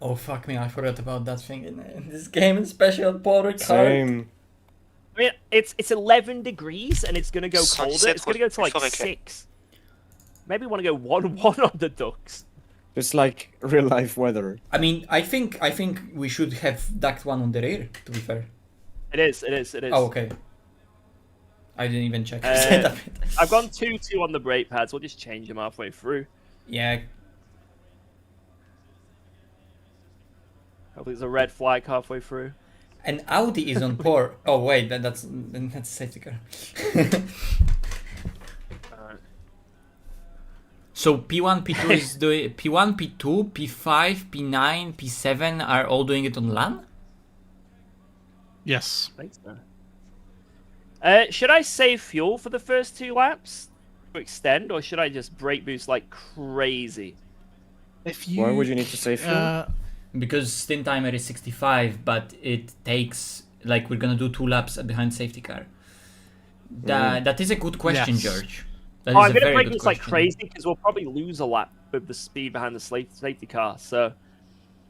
Oh fuck me! I forgot about that thing in this game, in special Paul Ricard. Same. I mean, it's 11 degrees and it's gonna go colder. It's gonna go to like 6. Maybe want to go 1-1 on the ducks. It's like real life weather. I mean, I think we should have duct one on the rear. To be fair. It is. Oh, okay. I didn't even check. Setup it. I've gone 2-2 on the brake pads. We'll just change them halfway through. Yeah. Hopefully there's a red flag halfway through. And Audi is on poor. Oh wait, that's safety car. So P1, P2 is doing P1, P2, P5, P9, P7 are all doing it on LAN? Yes. I think so. Should I save fuel for the first 2 laps to extend, or should I just brake boost like crazy? Why would you need to save fuel? Because stint timer is 65, but it takes, like, we're gonna do 2 laps behind safety car. That is a good question, Yes. George. That Oh, is I'm a gonna very brake good boost like question. crazy because we'll probably lose a lap with the speed behind the safety car. So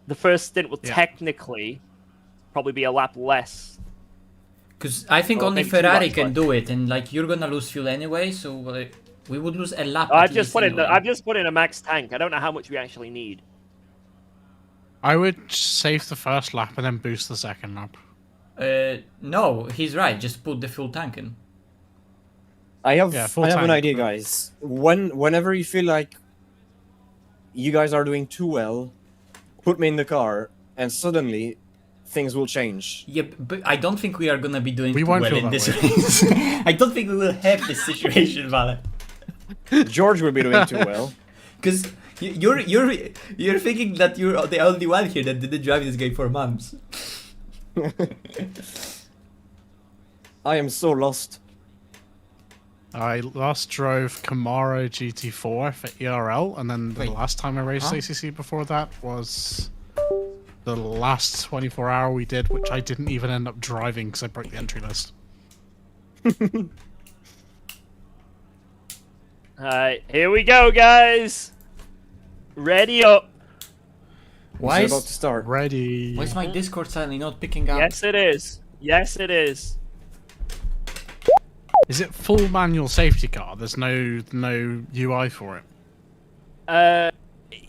the first stint will technically probably be a lap less. Because I think Or only maybe 2 Ferrari laps can less. do it, and like you're gonna lose fuel anyway, so we would lose a lap. I've at just least put in anyway. I've just put in a max tank. I don't know how much we actually need. I would save the first lap and then boost the second lap. No, he's right. Just put the full tank in. I have full an tank. idea, guys. Whenever you feel like you guys are doing too well, put me in the car, and suddenly things will change. Yeah, but I don't think we are gonna be doing We too won't well feel in that this way. race. I don't think we will have this situation, Vale. George will be doing too well. Because you're thinking that you're the only one here that didn't drive this game for months. I am so lost. I last drove Camaro GT4 for ERL, and then the Wait, last time I raced huh? ACC before that was the last 24-hour we did, which I didn't even end up driving because I broke the entry list. Alright, here we go, guys. Ready up. Why It's about to is start. Ready. my Discord suddenly not picking up? Yes, it is. Yes, it is. Is it full manual safety car? There's no UI for it.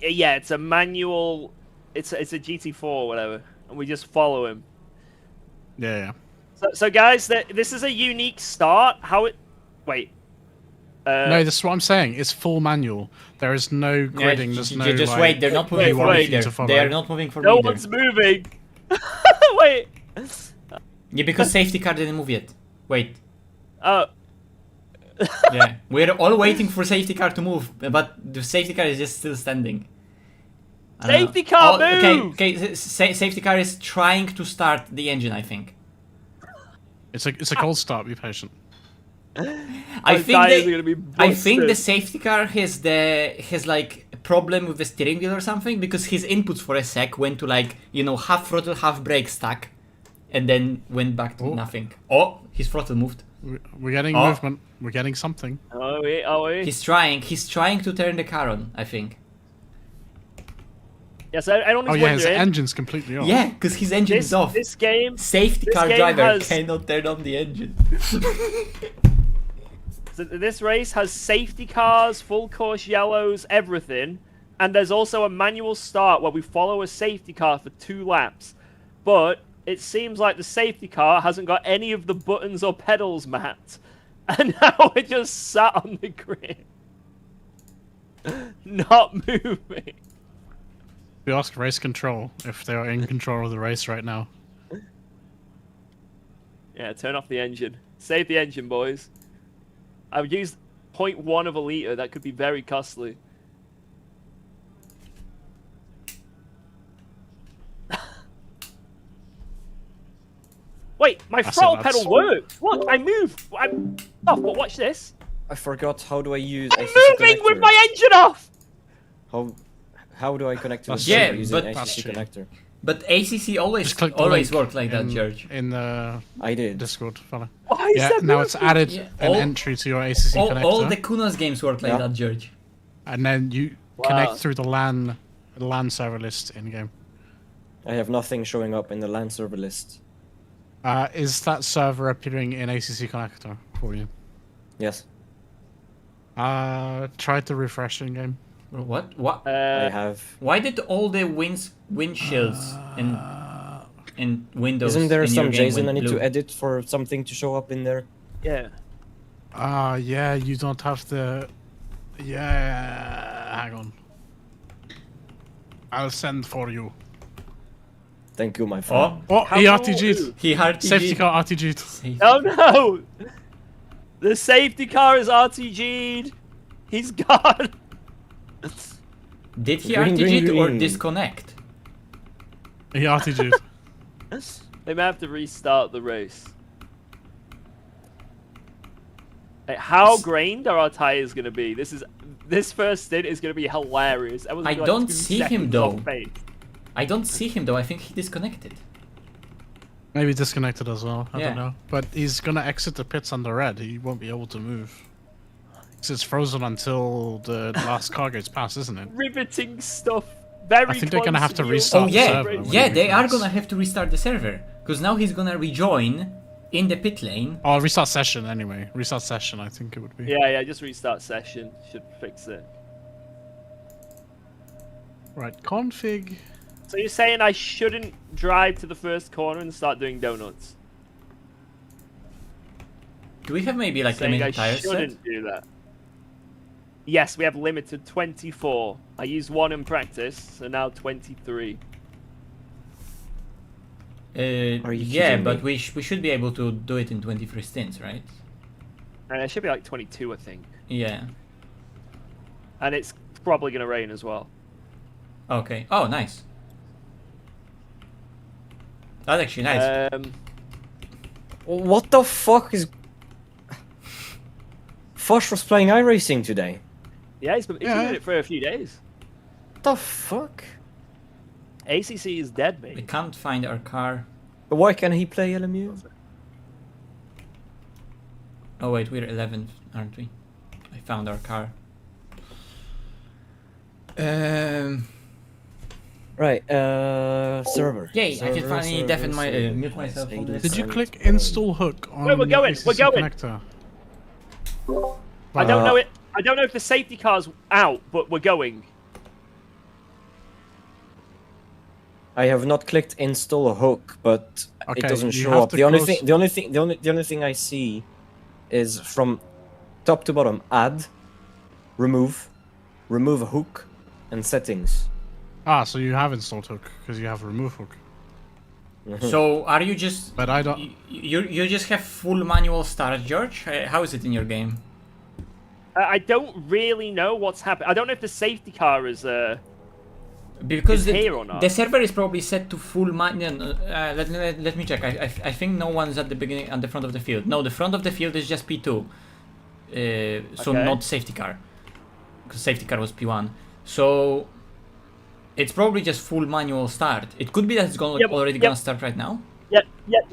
Yeah, it's a manual. It's a GT4 or whatever, and we just follow him. Yeah. So guys, this is a unique start. How it? Wait. No, this is what I'm saying. It's full manual. There is no gridding. There's no. Just like, wait. They're not moving for wait, me to either. follow. They are not moving for No me one's either. moving. Wait. Yeah, because safety car didn't move yet. Wait. Oh. Yeah, we're all waiting for safety car to move, but the safety car is just still standing. I don't know. Safety car, Okay, move! okay. Safety car is trying to start the engine, I think. It's a cold start. Be patient. I think tires are gonna be I think the busted. safety car has like a problem with the steering wheel or something, because his inputs for a sec went to like, you know, half throttle, half brake stack, and then went back to nothing. Oh, his throttle moved. We're getting Oh. movement. We're getting something. Oh wait, oh wait. He's trying to turn the car on, I think. Yes, I don't Oh know. yeah, his engine's completely off. Yeah, because his engine is off. This game. Safety this car game driver has- cannot turn on the engine. So this race has safety cars, full course yellows, everything, and there's also a manual start where we follow a safety car for 2 laps. But it seems like the safety car hasn't got any of the buttons or pedals mapped, and now we're just sat on the grid, not moving. We ask race control if they are in control of the race right now. Yeah, turn off the engine. Save the engine, boys. I've used 0.1 of a litre. That could be very costly. Wait, my So throttle that's- pedal worked. Look, I move. I'm off, but watch this. I forgot how do I use I'm ACC moving with connector. my engine off. How do I connect to the That's server true. using Yeah, but- ACC connector? But ACC always Just click the always link worked like that, George. in the I did. Discord, fella. Why is Yeah, that now it's moving? added Yeah, an all- entry to your ACC connector, All the Kunos games work like Yeah. that, George. and then you Wow. connect through the LAN server list in game. I have nothing showing up in the LAN server list. Is that server appearing in ACC connector for you? Yes, Try to refresh in game. What? What? I have. Why did all the windshields and windows? Isn't there in your some game JSON I went need blue? to edit for something to show up in there? Yeah. Yeah, you don't have the... Yeah, hang on. I'll send for you. Thank you, my friend. Oh, Oh, How he cool. RTG'd. he RTG'd. Safety car RTG'd. Safety. Oh no! The safety car is RTG'd. He's gone. Did he Green, RTG green, or green. disconnect? He RTG'd. They may have to restart the race. Hey, how grained are our tires going to be? This first stint is going to be hilarious. Everyone's I gonna be don't 2 see him, seconds though. off pace. I don't see him though. I think he disconnected. Maybe disconnected as well. I Yeah. don't know. But he's gonna exit the pits on the red. He won't be able to move. 'Cause it's frozen until the last car gets past, isn't it? Riveting stuff. Very I think they're gonna close have to real restart Oh the yeah, server when yeah. he They are rejoins. gonna have to restart the server because now he's gonna rejoin in the pit lane. Oh, restart session anyway. Restart session, I think it would be. Yeah, just restart session. Should fix it. Right, config. So you're saying I shouldn't drive to the first corner and start doing donuts? Do we have maybe like Saying I limited tire set? shouldn't do that. Yes, we have limited 24. I used 1 in practice, so now 23. Are you Yeah, kidding but me? we should be able to do it in 23 stints, right? And it should be like 22, I think. Yeah. And it's probably going to rain as well. Okay. Oh, nice. That's actually nice. What the fuck is... Fosh was playing iRacing today. Yeah, he's been doing it for a few days. What the fuck? ACC is dead, We mate. can't find our car. But why can't he play LMU? Oh wait, we're 11th, aren't we? I found our car. Right, server. Yay! I can Server, finally server, deafen my server. mute myself from this. Did you Sorry. click install hook on Wait, we're the going, ACC we're going. connector? I don't know it. I don't know if the safety car's out, but we're going. I have not clicked install hook, but Okay, it doesn't you show have up. to The only close- thing, the only thing I see is from top to bottom: add, remove a hook, and settings. Ah, so you have installed hook because you have remove hook. So are you just? But I don't. You just have full manual start, George? How is it in your game? I don't really know what's happening. I don't know if the safety car is. Because Is here or not? the server is probably set to full manual. Let me check. I think no one's at the beginning, at the front of the field. No, the front of the field is just P2. So Okay. not safety car, because safety car was P1. So it's probably just full manual start. It could be that it's already gonna start right now. Yeah.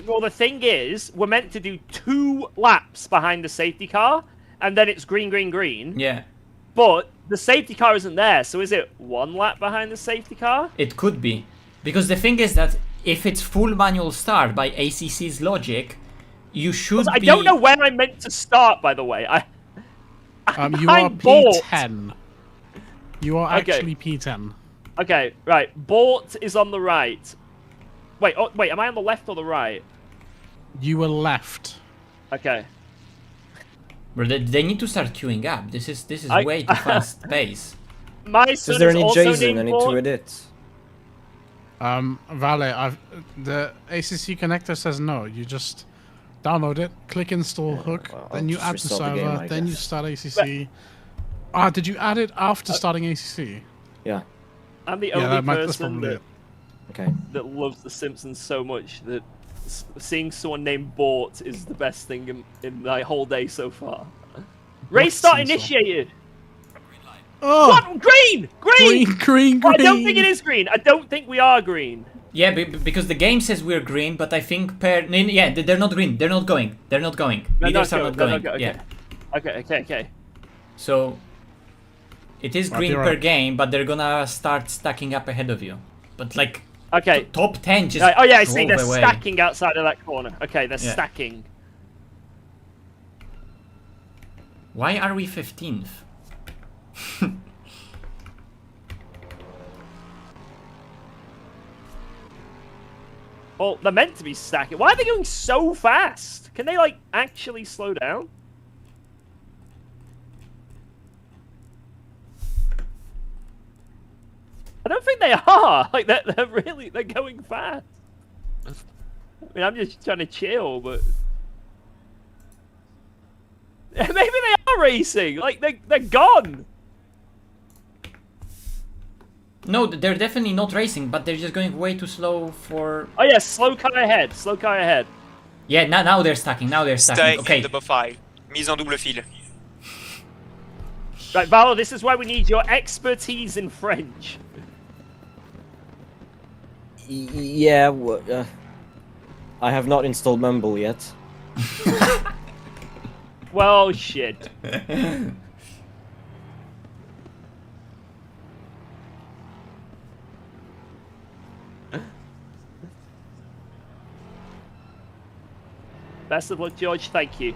Well, the thing is, we're meant to do 2 laps behind the safety car, and then it's green, green, green. Yeah, But the safety car isn't there, so is it 1 lap behind the safety car? it could be, because the thing is that if it's full manual start by ACC's logic, you should I be. don't know where I'm meant to start, by the way. You are I'm bored. P10. You are Okay. actually P10. Okay, right. Bort is on the right. Wait, am I on the left or the right? You were left. Okay. Bro, they need to start queuing up. This is I- way too fast pace. My Is son there is any also JSON named I need Bort. to edit? Vale, the ACC connector says no. You just download it, click install hook, well, then I'll you just add the restart the server, game, I then you guess. start ACC. Ah, did you add it after starting ACC? Yeah. I'm the Yeah, only that's person probably that, it. Okay. that loves The Simpsons so much that seeing someone named Bort is the best thing in my whole day so far. Race start Simpson? initiated! Oh, What? Green! Green! green. Oh, I don't think it is green. I don't think we are green. Yeah, because the game says we're green, but I think yeah, they're not green. They're not going. They're not going. They're Leaders not are not going, going. they're not Yeah. Okay. So it is Might green be per right. game, but they're gonna start stacking up ahead of you. But like Okay. Top 10 just Right, oh yeah, I see. drove They're away. stacking outside of that corner. Okay, they're Yeah. stacking. Why are we 15th? Well, they're meant to be stacking. Why are they going so fast? Can they, like, actually slow down? I don't think they are. Like, they're going fast. I mean, I'm just trying to chill, but... Maybe they are racing. Like, they're gone. No, they're definitely not racing, but they're just going way too slow for... Oh yeah, slow car ahead. Slow car ahead. Yeah, now they're stacking, now they're Stay stacking. Okay. in double file. Mise en double file. Right, Valo, this is why we need your expertise in French. Yeah, I have not installed Mumble yet. Well, shit. Best of luck, George. Thank you.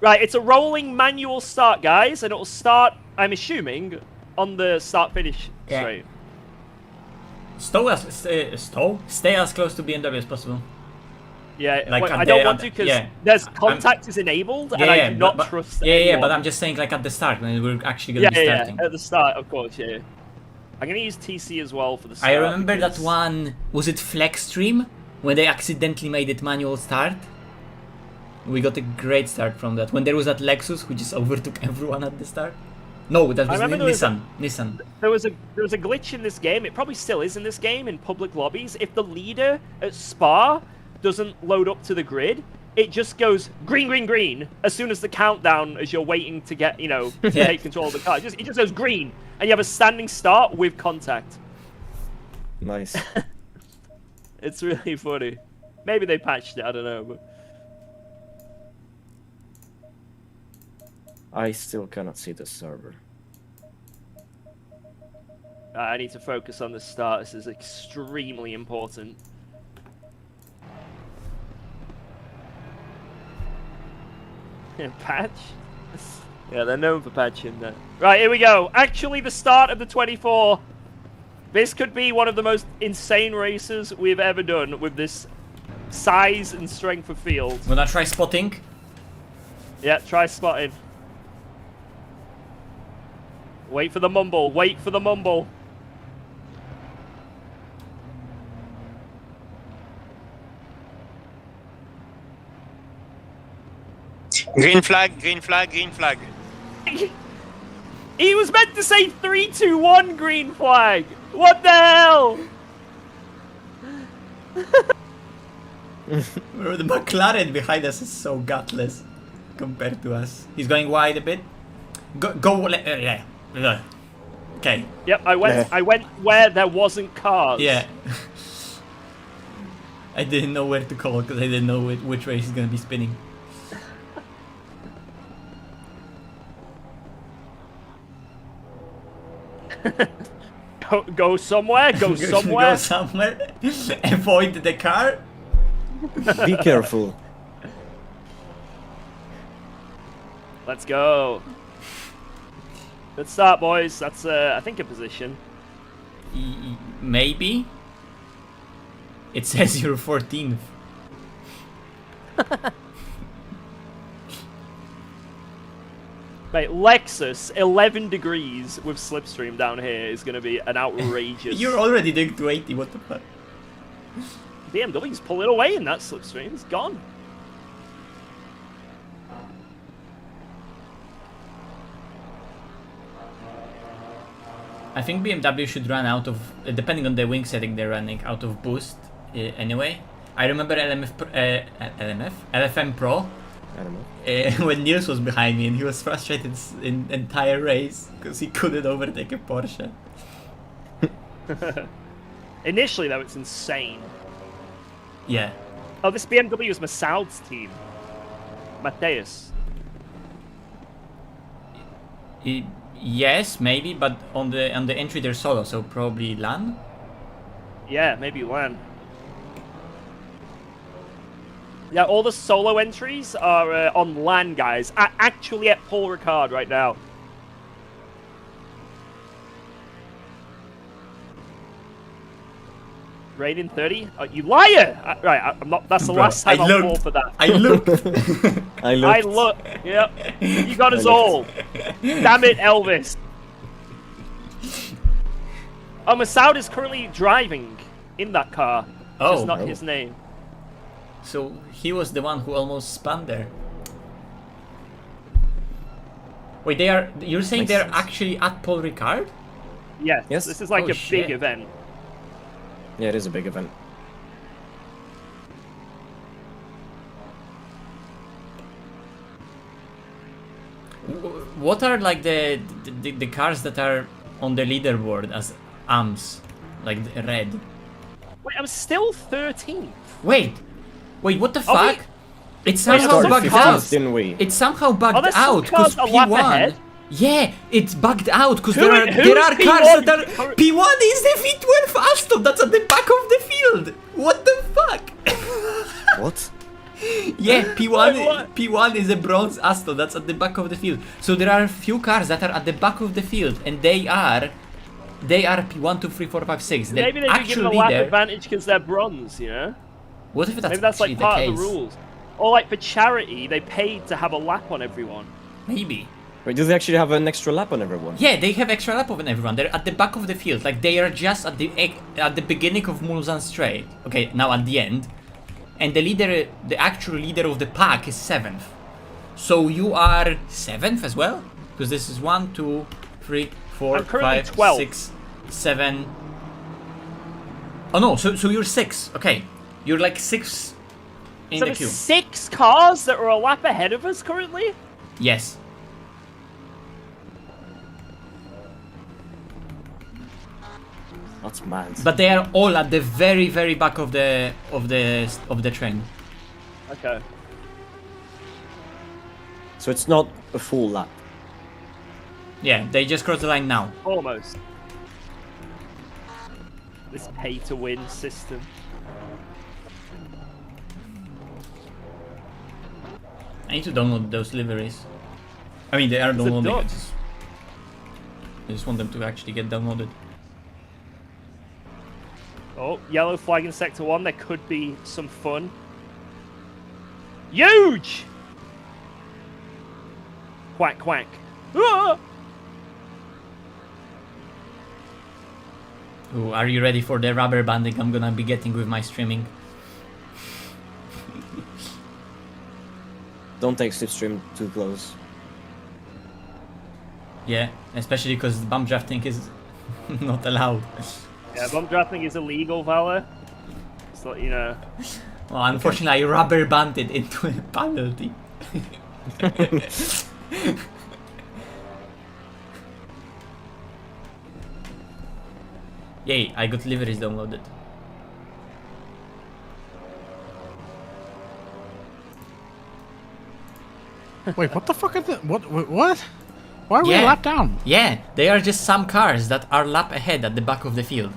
Right, it's a rolling manual start, guys, and it'll start, I'm assuming, on the start-finish Yeah. straight. Stay as close to BMW as possible. Yeah, Like wait, at I don't the- want at to the- because yeah. there's contact is enabled, and I do not trust Yeah, anyone. but I'm just saying, like, at the start, when we're actually gonna Yeah, be yeah, starting. at the start, of course, yeah. I'm gonna use TC as well for the start. I remember that because- one, was it Flex Stream? When they accidentally made it manual start? We got a great start from that. When there was that Lexus who just overtook everyone at the start. No, that was remember there was Nissan. There was a glitch in this game. It probably still is in this game in public lobbies. If the leader at Spa doesn't load up to the grid, it just goes green, green, green as soon as the countdown, as you're waiting to get, to Yeah. take control of the car. It just goes green, and you have a standing start with contact. Nice. It's really funny. Maybe they patched it. I don't know. But... I still cannot see the server. I need to focus on the start. This is extremely important. Patch? Yeah, they're known for patching that. Right, here we go. Actually, the start of the 24. This could be one of the most insane races we've ever done with this size and strength of field. Wanna try spotting? Yeah, try spotting. Wait for the mumble. Wait for the mumble. Green flag, green flag, green flag. He was meant to say 3, 2, 1 green flag. What the hell? Bro, the McLaren behind us is so gutless compared to us. He's going wide a bit. Yeah. Okay. Yep, I went where there wasn't cars. Yeah. I didn't know where to call because I didn't know which way he's gonna be spinning. Go somewhere. Go somewhere. Go somewhere. Avoid the car. Be careful. Let's go. Good start, boys. That's I think a position. Maybe. It says you're 14th. Mate, Lexus 11 degrees with slipstream down here is going to be an outrageous. You're already doing 280. What the fuck? BMW's pulling away in that slipstream. It's gone. I think BMW should run out of, depending on the wing setting they're running, out of boost anyway. I remember LFM Pro, I don't know. when Niels was behind me and he was frustrated in the entire race because he couldn't overtake a Porsche. Initially, though, it's insane. Yeah. Oh, this BMW is Masoud's team. Mateus. Yes, maybe, but on the entry they're solo, so probably LAN. Yeah, maybe LAN. Yeah, all the solo entries are on LAN, guys. Actually at Paul Ricard right now. Rating 30? You liar! Right, I'm not. That's the Bro, last time I I'll looked. fall for that. I looked. I looked. I look. Yep. You got us I all. Damn it, Elvis. Oh, Masoud is currently driving in that car. Oh. Just not Oh. his name. So he was the one who almost spun there. Wait, they are. You're saying Makes they're sense. actually at Paul Ricard? Yes. Yes. This is like Oh, a shit. big event. Yeah, it is a big event. What are like the cars that are on the leaderboard as AMS, like the red? Wait, I'm still 13th. Wait, what the Are we- fuck? It Wait, somehow some bugged cars- out. Didn't we? It somehow bugged Are there some out because cars a lap P1. ahead? Yeah, it's bugged out because Who- there who's are P1? cars that are. P1 is the V12 Aston that's at the back of the field. What the fuck? What? Yeah, Wait, P1 what? P1 is a bronze Aston that's at the back of the field. So there are a few cars that are at the back of the field, and they are P1, 2, 3, 4, 5, 6. The Maybe they do give actual them a lap leader. advantage because they're bronze, you know? What if that's Maybe that's actually like part the of case? the rules. Or like for charity, they paid to have a lap on everyone. Maybe. Wait, do they actually have an extra lap on everyone? Yeah, they have extra lap on everyone. They're at the back of the field, like they are just at the beginning of Mulsanne Straight. Okay, now at the end, and the leader, the actual leader of the pack, is 7th. So you are 7th as well, because this is 1, 2, 3, 4, I'm currently 5, 12th. 6, 7. Oh no, so you're 6. Okay, you're like 6 in So the there's queue. 6 cars that are a lap ahead of us currently? Yes. That's mad. But they are all at the very, very back of the train. Okay. So it's not a full lap. Yeah, they just crossed the line now. Almost. This pay-to-win system. I need to download those liveries. I mean, they are It's a downloading. dot. I just want them to actually get downloaded. Oh, yellow flag in Sector 1. There could be some fun. Huge! Quack, quack. Ah! Ooh, are you ready for the rubber banding I'm gonna be getting with my streaming? Don't take slipstream too close. Yeah, especially because bump drafting is not allowed. Yeah, bump drafting is illegal, Valor. So, you know. Well, unfortunately, I rubber banded into a penalty. Yay, I got liveries downloaded. Wait, what the fuck are the what? Why are we Yeah. a lap down? Yeah, they are just some cars that are lap ahead at the back of the field.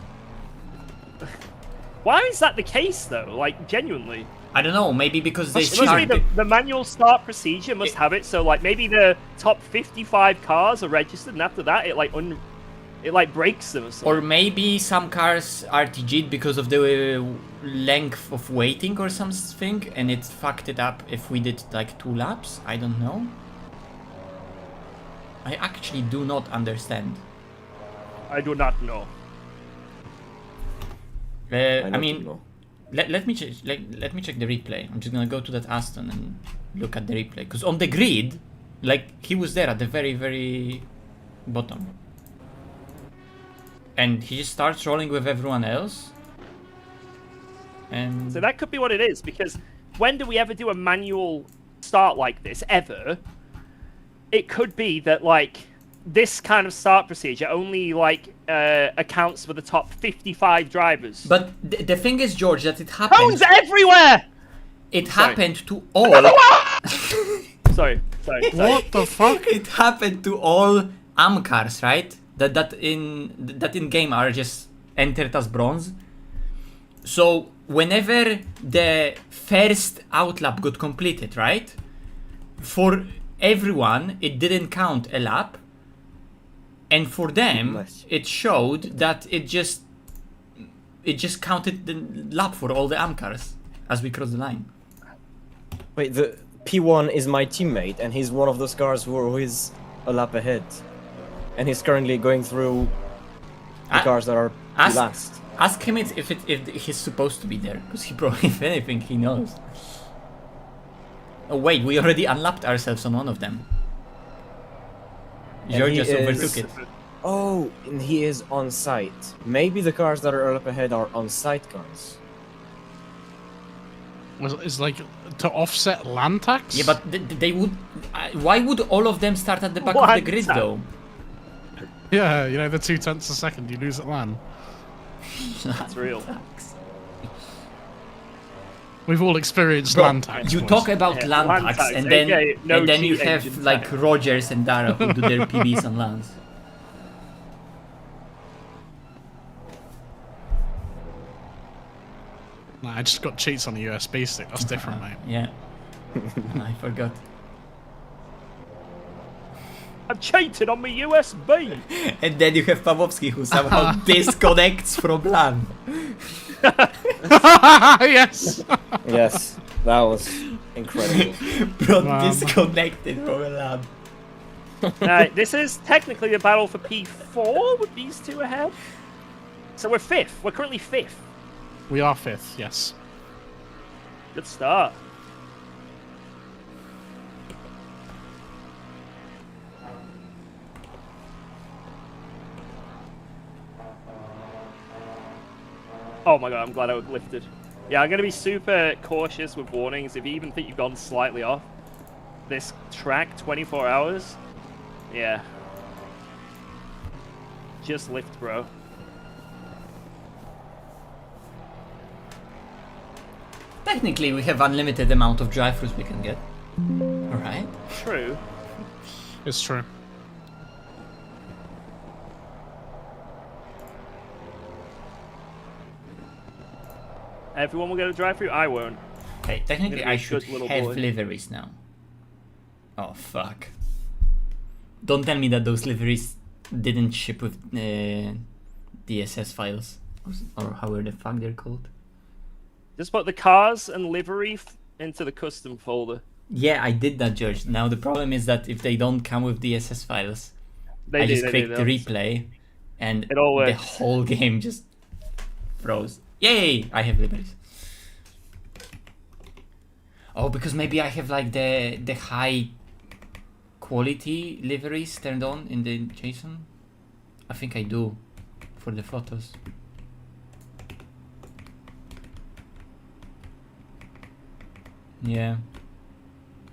Why is that the case, though? Like, genuinely. I don't know, maybe because they It must be start... the manual start procedure must have it, so, like, maybe the top 55 cars are registered, and after that, it, like, breaks them or something. Or maybe some cars RTG'd because of the length of waiting or something, and it fucked it up if we did like 2 laps. I don't know. I actually do not understand. I do not know. I I don't mean, know. let me check the replay. I'm just gonna go to that Aston and look at the replay, because on the grid, like, he was there at the very, very bottom. And he just starts rolling with everyone else. And So that could be what it is, because when do we ever do a manual start like this, ever? It could be that, like, this kind of start procedure only, like, accounts for the top 55 drivers. But the thing is, George, that it happened. Phones everywhere! It Sorry. happened to all. Sorry. What the fuck? It happened to all AM cars, right? That in game are just entered as bronze. So whenever the first outlap got completed, right? For everyone, it didn't count a lap, and for them, Nice. it showed that it just counted the lap for all the AM cars as we crossed the line. Wait, the P1 is my teammate, and he's one of those cars who is a lap ahead, and he's currently going through the Ah, cars that are ask- last. Ask him if he's supposed to be there, because he probably, if anything, he knows. Oh wait, we already unlapped ourselves on one of them. And George he just is- overtook it. Oh, and he is on site. Maybe the cars that are up ahead are on site cars. It's like to offset land tax. Yeah, but they would. Why would all of them start at the back of What? the grid though? Yeah, you know, the 0.2 a second you lose at land. That's real. We've all experienced Bro, land tax. you boys. talk about Yeah, land land tax, tax, and then aka no and then you cheat have engine like tax. Rogers and Dara who do their PBs on lands. Nah, I just got cheats on the USB stick. That's different, mate. Yeah, I forgot. I'm cheated on my USB. And then you have Pawłowski who somehow disconnects from LAN. Yes. Yes, that was incredible. Bro, Wow. disconnected from a LAN. This is technically a battle for P4 with these two ahead. So we're fifth. We're currently fifth. We are fifth, yes. Good start. Oh my god, I'm glad I was lifted. Yeah, I'm going to be super cautious with warnings. If you even think you've gone slightly off this track, 24 hours, yeah. Just lift, bro. Technically, we have unlimited amount of drive-thrus we can get. Alright. True. It's true. Everyone will get a drive-through. I won't. Okay, technically Gonna be I a should good little have boy. liveries now. Oh fuck. Don't tell me that those liveries didn't ship with DSS files. Or however the fuck they're called. Just put the cars and livery into the custom folder. Yeah, I did that, George. Now the problem is that if they don't come with DSS files, They I do, just they click do, the they'll- replay and It all the works. whole game just froze. Yay! I have liveries. Oh, because maybe I have like the high quality liveries turned on in the JSON? I think I do for the photos. Yeah.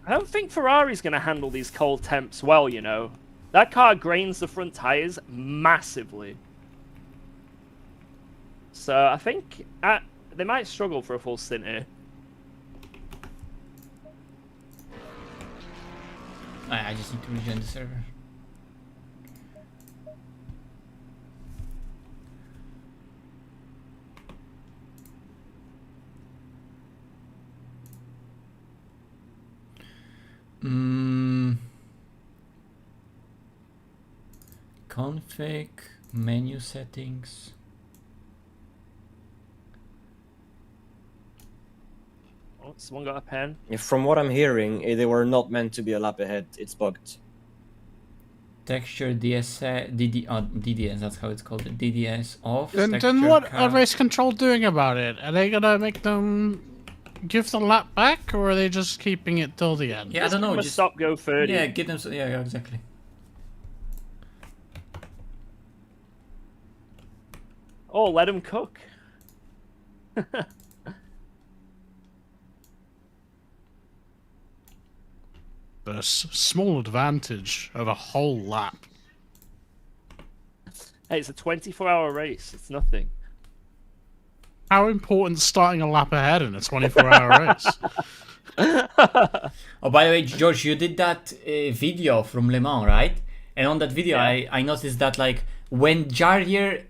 I don't think Ferrari's going to handle these cold temps well, you know. That car grains the front tires massively. So I think they might struggle for a full stint here. I just need to rejoin the server. Config, menu settings. Oh, someone got a pen. From what I'm hearing, they were not meant to be a lap ahead. It's bugged. Texture DDS, that's how it's called. DDS off. And texture then what are card. race control doing about it? Are they gonna make them give the lap back, or are they just keeping it till the end? Yeah, I don't know. Just Just stop, go 30. yeah, give them. Yeah, exactly. Oh, let him cook. But a small advantage of a whole lap. Hey, it's a 24-hour race. It's nothing. How important starting a lap ahead in a 24-hour race? Oh, by the way, George, you did that video from Le Mans, right? And on that video, Yeah. I noticed that like when Jarrier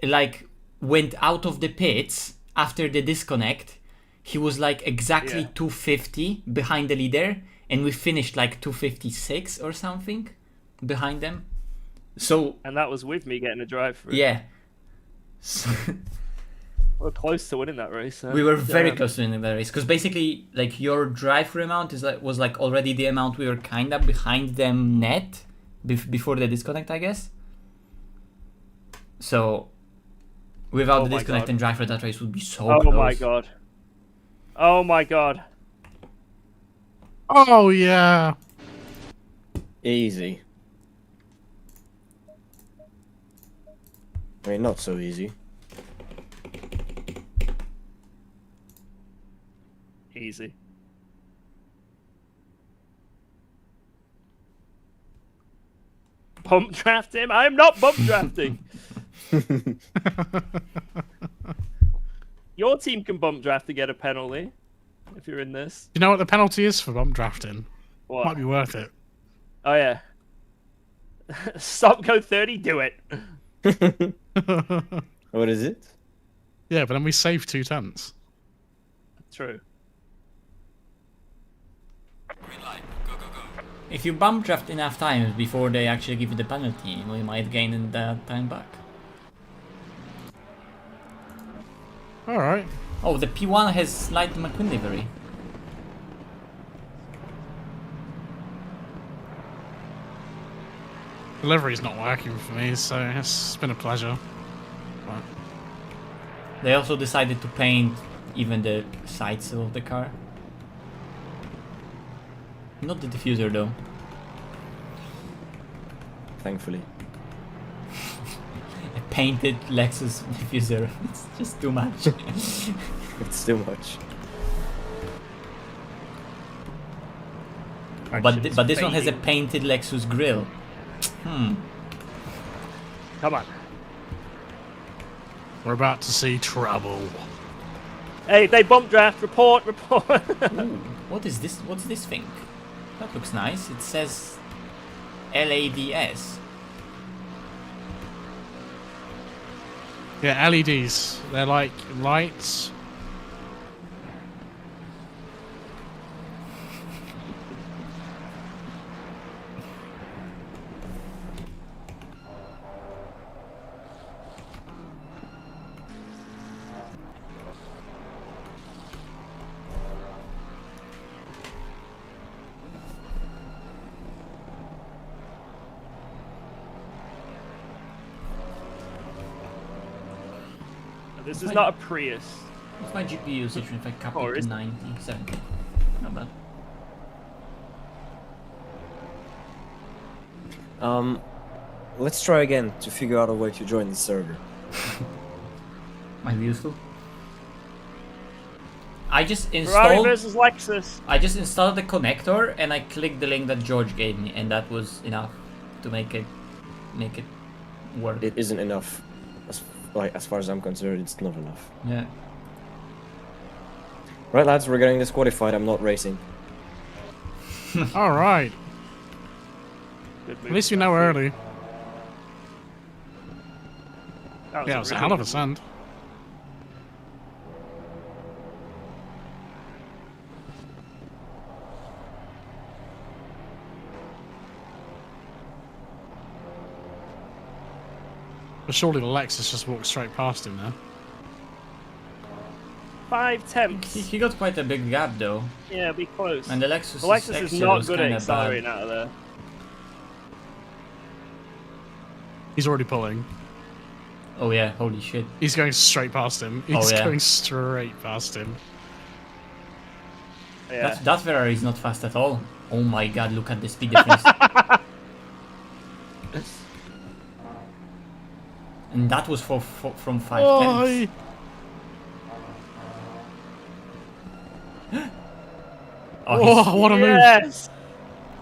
like went out of the pits after the disconnect, he was like exactly Yeah. 250 behind the leader, and we finished like 256 or something behind them. So And that was with me getting a drive through. yeah, so We're close to winning that race. So. we were very Yeah. close to winning the race because basically like your drive-through amount was like already the amount we were kind of behind them net before the disconnect, I guess. So without Oh the my disconnect God. and drive-through, that race would be so Oh close. my god. Oh my god. Oh yeah. Easy. I mean, not so easy. Easy. Bump draft him? I am not bump drafting. Your team can bump draft to get a penalty if you're in this. You know what the penalty is for bump drafting? What? Might be worth it. Oh yeah. Stop go 30, do it. What is it? Yeah, but then we save 2/10. True. If you bump draft enough times before they actually give you the penalty, we might gain that time back. Alright. Oh, the P1 has slight McQueen livery. Delivery's not working for me, so it's been a pleasure. But They also decided to paint even the sides of the car. Not the diffuser though. Thankfully. A painted Lexus diffuser. It's just too much. It's too much. But this one has a painted Lexus grille. Come on. we're about to see trouble. Hey, they bump draft. Report. Ooh, what is this? What's this thing? That looks nice. It says LADS. Yeah, LEDs. They're like lights. This is not a Prius. What's my GPU usage if I cap Or it is- to 90, 70? Not bad. Let's try again to figure out a way to join the server. Might be useful. I just Ferrari installed. versus Lexus. I just installed the connector and I clicked the link that George gave me, and that was enough to make it work. It isn't enough. As far as I'm concerned, it's not enough. Yeah. Right, lads, we're getting disqualified. I'm not racing. Alright. Good move At least to we know that. early. That was Yeah, it was a really hell of a good- send. But surely the Lexus just walked straight past him there. 5/10. He got quite a big gap though, Yeah, be close. and the Lexus, The Lexus is exterior not was good at kinda accelerating bad. out of there. He's already pulling. Oh yeah, holy shit. He's going straight past him. He's yeah. going straight past him. Yeah. That Ferrari is not fast at all. Oh my god, look at the speed difference. And that was from 5 tenths. Oh, what a move! Yes!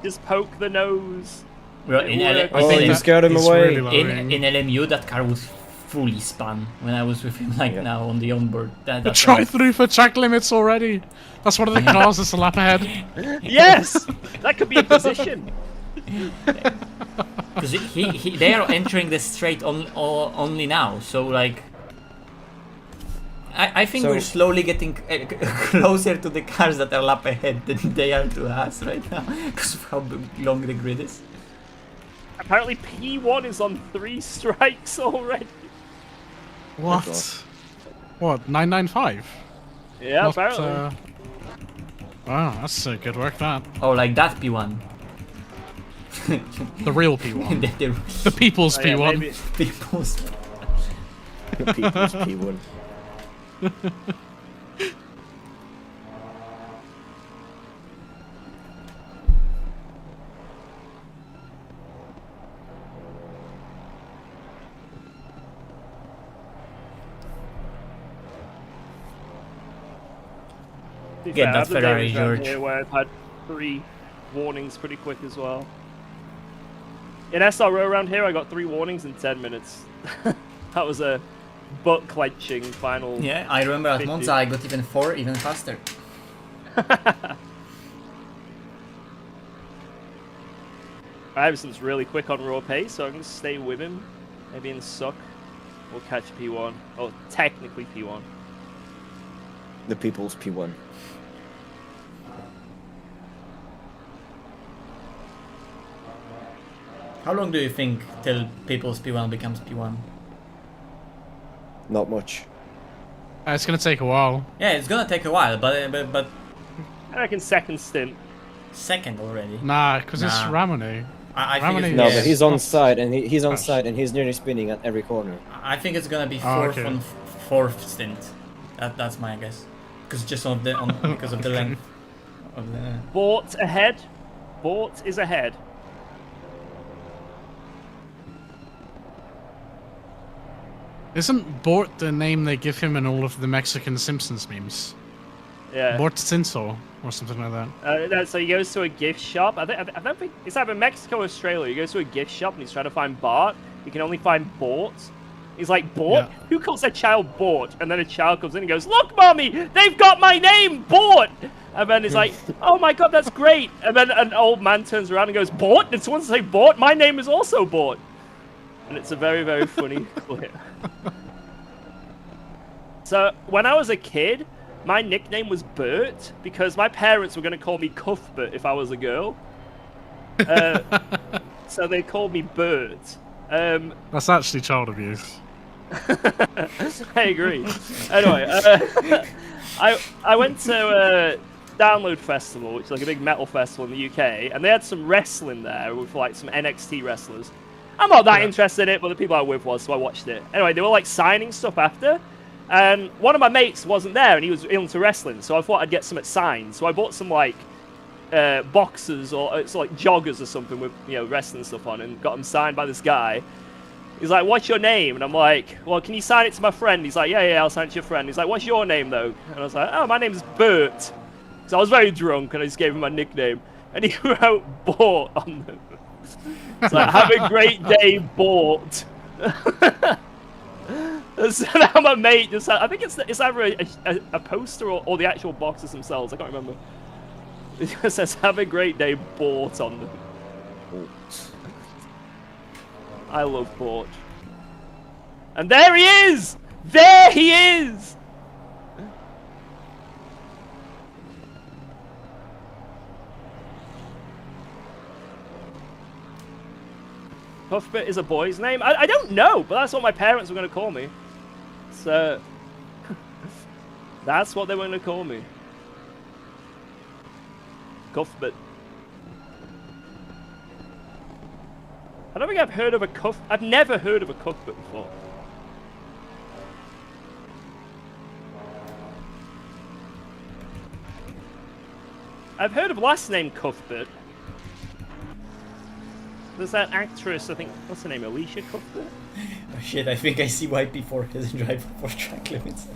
Just poke the nose. Well, It in, worked. Oh, in, you scared him He's away. really lowering. in LMU, that car was fully spun when I was with him, like Yeah. now on the onboard. That's Try through for track limits already. That's one of the cars that's a lap ahead. Yes! That could be a position. Because they are entering the straight only now, so like I think So- we're slowly getting closer to the cars that are lap ahead than they are to us right now because of how long the grid is. Apparently P1 is on 3 strikes already. What? What? 995? Yeah, Not, apparently. Wow, that's good work. That Oh, like that P1. the real P1, the the people's Oh, yeah, P1. maybe. people's. People's P1. To be Get fair, that I've had Ferrari, days around George. here where I've had 3 warnings pretty quick as well. In SRO around here, I got 3 warnings in 10 minutes. That was a butt-clenching final. Yeah, I remember at 50. Monza I got even 4, even faster. Iverson's really quick on raw pace, so I'm going to stay with him. Maybe in suck, we'll catch P1. Oh, technically P1. The people's P1. How long do you think till people's P1 becomes P1? Not much. It's gonna take a while. Yeah, it's gonna take a while, but I reckon second stint. second already. Nah, because it's Nah. Ramone. I think Ramone it's, No, Yes. but he's on Oh. side, and he's on Gosh. side, and he's nearly spinning at every corner. I think it's gonna be Oh, fourth okay. on fourth stint. That's my guess. Because just because of the Okay. length of the. Bort ahead. Bort is ahead. Isn't Bort the name they give him in all of the Mexican Simpsons memes? Yeah. Bort Simpson or something like that. So he goes to a gift shop. I don't think it's either Mexico or Australia. He goes to a gift shop and he's trying to find Bart. He can only find Bort. He's like, Bort? Yeah. Who calls their child Bort? And then a child comes in and goes, look, mommy, they've got my name, Bort. And then he's like, oh my god, that's great. And then an old man turns around and goes, Bort? Did someone say Bort? My name is also Bort. And it's a very, very funny clip. So when I was a kid, my nickname was Bert because my parents were going to call me Cuthbert if I was a girl. So they called me Bert. That's actually child abuse. I agree. Anyway, I went to Download Festival, which is like a big metal festival in the UK, and they had some wrestling there with like some NXT wrestlers. I'm not that interested in it, but the people I was with was, so I watched it. Anyway, they were like signing stuff after, and one of my mates wasn't there, and he was into wrestling, so I thought I'd get some signed. So I bought some like boxers or it's like joggers or something with wrestling stuff on, and got them signed by this guy. He's like, what's your name? And I'm like, well, can you sign it to my friend? He's like, yeah, I'll sign it to your friend. He's like, what's your name though? And I was like, oh, my name's Bert. So I was very drunk and I just gave him my nickname, and he wrote Bort on them. It's like, have a great day, Bort. So now my mate just had, I think it's either a poster or the actual boxes themselves. I can't remember. It just says, have a great day, Bort on them. I love Bort. And there he is! There he is! Cuthbert is a boy's name? I don't know, but that's what my parents were going to call me. So, that's what they were going to call me. Cuthbert. I don't think I've heard of a I've never heard of a Cuthbert before. I've heard of last name Cuthbert. There's that actress, I think, what's her name, Alicia Cuthbert? Oh shit, I think I see why P4 doesn't drive for track limits.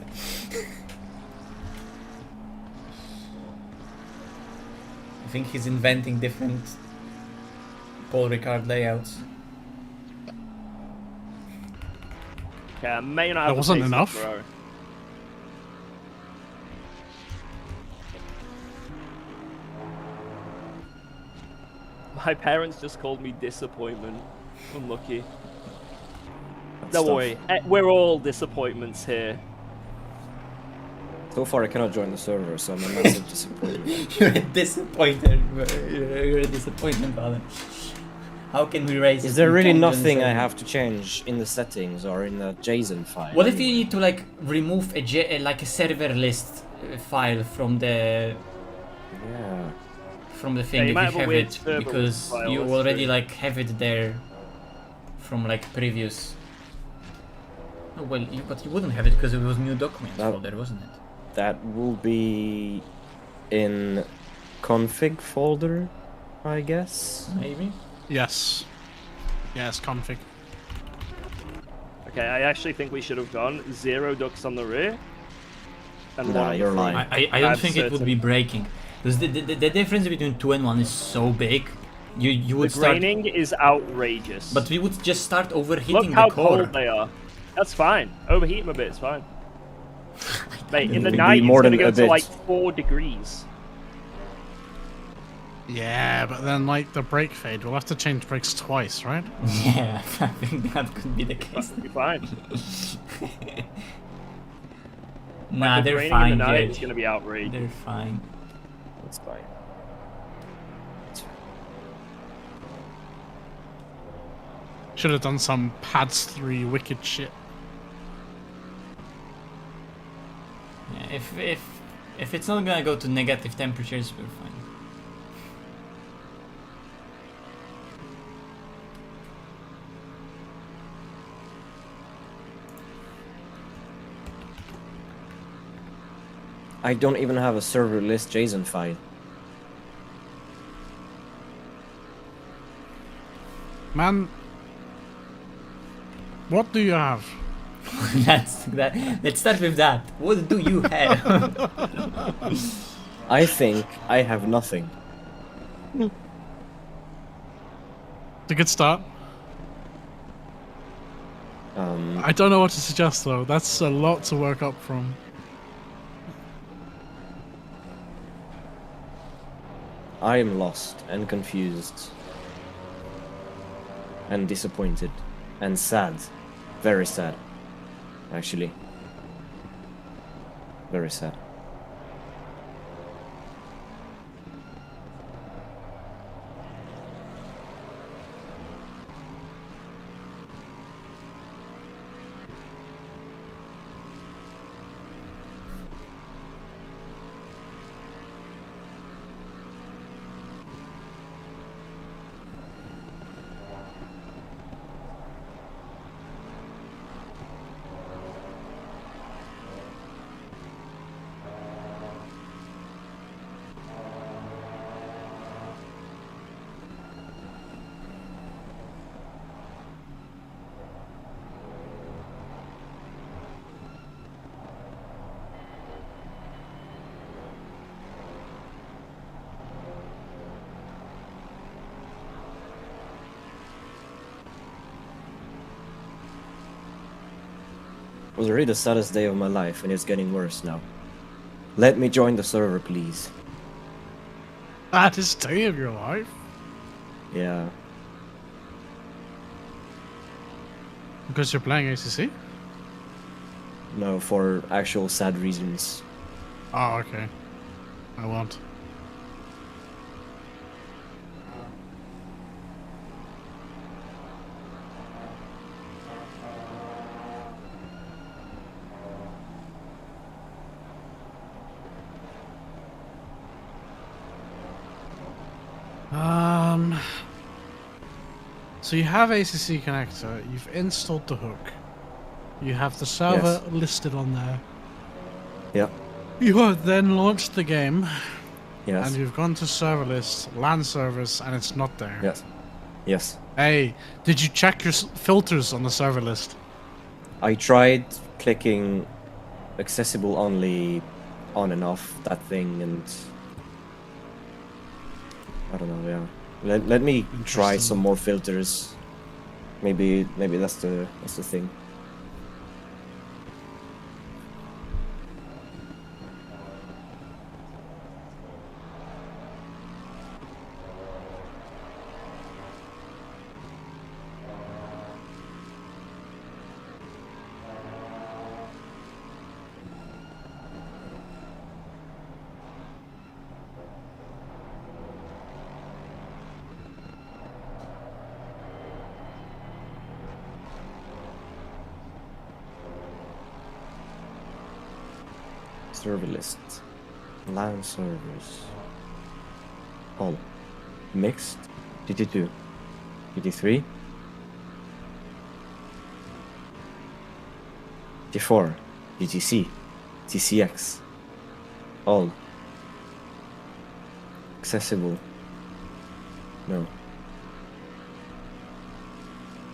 I think he's inventing different Paul Ricard layouts. Okay, I may not have That the wasn't pace of enough. Ferrari. My parents just called me disappointment. Unlucky. That's Don't tough. worry, we're all disappointments here. So far, I cannot join the server, so I'm a massive disappointment. You're a disappointment. You're a disappointment, brother. How can we raise? Is there really 3 nothing I server? have to change in the settings or in the JSON file? What if you need to like remove like a server list file from the Yeah. thing you if might you have a have weird it server because list file, you that's already true. like have it there from like previous. Oh well, but you wouldn't have it because it was new documents No. folder, wasn't it? That will be in config folder, I guess. Maybe. Yes. Yes, config. Okay, I actually think we should have gone 0 ducts on the rear. And Nah, one on you're the front. lying. I don't I'm think it would be certain. breaking because the difference between 2 and 1 is so big. You The would start, graining is outrageous. but we would just start Look overheating how the core. cold they are. That's fine. Overheat them a bit, it's fine. Mate, in the It'd be night more it's than gonna a go to bit. like 4 degrees. Yeah, but then like the brake fade, we'll have to change brakes twice, right? Yeah, I think that could be the case. That'll be fine. Nah, The they're graining fine, in the night Jed. is gonna be outrageous. They're fine. That's fine. Should have done some pads 3 wicked shit. Yeah, if it's not gonna go to negative temperatures, we're fine. I don't even have a server list JSON file. Man, what do you have? Let's start with that. What do you have? I think I have nothing. It's a good start. I don't know what to suggest though. That's a lot to work up from. I am lost and confused. And disappointed. And sad. Very sad. Actually. Very sad. It was really the saddest day of my life, and it's getting worse now. Let me join the server, please. This day of your life? Yeah. Because you're playing ACC? No, for actual sad reasons. Oh, okay. I won't. So you have ACC connector, you've installed the hook, you have the server listed on there. Yeah. You have then launched the game, Yes. and you've gone to server list, LAN servers, and it's not there. Yes. Yes. Hey, did you check your filters on the server list? I tried clicking accessible only on and off that thing, and I don't know. Yeah, let me try Interesting. some more filters. Maybe that's the thing. Server list. LAN servers. All. Mixed. GT2. GT3. G4. GTC. TCX. All. Accessible. No.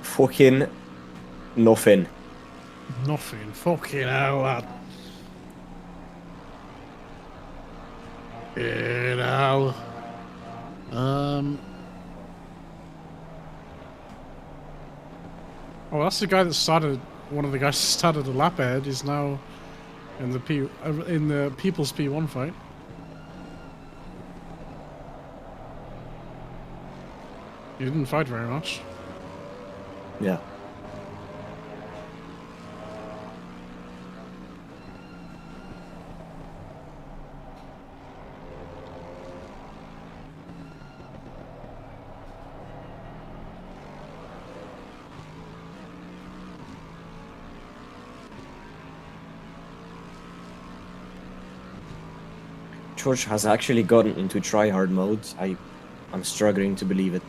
Fucking nothing. Nothing. Fucking hell, lad. You know. Oh, that's the guy that started. One of the guys who started the lap ahead is now in the People's P1 fight. He didn't fight very much. Yeah. George has actually gotten into tryhard mode. I'm struggling to believe it.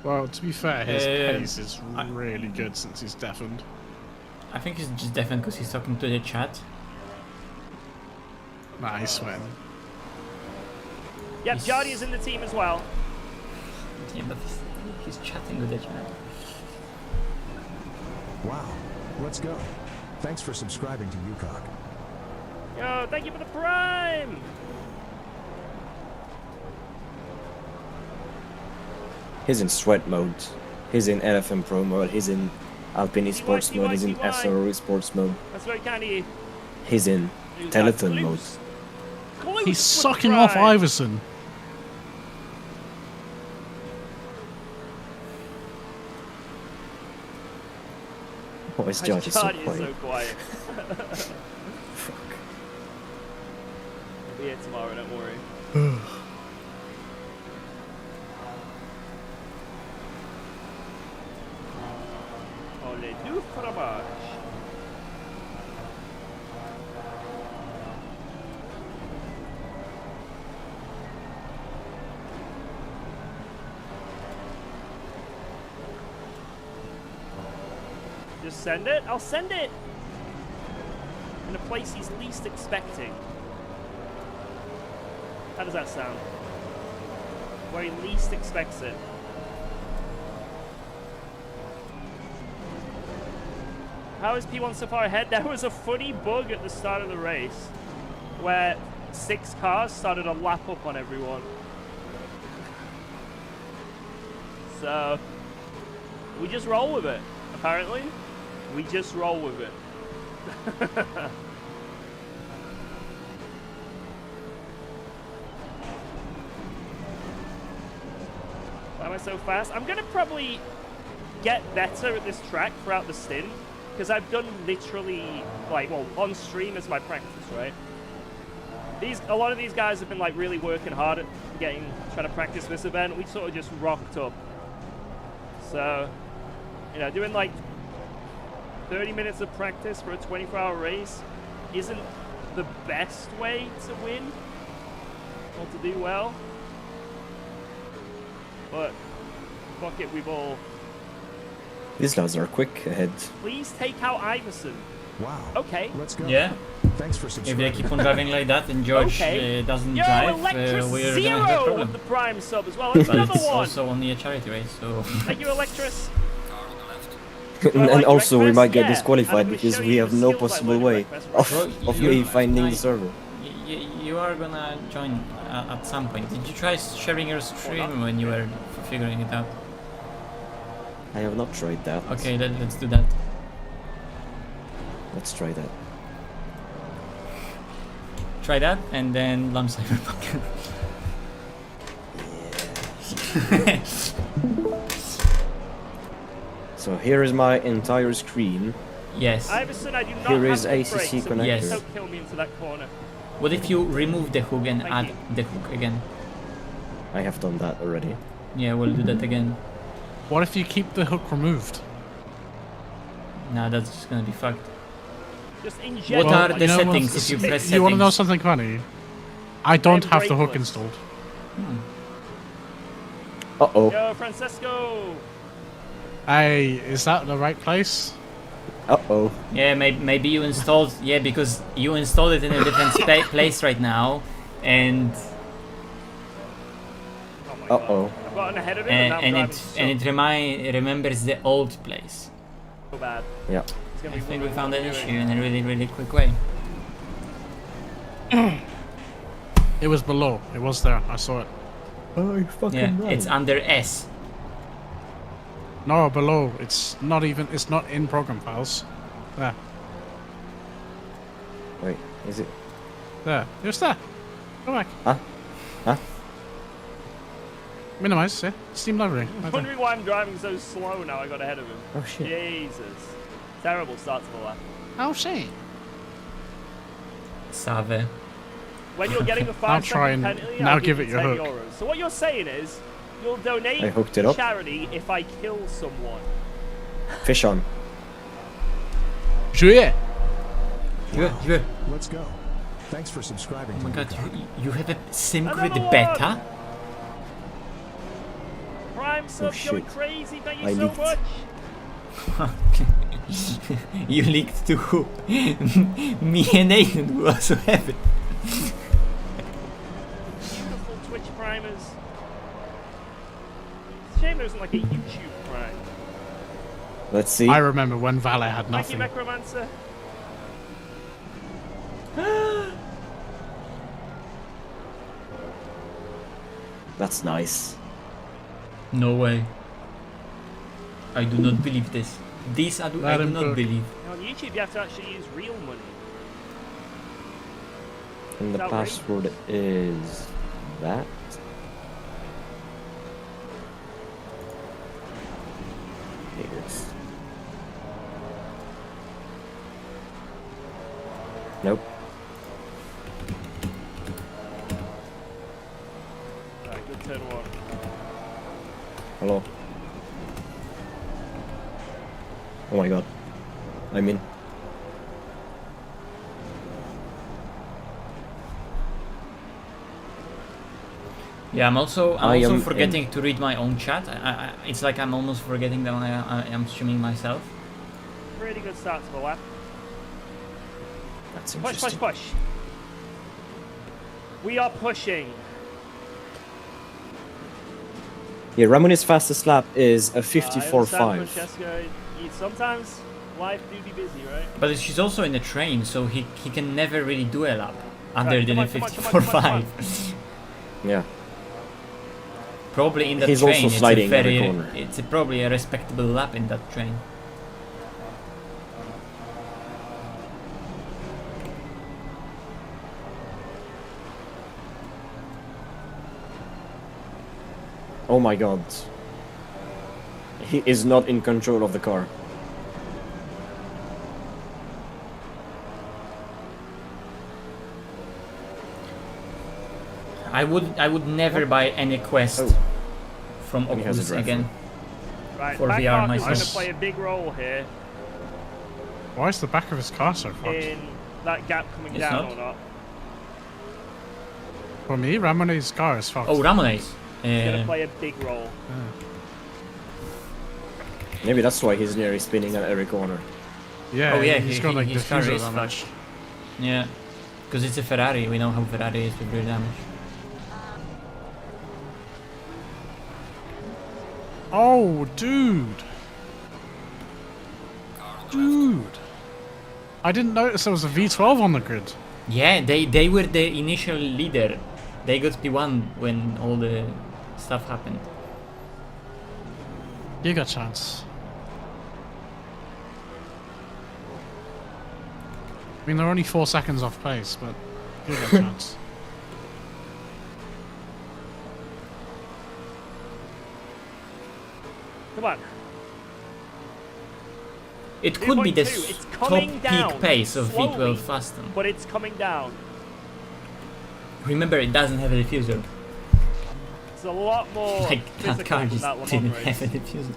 Well, to be fair, his pace is really good since he's deafened. I think he's just deafened because he's talking to the chat. Nice win. Yep, Jardy is in the team as well. Yeah, but he's chatting with the chat. Wow, let's go. Thanks for subscribing to UCOG. Yo, thank you for the prime! He's in sweat mode. He's in LFM Pro mode. He's in Alpine Esports mode. He's in SRO Esports mode. That's very kind of you. He's in Telethon mode. He's sucking off Iverson. What is George is so quiet? Fuck. I'll be here tomorrow, don't worry. Allez, du fromage. Just send it? I'll send it! In a place he's least expecting. How does that sound? Where he least expects it. How is P1 so far ahead? There was a funny bug at the start of the race where 6 cars started a lap up on everyone. So, we just roll with it, apparently. We just roll with it. Why am I so fast? I'm gonna probably get better at this track throughout the stint, because I've done literally, like, well, on stream is my practice, right? A lot of these guys have been, like, really working hard at trying to practice this event. We sort of just rocked up. So, you know, doing, like, 30 minutes of practice for a 24-hour race isn't the best way to win or to do well. But, fuck it, we've all... These lads are quick ahead. Please take out Iverson. Wow. Okay. Let's go. Yeah. Thanks for If subscribing. they keep on driving like that and George doesn't drive, Electris we're gonna have a Zero problem. with the prime sub as well. That's But another it's one. also only a charity race, so... Thank you, Electris. And also we might get Yeah. disqualified And we because show we you have the no skills like possible Lord way Breakfast, of Bro, me you- finding I- the server. You are gonna join at some point. Did you try sharing your stream when you were figuring it out? I have not tried that. Okay, let's do that. Let's try that. Try that, and then launch Cyberpunk. So here is my entire screen. Yes. Iverson, I do not Here have is the ACC brakes, so connector. please Yes. don't kill me into that corner. What if you remove the hook and Thank add you. the hook again? I have done that already. Yeah, we'll do that again. What if you keep the hook removed? Nah, that's just gonna be fucked. Just in general. What are like, the You know what? settings if you press You want to know settings? something funny? I don't have the hook brakeless. installed. Uh-oh. Yo, Francesco! Hey, is that the right place? Uh-oh. Yeah, maybe you installed. Yeah, because you installed it in a different place right now, and Oh my god. Uh-oh. I've gotten ahead of it and now I'm and driving it remembers the old place. so bad. Yeah. It's gonna I be think we one found an doing. issue in a really quick way. It was below. It was there. I saw it. Oh, you're fucking Yeah, right. it's under S. No, below. It's not even. It's not in program files. There. Wait, is it? There. Just there. Go back. Huh? Huh? Minimize. Yeah. Steam library. I'm Right there. wondering why I'm driving so slow now I got ahead of him. Oh, shit. Jesus. Terrible start to the lap. Oh shit. Save. When you're getting a 5 I'll try second and penalty, now I'll give you it your 10 hook. euros. So what you're saying is, you'll donate I hooked it to up. charity if I kill someone. Fish on. Yeah. Yeah. Let's go. Thanks for subscribing Oh to my god, Ricard. you have a Simucube Another beta? Prime sub shit. going crazy, thank you I so leaked. much. You leaked to who? Me and Aiden who also have it. Beautiful Twitch primers. Shame there isn't like a YouTube prime. Let's see. I remember when Valet had Thank you, nothing. Necromancer. That's nice. No way. I do not believe this. This I do Let him not cook. believe. On YouTube, you have to actually use real money. And the Is that right? password is that. Here's. Nope. Alright, good turn one. Hello. Oh my god. I'm in. Yeah, I'm also I am forgetting to read my own chat. It's like I'm almost forgetting that I am streaming myself. Pretty good start to the lap. That's Push, interesting. push, push. We are pushing. Yeah, Ramone's fastest lap is a I understand, 54.5. Francesco. Sometimes life do be busy, right? But she's also in a train, so he can never really do a lap under Right, than come a on, come on, come on, come on, 54.5. Yeah. Probably in that He's train, also sliding it's a every very, corner. it's probably a respectable lap in that train. Oh my god. He is not in control of the car. I would never buy any quest Oh. from And he has a Oculus driver. again. Right, For back VR park is going to myself. play a big role here Why is the back of his car so fucked? in that gap coming It's down not. or not. For me, Ramone's car is fucked. Oh, Ramones. It's going to play a big role. Maybe that's why he's nearly spinning at every corner. Yeah, Oh, yeah, he's got like his car diffuser is damage. Yeah, because it's a Ferrari. We know how Ferrari is with rear damage. Oh, dude. Dude. I didn't notice there was a V12 on the grid. Yeah, they were the initial leader. They got P1 when all the stuff happened. You got chance. I mean, they're only 4 seconds off pace, but you got chance. Come on. It could be the 2.2, it's top coming down peak pace of slowly. V12 Fastum. But it's coming down. Remember, it doesn't have a diffuser. It's a lot more Like that physical car than just that Le didn't Mans race. have a diffuser.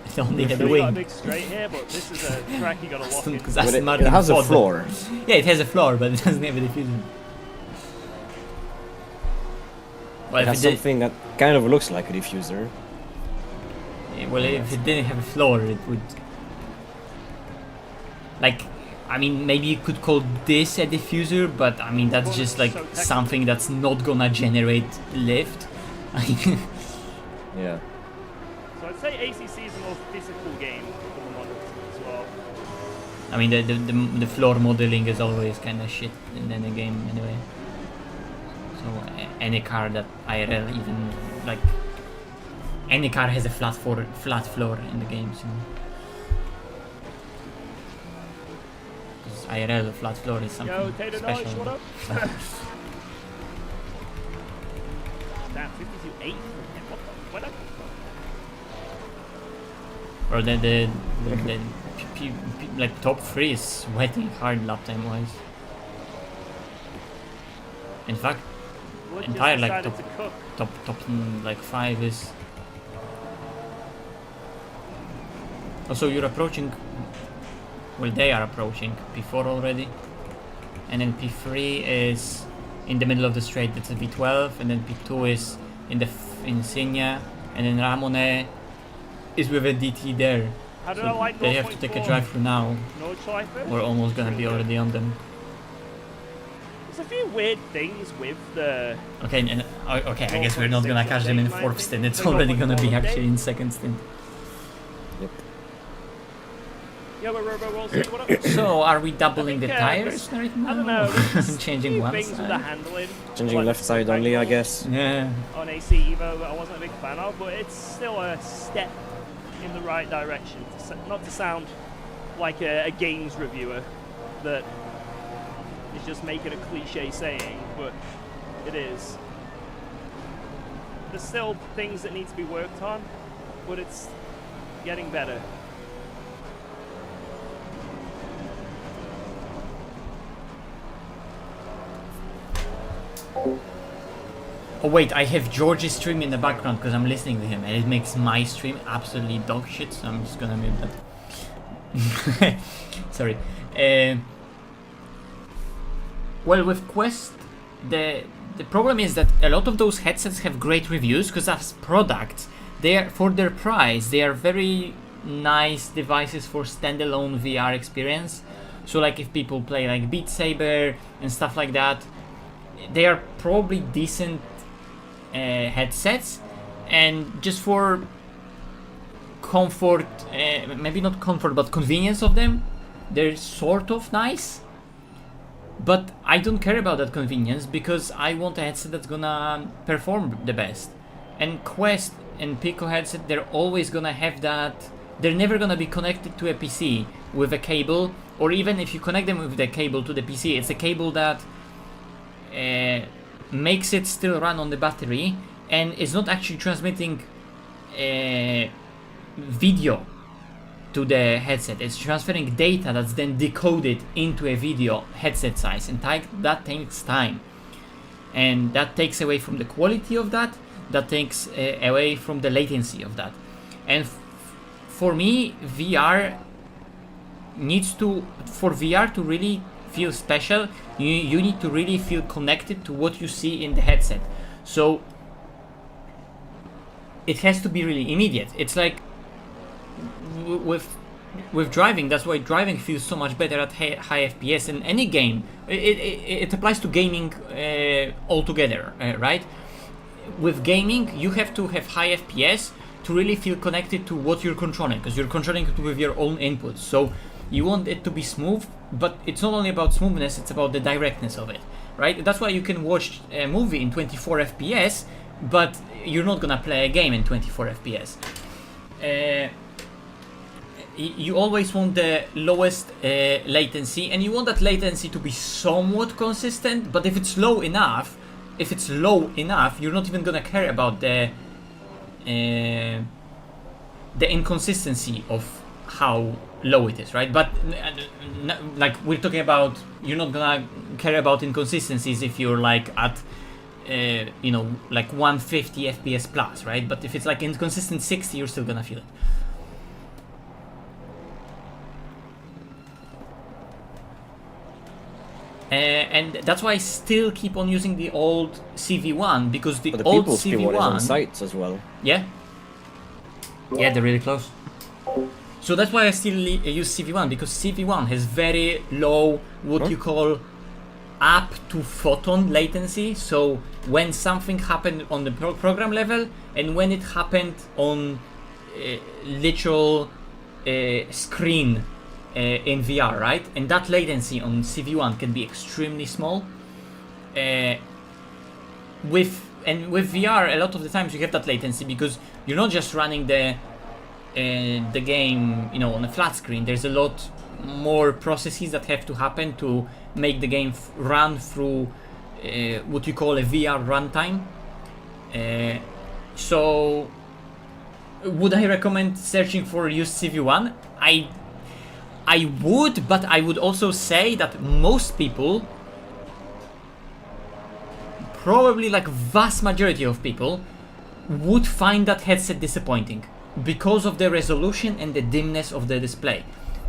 It only had a Really got a wing. big straight here, but this is a track you gotta lock in. Because But Aston it Martin has a thought that- floor. Yeah, it has a floor, but it doesn't have a diffuser. Well, It has something that kind of looks like a diffuser. Well, if it didn't have a floor, it would. Like, I mean, maybe you could call this a diffuser, but I mean, that's Well, just it's like so technical. something that's not gonna generate lift. Yeah. So I'd say ACC is a more physical game than the models as well. I mean, the floor modeling is always kind of shit in any game anyway. So any car that IRL even like any car has a flat floor in the games, you know. Because IRL flat floor is something Yo, Tater Dodge, special. what up? Damn, 52.8 from him. What the? Or like top 3 is sweating hard lap time wise. In fact, Wood entire just like decided to cook. top like 5 is. Also, you're approaching. Well, they are approaching P4 already, and then P3 is in the middle of the straight. That's a V12, and then P2 is in the Insignia, and then Ramone is with a DT there. How did So I like they have to take a 0.4? drive through now. Nordschleife? We're almost gonna be already on them. There's a few weird things with the. Okay, and okay, I guess we're not gonna catch them in 4th stint. It's already gonna be actually in 2nd stint. Yeah, but Robo Rolls, what up? So, are we doubling the think, tires right now? I don't know. there's Changing few one things with the side? handling. Changing like left side only, I guess. Yeah. On AC Evo that I wasn't a big fan of, but it's still a step in the right direction. Not to sound like a games reviewer that is just making a cliche saying, but it is. There's still things that need to be worked on, but it's getting better. Oh wait, I have George's stream in the background because I'm listening to him, and it makes my stream absolutely dog shit. So I'm just gonna mute that. Sorry. Well, with Quest, the problem is that a lot of those headsets have great reviews because as products, they are for their price. They are very nice devices for standalone VR experience. So like if people play like Beat Saber and stuff like that, they are probably decent headsets, and just for comfort, maybe not comfort but convenience of them, they're sort of nice. But I don't care about that convenience because I want a headset that's gonna perform the best. And Quest and Pico headset, they're always gonna have that. They're never gonna be connected to a PC with a cable, or even if you connect them with the cable to the PC, it's a cable that makes it still run on the battery and is not actually transmitting video to the headset. It's transferring data that's then decoded into a video headset size, and that takes time, and that takes away from the quality of that takes away from the latency of that. And for me, VR needs to, for VR to really feel special, you need to really feel connected to what you see in the headset. So it has to be really immediate. It's like with driving. That's why driving feels so much better at high FPS in any game. It applies to gaming altogether, right? With gaming, you have to have high FPS to really feel connected to what you're controlling, because you're controlling it with your own inputs. So you want it to be smooth, but it's not only about smoothness, it's about the directness of it, right? That's why you can watch a movie in 24 FPS, but you're not gonna play a game in 24 FPS. You always want the lowest latency, and you want that latency to be somewhat consistent, but if it's low enough, you're not even gonna care about the inconsistency of how low it is, right? But like we're talking about, you're not gonna care about inconsistencies if you're like at you know, like 150 FPS plus, right? But if it's like inconsistent 60, you're still gonna feel it. And that's why I still keep on using the old CV1, because the But the old people's P1 is on CV1, sites as well. yeah, they're really close. So that's why I still use CV1, because CV1 has very low, what you call up to photon latency. So when something happened on the program level, and when it happened on literal screen in VR, right? And that latency on CV1 can be extremely small. With VR, a lot of the times you have that latency because you're not just running the game, you know, on a flat screen. There's a lot more processes that have to happen to make the game run through what you call a VR runtime. So, would I recommend searching for used CV1? I would, but I would also say that most people, probably like vast majority of people, would find that headset disappointing because of the resolution and the dimness of the display.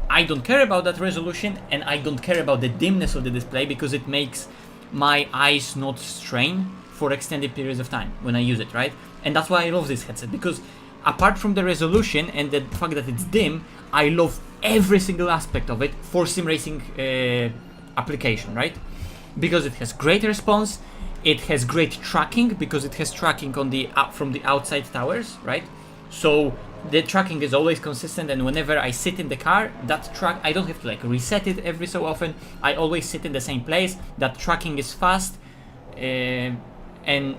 I don't care about that resolution, and I don't care about the dimness of the display because it makes my eyes not strain for extended periods of time when I use it, right? And that's why I love this headset, because apart from the resolution and the fact that it's dim, I love every single aspect of it for sim racing application, right? Because it has great response, it has great tracking because it has tracking on the from the outside towers, right? So the tracking is always consistent, and whenever I sit in the car, that track, I don't have to like reset it every so often. I always sit in the same place. That tracking is fast, and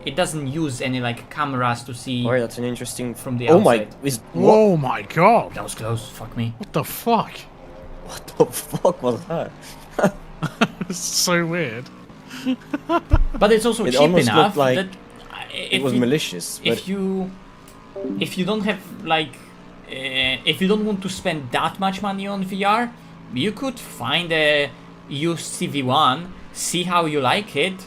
it doesn't use any like cameras to see. Alright, that's an interesting from the Oh my, outside. what? Oh my god! That was close. Fuck me. What the fuck? What the fuck was that? It's so weird. But it's also It cheap almost enough looked like that It was malicious, but if you don't have like if you don't want to spend that much money on VR, you could find a used CV1, see how you like it.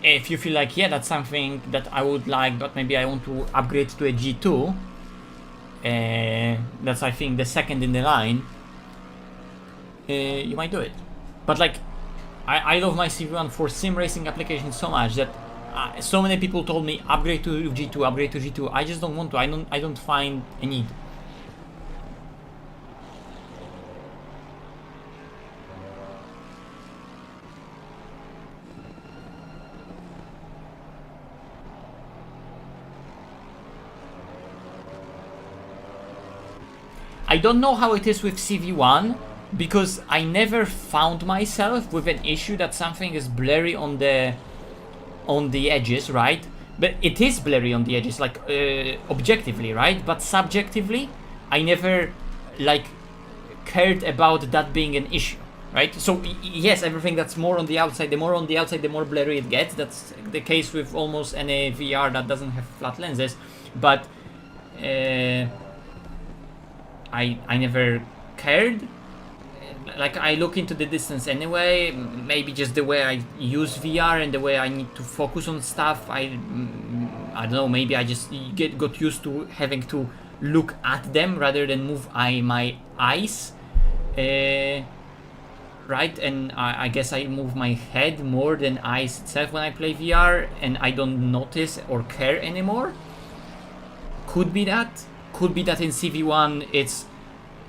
If you feel like, yeah, that's something that I would like, but maybe I want to upgrade to a G2, that's I think the second in the line, you might do it. But like, I love my CV1 for sim racing applications so much that so many people told me upgrade to G2, upgrade to G2. I just don't want to. I don't find a need. I don't know how it is with CV1 because I never found myself with an issue that something is blurry on the edges, right? But it is blurry on the edges, like objectively, right? But subjectively, I never like cared about that being an issue, right? So yes, everything that's more on the outside, the more on the outside, the more blurry it gets. That's the case with almost any VR that doesn't have flat lenses. But I never cared. Like, I look into the distance anyway. Maybe just the way I use VR and the way I need to focus on stuff. I don't know. Maybe I just got used to having to look at them rather than move my eyes. Right, and I guess I move my head more than eyes itself when I play VR, and I don't notice or care anymore. Could be that. Could be that in CV1 it's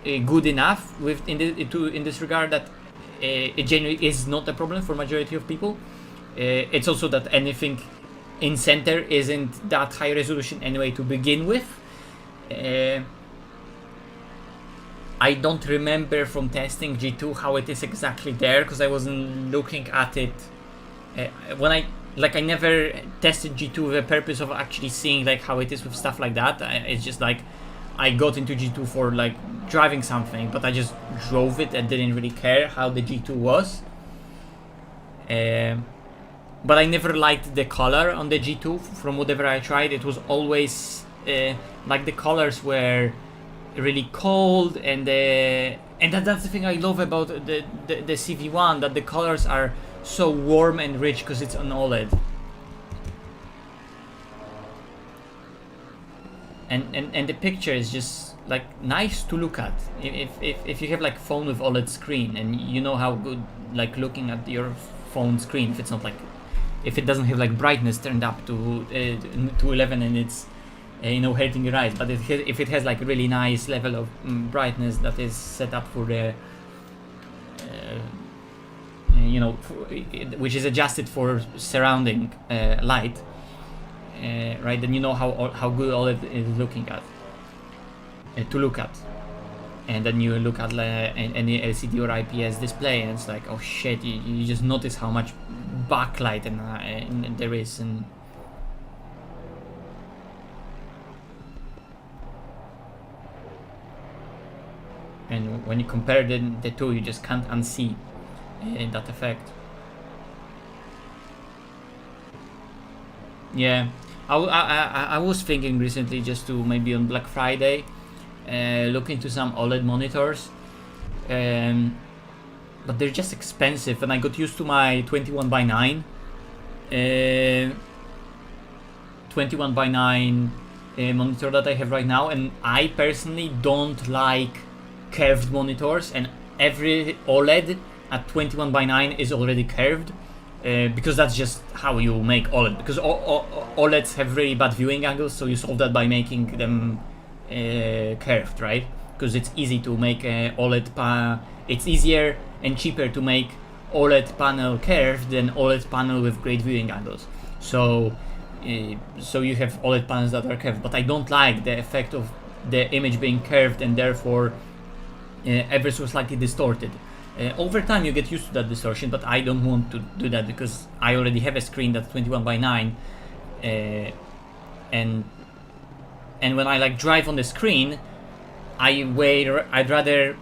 good enough in this regard that it generally is not a problem for majority of people. It's also that anything in center isn't that high resolution anyway to begin with. I don't remember from testing G2 how it is exactly there because I wasn't looking at it when I never tested G2 with the purpose of actually seeing like how it is with stuff like that. It's just like I got into G2 for like driving something, but I just drove it and didn't really care how the G2 was. But I never liked the color on the G2 from whatever I tried. It was always like the colors were really cold, and that's the thing I love about the CV1, that the colors are so warm and rich because it's an OLED. and the picture is just like nice to look at. If you have like phone with OLED screen and you know how good like looking at your phone screen, if it's not like, if it doesn't have like brightness turned up to 11 and it's hurting your eyes, but if it has like a really nice level of brightness that is set up for the which is adjusted for surrounding light, right, then you know how good OLED is looking at, to look at. And then you look at any LCD or IPS display and it's like, oh shit, you just notice how much backlight and there is. And when you compare the two, you just can't unsee that effect. Yeah, I was thinking recently just to maybe on Black Friday look into some OLED monitors, but they're just expensive, and I got used to my 21:9 monitor that I have right now, and I personally don't like curved monitors, and every OLED at 21:9 is already curved, because that's just how you make OLED, because OLEDs have really bad viewing angles, so you solve that by making them curved, right? Because it's easy to make OLED it's easier and cheaper to make OLED panel curved than OLED panel with great viewing angles. So you have OLED panels that are curved, but I don't like the effect of the image being curved and therefore ever so slightly distorted. Over time you get used to that distortion, but I don't want to do that because I already have a screen that's 21:9, and when I like drive on the screen, I'd rather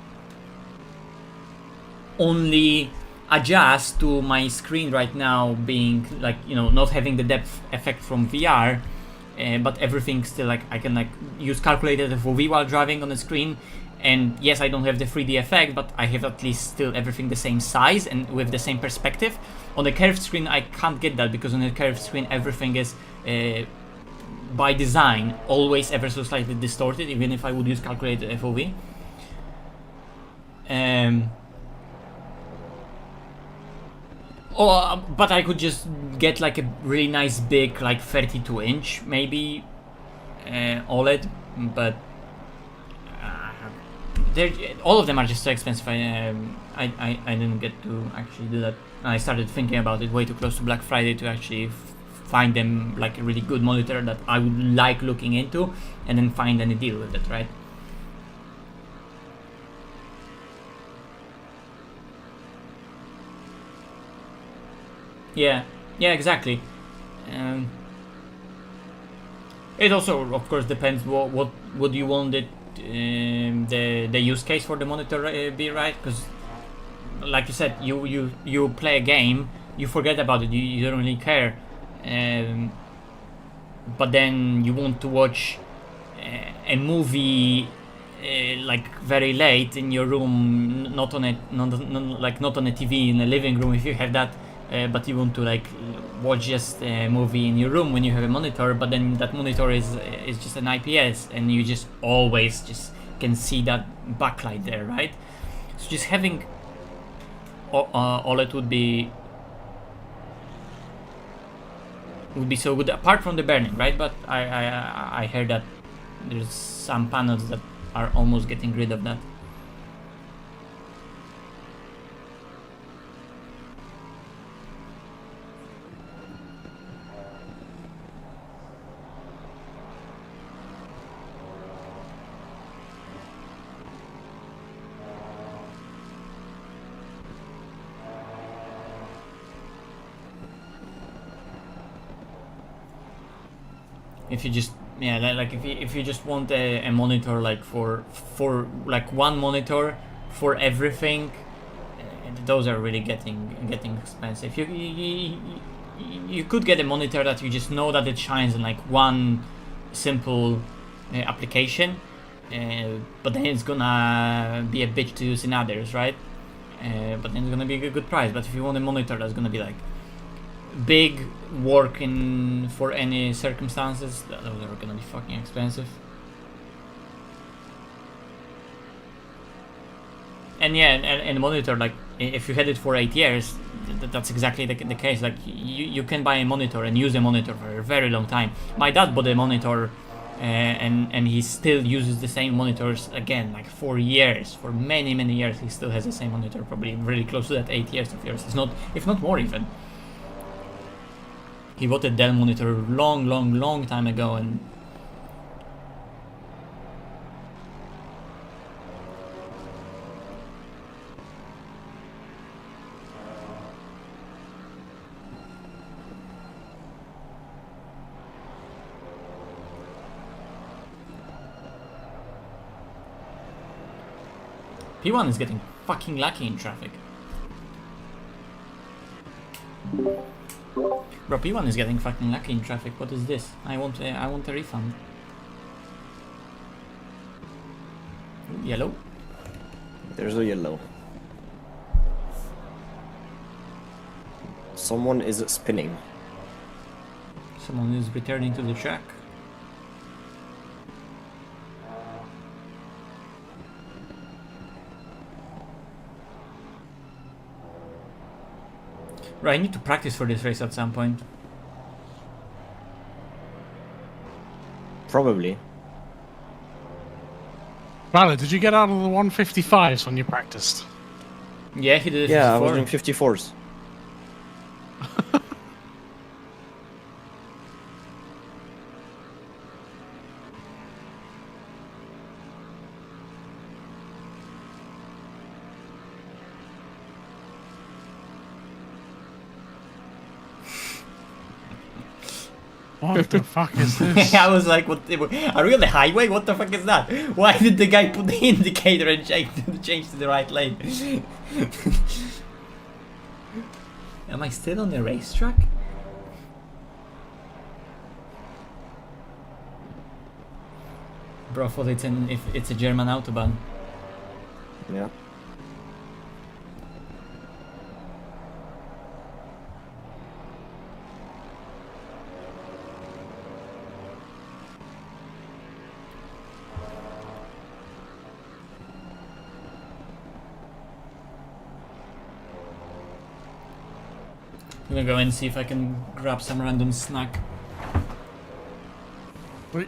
only adjust to my screen right now being like, not having the depth effect from VR, but everything still, like I can like use calculated FOV while driving on the screen. And yes, I don't have the 3D effect, but I have at least still everything the same size and with the same perspective. On the curved screen I can't get that, because on the curved screen everything is by design always ever so slightly distorted, even if I would use calculated FOV. But I could just get like a really nice big, like 32-inch maybe OLED, but all of them are just so expensive. I didn't get to actually do that. I started thinking about it way too close to Black Friday to actually find them like a really good monitor that I would like looking into, and then find any deal with it, right? Yeah, exactly. It also, of course, depends what you want it the use case for the monitor be, right? Because like you said, you play a game, you forget about it, you don't really care, but then you want to watch a movie like very late in your room, not on a TV in the living room if you have that, but you want to like watch just a movie in your room when you have a monitor, but then that monitor is just an IPS and you just always just can see that backlight there, right? So just having OLED would be so good, apart from the burning, right? But I heard that there's some panels that are almost getting rid of that. If you just if you just want a monitor like for like one monitor for everything, those are really getting expensive. You could get a monitor that you just know that it shines in like one simple application, but then it's gonna be a bitch to use in others, right? But then it's gonna be a good price. But if you want a monitor that's gonna be like big, work in for any circumstances, those are gonna be fucking expensive. And yeah, and monitor, like if you had it for 8 years, that's exactly the case. Like you can buy a monitor and use a monitor for a very long time. My dad bought a monitor, and he still uses the same monitors again, like for years, for many years. He still has the same monitor, probably really close to that 8 years of yours. It's not, if not more even. He bought a Dell monitor long time ago, and P1 is getting fucking lucky in traffic. Bro, P1 is getting fucking lucky in traffic. What is this? I want a refund. Ooh, yellow. There's a yellow. Someone is spinning. Someone is returning to the track. Right, I need to practice for this race at some point. Probably. Vale, did you get out of the 155s when you practiced? Yeah, he did it. Yeah, I was 54. in 54s. What the fuck is this? I was like, what? Are we on the highway? What the fuck is that? Why did the guy put the indicator and change to the right lane? Am I still on the racetrack? Bro, I thought it's a German autobahn. Yeah. I'm gonna go and see if I can grab some random snack. Wait.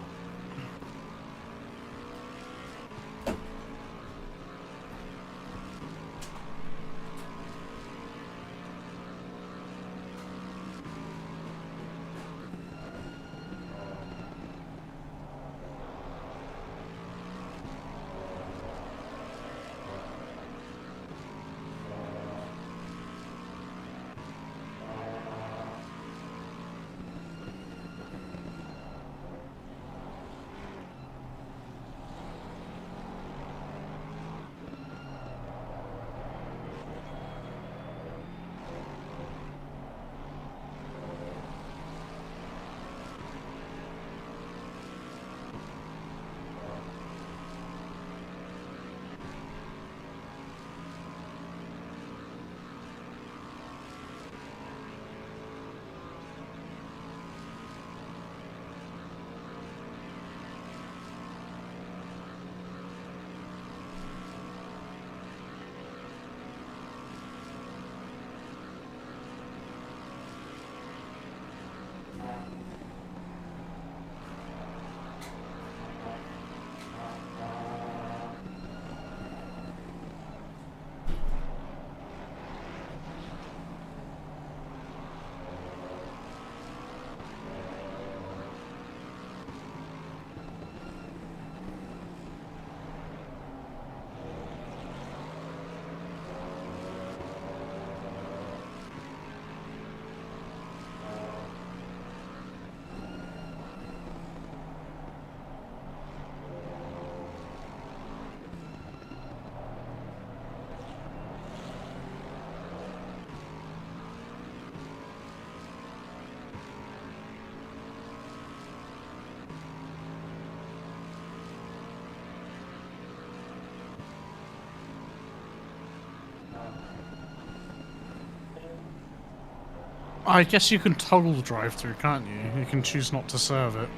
I guess you can toggle the drive-through, can't you? You can choose not to serve it.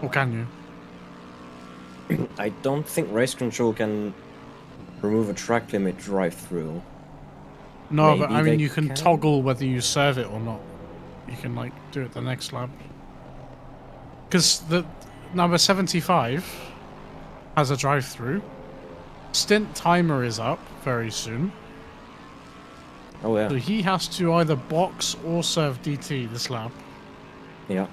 Or can you? I don't think race control can remove a track limit drive-through. No, but Maybe I mean, they you can can. toggle whether you serve it or not. You can, like, do it the next lap. Because the number 75 has a drive-through. Stint timer is up very soon. Oh yeah, So he has to either box or serve DT this lap. yeah.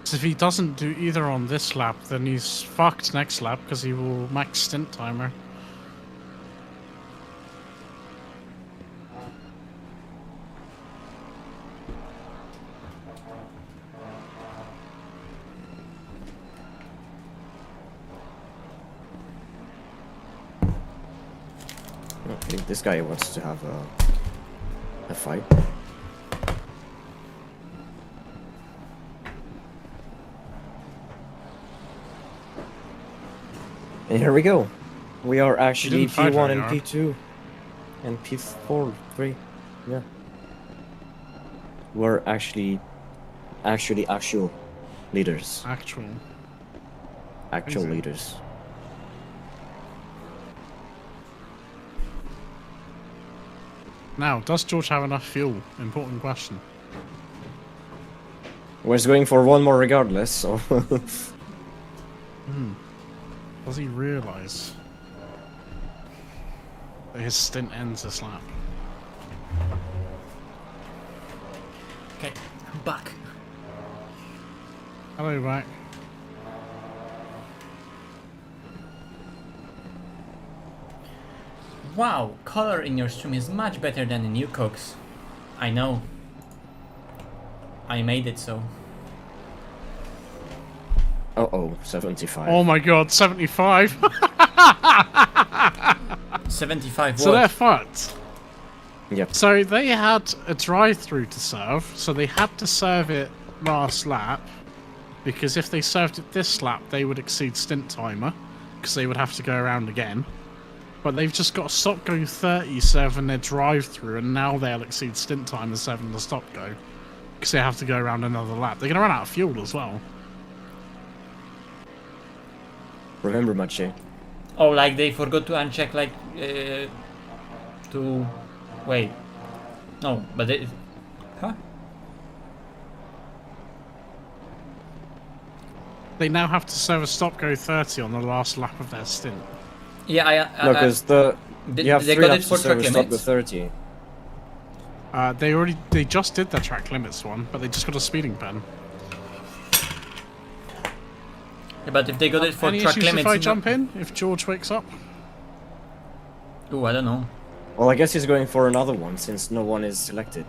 So if he doesn't do either on this lap, then he's fucked next lap because he will max stint timer. I think this guy wants to have a fight. And here we go. We are actually didn't fight P1 very and hard. P2 and P4, 3. Yeah. We're actually actual leaders. Actual. Actual Amazing. leaders. Now, does George have enough fuel? Important question. We're just going for one more regardless, so Does he realise that his stint ends this lap? Okay, I'm back. Hello, back. Wow, color in your stream is much better than in you, Cox. I know. I made it so. uh-oh, 75. Oh my god, 75! 75 So they're what? fucked. Yep. So they had a drive-through to serve, so they had to serve it last lap, because if they served it this lap, they would exceed stint timer, because they would have to go around again. But they've just got a stop go 30 serving their drive-through, and now they'll exceed stint timer serving the stop go, because they have to go around another lap. They're going to run out of fuel as well. Remember, Maciej. Oh, like they forgot to uncheck, like, to... Wait. No, but they... Huh? They now have to serve a stop go 30 on the last lap of their stint. Yeah, No, because you have they 3 got it laps for to serve track a stop to limits. 30. They just did their track limits one, but they just got a speeding pen. Yeah, but if they got it for Any track issues limits... if I jump in? If George wakes up? Ooh, I don't know. Well, I guess he's going for another one since no one is selected.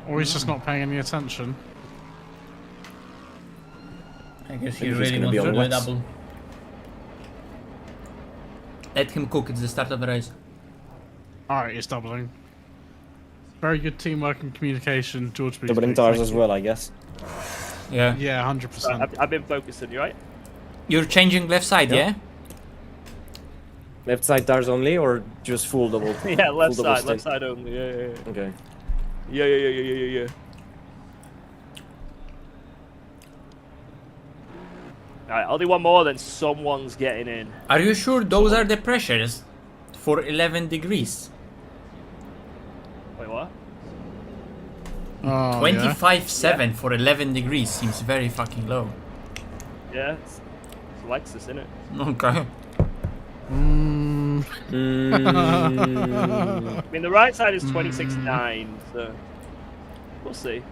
Or he's just not paying any attention? I guess he Maybe he's really gonna be wants to on do a wets. double. Let him cook, it's the start of the race. Alright, it's doubling. Very good teamwork and communication, George. Doubling tires as well, I guess. Yeah. Yeah, 100%. I've been focusing, you right? You're changing left side, yeah? Left side tires only, or just full double? Yeah, left full double side stick? only. Yeah. Okay. Yeah. Alright, I'll do one more, then someone's getting in. Are you sure those are the pressures for 11 degrees? Wait, what? Oh, 25.7 for 11 degrees seems very fucking low. Yeah, it's Lexus, isn't it? Okay. Mm. I mean, the right side is 26.9, so we'll see.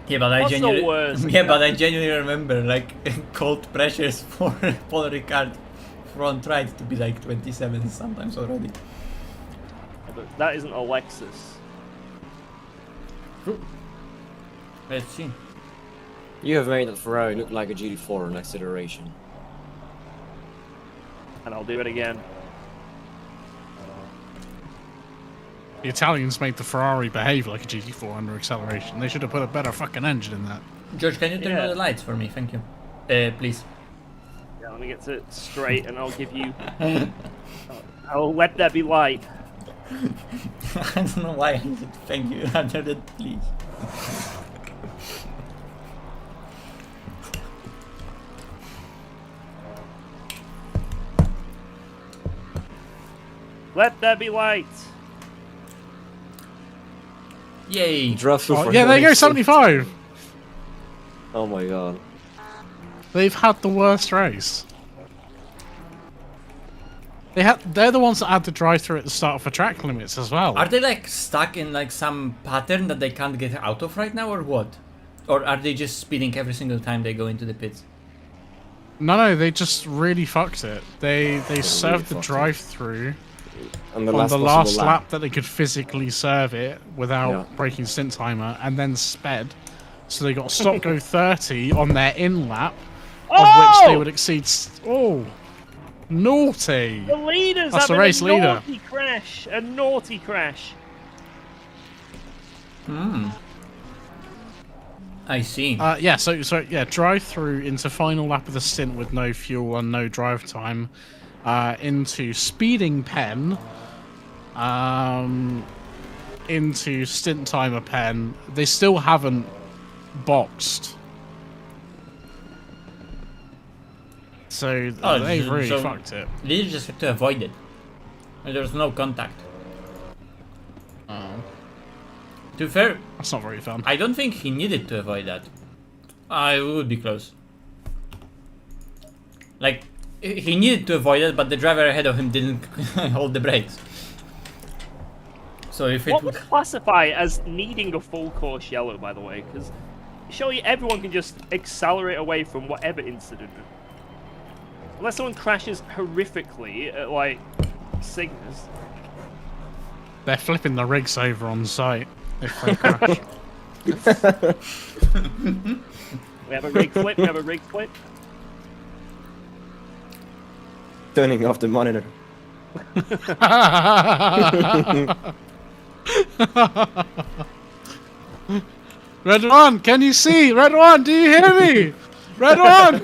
Yeah, but I What's the genuinely worst? yeah, but I genuinely remember like cold pressures for Paul Ricard front right to be like 27 sometimes already. But that isn't a Lexus. Let's see. You have made that Ferrari look like a GT4 on acceleration. And I'll do it again. The Italians made the Ferrari behave like a GT4 under acceleration. They should have put a better fucking engine in that. George, can you turn Yeah. on the lights for me? Thank you. Please. Yeah, Let me get it straight, and I'll give you. I'll let there be light. I don't know why I said thank you rather than please. Let there be light. Yay! Drive through for yeah, there you go, 76. 75. Oh my god. They've had the worst race. They're the ones that had to drive through at the start for track limits as well. Are they like stuck in like some pattern that they can't get out of right now, or what? Or are they just speeding every single time they go into the pits? No, they just really fucked it. They served the fucked it. drive-through On the on last, the possible last lap that they could physically serve it without Yeah. breaking stint timer, and then sped. So they got stop go 30 on their in lap, of which they would exceed. Oh, naughty! The leader's That's the having race a leader. naughty crash. A naughty crash. I see. Yeah, so yeah, drive through into final lap of the stint with no fuel and no drive time, into speeding pen, into stint timer pen. They still haven't boxed, so they've really so fucked it. They just have to avoid it. There's no contact. To be fair, That's not very fun. I don't think he needed to avoid that. I would be close. Like, he needed to avoid it, but the driver ahead of him didn't hold the brakes. So if it What would... would classify as needing a full course yellow, by the way? Because surely everyone can just accelerate away from whatever incident. Unless someone crashes horrifically at, like, Cygnus. They're flipping the rigs over on site if they crash. We have a rig flip, we have a rig flip. Turning off the monitor. Red one, can you see? Red one, do you hear me? Red one!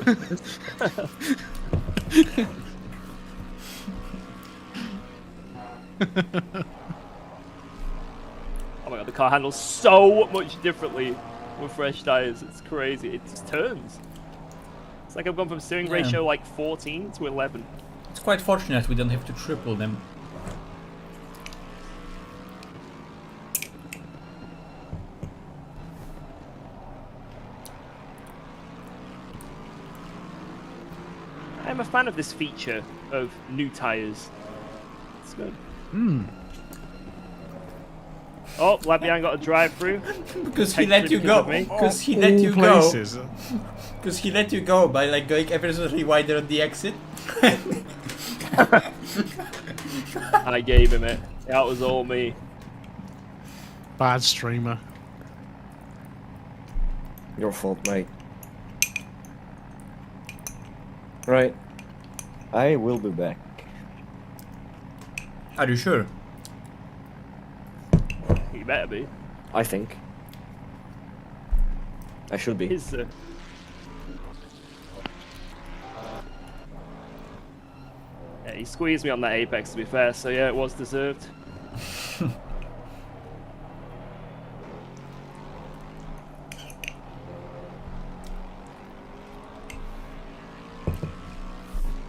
Oh my god, the car handles so much differently with fresh tires. It's crazy. It just turns. It's like I've gone from steering Yeah. ratio like 14 to 11. It's quite fortunate we don't have to triple them. I'm a fan of this feature of new tires. It's good. Oh, lap behind got a drive through. Because he let you go. Because Because he let you go. Places. Because he let you go by like going ever so wider on the exit. I gave him it. That was all me. Bad streamer. Your fault, mate. Right. I will be back. Are you sure? You better be. I think. I should be. His, yeah, he squeezed me on that apex, to be fair, so yeah, it was deserved.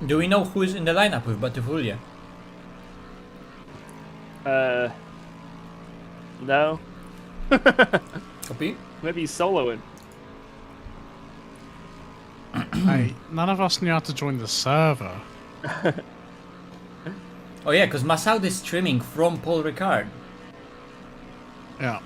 Do we know who is in the lineup with Batifulia? No. Copy? Maybe he's soloing. Hey, none of us knew how to join the server. Oh yeah, because Massoud is streaming from Paul Ricard. Yeah.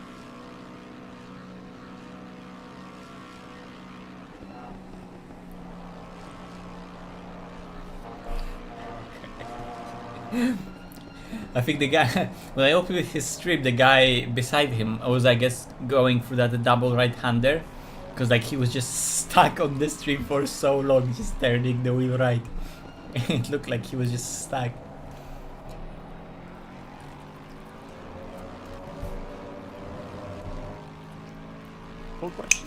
I think the guy, when I opened his stream, the guy beside him was, I guess, going through that double right-hander. Because like he was just stuck on the stream for so long, just turning the wheel right. It looked like he was just stuck. Cool question.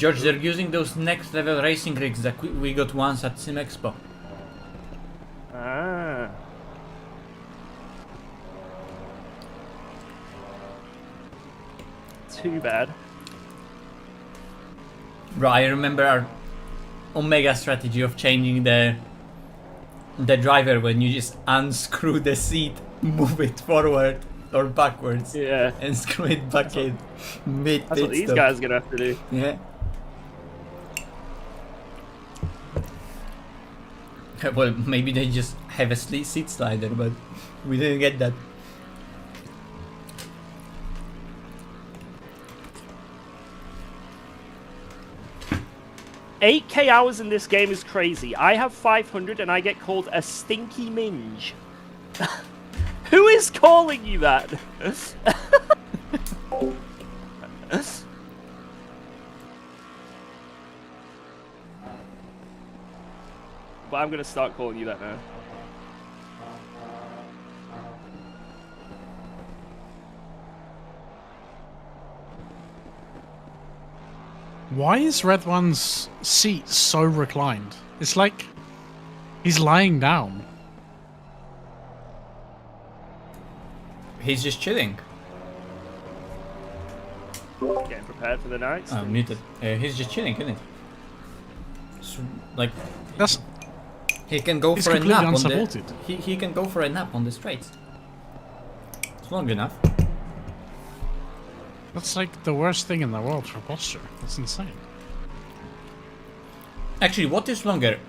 George, they're using those next level racing rigs that we got once at Sim Expo. Ah. Too bad. Bro, I remember our Omega strategy of changing the driver when you just unscrew the seat, move it forward or backwards, Yeah. and screw it back in mid That's what pit these stop. guys are gonna have to do. Yeah. Well, maybe they just have a seat slider, but we didn't get that. $8K hours in this game is crazy. I have 500 and I get called a stinky minge. Who is calling you that? But I'm gonna start calling you that now. Why is Red One's seat so reclined? It's like he's lying down. He's just chilling. Getting prepared for the night. Oh, muted. He's just chilling, isn't it? So, like, That's he can go He's for a completely nap on the. unsupported. He can go for a nap on the straight. It's long enough. that's like the worst thing in the world for posture. That's insane. Actually, what is longer?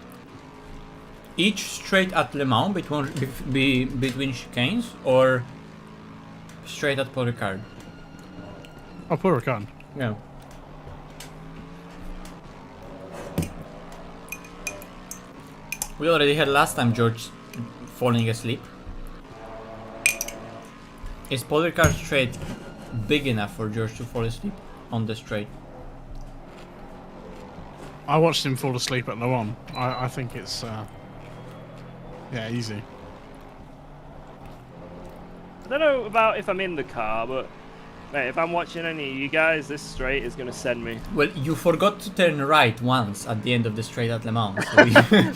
Each straight at Le Mans between chicanes, or straight at Paul Ricard? Oh, poor Ricard. Yeah. We already had last time George falling asleep. Is Paul Ricard straight big enough for George to fall asleep on the straight? I watched him fall asleep at Le Mans. I think it's yeah, easy. I don't know about if I'm in the car, but mate, if I'm watching any of you guys, this straight is gonna send me. Well, you forgot to turn right once at the end of the straight at Le Mans. So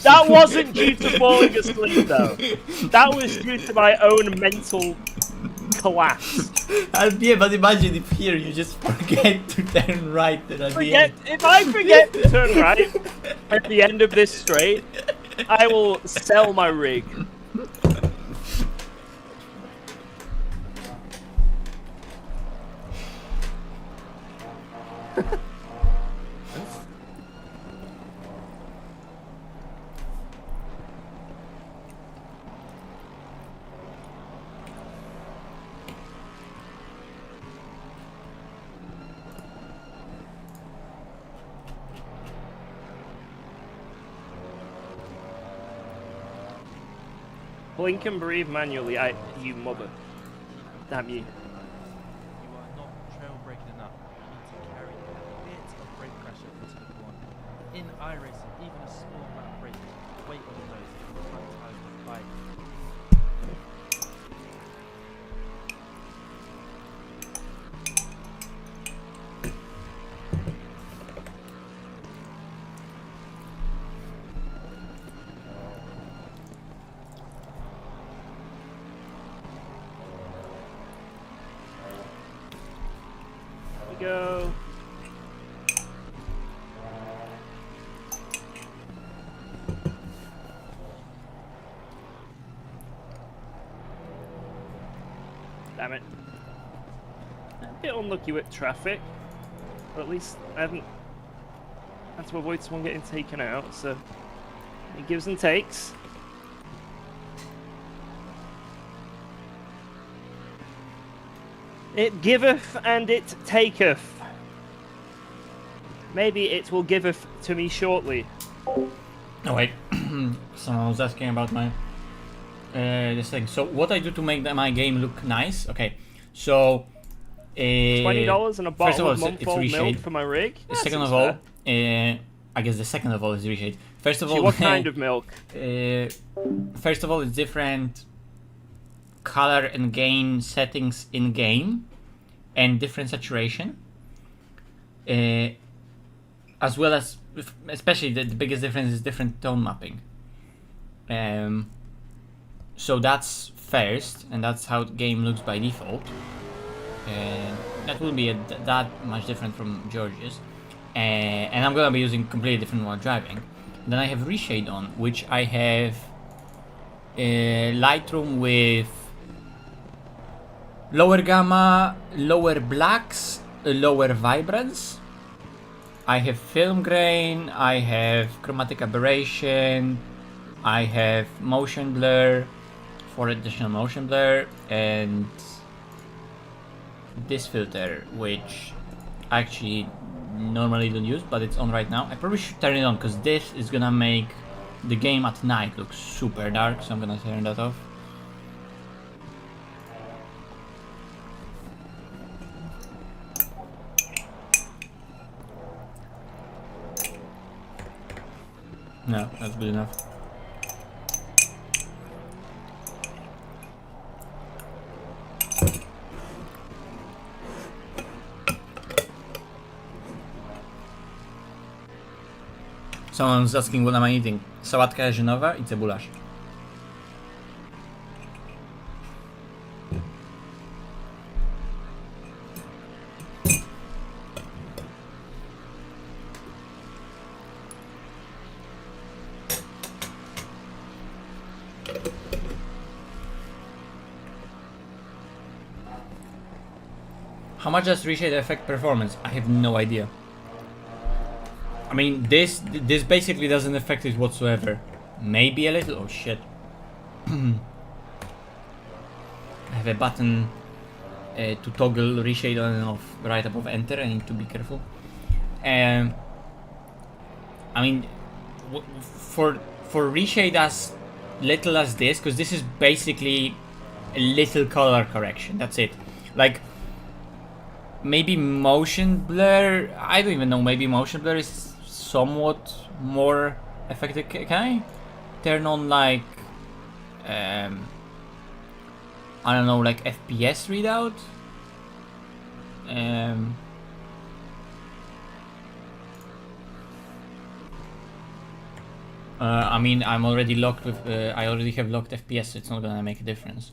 That wasn't due to falling asleep though. That was due to my own mental collapse. Yeah, but imagine if here you just forget to turn right at the end. If I forget to turn right at the end of this straight, I will sell my rig. Blink and breathe manually, you mother. Damn you. You are not trailbreaking enough. You need to carry a bit of brake pressure into the corner. In iRacing, even a small amount of brake weight on the nose can quantize the bike. Go. Damn it. A bit unlucky with traffic, but at least I haven't had to avoid someone getting taken out, so it gives and takes. It giveth and it taketh. Maybe it will giveth to me shortly. Oh wait, someone was asking about my this thing. So what I do to make my game look nice? Okay, so $20 and a first of bottle all, of month-old it's milk reshade. for my rig. Yeah, Second seems of all, fair. I guess the second of all is reshade. First of See, all, what kind of milk? First of all, it's different color and gain settings in game, and different saturation. as well as, especially the biggest difference is different tone mapping. So that's first, and that's how the game looks by default. That will be that much different from George's. And I'm gonna be using completely different while driving. Then I have Reshade on, which I have Lightroom with lower gamma, lower blacks, lower vibrance. I have film grain, I have chromatic aberration, I have motion blur, 4 additional motion blur, and this filter, which I actually normally don't use, but it's on right now. I probably should turn it on because this is gonna make the game at night look super dark, so I'm gonna turn that off. No, that's good enough. Someone's asking what am I eating. Sałatka jarzynowa i cebularz. How much does Reshade affect performance? I have no idea. I mean, this basically doesn't affect it whatsoever. Maybe a little. Oh shit. I have a button to toggle Reshade on and off right above enter. I need to be careful. I mean, for Reshade as little as this, because this is basically a little color correction. That's it. Like, maybe motion blur. I don't even know. Maybe motion blur is somewhat more effective. Can I turn on like I don't know, like FPS readout? I mean, I'm already locked with I already have locked FPS, so it's not gonna make a difference.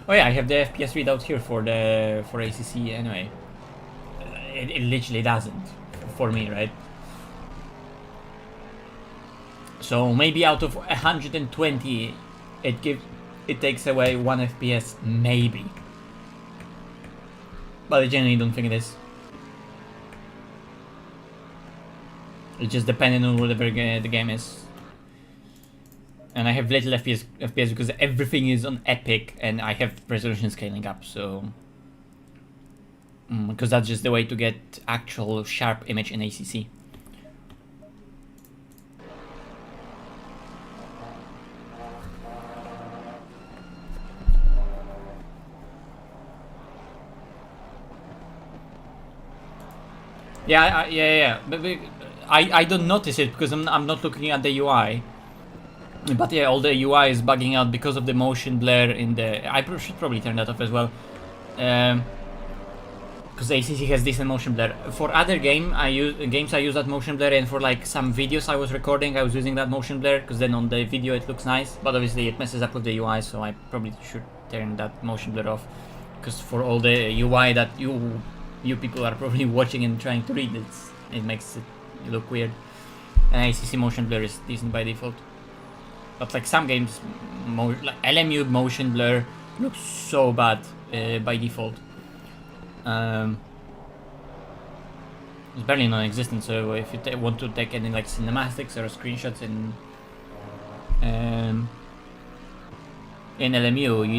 Oh yeah, I have the FPS readout here for ACC anyway. It literally doesn't for me, right? So maybe out of 120, it takes away 1 FPS, maybe. But I genuinely don't think it is. It's just depending on whatever the game is. And I have little FPS because everything is on Epic and I have resolution scaling up, so... because that's just the way to get actual sharp image in ACC. Yeah. But I don't notice it because I'm not looking at the UI. But yeah, all the UI is bugging out because of the motion blur in the... I should probably turn that off as well. Because ACC has decent motion blur. For other games I use that motion blur, and for like some videos I was recording I was using that motion blur because then on the video it looks nice, but obviously it messes up with the UI, so I probably should turn that motion blur off. Because for all the UI that you people are probably watching and trying to read, it makes it look weird. And ACC motion blur is decent by default. But like some games, like LMU motion blur looks so bad by default. It's barely non-existent. So if you want to take any like cinematics or screenshots in LMU, you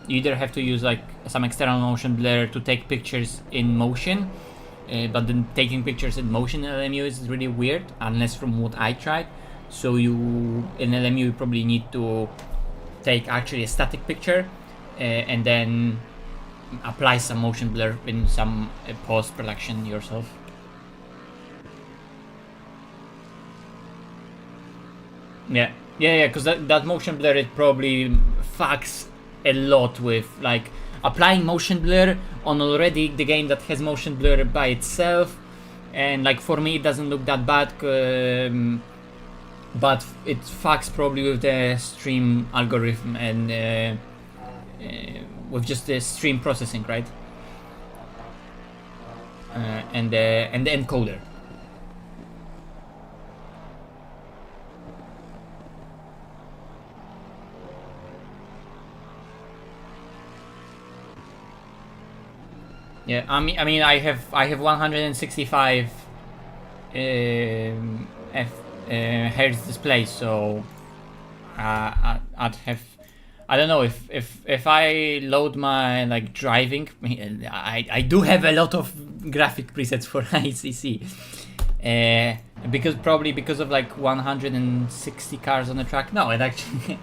either have to use like some external motion blur to take pictures in motion, but then taking pictures in motion in LMU is really weird, unless from what I tried. So in LMU you probably need to take actually a static picture and then apply some motion blur in some post-production yourself. Yeah, because that motion blur, it probably fucks a lot with like applying motion blur on already the game that has motion blur by itself, and like for me it doesn't look that bad, but it fucks probably with the stream algorithm and with just the stream processing, right? And the encoder. Yeah, I mean, I have 165 hertz display, so I'd have, I don't know, if I load my like driving, I do have a lot of graphic presets for ACC, because of like 160 cars on the track. No, it actually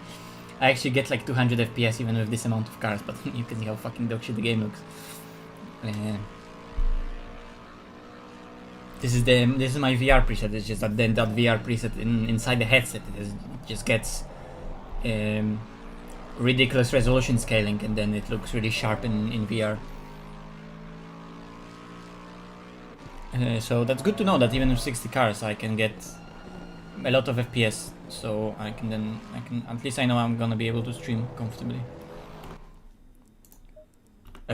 I actually get like 200 FPS even with this amount of cars, but you can see how fucking dog shit the game looks. This is my VR preset. It's just that then that VR preset inside the headset it just gets ridiculous resolution scaling, and then it looks really sharp in VR. So that's good to know that even with 60 cars I can get a lot of FPS. So I can at least I know I'm gonna be able to stream comfortably.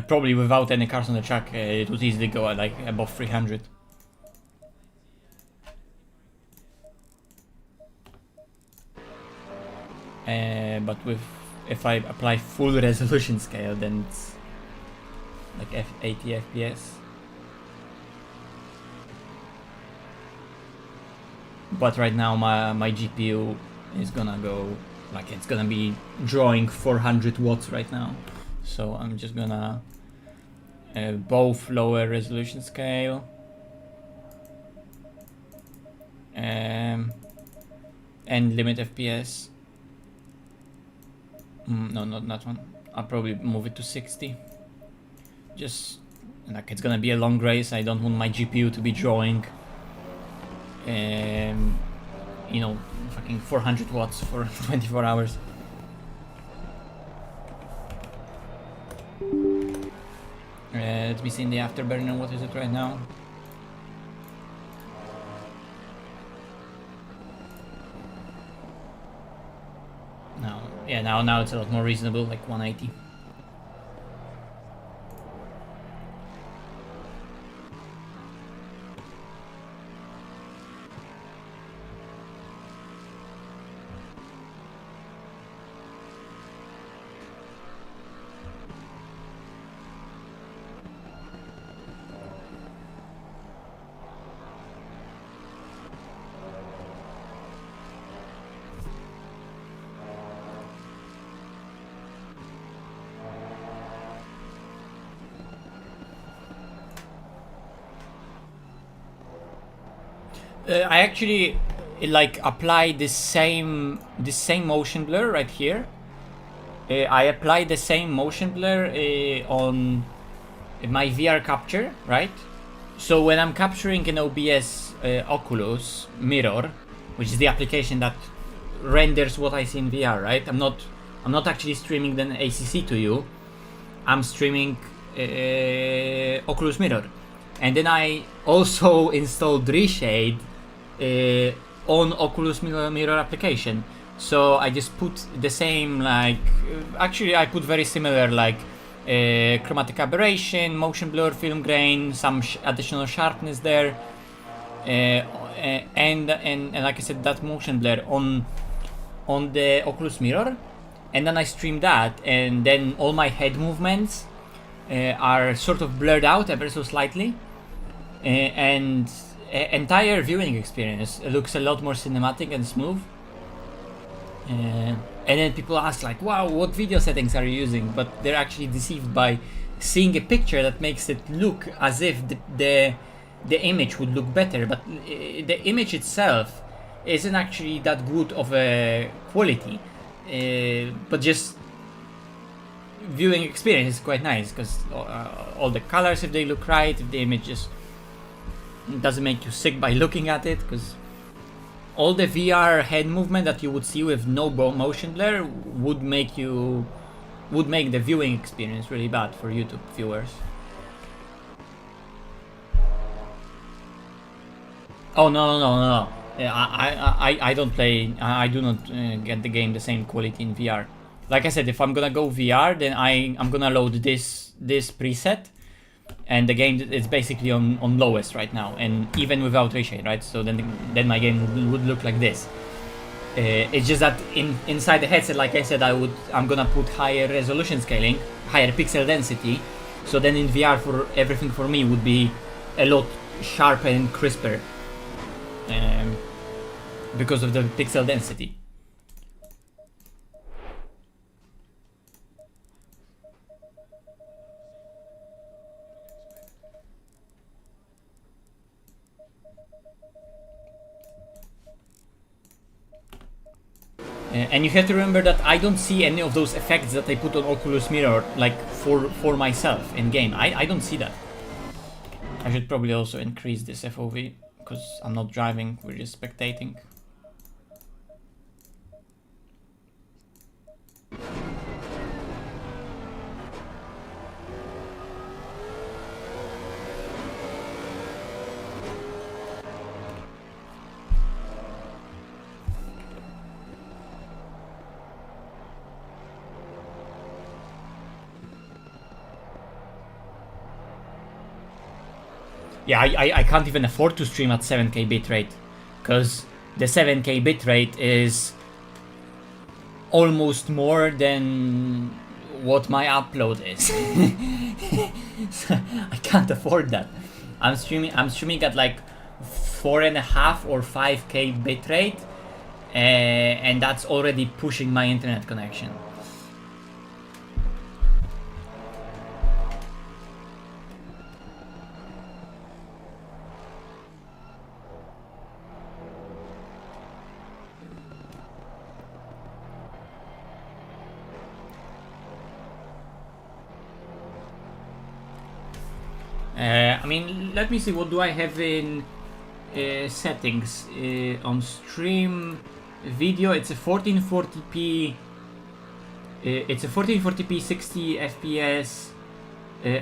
Probably without any cars on the track, it would easily go at like above 300. But if I apply full resolution scale, then it's like 80 FPS. But right now my GPU is gonna go, like it's gonna be drawing 400 watts right now. So I'm just gonna both lower resolution scale and limit FPS. No, not that one. I'll probably move it to 60. Just like it's gonna be a long race. I don't want my GPU to be drawing you know, fucking 400 watts for 24 hours. Let me see in the afterburner, what is it right now? Now it's a lot more reasonable, like 180. I actually like apply the same motion blur right here. I apply the same motion blur on my VR capture, right? So when I'm capturing an OBS Oculus mirror, which is the application that renders what I see in VR, right? I'm not actually streaming the ACC to you. I'm streaming Oculus Mirror, and then I also installed Reshade on Oculus Mirror application. So I just put the same, like, actually I put very similar, like chromatic aberration, motion blur, film grain, some additional sharpness there, and like I said, that motion blur on the Oculus Mirror, and then I stream that, and then all my head movements are sort of blurred out ever so slightly, and entire viewing experience looks a lot more cinematic and smooth. And then people ask like, wow, what video settings are you using? But they're actually deceived by seeing a picture that makes it look as if the image would look better, but the image itself isn't actually that good of a quality, but just viewing experience is quite nice because all the colors, if they look right, if the image just doesn't make you sick by looking at it, because all the VR head movement that you would see with no motion blur would make the viewing experience really bad for YouTube viewers. Oh no. I don't play. I do not get the game the same quality in VR. Like I said, if I'm gonna go VR, then I'm gonna load this preset, and the game is basically on lowest right now, and even without ray shade, right? So then my game would look like this. It's just that inside the headset, like I said, I'm gonna put higher resolution scaling, higher pixel density. So then in VR, for everything for me would be a lot sharper and crisper. Because of the pixel density. And you have to remember that I don't see any of those effects that I put on Oculus Mirror, like for myself in game. I don't see that. I should probably also increase this FOV because I'm not driving, we're just spectating. Yeah, I can't even afford to stream at 7K bitrate, because the 7K bitrate is almost more than what my upload is. So I can't afford that. I'm streaming at like 4.5 or 5K bitrate, and that's already pushing my internet connection. I mean, let me see, what do I have in settings on stream video? It's a 1440p. It's a 1440p 60 FPS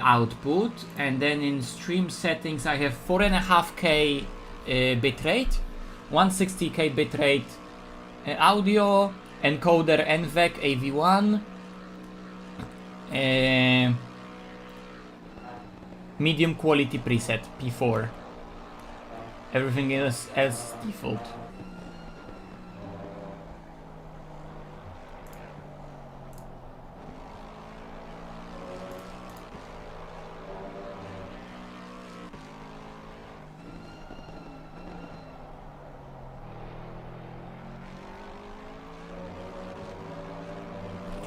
output, and then in stream settings I have 4.5K bitrate, 160K bitrate audio, encoder NVEC AV1. Medium quality preset P4. Everything else as default.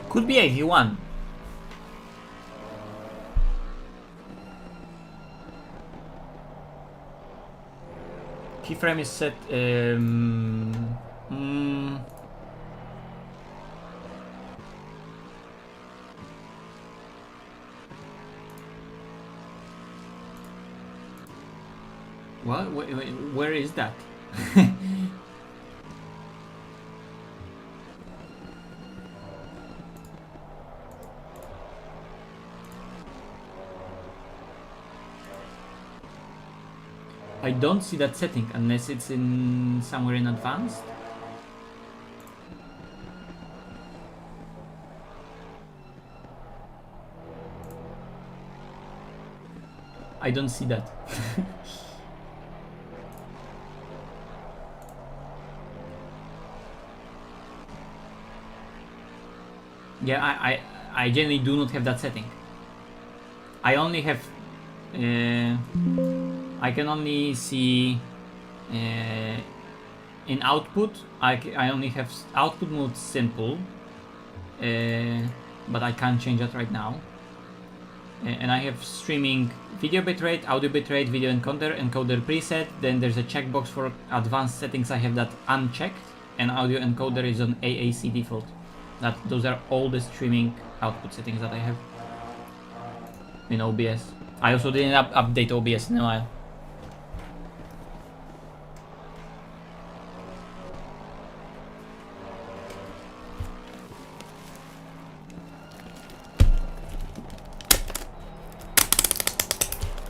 Could be AV1. Keyframe is set. What? Where is that? I don't see that setting unless it's in somewhere in advanced. I don't see that. Yeah, I generally do not have that setting. I only have I can only see in output. I only have output mode simple, but I can't change that right now. And I have streaming video bitrate, audio bitrate, video encoder preset. Then there's a checkbox for advanced settings. I have that unchecked, and audio encoder is on AAC default. Those are all the streaming output settings that I have in OBS. I also didn't update OBS in a while.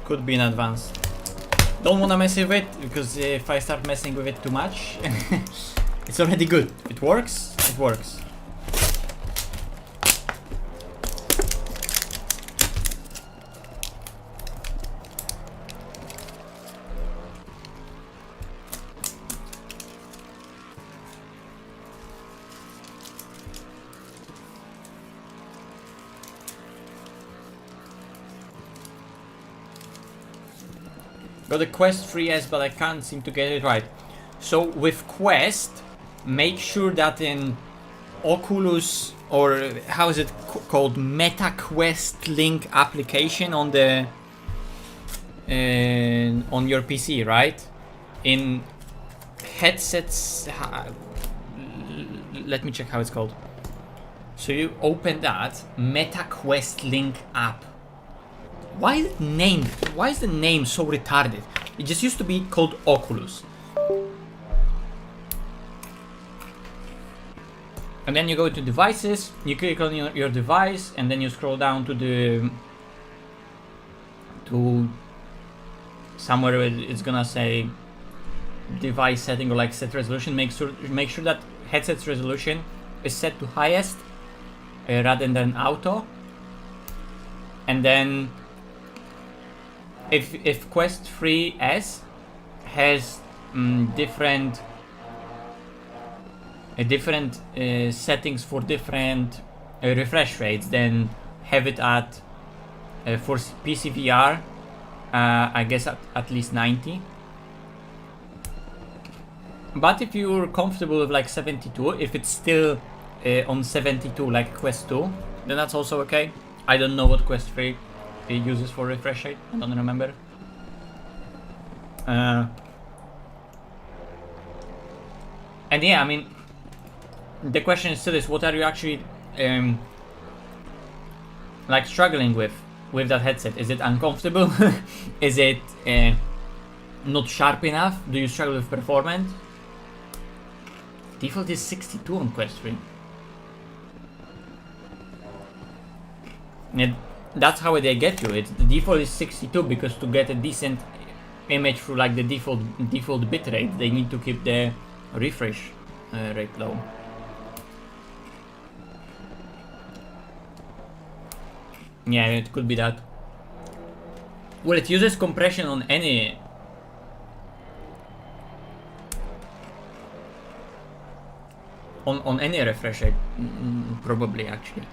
Could be in advance. Don't wanna mess with it, because if I start messing with it too much, it's already good. It works, it works. Got the Quest 3S, but I can't seem to get it right. So with Quest, make sure that in Oculus, or how is it called, Meta Quest Link application on the on your PC, right? In headsets, let me check how it's called. So you open that Meta Quest Link app. Why is it named? Why is the name so retarded? It just used to be called Oculus. And then you go to devices, you click on your device, and then you scroll down to somewhere where it's gonna say device setting or like set resolution. Make sure that headset's resolution is set to highest rather than auto. And then if Quest 3S has different settings for different refresh rates, then have it at for PC VR, I guess at least 90. But if you're comfortable with like 72, if it's still on 72 like Quest 2, then that's also okay. I don't know what Quest 3 uses for refresh rate, I don't remember. And yeah, I mean, the question still is, what are you actually like struggling with that headset? Is it uncomfortable? Is it not sharp enough? Do you struggle with performance? Default is 62 on Quest 3. That's how they get you. The default is 62 because to get a decent image through like the default bitrate, they need to keep the refresh rate low. Yeah, it could be that. Well, it uses compression on any on any refresh rate, probably actually.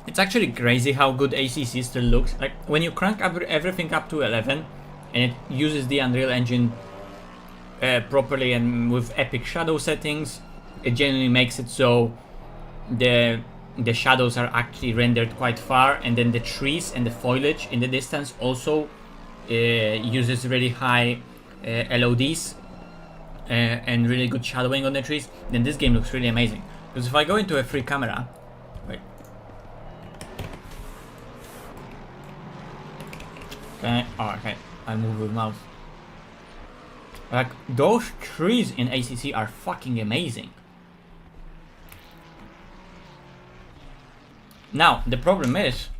It's actually crazy how good ACC still looks. Like when you crank everything up to 11 and it uses the Unreal Engine properly and with epic shadow settings, it generally makes it so the shadows are actually rendered quite far, and then the trees and the foliage in the distance also uses really high LODs and really good shadowing on the trees. Then this game looks really amazing. Because if I go into a free camera, wait. Okay, oh, okay, I move with mouse. Like, those trees in ACC are fucking amazing. Now, the problem is,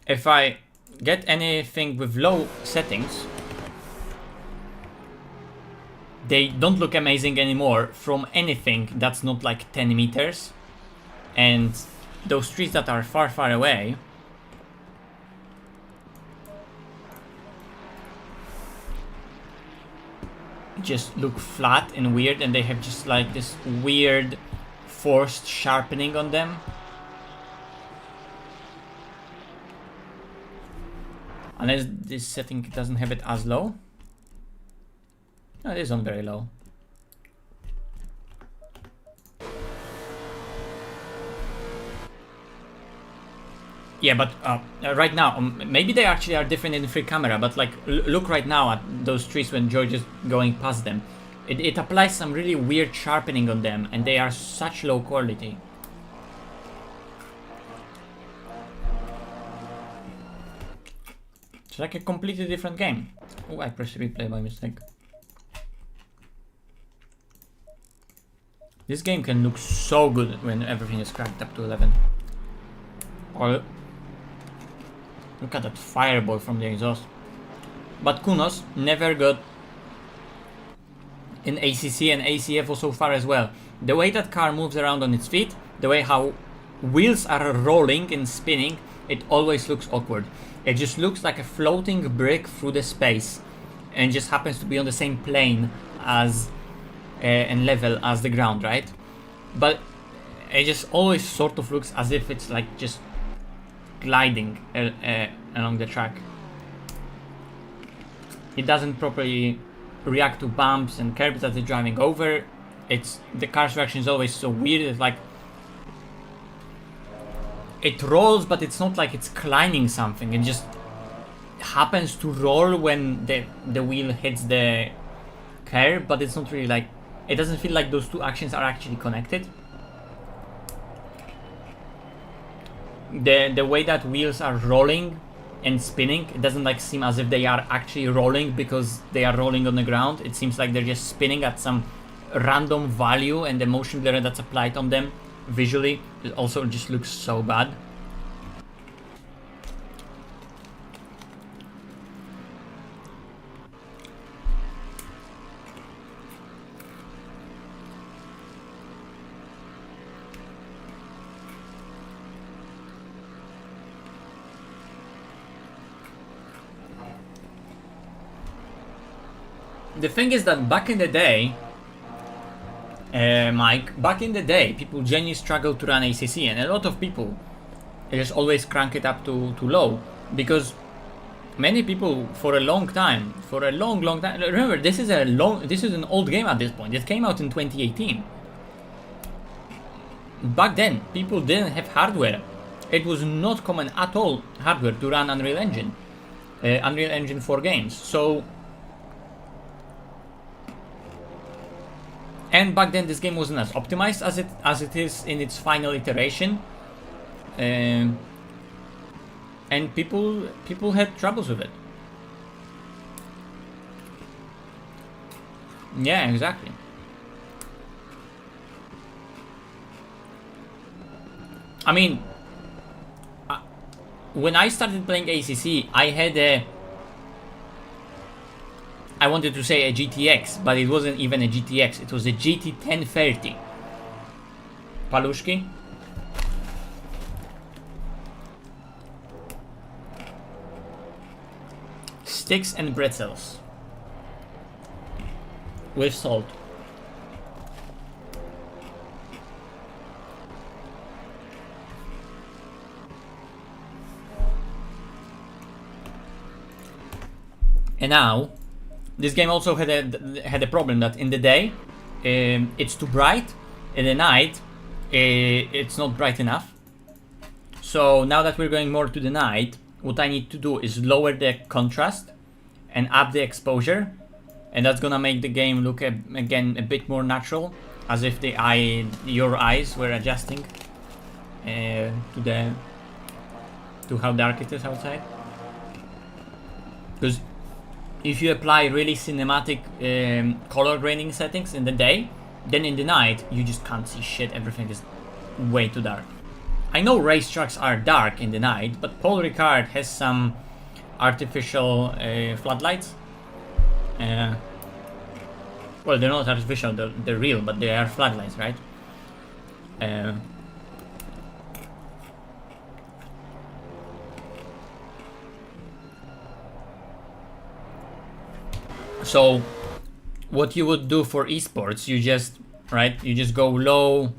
if I get anything with low settings, they don't look amazing anymore from anything that's not like 10 meters. And those trees that are far away just look flat and weird, and they have just like this weird forced sharpening on them. Unless this setting doesn't have it as low. No, it is on very low. Yeah, but right now, maybe they actually are different in the free camera, but like, look right now at those trees when George is going past them. It applies some really weird sharpening on them, and they are such low quality. It's like a completely different game. Oh, I pressed replay by mistake. This game can look so good when everything is cranked up to 11. Or look at that fireball from the exhaust. But Kunos never got in ACC and ACF so far as well. The way that car moves around on its feet, the way how wheels are rolling and spinning, it always looks awkward. It just looks like a floating brick through the space, and just happens to be on the same plane as and level as the ground, right? But it just always sort of looks as if it's like just gliding along the track. It doesn't properly react to bumps and curbs that it's driving over. The car's reaction is always so weird. It's like it rolls, but it's not like it's climbing something. It just happens to roll when the wheel hits the curb, but it's not really like, it doesn't feel like those two actions are actually connected. The way that wheels are rolling and spinning, it doesn't like seem as if they are actually rolling because they are rolling on the ground. It seems like they're just spinning at some random value, and the motion blur that's applied on them visually, it also just looks so bad. The thing is that back in the day, Mike, back in the day, people genuinely struggled to run ACC, and a lot of people just always crank it up to low, because many people for a long time, remember this is an old game at this point. It came out in 2018. Back then, people didn't have hardware. It was not common at all hardware to run Unreal Engine 4 games. So. And back then this game wasn't as optimized as it is in its final iteration, and people had troubles with it. Yeah, exactly. I mean, when I started playing ACC, I wanted to say a GTX, but it wasn't even a GTX, it was a GT 1030. Paluszki? Sticks and pretzels. With salt. And now, this game also had a problem that in the day it's too bright, in the night it's not bright enough. So now that we're going more to the night, what I need to do is lower the contrast and up the exposure, and that's gonna make the game look again a bit more natural, as if your eyes were adjusting to how dark it is outside. Because if you apply really cinematic color grading settings in the day, then in the night you just can't see shit. Everything is way too dark. I know racetracks are dark in the night, but Paul Ricard has some artificial floodlights. Well, they're not artificial, they're real, but they are floodlights, right? So what you would do for esports, you just go low,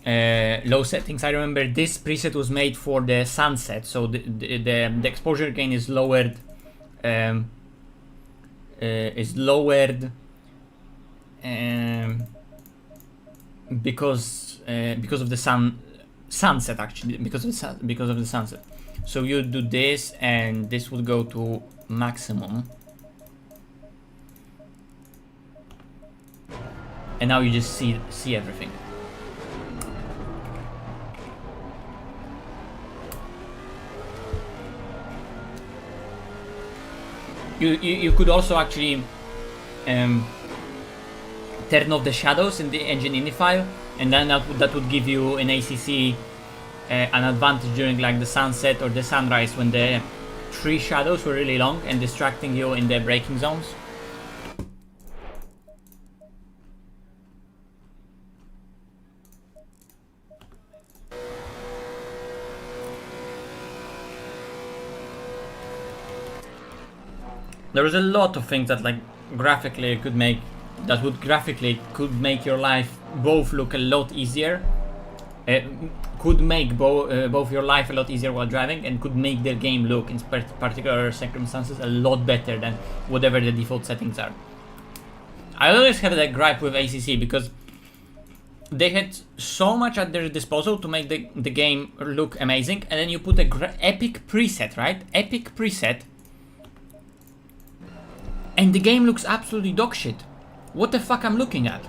low settings. I remember this preset was made for the sunset, so the exposure gain is lowered, because of the sunset, actually, because of the sunset. So you do this, and this would go to maximum, and now you just see everything. You could also actually turn off the shadows in the engine ini file, and then that would give you in ACC an advantage during like the sunset or the sunrise, when the tree shadows were really long and distracting you in the braking zones. There was a lot of things that like graphically could make your life both look a lot easier, could make both your life a lot easier while driving, and could make the game look in particular circumstances a lot better than whatever the default settings are. I always had a gripe with ACC because they had so much at their disposal to make the game look amazing, and then you put a epic preset, right? Epic preset, and the game looks absolutely dog shit. What the fuck I'm looking at?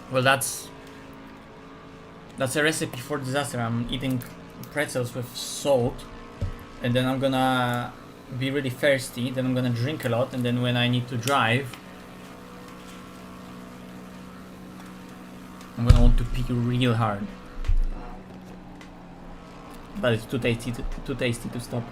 Well, that's a recipe for disaster. I'm eating pretzels with salt, and then I'm gonna be really thirsty, then I'm gonna drink a lot, and then when I need to drive, I'm gonna want to pee real hard. But it's too tasty to stop.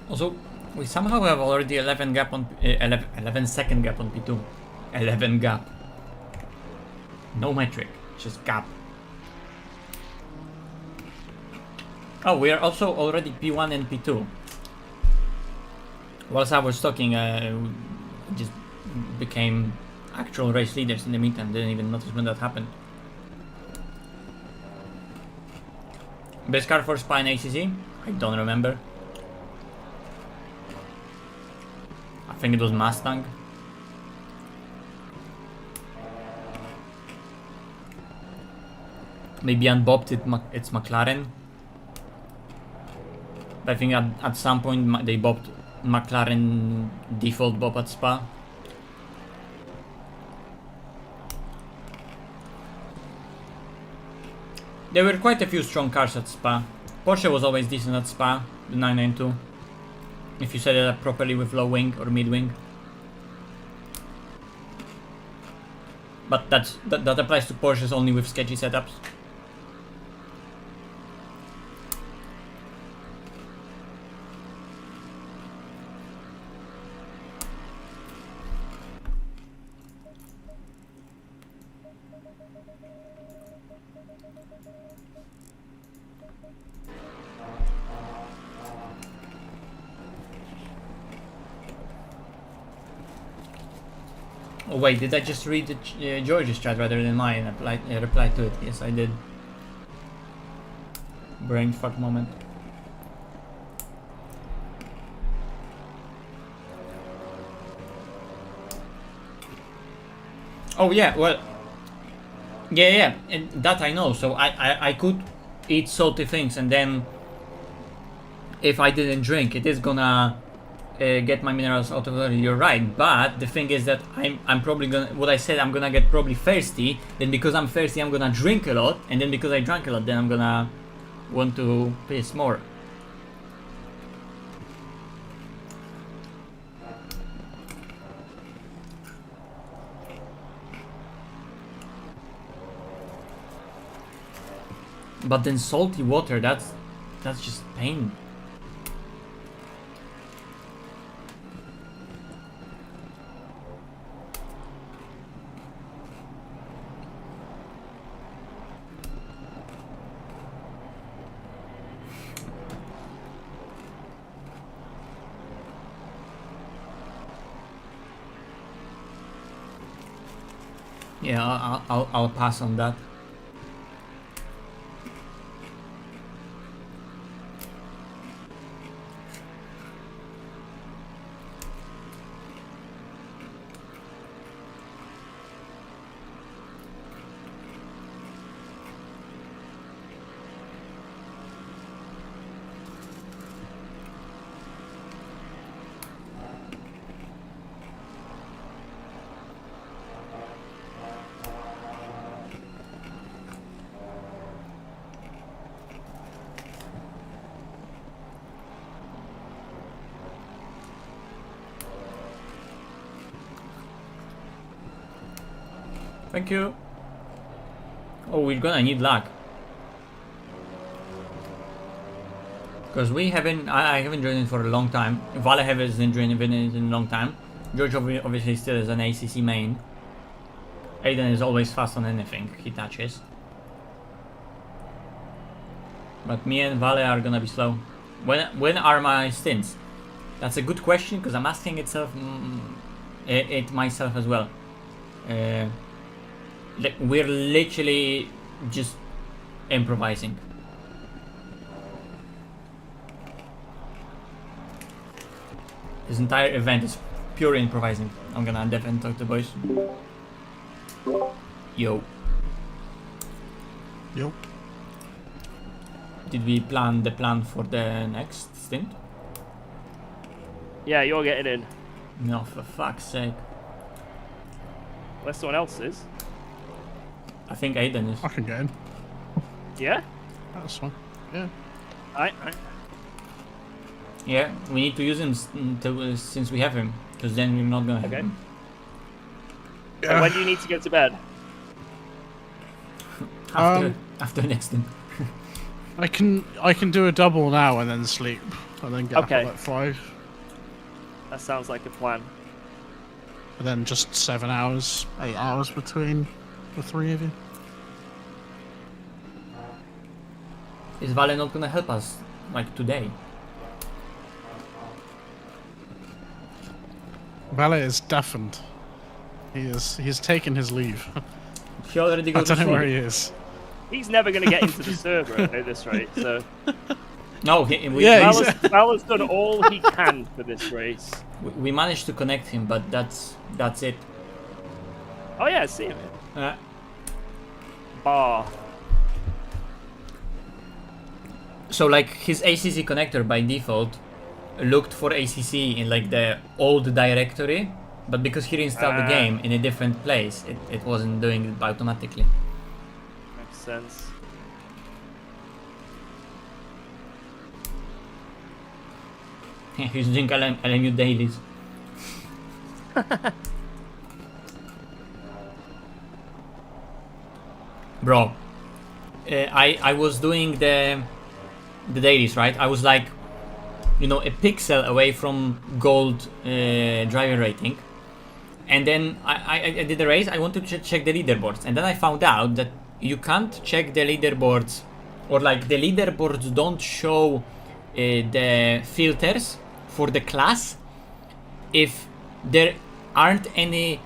Also, we somehow have already 11 second gap on P2. 11 gap. No metric, just gap. Oh, we are also already P1 and P2. Whilst I was talking, just became actual race leaders in the meantime. Didn't even notice when that happened. Best car for Spy in ACC? I don't remember. I think it was Mustang. Maybe unbopped it's McLaren. I think at some point they bopped McLaren default bop at Spa. There were quite a few strong cars at Spa. Porsche was always decent at Spa, the 992. If you set it up properly with low wing or mid wing. But that applies to Porsches only with sketchy setups. Oh wait, did I just read George's chat rather than mine? I replied to it. Yes, I did. Brain fuck moment. Oh yeah, well, yeah, and that I know. So I could eat salty things, and then if I didn't drink, it is gonna get my minerals out of the body. You're right, but the thing is that I'm probably gonna, what I said, I'm gonna get probably thirsty. Then because I'm thirsty, I'm gonna drink a lot, and then because I drank a lot, then I'm gonna want to piss more. But then salty water, that's just pain. Yeah, I'll pass on that. Thank you. Oh, we're gonna need luck. Because we haven't, I haven't joined it for a long time. Vale hasn't joined it in a long time. George obviously still is an ACC main. Aiden is always fast on anything he touches. But me and Vale are gonna be slow. When are my stints? That's a good question, because I'm asking it myself as well. We're literally just improvising. This entire event is pure improvising. I'm gonna definitely talk to the boys. Yo. Yo. Did we plan the plan for the next stint? Yeah, you're getting in. No, for fuck's sake. Unless someone else is. I think Aiden is. I can get in. Yeah? That's fine. Yeah. Alright. Yeah, we need to use him since we have him, because then we're not gonna have Okay. him. And when do you need to go to bed? After next stint. I can do a double now and then sleep, and then get up Okay. at like 5, That sounds like a plan. and then just 7 hours, 8 hours between the 3 of you. Is Vale not gonna help us, like today? Valet is deafened. He's taken his leave. He already I got to don't know where sleep. he is. He's never going to get into the server at this rate, so... No, Yeah, he's- Val's done all he can for this race. we managed to connect him, but that's it. Oh yeah, I see him. Bar. So like his ACC connector by default looked for ACC in like the old directory, but because he reinstalled the game in a different place, it wasn't doing it automatically. Makes sense. He's doing LMU dailies. Bro, I was doing the dailies, right? I was like, you know, a pixel away from gold driver rating, and then I did the race. I wanted to check the leaderboards, and then I found out that you can't check the leaderboards, or like the leaderboards don't show the filters for the class if there aren't any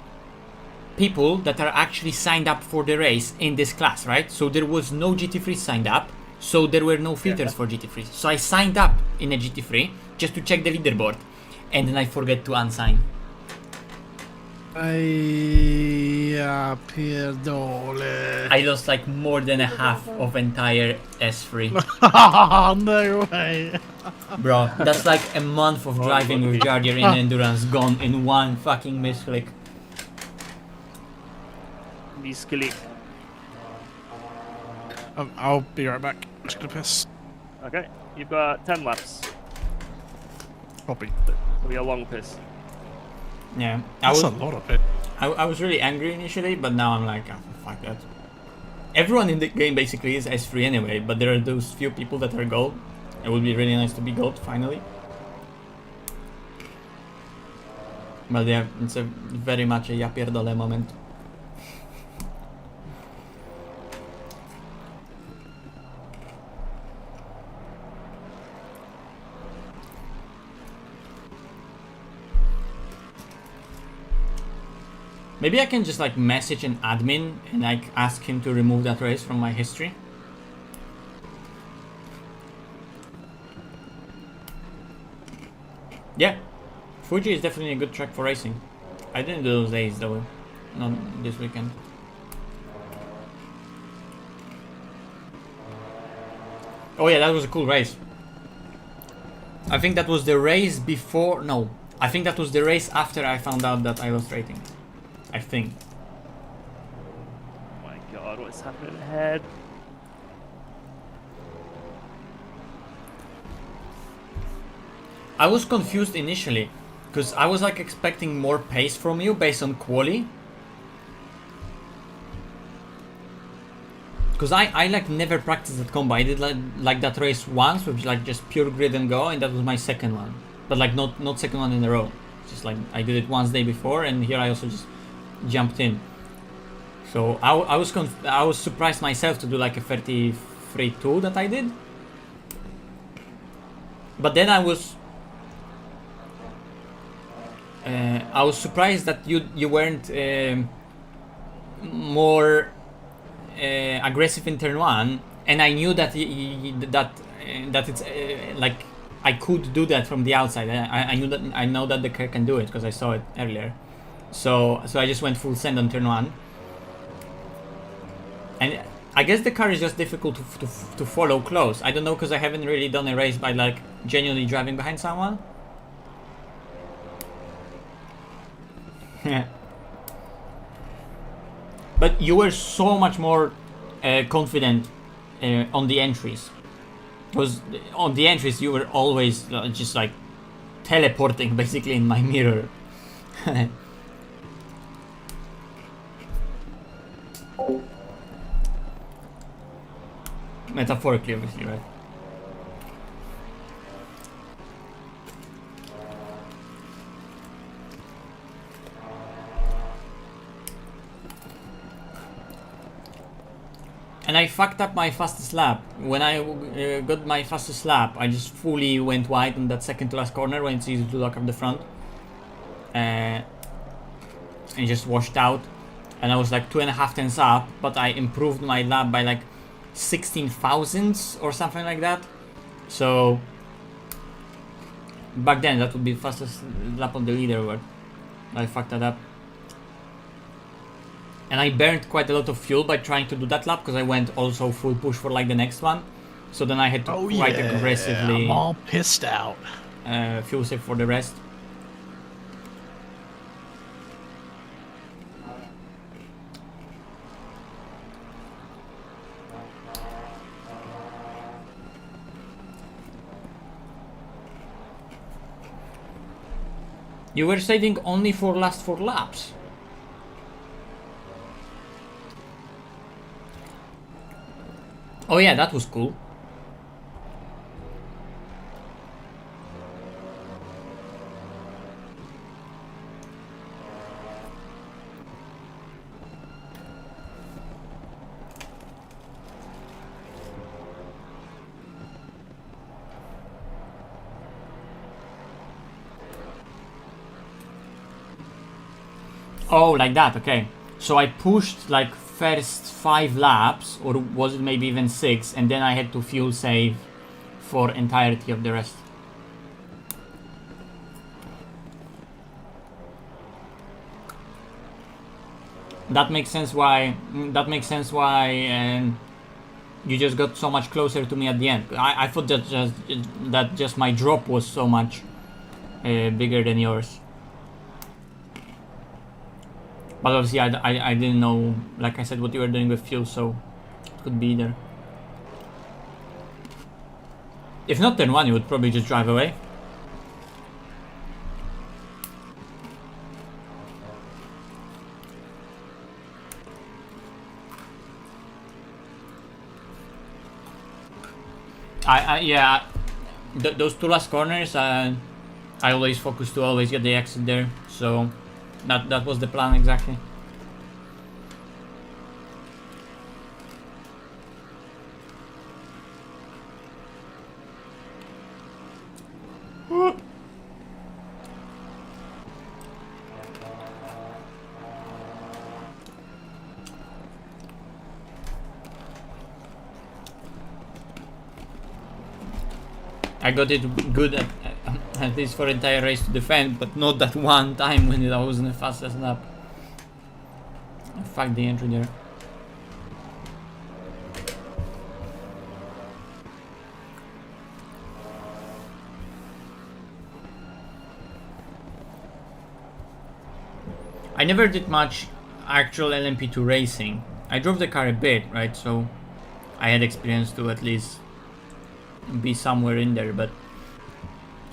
people that are actually signed up for the race in this class, right? So there was no GT3 signed up, so there were no filters for GT3. So I signed up in a GT3 just to check the leaderboard, and then I forget to unsign. I lost like more than a half of entire S3. No way. Bro, that's like a month of driving with Jardier in endurance gone in one fucking misclick. Misclick. I'll be right back. Just gonna piss. Okay, you've got 10 laps. Copy. It'll be a long piss. Yeah, That's a lot of it. I was really angry initially, but now I'm like, oh, fuck that. Everyone in the game basically is S3 anyway, but there are those few people that are gold. It would be really nice to be gold finally. But yeah, it's a very much a ja pierdolę moment. Maybe I can just like message an admin and like ask him to remove that race from my history. Yeah, Fuji is definitely a good track for racing. I didn't do those days though, not this weekend. Oh yeah, that was a cool race. I think that was the race before, no, I think that was the race after I found out that I lost rating. I think. Oh my god, what's happening ahead? I was confused initially, because I was like expecting more pace from you based on quali. Because I like never practiced that combo. I did like that race once with like just pure grid and go, and that was my second one. But like not second one in a row. Just like I did it once day before, and here I also just jumped in. So I was surprised myself to do like a 33.2 that I did. But then I was surprised that you weren't more aggressive in turn one, and I knew that that it's like I could do that from the outside. I know that the car can do it because I saw it earlier. So I just went full send on turn one, and I guess the car is just difficult to follow close. I don't know, because I haven't really done a race by like genuinely driving behind someone. But you were so much more confident on the entries, because on the entries you were always just like teleporting basically in my mirror. Metaphorically, obviously, right? And I fucked up my fastest lap. When I got my fastest lap, I just fully went wide on that second to last corner when it's easy to lock up the front. And just washed out. And I was like 2.5 tenths up, but I improved my lap by like 16 thousandths or something like that. So back then that would be the fastest lap on the leaderboard. I fucked that up. And I burned quite a lot of fuel by trying to do that lap, because I went also full push for like the next one. So then I had to quite aggressively I'm all pissed out. Fuel save for the rest. You were saving only for last 4 laps. Oh yeah, that was cool. Oh, like that, okay. So I pushed like first 5 laps, or was it maybe even 6, and then I had to fuel save for entirety of the rest. That makes sense why. You just got so much closer to me at the end. I thought that just my drop was so much bigger than yours. But obviously I didn't know, like I said, what you were doing with fuel, so it could be either. If not turn 1, you would probably just drive away. Yeah, those 2 last corners, I always focus to always get the exit there, so that was the plan exactly. I got it good at least for entire race to defend, but not that one time when I was in the fastest lap. I fucked the entry there. I never did much actual LMP2 racing. I drove the car a bit, right? So I had experience to at least be somewhere in there, but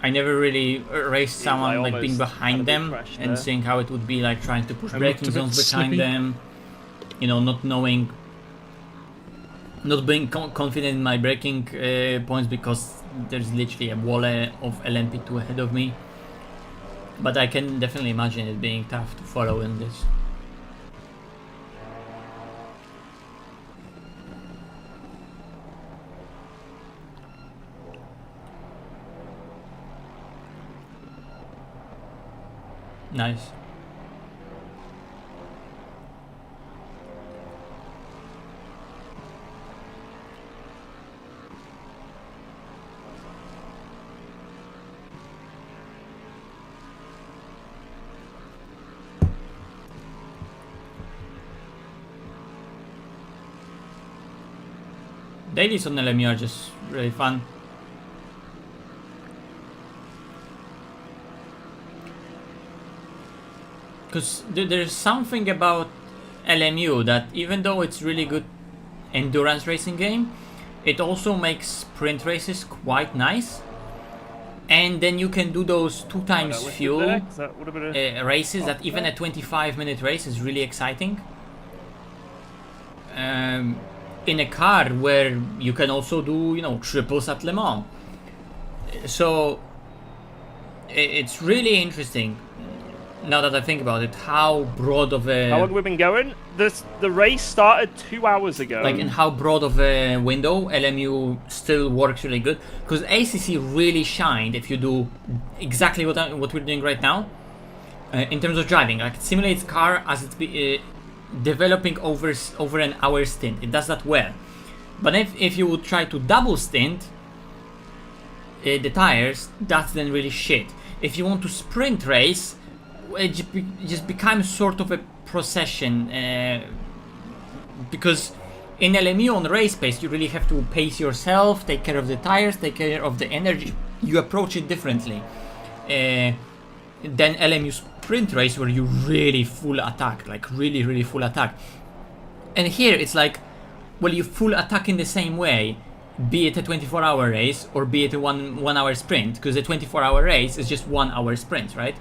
I never really raced someone like being behind them and seeing how it would be like trying to push braking zones behind them, you know, not knowing, not being confident in my braking points because there's literally a wall of LMP2 ahead of me. But I can definitely imagine it being tough to follow in this. Nice. Dailies on LMU are just really fun. Because there's something about LMU that even though it's really good endurance racing game, it also makes sprint races quite nice. And then you can do those 2 times fuel races that even a 25-minute race is really exciting. In a car where you can also do, you know, triples at Le Mans. So it's really interesting, now that I think about it, how broad of a... How long have we been going? The race started 2 hours ago. Like, in how broad of a window LMU still works really good. Because ACC really shined if you do exactly what we're doing right now. In terms of driving, like, it simulates car as it's developing over an hour stint. It does that well. But if you would try to double stint the tires, that's then really shit. If you want to sprint race, it just becomes sort of a procession, because in LMU on race pace you really have to pace yourself, take care of the tires, take care of the energy. You approach it differently than LMU sprint race where you really full attack, like really full attack. And here it's like, well, you full attack in the same way, be it a 24-hour race or be it a one hour sprint, because a 24-hour race is just 1 hour sprint, right?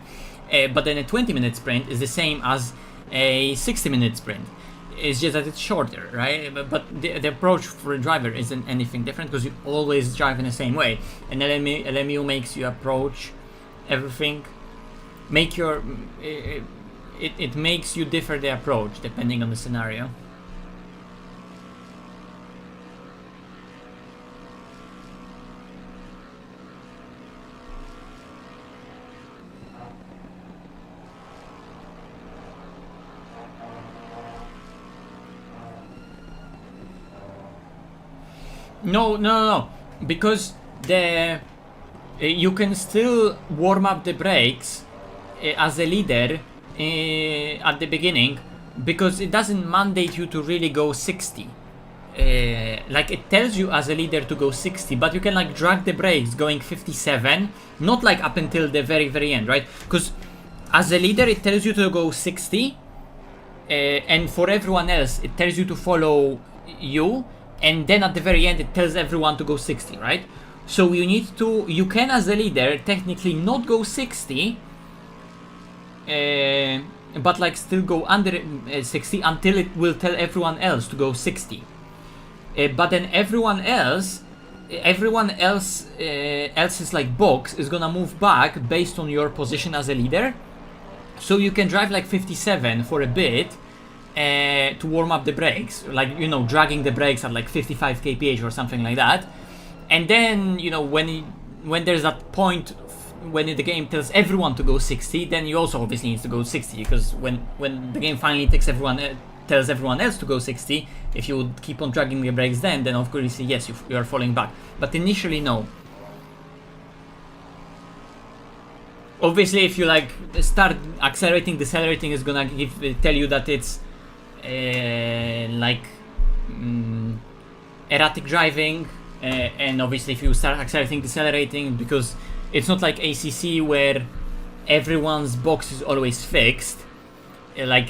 But then a 20-minute sprint is the same as a 60-minute sprint. It's just that it's shorter, right? But the approach for a driver isn't anything different because you always drive in the same way. And LMU makes you approach everything. It makes you differ the approach depending on the scenario. No. Because you can still warm up the brakes as a leader at the beginning, because it doesn't mandate you to really go 60. Like it tells you as a leader to go 60, but you can like drag the brakes going 57, not like up until the very end, right? Because as a leader it tells you to go 60, and for everyone else it tells you to follow you, and then at the very end it tells everyone to go 60, right? So you can as a leader technically not go 60, but like still go under 60 until it will tell everyone else to go 60. But then everyone else's like box is gonna move back based on your position as a leader. So you can drive like 57 for a bit to warm up the brakes, like, you know, dragging the brakes at like 55 kph or something like that. And then, you know, when there's that point when the game tells everyone to go 60, then you also obviously need to go 60, because when the game finally tells everyone else to go 60, if you would keep on dragging the brakes then of course you say yes, you are falling back. But initially, no. Obviously, if you like start accelerating, decelerating, is gonna tell you that it's erratic driving, and obviously if you start accelerating, decelerating, because it's not like ACC where everyone's box is always fixed. Like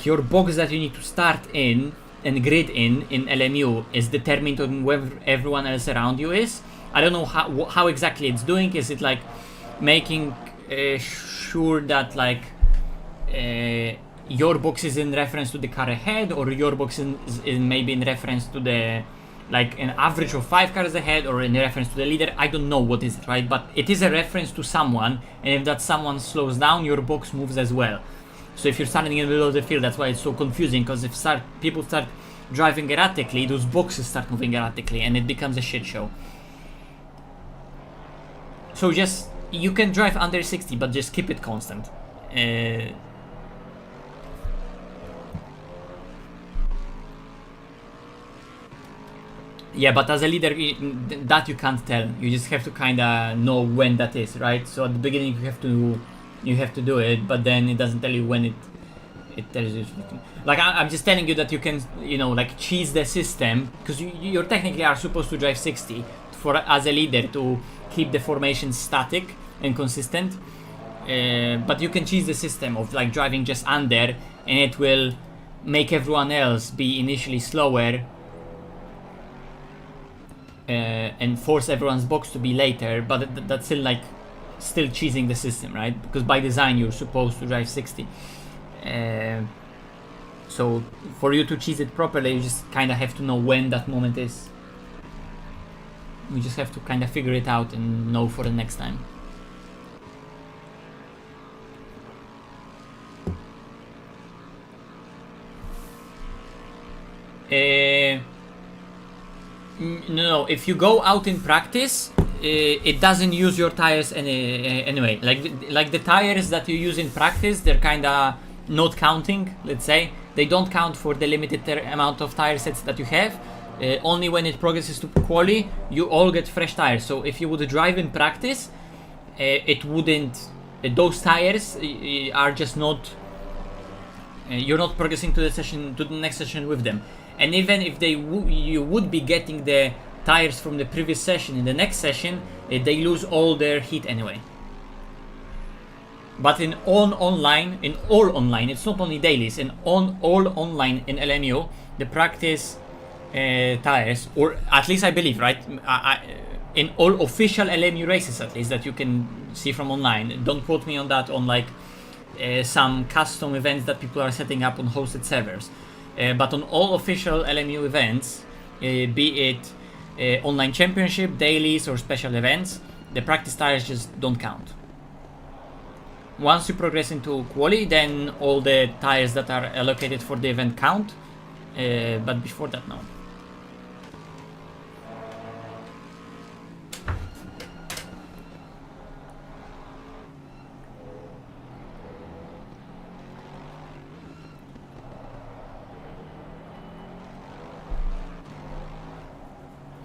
your box that you need to start in and grid in LMU is determined on where everyone else around you is. I don't know how exactly it's doing. Is it like making sure that like your box is in reference to the car ahead, or your box is maybe in reference to the like an average of 5 cars ahead, or in reference to the leader? I don't know what is it, right? But it is a reference to someone, and if that someone slows down, your box moves as well. So if you're standing in the middle of the field, that's why it's so confusing, because if people start driving erratically, those boxes start moving erratically, and it becomes a shit show. So you can drive under 60, but just keep it constant. Yeah, but as a leader, that you can't tell. You just have to kind of know when that is, right? So at the beginning you have to do it, but then it doesn't tell you when it tells you. Like I'm just telling you that you can, you know, like cheese the system, because you technically are supposed to drive 60 as a leader to keep the formation static and consistent. But you can cheese the system of like driving just under, and it will make everyone else be initially slower, and force everyone's box to be later, but that's still cheesing the system, right? Because by design you're supposed to drive 60. So for you to cheese it properly, you just kind of have to know when that moment is. We just have to kind of figure it out and know for the next time. No, if you go out in practice, it doesn't use your tires anyway. Like the tires that you use in practice, they're kind of not counting, let's say. They don't count for the limited amount of tire sets that you have. Only when it progresses to quali, you all get fresh tires. So if you would drive in practice, it wouldn't. Those tires are just not. You're not progressing to the next session with them. And even if you would be getting the tires from the previous session in the next session, they lose all their heat anyway. But in all online, it's not only dailies. In all online in LMU, the practice tires, or at least I believe, right? In all official LMU races, at least that you can see from online. Don't quote me on that. On like some custom events that people are setting up on hosted servers. But on all official LMU events, be it online championship, dailies, or special events, the practice tires just don't count. Once you progress into quali, then all the tires that are allocated for the event count, but before that, no.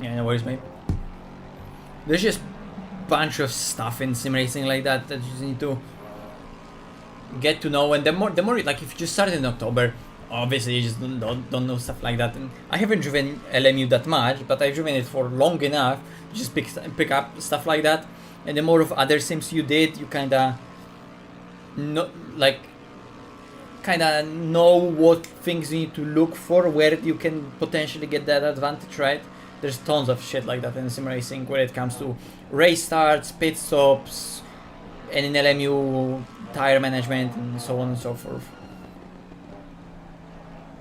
Yeah, no worries, mate. There's just bunch of stuff in sim racing like that that you just need to get to know, and the more like if you just started in October, obviously you just don't know stuff like that. And I haven't driven LMU that much, but I've driven it for long enough. You just pick up stuff like that, and the more of other sims you did, you kinda know what things you need to look for, where you can potentially get that advantage, right? There's tons of shit like that in sim racing when it comes to race starts, pit stops, and in LMU tire management and so on and so forth.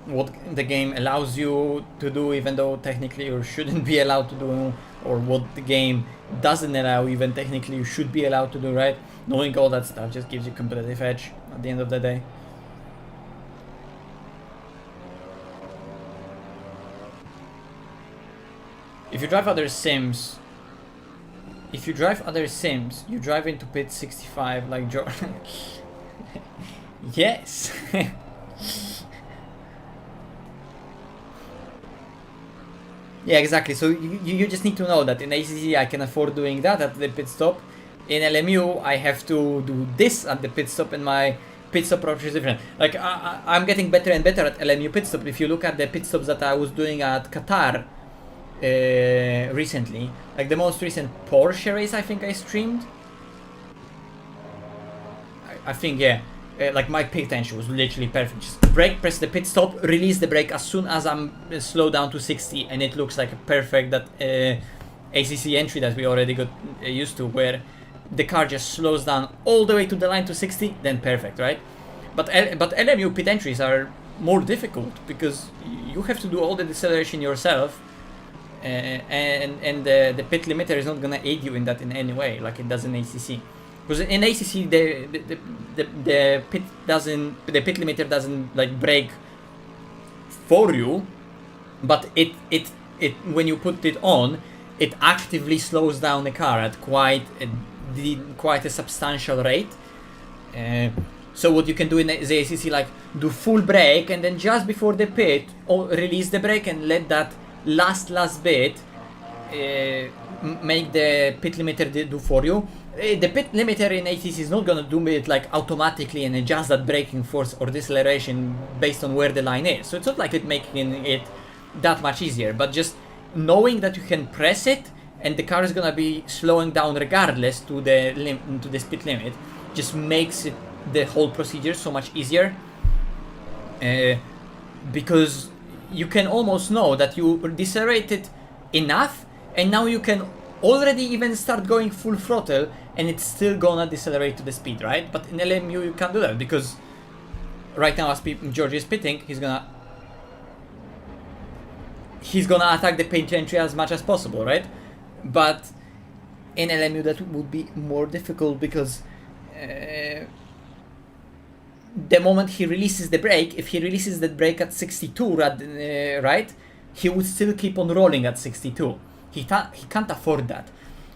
What the game allows you to do, even though technically you shouldn't be allowed to do, or what the game doesn't allow, even technically you should be allowed to do, right? Knowing all that stuff just gives you competitive edge at the end of the day. If you drive other sims, you drive into pit 65 like Jordan. Yes. Yeah, exactly. So you just need to know that in ACC I can afford doing that at the pit stop. In LMU I have to do this at the pit stop, and my pit stop approach is different. Like I'm getting better and better at LMU pit stop. If you look at the pit stops that I was doing at Qatar recently, like the most recent Porsche race I think I streamed, I think, yeah, like my pit tension was literally perfect. Just brake, press the pit stop, release the brake as soon as I'm slow down to 60, and it looks like a perfect that ACC entry that we already got used to, where the car just slows down all the way to the line to 60, then perfect, right? But LMU pit entries are more difficult because you have to do all the deceleration yourself, and the pit limiter is not gonna aid you in that in any way, like it does in ACC. Because in ACC the pit limiter doesn't like brake for you, but it when you put it on, it actively slows down the car at quite a substantial rate. So what you can do in the ACC, like do full brake, and then just before the pit, release the brake and let that last bit make the pit limiter do for you. The pit limiter in ACC is not gonna do it like automatically and adjust that braking force or deceleration based on where the line is. So it's not like it making it that much easier, but just knowing that you can press it and the car is gonna be slowing down regardless to the speed limit just makes it the whole procedure so much easier. Because you can almost know that you decelerated enough, and now you can already even start going full throttle and it's still gonna decelerate to the speed, right? But in LMU you can't do that, because right now as George is pitting, he's gonna attack the pit entry as much as possible, right? But in LMU that would be more difficult, because the moment he releases the brake, if he releases the brake at 62, right, he would still keep on rolling at 62. He can't afford that.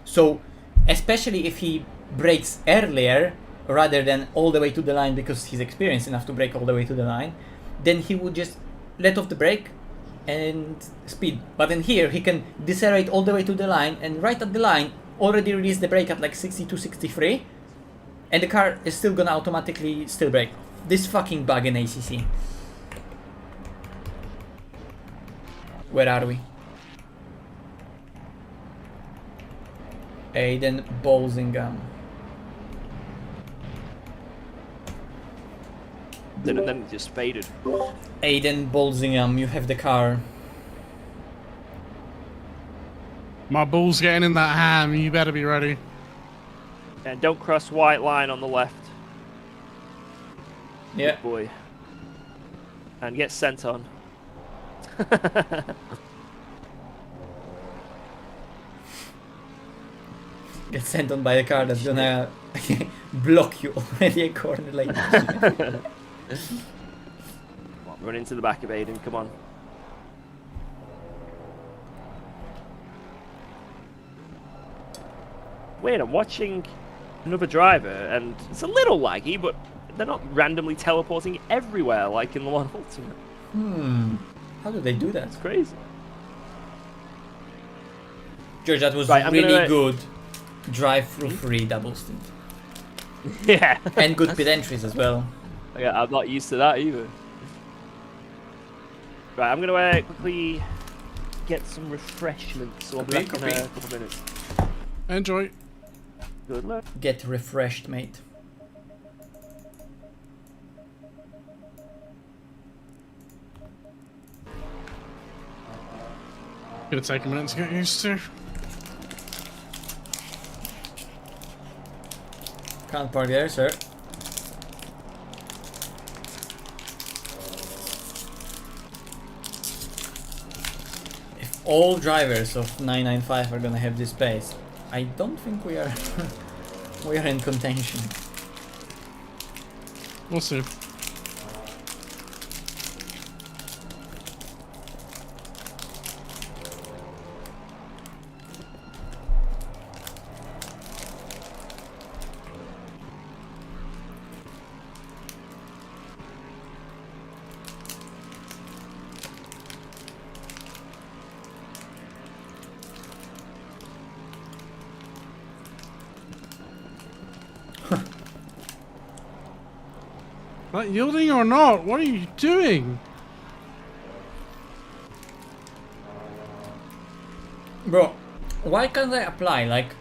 So, especially if he brakes earlier rather than all the way to the line, because he's experienced enough to brake all the way to the line, then he would just let off the brake and speed. But in here, he can decelerate all the way to the line, and right at the line, already release the brake at like 62, 63, and the car is still gonna automatically still brake. This fucking bug in ACC. Where are we? Aiden Bolsingham. Then it just faded. Aiden Bolsingham, you have the car. My bull's getting in that ham, you better be ready. And don't cross white line on the left. Yeah. Good boy. And get sent on. Get sent on by a car that's gonna block you already a corner like that. Run into the back of Aiden, come on. Wait, I'm watching another driver, and it's a little laggy, but they're not randomly teleporting everywhere like in the one Ultimate. How do they do that? It's crazy. George, that was Right, I'm really gonna- good. Drive-through free double stint. Yeah. And good pit entries as well. Yeah, I'm not used to that either. Right, I'm gonna quickly get some refreshments. So I'll be back in a couple minutes. Enjoy. Good luck. Get refreshed, mate. Gonna take a minute to get used to. Can't park there, sir. If all drivers of 995 are gonna have this pace, I don't think we are we are in contention. We'll see. Not yielding or not? What are you doing? Bro, why can't I apply like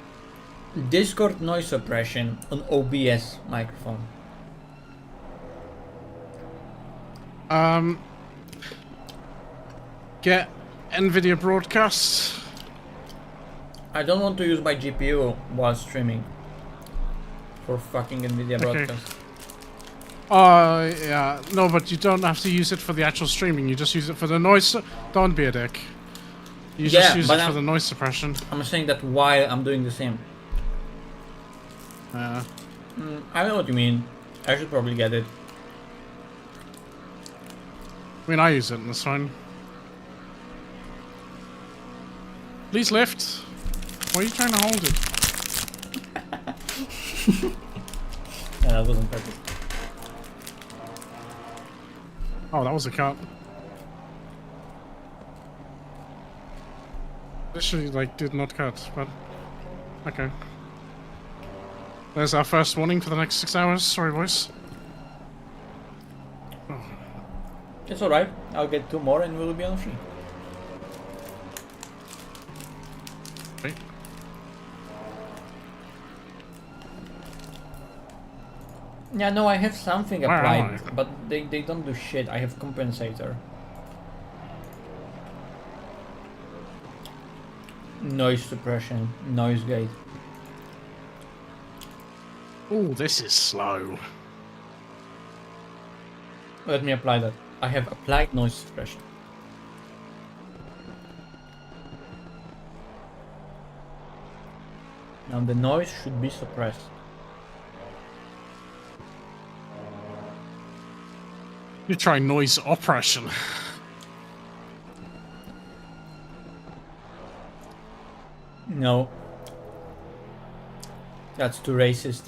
Discord noise suppression on OBS microphone? Get Nvidia broadcasts. I don't want to use my GPU while streaming for fucking Nvidia broadcast. Yeah. No, but you don't have to use it for the actual streaming. You just use it for the noise. Don't be a dick. You just use it for the noise suppression. I'm saying that while I'm doing the same. Yeah. I know what you mean. I should probably get it. I mean, I use it and it's fine. Please lift. Why are you trying to hold it? Yeah, that wasn't perfect. Oh, that was a cut. Literally, like, did not cut, but... Okay. There's our first warning for the next 6 hours. Sorry, boys. It's alright. I'll get 2 more and we'll be on free. Okay. Yeah, no, I have something Where am applied, I? but they don't do shit. I have compensator. Noise suppression, noise gate. Ooh, this is slow. Let me apply that. I have applied noise suppression. Now the noise should be suppressed. You try noise oppression. No. That's too racist.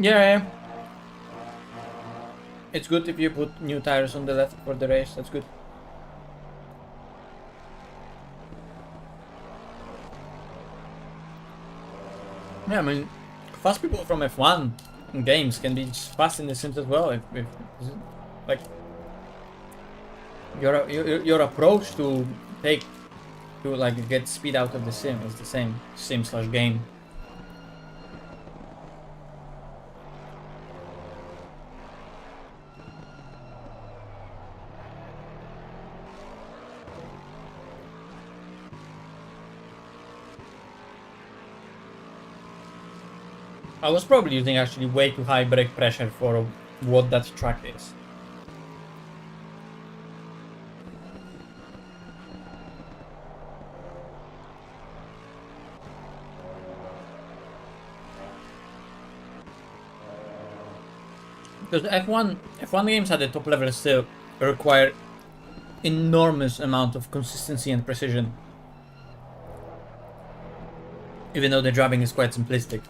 Yeah. It's good if you put new tires on the left for the race, that's good. Yeah, I mean, fast people from F1 games can be fast in the sims as well. If like your approach to like get speed out of the sim is the same sim/game. I was probably using actually way too high brake pressure for what that track is. Because F1 games at the top level still require enormous amount of consistency and precision. Even though the driving is quite simplistic.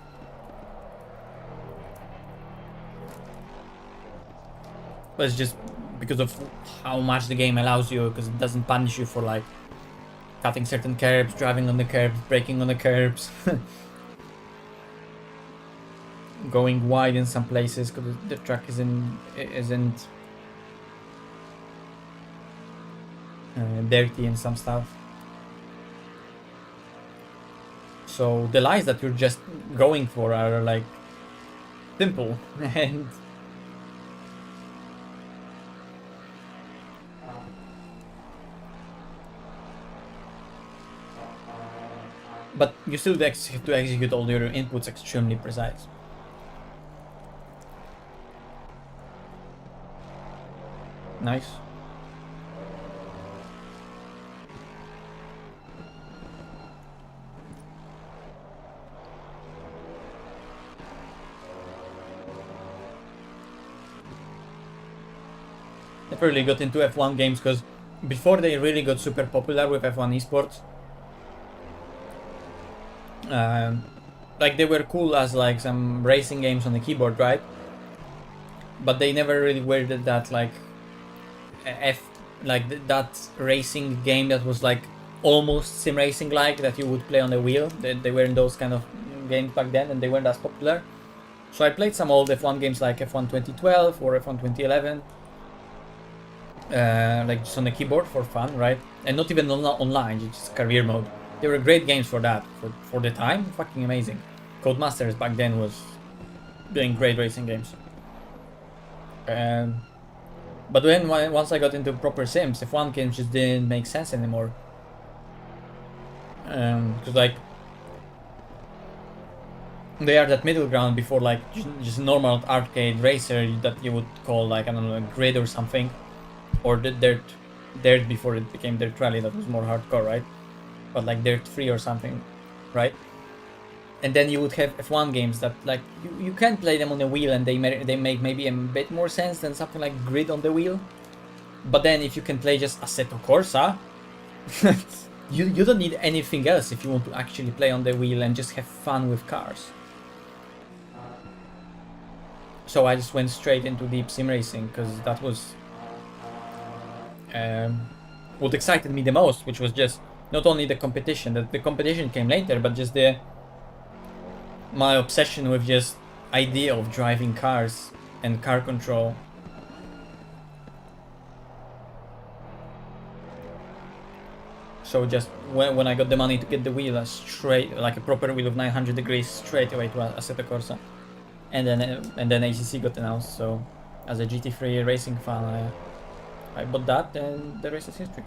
But it's just because of how much the game allows you, because it doesn't punish you for like cutting certain curbs, driving on the curbs, braking on the curbs. Going wide in some places because the track isn't dirty and some stuff. So the lines that you're just going for are like simple and but you still have to execute all your inputs extremely precise. Nice. Never really got into F1 games because before they really got super popular with F1 esports, like they were cool as like some racing games on the keyboard, right? But they never really were that like that racing game that was like almost sim racing like that you would play on the wheel. They were in those kind of games back then and they weren't as popular. So I played some old F1 games like F1 2012 or F1 2011. Like just on the keyboard for fun, right? And not even online, just career mode. They were great games for that, for the time, fucking amazing. Codemasters back then was doing great racing games. But once I got into proper sims, F1 games just didn't make sense anymore. Because like they are that middle ground before like just normal arcade racer that you would call like, I don't know, a grid or something. Or the dirt before it became Dirt Rally, that was more hardcore, right? But like Dirt 3 or something, right? And then you would have F1 games that like you can play them on the wheel and they make maybe a bit more sense than something like Grid on the wheel. But then if you can play just Assetto Corsa, you don't need anything else if you want to actually play on the wheel and just have fun with cars. So I just went straight into deep sim racing because that was what excited me the most, which was just not only the competition, that the competition came later, but just my obsession with just idea of driving cars and car control. So just when I got the money to get the wheel, straight like a proper wheel of 900 degrees, straight away to Assetto Corsa, and then ACC got announced. So as a GT3 racing fan, I bought that, and the rest is history.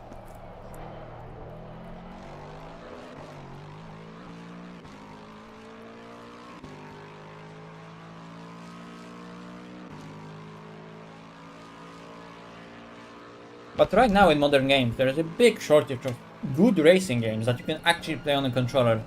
But right now in modern games, there is a big shortage of good racing games that you can actually play on a controller.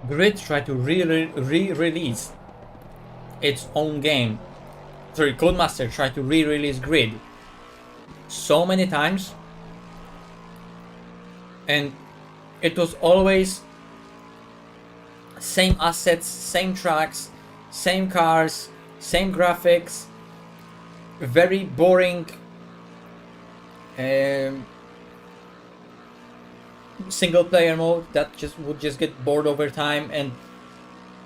Grid tried to re-release its own game. Sorry, Codemaster tried to re-release Grid so many times, and it was always same assets, same tracks, same cars, same graphics, very boring single player mode that would just get bored over time, and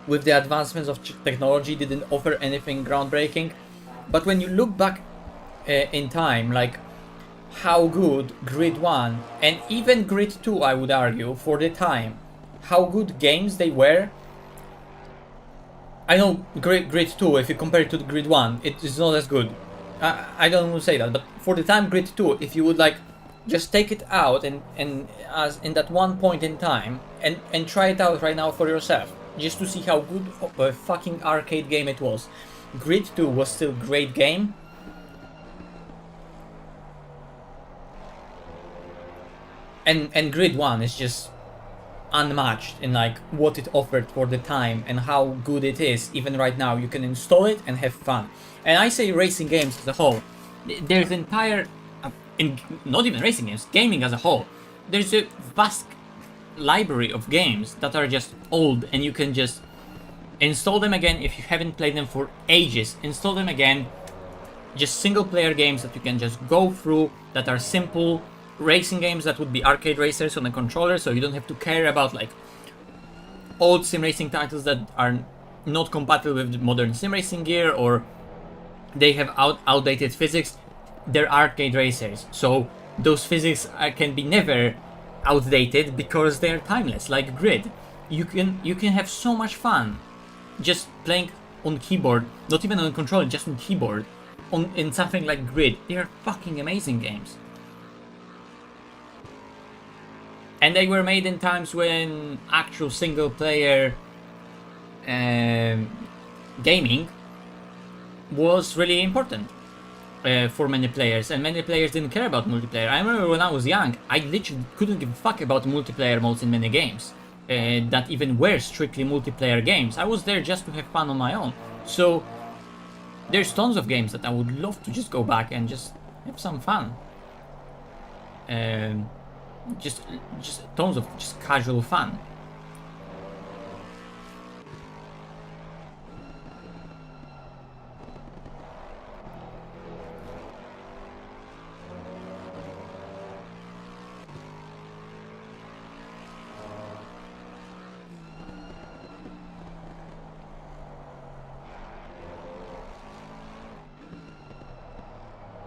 with the advancements of technology didn't offer anything groundbreaking. But when you look back in time, like how good Grid 1 and even Grid 2, I would argue, for the time, how good games they were. I know Grid 2, if you compare it to the Grid 1, it is not as good. I don't want to say that, but for the time Grid 2, if you would like just take it out and as in that one point in time and try it out right now for yourself, just to see how good of a fucking arcade game it was. Grid 2 was still a great game. And Grid 1 is just unmatched in like what it offered for the time and how good it is. Even right now, you can install it and have fun. And I say racing games as a whole. There's entire, not even racing games, gaming as a whole. There's a vast library of games that are just old, and you can just install them again if you haven't played them for ages. Install them again. Just single player games that you can just go through, that are simple. Racing games that would be arcade racers on a controller, so you don't have to care about like old sim racing titles that are not compatible with modern sim racing gear, or they have outdated physics. They're arcade racers, so those physics can be never outdated because they're timeless. Like Grid, you can have so much fun just playing on keyboard, not even on a controller, just on keyboard, in something like Grid. They are fucking amazing games. And they were made in times when actual single player gaming was really important for many players, and many players didn't care about multiplayer. I remember when I was young, I literally couldn't give a fuck about multiplayer modes in many games that even were strictly multiplayer games. I was there just to have fun on my own. So there's tons of games that I would love to just go back and just have some fun. Just tons of just casual fun.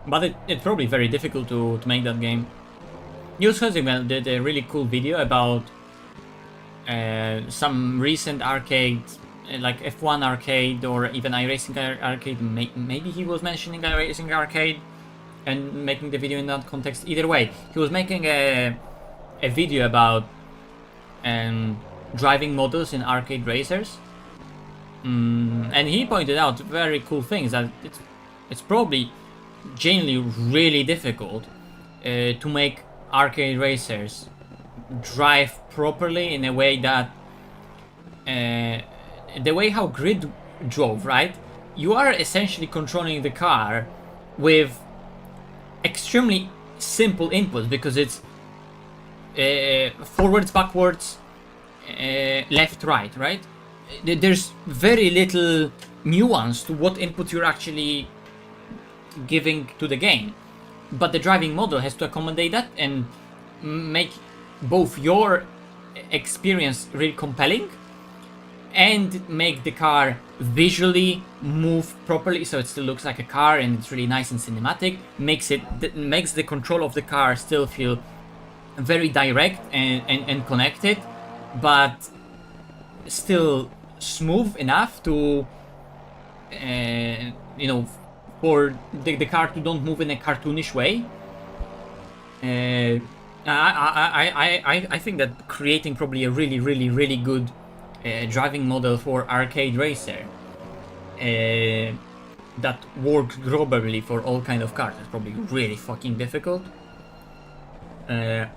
But it's probably very difficult to make that game. Heusinkveld did a really cool video about some recent arcade, like F1 arcade or even iRacing arcade. Maybe he was mentioning iRacing arcade and making the video in that context. Either way, he was making a video about driving models in arcade racers, and he pointed out very cool things, that it's probably genuinely really difficult to make arcade racers drive properly in a way that the way how Grid drove, right? You are essentially controlling the car with extremely simple inputs, because it's forwards, backwards, left, right? There's very little nuance to what input you're actually giving to the game. But the driving model has to accommodate that and make both your experience really compelling and make the car visually move properly, so it still looks like a car and it's really nice and cinematic. Makes the control of the car still feel very direct and connected, but still smooth enough to for the car to don't move in a cartoonish way. I think that creating probably a really good driving model for arcade racer that works globally for all kind of cars is probably really fucking difficult. And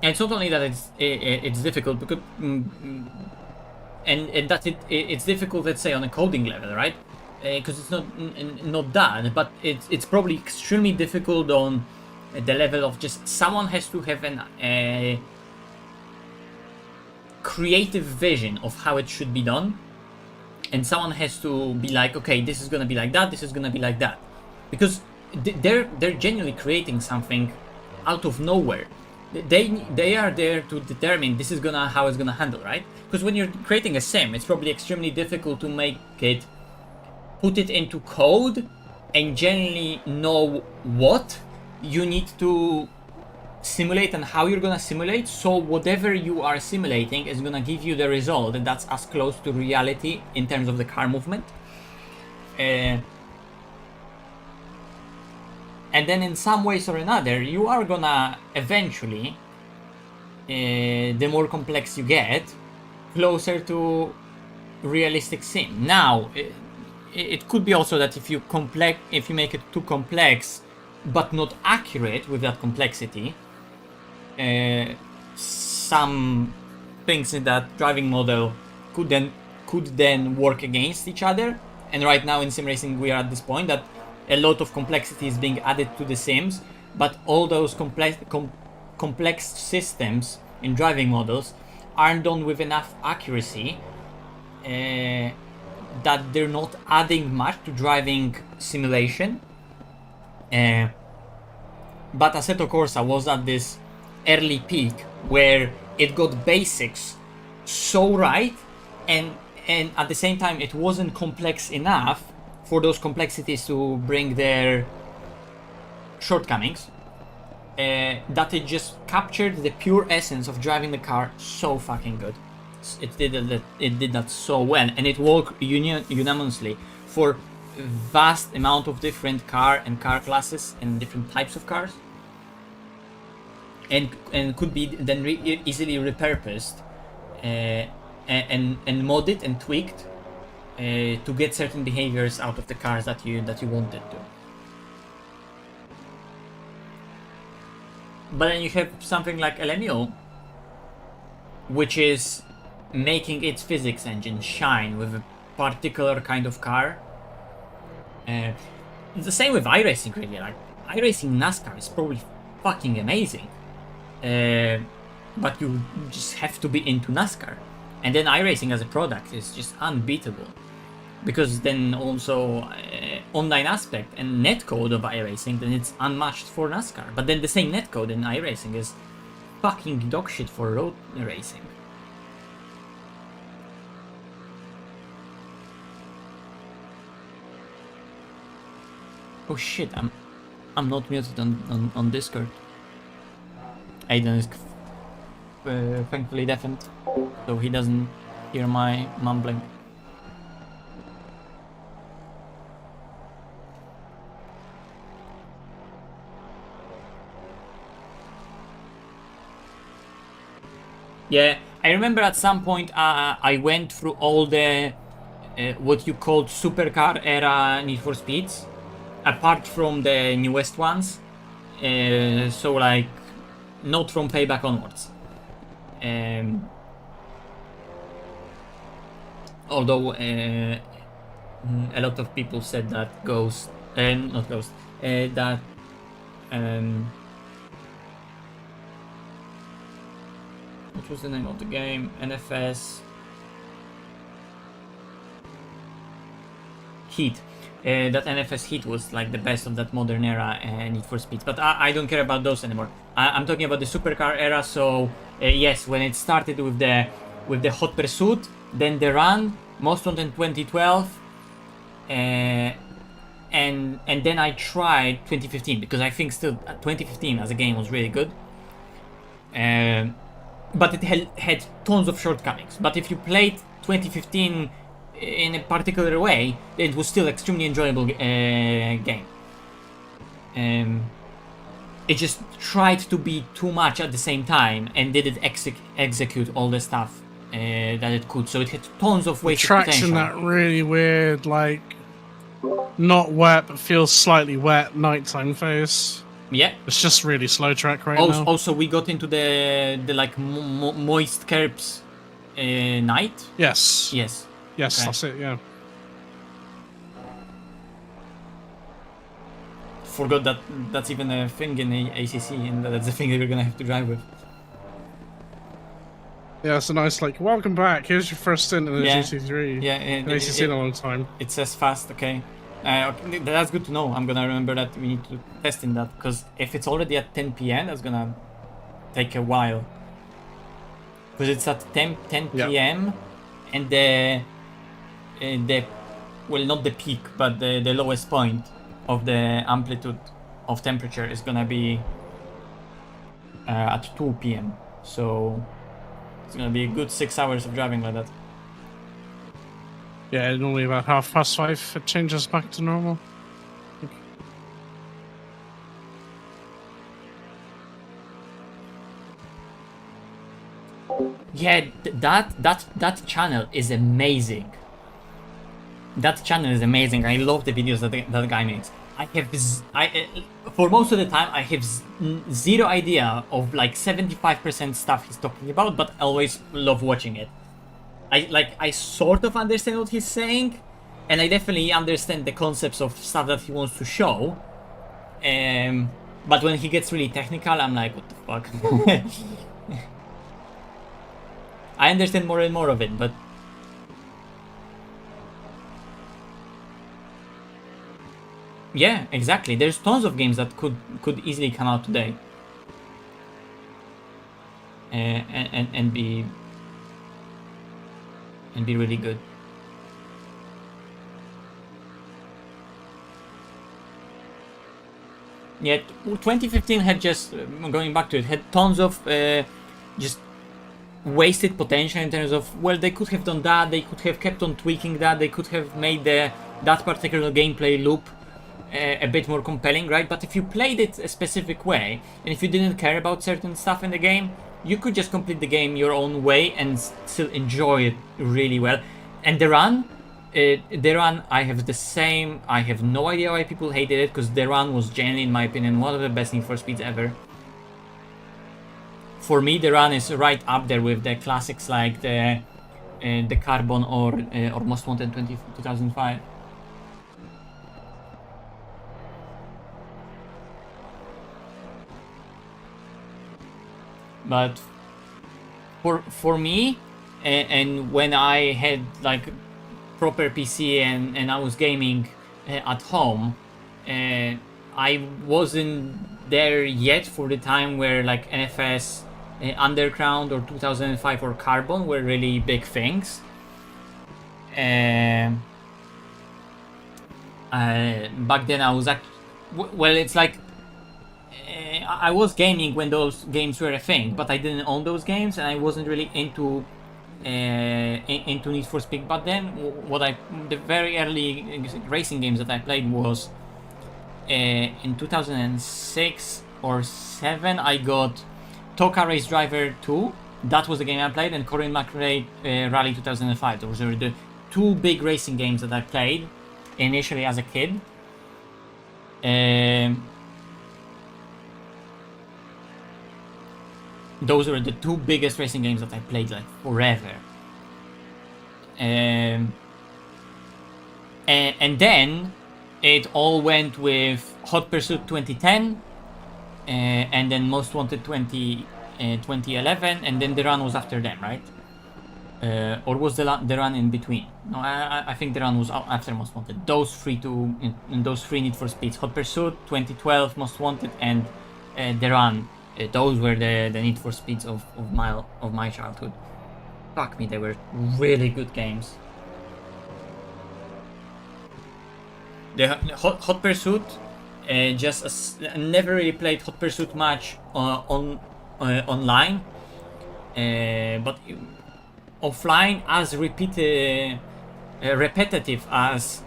it's not only that it's difficult, because and that it's difficult, let's say, on a coding level, right? Because it's not that, but it's probably extremely difficult on the level of just someone has to have a creative vision of how it should be done, and someone has to be like, okay, this is gonna be like that, this is gonna be like that, because they're genuinely creating something out of nowhere. They are there to determine this is how it's gonna handle, right? Because when you're creating a sim, it's probably extremely difficult to make it, put it into code and generally know what you need to simulate and how you're gonna simulate, so whatever you are simulating is gonna give you the result that's as close to reality in terms of the car movement. And then in some ways or another, you are gonna eventually, the more complex you get, closer to realistic sim. Now, it could be also that if you make it too complex but not accurate with that complexity, some things in that driving model could then work against each other. And right now in sim racing we are at this point that a lot of complexity is being added to the sims, but all those complex systems in driving models aren't done with enough accuracy that they're not adding much to driving simulation. But Assetto Corsa was at this early peak where it got basics so right, and at the same time it wasn't complex enough for those complexities to bring their shortcomings, that it just captured the pure essence of driving the car so fucking good. It did that so well, and it worked unanimously for vast amount of different car classes and different types of cars, and could be then easily repurposed and modded and tweaked to get certain behaviors out of the cars that you wanted to. But then you have something like LMO, which is making its physics engine shine with a particular kind of car. It's the same with iRacing, really. Like, iRacing NASCAR is probably fucking amazing, but you just have to be into NASCAR. And then iRacing as a product is just unbeatable, because then also online aspect and netcode of iRacing, then it's unmatched for NASCAR. But then the same netcode in iRacing is fucking dogshit for road racing. Oh shit, I'm not muted on Discord. Aiden is thankfully deafened, so he doesn't hear my mumbling. Yeah, I remember at some point I went through all the what you called supercar era Need for Speeds, apart from the newest ones, so like not from Payback onwards. Although a lot of people said that that what was the name of the game? NFS Heat. That NFS Heat was like the best of that modern era Need for Speed. But I don't care about those anymore. I'm talking about the supercar era. So yes, when it started with the Hot Pursuit, then the Run, Most Wanted in 2012, and then I tried 2015, because I think still 2015 as a game was really good. But it had tons of shortcomings. But if you played 2015 in a particular way, it was still extremely enjoyable game. It just tried to be too much at the same time and didn't execute all the stuff that it could. So it had tons of wasted traction, potential. that really weird, like, not wet but feels slightly wet nighttime phase. Yeah. It's just really slow track right now. Also, we got into the like moist curbs night. Yes. Yes. Yes, Okay. that's it, yeah. Forgot that that's even a thing in the ACC, and that's the thing that you're gonna have to drive with. Yeah, it's a nice, like, welcome back, here's your first stint in the Yeah. GT3. Yeah, In ACC in a long time. It says fast, okay. Okay, that's good to know. I'm gonna remember that we need to test in that, because if it's already at 10 p.m, that's gonna take a while. Because it's at 10 p.m, and the well, not the peak, but the lowest point of the amplitude of temperature is gonna be at 2 p.m. So it's gonna be a good 6 hours of driving like that. Yeah, normally about 5:30 it changes back to normal. Yeah, that channel is amazing. That channel is amazing. I love the videos that guy makes. I have for most of the time I have zero idea of like 75% stuff he's talking about, but I always love watching it. I sort of understand what he's saying, and I definitely understand the concepts of stuff that he wants to show. But when he gets really technical, I'm like, what the fuck? I understand more and more of it, but yeah, exactly. There's tons of games that could easily come out today, and be really good. Yeah, 2015 had just going back to it, had tons of just wasted potential in terms of, well, they could have done that, they could have kept on tweaking that, they could have made that particular gameplay loop a bit more compelling, right? But if you played it a specific way, and if you didn't care about certain stuff in the game, you could just complete the game your own way and still enjoy it really well. And the run, I have the same. I have no idea why people hated it, because the run was generally, in my opinion, one of the best Need for Speeds ever. For me, the run is right up there with the classics like the Carbon or Most Wanted 2005. But for me, and when I had like proper PC and I was gaming at home, I wasn't there yet for the time where like NFS, Underground, or 2005 or Carbon were really big things. Back then I was well, it's like I was gaming when those games were a thing, but I didn't own those games, and I wasn't really into Need for Speed. But then, the very early racing games that I played was in 2006 or 7. I got Toka Race Driver 2. That was the game I played, and Corin McRae Rally 2005. Those were the two big racing games that I played initially as a kid. Those were the two biggest racing games that I played like forever. And then it all went with Hot Pursuit 2010, and then Most Wanted 2011, and then the run was after them, right? Or was the run in between? No, I think the run was after Most Wanted. Those three Need for Speeds: Hot Pursuit 2012, Most Wanted, and the run. Those were the Need for Speeds of my childhood. Fuck me, they were really good games. The Hot Pursuit, I never really played Hot Pursuit much online, but offline, as repetitive as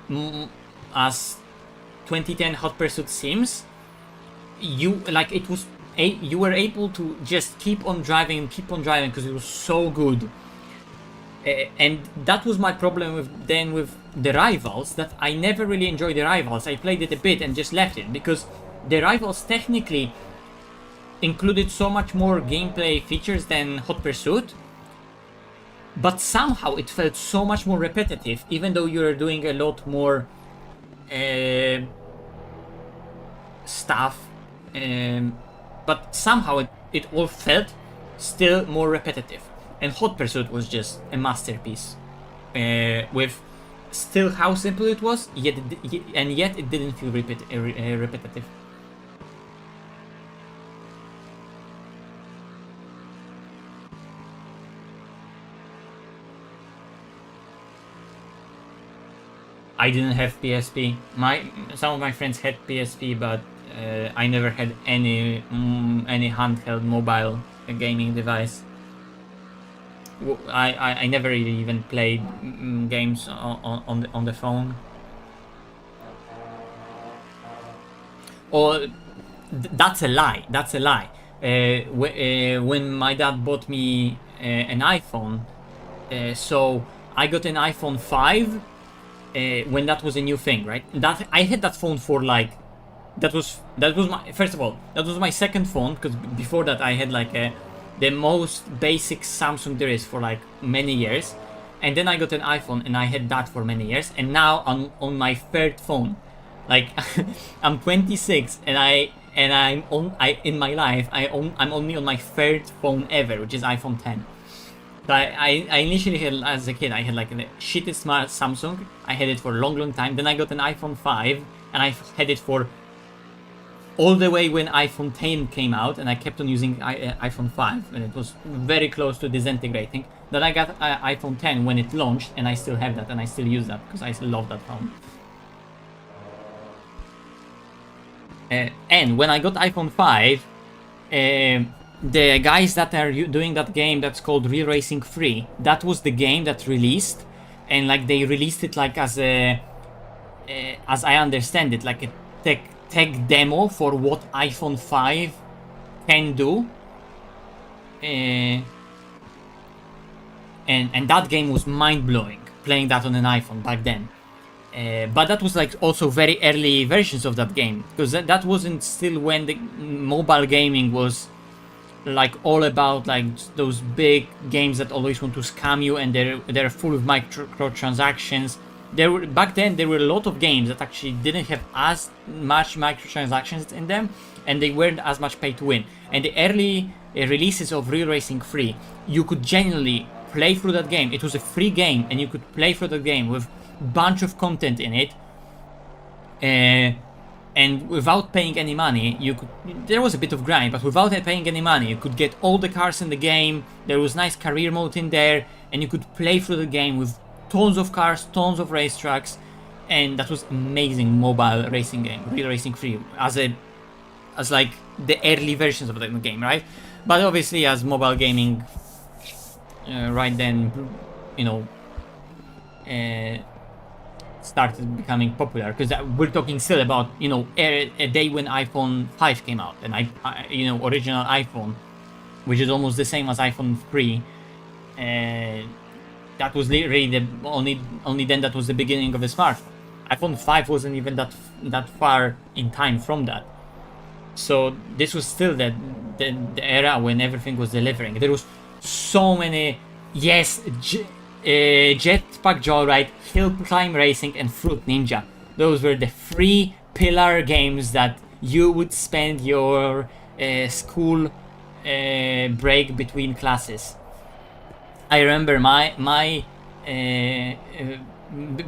2010 Hot Pursuit seems, you were able to just keep on driving because it was so good. And that was my problem with the Rivals, that I never really enjoyed the Rivals. I played it a bit and just left it, because the Rivals technically included so much more gameplay features than Hot Pursuit, but somehow it felt so much more repetitive, even though you're doing a lot more stuff. But somehow it all felt still more repetitive. And Hot Pursuit was just a masterpiece, with still how simple it was, yet it didn't feel repetitive. I didn't have PSP. Some of my friends had PSP, but I never had any handheld mobile gaming device. I never really even played games on the phone. Or that's a lie. That's a lie. When my dad bought me an iPhone, so I got an iPhone 5 when that was a new thing, right? That I had that phone for like that was my first of all, that was my second phone, because before that I had like the most basic Samsung there is for like many years, and then I got an iPhone and I had that for many years, and now I'm on my third phone. Like I'm 26 and I'm in my life I'm only on my third phone ever, which is iPhone 10. So I initially had, as a kid, I had like a shitty smart Samsung. I had it for a long time. Then I got an iPhone 5 and I had it for all the way when iPhone 10 came out, and I kept on using iPhone 5, and it was very close to disintegrating. Then I got iPhone 10 when it launched, and I still have that, and I still use that because I still love that phone. And when I got iPhone 5, the guys that are doing that game that's called Real Racing 3, that was the game that released, and like they released it like as a, as I understand it, like a tech demo for what iPhone 5 can do. And that game was mind-blowing, playing that on an iPhone back then. But that was like also very early versions of that game, because that wasn't still when the mobile gaming was like all about like those big games that always want to scam you, and they're full of microtransactions. Back then there were a lot of games that actually didn't have as much microtransactions in them, and they weren't as much pay to win. And the early releases of Real Racing 3, you could genuinely play through that game. It was a free game, and you could play through the game with bunch of content in it, and without paying any money. There was a bit of grind, but without paying any money, you could get all the cars in the game. There was nice career mode in there, and you could play through the game with tons of cars, tons of racetracks, and that was amazing mobile racing game, Real Racing 3, as like the early versions of the game, right? But obviously, as mobile gaming right then, you know, started becoming popular, because we're talking still about, you know, a day when iPhone 5 came out, and you know, original iPhone, which is almost the same as iPhone 3. That was really the only then that was the beginning of the smartphone. iPhone 5 wasn't even that far in time from that. So this was still the era when everything was delivering. There was so many, yes, Jetpack Joyride, Hill Climb Racing, and Fruit Ninja. Those were the 3 pillar games that you would spend your school break between classes. I remember my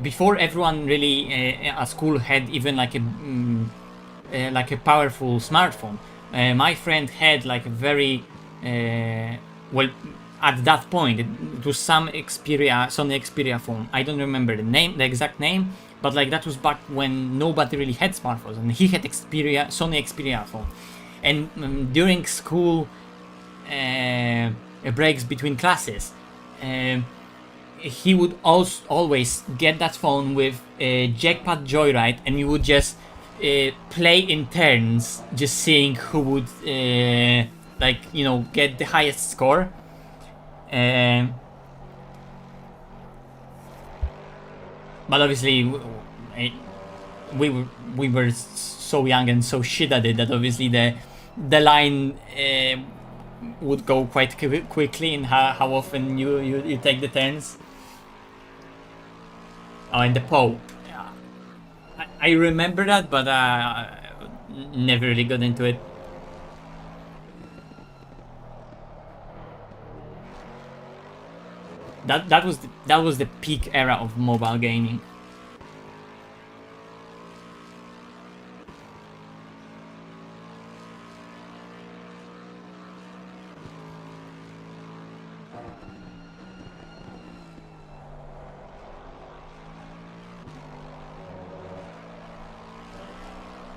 before everyone really at school had even like a powerful smartphone. My friend had like a very well, at that point it was Sony Xperia phone. I don't remember the exact name, but like that was back when nobody really had smartphones, and he had Sony Xperia phone. And during school breaks between classes, he would always get that phone with Jackpot Joyride, and we would just play in turns, just seeing who would like, you know, get the highest score. But obviously we were so young and so shit at it that obviously the line would go quite quickly in how often you take the turns. Oh, and the Poe. I remember that, but never really got into it. That was the peak era of mobile gaming.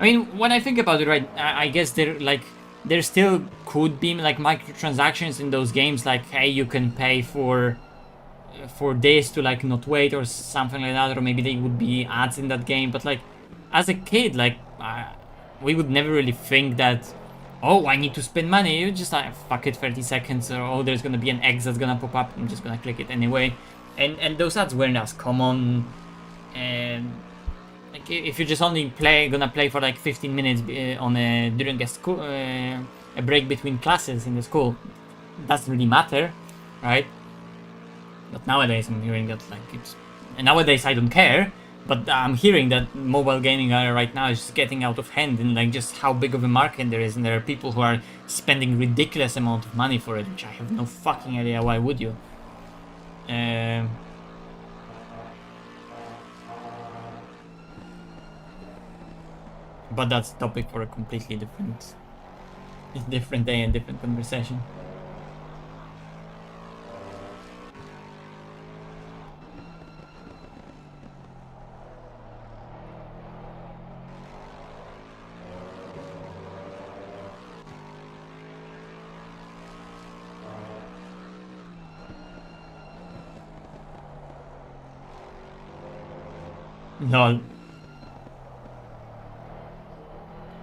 I mean, when I think about it, right, I guess there still could be like microtransactions in those games, like, hey, you can pay for this to like not wait or something like that, or maybe there would be ads in that game. But like, as a kid, like, we would never really think that, oh, I need to spend money. You just like, fuck it, 30 seconds, or oh, there's gonna be an X that's gonna pop up. I'm just gonna click it anyway. And those ads weren't as common. And like, if you're just only gonna play for like 15 minutes during a school a break between classes in the school, doesn't really matter, right? But nowadays I'm hearing that like and nowadays I don't care, but I'm hearing that mobile gaming right now is just getting out of hand, and like just how big of a market there is, and there are people who are spending ridiculous amount of money for it, which I have no fucking idea why would you. But that's a topic for a completely different day and different conversation. No.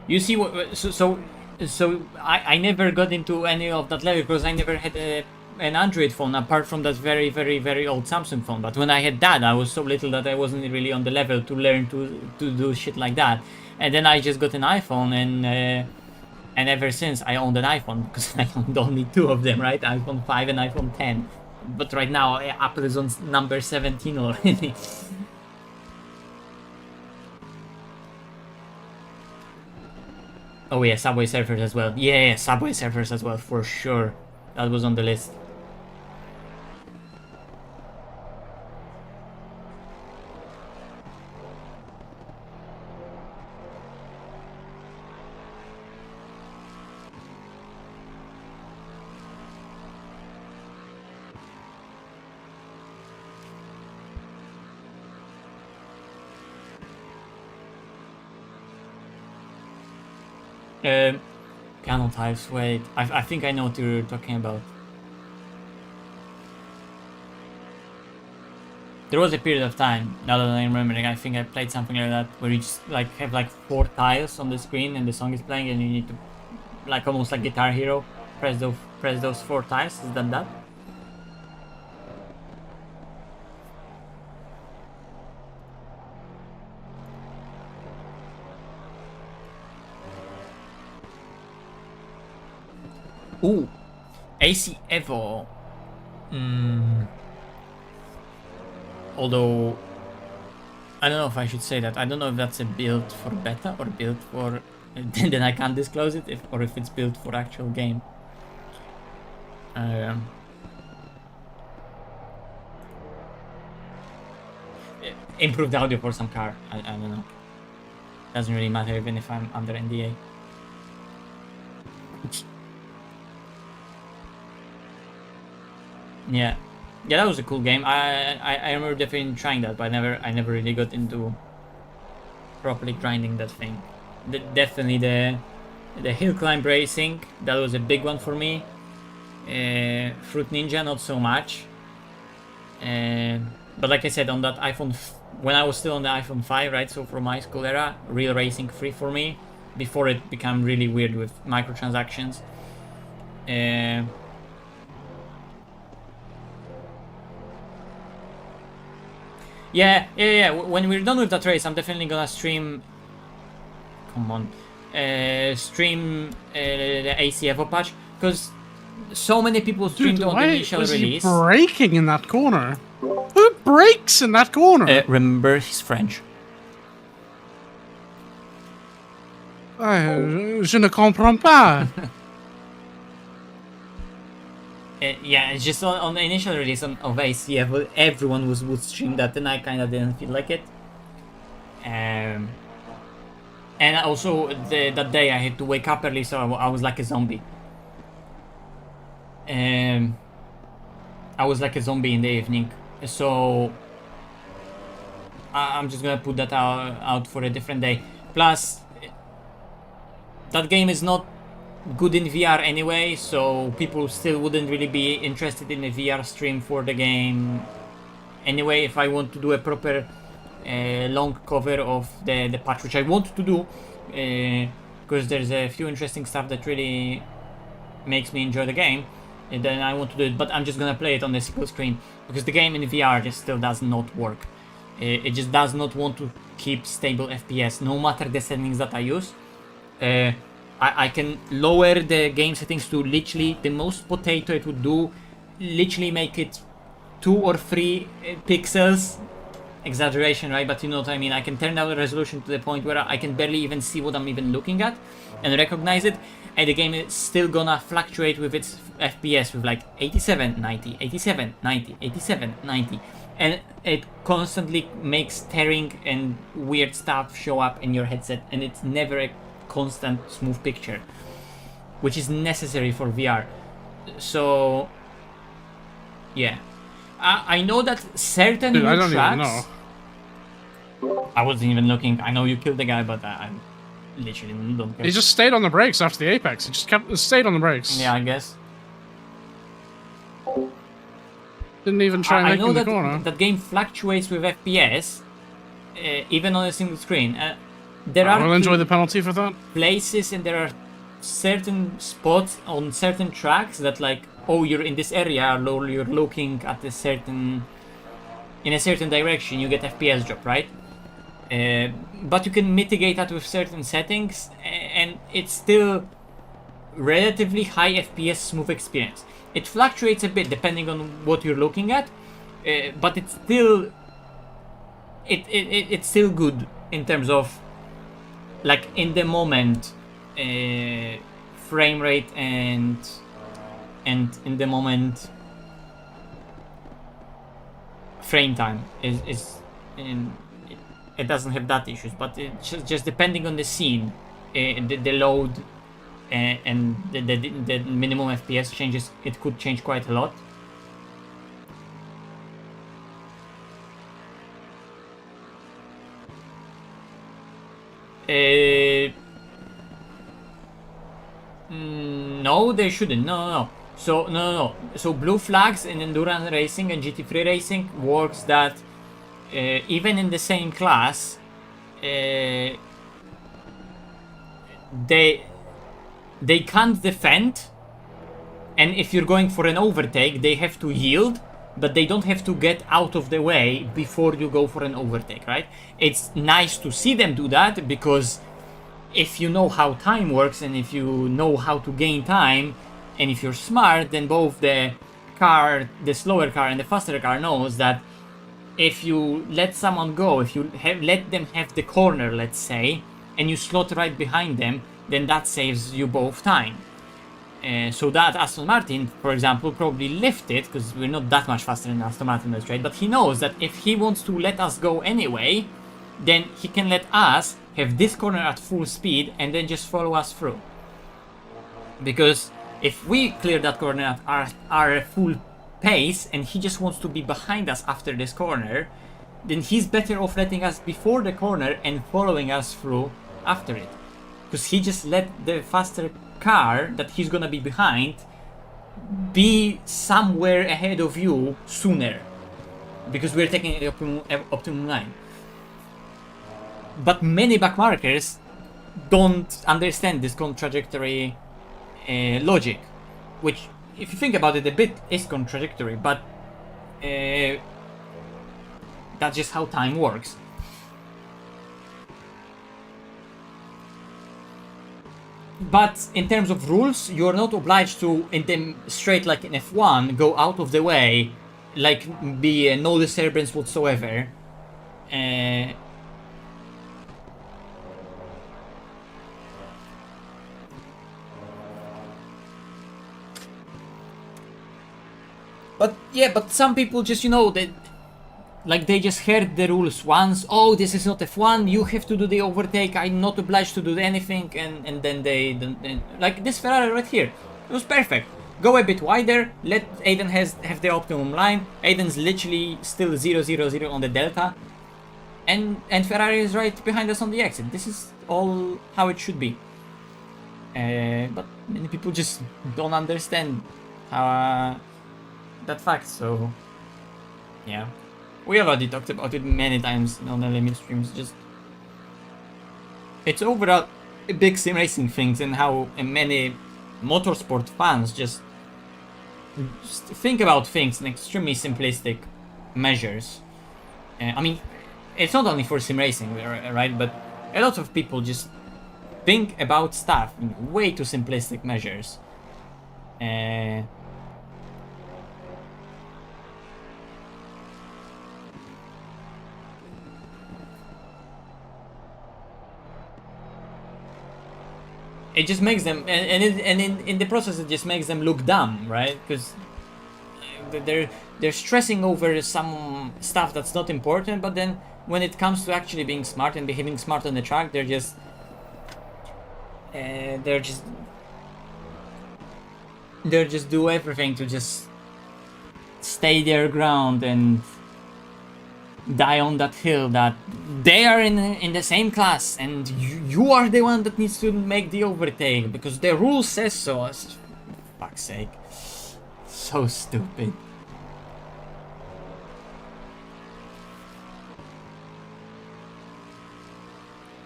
You see what? So I never got into any of that level because I never had an Android phone apart from that very old Samsung phone. But when I had that, I was so little that I wasn't really on the level to learn to do shit like that. And then I just got an iPhone, and ever since I owned an iPhone because I owned only two of them, right? iPhone 5 and iPhone 10. But right now Apple is on number 17 already. Oh yeah, Subway Surfers as well. Yeah, Subway Surfers as well, for sure. That was on the list. Piano types, wait. I think I know what you're talking about. There was a period of time, now that I'm remembering, I think I played something like that, where you just like have like 4 tiles on the screen and the song is playing and you need to, like almost like Guitar Hero, press those 4 tiles. Is that? Ooh, AC Evo. Although, I don't know if I should say that. I don't know if that's a build for beta or build for... then I can't disclose it, or if it's built for actual game. Improved audio for some car. I don't know. Doesn't really matter even if I'm under NDA. Yeah, that was a cool game. I remember definitely trying that, but I never really got into properly grinding that thing. Definitely the hill climb racing, that was a big one for me. Fruit Ninja, not so much. But like I said, on that iPhone, when I was still on the iPhone 5, right? So from my school era, real racing free for me. Before it became really weird with microtransactions. Yeah. When we're done with that race, I'm definitely gonna stream. Come on, stream the AC Evo patch because so many people streamed on the initial release. Why was he braking in that corner? Who brakes in that corner? Remember, he's French. Je ne comprends pas. Yeah, it's just on the initial release of ACF, everyone would stream that, and I kind of didn't feel like it. And also that day I had to wake up early, so I was like a zombie. I was like a zombie in the evening, so I'm just gonna put that out for a different day. Plus, that game is not good in VR anyway, so people still wouldn't really be interested in a VR stream for the game anyway. If I want to do a proper long cover of the patch, which I want to do, because there's a few interesting stuff that really makes me enjoy the game, and then I want to do it, but I'm just gonna play it on the single screen because the game in VR just still does not work. It just does not want to keep stable FPS no matter the settings that I use. I can lower the game settings to literally the most potato it would do, literally make it 2 or 3 pixels, exaggeration, right? But you know what I mean. I can turn down the resolution to the point where I can barely even see what I'm even looking at and recognize it, and the game is still gonna fluctuate with its FPS with like 87, 90, 87, 90, 87, 90, and it constantly makes tearing and weird stuff show up in your headset, and it's never a constant smooth picture, which is necessary for VR. So yeah, I know that certain Dude, I don't tracks. even know. I wasn't even looking. I know you killed the guy, but I literally don't care. He just stayed on the brakes after the apex. He just stayed on the brakes. Yeah, I guess. Didn't even try I making know the that corner. that game fluctuates with FPS, even on a single screen. There are We'll enjoy the penalty for that. places and there are certain spots on certain tracks that, like, oh, you're in this area, or you're looking at a certain in a certain direction, you get FPS drop, right? But you can mitigate that with certain settings, and it's still relatively high FPS smooth experience. It fluctuates a bit depending on what you're looking at, but it's still it's still good in terms of, like, in the moment frame rate and in the moment frame time is it doesn't have that issues, but it's just depending on the scene, the load and the minimum FPS changes. It could change quite a lot. No, they shouldn't. No. So blue flags in endurance racing and GT3 racing works that even in the same class, they can't defend, and if you're going for an overtake, they have to yield, but they don't have to get out of the way before you go for an overtake, right? It's nice to see them do that, because if you know how time works and if you know how to gain time, and if you're smart, then both the slower car and the faster car knows that if you let someone go, if you let them have the corner, let's say, and you slot right behind them, then that saves you both time. So that Aston Martin, for example, probably lifted, because we're not that much faster than Aston Martin in the straight, but he knows that if he wants to let us go anyway, then he can let us have this corner at full speed and then just follow us through. Because if we clear that corner at our full pace and he just wants to be behind us after this corner, then he's better off letting us before the corner and following us through after it. Because he just let the faster car that he's gonna be behind be somewhere ahead of you sooner, because we're taking the optimum line. But many backmarkers don't understand this contradictory logic, which, if you think about it a bit, is contradictory, but that's just how time works. But in terms of rules, you're not obliged to, in them straight like in F1, go out of the way, like be no disturbance whatsoever. But yeah, but some people just, you know, they just heard the rules once. Oh, this is not F1, you have to do the overtake, I'm not obliged to do anything, and then like this Ferrari right here, it was perfect. Go a bit wider, let Aiden have the optimum line. Aiden's literally still 0-0-0 on the delta, and Ferrari is right behind us on the exit. This is all how it should be. But many people just don't understand that fact. So yeah, we have already talked about it many times on the limit streams. Just it's overall a big sim racing things, and how many motorsport fans just think about things in extremely simplistic measures. I mean, it's not only for sim racing, right? But a lot of people just think about stuff in way too simplistic measures. It just makes them, and in the process, it just makes them look dumb, right? Because they're stressing over some stuff that's not important, but then when it comes to actually being smart and behaving smart on the track, they're just do everything to just stay their ground and die on that hill that they are in the same class, and you are the one that needs to make the overtake because the rule says so. For fuck's sake, so stupid.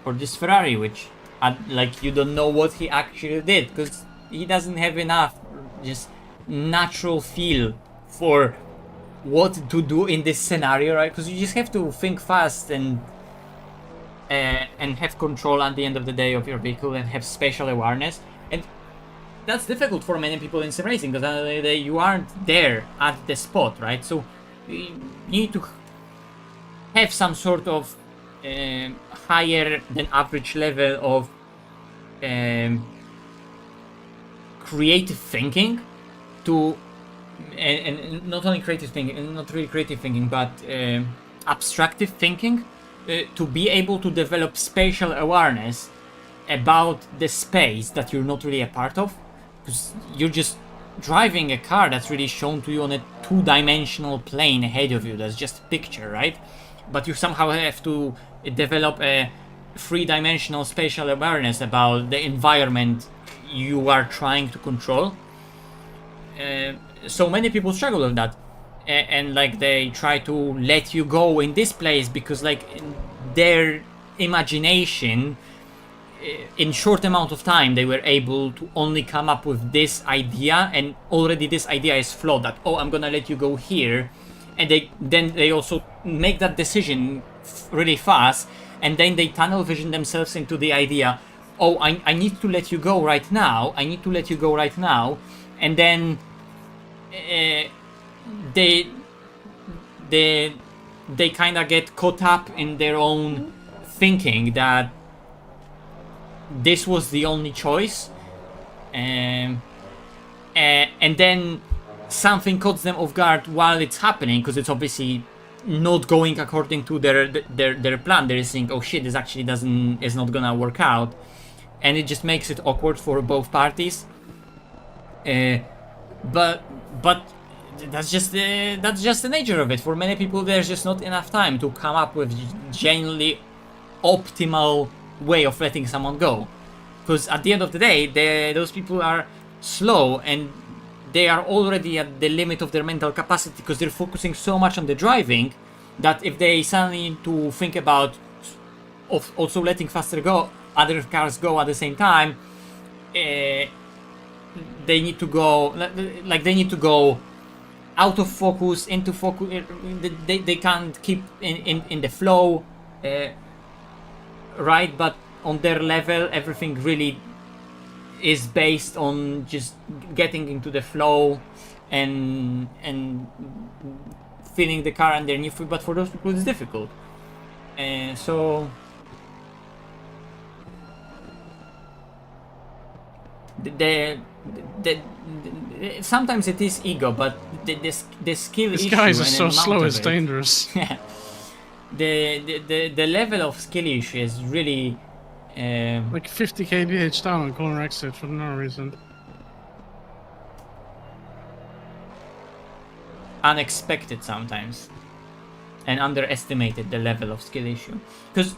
Or this Ferrari, which like you don't know what he actually did because he doesn't have enough just natural feel for what to do in this scenario, right? Because you just have to think fast and have control at the end of the day of your vehicle and have spatial awareness, and that's difficult for many people in sim racing because at the end of the day you aren't there at the spot, right? So you need to have some sort of higher than average level of creative thinking to and not only creative thinking, not really creative thinking, but abstractive thinking, to be able to develop spatial awareness about the space that you're not really a part of, because you're just driving a car that's really shown to you on a two-dimensional plane ahead of you. That's just a picture, right? But you somehow have to develop a three-dimensional spatial awareness about the environment you are trying to control. So many people struggle with that, and like they try to let you go in this place because like their imagination in short amount of time they were able to only come up with this idea, and already this idea is flawed, that oh, I'm gonna let you go here, and they also make that decision really fast, and then they tunnel vision themselves into the idea, oh, I need to let you go right now, and then they kind of get caught up in their own thinking that this was the only choice, and then something caught them off guard while it's happening, because it's obviously not going according to their plan. They're saying, oh shit, this actually is not gonna work out, and it just makes it awkward for both parties. But that's just the nature of it. For many people, there's just not enough time to come up with genuinely optimal way of letting someone go, because at the end of the day, those people are slow and they are already at the limit of their mental capacity, because they're focusing so much on the driving that if they suddenly need to think about also letting other cars go at the same time, they need to go out of focus into focus. They can't keep in the flow, right? But on their level, everything really is based on just getting into the flow and feeling the car underneath. But for those people, it's difficult, so sometimes it is ego, but the skill These issue. guys are and so amount slow, of it's it, dangerous. Yeah, the level of skill issue is really Like 50 kph down on corner exit for no reason. unexpected sometimes, and underestimated the level of skill issue. Because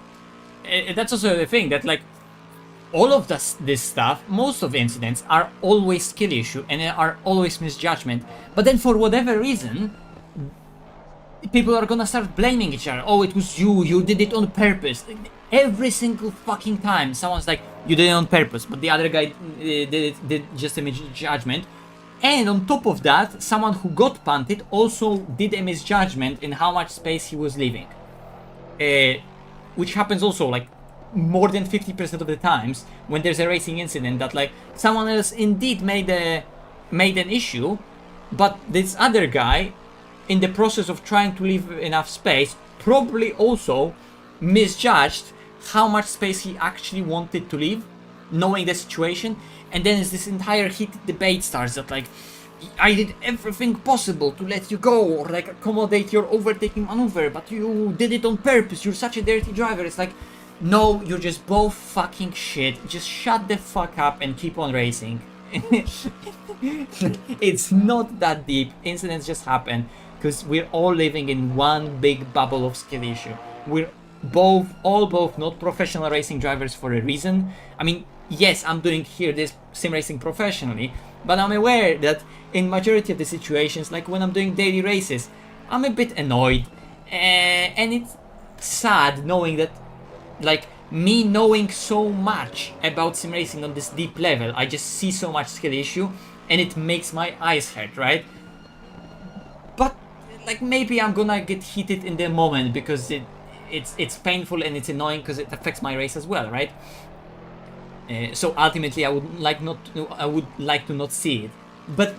that's also the thing, that like all of this stuff, most of the incidents are always skill issue and are always misjudgment. But then for whatever reason, people are gonna start blaming each other. Oh, it was you did it on purpose. Every single fucking time someone's like, you did it on purpose, but the other guy did just a misjudgment. And on top of that, someone who got punted also did a misjudgment in how much space he was leaving. Which happens also like more than 50% of the times when there's a racing incident that like someone else indeed made an issue, but this other guy, in the process of trying to leave enough space, probably also misjudged how much space he actually wanted to leave, knowing the situation. And then as this entire heated debate starts that like, I did everything possible to let you go or like accommodate your overtaking maneuver, but you did it on purpose, you're such a dirty driver. It's like, no, you're just both fucking shit. Just shut the fuck up and keep on racing. It's not that deep. Incidents just happen because we're all living in one big bubble of skill issue. We're both not professional racing drivers for a reason. I mean, yes, I'm doing here this sim racing professionally, but I'm aware that in majority of the situations, like when I'm doing daily races, I'm a bit annoyed, and it's sad knowing that, like, me knowing so much about sim racing on this deep level, I just see so much skill issue, and it makes my eyes hurt, right? But like maybe I'm gonna get heated in the moment because it's painful and it's annoying because it affects my race as well, right? So ultimately, I would like to not see it, but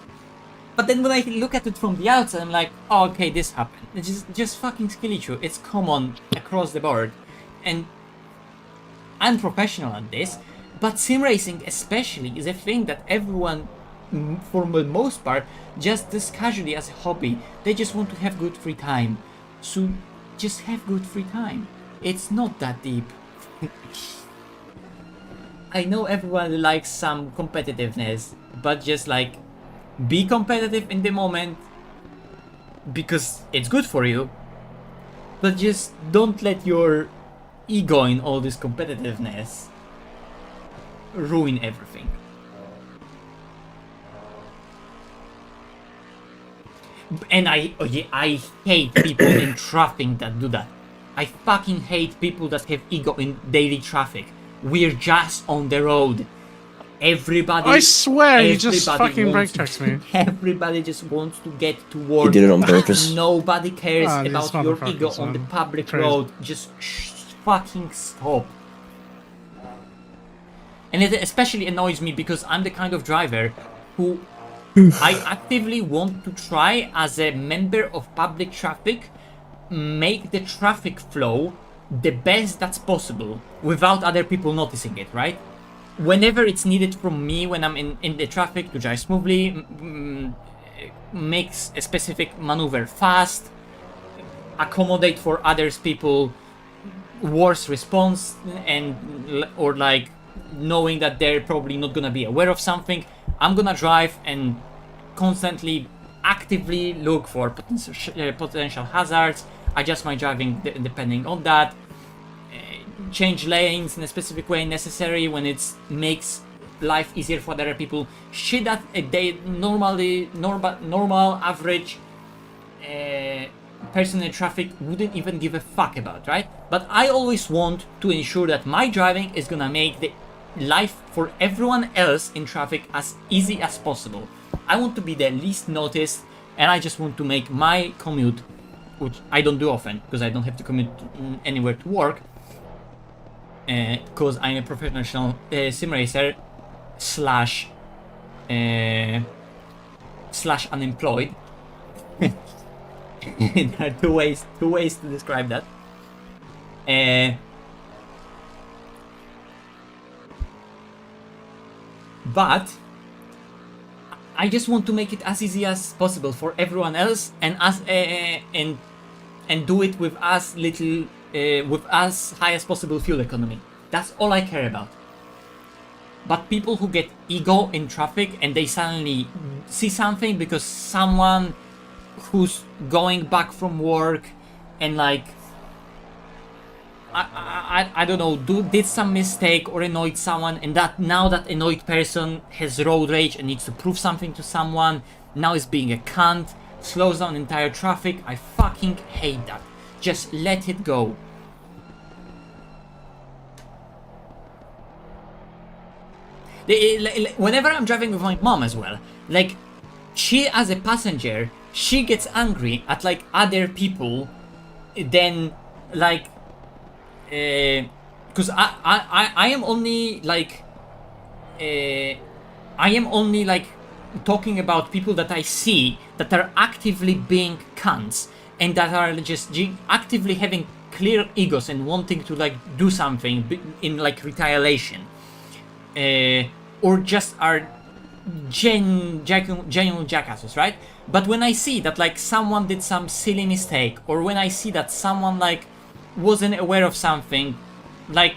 then when I look at it from the outside, I'm like, oh, okay, this happened. It's just fucking skill issue. It's common across the board, and I'm professional at this. But sim racing, especially, is a thing that everyone, for the most part, just does casually as a hobby. They just want to have good free time, so just have good free time. It's not that deep. I know everyone likes some competitiveness, but just like be competitive in the moment because it's good for you, but just don't let your ego in all this competitiveness ruin everything. And I hate people in traffic that do that. I fucking hate people that have ego in daily traffic. We're just on the road. Everybody. I swear you just fucking brake wants checked me. Everybody just wants to get to work. He did it on purpose. Nobody cares Ah, about it's your motherfucking ego on son. the public Crazy. road. Just fucking stop. And it especially annoys me because I'm the kind of driver who I actively want to try, as a member of public traffic, make the traffic flow the best that's possible without other people noticing it, right? Whenever it's needed from me when I'm in the traffic to drive smoothly, makes a specific maneuver fast, accommodate for others people worse response, and or like knowing that they're probably not gonna be aware of something, I'm gonna drive and constantly actively look for potential hazards, adjust my driving depending on that, change lanes in a specific way necessary when it makes life easier for other people. Shit that a day normal average person in traffic wouldn't even give a fuck about, right? But I always want to ensure that my driving is gonna make the life for everyone else in traffic as easy as possible. I want to be the least noticed, and I just want to make my commute, which I don't do often because I don't have to commute anywhere to work, because I'm a professional sim racer slash unemployed. There are two ways to describe that. But I just want to make it as easy as possible for everyone else, and do it with as little, with as high as possible fuel economy. That's all I care about. But people who get ego in traffic and they suddenly see something because someone who's going back from work and like, I don't know, did some mistake or annoyed someone, and that now that annoyed person has road rage and needs to prove something to someone, now is being a cunt, slows down entire traffic. I fucking hate that. Just let it go. Whenever I'm driving with my mom as well, like, she as a passenger, she gets angry at like other people, then like, because I am only like, I am only like talking about people that I see that are actively being cunts and that are just actively having clear egos and wanting to like do something in like retaliation, or just are genuine jackasses, right? But when I see that like someone did some silly mistake, or when I see that someone like wasn't aware of something, like,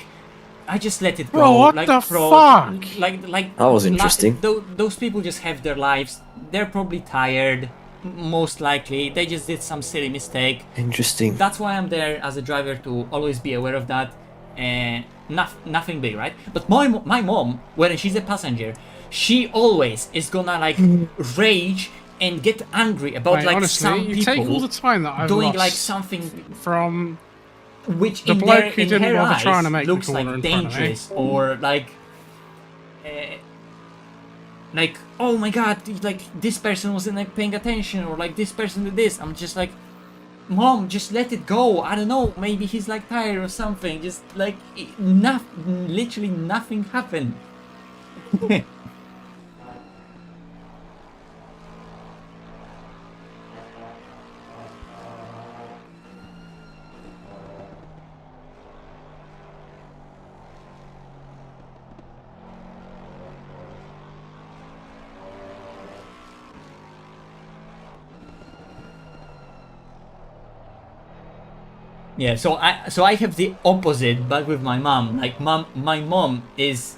I just let it go. Bro, what like, the fuck? Like That was interesting. Those people just have their lives. They're probably tired, most likely. They just did some silly mistake. Interesting. That's why I'm there as a driver, to always be aware of that. Nothing big, right? But my mom, when she's a passenger, she always is gonna like rage and get angry about Mate, like honestly, some you people take all the time that I've doing lost like something from which the in bloke their, who in didn't her bother eyes trying to make the looks corner like in front of me. dangerous, or like, oh my god, like this person wasn't like paying attention, or like this person did this. I'm just like, Mom, just let it go. I don't know, maybe he's like tired or something. Just like, literally nothing happened. Yeah, so I have the opposite, but with my mom. Like, my mom is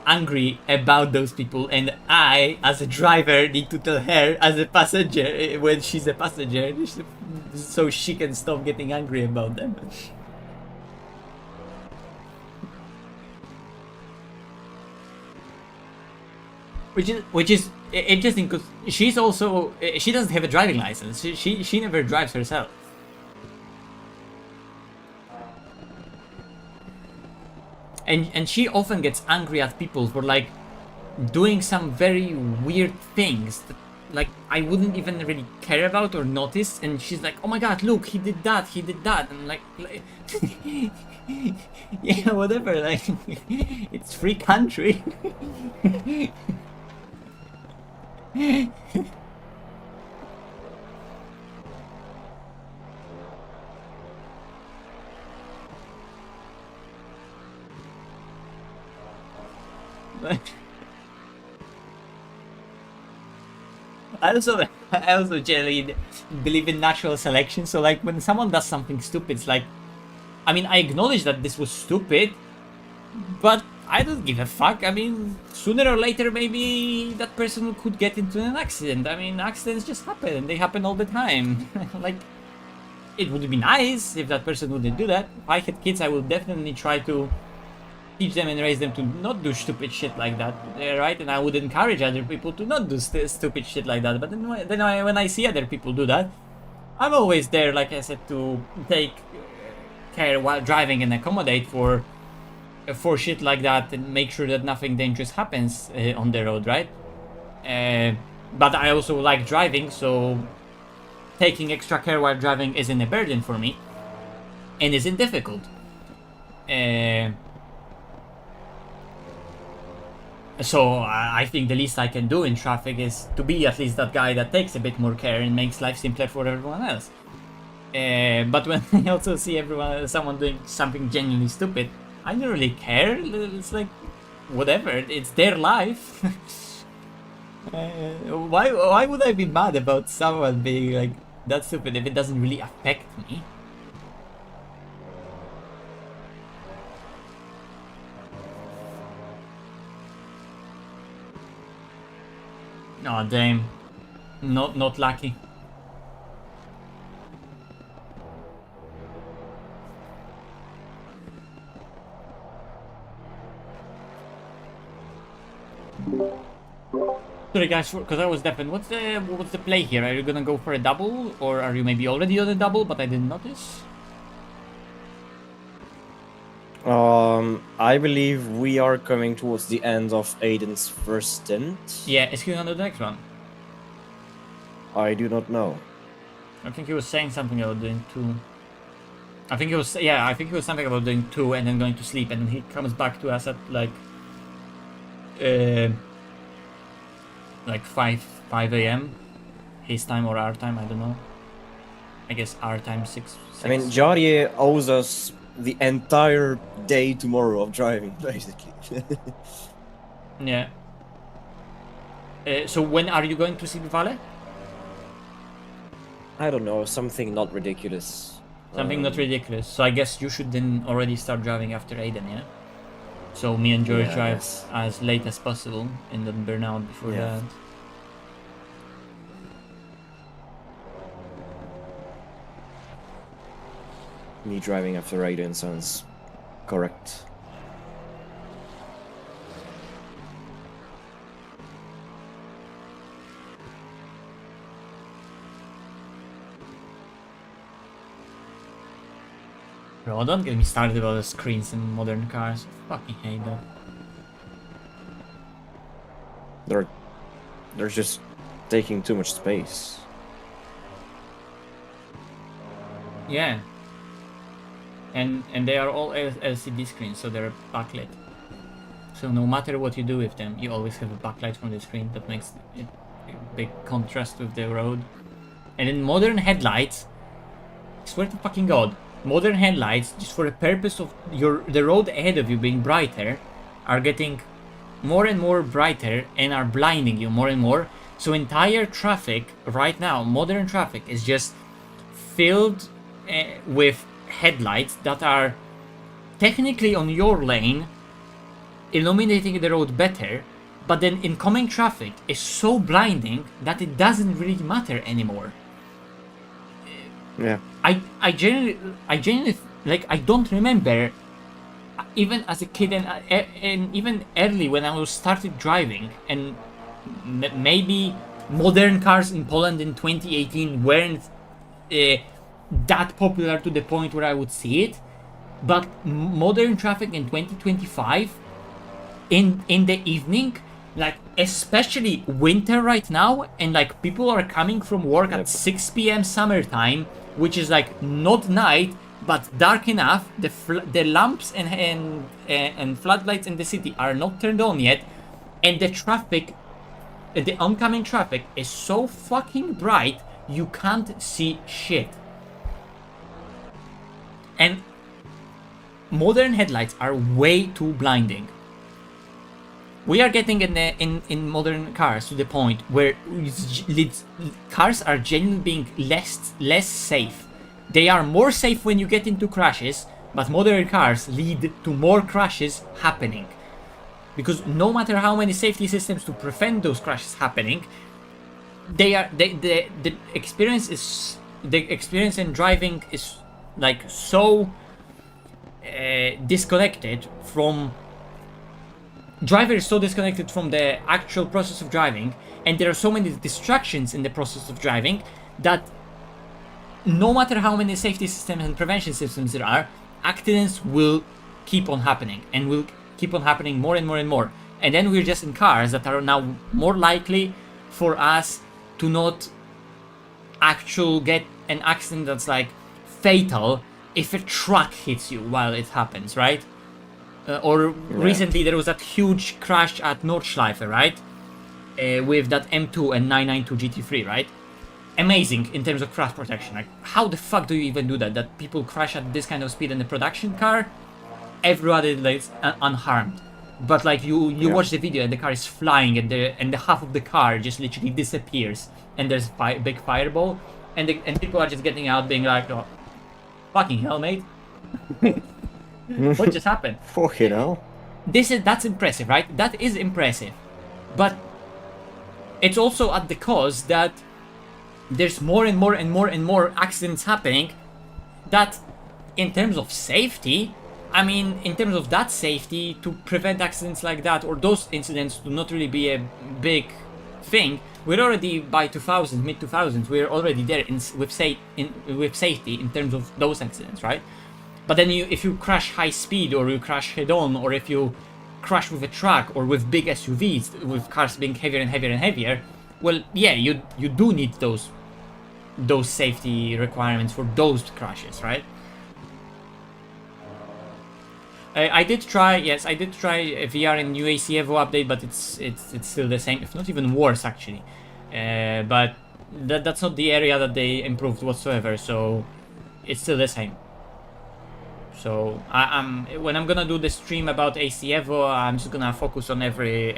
angry about those people, and I, as a driver, need to tell her as a passenger when she's a passenger, so she can stop getting angry about them. Which is interesting, because she's also, she doesn't have a driving license. She never drives herself. And she often gets angry at people for like doing some very weird things that like I wouldn't even really care about or notice, and she's like, oh my god, look, he did that, and I'm like yeah, whatever, like it's free country. I also generally believe in natural selection. So like when someone does something stupid, it's like, I mean, I acknowledge that this was stupid, but I don't give a fuck. I mean, sooner or later, maybe that person could get into an accident. I mean, accidents just happen, and they happen all the time. Like, it would be nice if that person wouldn't do that. If I had kids, I would definitely try to teach them and raise them to not do stupid shit like that, right? And I would encourage other people to not do stupid shit like that. But then when I see other people do that, I'm always there, like I said, to take care while driving and accommodate for shit like that, and make sure that nothing dangerous happens on the road, right? But I also like driving, so taking extra care while driving isn't a burden for me, and isn't difficult. So I think the least I can do in traffic is to be at least that guy that takes a bit more care and makes life simpler for everyone else. But when I also see someone doing something genuinely stupid, I don't really care. It's like, whatever, it's their life. Why would I be mad about someone being like that stupid if it doesn't really affect me? Oh damn, not lucky. Sorry guys, because I was deafened. What's the play here? Are you gonna go for a double, or are you maybe already on a double but I didn't notice? I believe we are coming towards the end of Aiden's first stint. Yeah, is he on the next one? I do not know. I think he was saying something about doing 2. I think he was something about doing 2 and then going to sleep, and then he comes back to us at like 5 a.m. his time or our time, I don't know. I guess our time 6. I mean, Jari owes us the entire day tomorrow of driving, basically. Yeah. So when are you going to see Vale? I don't know, something not ridiculous. Something not ridiculous. So I guess you should then already start driving after Aiden, yeah? So me and George Yeah, drive yes. as late as possible and then burn out before Yeah. that. Me driving after Aiden sounds correct. Bro, don't get me started about the screens in modern cars. I fucking hate that. They're just taking too much space. Yeah. And they are all LCD screens, so they're backlit. So no matter what you do with them, you always have a backlight from the screen that makes it a big contrast with the road. And in modern headlights, I swear to fucking god, modern headlights, just for the purpose of the road ahead of you being brighter, are getting more and more brighter and are blinding you more and more. So entire traffic right now, modern traffic, is just filled with headlights that are technically on your lane, illuminating the road better, but then incoming traffic is so blinding that it doesn't really matter anymore. Yeah. I genuinely like, I don't remember, even as a kid and even early when I was started driving, and maybe modern cars in Poland in 2018 weren't that popular to the point where I would see it, but modern traffic in 2025 in the evening, like especially winter right now, and like people are coming from work at 6 p.m. summertime, which is like not night but dark enough. The lamps and floodlights in the city are not turned on yet, and the traffic, the oncoming traffic is so fucking bright you can't see shit. And modern headlights are way too blinding. We are getting in modern cars to the point where cars are genuinely being less safe. They are more safe when you get into crashes, but modern cars lead to more crashes happening. Because no matter how many safety systems to prevent those crashes happening, the experience in driving is like so disconnected from. Driver is so disconnected from the actual process of driving, and there are so many distractions in the process of driving that no matter how many safety systems and prevention systems there are, accidents will keep on happening, and will keep on happening more and more and more. And then we're just in cars that are now more likely for us to not actually get an accident that's like fatal if a truck hits you while it happens, right? Recently there was that huge crash at Nordschleife, right? With that M2 and 992 GT3, right? Amazing in terms of crash protection. Like, how the fuck do you even do that? That people crash at this kind of speed in a production car, everybody is unharmed. But like you watch the video and the car is flying, and the half of the car just literally disappears, and there's a big fireball, and people are just getting out, being like, oh, "Fucking hell, mate." What just happened? Fucking hell. That's impressive, right? That is impressive. But it's also at the cause that there's more and more and more and more accidents happening that, in terms of safety, I mean, in terms of that safety, to prevent accidents like that, or those incidents to not really be a big thing, we're already by 2000, mid 2000s, we're already there with safety in terms of those accidents, right? But then if you crash high speed, or you crash head on, or if you crash with a truck, or with big SUVs, with cars being heavier and heavier and heavier, well, yeah, you do need those safety requirements for those crashes, right? I did try a VR in new AC Evo update, but it's still the same, if not even worse actually. But that's not the area that they improved whatsoever, so it's still the same. So when I'm gonna do the stream about AC Evo, I'm just gonna focus on every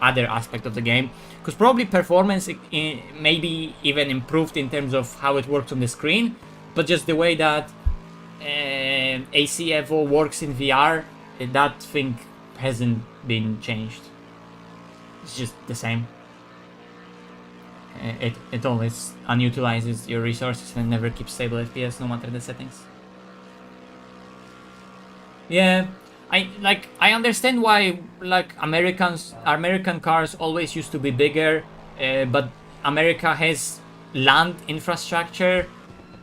other aspect of the game, because probably performance maybe even improved in terms of how it works on the screen, but just the way that AC Evo works in VR, that thing hasn't been changed. It's just the same. It always unutilizes your resources and never keeps stable FPS no matter the settings. Yeah, I understand why American cars always used to be bigger, but America has land infrastructure.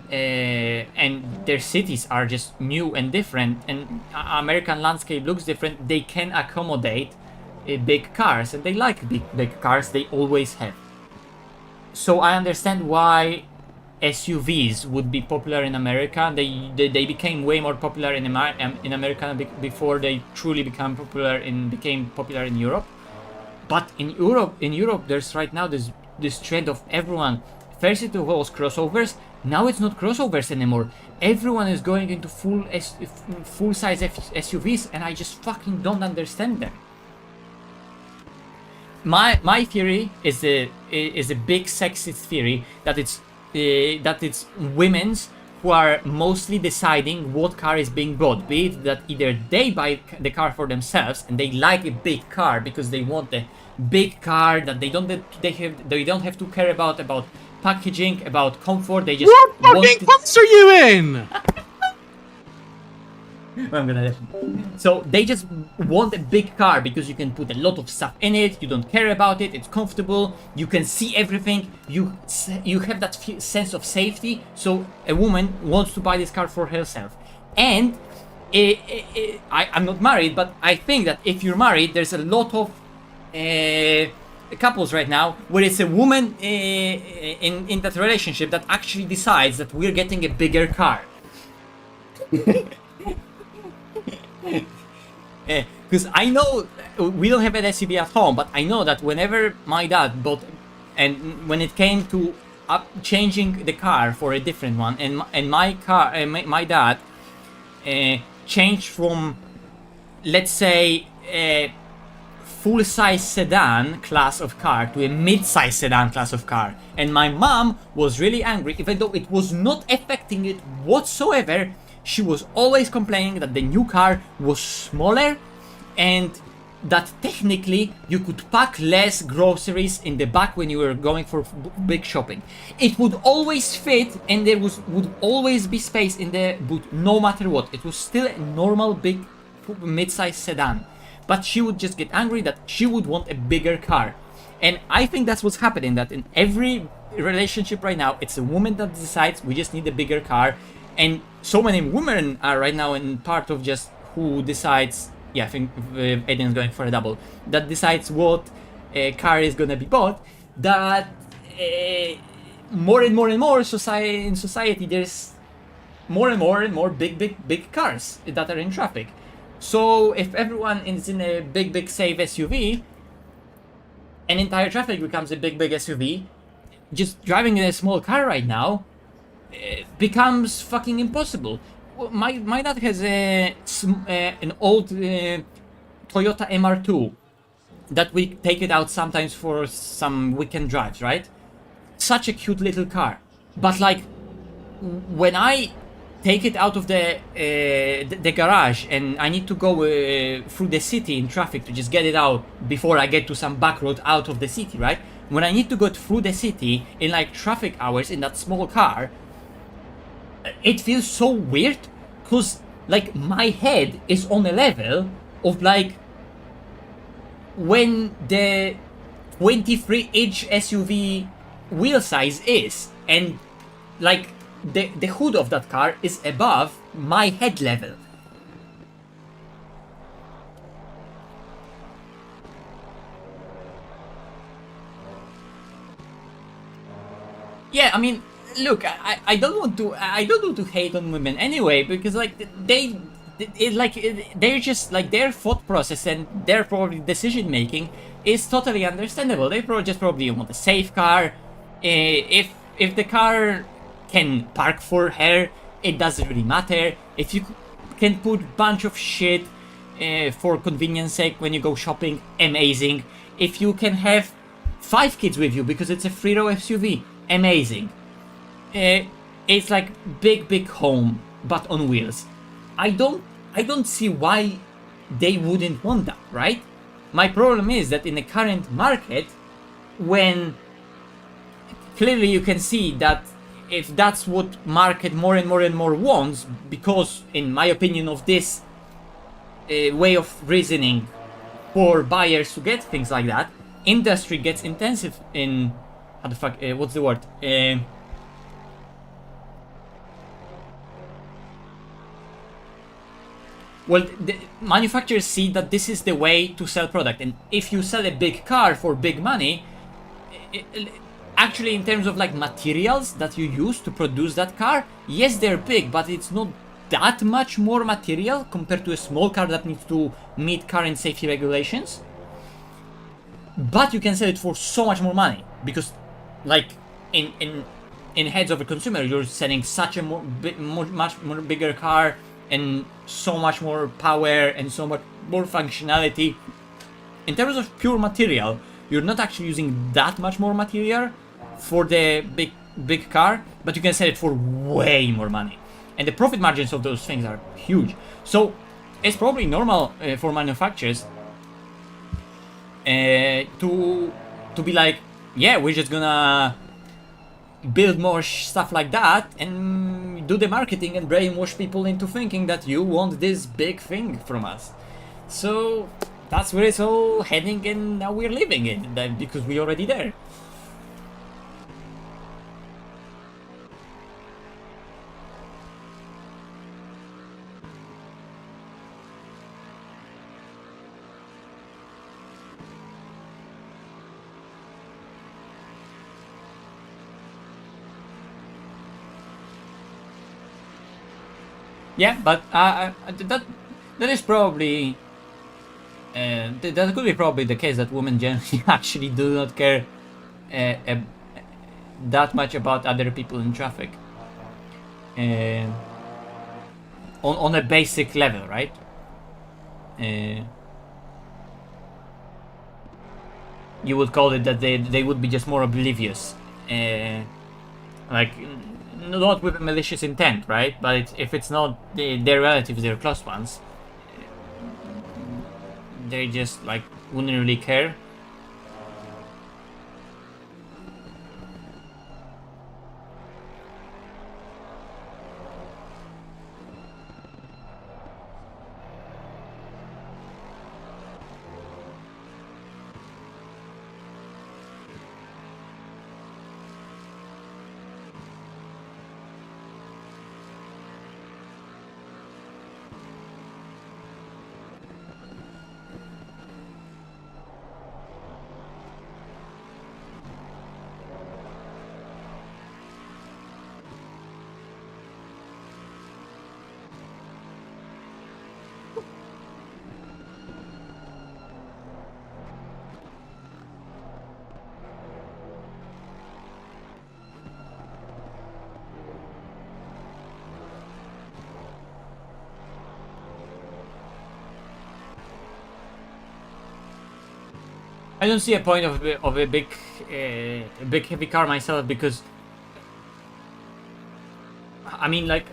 And their cities are just new and different, and American landscape looks different. They can accommodate big cars, and they like big cars. They always have. So I understand why SUVs would be popular in America. They became way more popular in America before they truly became popular in Europe. But in Europe, there's right now this trend of everyone. First it was crossovers. Now it's not crossovers anymore. Everyone is going into full-size SUVs, and I just fucking don't understand them. My theory is a big sexist theory that it's women's who are mostly deciding what car is being bought. Be it that either they buy the car for themselves and they like a big car because they want a big car that they don't have to care about packaging, about comfort. They just What fucking class are you in? I'm gonna so they just want a big car because you can put a lot of stuff in it. You don't care about it. It's comfortable. You can see everything. You have that sense of safety. So a woman wants to buy this car for herself. And I'm not married, but I think that if you're married, there's a lot of couples right now where it's a woman in that relationship that actually decides that we're getting a bigger car. Because I know we don't have an SUV at home, but I know that whenever my dad bought, and when it came to changing the car for a different one, and my dad changed from, let's say, a full-size sedan class of car to a mid-size sedan class of car, and my mom was really angry, even though it was not affecting it whatsoever. She was always complaining that the new car was smaller and that technically you could pack less groceries in the back when you were going for big shopping. It would always fit and there would always be space in the boot no matter what. It was still a normal big mid-size sedan. But she would just get angry that she would want a bigger car. And I think that's what's happening, that in every relationship right now, it's a woman that decides we just need a bigger car. And so many women are right now in part of just who decides, yeah, I think Aiden's going for a double, that decides what car is gonna be bought, that more and more and more in society there's more and more big cars that are in traffic. So if everyone is in a big safe SUV, and entire traffic becomes a big SUV, just driving in a small car right now becomes fucking impossible. My dad has an old Toyota MR2 that we take it out sometimes for some weekend drives, right? Such a cute little car, but like when I take it out of the garage and I need to go through the city in traffic to just get it out before I get to some back road out of the city, right? When I need to go through the city in like traffic hours in that small car, it feels so weird because like my head is on a level of like when the 23-inch SUV wheel size is, and like the hood of that car is above my head level. Yeah, I mean, look, I don't want to hate on women anyway, because like they're just like their thought process and their probably decision making is totally understandable. They probably want a safe car. If the car can park for her, it doesn't really matter. If you can put bunch of shit for convenience sake when you go shopping, amazing. If you can have 5 kids with you because it's a 3-row SUV, amazing. It's like big home but on wheels. I don't see why they wouldn't want that, right? My problem is that in the current market, when clearly you can see that if that's what market more and more wants, because in my opinion of this way of reasoning for buyers to get things like that, industry gets intensive in how the fuck what's the word? Well, the manufacturers see that this is the way to sell product, and if you sell a big car for big money, actually in terms of like materials that you use to produce that car, yes, they're big, but it's not that much more material compared to a small car that needs to meet current safety regulations. But you can sell it for so much more money, because like in heads of a consumer, you're selling such a much more bigger car and so much more power and so much more functionality. In terms of pure material, you're not actually using that much more material for the big car, but you can sell it for way more money, and the profit margins of those things are huge. So it's probably normal for manufacturers to be like, yeah, we're just gonna build more stuff like that and do the marketing and brainwash people into thinking that you want this big thing from us. So that's where it's all heading, and now we're living it because we're already there. Yeah, but that is probably that could be probably the case, that women generally actually do not care that much about other people in traffic on a basic level, right? You would call it that they would be just more oblivious, like not with a malicious intent, right? But if it's not their relatives, their close ones, they just like wouldn't really care. I don't see a point of a big heavy car myself, because I mean, like,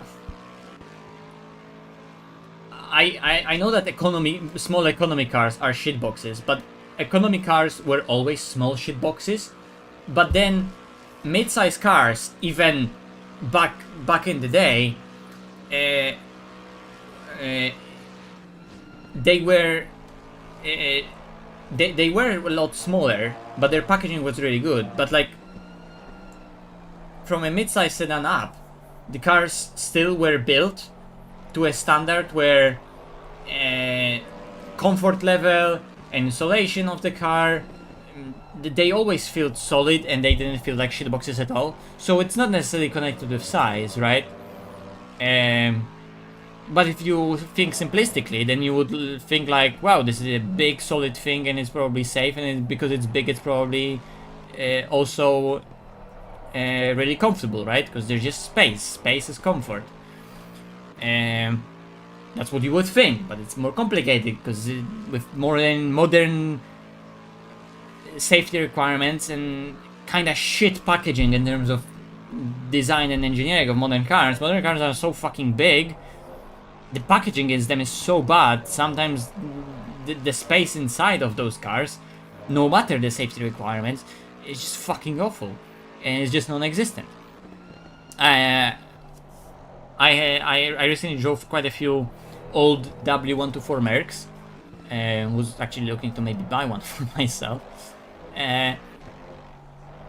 I know that small economy cars are shit boxes, but economy cars were always small shit boxes. But then mid-size cars, even back in the day, they were they were a lot smaller, but their packaging was really good. But like from a mid-size sedan up, the cars still were built to a standard where comfort level and insulation of the car, they always felt solid and they didn't feel like shitboxes at all. So it's not necessarily connected with size, right? But if you think simplistically, then you would think like, wow, this is a big solid thing and it's probably safe, and because it's big, it's probably also really comfortable, right? Because there's just space. Space is comfort. That's what you would think, but it's more complicated because with more than modern safety requirements and kind of shit packaging in terms of design and engineering of modern cars are so fucking big. The packaging in them is so bad. Sometimes the space inside of those cars, no matter the safety requirements, is just fucking awful, and it's just non-existent. I recently drove quite a few old W124 Mercs, was actually looking to maybe buy one for myself.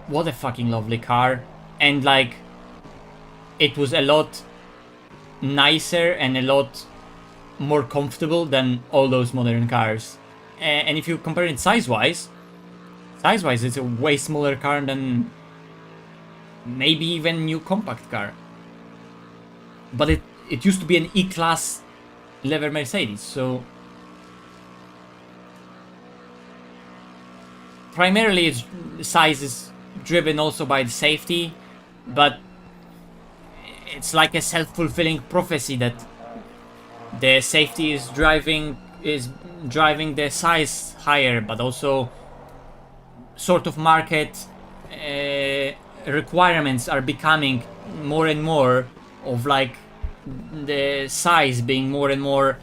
What a fucking lovely car, and like it was a lot nicer and a lot more comfortable than all those modern cars. And if you compare it size-wise, it's a way smaller car than maybe even new compact car. But it used to be an E-Class leather Mercedes, so primarily its size is driven also by the safety, but it's like a self-fulfilling prophecy that the safety is driving the size higher, but also sort of market requirements are becoming more and more of like the size being more and more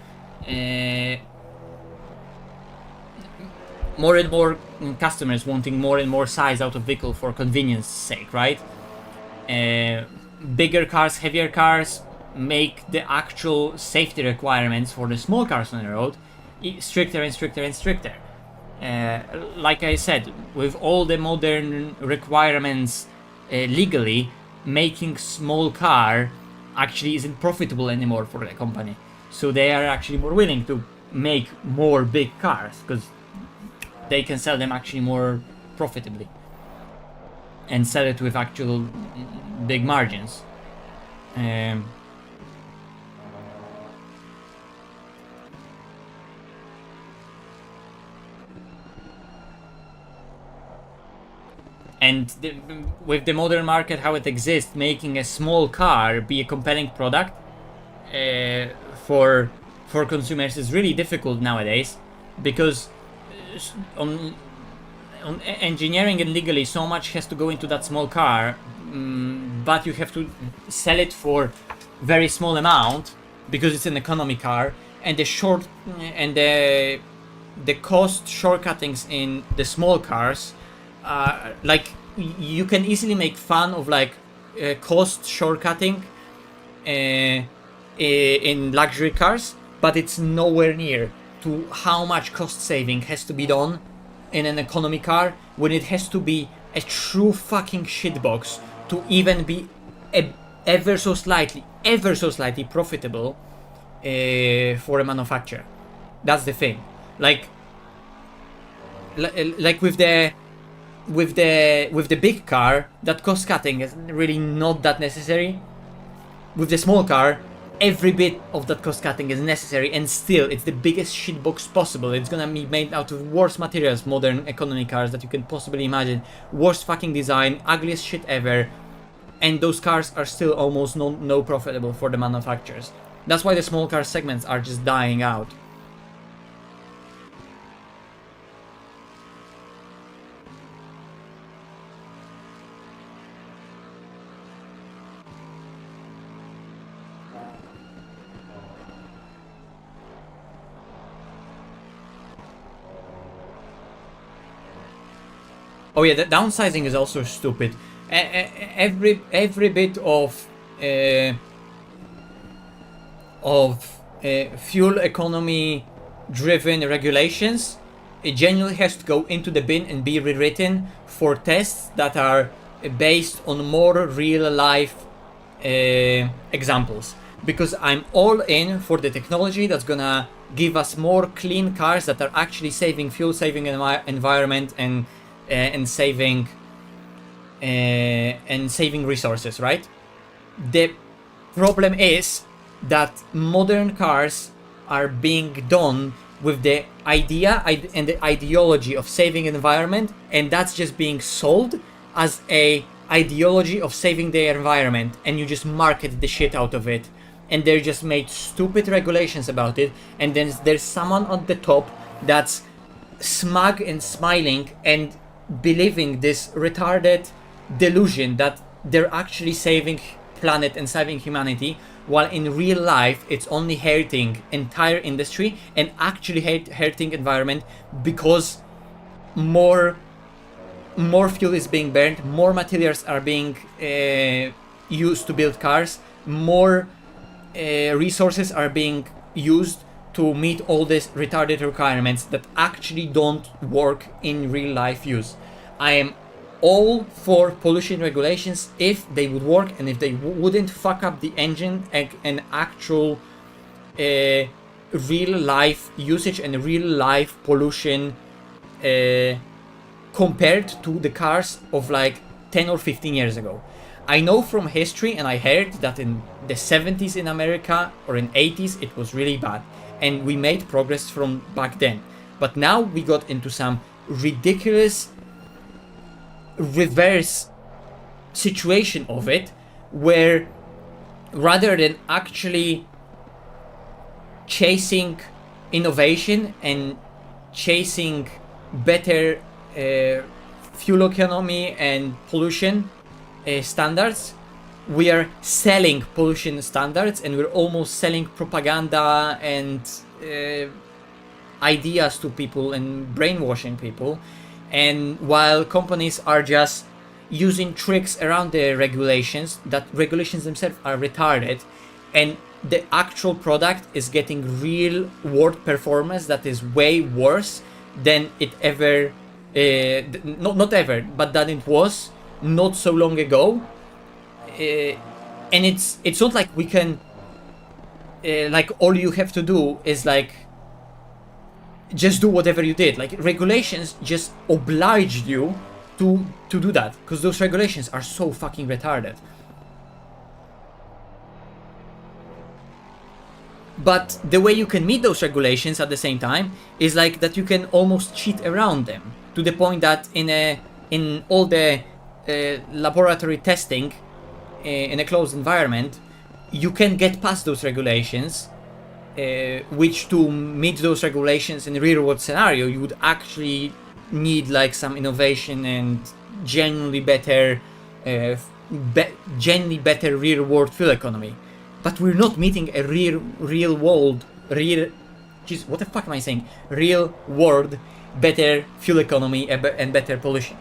customers wanting more and more size out of vehicle for convenience sake, right? Bigger cars, heavier cars make the actual safety requirements for the small cars on the road stricter and stricter and stricter. Like I said, with all the modern requirements legally, making small car actually isn't profitable anymore for the company. So they are actually more willing to make more big cars because they can sell them actually more profitably and sell it with actual big margins. And with the modern market, how it exists, making a small car be a compelling product for consumers is really difficult nowadays, because on engineering and legally so much has to go into that small car, but you have to sell it for very small amount because it's an economy car, and the cost shortcuttings in the small cars, like you can easily make fun of like cost shortcutting in luxury cars, but it's nowhere near to how much cost saving has to be done in an economy car when it has to be a true fucking shitbox to even be ever so slightly profitable for a manufacturer. That's the thing. Like with the big car, that cost cutting is really not that necessary. With the small car, every bit of that cost cutting is necessary, and still it's the biggest shitbox possible. It's gonna be made out of worst materials, modern economy cars that you can possibly imagine, worst fucking design, ugliest shit ever, and those cars are still almost no profitable for the manufacturers. That's why the small car segments are just dying out. Oh yeah, the downsizing is also stupid. Every bit of fuel economy driven regulations, it genuinely has to go into the bin and be rewritten for tests that are based on more real life examples. Because I'm all in for the technology that's gonna give us more clean cars that are actually saving fuel, saving environment, and saving resources, right? The problem is that modern cars are being done with the idea and the ideology of saving environment, and that's just being sold as a ideology of saving the environment, and you just market the shit out of it, and they're just made stupid regulations about it, and then there's someone on the top that's smug and smiling and believing this retarded delusion that they're actually saving planet and saving humanity, while in real life it's only hurting entire industry and actually hurting environment, because more fuel is being burned, more materials are being used to build cars, more resources are being used to meet all these retarded requirements that actually don't work in real life use. I am all for pollution regulations if they would work and if they wouldn't fuck up the engine and actual real life usage and real life pollution compared to the cars of like 10 or 15 years ago. I know from history, and I heard that in the 70s in America or in 80s it was really bad, and we made progress from back then. But now we got into some ridiculous reverse situation of it, where rather than actually chasing innovation and chasing better fuel economy and pollution standards, we are selling pollution standards, and we're almost selling propaganda and ideas to people and brainwashing people. And while companies are just using tricks around the regulations, that regulations themselves are retarded, and the actual product is getting real world performance that is way worse than it ever not ever, but than it was not so long ago. And it's not like we can like all you have to do is like just do whatever you did. Like regulations just obliged you to do that, because those regulations are so fucking retarded. But the way you can meet those regulations at the same time is like that you can almost cheat around them, to the point that in all the laboratory testing in a closed environment, you can get past those regulations, which to meet those regulations in a real world scenario you would actually need like some innovation and genuinely better real world fuel economy. But we're not meeting a real world better fuel economy and better pollution.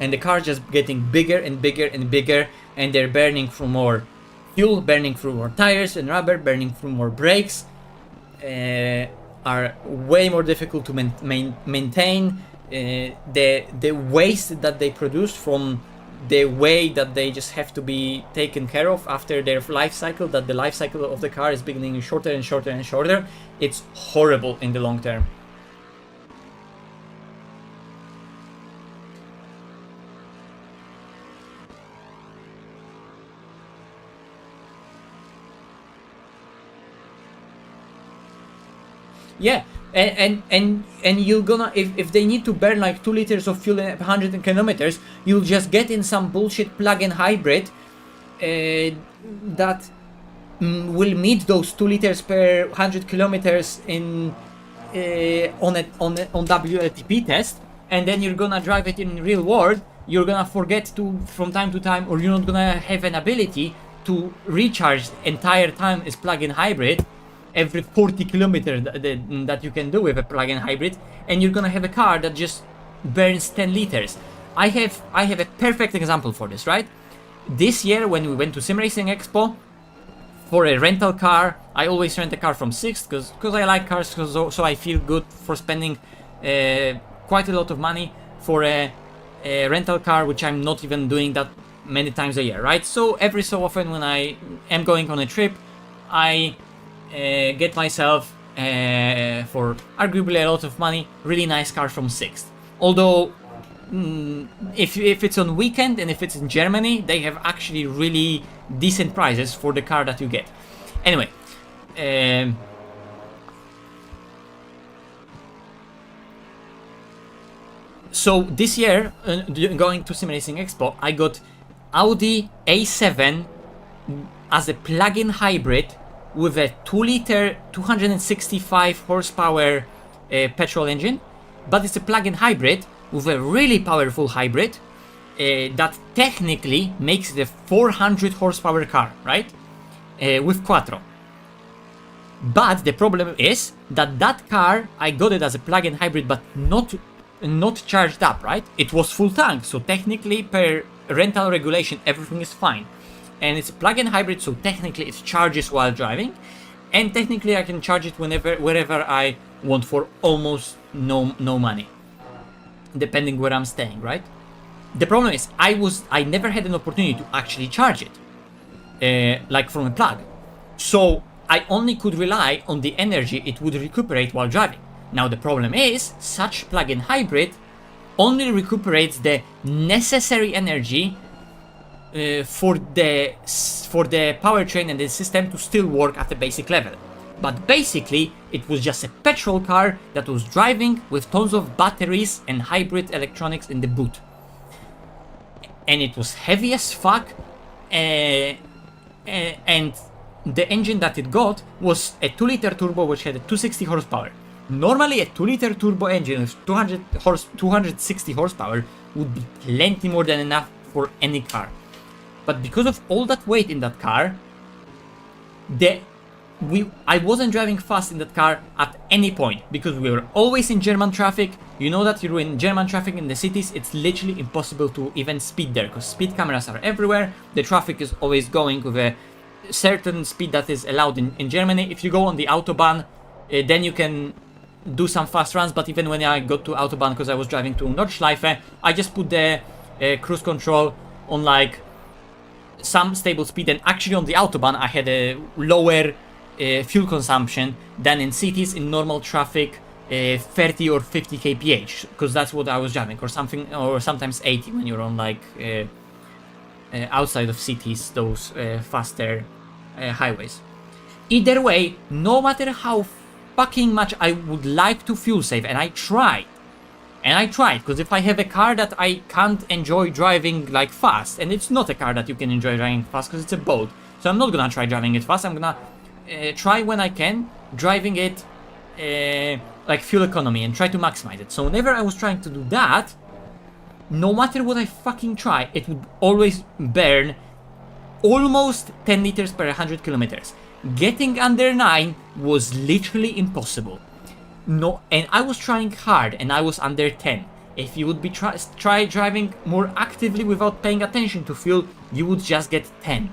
And the cars just getting bigger and bigger and bigger, and they're burning through more fuel, burning through more tires and rubber, burning through more brakes, are way more difficult to maintain. The waste that they produce from the way that they just have to be taken care of after their life cycle, that the life cycle of the car is becoming shorter and shorter and shorter, it's horrible in the long term. Yeah, and you're gonna, if they need to burn like 2 liters of fuel at 100 kilometers, you'll just get in some bullshit plug-in hybrid that will meet those 2 liters per 100 kilometers in on WLTP test, and then you're gonna drive it in real world. You're gonna forget to from time to time, or you're not gonna have an ability to recharge entire time as plug-in hybrid every 40 kilometers that you can do with a plug-in hybrid, and you're gonna have a car that just burns 10 liters. I have a perfect example for this, right? This year when we went to Sim Racing Expo, For a rental car, I always rent a car from Sixt because I like cars, so I feel good for spending quite a lot of money for a rental car, which I'm not even doing that many times a year, right? So every so often when I am going on a trip, I get myself for arguably a lot of money, really nice car from Sixt. Although if it's on weekend and if it's in Germany, they have actually really decent prices for the car that you get. Anyway, so this year, going to Sim Racing Expo, I got Audi A7 as a plug-in hybrid with a 2-liter 265 horsepower petrol engine, but it's a plug-in hybrid with a really powerful hybrid that technically makes it a 400 horsepower car, right? With Quattro. But the problem is that car, I got it as a plug-in hybrid, but not charged up, right? It was full tank, so technically per rental regulation everything is fine. And it's a plug-in hybrid, so technically it charges while driving, and technically I can charge it wherever I want for almost no money, depending where I'm staying, right? The problem is I never had an opportunity to actually charge it, like from a plug. So I only could rely on the energy it would recuperate while driving. Now the problem is, such plug-in hybrid only recuperates the necessary energy for the powertrain and the system to still work at the basic level. But basically, it was just a petrol car that was driving with tons of batteries and hybrid electronics in the boot. And it was heavy as fuck, and the engine that it got was a 2-liter turbo which had a 260 horsepower. Normally a 2-liter turbo engine with 260 horsepower would be plenty more than enough for any car. But because of all that weight in that car, I wasn't driving fast in that car at any point because we were always in German traffic. You know that you're in German traffic in the cities, it's literally impossible to even speed there because speed cameras are everywhere. The traffic is always going with a certain speed that is allowed in Germany. If you go on the Autobahn, then you can do some fast runs, but even when I got to Autobahn, because I was driving to Nordschleife, I just put the cruise control on like some stable speed, and actually on the Autobahn I had a lower fuel consumption than in cities in normal traffic, 30 or 50 kph, because that's what I was driving, or something, or sometimes 80 when you're on like outside of cities, those faster highways. Either way, no matter how fucking much I would like to fuel save, and I tried, because if I have a car that I can't enjoy driving like fast, and it's not a car that you can enjoy driving fast because it's a boat, so I'm not gonna try driving it fast. I'm gonna try when I can driving it like fuel economy and try to maximize it. So whenever I was trying to do that, no matter what I fucking try, it would always burn almost 10 liters per 100 kilometers. Getting under 9 was literally impossible. No, and I was trying hard and I was under 10. If you would be try driving more actively without paying attention to fuel, you would just get 10.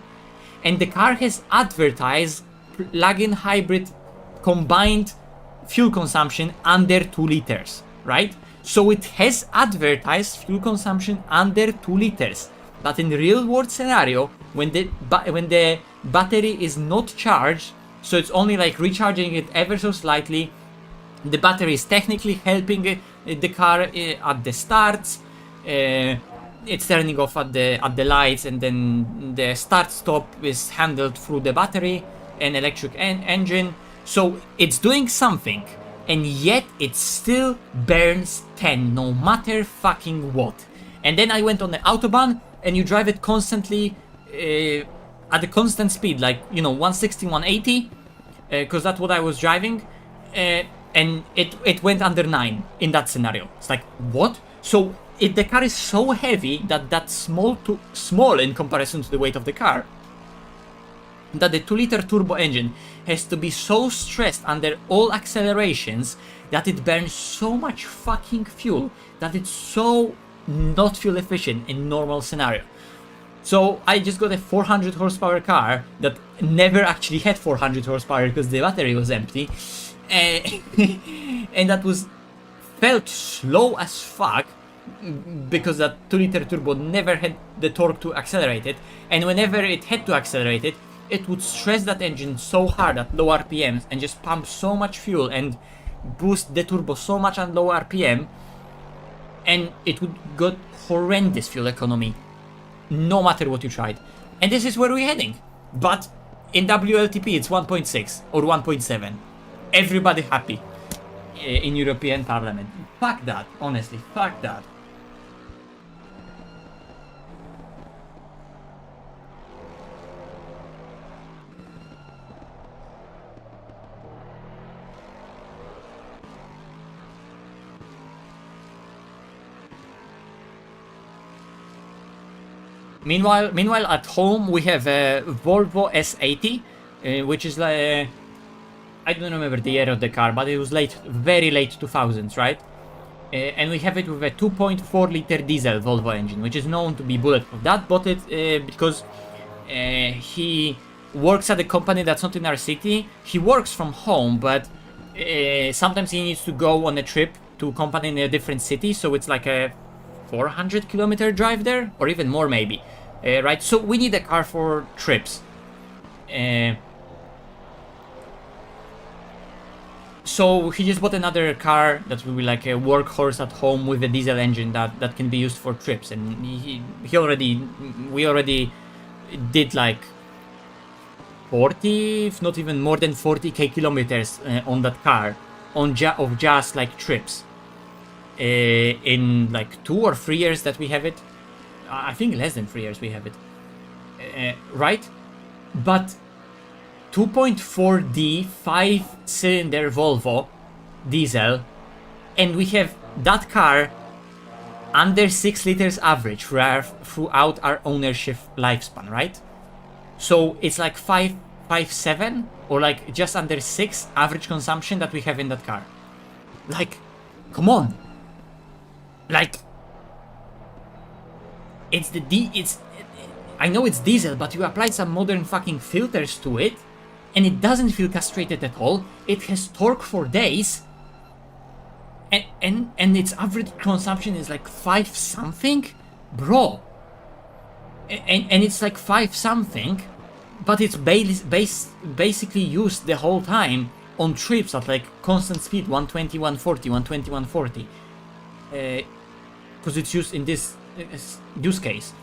And the car has advertised plug-in hybrid combined fuel consumption under 2 liters, right? So it has advertised fuel consumption under 2 liters. But in the real world scenario, when the battery is not charged, so it's only like recharging it ever so slightly, the battery is technically helping the car at the starts. It's turning off at the lights, and then the start stop is handled through the battery and electric engine. So it's doing something, and yet it still burns 10 no matter fucking what. And then I went on the Autobahn, and you drive it constantly at a constant speed, like, you know, 160, 180, because that's what I was driving, and it went under 9 in that scenario. It's like, what? So the car is so heavy that's small in comparison to the weight of the car, that the 2-liter turbo engine has to be so stressed under all accelerations that it burns so much fucking fuel that it's so not fuel efficient in normal scenario. So I just got a 400 horsepower car that never actually had 400 horsepower because the battery was empty, and that was felt slow as fuck because that 2-liter turbo never had the torque to accelerate it, and whenever it had to accelerate it, it would stress that engine so hard at low RPMs and just pump so much fuel and boost the turbo so much at low RPM, and it would get horrendous fuel economy no matter what you tried. And this is where we're heading. But in WLTP it's 1.6 or 1.7. Everybody happy in European Parliament. Fuck that, honestly, fuck that. Meanwhile, at home we have a Volvo S80, which is like I don't remember the year of the car, but it was very late 2000s, right? And we have it with a 2.4 liter diesel Volvo engine, which is known to be bulletproof. That bought it because he works at a company that's not in our city. He works from home, but sometimes he needs to go on a trip to a company in a different city, so it's like a 400-kilometer drive there, or even more maybe, right? So we need a car for trips. So he just bought another car that will be like a workhorse at home with a diesel engine that can be used for trips, and we already did like 40, if not even more than 40k kilometers on that car of just like trips. In like 2 or 3 years that we have it. I think less than 3 years we have it. Right? But 2.4D 5-cylinder Volvo diesel, and we have that car under 6 liters average throughout our ownership lifespan, right? So it's like 5.7 or like just under 6 average consumption that we have in that car. Like, come on. Like, I know it's diesel, but you apply some modern fucking filters to it, and it doesn't feel castrated at all. It has torque for days, and its average consumption is like 5 something, bro. And it's like 5 something, but it's basically used the whole time on trips at like constant speed, 120, 140, 120, 140. Because it's used in this use case,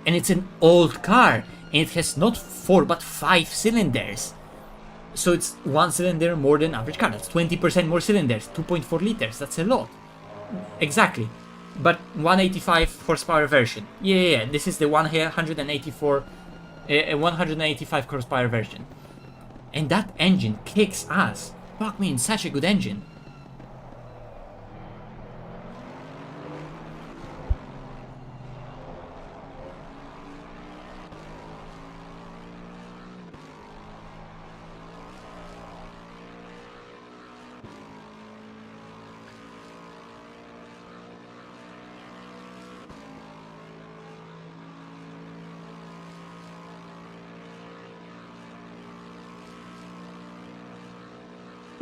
and it's an old car, and it has not 4 but 5 cylinders, so it's 1 cylinder more than average car. That's 20% more cylinders, 2.4 liters. That's a lot. Exactly. But 185 horsepower version. Yeah. This is the 185 horsepower version, and that engine kicks ass. Fuck me, it's such a good engine.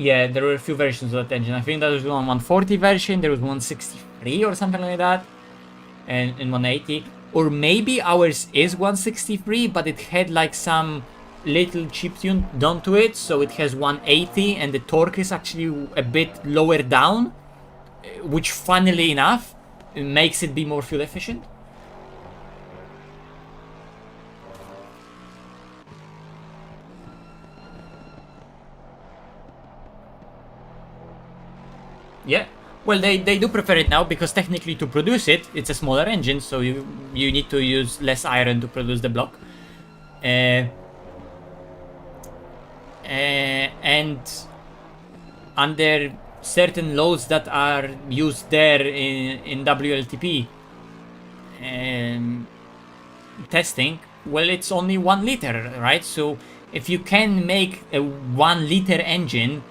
Yeah, there were a few versions of that engine. I think there was one 140 version, there was 163 or something like that, and 180. Or maybe ours is 163, but it had like some little chiptune done to it, so it has 180, and the torque is actually a bit lower down, which funnily enough makes it be more fuel efficient. Yeah, well, they do prefer it now because technically to produce it, it's a smaller engine, so you need to use less iron to produce the block. And under certain loads that are used there in WLTP testing, well, it's only 1 liter, right? So if you can make a 1 liter engine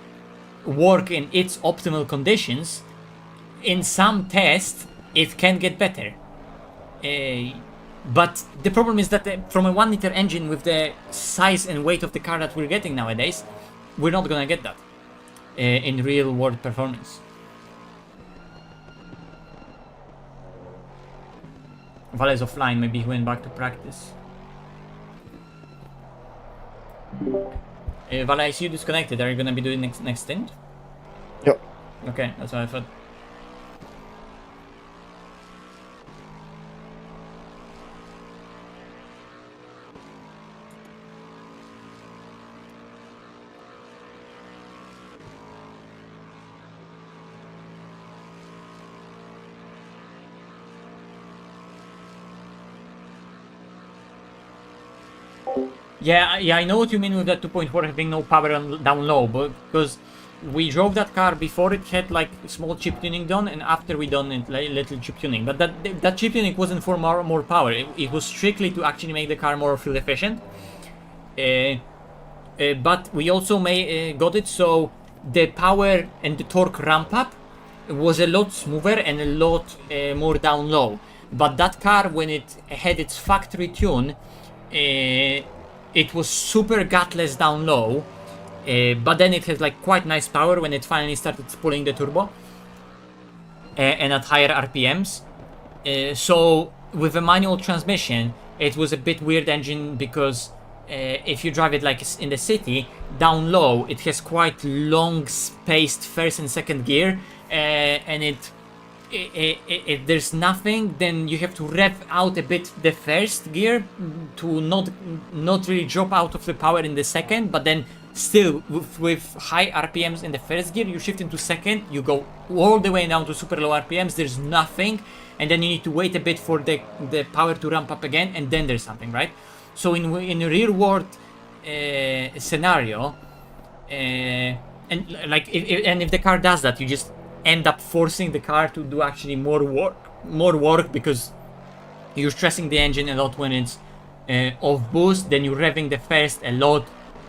work in its optimal conditions, in some tests it can get better. But the problem is that from a 1 liter engine with the size and weight of the car that we're getting nowadays, we're not gonna get that in real world performance. Vale's offline, maybe he went back to practice. Vale, I see you disconnected. Are you gonna be doing next stint? Yep. Okay, that's what I thought. Yeah, I know what you mean with that 2.4 having no power down low, but because we drove that car before it had like small chip tuning done, and after we done it like little chip tuning. But that chip tuning wasn't for more power. It was strictly to actually make the car more fuel efficient. But we also got it so the power and the torque ramp up was a lot smoother and a lot more down low. But that car, when it had its factory tune, it was super gutless down low, but then it has like quite nice power when it finally started pulling the turbo and at higher RPMs. So with a manual transmission, it was a bit weird engine because if you drive it like in the city, down low, it has quite long spaced first and second gear, and if there's nothing, then you have to rev out a bit the first gear to not really drop out of the power in the second, but then still with high RPMs in the first gear, you shift into second, you go all the way down to super low RPMs, there's nothing, and then you need to wait a bit for the power to ramp up again, and then there's something, right? So in a real world scenario, and like if the car does that, you just end up forcing the car to do actually more work because you're stressing the engine a lot when it's off boost, then you're revving the first a lot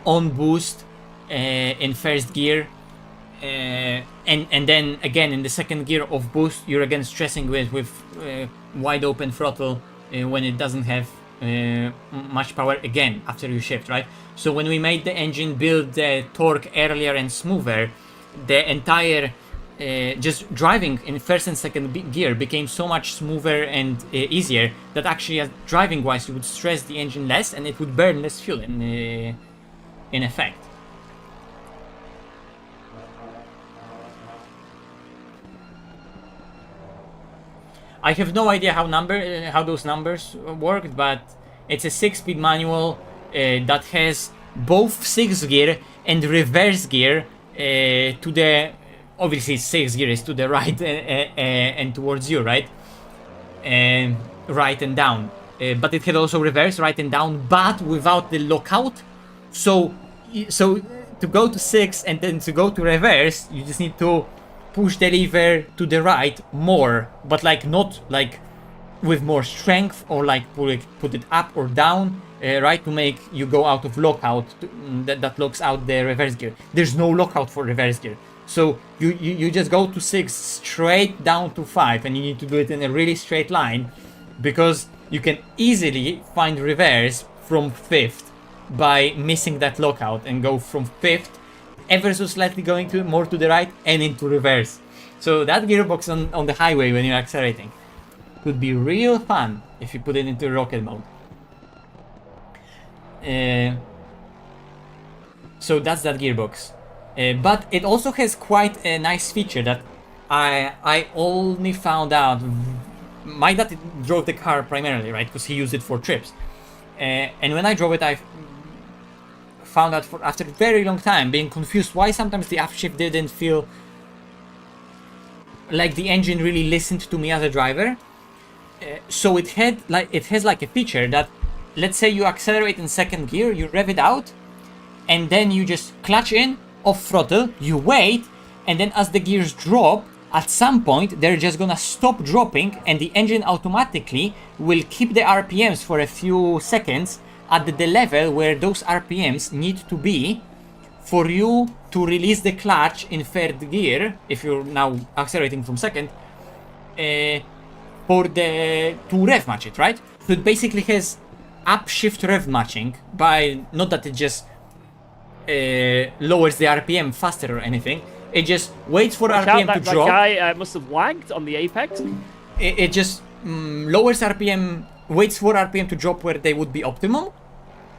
on boost in first gear, and then again in the second gear of boost you're again stressing with wide open throttle when it doesn't have much power again after you shift, right? So when we made the engine build the torque earlier and smoother, the entire just driving in first and second gear became so much smoother and easier that actually driving wise you would stress the engine less and it would burn less fuel in effect. I have no idea how those numbers worked, but it's a 6-speed manual that has both 6 gear and reverse gear to the, obviously 6 gear is to the right and towards you, right? Right and down. But it had also reverse, right and down, but without the lockout. So to go to 6 and then to go to reverse, you just need to push the lever to the right more, but like not like with more strength or like put it up or down, right, to make you go out of lockout that locks out the reverse gear. There's no lockout for reverse gear, so you just go to 6 straight down to 5, and you need to do it in a really straight line because you can easily find reverse from 5th by missing that lockout and go from 5th ever so slightly going to more to the right and into reverse. So that gearbox on the highway when you're accelerating could be real fun if you put it into rocket mode. So that's that gearbox. But it also has quite a nice feature that I only found out. My dad drove the car primarily, right, because he used it for trips. And when I drove it, I found out after a very long time being confused why sometimes the upshift didn't feel like the engine really listened to me as a driver. So it has like a feature that, let's say you accelerate in second gear, you rev it out, and then you just clutch in, off throttle, you wait, and then as the gears drop, at some point they're just gonna stop dropping, and the engine automatically will keep the RPMs for a few seconds at the level where those RPMs need to be for you to release the clutch in third gear, if you're now accelerating from second, to rev match it, right? So it basically has upshift rev matching by, not that it just lowers the RPM faster or anything. It just waits for Watch RPM out, to that drop. guy must have lagged on the apex. It just lowers RPM, waits for RPM to drop where they would be optimum.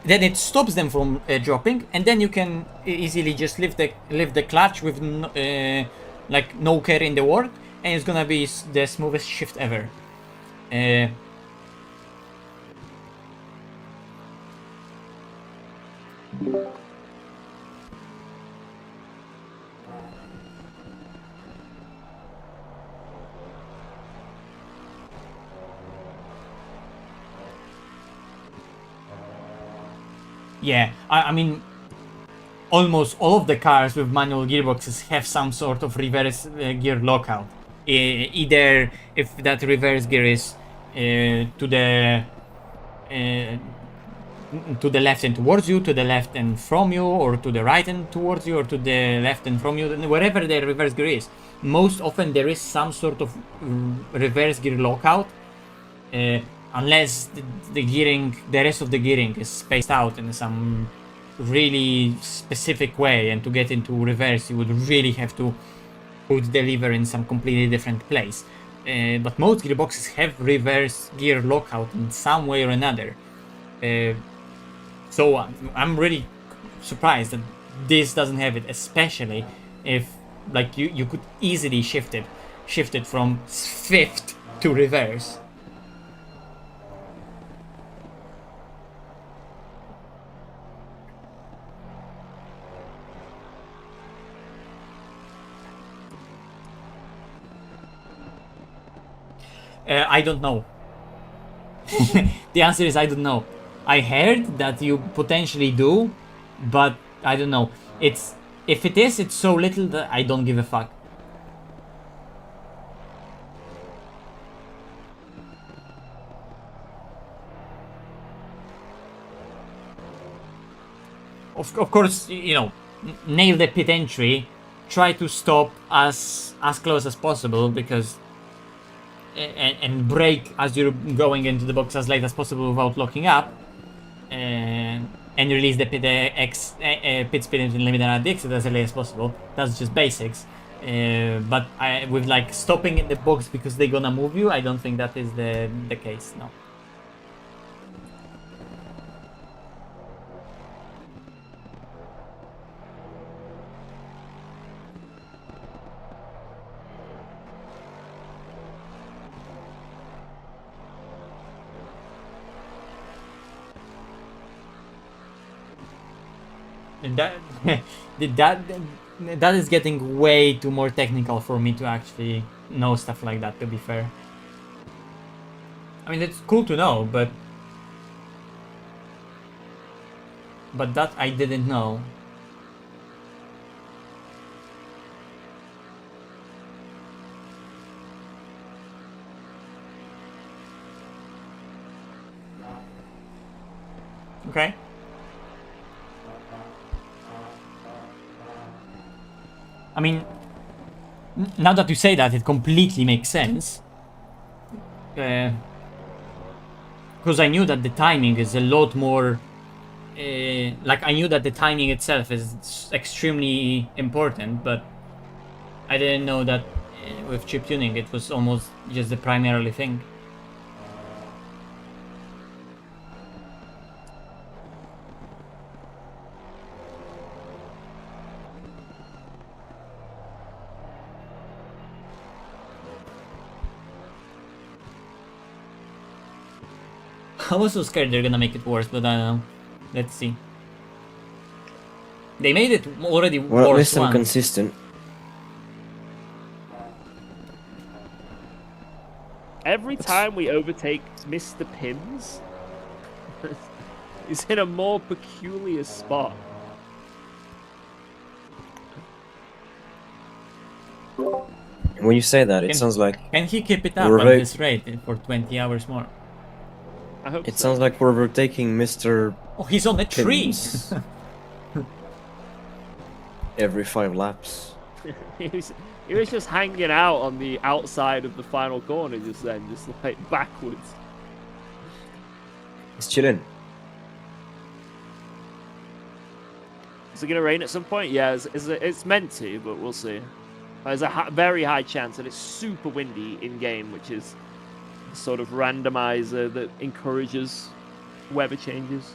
Then it stops them from dropping, and then you can easily just lift the clutch with like no care in the world, and it's gonna be the smoothest shift ever. Yeah, I mean, almost all of the cars with manual gearboxes have some sort of reverse gear lockout. Either if that reverse gear is to the left and towards you, to the left and from you, or to the right and towards you, or to the left and from you, wherever the reverse gear is. Most often there is some sort of reverse gear lockout. Unless the gearing, the rest of the gearing is spaced out in some really specific way, and to get into reverse you would really have to put the lever in some completely different place. But most gearboxes have reverse gear lockout in some way or another. So I'm really surprised that this doesn't have it, especially if like you could easily shift it from fifth to reverse. I don't know. The answer is I don't know. I heard that you potentially do, but I don't know. If it is, it's so little that I don't give a fuck. Of course, you know, nail the pit entry. Try to stop as close as possible, because and brake as you're going into the box as late as possible without locking up, and release the pit speed limiter at the exit as early as possible. That's just basics. But with like stopping in the box because they're gonna move you, I don't think that is the case. No. That is getting way too more technical for me to actually know stuff like that, to be fair. I mean, it's cool to know, but that I didn't know. Okay. I mean, now that you say that, it completely makes sense. Because I knew that the timing is a lot more... like, I knew that the timing itself is extremely important, but I didn't know that with chip tuning it was almost just the primarily thing. I was so scared they're gonna make it worse, but I don't know. Let's see. They made it already Well, at worse least I'm once. consistent. Every time we overtake Mr. Pims, he's in a more peculiar spot. When you say that, it sounds like Can he keep it up We're at right. this rate for 20 hours more? I hope it so. sounds like we're overtaking Mr. Oh, he's on a tree! Pims every 5 laps. he was just hanging out on the outside of the final corner just then, just like backwards. It's chilling. Is it going to rain at some point? Yeah, it's meant to, but we'll see. There's a very high chance, and it's super windy in-game, which is a sort of randomizer that encourages weather changes.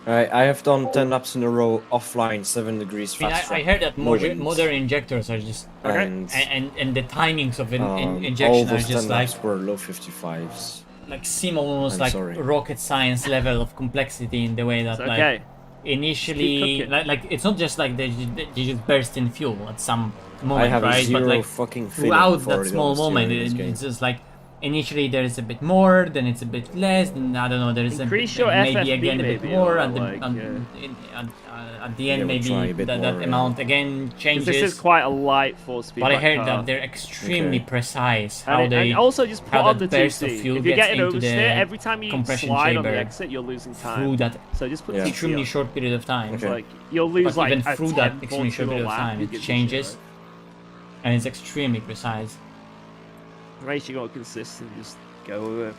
I have done 10 laps in a row offline, 7 degrees I mean, fast. I heard that No wind. modern injectors are just And and the timings of all injection are those 10 just like laps were low 55s. seem almost I'm like sorry. rocket science level of complexity in the way that It's like okay. initially Keep cooking. like it's not just like they just burst in fuel at some moment, I have right? zero But like fucking feeling throughout for that the small honesty moment, in this game. it's just like initially there is a bit more, then it's a bit less, then I don't know, there is Increase a your maybe FFB again a bit maybe, more, or and like, at the end Yeah, we'll try a maybe bit that more, amount again 'Cause changes. this is quite a light 4-speed. But I heard that they're extremely Okay. precise how And they also just put how on that the burst of 2C. fuel If you're gets getting into oversteer, the every time you compression slide on the chamber exit, you're losing through time. that So just put Yeah. TC extremely on. short period of time. It's Okay. like you'll lose But like even a through that 10th extremely short onto a period of lap, time, who it gives a changes, shit, and it's extremely precise. right? Race you got consistent, just go with it.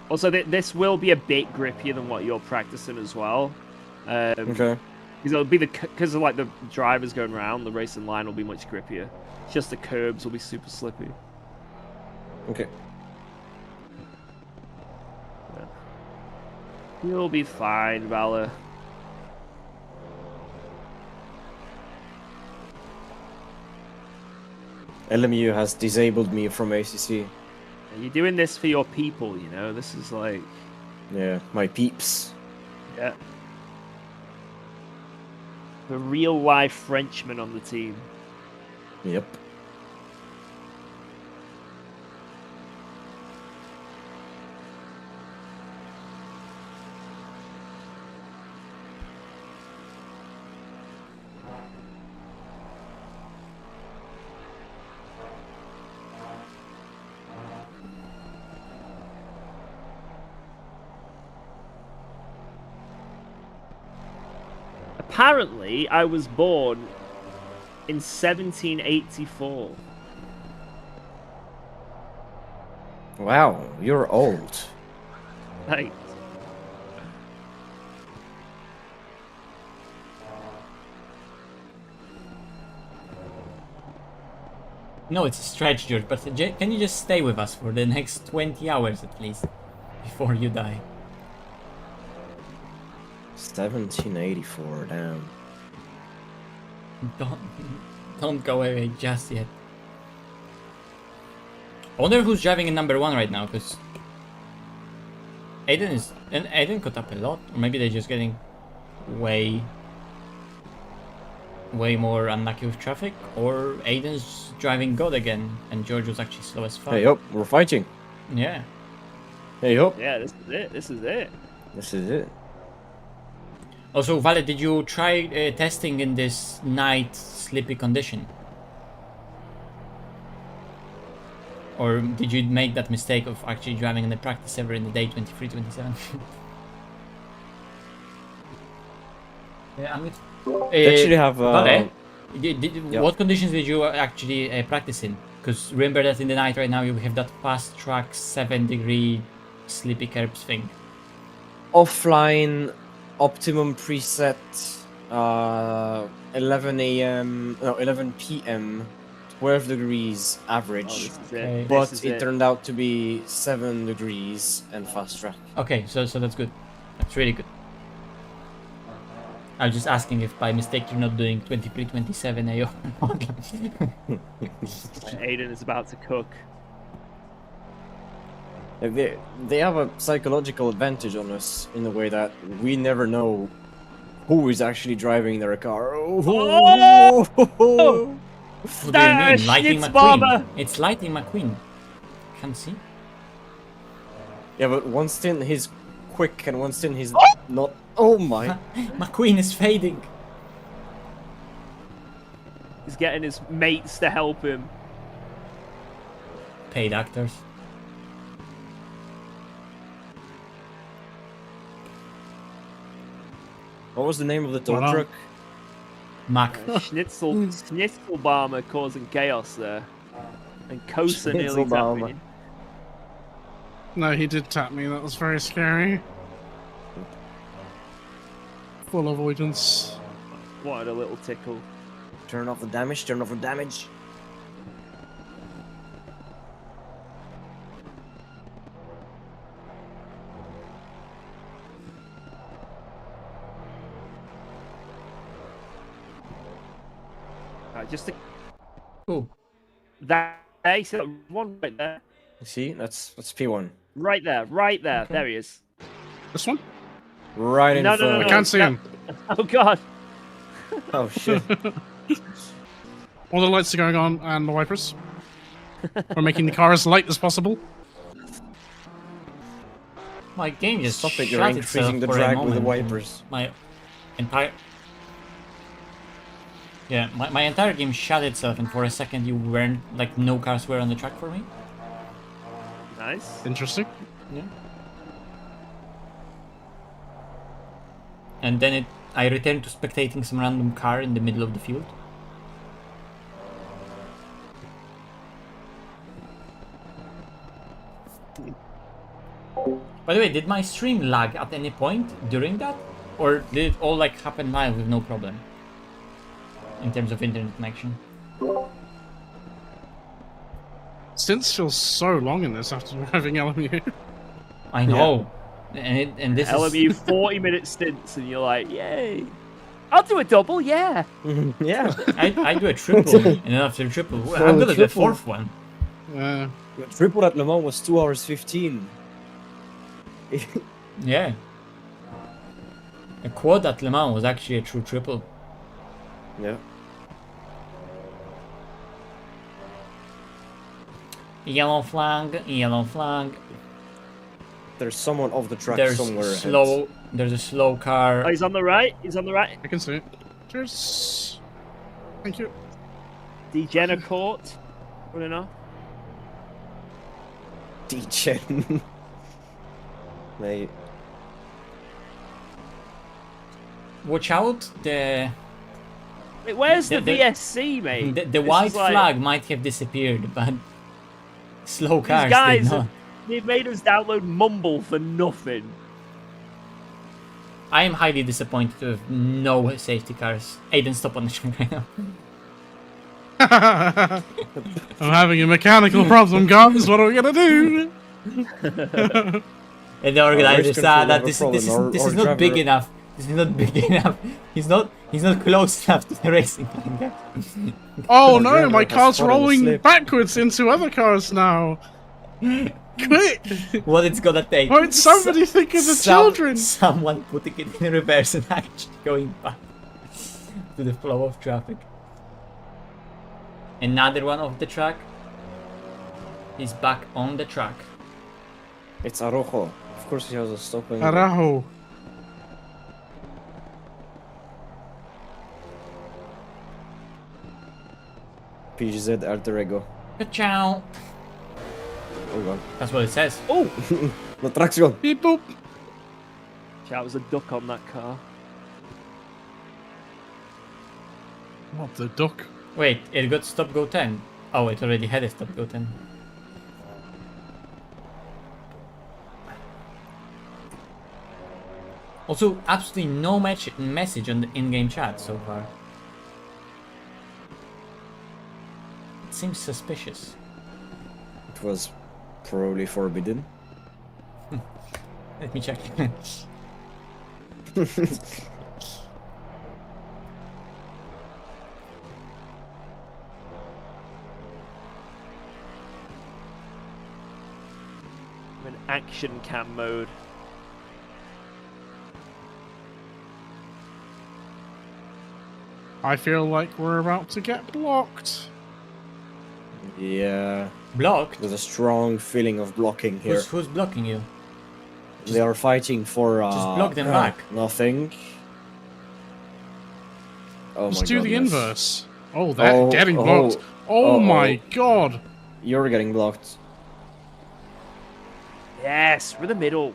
Also, this will be a bit grippier than what you're practicing as well. Okay. Because it'll be because of like the drivers going around, the racing line will be much grippier. It's just the curbs will be super slippy. Okay. You'll be fine, Valor. LMU has disabled me from ACC. You're doing this for your people, you know. This is like, Yeah, my peeps. yeah, the real life Frenchman on the team. Yep. Apparently, I was born in 1784. Wow, you're old. Like, No, it's a stretch, George, but can you just stay with us for the next 20 hours at least before you die? 1784, damn. Don't go away just yet. I wonder who's driving in number 1 right now, because Aiden caught up a lot, or maybe they're just getting way more unlucky with traffic, or Aiden's driving God again, and George was actually slow as fuck. Hey up, we're fighting. Yeah. Hey up. yeah, this is it. This is it. This is it. Also, Vale, did you try testing in this night slippy condition? Or did you make that mistake of actually driving in the practice server in the day 23, 27? Yeah, I'm They actually have. Vale, yeah. what conditions did you actually practice in? Because remember that in the night right now you have that fast track 7-degree slippy curbs thing. Offline, optimum preset, 11 p.m., 12 degrees average. Oh, this is Okay. it. But This is it turned out to be 7 degrees and fast track. Okay, so that's good. That's really good. I was just asking if by mistake you're not doing 23, 27 AO. Aiden is about to cook. Like, they have a psychological advantage on us in the way that we never know who is actually driving their car. Oh! What do you mean? Lighting Schnitzbomber! McQueen. It's Lighting McQueen. Can't see. Yeah, but one stint he's quick and one stint he's not. Oh my! McQueen is fading. He's getting his mates to help him. Paid actors. What was the name of the tow Hold on. truck? Mac. Schnitzelbaumer causing chaos there. And Kosa nearly tapped Schnitzelbaumer. me. No, he did tap me. That was very scary. Full avoidance. What a little tickle. Turn off the damage, turn off the damage. Right, just to... Ooh. That there, see that one right there? See, that's P1. Right there, right there. Okay. There he is. This one? Right in No, no, front. no, I no. can't see him. Oh god. Oh shit. All the lights are going on and the wipers. We're making the car as light as possible. My game just Stop it, you're shut increasing itself the for a drag with the moment, and wipers. My entire... Yeah, my entire game shut itself, and for a second you weren't, like, no cars were on the track for me. Nice. Interesting. Yeah. And then I returned to spectating some random car in the middle of the field. By the way, did my stream lag at any point during that? Or did it all like happen live with no problem? In terms of internet connection. Stints feels so long in this after driving LMU. I know. And this LMU is 40-minute stints, and you're like, yay. I'll do a double, yeah. Yeah. I do a triple, and then after triple, I'm gonna do a triple. fourth one. Triple at Le Mans was 2 hours 15. Yeah. A quad at Le Mans was actually a true triple. Yeah. Yellow flag, yellow flag. There's someone off the track There's somewhere. ahead. slow. There's a slow car. Oh, he's on the right. He's on the right. I can see it. Cheers. Thank you. Degener court. Running off. D-Chen. Mate. Watch out! The Wait, where's the The- VSC, mate? the This white is like- flag might have disappeared, but slow These cars guys, did not. they've made us download Mumble for nothing. I am highly disappointed with no safety cars. Aiden, stop on the track right now. I'm having a mechanical problem, guys. What are we gonna do? And the organizers control that have a this problem, is or not big driver- enough. This is not big enough. He's not close enough to the racing line. Oh Our no, driver my has car's fallen rolling asleep. backwards into other cars now. Quick! What it's gonna take? Won't somebody think of the children? Someone putting it in reverse and actually going back to the flow of traffic. Another one off the track. He's back on the track. It's Arojo. Of course he has a stopping. Arajo. PGZ alter ego. Ciao. Hold on. That's what it says. Oh, La tracción. Beep boop. that was a duck on that car. What the duck? Wait, it got stop go 10. Oh, it already had a stop go 10. Also, absolutely no message on the in-game chat so far. It seems suspicious. It was probably forbidden. Let me check. I'm in action cam mode. I feel like we're about to get blocked. Yeah. Blocked? There's a strong feeling of blocking here. Who's blocking you? They are fighting for Just block them back. nothing. Oh Just my do the goodness. inverse. Oh, they're Oh, getting oh, blocked. Oh oh, my oh. god. You're getting blocked. Yes, we're in the middle.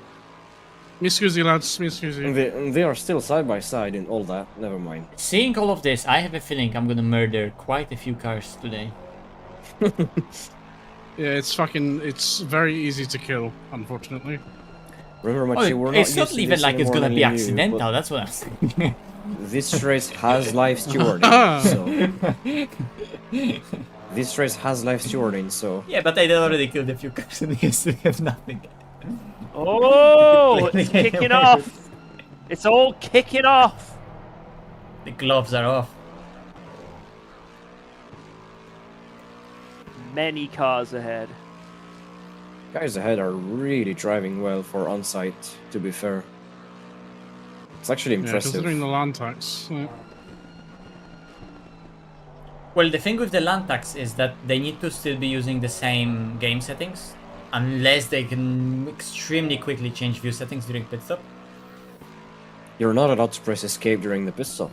Me scusi, lads. Me scusi. They are still side by side in all that. Never mind. Seeing all of this, I have a feeling I'm gonna murder quite a few cars today. Yeah, it's very easy to kill, unfortunately. Remember, Machi, we're not It's not used to even this like it's anymore, gonna me be and you, accidental, but that's what I'm saying. this race has live stewarding, so... This race has live stewarding, so... Yeah, but I already killed a few cars and we still have nothing. Oh, Play it's the game kicking away. off. It's all kicking off. The gloves are off. Many cars ahead. Guys ahead are really driving well for on-site, to be fair. It's actually Yeah, impressive. considering the land tax. Yeah. Well, the thing with the land tax is that they need to still be using the same game settings, unless they can extremely quickly change view settings during pit stop. You're not allowed to press escape during the pit stop.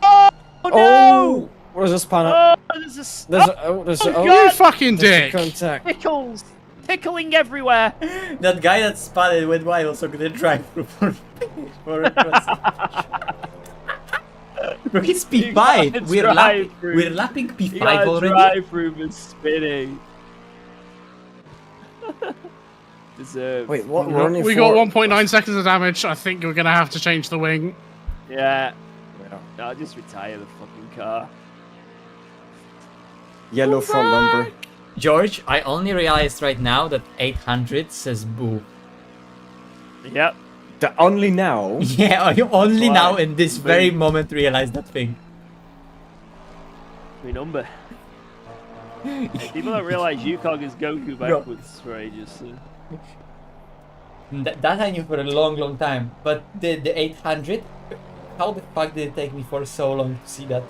Oh no! What is this, Pana? Oh, there's a There's oh, You God! fucking there's a dick! contact. Pickles tickling everywhere. That guy that spotted went wild also gonna drive through for Bro, he's You P5. gotta We're drive lapping, through. we're lapping You P5 gotta already. drive through the spinning. Deserved. Wait, what? We're only We got 1.9 seconds of damage. I think we're gonna have to change the wing. Yeah. Yeah. No, I'll just retire the fucking car. Yellow front bumper. George, I only realized right now that 800 says boo. Yep. Only now. Yeah, you only Why? now in this very moment realize that thing. My number. Hey, people don't realize Yukong is Goku backwards for ages. So. That I knew for a long, long time. But the 800, how the fuck did it take me for so long to see that?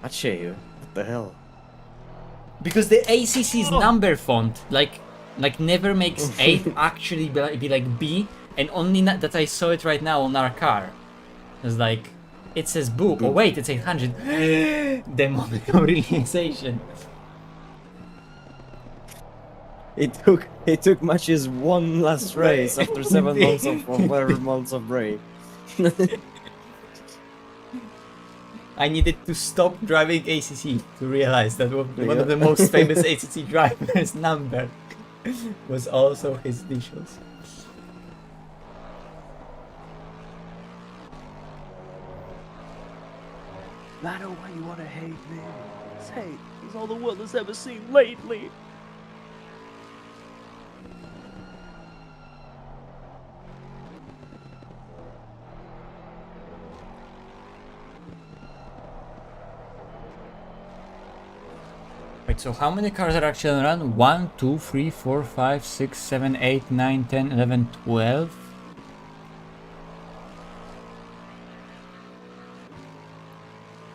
Machi, what the hell? Because the ACC's number font, like never makes 8 actually be like B, and only that I saw it right now on our car. It's like, it says boo. Oh wait, it's 800. The moment of realization. It took Machi's one last race after 7 months of whatever months of break. I needed to stop driving ACC to realize that one of the most famous ACC drivers' number was also his initials. I know why you wanna hate me. This hate is all the world has ever seen lately. Wait, so how many cars are actually on run? 1, 2, 3, 4, 5, 6, 7, 8, 9, 10, 11, 12?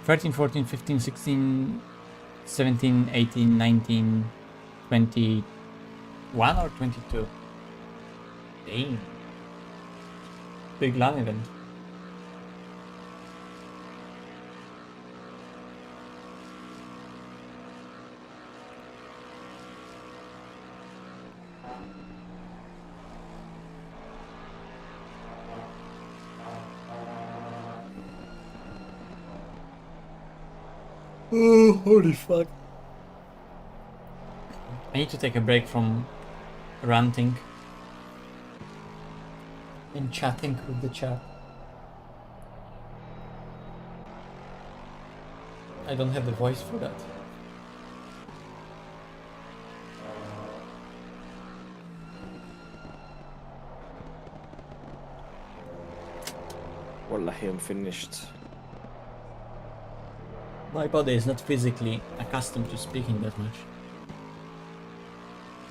(13, 14, 15, 16, 17, 18, 19, 21 or 22? Dang. Big LAN event. Oh, holy fuck. I need to take a break from ranting and chatting with the chat. I don't have the voice for that. Wallahi, I'm finished. My body is not physically accustomed to speaking that much.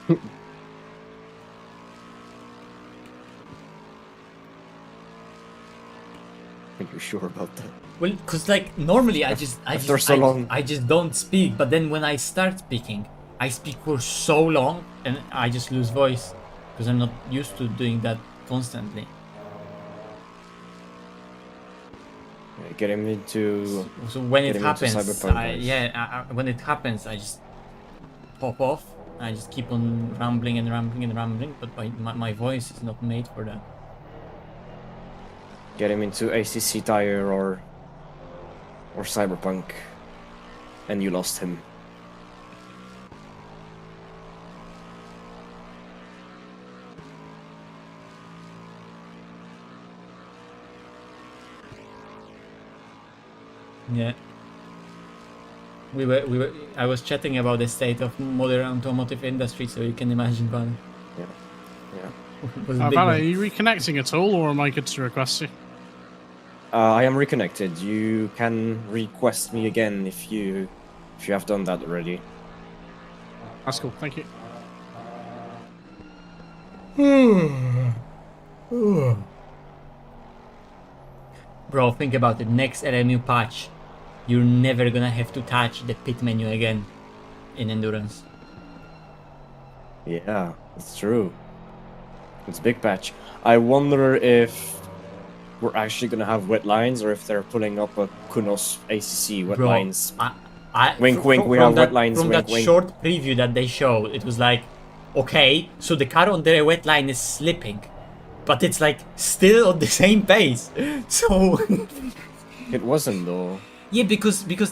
Are you sure about that? Well, cause like normally I just don't speak, but then when I start speaking, I speak for so long and I just lose voice because I'm not used to doing that constantly. Getting into... So when it Getting into happens, Cyberpunk vibes. when it happens, I just pop off I just keep on rambling and rambling and rambling, but my voice is not made for that. Get him into ACC Tire or Cyberpunk, and you lost him. Yeah. I was chatting about the state of modern automotive industry, so you can imagine, Vale. Yeah. It was a big Vale, are one. you reconnecting at all, or am I good to request you? I am reconnected. You can request me again if you have done that already. That's cool, thank you. Bro, think about it. Next LMU patch, you're never gonna have to touch the pit menu again in Endurance. Yeah, it's true. It's a big patch. I wonder if we're actually gonna have wet lines, or if they're pulling up a Kunos ACC wet Bro, lines. Wink, wink, we have wet lines, From wink, that wink. short preview that they showed, it was like, okay, so the car on the wet line is slipping, but it's like still on the same pace. So It wasn't though. yeah, because the car-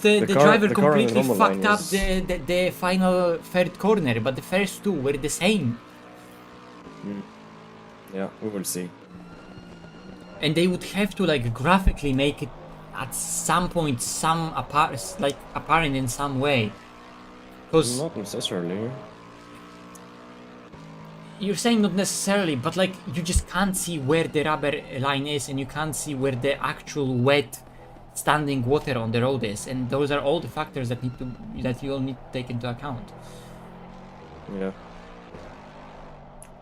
driver the car on the completely normal fucked line up was- the final third corner, but the first two were the same. Yeah, we will see. And they would have to like graphically make it at some point apparent in some way. Because Not necessarily. you're saying not necessarily, but like you just can't see where the rubber line is, and you can't see where the actual wet standing water on the road is, and those are all the factors that you all need to take into account. Yeah.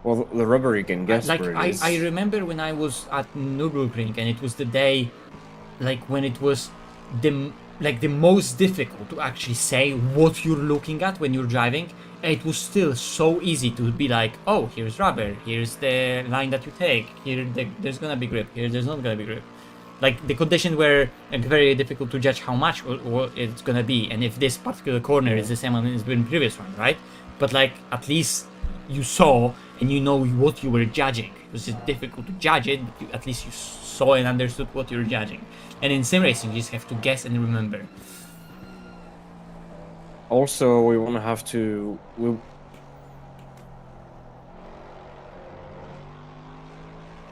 Well, the rubber you can guess Like where it is. I remember when I was at Nürburgring, and it was the day, like when it was the most difficult to actually say what you're looking at when you're driving. It was still so easy to be like, oh, here's rubber, here's the line that you take, there's gonna be grip, here there's not gonna be grip. Like the conditions were like, very difficult to judge how much or it's gonna be, and if this particular corner is the same as the previous one, right? But like at least you saw and you know what you were judging. It was just difficult to judge it, but at least you saw and understood what you were judging. And in sim racing, you just have to guess and remember. Also, we won't have to.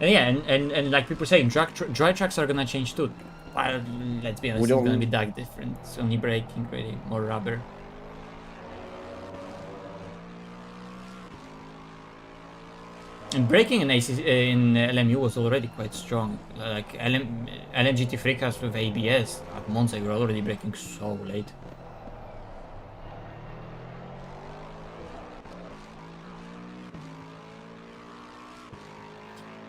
And yeah, and like people saying, dry tracks are gonna change too. Well, let's be honest, it's gonna be that different. It's only braking, really, more rubber. And braking in LMU was already quite strong. Like LMGT FreeCast with ABS at Monza, you were already braking so late.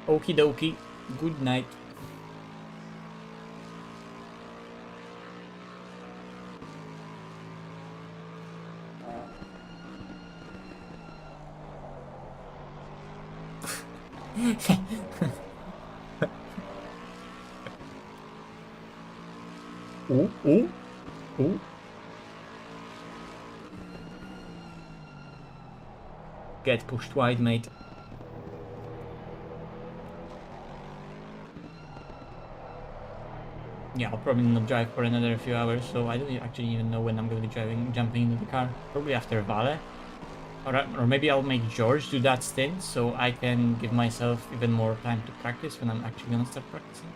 Okie dokie, good night. Ooh. Get pushed wide, mate. Yeah, I'll probably not drive for another few hours, so I don't actually even know when I'm going to be jumping into the car. Probably after Vale. Or maybe I'll make George do that stint, so I can give myself even more time to practice when I'm actually going to start practicing.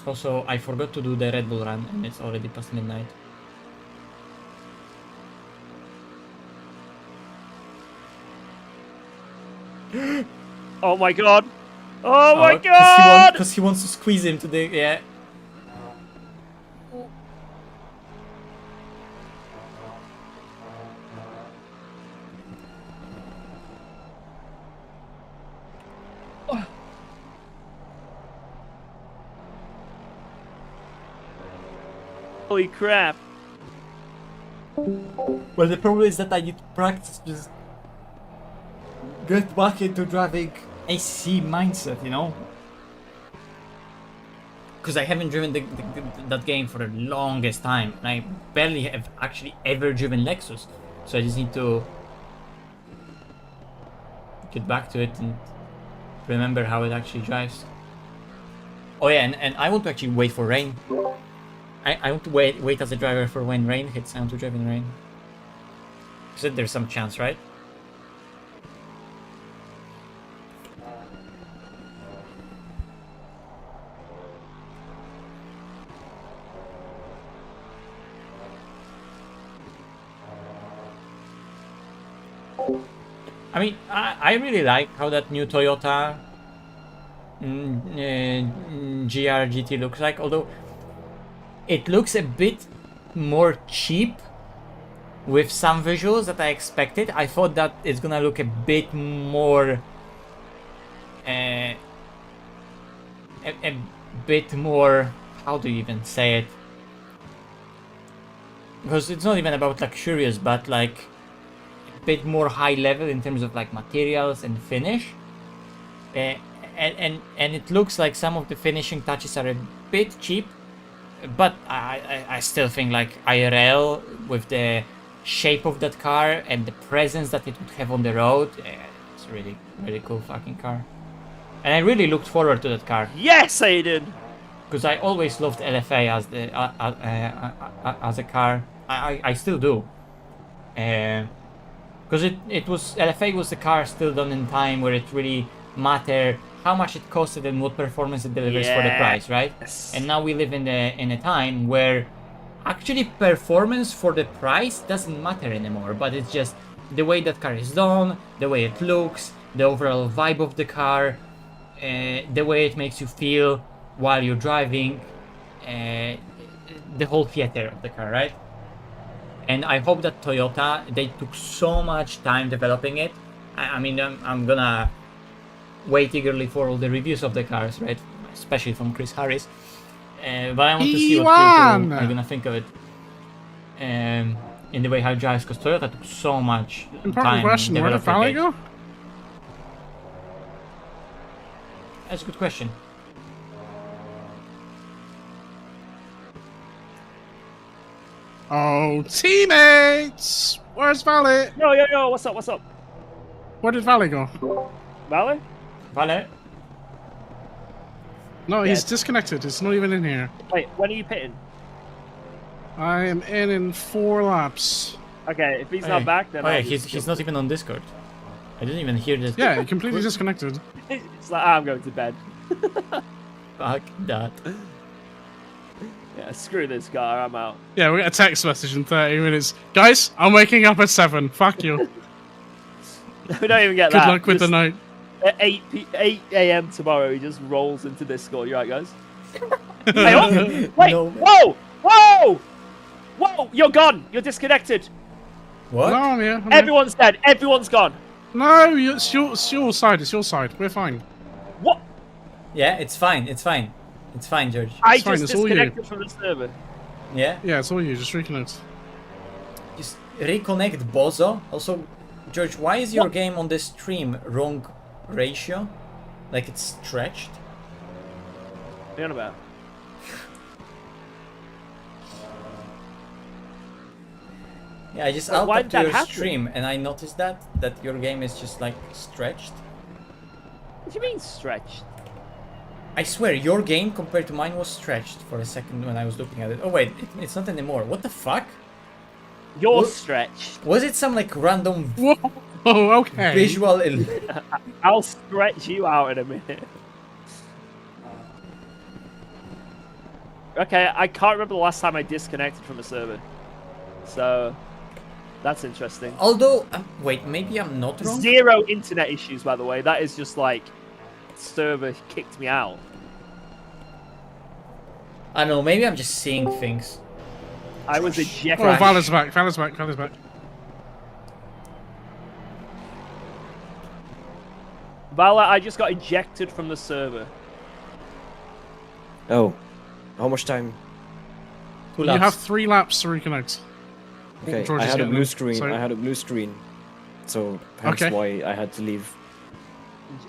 Also, I forgot to do the Red Bull run, and it's already past midnight. Oh my god! Oh my god! Because he wants to squeeze him to the... yeah. Holy crap! Well, the problem is that I need to practice, just get back into driving ACC mindset, you know? because I haven't driven that game for the longest time, and I barely have actually ever driven Lexus, so I just need to get back to it and remember how it actually drives. Oh yeah, and I want to actually wait for rain. I want to wait as a driver for when rain hits. I want to drive in rain. So there's some chance, right? I mean, I really like how that new Toyota GR GT looks like, although it looks a bit more cheap with some visuals that I expected. I thought that it's gonna look a bit more a bit more, how do you even say it? Because it's not even about luxurious, but like a bit more high level in terms of like materials and finish. And it looks like some of the finishing touches are a bit cheap, but I still think like IRL with the shape of that car and the presence that it would have on the road, it's a really cool fucking car. And I really looked forward to that car. Yes, Aiden! Because I always loved LFA as a car. I still do. Because LFA was the car still done in time where it really mattered how much it costed and what performance it delivers for the price, right? And now we live in a time where actually performance for the price doesn't matter anymore, but it's just the way that car is done, the way it looks, the overall vibe of the car, the way it makes you feel while you're driving, the whole theater of the car, right? And I hope that Toyota, they took so much time developing it. I mean, I'm gonna wait eagerly for all the reviews of the cars, right? Especially from Chris Harris. But I want to see what people are gonna think of it. In the way how it drives, because Toyota took so much time question, where did Valley developing it. go? That's a good question. Oh, teammates! Where's Valley? Yo, what's up? Where did Valley go? Valley? Vale? No, he's disconnected. It's not even in here. Wait, when are you pitting? I am in 4 laps. Okay, if he's not back, then I'll just he's not even on Discord. I didn't even hear this. Yeah, completely disconnected. It's like, I'm going to bed. Fuck that. Yeah, screw this car, I'm out. Yeah, we get a text message in 30 minutes. Guys, I'm waking up at 7. Fuck you. We don't even get Good that. luck with the night. At 8 a.m. tomorrow, he just rolls into Discord. You right, guys? Hey, oh, wait! No. Whoa! You're gone! You're disconnected! What? No, I'm here. I'm here. Everyone's dead! Everyone's gone! No, it's your side. It's your side. We're fine. What? Yeah, it's fine, George. I fine, just it's all you. disconnected from the server. Yeah? Yeah, it's all you. Just reconnect. Just reconnect, bozo. Also, George, why is your game on the stream wrong ratio? Like it's stretched? What are you on about? Yeah, I just Why out did to that your happen? stream and I noticed that your game is just like stretched. What do you mean stretched? I swear, your game compared to mine was stretched for a second when I was looking at it. Oh wait, it's not anymore. What the fuck? You're What? stretched. Was it some like random Whoa, okay. visual? I'll stretch you out in a minute. Okay, I can't remember the last time I disconnected from a server. So, that's interesting. Although, wait, maybe I'm not wrong. 0 internet issues, by the way. That is just like, server kicked me out. I don't know, maybe I'm just seeing things. I was ejected. Oh, Valor's back. Valor's back. Vala, I just got ejected from the server. Oh, how much time? 2 You laps. have 3 laps to reconnect. Okay, George I is had a getting blue them. screen. Sorry. I had a blue screen, so that's Okay. why I had to leave.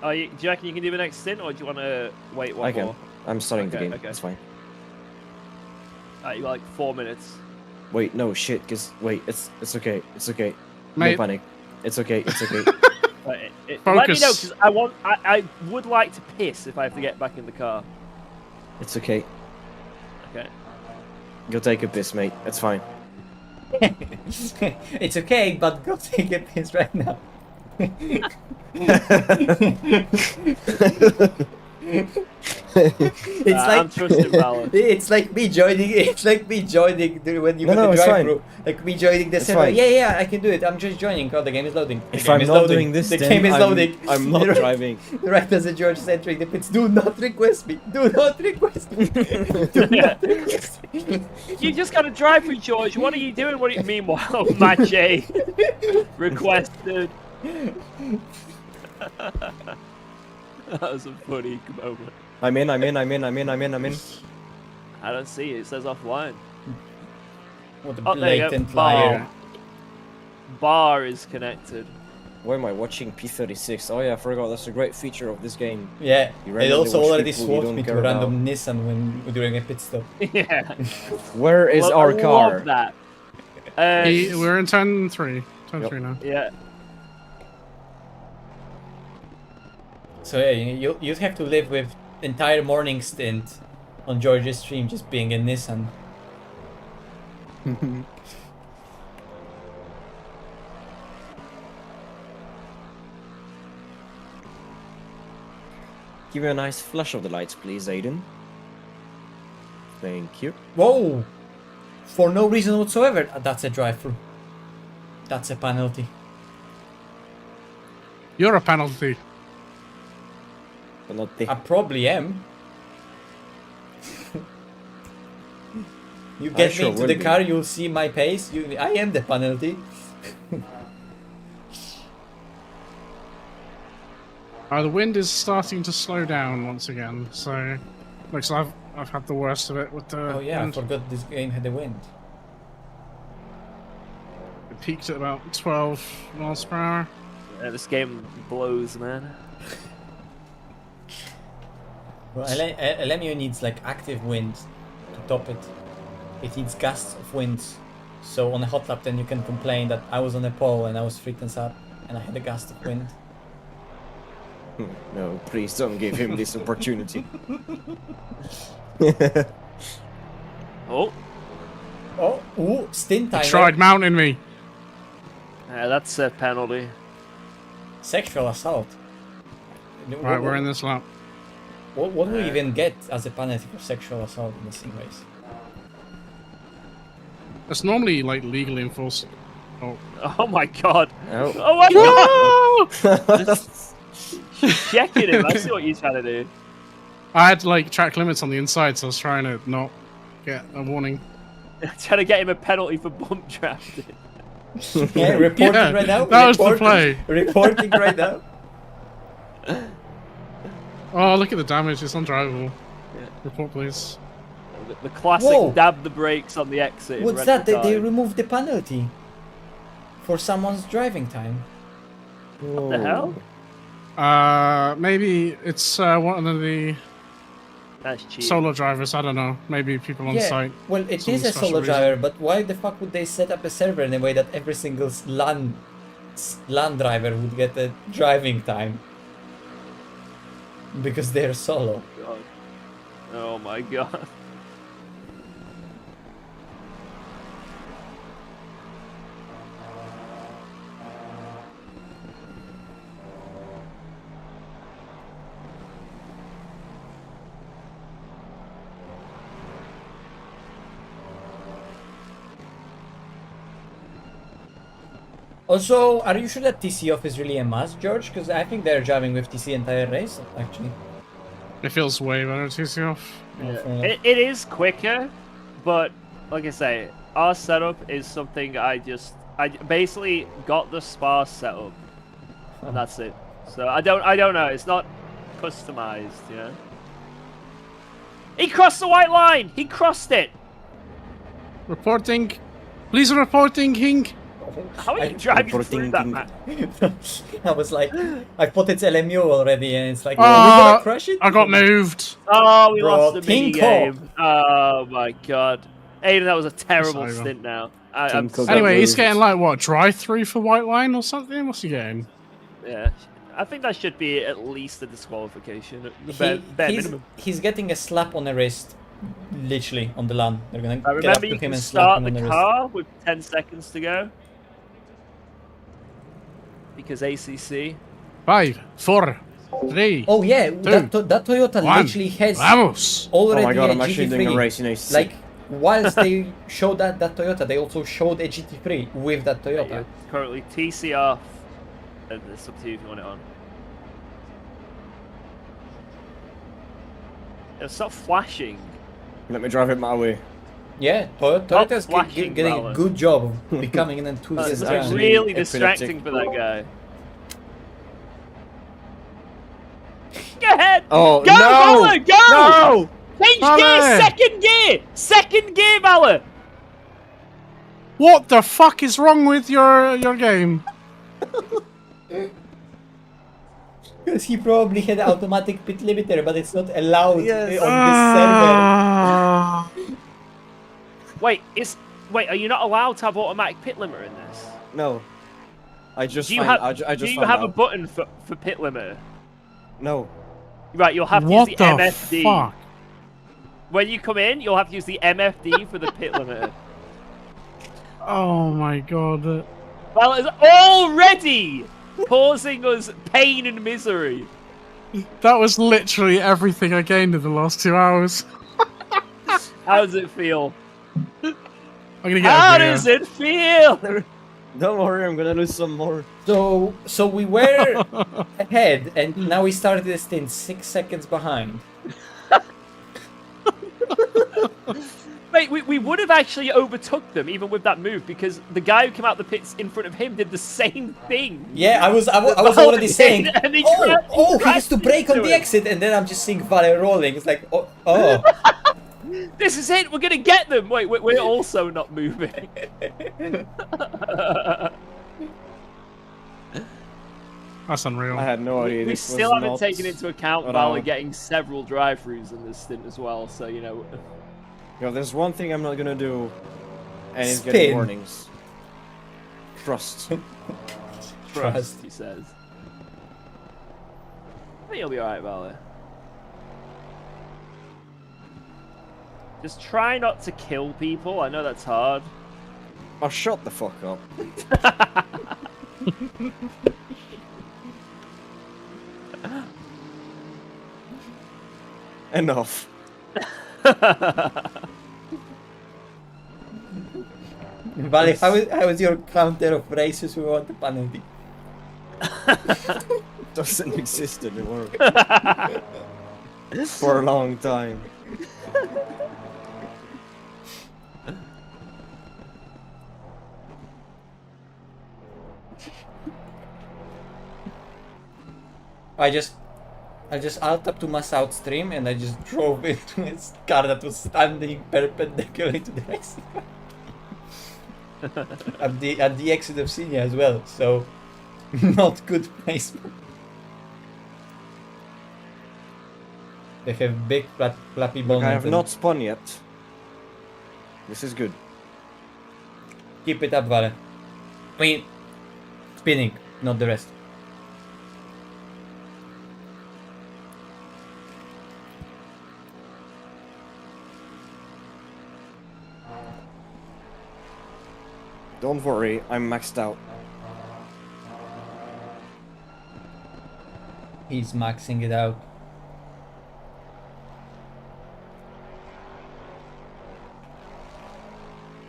Do you reckon you can do the next stint, or do you want to wait one I can. more? I'm starting the Okay, game. okay. It's fine. Like 4 minutes. Wait, no shit. Cause wait, it's okay. It's okay. Mate. No panic. It's okay. It's okay. Let me know, Focus. because I would like to piss if I have to get back in the car. It's okay. Okay. Go take a piss, mate. It's fine. It's okay, but go take a piss right now. It's I'm trusting Valor. it's like me joining. It's like me joining when you No, go no, to it's drive fine. through. Like me joining the It's server. fine. Yeah, I can do it. I'm just joining. Oh, the game is loading. The If game I'm is not loading. doing this, the then game is loading. I'm not Right- driving. Right as the George is entering the pits. Do not request me. Do not request me. Do not request me. You just got to drive through, George. What are you doing? Meanwhile, Match A requested. That was a funny moment. I'm in. I don't see it. It says offline. What a Oh, there you go. blatant liar. Bar is connected. Why am I watching P36? Oh yeah, I forgot. That's a great feature of this game. Yeah, You it randomly also watch already people you swapped don't me to care a random about. Nissan when during a pit stop. Yeah. Where is Well, our I car? love that. We're in 10-3. 10-3 now. Yeah. So yeah, you'd have to live with entire morning stint on George's stream just being in Nissan. Give me a nice flash of the lights, please, Aiden. Thank you. Whoa! For no reason whatsoever, that's a drive-through. That's a penalty. You're a penalty. But not the. I probably am. You get sure me into will the be. car, you'll see my pace. I am the penalty. The wind is starting to slow down once again, so looks like I've had the worst of it with the Oh yeah, I wind. forgot this game had a wind. It peaked at about 12 miles per hour. Yeah, this game blows, man. Well, LMU needs like active wind to top it. It needs gusts of winds. So on a hot lap then you can complain that I was on a pole and I was freaking sad and I had a gust of wind. No, please don't give him this opportunity. Oh, Oh, ooh, stint He timer. tried mounting me. that's a penalty. Sexual assault. Right, we're in this lap. What do we even get as a penalty for sexual assault in the sim race? It's normally like legally enforced. Oh. Oh my god. Oh. Oh my god. Checking him. I see what you're trying to do. I had like track limits on the inside, so I was trying to not get a warning. Trying to get him a penalty for bump drafting. Yeah, reporting Yeah, right now. that was the play. Reporting right now. Oh, look at the damage. It's undrivable. Yeah. Report, please. The classic Whoa. dab the brakes on the exit. in What's Red that? They Ricard. removed the penalty for someone's driving time. What the hell? Maybe it's one of the That's cheap. solo drivers. I don't know. Maybe people on Yeah, site. well, it some is a special solo reason. driver, but why the fuck would they set up a server in a way that every single LAN driver would get a driving time? Because they're solo. God. Oh my god. Also, are you sure that TC off is really a must, George? Because I think they're driving with TC entire race, actually. It feels way better TC off. Oh, fair enough. It is quicker, but like I say, our setup is something I basically got the sparse setup, and that's it. So I don't know. It's not customized, you know. He crossed the white line. He crossed it. Reporting. Please reporting, King. How are you driving through that, Reporting. man? I was like, I thought it's LMU already, and it's like, oh, we're gonna crush it. I got moved. Oh, we Bro, lost the King mini game. Oh my god. Aiden, that was a terrible over. stint now. Team Cook Anyway, he's moved. getting like what, drive-through for white line or something? What's he getting? Yeah. I think that should be at least a disqualification. At the bare minimum. He's getting a slap on the wrist, literally on the LAN. They're gonna I get up remember to you him can and slap start him on the the wrist. car with 10 seconds to go. Because ACC. 5, 4, 3. Oh yeah, Two, that Toyota one. literally has Vamos! already Oh my god, a I'm actually GT3. doing a race in ACC. Like, whilst they showed that Toyota, they also showed a GT3 with that Toyota. You're currently TC off. And it's up to you if you want it on. Stop flashing. Let me drive it my way. Yeah, Toyota's flashing, getting a Valor. good job of becoming an That's enthusiast. It's brand. actually really epileptic. distracting for that guy. Go ahead! Oh, Go, no! Valor, go! No! Change Valor! gear! Second gear! Second gear, Valor! What the fuck is wrong with your game? Because he probably had automatic pit limiter, but it's not allowed Yes. on this server. Ah. Wait, are you not allowed to have automatic pit limiter in this? No. I just Do you find, have, I just do you found have a out. button for pit limiter? No. Right, you'll have to What use the the MFD. fuck? When you come in, you'll have to use the MFD for the pit limiter. Oh my god. Well, it's already causing us pain and misery. That was literally everything I gained in the last 2 hours. How does it feel? I'm gonna get How a beer. does it feel? Don't worry, I'm gonna lose some more. So we were ahead, and now we started the stint 6 seconds behind. Mate, we would have actually overtook them even with that move because the guy who came out the pits in front of him did the same thing. Yeah, I was already saying, And he he has crashed to brake on into the it. exit, and then I'm just seeing Vale rolling. It's like, oh. This is it. We're gonna get them. Wait, we're also not moving. That's unreal. I had no idea. We This was still haven't not taken into account at Valor all. getting several drive-throughs in this stint as well. So you know. Yo, there's one thing I'm not gonna do, and it's Spin. getting warnings. Trust. Trust, he says. I think you'll be alright, Valor. Just try not to kill people. I know that's hard. Oh, shut the fuck up. Enough. Vale, how is your counter of races we want the penalty? Doesn't exist anymore. For a long time. I just alt up to my south stream and I just drove into his car that was standing perpendicular to the racing car. at the exit of Senior as well, so not good placement. They have big flappy Look, bonnet. I have and not spun yet. This is good. keep it up, Vale. I mean, spinning, not the rest. Don't worry, I'm maxed out. He's maxing it out.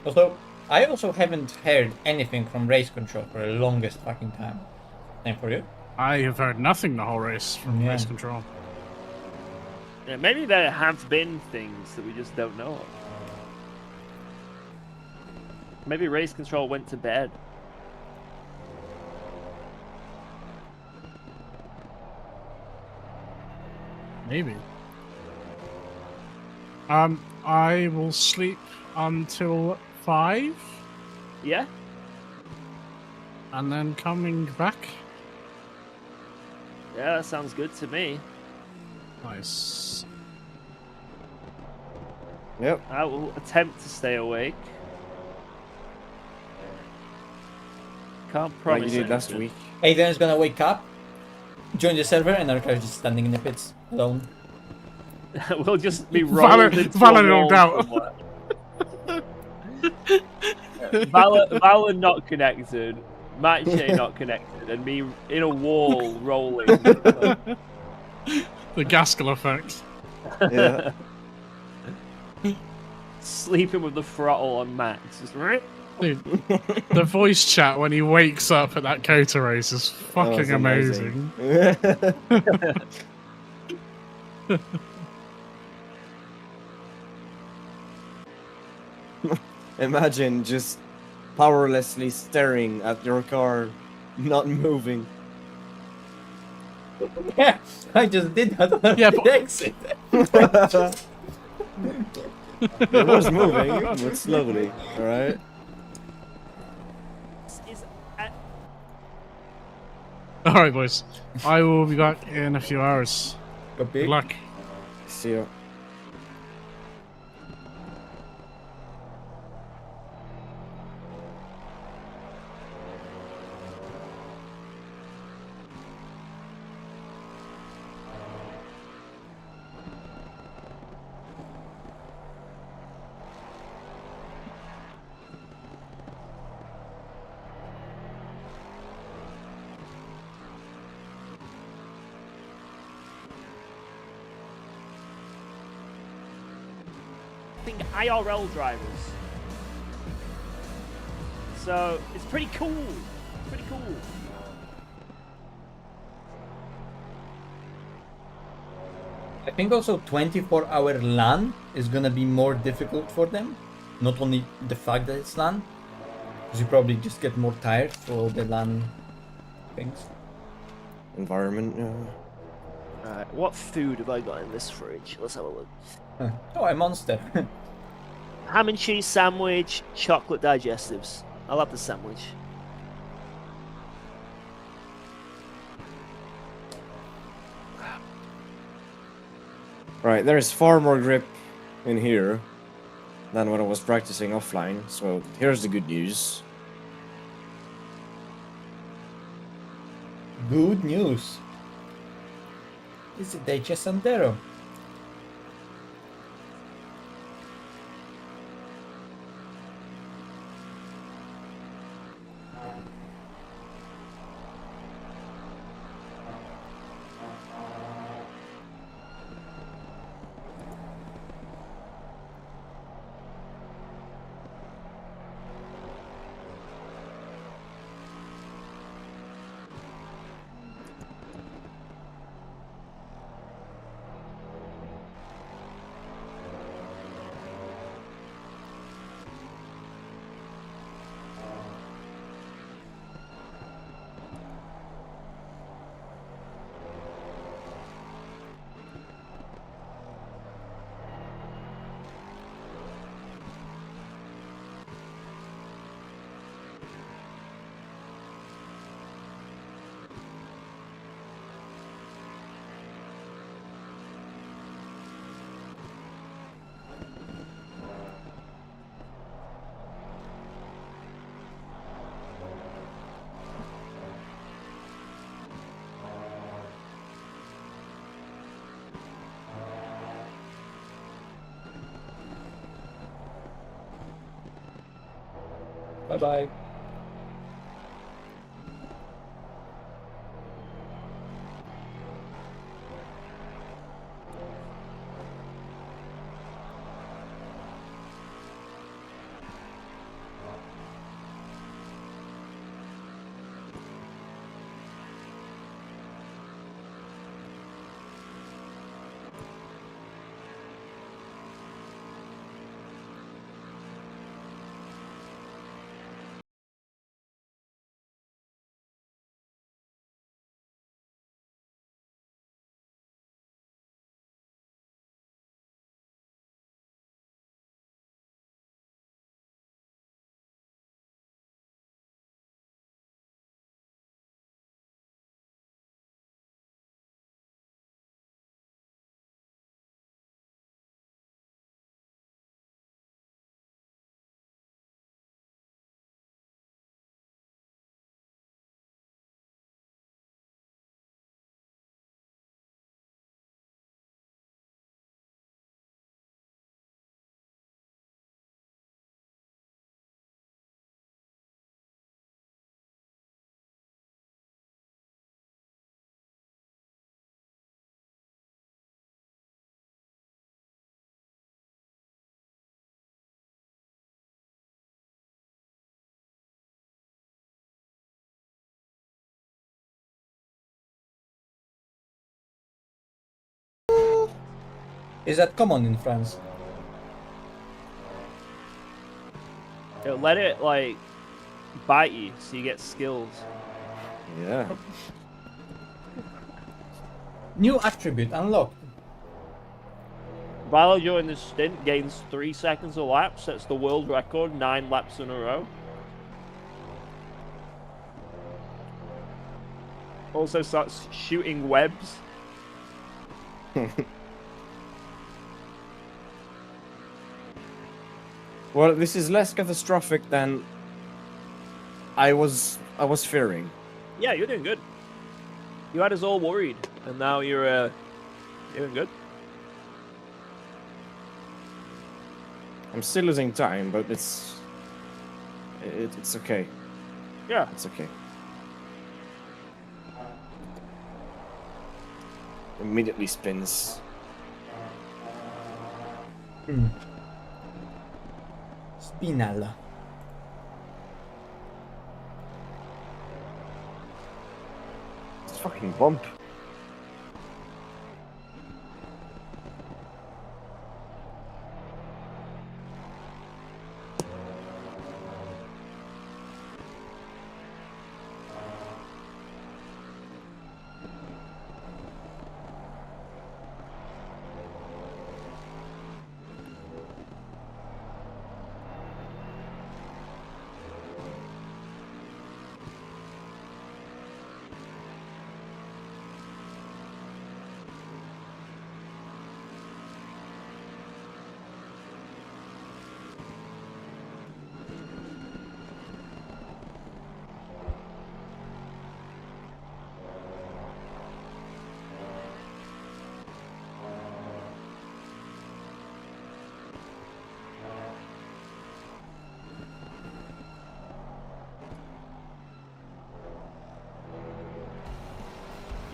Also, I also haven't heard anything from race control for the longest fucking time. Same for you? I have heard nothing the whole race from Yeah. race control. Yeah, maybe there have been things that we just don't know of. Maybe race control went to bed. Maybe. I will sleep until 5, Yeah? and then coming back. Yeah, that sounds good to me. Nice. Yep. I will attempt to stay awake. Can't Like promise you did last anything. week. Adrian is gonna wake up, join the server, and Ricard is just standing in the pits alone. We'll just be rolled into Valor a logged wall out. somewhere. Valor not connected, Matche not connected, and me in a wall rolling. The Gaskell effect. Yeah. Sleeping with the throttle on max. Just, Dude, the voice chat when he wakes up at that Kota race is That fucking was amazing. Imagine just powerlessly staring at your car, not moving. Yeah, I just did that on Yeah, the but- exit. It was moving, but slowly. All right. is Alright, boys. I will be back in a few hours. Copy. Good luck. See you. IRL drivers. So it's pretty cool. It's pretty cool. I think also 24-hour LAN is gonna be more difficult for them. Not only the fact that it's LAN, because you probably just get more tired for all the LAN things. Environment. Alright, what food have I got in this fridge? Let's have a look. Oh, a monster. Ham and cheese sandwich, chocolate digestives. I'll have the sandwich. Right, there is far more grip in here than when I was practicing offline. So here's the good news. Good news. It's a Dacia Sandero. Bye bye. Is that common in France? It'll let it like bite you, so you get skills. Yeah. New attribute unlocked. Valo during this stint gains 3 seconds a lap, sets the world record 9 laps in a row. Also starts shooting webs. Well, this is less catastrophic than I was fearing. Yeah, you're doing good. You had us all worried, and now you're doing good. I'm still losing time, but it's okay. Yeah. It's okay. Immediately spins. Spinal. It's fucking bump.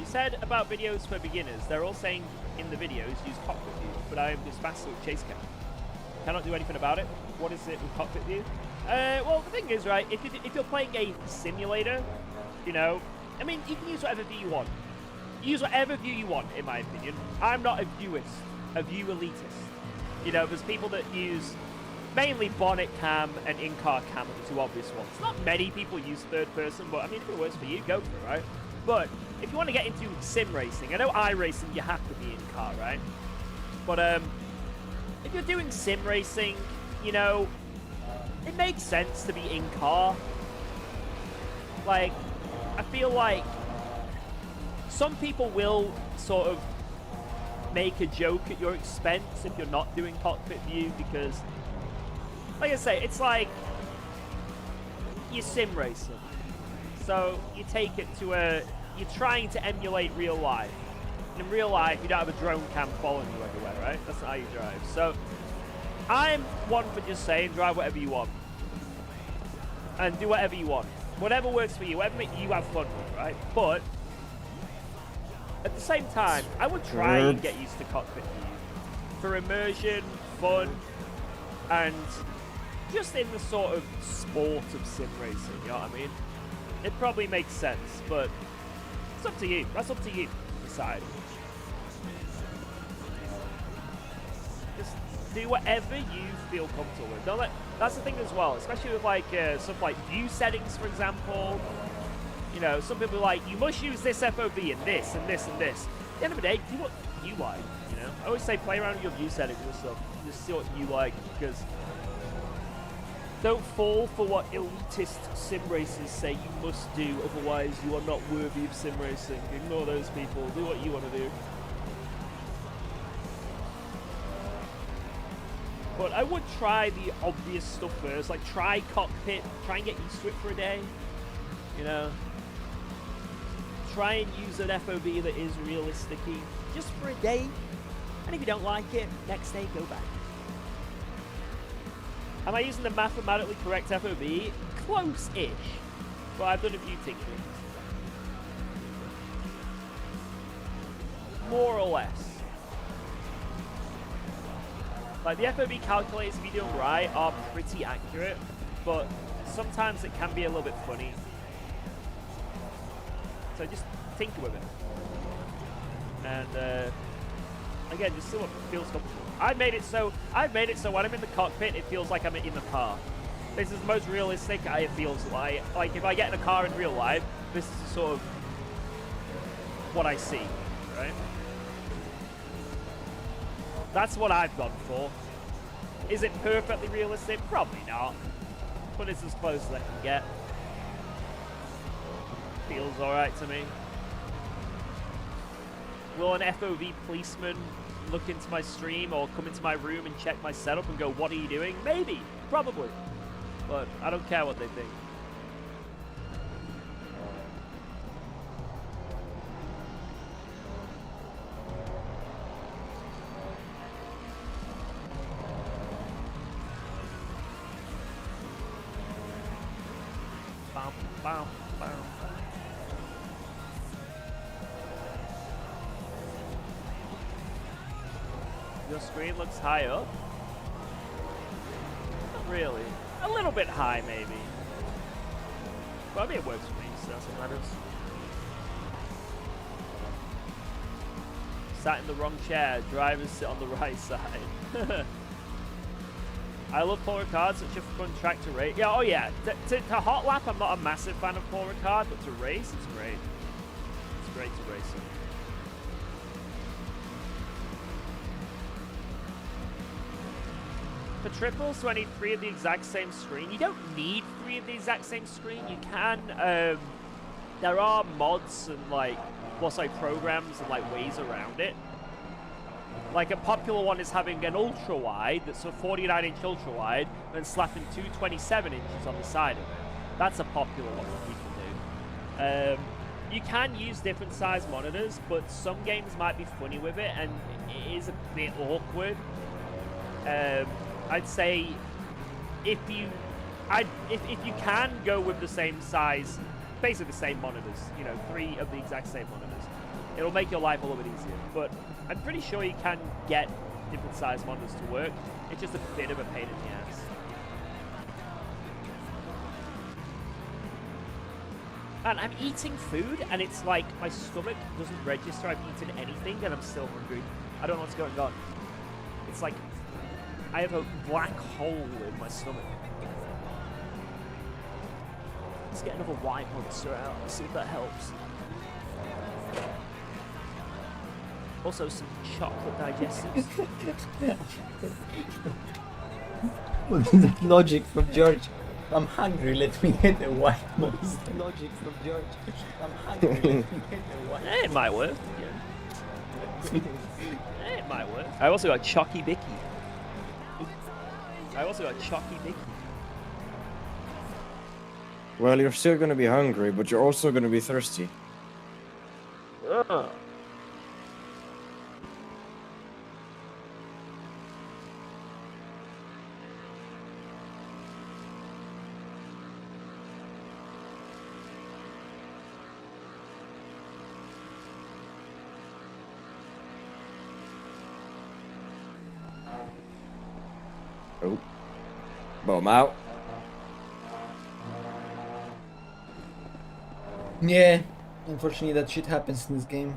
Said about videos for beginners, they're all saying in the videos use cockpit view, but I am just faster with chase cam. Cannot do anything about it. What is it with cockpit view? Well, the thing is, right, if you're playing a simulator, you know, I mean, you can use whatever view you want. Use whatever view you want, in my opinion. I'm not a viewist, a view elitist. You know, there's people that use mainly bonnet cam and in-car cam are the two obvious ones. Not many people use third person, but I mean, if it works for you, go for it, right? But if you want to get into sim racing, I know iRacing you have to be in car, right? But if you're doing sim racing, you know, it makes sense to be in car. Like, I feel like some people will sort of make a joke at your expense if you're not doing cockpit view because, like I say, it's like you're sim racing. So you take it to you're trying to emulate real life. And in real life, you don't have a drone cam following you everywhere, right? That's not how you drive. So I'm one for just saying, drive whatever you want. And do whatever you want. Whatever works for you, whatever makes you have fun with, right? But at the same time, I would try and get used to cockpit view. For immersion, fun, and just in the sort of sport of sim racing, you know what I mean? It probably makes sense, but it's up to you. That's up to you to decide. Just do whatever you feel comfortable with. Don't let, that's the thing as well, especially with like stuff like view settings, for example. You know, some people are like, you must use this FOV and this and this and this. At the end of the day, do what you like, you know? I always say play around with your view settings and stuff. Just see what you like, because don't fall for what elitist sim racers say you must do, otherwise you are not worthy of sim racing. Ignore those people. Do what you want to do. But I would try the obvious stuff first, like try cockpit, try and get used to it for a day. You know? Try and use an FOV that is realistic-y, just for a day. And if you don't like it, next day go back. Am I using the mathematically correct FOV? Close-ish. But I've done a few tinkerings. More or less. Like, the FOV calculators, if you do them right, are pretty accurate. But sometimes it can be a little bit funny. So just tinker with it. And Again, just so it feels comfortable. I've made it so when I'm in the cockpit, it feels like I'm in the car. This is the most realistic it feels like. Like if I get in a car in real life, this is sort of what I see, right? That's what I've gone for. Is it perfectly realistic? Probably not. But it's as close as I can get. Feels alright to me. Will an FOV policeman look into my stream or come into my room and check my setup and go, what are you doing? Maybe. Probably. But I don't care what they think. Bam, bam, bam. Your screen looks high up? Not really. A little bit high, maybe. But I mean, it works for me, so that's what matters. Sat in the wrong chair. Drivers sit on the right side. I love Paul Ricard, such a fun track to race. Yeah, oh yeah. To hot lap, I'm not a massive fan of Paul Ricard, but to race, it's great. It's great to race him. For triples, do I need 3 of the exact same screen? You don't need 3 of the exact same screen. You can. There are mods and programs and like ways around it. Like a popular one is having an ultra wide that's a 49-inch ultra wide and slapping 227 inches on the side of it. That's a popular one that you can do. You can use different size monitors, but some games might be funny with it, and it is a bit awkward. I'd say if you can go with the same size, basically the same monitors, 3 of the exact same monitors, it'll make your life a little bit easier. But I'm pretty sure you can get different size monitors to work. It's just a bit of a pain in the ass. And I'm eating food, and it's like my stomach doesn't register I've eaten anything, and I'm still hungry. I don't know what's going on. It's like I have a black hole in my stomach. Let's get another white monster out. Let's see if that helps. Also some chocolate digestives. Logic from George. I'm hungry, let me get a white monster. Logic from George. I'm hungry, let me get a white monster. It might work. Yeah. It might work. I also got Chalky Bicky. Well, you're still gonna be hungry, but you're also gonna be thirsty. Ugh. Oh. Bomb out. Yeah, unfortunately that shit happens in this game.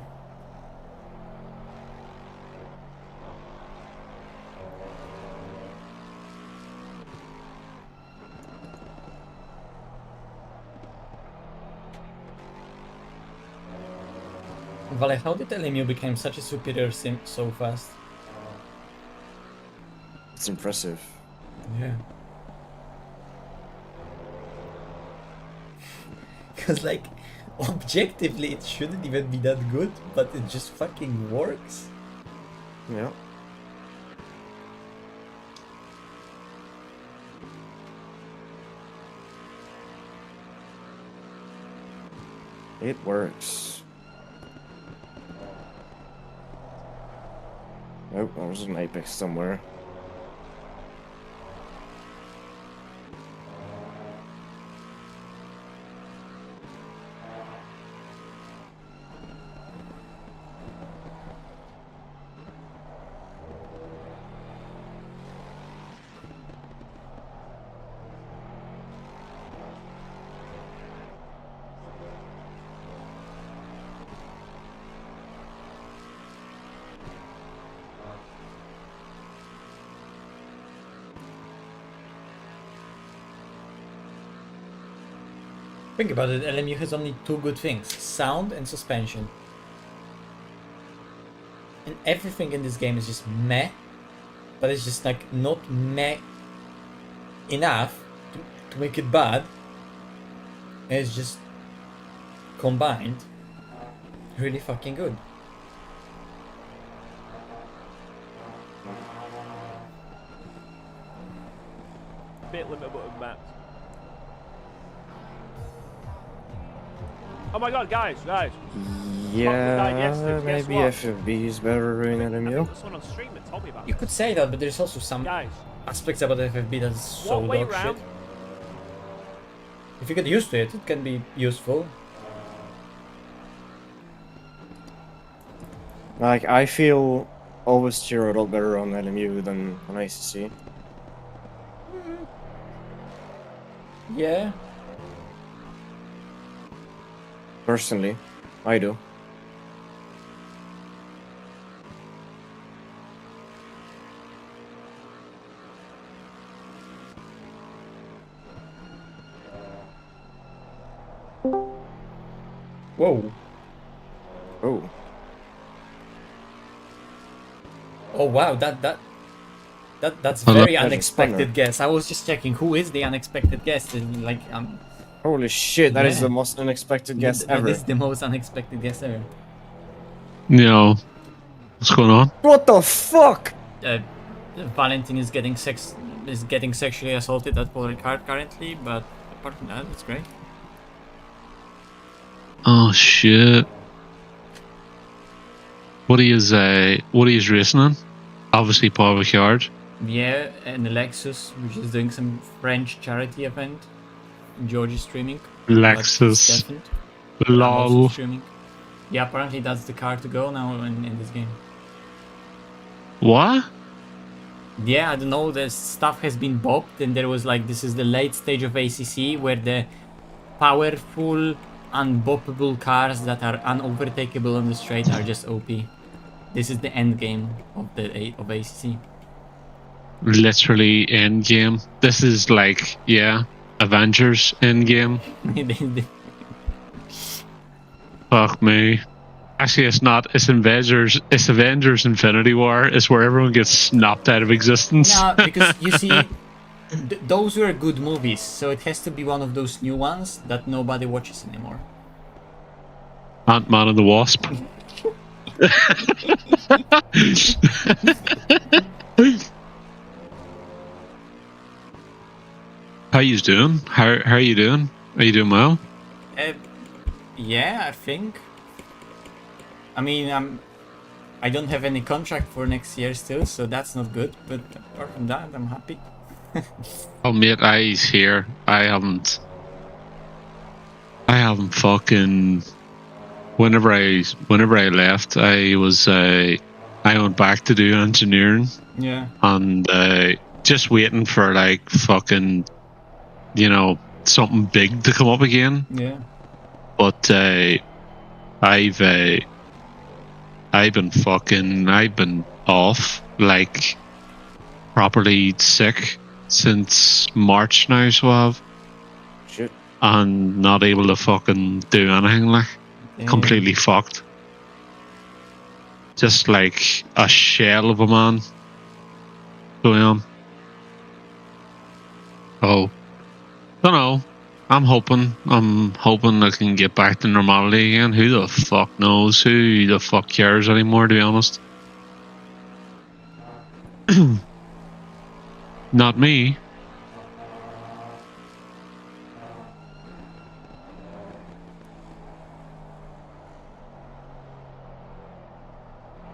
Vale, how did LMU become such a superior sim so fast? It's impressive. Yeah. Because, like, objectively it shouldn't even be that good, but it just fucking works. Yeah. It works. Nope, there was an apex somewhere. Think about it, LMU has only two good things, sound and suspension. And everything in this game is just meh, but it's just like not meh enough to make it bad. And it's just combined really fucking good. Bit limit button maps. Oh my god, guys! Yeah, maybe what? FFB is better in I think LMU. someone on stream that told me about You this. could say that, but there's also some Guys, aspects about FFB that's so what way dog shit. round? If you get used to it, it can be useful. Like, I feel oversteer a lot better on LMU than on ACC. Yeah. Personally, I do. Whoa. Oh. Oh wow, that's Oh, very that's a unexpected stunner. guess. I was just checking who is the unexpected guest, and like Holy shit, that is Yeah. the most unexpected guess that ever. is the most unexpected guess ever. Yo, what's going on? What the fuck? Valentin is getting sexually assaulted at Paul Ricard currently, but apart from that, it's great. Oh shit. What he is racing in? Obviously Paul Ricard. Yeah, and the Lexus, which is doing some French charity event. George is streaming. Lexus. but it's different. I'm also Lol. streaming. Yeah, apparently that's the car to go now in this game. What? Yeah, I don't know, the stuff has been bopped, and there was like, this is the late stage of ACC where the powerful, unboppable cars that are unovertakeable on the straight are just OP. This is the end game of of ACC. Literally end game. This is like, yeah, Avengers end game. Fuck me. Actually, it's not. It's Avengers. It's Avengers Infinity War. It's where everyone gets snapped out of existence. No, because you see, those were good movies, so it has to be one of those new ones that nobody watches anymore. Ant-Man and the Wasp. How you doing? How are you doing? Are you doing well? Yeah, I think. I mean, I don't have any contract for next year still, so that's not good. But apart from that, I'm happy. Oh mate, I's here. I haven't fucking. Whenever I left, I went back to do engineering. Yeah. And just waiting for like fucking, something big to come up again. Yeah. But I've been off, like properly sick since March now, so I've Shit. and not able to fucking do anything, like completely fucked. Just like a shell of a man. So oh, don't know. I'm hoping I can get back to normality again. Who the fuck knows? Who the fuck cares anymore, to be honest? Not me.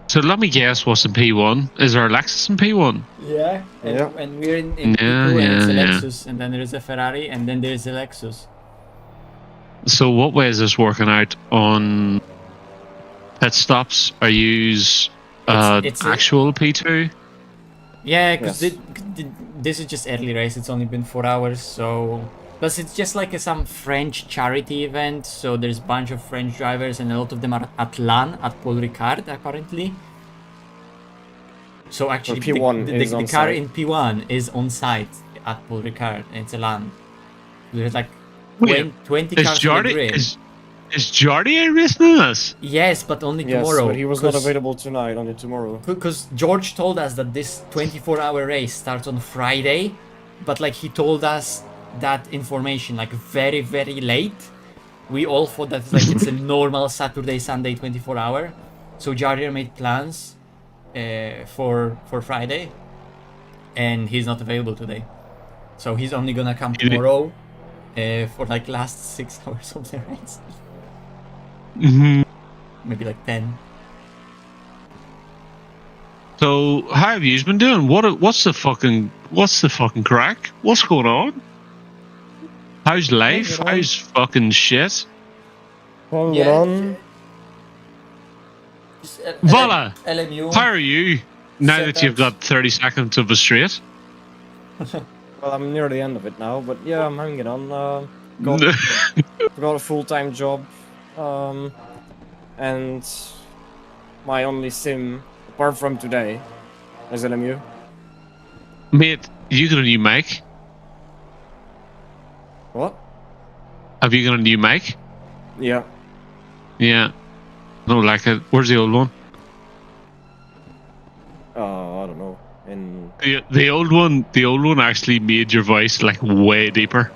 So let me guess what's in P1. Is there a Lexus in P1? Yeah. Yeah. And we're in Yeah, P2, and it's a yeah. Lexus, and then there is a Ferrari, and then there is a Lexus. So what way is this working out on pit stops? Are you it's a- actual P2? Yeah, because Yes. this is just early race. It's only been 4 hours, so plus it's just like some French charity event. So there's a bunch of French drivers, and a lot of them are at LAN at Paul Ricard apparently. So actually, P1 is the on car site. in P1 is on site at Paul Ricard, and it's a LAN. There's like Wait, 20 is cars on the Jordy grid. is Jordy racing in this? Yes, but only Yes, tomorrow. but he was not available tonight, only tomorrow. Because George told us that this 24-hour race starts on Friday, but like he told us that information like very, very late. We all thought that like it's a normal Saturday, Sunday 24-hour. So Jarir made plans for Friday, and he's not available today. So he's only gonna come tomorrow for like last 6 hours of the race. Maybe like 10. So how have you been doing? What's the fucking crack? What's going on? How's life? How's fucking shit? On. Voila! LMU. How are you now that you've Setups. got 30 seconds of a straight? Well, I'm near the end of it now, but yeah, I'm hanging on. Got a full-time job, and my only sim, apart from today, is LMU. Mate, you got a new mic? What? Have you got a new mic? Yeah. Yeah. No, like it. Where's the old one? I don't know. In The old one actually made your voice like way deeper.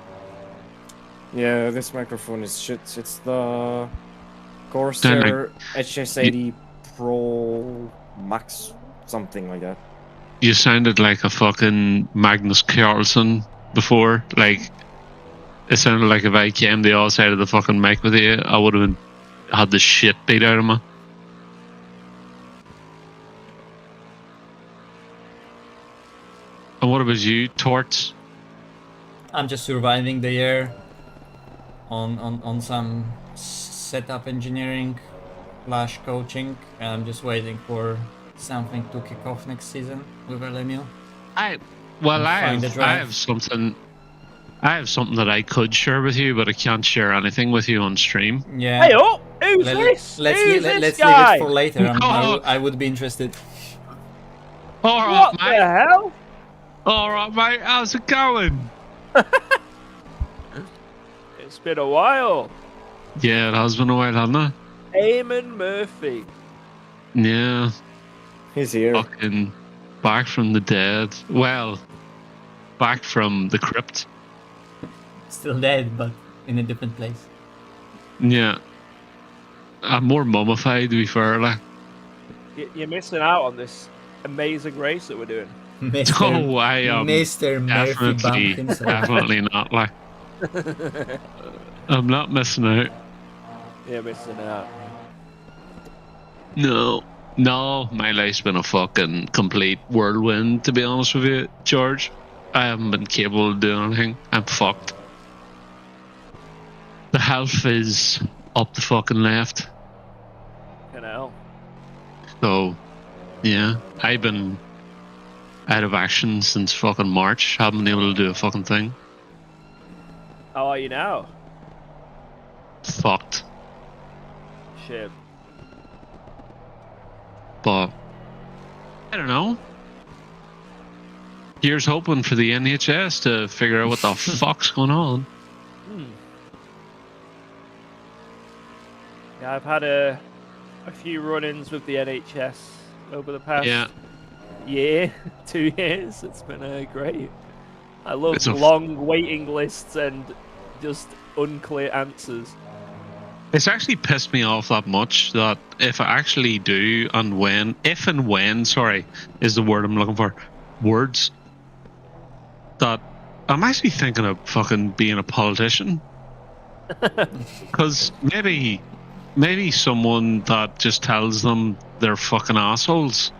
yeah, this microphone is shit. It's the Corsair HS80 Pro Max, something like that. You sounded like a fucking Magnus Carlsen before. Like, it sounded like if I came the other side of the fucking mic with you, I would have had the shit beat out of me. And what about you, Torts? I'm just surviving the year on some setup engineering / coaching, and I'm just waiting for something to kick off next season with LMU. I have something that I could share with you, but I can't share anything with you on stream. Yeah. Hey, oh, who's this? Let's Who's leave this it guy? for later. No. I would be interested. Alright, What the mate. hell? Alright, mate. How's it going? It's been a while. Yeah, it has been a while, hasn't it? Eamon Murphy. Yeah. He's here. Fucking back from the dead. Well, back from the crypt. Still dead, but in a different place. Yeah. I'm more mummified, to be fair. Like. You're missing out on this amazing race that we're doing. Mr. Oh, I am Mr. Murphy bumped definitely, himself. definitely not. Like, I'm not missing out. You're missing out. No, my life's been a fucking complete whirlwind, to be honest with you, George. I haven't been capable of doing anything. I'm fucked. The health is up the fucking left. You know. So, yeah, I've been out of action since fucking March. Haven't been able to do a fucking thing. How are you now? Fucked. Shit. But, I don't know. Here's hoping for the NHS to figure out what the fuck's going on. Yeah, I've had a few run-ins with the NHS over the past year, 2 years. It's been great. I love long waiting lists and just unclear answers. It's actually pissed me off that much that if I actually do and when is the word I'm looking for, words, that I'm actually thinking of fucking being a politician. Because maybe someone that just tells them they're fucking assholes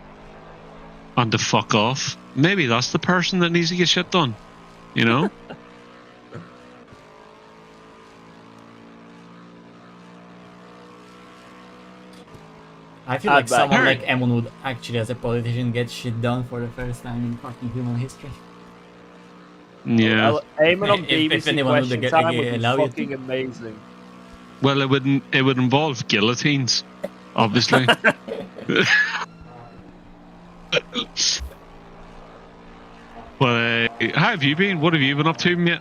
and to fuck off, maybe that's the person that needs to get shit done, you know? I feel like someone like Emon would actually, as a politician, get shit done for the first time in fucking human history. Yeah. Eamon on BBC if anyone would Question Time would be allow you fucking amazing. Well, it would involve guillotines, obviously. But how have you been? What have you been up to, mate?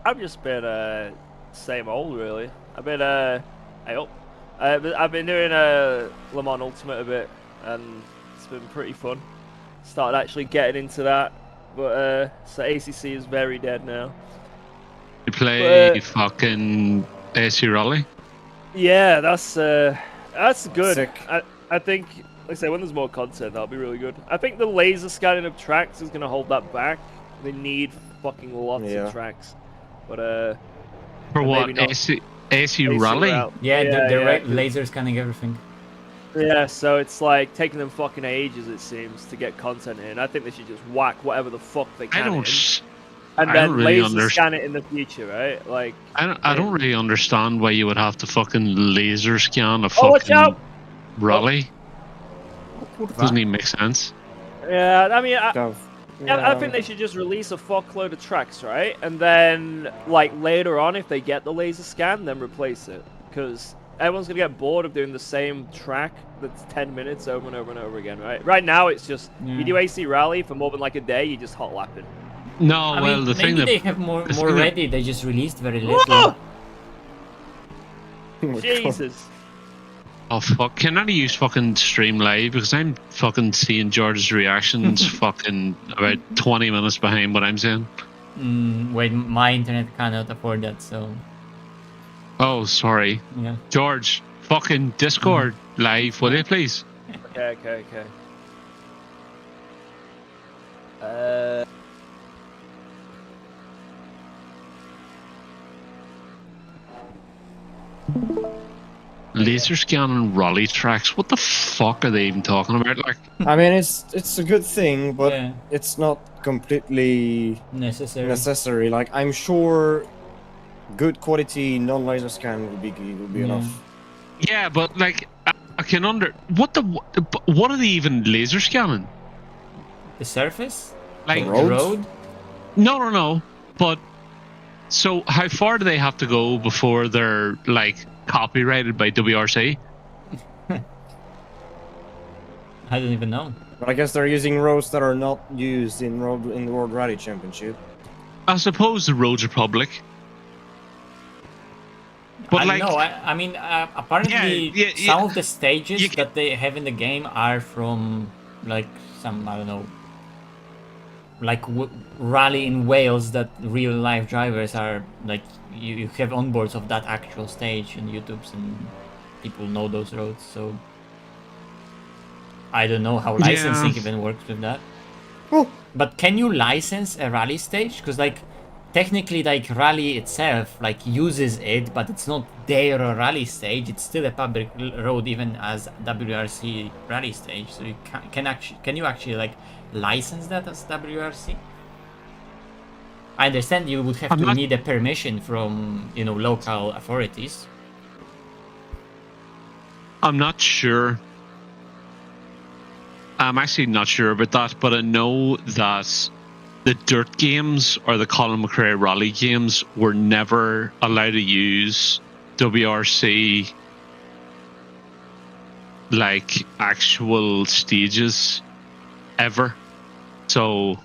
I've just been same old really. I've been hey up. I've been doing Le Mans Ultimate a bit, and it's been pretty fun. Started actually getting into that, but so ACC is very dead now. You play fucking AC Rally? Yeah, that's good. Sick. I think, like I say, when there's more content, that'll be really good. I think the laser scanning of tracks is gonna hold that back. They need fucking lots Yeah. of tracks, but For what? maybe not. AC Rally? Yeah, Yeah, they're yeah, laser scanning everything. Yeah, so it's like taking them fucking ages, it seems, to get content in. I think they should just whack whatever the fuck they can I don't. in, and I then don't really laser scan it in the future, right? Like, I don't really understand why you would have to fucking laser scan a oh, watch fucking out! rally. Doesn't even make sense. Yeah, I mean, I Yeah, think they should just release a fuckload of tracks, right? And then, like, later on, if they get the laser scan, then replace it. Because everyone's going to get bored of doing the same track that's 10 minutes over and over and over again, right? Right now, it's just, you do AC Rally for more than, like, a day, you just hot lapping. No, I well, mean, the thing maybe that they have more the thing that- ready. They just released very little. Jesus. oh fuck, can I use fucking stream live because I'm fucking seeing George's reactions fucking about 20 minutes behind what I'm saying. Wait, my internet cannot afford that, so Oh, sorry, yeah. George. Fucking Discord live, will you please? Okay. Laser scanning rally tracks. What the fuck are they even talking about? Like, I mean, it's a good thing, but Yeah. it's not completely Necessary. necessary. Like, I'm sure good quality non-laser scan would be enough. yeah, but like, I can what are they even laser scanning? The surface? Like, The The roads? road? no. But so, how far do they have to go before they're like copyrighted by WRC? I don't even know. But I guess they're using roads that are not used in the World Rally Championship. I suppose the roads are public. But I like, don't know. I mean, apparently Yeah, some of the stages You can- that they have in the game are from like some, I don't know, like rally in Wales that real life drivers are like, you have onboards of that actual stage on YouTube's, and people know those roads. So I don't know how licensing even works with that. Oh. But can you license a rally stage? Because like technically, like rally itself like uses it, but it's not their rally stage. It's still a public road, even as WRC rally stage. So you can you actually like license that as WRC? I understand you would have to need a permission from, you know, local authorities. I'm not sure. I'm actually not sure about that, but I know that the dirt games or the Colin McRae rally games were never allowed to use WRC like actual stages ever. So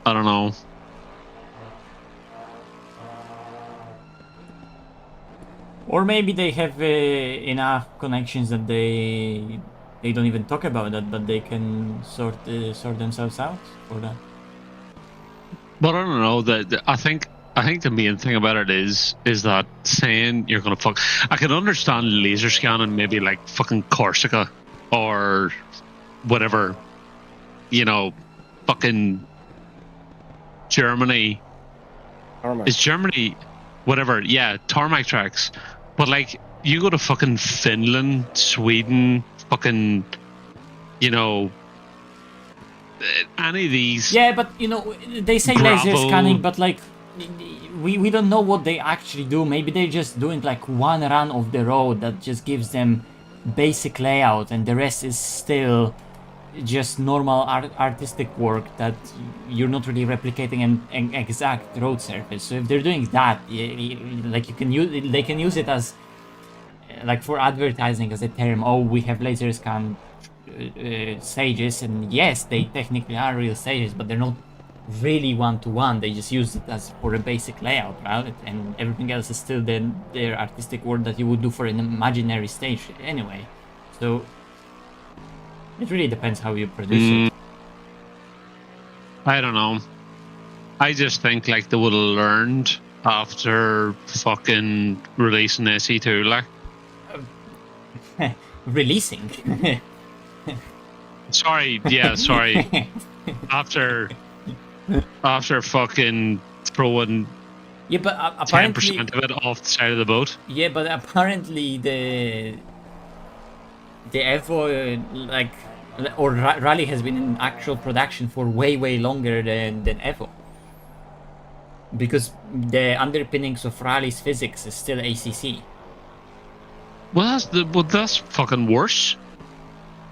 I don't know. Or maybe they have enough connections that they don't even talk about that, but they can sort themselves out for that. But I don't know. I think the main thing about it is that saying you're gonna fuck. I can understand laser scanning, maybe like fucking Corsica or whatever, you know, fucking Germany. Tarmac. Is Germany, whatever? Yeah, tarmac tracks. But like, you go to fucking Finland, Sweden, fucking, you know, any of these. Yeah, but you know, they say laser Bravo. scanning, but like we don't know what they actually do. Maybe they're just doing like one run of the road that just gives them basic layout, and the rest is still just normal artistic work that you're not really replicating an exact road surface. So if they're doing that, like they can use it as like for advertising as a term. Oh, we have laser scan stages, and yes, they technically are real stages, but they're not really one-to-one. They just use it as for a basic layout, right? And everything else is still their artistic work that you would do for an imaginary stage anyway. So it really depends how you produce it. I don't know. I just think like they would have learned after fucking releasing SE2, like. Releasing. Sorry, after fucking throwing Yeah, but apparently 10% of it off the side of the boat. Yeah, but apparently the Evo Rally has been in actual production for way longer than Evo. Because the underpinnings of Rally's physics is still ACC. Well, that's fucking worse.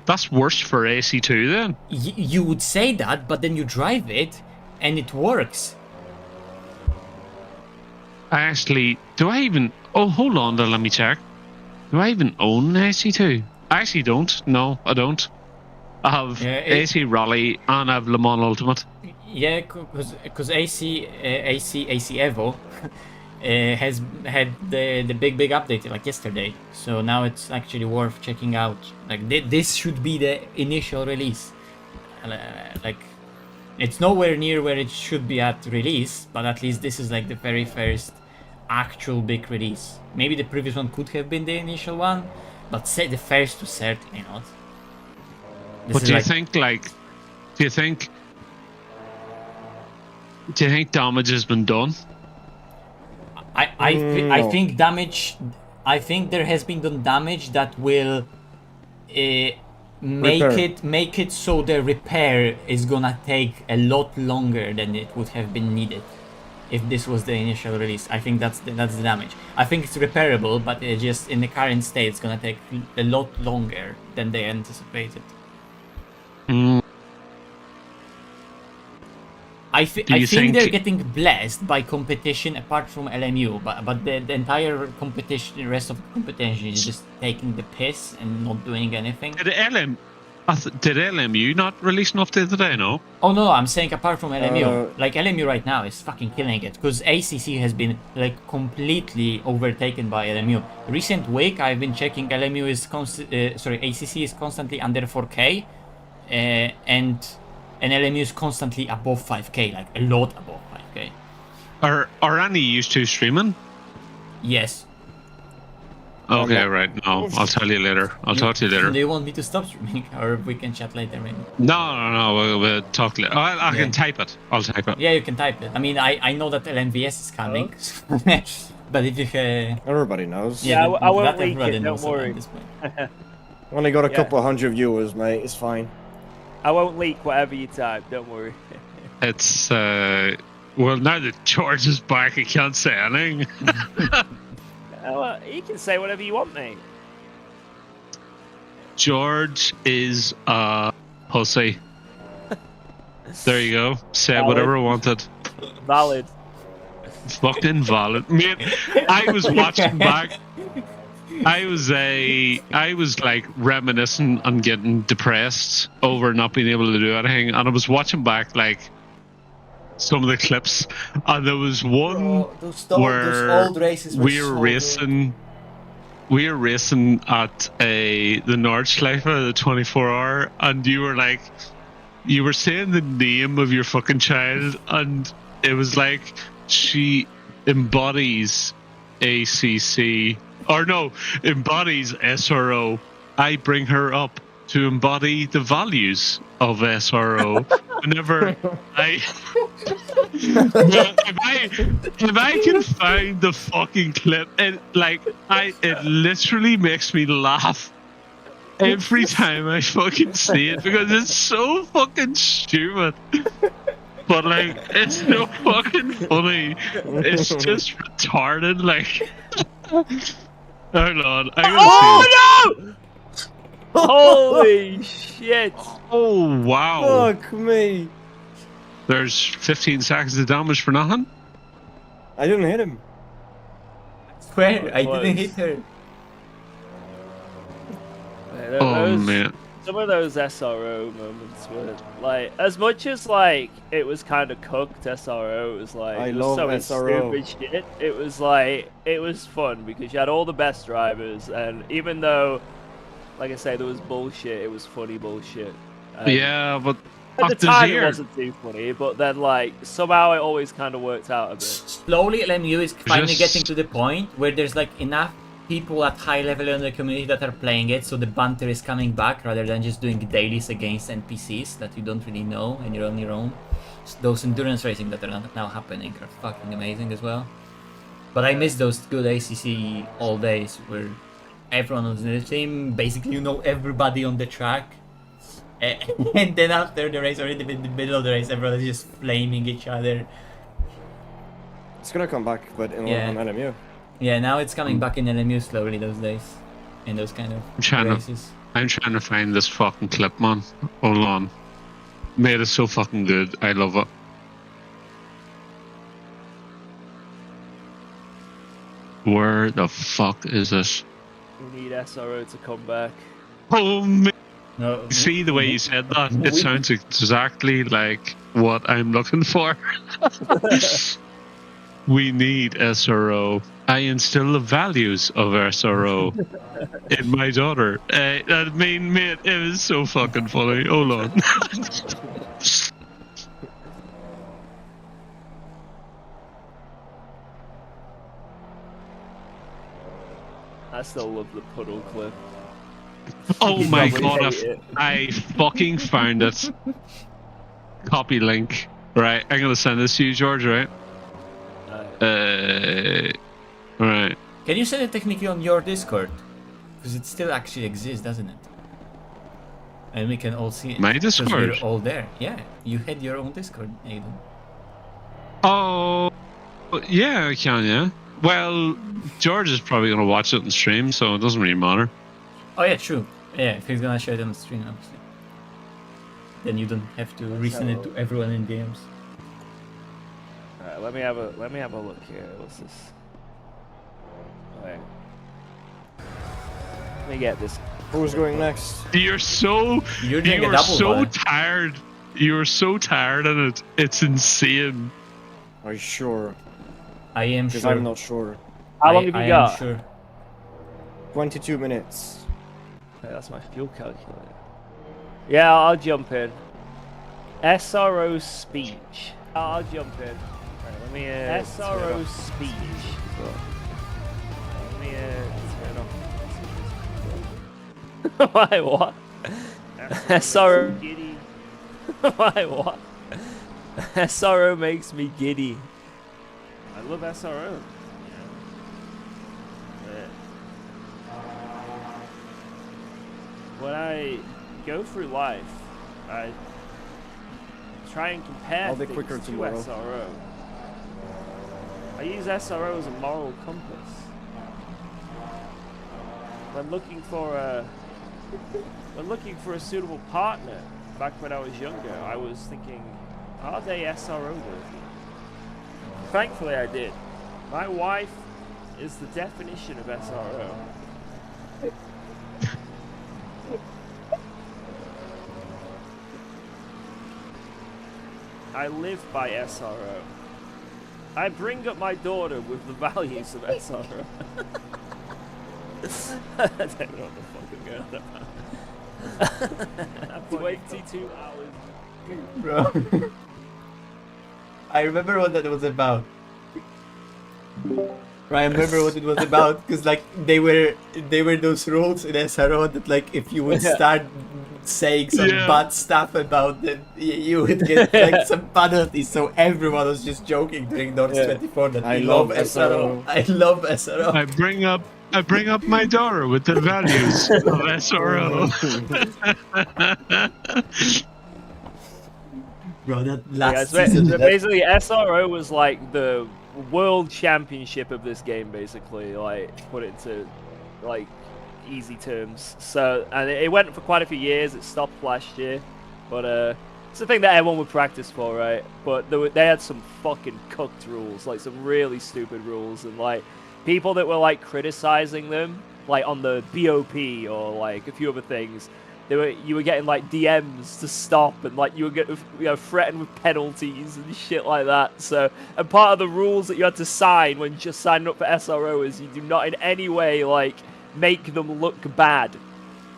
That's worse for AC2 then. You would say that, but then you drive it, and it works. I actually... Do I even... Oh, hold on there, let me check. Do I even own an AC2? I actually don't. No, I don't. I have AC Rally and I have Le Mans Ultimate. Yeah, because AC Evo has had the big update like yesterday, so now it's actually worth checking out. Like this should be the initial release. Like it's nowhere near where it should be at release, but at least this is like the very first actual big release. Maybe the previous one could have been the initial one, but say the first to certainly not. But do you think damage has been done? I think damage. I think there has been done damage that will make it so the repair is gonna take a lot longer than it would have been needed if this was the initial release. I think that's the damage. I think it's repairable, but it just in the current state it's gonna take a lot longer than they anticipated. I think they're getting blessed by competition apart from LMU, but the entire competition, the rest of the competition is just taking the piss and not doing anything. Did LMU not release an update today, no? Oh no, I'm saying apart from LMU. Like LMU right now is fucking killing it, because ACC has been like completely overtaken by LMU. Recent week I've been checking, LMU is ACC is constantly under 4K, and LMU is constantly above 5K, like a lot above 5K. Are any used to streaming? Yes. Okay, right. No, I'll tell you later. I'll talk to you later. Do you want me to stop streaming, or we can chat later? Maybe. No. We'll talk later. I can type it. I'll type it. Yeah, you can type it. I mean, I know that LMVS is coming, but if you everybody knows. Yeah, I won't leak it. Don't worry. Only got a couple hundred viewers, mate. It's fine. I won't leak whatever you type. Don't worry. It's well, now that George is back, I can't say anything. Well, you can say whatever you want, mate. George is a pussy. There you go. Say whatever I wanted. Valid. Fucking valid. Mate, I was watching back. I was like reminiscing and getting depressed over not being able to do anything, and I was watching back like some of the clips, and there was one where those old races were we were racing at the Nordschleife, the 24-hour, and you were saying the name of your fucking child, and it was like she embodies ACC, or no, embodies SRO. I bring her up to embody the values of SRO. Whenever if I can find the fucking clip, it literally makes me laugh every time I fucking see it, because it's so fucking stupid. But like, it's so fucking funny. It's just retarded. Like, hold on. Oh no! Holy shit! Oh wow! Fuck me! There's 15 seconds of damage for nothing. I didn't hit him. Swear, I didn't hit her. Oh man! some of those SRO moments were like, as much as like it was kind of cooked SRO, it was like I it was love so SRO. stupid shit. It was like it was fun because you had all the best drivers, and even though, like I say, there was bullshit, it was funny bullshit. Yeah, but At the after time, here, it wasn't too funny, but then like somehow it always kind of worked out a bit. Slowly, LMU is finally Just- getting to the point where there's like enough people at high level in the community that are playing it, so the banter is coming back rather than just doing dailies against NPCs that you don't really know and you're on your own. So those endurance racing that are now happening are fucking amazing as well. But I miss those good ACC all days where everyone was in the team, basically you know everybody on the track. And then after the race, or in the middle of the race, everyone is just flaming each other. It's gonna come back, but on LMU. Yeah, now it's coming back in LMU slowly those days. In those kind of races. I'm trying to find this fucking clip, man. Hold on. Made it so fucking good. I love it. Where the fuck is this? We need SRO to come back. Oh man. No, See the way you said that? It sounds exactly like what I'm looking for. We need SRO. I instill the values of SRO in my daughter. I mean, mate, it was so fucking funny. Hold on. I still love the puddle clip. Oh You my probably god, hate it. I fucking found it. Copy link. Right, I'm gonna send this to you, George, right? Right. Can you send it technically on your Discord? Because it still actually exists, doesn't it? And we can all see it. My 'cause Discord? we're all there. Yeah, you had your own Discord, Aiden. Oh, yeah, I can, yeah. Well, George is probably gonna watch it on stream, so it doesn't really matter. Oh yeah, true. Yeah, if he's gonna share it on the stream, obviously. Then you don't have to resend it to everyone in DMs. Alright, let me have a look here. What's this? Wait. Let me get this. Who's going next? You're doing a you are double so one. tired. You're so tired, and it's insane. Are you sure? I am Because sure. I'm not sure. How long have you I got? am sure. 22 minutes. Okay, that's my fuel calculator. Yeah, I'll jump in. SRO speech. I'll jump in. Right, let me SRO speech. Let me turn off. Why what? SRO giddy. Why what? SRO makes me giddy. I love SRO. When I go through life, I try and compare I'll be things quicker to tomorrow. SRO. I use SRO as a moral compass. When looking for a suitable partner, back when I was younger, I was thinking, are they SRO worthy? Thankfully, I did. My wife is the definition of SRO. I live by SRO. I bring up my daughter with the values of SRO. I don't know what the fuck I'm going on about. 22 hours. Bro. I remember what that was about. I remember what it was about because like they were those rules in SRO that like if you would start saying some bad stuff about them, you would get like some penalties. So everyone was just joking during North 24 that I we love SRO. SRO. I love SRO. I bring up my daughter with the values of SRO. Bro, that Yeah, last so season. basically, SRO was like the world championship of this game, basically. Like, put it into like easy terms. So, and it went for quite a few years. It stopped last year, but it's the thing that everyone would practice for, right? But they had some fucking cooked rules, like some really stupid rules, and like people that were like criticizing them, like on the BOP or like a few other things, you were getting like DMs to stop, and like you were getting, threatened with penalties and shit like that. So, and part of the rules that you had to sign when just signing up for SRO is you do not in any way like make them look bad.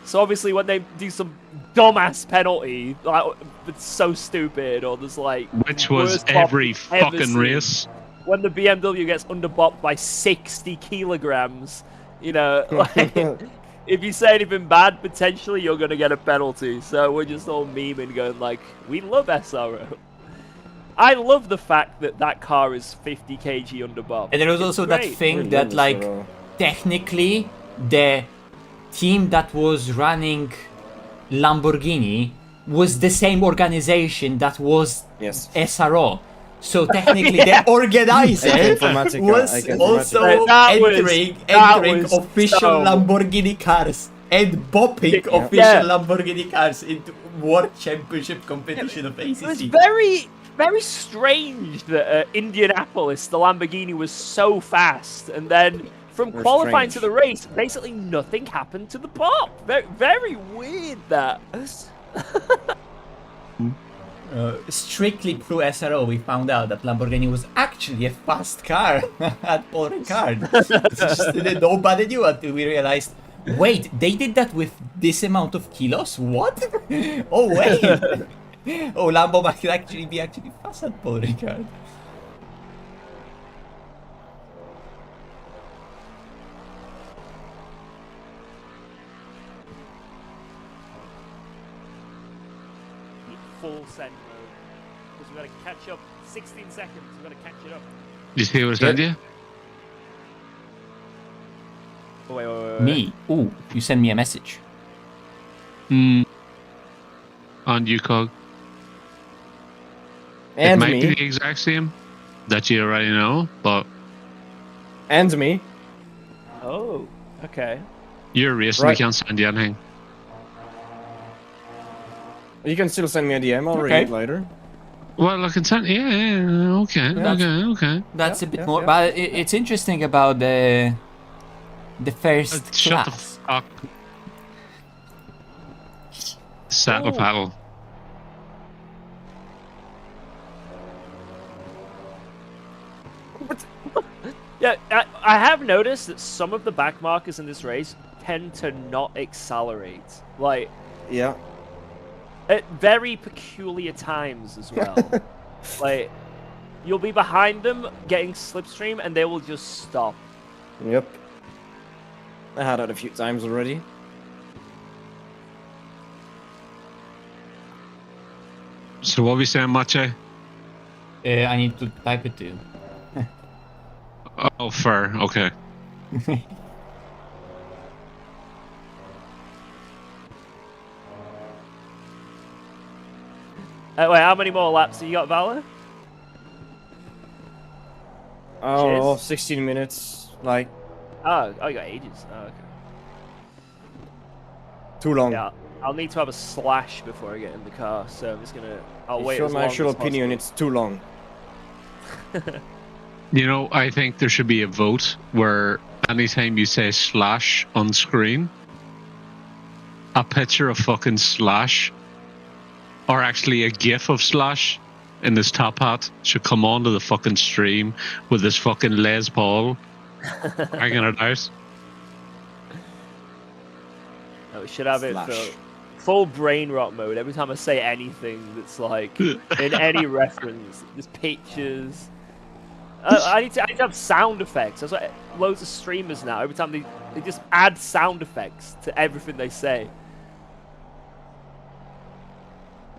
So obviously when they do some dumbass penalty, like it's so stupid, or there's like which was every fucking race. When the BMW gets underbopped by 60 kilograms, like, if you say anything bad, potentially you're going to get a penalty. So we're just all memeing, going like, we love SRO. I love the fact that that car is 50 kg underbopped. And there was also that thing that, like, technically, the team that was running Lamborghini was the same organization that was SRO. So technically, the organizer was also entering official Lamborghini cars and bopping official Lamborghini cars into World Championship competition of ACC. It was very, very strange that Indianapolis, the Lamborghini, was so fast, and then from qualifying to the race, basically nothing happened to the pop. Very, very weird that. Strictly through SRO, we found out that Lamborghini was actually a fast car at Paul Ricard. Nobody knew until we realized, wait, they did that with this amount of kilos? What? Oh, wait. Oh, Lambo might actually be fast at Paul Ricard. Full send mode, because we've got to catch up. 16 seconds, we've got to catch it up. You see what I sent you? Oh, wait. Me? Ooh, you send me a message. On UCOG. And it might me. be the exact same that you already know, but... And me. Oh, okay. You're racing, I can't send you anything. You can still send me a DM, I'll read it later. Well, I can send... Yeah, okay. That's a bit more... But it's interesting about the first Shut class. the fuck. Saddle paddle. Yeah, I have noticed that some of the back markers in this race tend to not accelerate. Like... Yeah. At very peculiar times as well. Like, you'll be behind them getting slipstream and they will just stop. Yep. I had that a few times already. So what are we saying, Mache? I need to type it to you. Oh, fair. Okay. Wait, how many more laps have you got, Valor? Oh, 16 minutes. Like... Oh, you got ages. Oh, okay. Too long. Yeah, I'll need to have a slash before I get in the car, so I'm just gonna... I'll wait as long my as actual opinion, possible. it's too long. You know, I think there should be a vote where anytime you say slash on screen, a picture of fucking slash, or actually a gif of slash in this top hat, should come onto the fucking stream with this fucking Les Paul hanging it out. No, we should have it for full brain rot mode. Every time I say anything that's like in any reference, just pictures. I need to have sound effects. That's what loads of streamers now. Every time they just add sound effects to everything they say.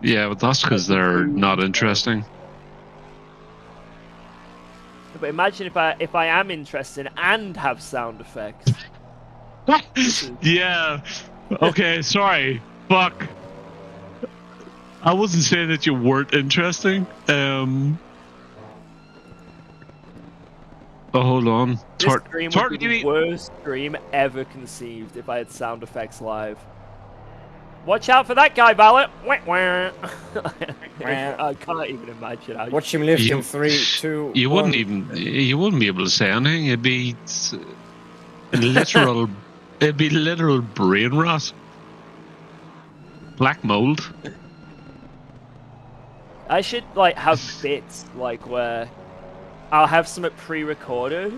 Yeah, but that's because they're not interesting. But imagine if I am interested and have sound effects. Yeah. Okay, sorry. Fuck. I wasn't saying that you weren't interesting. Oh, hold on. This stream would be the worst stream ever conceived if I had sound effects live. Watch out for that guy, Valor! I can't even imagine how. Watch him lift in 3, 2, You 1. wouldn't even. You wouldn't be able to say anything. It'd be literal. It'd be literal brain rot. Black mold. I should like have bits like where I'll have something pre-recorded,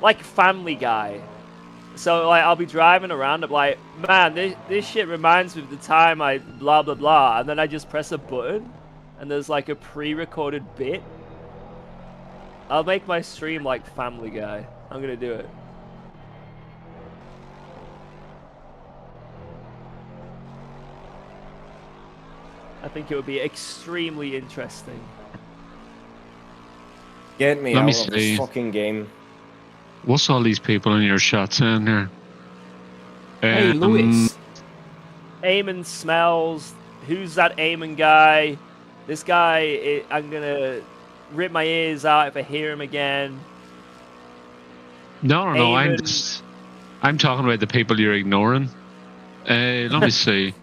like Family Guy. So like I'll be driving around, I'm like, man, this shit reminds me of the time I blah blah blah, and then I just press a button, and there's like a pre-recorded bit. I'll make my stream like Family Guy. I'm gonna do it. I think it would be extremely interesting. Get me Let out me of see. this fucking game. What's all these people in your shots in here? Hey, Louis. Eamon smells. Who's that Eamon guy? This guy, I'm gonna rip my ears out if I hear him again. No. Eamon. I'm talking about the people you're ignoring. Let me see.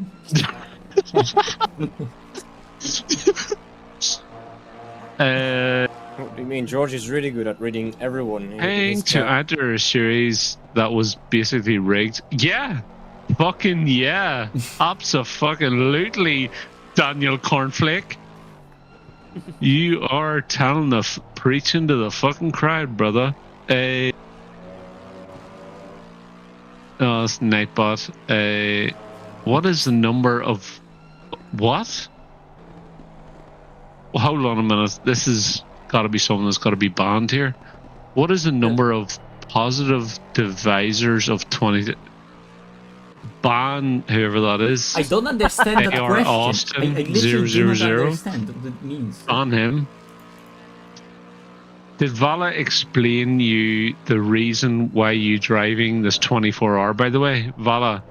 What do you mean? George is really good at reading everyone. in Paying his to chat. enter a series that was basically rigged. Yeah, fucking yeah, abso-fucking-lutely, Daniel Cornflake. You are telling preaching to the fucking crowd, brother. Oh, it's Nightbot. What is the number of what? Well, hold on a minute. This has got to be something that's got to be banned here. What is the number of positive divisors of 20? Ban whoever that is. I don't understand that AR question. Austin I literally do not 000. understand what that means. Ban him. Did Vala explain you the reason why you driving this 24-hour? By the way, Vala,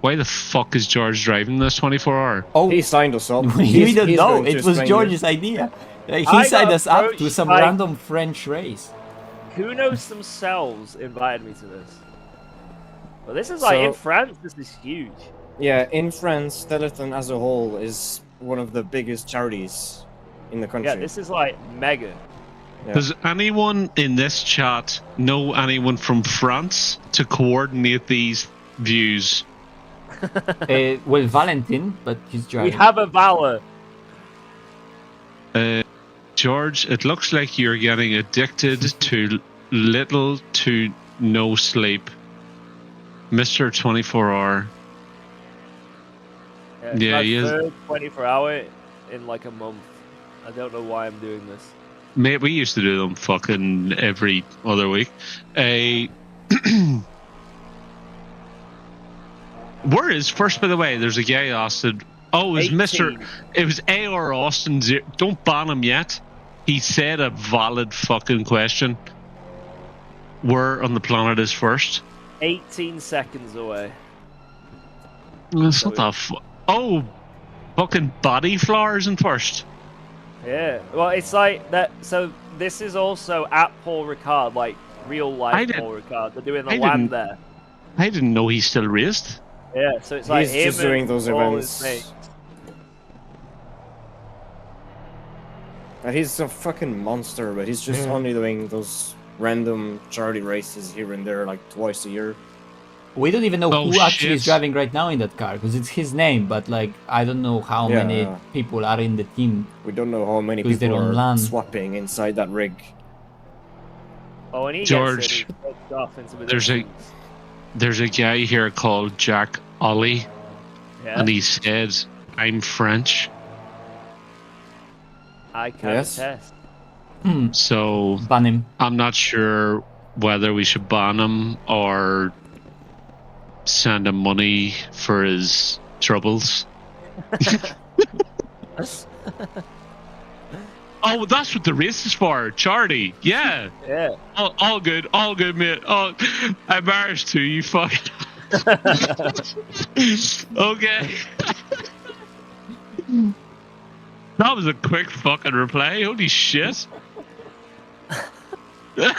why the fuck is George driving this 24-hour? Oh, He signed us up. we don't he's know. going to It was explain George's idea. He I signed got us up to approached some by- random French race. Who knows themselves invited me to this? Well, this is like in So- France. This is huge. Yeah, in France, Teleton as a whole is one of the biggest charities in the country. Yeah, this is like mega. Yeah. Does anyone in this chat know anyone from France to coordinate these views? Well, Valentin, but he's We driving. have a Valor. George, it looks like you're getting addicted to little to no sleep. Mr. 24-hour. It's Yeah, my he is. third 24-hour in like a month. I don't know why I'm doing this. Mate, we used to do them fucking every other week. Where is first, by the way? There's a guy Austin. Oh, it was 18. It was AR Austin. Don't ban him yet. He said a valid fucking question. Where on the planet is first? 18 seconds away. It's not that. Oh, fucking body flowers in first. Yeah. Well, it's like that. So this is also at Paul Ricard, like real I life didn't- Paul Ricard. They're doing the I land didn't- there. I didn't know he still raced. Yeah. So it's like He's him just doing and those all his events. mates. He's a fucking monster, but he's just only doing those random charity races here and there, like twice a year. We don't even know Oh, who actually is shit. driving right now in that car because it's his name, but like I don't know how Yeah. many people are in the team. We don't know how many Because they people don't are land. swapping inside that rig. Oh, and he George, gets it. He takes off into the there's a- distance. There's a guy here called Jack Ollie, Yeah. and he said, "I'm French." I can Yes. attest. So Ban him. I'm not sure whether we should ban him or send him money for his troubles. Oh, that's what the race is for, charity. Yeah, Yeah. all good, mate. Oh, I'm embarrassed too. You fuck. Okay. That was a quick fucking reply. Holy shit. That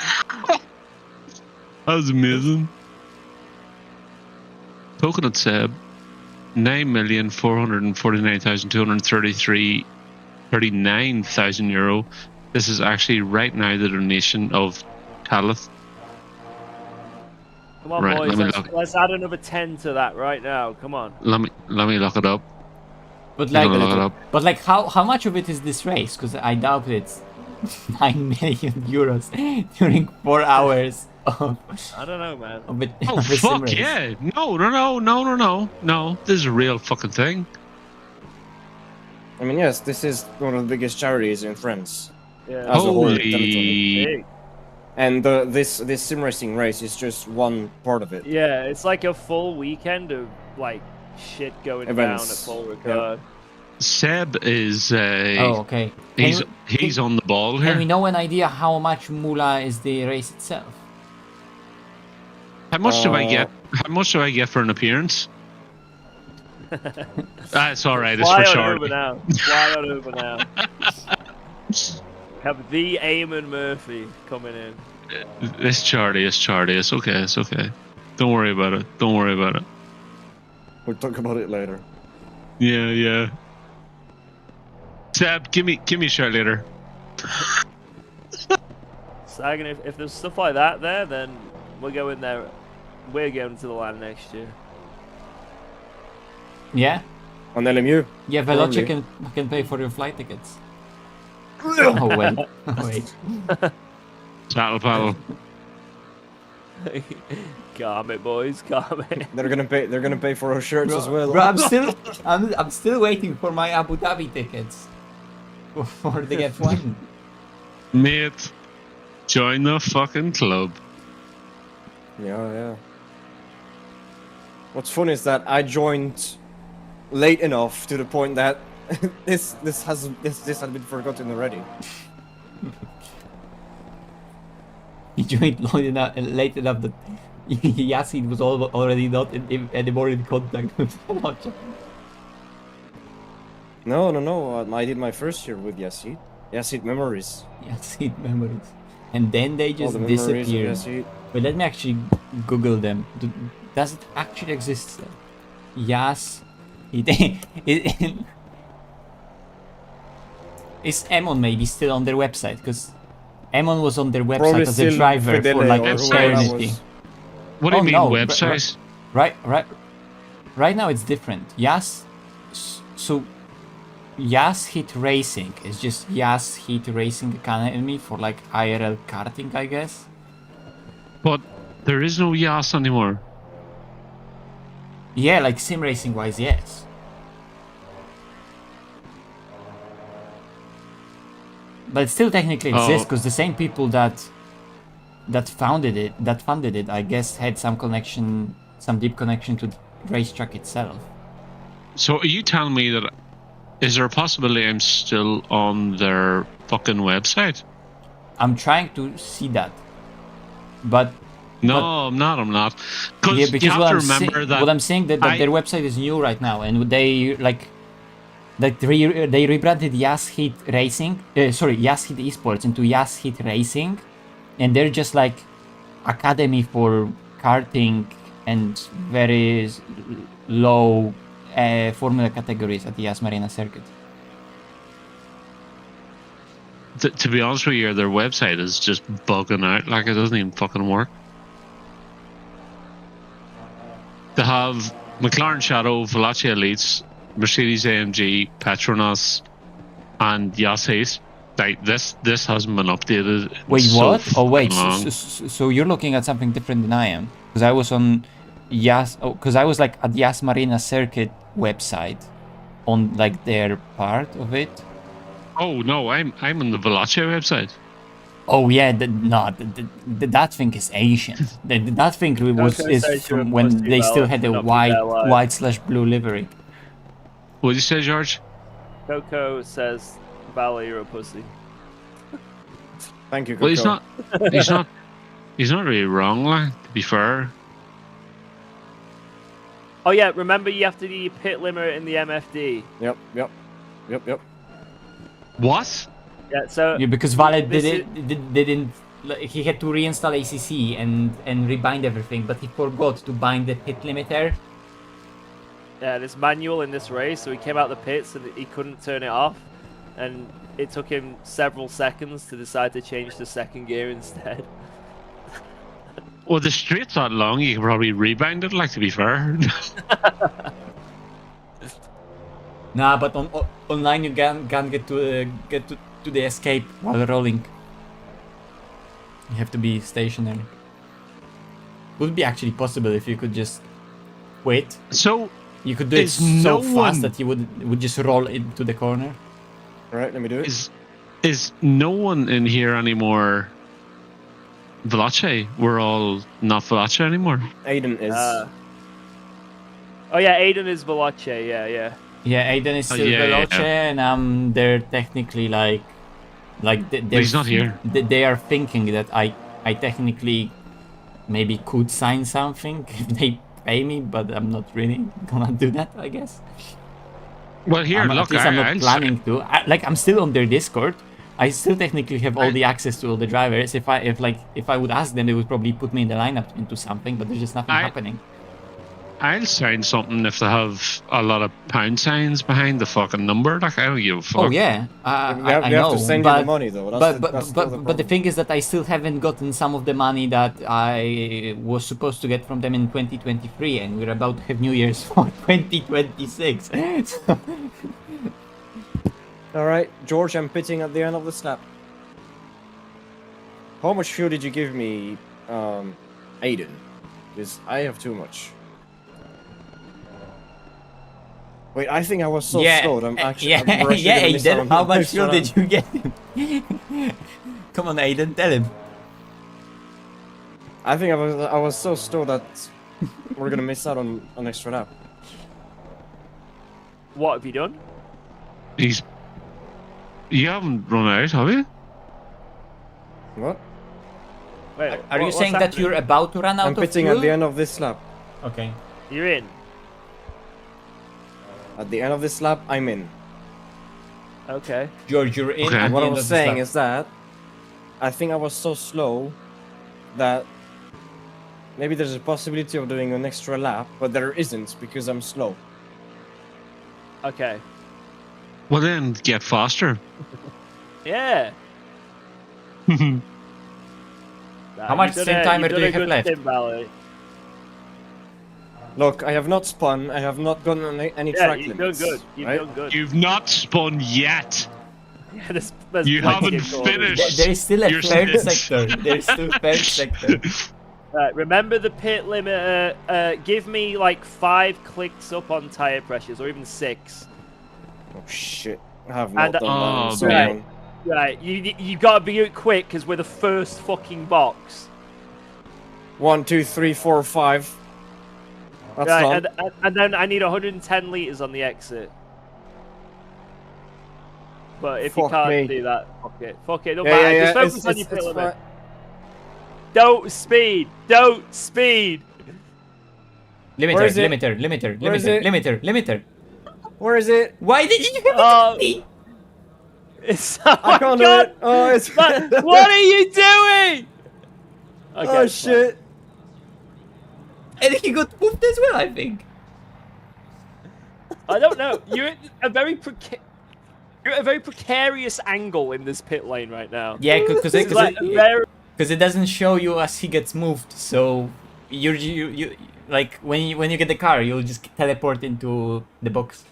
was amazing. Coconut Seb, 9,449,239 euro. This is actually right now the donation of Caliph. Come on, Right, boys. let me Let's, look. let's add another 10 to that right now. Come on. Let me look it up. But You can look it like, up. but like, how much of it is this race? Because I doubt it's 9 million euros during 4 hours of I don't know, man. it. Oh of a sim fuck race. yeah! No! This is a real fucking thing. I mean, yes, this is one of the biggest charities in France. Yeah. As a whole, Holy! Big. And this sim racing race is just one part of it. Yeah, it's like a full weekend of like shit going Events. down at full Ricard. Seb is Oh, okay. he's on the ball Can we here. know an idea how much moolah is the race itself? How much do I get? How much do I get for an appearance? That's all right. It's Fly for on Charlie. over now. Fly on over now. Have the Eamon Murphy coming in. It's Charlie. It's Charlie. It's okay. It's okay. Don't worry about it. Don't worry about it. We'll talk about it later. Yeah, yeah. Seb, give me a shout later. Sagan, if there's stuff like that there, then we're going there. We're going to the land next year. Yeah? On LMU. Yeah, Probably. Veloce can pay for your flight tickets. Oh, well. Wait. Saddle paddle. Calm it, boys. Calm it. They're gonna pay for our shirts as well. Bro, I'm still waiting for my Abu Dhabi tickets for the F1. Mate, join the fucking club. Yeah. What's fun is that I joined late enough to the point that this had been forgotten already. He joined late enough that Yasin was already not anymore in contact with Veloce. No. I did my first year with Yasid. Yasid Memories. Yasin memories. And then they All just the memories of disappeared. Yasid. But let me actually Google them. Does it actually exist still? Yes. Is Emon maybe still on their website? Because Emon was on their website Probably as a still driver for Fidele like or whoever that eternity. was. What do you Oh, mean no, website? Right now it's different. Yas, so Yas Hit Racing is just Yas Hit Racing Academy for like IRL karting, I guess. But there is no Yas anymore. Yeah, like sim racing wise, yes. But it still technically exists because the same people that funded it, I guess, had some deep connection to the racetrack itself. So are you telling me that is there a possibility I'm still on their fucking website? I'm trying to see that, but No, I'm not. yeah, Because because you have what to I'm remember saying, that what I'm saying that their website is new right now, and they they rebranded Yas Hit Racing, Yas Hit Esports into Yas Hit Racing, and they're just like academy for karting and very low formula categories at the Yas Marina circuit. to be honest with you, their website is just bugging out. Like, it doesn't even fucking work. They have McLaren Shadow, Veloce Elites, Mercedes AMG, Petronas, and Yas Hit. Like, this hasn't been updated. in Wait, so what? Oh, wait. fucking long. So you're looking at something different than I am, because I was on Yas. Because I was like at Yas Marina circuit website, on like their part of it. Oh no, I'm on the Veloce website. Oh yeah, that thing is ancient. That thing is from when they still had a white/blue livery. What did you say, George? Coco says, Valley, you're a pussy. Thank you, Coco. Well, he's not really wrong. Like, to be fair. Oh yeah, remember you have to do your pit limit in the MFD. Yep. What? Yeah, so Yeah, because Valet didn't. He had to reinstall ACC and rebind everything, but he forgot to bind the pit limiter. yeah, this manual in this race, so he came out the pits and he couldn't turn it off, and it took him several seconds to decide to change to second gear instead. Well, the straight's not long. You can probably rebind it. Like, to be fair. Nah, but online you can't get to the escape while rolling. You have to be stationary. Would be actually possible if you could just wait. So You could do it Is so no fast one- that you would just roll into the corner. Alright, let me do it. is no one in here anymore Veloce? We're all not Veloce anymore. Aiden is. Oh yeah, Aiden is Veloce. Yeah. Yeah, Aiden is still yeah, Veloce, yeah. and they're technically like But he's not here. They are thinking that I technically maybe could sign something if they pay me, but I'm not really gonna do that, I guess. Well, here, At look, least I'm not I'll planning to. I'm still on their Discord. I still technically have all the access to all the drivers. If I would ask them, they would probably put me in the lineup into something, but there's just nothing happening. I'll sign something if they have a lot of pound signs behind the fucking number. Like, I don't give a fuck. Oh yeah, we I have know, to send but, you the money though. That's but the thing is that I still haven't gotten some of the money that I was supposed to get from them in 2023, and we're about to have New Year's for 2026. Alright, George, I'm pitting at the end of the snap. How much fuel did you give me, Aiden? Because I have too much. Wait, I think I was so slowed. I'm actually. I'm rushing yeah, to miss Aiden, out how on much this fuel one. did you get? Come on, Aiden, tell him. I think I was so slowed that we're gonna miss out on an extra lap. What have you done? You haven't run out, have you? What? Wait, Are you what's saying that happening? you're about to run out I'm of pitting fuel? at the end of this lap. Okay. You're in. At the end of this lap, I'm in. Okay. George, you're in. Okay. at And the what I end was of the saying slab. is that I think I was so slow that maybe there's a possibility of doing an extra lap, but there isn't because I'm slow. Okay. Well, then get faster. Yeah. How much sim timer do you have left? Look, I have not spun. I have not gotten any Yeah, track you've limits. done good. You've right? done good. You've not spun yet. Yeah, there's You plenty haven't of corners. finished. There is still a Your third stint. sector. There's still third sector. Remember the pit limiter. Give me like 5 clicks up on tire pressures, or even 6. Oh shit! I have not And, done that oh, in so man. long. Right, you gotta be quick because we're the first fucking box. 1, 2, 3, 4, 5. That's Right, done. and then I need 110 liters on the exit. But if you Fuck can't me. do that, fuck it. Fuck it, don't Yeah, matter. yeah, Just yeah. focus on your pit It's limit. fine. Don't speed! Don't speed! Limiter, Where is it? limiter, Where is limiter, it? limiter. Where is it? Why did you have it Oh. to me? It's oh I my can't God. do it. Oh, it's. Man, what are you doing? Okay, Oh it's fine. shit! And he got moved as well, I think. I don't know. You're at a very precarious angle in this pit lane right now. Yeah, because This is like a very it doesn't show you as he gets moved, so you like when you get the car, you'll just teleport into the box.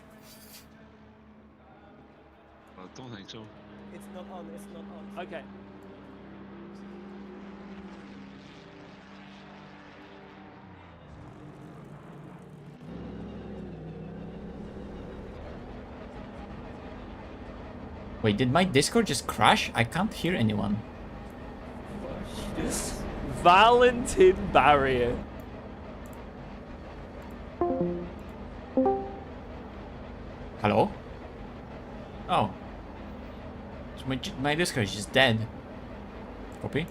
I don't think so. It's not on. It's not on. okay. Wait, did my Discord just crash? I can't hear anyone. Valentin barrier. Hello? Oh. So my Discord is just dead. Copy.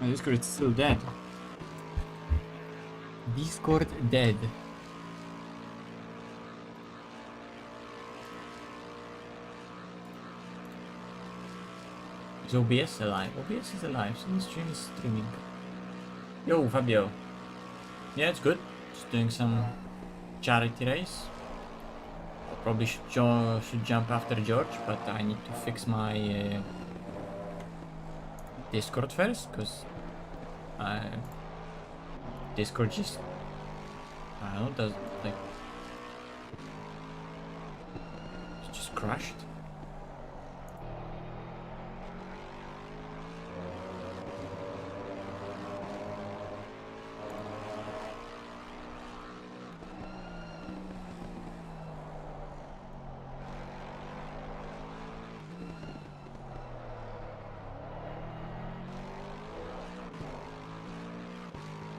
My Discord is still dead. Discord dead. Is OBS alive? OBS is alive, so the stream is streaming. Yo, Fabio. Yeah, it's good. Just doing some charity race. Probably should jump after George, but I need to fix my Discord first, because Discord just, I don't know, does like it just crashed.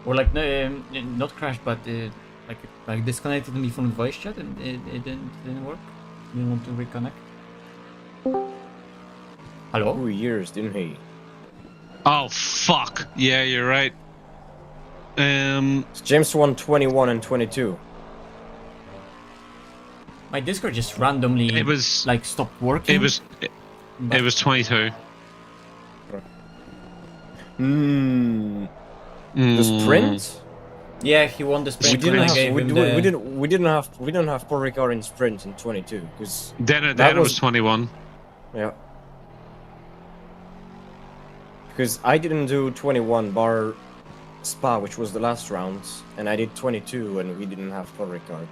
Or like not crashed, but like disconnected me from the voice chat and it didn't work. Didn't want to reconnect. Hello? 2 years, didn't he? Oh fuck! Yeah, you're right. James won 21 and 22. My Discord just randomly It was like stopped working. It was 22. The sprint? Yeah, he won the sprint. We when I gave him the... we didn't have Paul Ricard in sprint in 22 because Then it was 21. yeah. Because I didn't do 21 bar Spa, which was the last round, and I did 22, and we didn't have Paul Ricard.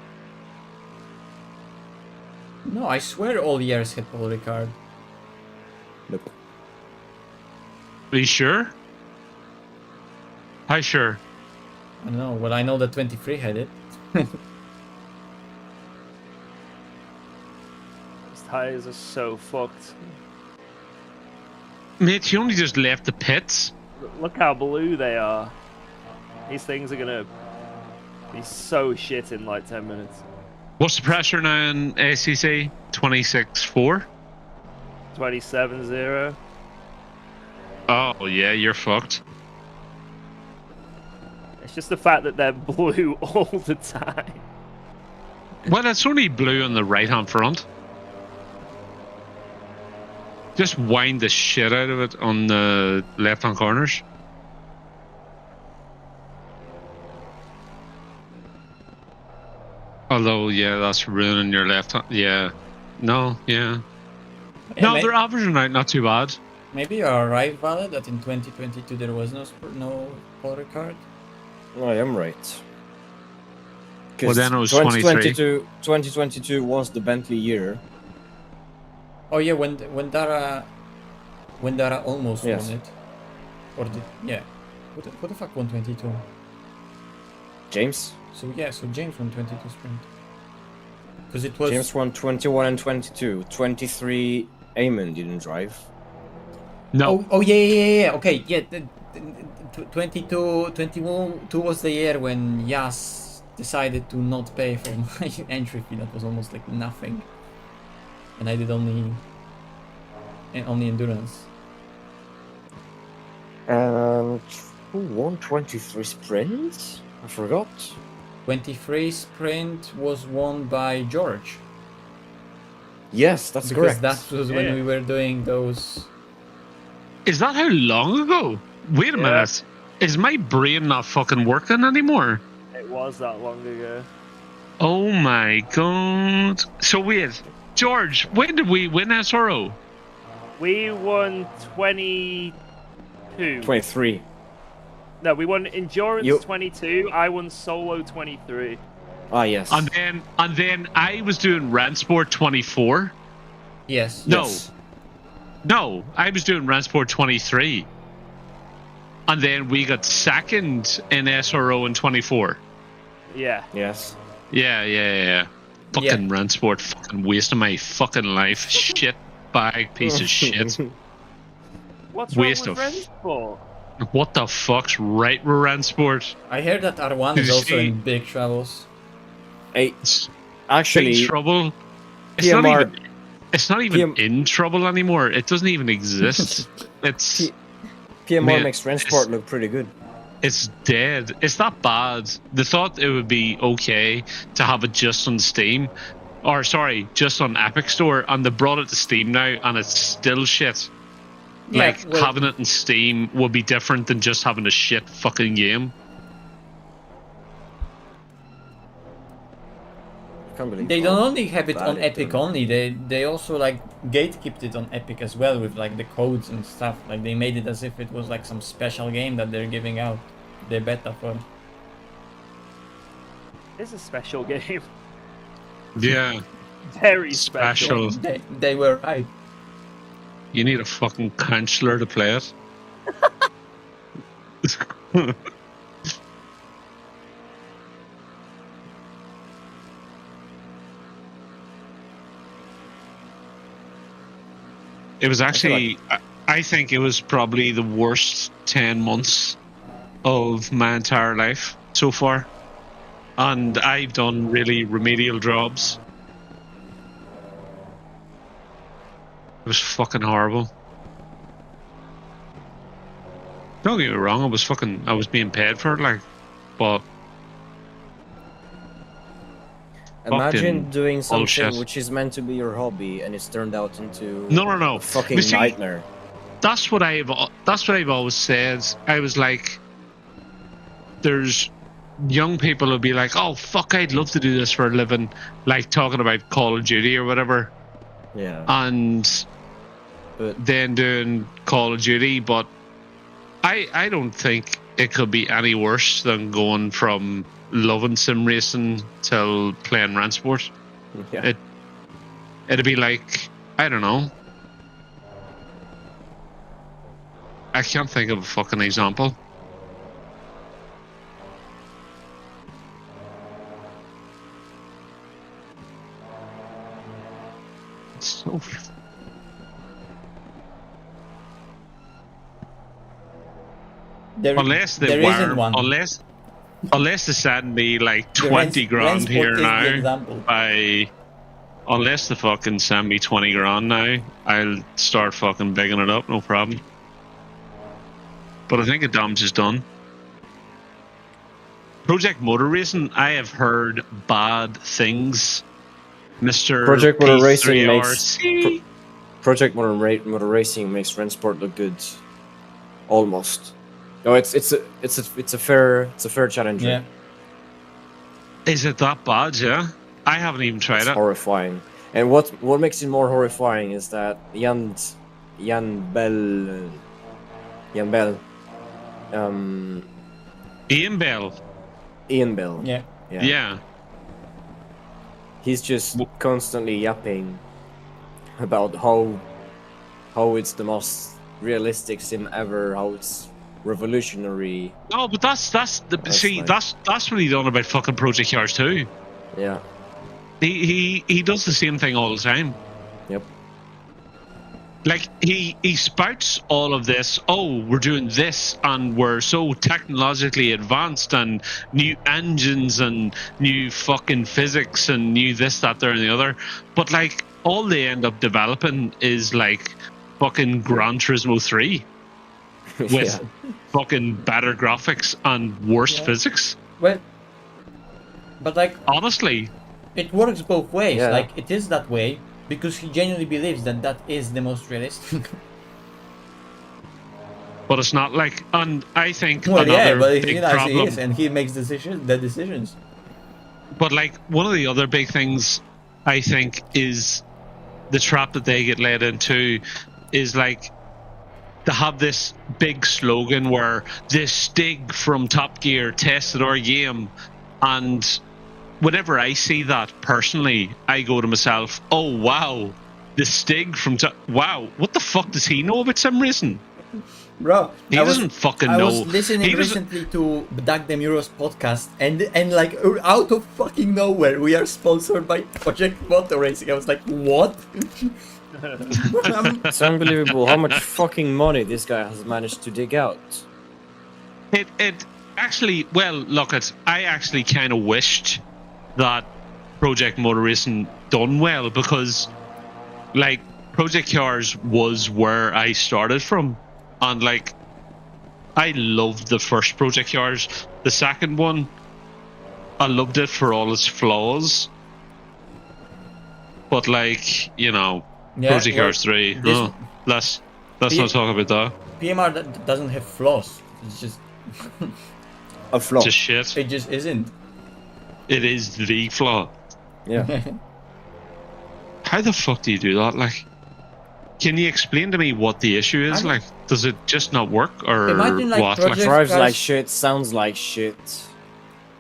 No, I swear all years had Paul Ricard. Nope. Are you sure? How sure? I don't know. Well, I know that 23 had it. These tires are so fucked. Mate, you only just left the pits. Look how blue they are. These things are gonna be so shit in like 10 minutes. What's the pressure now in ACC? 26.4? 27.0. Oh yeah, you're fucked. It's just the fact that they're blue all the time. Well, it's only blue on the right-hand front. Just wind the shit out of it on the left-hand corners. Although, yeah, that's ruining your left hand. Yeah. No, yeah. Yeah, No, they're averaging out, not too bad. Maybe you are right, Valid, that in 2022 there was no Paul Ricard. I am right. Well, then it was 23. 2022 was the Bentley year. Oh yeah, when Dara almost Yes. won it, or did yeah? Who the fuck won 22? James? So yeah, so James won 22 sprint. Because it was James won 21 and 22. 23, Eamon didn't drive. No. Oh yeah. Okay, yeah. 22 was the year when Yas decided to not pay for my entry fee. That was almost like nothing, and I did only endurance. And who won 23 sprints? I forgot. 23 sprint was won by George. Yes, that's Because correct. that was when we were doing those. Is that how long ago? Wait a minute. Is my brain not fucking working anymore? It was that long ago. Oh my god. So wait, George, when did we win SRO? We won 22. 23. No, we won endurance You- 22. I won solo 23. Ah, yes. And then I was doing Ransport 24. Yes. No. Yes. No, I was doing Ransport 23. And then we got second in SRO in 24. Yeah. Yes. Yeah. Fucking Ransport, fucking wasting my fucking life. Shit bag, piece of shit. What's Waste wrong with of- Rensport? What the fuck's right with Ransport? I heard that R1 Did is you also see- in big troubles. It's Actually, big trouble. It's PMR not even. It's not even in trouble anymore. It doesn't even exist. It's PM1 Man, makes Transport look pretty good. It's dead. It's not bad. They thought it would be okay to have it just on Steam, or sorry, just on Epic Store, and they brought it to Steam now, and it's still shit. Yeah, Like, well, having it in Steam would be different than just having a shit fucking game. I can't believe they how don't only have it bad on it Epic done. only. They also like gatekeeped it on Epic as well with like the codes and stuff. Like they made it as if it was like some special game that they're giving out the beta for. It's a special game. Yeah, Very special. special. They were right. You need a fucking counselor to play it. It was actually, I think it was probably the worst 10 months of my entire life so far. And I've done really remedial jobs. It was fucking horrible. Don't get me wrong, I was being paid for it, like, but Imagine fucking doing something bullshit. which is meant to be your hobby and it's turned out into no. a fucking You see, nightmare. That's what I've always said. I was like, there's young people who'll be like, oh fuck, I'd love to do this for a living, like talking about Call of Duty or whatever, Yeah. and But then doing Call of Duty, but I don't think it could be any worse than going from loving sim racing till playing Transport. yeah. It'd be like, I don't know. I can't think of a fucking example. It's so unless they there wire, isn't one. unless they send me like The 20 Rens- grand Rensport here is the now, example. unless they fucking send me 20 grand now, I'll start fucking bigging it up, no problem. But I think the damage is done. Project Motor Racing, I have heard bad things. Mr. Project Motor Racing P3RC. Project Motor Racing makes Transport look good. Almost. No, it's a fair challenger. Yeah. Is it that bad? Yeah, I haven't even tried It's it. horrifying. And what makes it more horrifying is that Jan Bell, Ian Bell. Ian Bell. Yeah. Yeah. He's just constantly yapping about how it's the most realistic sim ever, how it's revolutionary. No, but that's what he done about fucking Project Cars too. Yeah. He does the same thing all the time. Yep. Like he spouts all of this, oh, we're doing this and we're so technologically advanced and new engines and new fucking physics and new this, that, there and the other. But like all they end up developing is like fucking Gran Turismo 3 with fucking better graphics and worse physics. Well, but like Honestly. it works both ways. Yeah. Like it is that way because he genuinely believes that that is the most realistic. But it's not like, and I think Well, another yeah, but big he actually problem. is, and he makes the decisions. But like one of the other big things I think is the trap that they get led into is like to have this big slogan where this Stig from Top Gear tested our game, and whenever I see that personally, I go to myself, oh wow, the Stig from wow, what the fuck does he know about sim racing? Bro, He doesn't fucking I know. was listening He doesn't- recently to Doug Demuro's podcast, and like out of fucking nowhere, we are sponsored by Project Motor Racing. I was like, what? It's unbelievable how much fucking money this guy has managed to dig out. It actually, well, look, I actually kind of wished that Project Motor Racing done well, because like Project Cars was where I started from, and like I loved the first Project Cars. The second one, I loved it for all its flaws. But like, you know, Yeah, Project well, Cars 3, this- oh, let's not talk about that. PMR doesn't have flaws. It's just A flaw. Just shit. it just isn't. It is the flaw. Yeah. How the fuck do you do that? Like, can you explain to me what the issue is? Like, does it just not work, or Imagine, like, what? Project- Drives Cars- like shit, sounds like shit.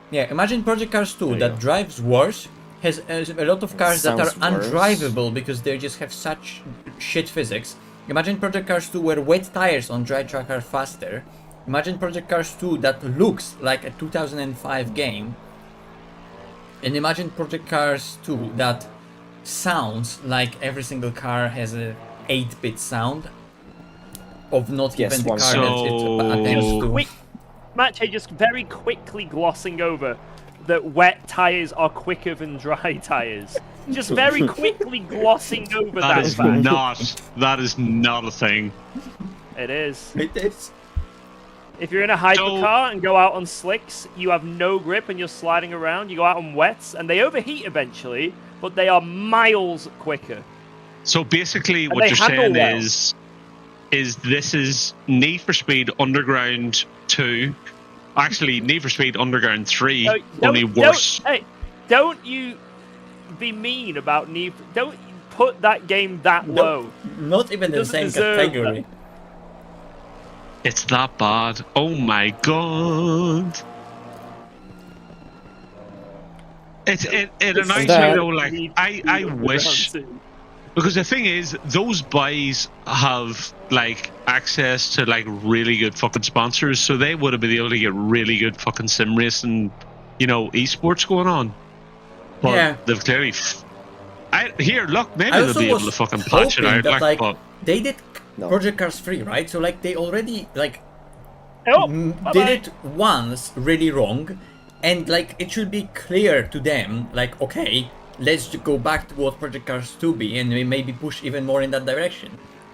Yeah, imagine Project Cars 2 There you that go. drives worse, has a lot of cars that are Sounds worse. undrivable because they just have such shit physics. Imagine Project Cars 2 where wet tires on dry track are faster. Imagine Project Cars 2 that looks like a 2005 game. And imagine Project Cars 2 that sounds like every single car has a 8-bit sound of not Yes, even the one car second. that it attends to. Quick, Matche, just very quickly glossing over that wet tires are quicker than dry tires. Just very quickly glossing over That that is fact. not a thing. It is. It is. If you're in a hypercar and go out on slicks, you have no grip and you're sliding around. You go out on wets and they overheat eventually, but they are miles quicker. So basically, And what they you're handle saying well. is this is Need for Speed Underground 2. Actually, Need for Speed Underground 3, No, only worse. Don't you be mean about Need. Don't put that game that low. Not even It the doesn't same deserve category. It's that bad. Oh my god. It annoys me that- though, like, I wish, because the thing is, those guys have like access to like really good fucking sponsors, so they would have been able to get really good fucking sim racing, you know, esports going on. But Yeah. they've clearly here, look, maybe I they'll also be able was to fucking patch it hoping out, that, like, like, but they did No. Project Cars 3, right? So like they already like Oh, did bye-bye. it once really wrong, and like it should be clear to them, like, okay, let's go back to what Project Cars 2 be, and we maybe push even more in that direction.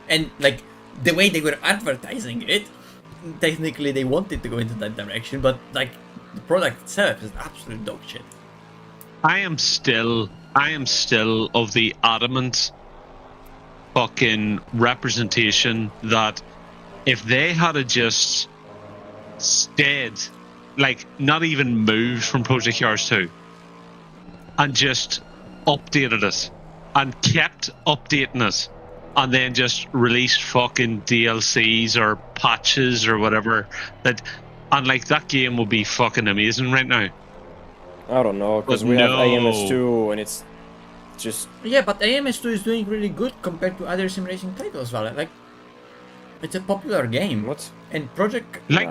And like the way they were advertising it, technically they wanted to go into that direction, but like the product itself is absolute dog shit. I am still of the adamant fucking representation that if they had just stayed, like, not even moved from Project Cars 2 and just updated it and kept updating it and then just released fucking DLCs or patches or whatever, that, and like that game would be fucking amazing right now. I don't know, because But we have no. AMS2 and it's just... Yeah, but AMS2 is doing really good compared to other sim racing titles, Vale. Like, it's a popular game. What? And Project... Like,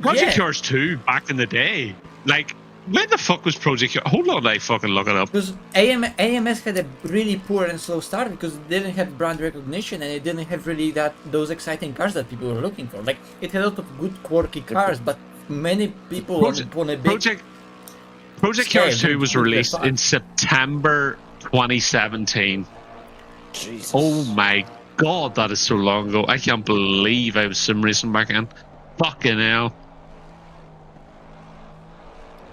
Project Yeah. Cars 2 back in the day, like, when the fuck was Project Cars? Hold on, I fucking look it up. Because AMS had a really poor and slow start because it didn't have brand recognition and it didn't have really those exciting cars that people were looking for. Like, it had a lot of good quirky cars, but many people want a big... Project scale Cars 2 didn't was do released that far. in September 2017. Jesus. Oh my god, that is so long ago. I can't believe I was sim racing back then. Fucking hell.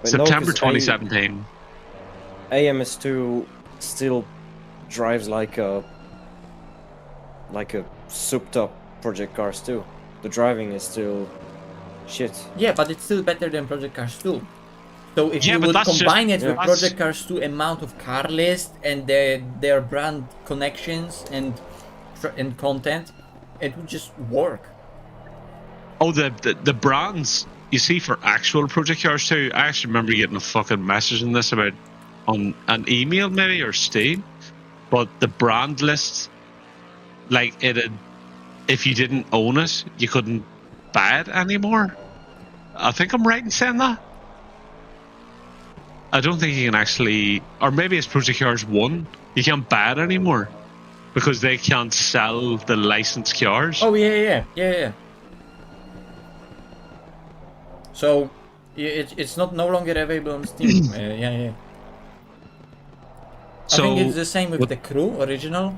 But no, September 'cause 2017. AMS2 still drives like a souped up Project Cars 2. The driving is still shit. Yeah, but it's still better than Project Cars 2. So if Yeah, you but would that's just- combine it yeah. with That's- Project Cars 2 amount of car list and their brand connections and content, it would just work. Oh, the brands you see for actual Project Cars 2, I actually remember getting a fucking message in this about on an email maybe or Steam, but the brand list, like, it had, if you didn't own it, you couldn't buy it anymore. I think I'm right in saying that. I don't think you can actually, or maybe it's Project Cars 1, you can't buy it anymore because they can't sell the licensed cars. Oh yeah. So it's not no longer available on Steam. Yeah. I think it's the same with the Crew original.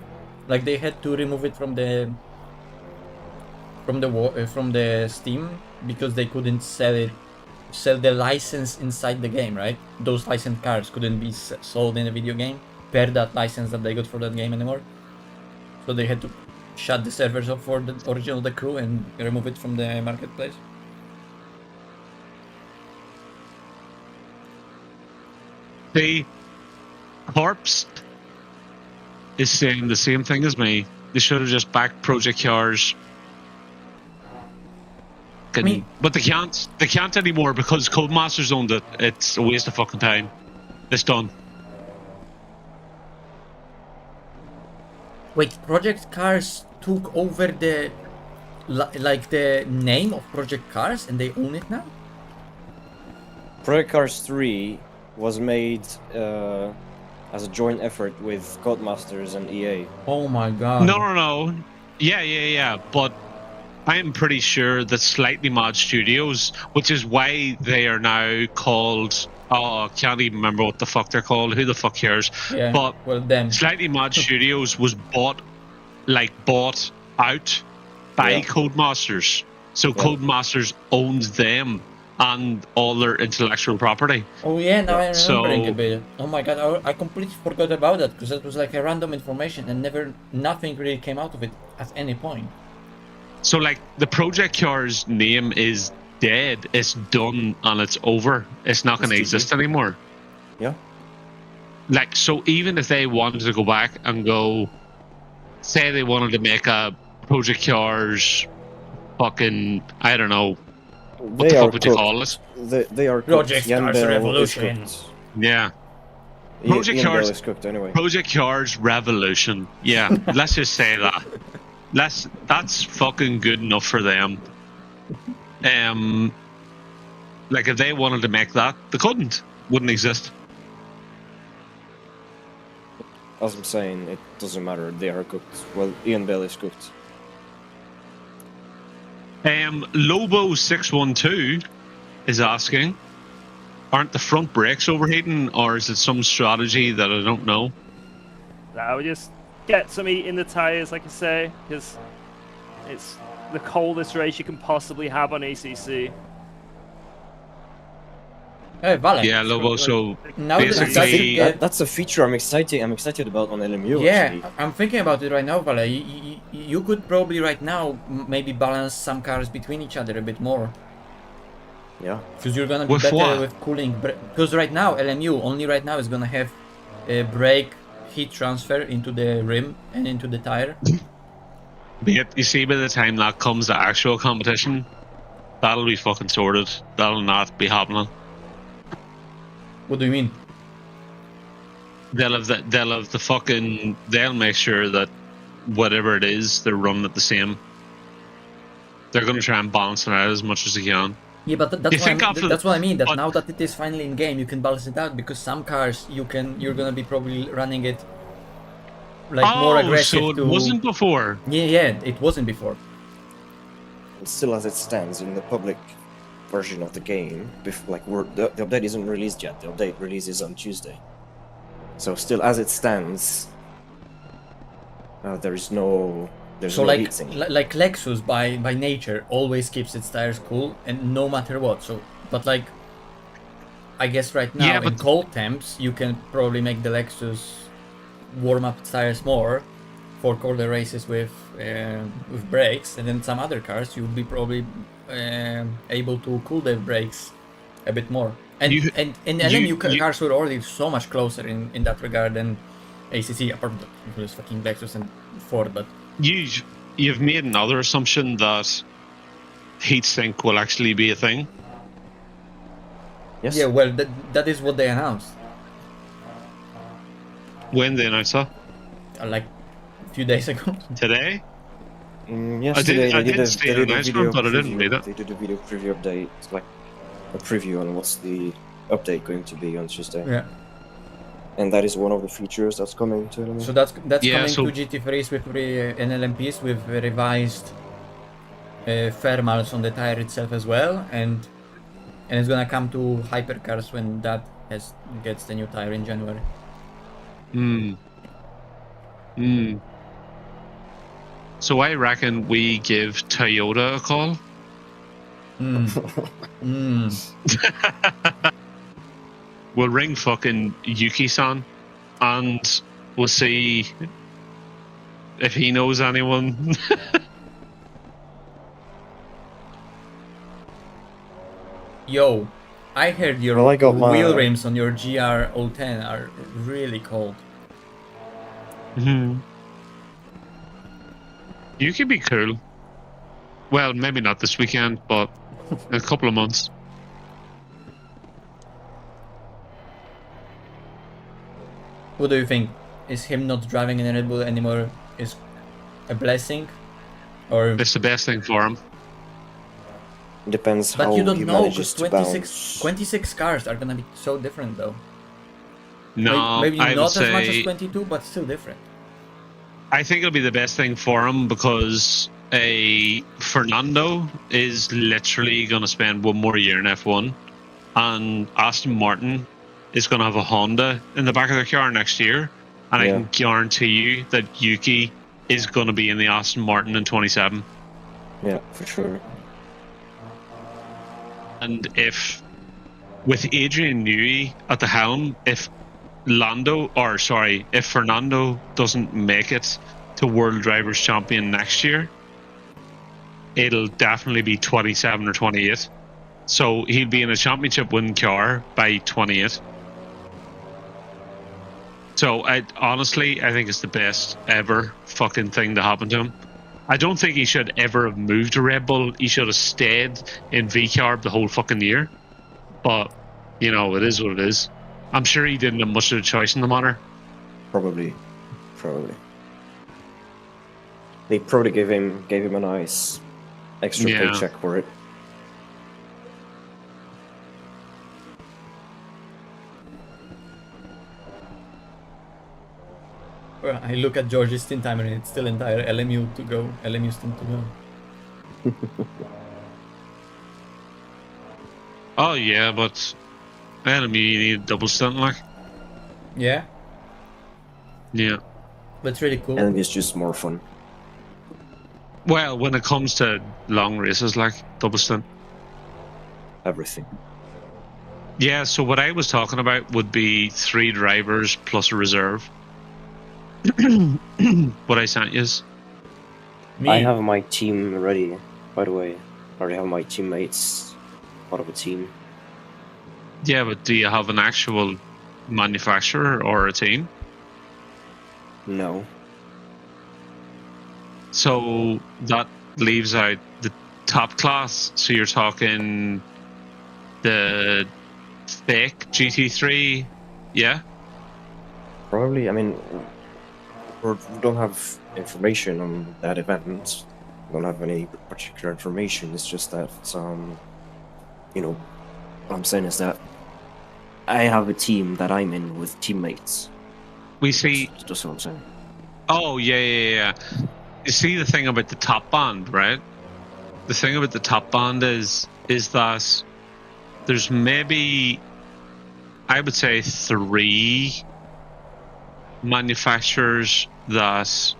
Like they had to remove it from the from the Steam because they couldn't sell the license inside the game, right? Those licensed cars couldn't be sold in a video game per that license that they got for that game anymore. So they had to shut the servers off for the original The Crew and remove it from the marketplace. The Corpse is saying the same thing as me. They should have just backed Project Cars. But they can't. They can't anymore because Codemasters owned it. It's a waste of fucking time. It's done. Wait, Project Cars took over the the name of Project Cars and they own it now? Project Cars 3 was made as a joint effort with Codemasters and EA. Oh my god. No. Yeah. But I am pretty sure that Slightly Mod Studios, which is why they are now called... Oh, I can't even remember what the fuck they're called. Who the fuck cares? Yeah, but well then. Slightly Mod Studios was bought out by Codemasters. So Codemasters owns them and all their intellectual property. Oh yeah, now I'm remembering a bit. Oh my god, I completely forgot about that because that was like a random information and nothing really came out of it at any point. So like the Project Cars name is dead, it's done and it's over. It's not going to exist anymore. Yeah. Like, so even if they wanted to go back and go, say they wanted to make a Project Cars fucking, I don't know, what the fuck would you call it? They are Project Cars Revolution. Yeah. Project Cars is cooked anyway. Project Cars Revolution. Yeah, let's just say that. That's fucking good enough for them. Like if they wanted to make that, they couldn't. Wouldn't exist. As I'm saying, it doesn't matter. They are cooked. Well, Ian Bell is cooked. Lobo612 is asking, aren't the front brakes overheating, or is it some strategy that I don't know? No, we just get some heat in the tires, like I say, because it's the coldest race you can possibly have on ACC. Hey, Vale. Yeah, Lobo. So now basically, that's a feature I'm excited about on LMU. Yeah, actually. I'm thinking about it right now, Vale. You could probably right now maybe balance some cars between each other a bit more. Yeah. Because you're gonna be better with cooling. Because right now LMU only right now is gonna have a brake heat transfer into the rim and into the tire. But you see, by the time that comes to actual competition, that'll be fucking sorted. That'll not be happening. What do you mean? They'll make sure that whatever it is, they're running at the same. They're going to try and balance it out as much as they can. Yeah, but that's what I mean. That now that it is finally in game, you can balance it out because some cars you're gonna be probably running it like more aggressive. So it wasn't before. Yeah, it wasn't before. Still, as it stands in the public version of the game, the update isn't released yet. The update releases on Tuesday. So still, as it stands, there's no heatsink. Like Lexus by nature always keeps its tires cool, and no matter what. So, but like, I guess right now in cold temps, you can probably make the Lexus warm up its tires more for colder races with brakes, and then some other cars you'll be probably able to cool their brakes a bit more. And LMU cars were already so much closer in that regard than ACC, apart from this fucking Lexus and Ford. But you've made another assumption that heatsink will actually be a thing. Yes. Yeah, well, that is what they announced. When they announced that? Like a few days ago. Today? Yesterday I did see an announcement, but I didn't read it. They did a video preview update, like a preview on what's the update going to be on Tuesday. Yeah. And that is one of the features that's coming to LMP. So that's coming to GT3s with NLMPs with revised thermals on the tire itself as well, and it's gonna come to hypercars when that gets the new tire in January. So I reckon we give Toyota a call. We'll ring fucking Yuki-san and we'll see if he knows anyone. Yo, I heard your Well, I got my- wheel rims on your GR010 are really cold. You could be cool. Well, maybe not this weekend, but in a couple of months. What do you think? Is him not driving in a Red Bull anymore is a blessing? Or It's the best thing for him. Depends but how you don't he know, manages because to bounce. 26 cars are gonna be so different though. No, Maybe I would not as much as say 22, but still different. I think it'll be the best thing for him because Fernando is literally going to spend one more year in F1, and Aston Martin is going to have a Honda in the back of their car next year, and I can guarantee you that Yuki is going to be in the Aston Martin in 27. Yeah, for sure. And if with Adrian Newey at the helm, if Fernando doesn't make it to World Drivers' Champion next year, it'll definitely be 27 or 28. So he'll be in a championship winning car by 28. So I think it's the best ever fucking thing to happen to him. I don't think he should ever have moved to Red Bull. He should have stayed in VCarb the whole fucking year. But, you know, it is what it is. I'm sure he didn't have much of a choice in the matter. Probably. They probably gave him a nice extra paycheck for it. Well, I look at George's stint timer and it's still entire LMU to go. LMU stint to go. Oh yeah, but enemy you need a double stunt like. Yeah, Yeah. but it's really cool. And it's just more fun. Well, when it comes to long races like double stunt. Everything. Yeah, so what I was talking about would be 3 drivers plus a reserve. What I sent you is. Me, I have my team ready, by the way. I already have my teammates part of a team. Yeah, but do you have an actual manufacturer or a team? No. So that leaves out the top class. So you're talking the fake GT3, yeah? Probably, I mean, we don't have information on that event. We don't have any particular information. It's just that, you know, what I'm saying is that I have a team that I'm in with teammates. We see. That's what I'm saying. Oh, yeah. You see the thing about the top band, right? The thing about the top band is that there's maybe, I would say, 3 manufacturers that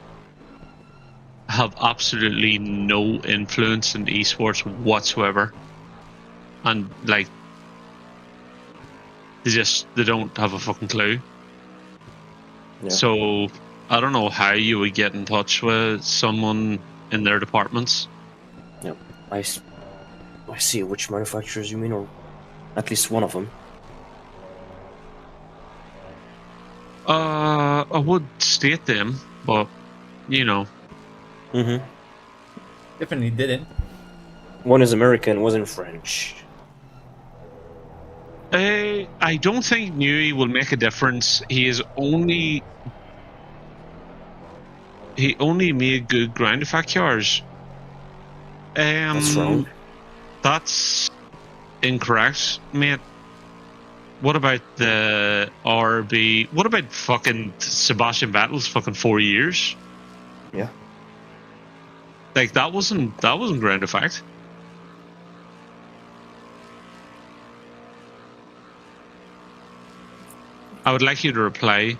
have absolutely no influence in esports whatsoever, and like they don't have a fucking clue. Yeah. So I don't know how you would get in touch with someone in their departments. Yeah, I see which manufacturers you mean, or at least one of them. I would state them, but you know. Mm-hmm. definitely didn't. One is American, one is French. I don't think Newey will make a difference. He only made good ground effect cars. That's wrong. That's incorrect, mate. What about the RB? What about fucking Sebastian Vettel's fucking 4 years? Yeah. Like that wasn't ground effect. I would like you to reply,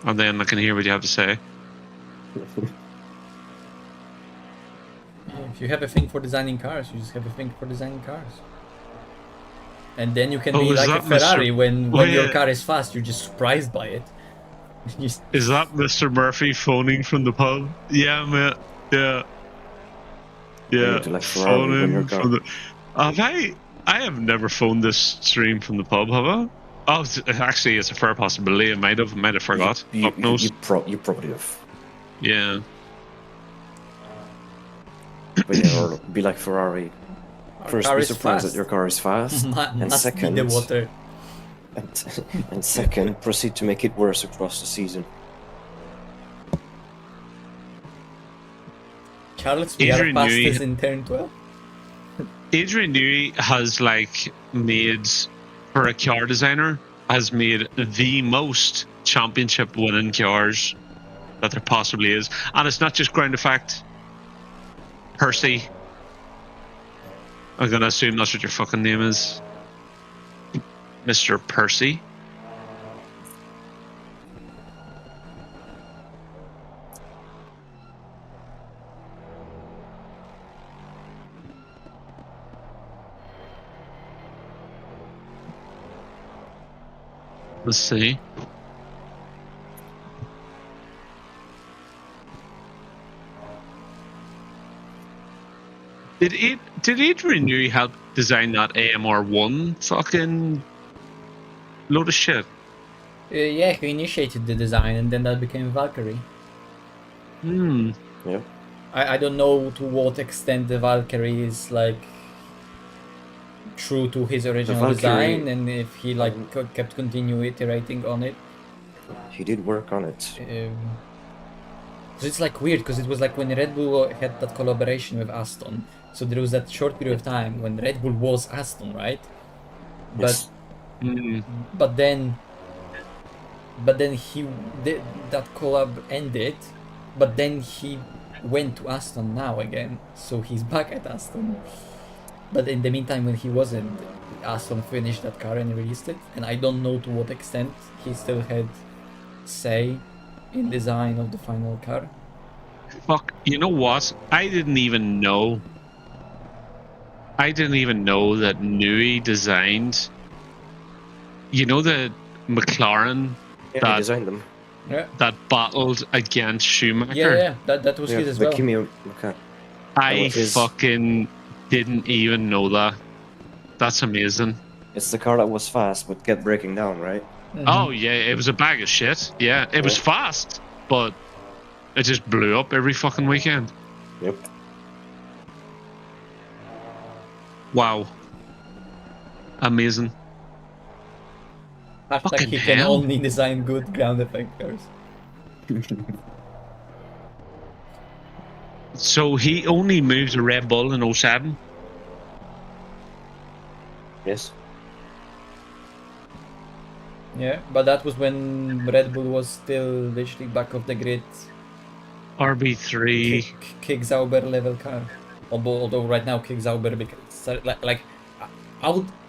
and then I can hear what you have to say. If you have a thing for designing cars, you just have a thing for designing cars. And then you can Oh, be is like a that Mr. Ferrari when your Wait. car is fast, you're just surprised by it. Just- Is that Mr. Murphy phoning from the pub? Yeah, mate. Yeah. Yeah. to, like, Ferrari when Phoning your car- from the. I have never phoned this stream from the pub, have I? Oh, actually, it's a fair possibility. I might have forgot. Fuck knows. You probably have. Yeah. But yeah, or be like Ferrari. Our First, car be is surprised fast. that your car is fast, and Must second, be the water. and second, proceed to make it worse across the season. Charles, we are Adrian Newey- fastest in turn 12. Adrian Newey has made, for a car designer, has made the most championship winning cars that there possibly is. And it's not just ground effect. Percy. I'm gonna assume that's what your fucking name is. Mr. Percy. Let's see. Did Adrian Newey help design that AMR1 fucking load of shit? Yeah, he initiated the design and then that became Valkyrie. Hmm. Yeah. I don't know to what extent the Valkyrie is like true to his original Valkyrie- design and if he like kept continue iterating on it. He did work on it. Cause it's like weird because it was like when Red Bull had that collaboration with Aston. So there was that short period of time when Red Bull was Aston, right? Yes. But then that collab ended, but then he went to Aston now again, so he's back at Aston. But in the meantime, when he wasn't, Aston finished that car and released it, and I don't know to what extent he still had say in design of the final car. Fuck, you know what? I didn't even know that Newey designed. You know the McLaren Yeah, that he designed them. Yeah, that battled against Schumacher? yeah, that was his as the well. Kimi, okay. I was his- fucking didn't even know that. That's amazing. It's the car that was fast but kept breaking down, right? Oh yeah, it was a bag of shit. Yeah, it was fast, but it just blew up every fucking weekend. Yep. Wow. Amazing. Like Fucking he can hell. only design good ground effect cars. So he only moved a Red Bull in 07? Yes. Yeah, but that was when Red Bull was still literally back of the grid, RB3. Kick Sauber level car. Although right now Kick Sauber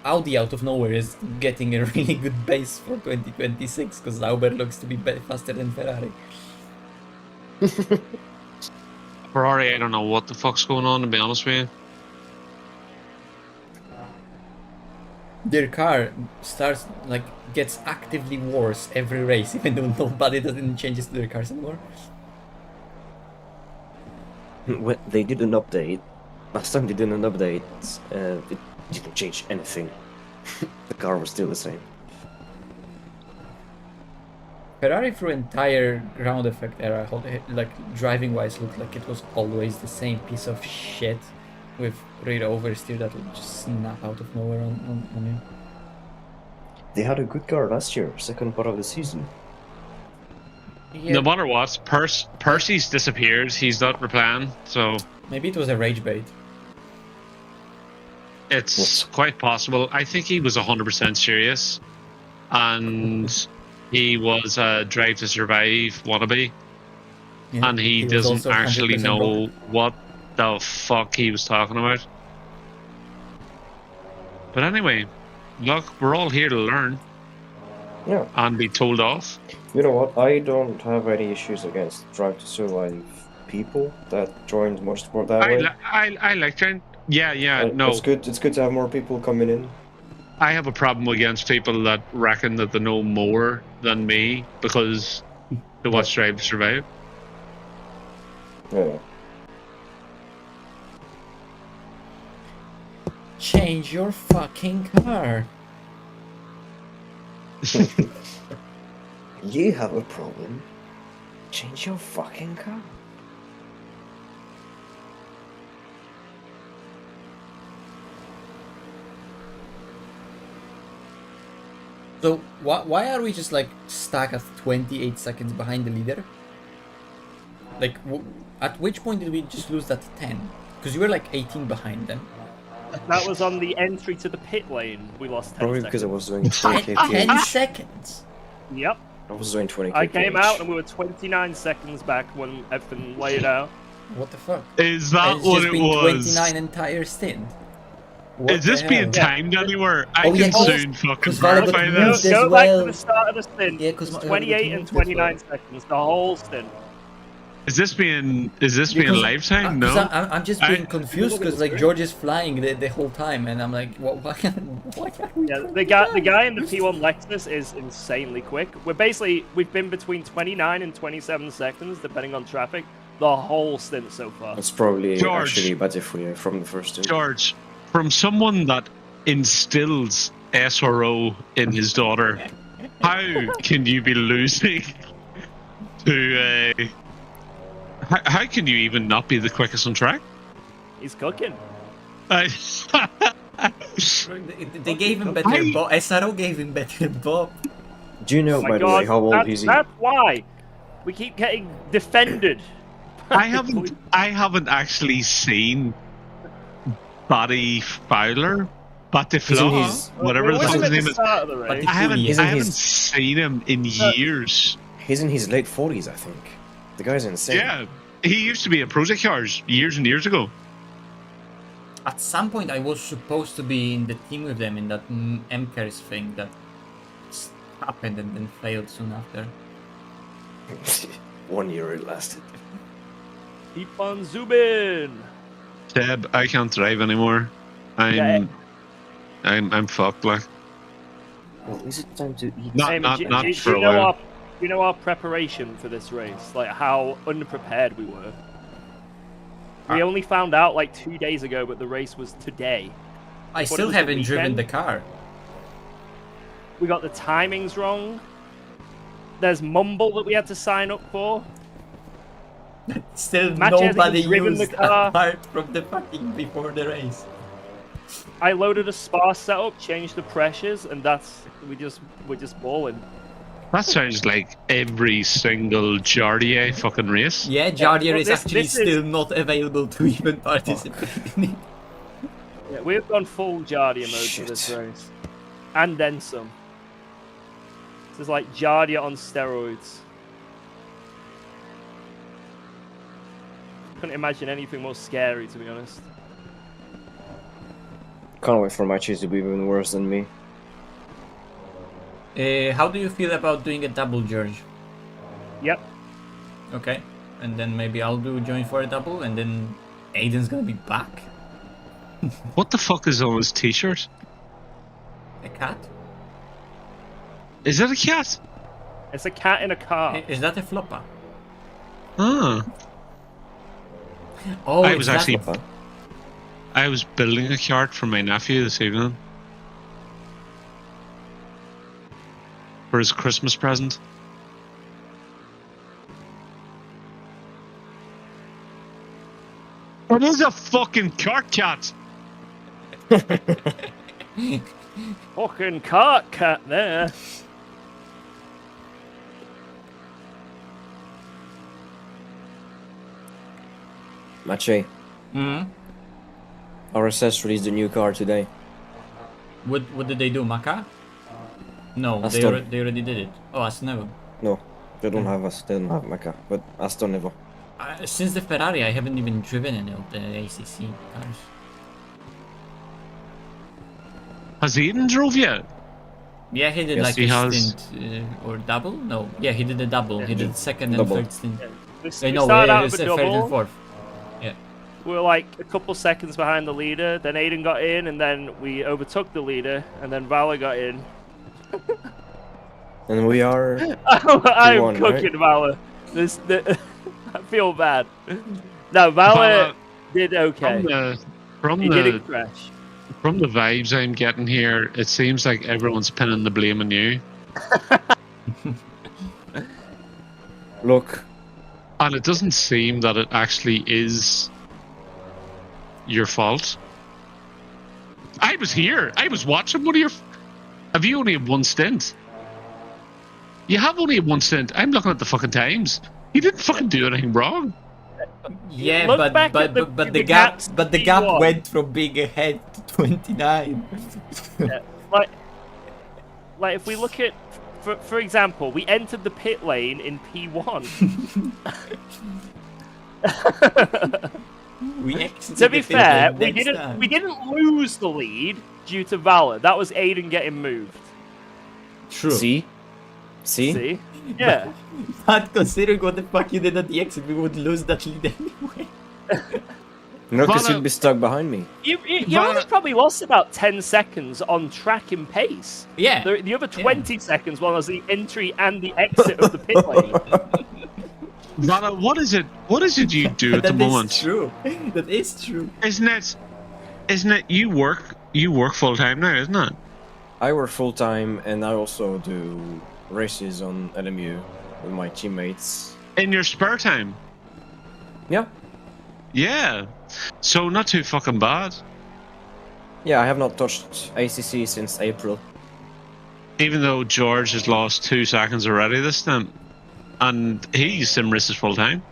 Audi out of nowhere is getting a really good base for 2026 because Sauber looks to be faster than Ferrari. Ferrari, I don't know what the fuck's going on, to be honest with you. Their car gets actively worse every race, even though nobody does any changes to their cars anymore. When they did an update. Last time they did an update, it didn't change anything. The car was still the same. Ferrari through entire ground effect era, like driving wise, looked like it was always the same piece of shit with rear oversteer that would just snap out of nowhere on you. They had a good car last year, second part of the season. Yeah, No matter what, Percy's disappeared. He's not replying, so maybe it was a rage bait. it's quite possible. I think he was 100% serious, and he was a Drive to Survive wannabe, Yeah, and he was doesn't also actually 100% know wrong. what the fuck he was talking about. But anyway, look, we're all here to learn Yeah. and be told off. You know what? I don't have any issues against Drive to Survive people that joined motorsport that way. I like trying. Yeah, no. It's good. It's good to have more people coming in. I have a problem against people that reckon that they know more than me because they watch Drive to Survive. Yeah. Change your fucking car. You have a problem. Change your fucking car. So why are we just like stuck at 28 seconds behind the leader? Like, at which point did we just lose that 10? Because you were like 18 behind them. That was on the entry to the pit lane. We lost 10 Probably seconds. because I was doing 20 10 kph. seconds. Yep. I was doing 20 kph. I came out and we were 29 seconds back when everything laid out. What the fuck? Is that It's what just it been was? 29 entire stint. What Is this the being hell? timed anywhere? I Oh, yeah, can 'cause- soon fucking 'cause Valid verify moved this. as Go back well. to the start of the stint. Yeah, 'cause It's my- 28 and moved as 29 well. seconds, the whole stint. Is this being Because- lifetime? because No. I'm just being confused because like George is flying the whole time and I'm like, what? Why are we Yeah, doing the guy in the P1 Lexus is insanely quick. We've been between 29 and 27 seconds depending on traffic the whole stint so far. That's probably George. actually better for you from the first two. George, from someone that instills SRO in his daughter, how can you be losing to how can you even not be the quickest on track? He's cooking. I- They gave him better Bob. SRO gave him better Bob. Do you know, Oh my by the way, God, how old is he? That's why we keep getting defended. I haven't actually seen Buddy Fowler, Batifla, his- whatever the We're fuck his at the name is. start of the race. I haven't Isn't I his- haven't seen him in years. He's in his late 40s, I think. The guy's insane. Yeah, he used to be a Project Cars years and years ago. At some point, I was supposed to be in the team with them in that MCARS thing that happened and then failed soon after. 1 year it lasted. Keep on zooming. Seb, I can't drive anymore. I'm fucked. Like, Well, is it time to eat? Not- Hey, not- do, not do, for do a you know while. our, you know our preparation for this race? Like how unprepared we were. We only found out like 2 days ago, but the race was today. I it still was the haven't driven weekend. the car. We got the timings wrong. There's Mumble that we had to sign up for. Still Match hasn't nobody driven the used car. apart from the fucking before the race. I loaded a sparse setup, changed the pressures, and we're just balling. that sounds like every single Jardier fucking race. Yeah, Jardier well, is this- actually this is- still not available to even participate in it. Yeah, we've gone full Jardia mode Shit. for this race. And then some. This is like Jardia on steroids. Couldn't imagine anything more scary, to be honest. Can't wait for my chase to be even worse than me. How do you feel about doing a double, George? Yep. Okay, and then maybe I'll join for a double, and then Aiden's gonna be back. What the fuck is on his t-shirt? A cat? Is it a cat? It's a cat in a car. Is that a flopper? Ah, Oh, I it's was that- actually I was building a cart for my nephew this evening for his Christmas present. It is a fucking cart cat. Fucking cart cat there. Mache, Hmm? RSS released a new car today. What did they do, Maka? No, they Aston. already did it. Oh, Aston. No, they don't have us. They don't have Mecha, but Aston Nevo. Since the Ferrari, I haven't even driven any of the ACC cars. Has Aiden drove yet? Yeah, he did Yes, like he a has. stint or double. No, yeah, he did a double. He did second and Double. third stint. We No, started out it's with a third and double. fourth. Yeah. We were like a couple seconds behind the leader. Then Aiden got in, and then we overtook the leader, and then Valor got in. And we are. I'm P1, cooking right? Valor. I feel bad. No, Valor did okay. He didn't crash. From the vibes I'm getting here, it seems like everyone's pinning the blame on you. Look, And it doesn't seem that it actually is your fault. I was here. I was watching. What are your... Have you only had one stint? You have only had one stint. I'm looking at the fucking times. You didn't fucking do anything wrong. Yeah, Look but back at the gap gaps but the in gap P1. went from being ahead to 29. Yeah, like if we look at, for example, we entered the pit lane in P1. We exited To be the pit fair, lane next time. we didn't lose the lead due to Valor. That was Aiden getting moved. True. see? See? Yeah. But considering what the fuck you did at the exit, we would lose that lead anyway. No, because Valor- you'd be stuck behind me. You only probably lost about 10 seconds on track and pace. Yeah. The other 20 seconds was the entry and the exit of the pit lane. Rana, what is it you do at the That moment? is true. That is true. Isn't it you work full time now, isn't it? I work full time, and I also do races on LMU with my teammates. In your spare time? Yeah, Yeah. So not too fucking bad. yeah. I have not touched ACC since April. Even though George has lost 2 seconds already this time. And he's sim races full time.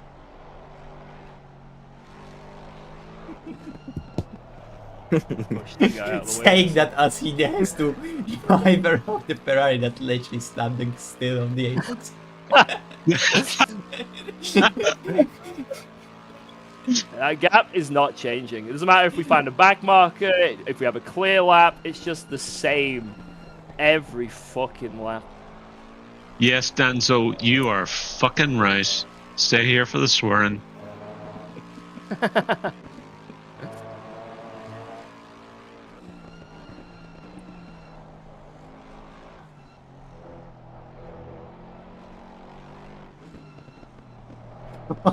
Push the guy out of the way. Saying that as he has to drive around the Ferrari that literally standing still on the apex. That gap is not changing. It doesn't matter if we find a back marker, if we have a clear lap, it's just the same every fucking lap. Yes, Danzo, you are fucking right. Stay here for the swearing.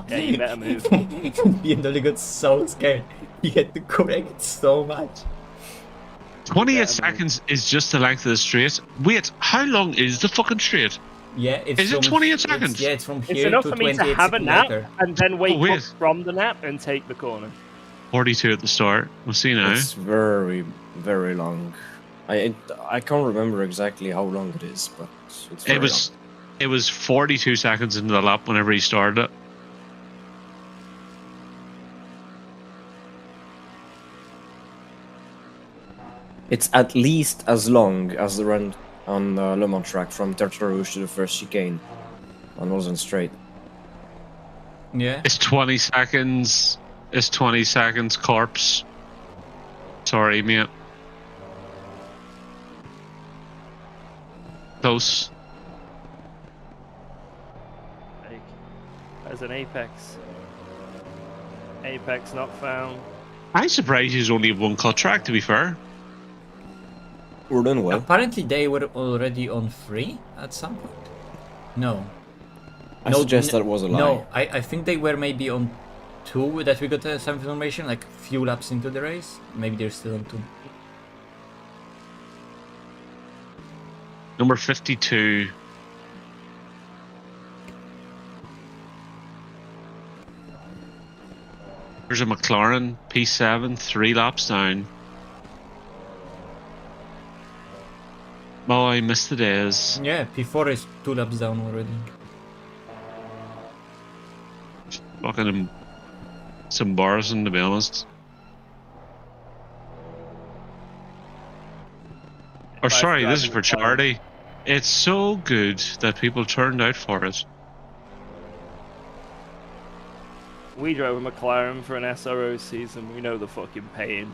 Yeah, you better move. BMW got so scared. He had to correct so much. 28 seconds is just the length of the straight. Wait, how long is the fucking straight? Yeah, it's Is it from, 28 it's- seconds? Yeah, it's from It's here enough to for me to 28 have a seconds nap later. and then wake wait. up from the nap and take the corner. 42 at the start. We'll see now. It's very, very long. I can't remember exactly how long it is, but it's very It was 42 seconds into the lap whenever he started it. It's at least as long as the run on Le Mans track from Tertre Rouge to the first chicane on Lausanne Straight. Yeah. It's 20 seconds. It's 20 seconds, corpse. Sorry, mate. Close. As an apex. Apex not found. I'm surprised he's only one cut track, to be fair. We're doing well. Apparently they were already on 3 at some point. No. I suggest that was a lie. No, I think they were maybe on 2 that we got some information, like a few laps into the race. Maybe they're still on 2. Number 52. There's a McLaren P7, 3 laps down. Oh, I missed the days. Yeah, P4 is 2 laps down already. Fucking it's embarrassing, to be honest. Or sorry, this is for charity. It's so good that people turned out for it. We drove a McLaren for an SRO season. We know the fucking pain.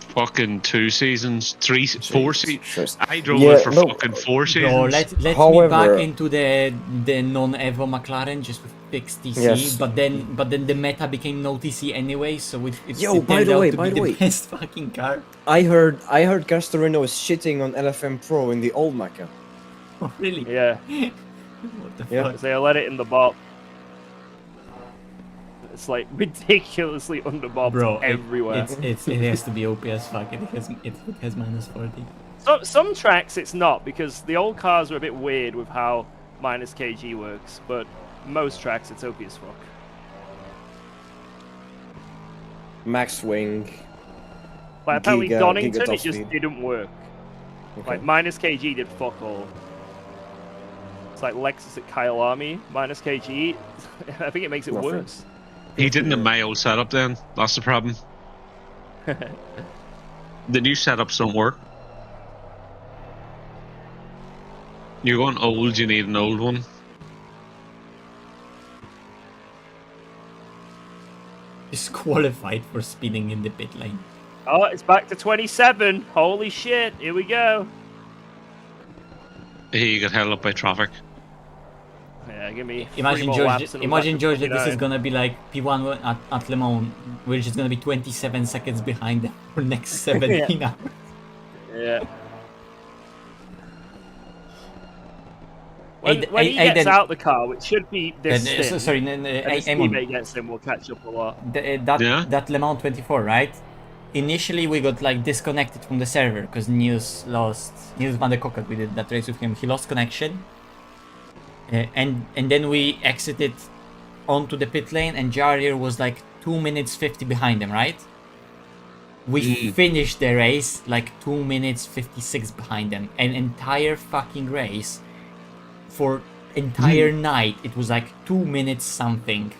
Fucking 2 seasons, 3, 4 seasons. I drove Yeah, it for no. fucking 4 seasons. No, let's me However- back into the non-Evo McLaren just with fix TC, Yes. but then the meta became no TC anyway, so it Yo, by turned the out way, to by be the way. best fucking car. I heard Castorino is shitting on LFM Pro in the old Maca. Oh, really? Yeah, What the Yeah. fuck? because they let it in the bob. It's like ridiculously underbobbed Bro, everywhere. it has to be OP as fuck. It has minus 40. So, some tracks it's not, because the old cars are a bit weird with how minus kg works, but most tracks it's OP as fuck. Max Wing. Like apparently Giga Donington, top it just speed. didn't work. Okay. Like minus kg did fuck all. It's like Lexus at Kyalami, minus kg. I think it makes it Nothing. worse. He didn't have my old setup then. That's the problem. The new setups don't work. You're going old, you need an old one. Disqualified for speeding in the pit lane. Oh, it's back to 27. Holy shit, here we go. He got held up by traffic. Yeah, give me Imagine 3 more George. laps and we're Imagine back to George that this is 29. gonna be like P1 at Le Mans, which is gonna be 27 seconds behind them for next 17 hours. Yeah. When, Hey, when hey, he hey, gets then- out the car, which should be this Sorry, and his Amon. teammate gets him, we'll catch up a lot. Yeah? That Le Mans 24, right? Initially, we got like disconnected from the server because Niels van der Kokkat, we did that race with him. He lost connection, and then we exited onto the pit lane, and Jarir was like 2 minutes 50 behind him, right? We finished the race like 2 minutes 56 behind them. An entire fucking race for entire night. It was like 2 minutes something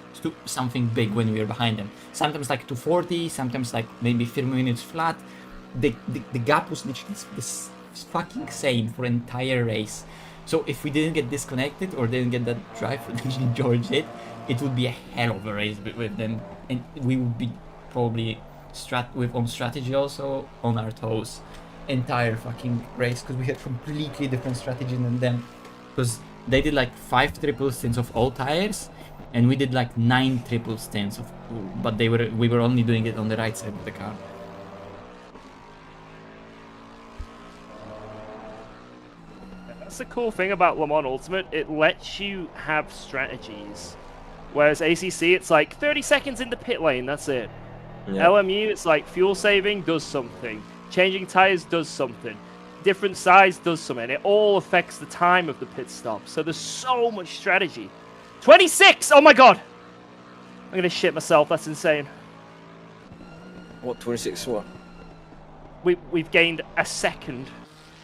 big when we were behind them. Sometimes like 240, sometimes like maybe 30 minutes flat. The gap was literally this fucking same for entire race. So if we didn't get disconnected or didn't get that drive that George did, it would be a hell of a race with them, and we would be probably on strategy also on our toes entire fucking race, because we had completely different strategy than them, because they did like 5 triple stints of all tires and we did like 9 triple stints of, but we were only doing it on the right side of the car. That's the cool thing about Le Mans Ultimate. It lets you have strategies. Whereas ACC, it's like 30 seconds in the pit lane, that's it. Yeah. LMU, it's like fuel saving does something. Changing tires does something. Different size does something. It all affects the time of the pit stop. So there's so much strategy. 26! Oh my god! I'm gonna shit myself, that's insane. What, 26 what? We've gained a second.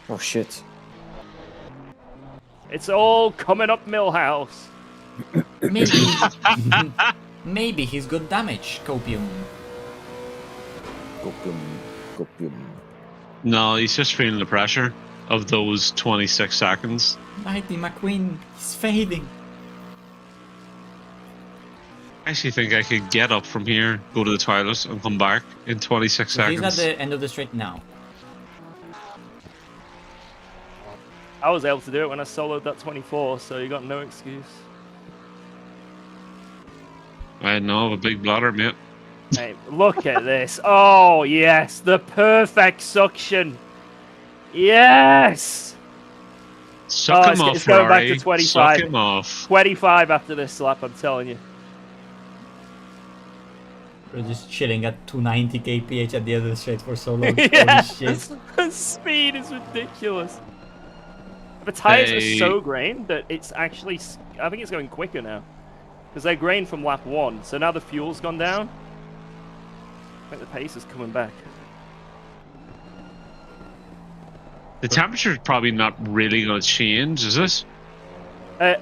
Oh shit. It's all coming up Millhouse. Maybe he's got damage, Copium. Copium. No, he's just feeling the pressure of those 26 seconds. Mighty McQueen, he's fading. I actually think I could get up from here, go to the toilet, and come back in 26 So he's seconds. at the end of the straight now. I was able to do it when I soloed that 24, so you got no excuse. I know, a big bladder, mate. Hey, look at this. Oh, yes, the perfect suction. Yes! Suck him off, it's going back to Ferrari. 25. Suck him off. 25 after this lap, I'm telling you. We're just chilling at 290 kph at the end of the straight for so long. Yeah, Holy shit. the speed is ridiculous. The tires are Hey. so grained that it's actually, I think it's going quicker now. Because they grained from lap 1, so now the fuel's gone down. I think the pace is coming back. The temperature's probably not really going to change, is it?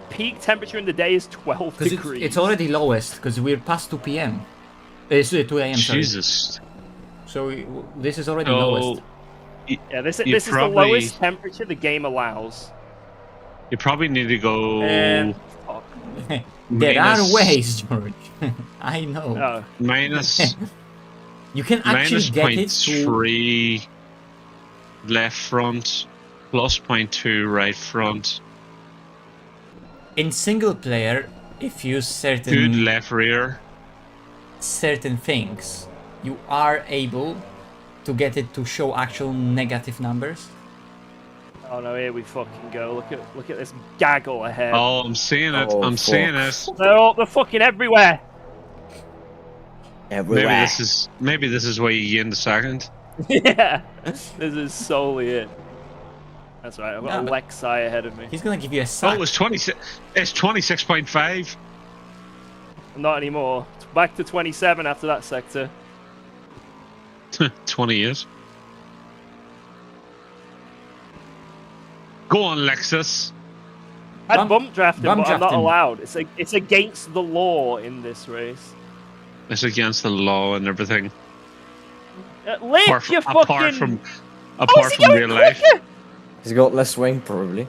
Peak temperature in the day is 12 Because degrees. it's already lowest, because we're past 2 p.m. It's 2 a.m. sorry. Jesus. So this is already So, lowest. Yeah, this You is the probably- lowest temperature the game allows. you probably need to go Fuck. There are minus- ways, George. I know. Oh, minus You can actually minus get it to 0.3 left front, plus 0.2 right front. in single player. if you use Good certain left rear. things, you are able to get it to show actual negative numbers. Oh no, here we fucking go. Look at this gaggle ahead. Oh, I'm seeing it. Oh, I'm seeing fuck. it. They're fucking everywhere. Everywhere. Maybe this is why you gained a second. Yeah, this is solely it. That's right. I've got No, Alexei ahead of me. He's gonna give you a Oh, sack. it was 26. It's 26.5. Not anymore. Back to 27 after that sector. 20 years. Go on, Lexus. I'd bump draft him, bump but I'm draft not him. allowed. It's against the law in this race. It's against the law and everything. Lift, Apart from, you fucking... apart from, Oh, apart is he from going real life. quicker? He's got less swing, probably.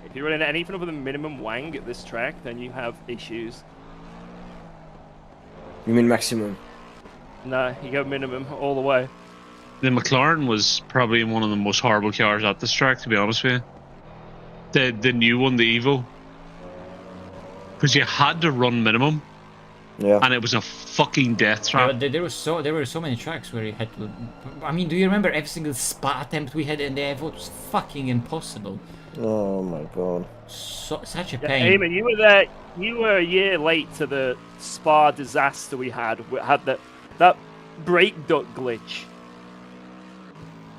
If you're running anything other than minimum wang at this track, then you have issues. You mean maximum? No, you go minimum all the way. The McLaren was probably one of the most horrible cars at this track, to be honest with you. The new one, the Evo. Because you had to run minimum, Yeah. and it was a fucking death Yeah, trap. but there were so many tracks where you had to. I mean, do you remember every single spa attempt we had in the Evo? It was fucking impossible. Oh my god. Such a Yeah, pain. Eamon, you were there. You were a year late to the Spa disaster we had. We had that brake duct glitch.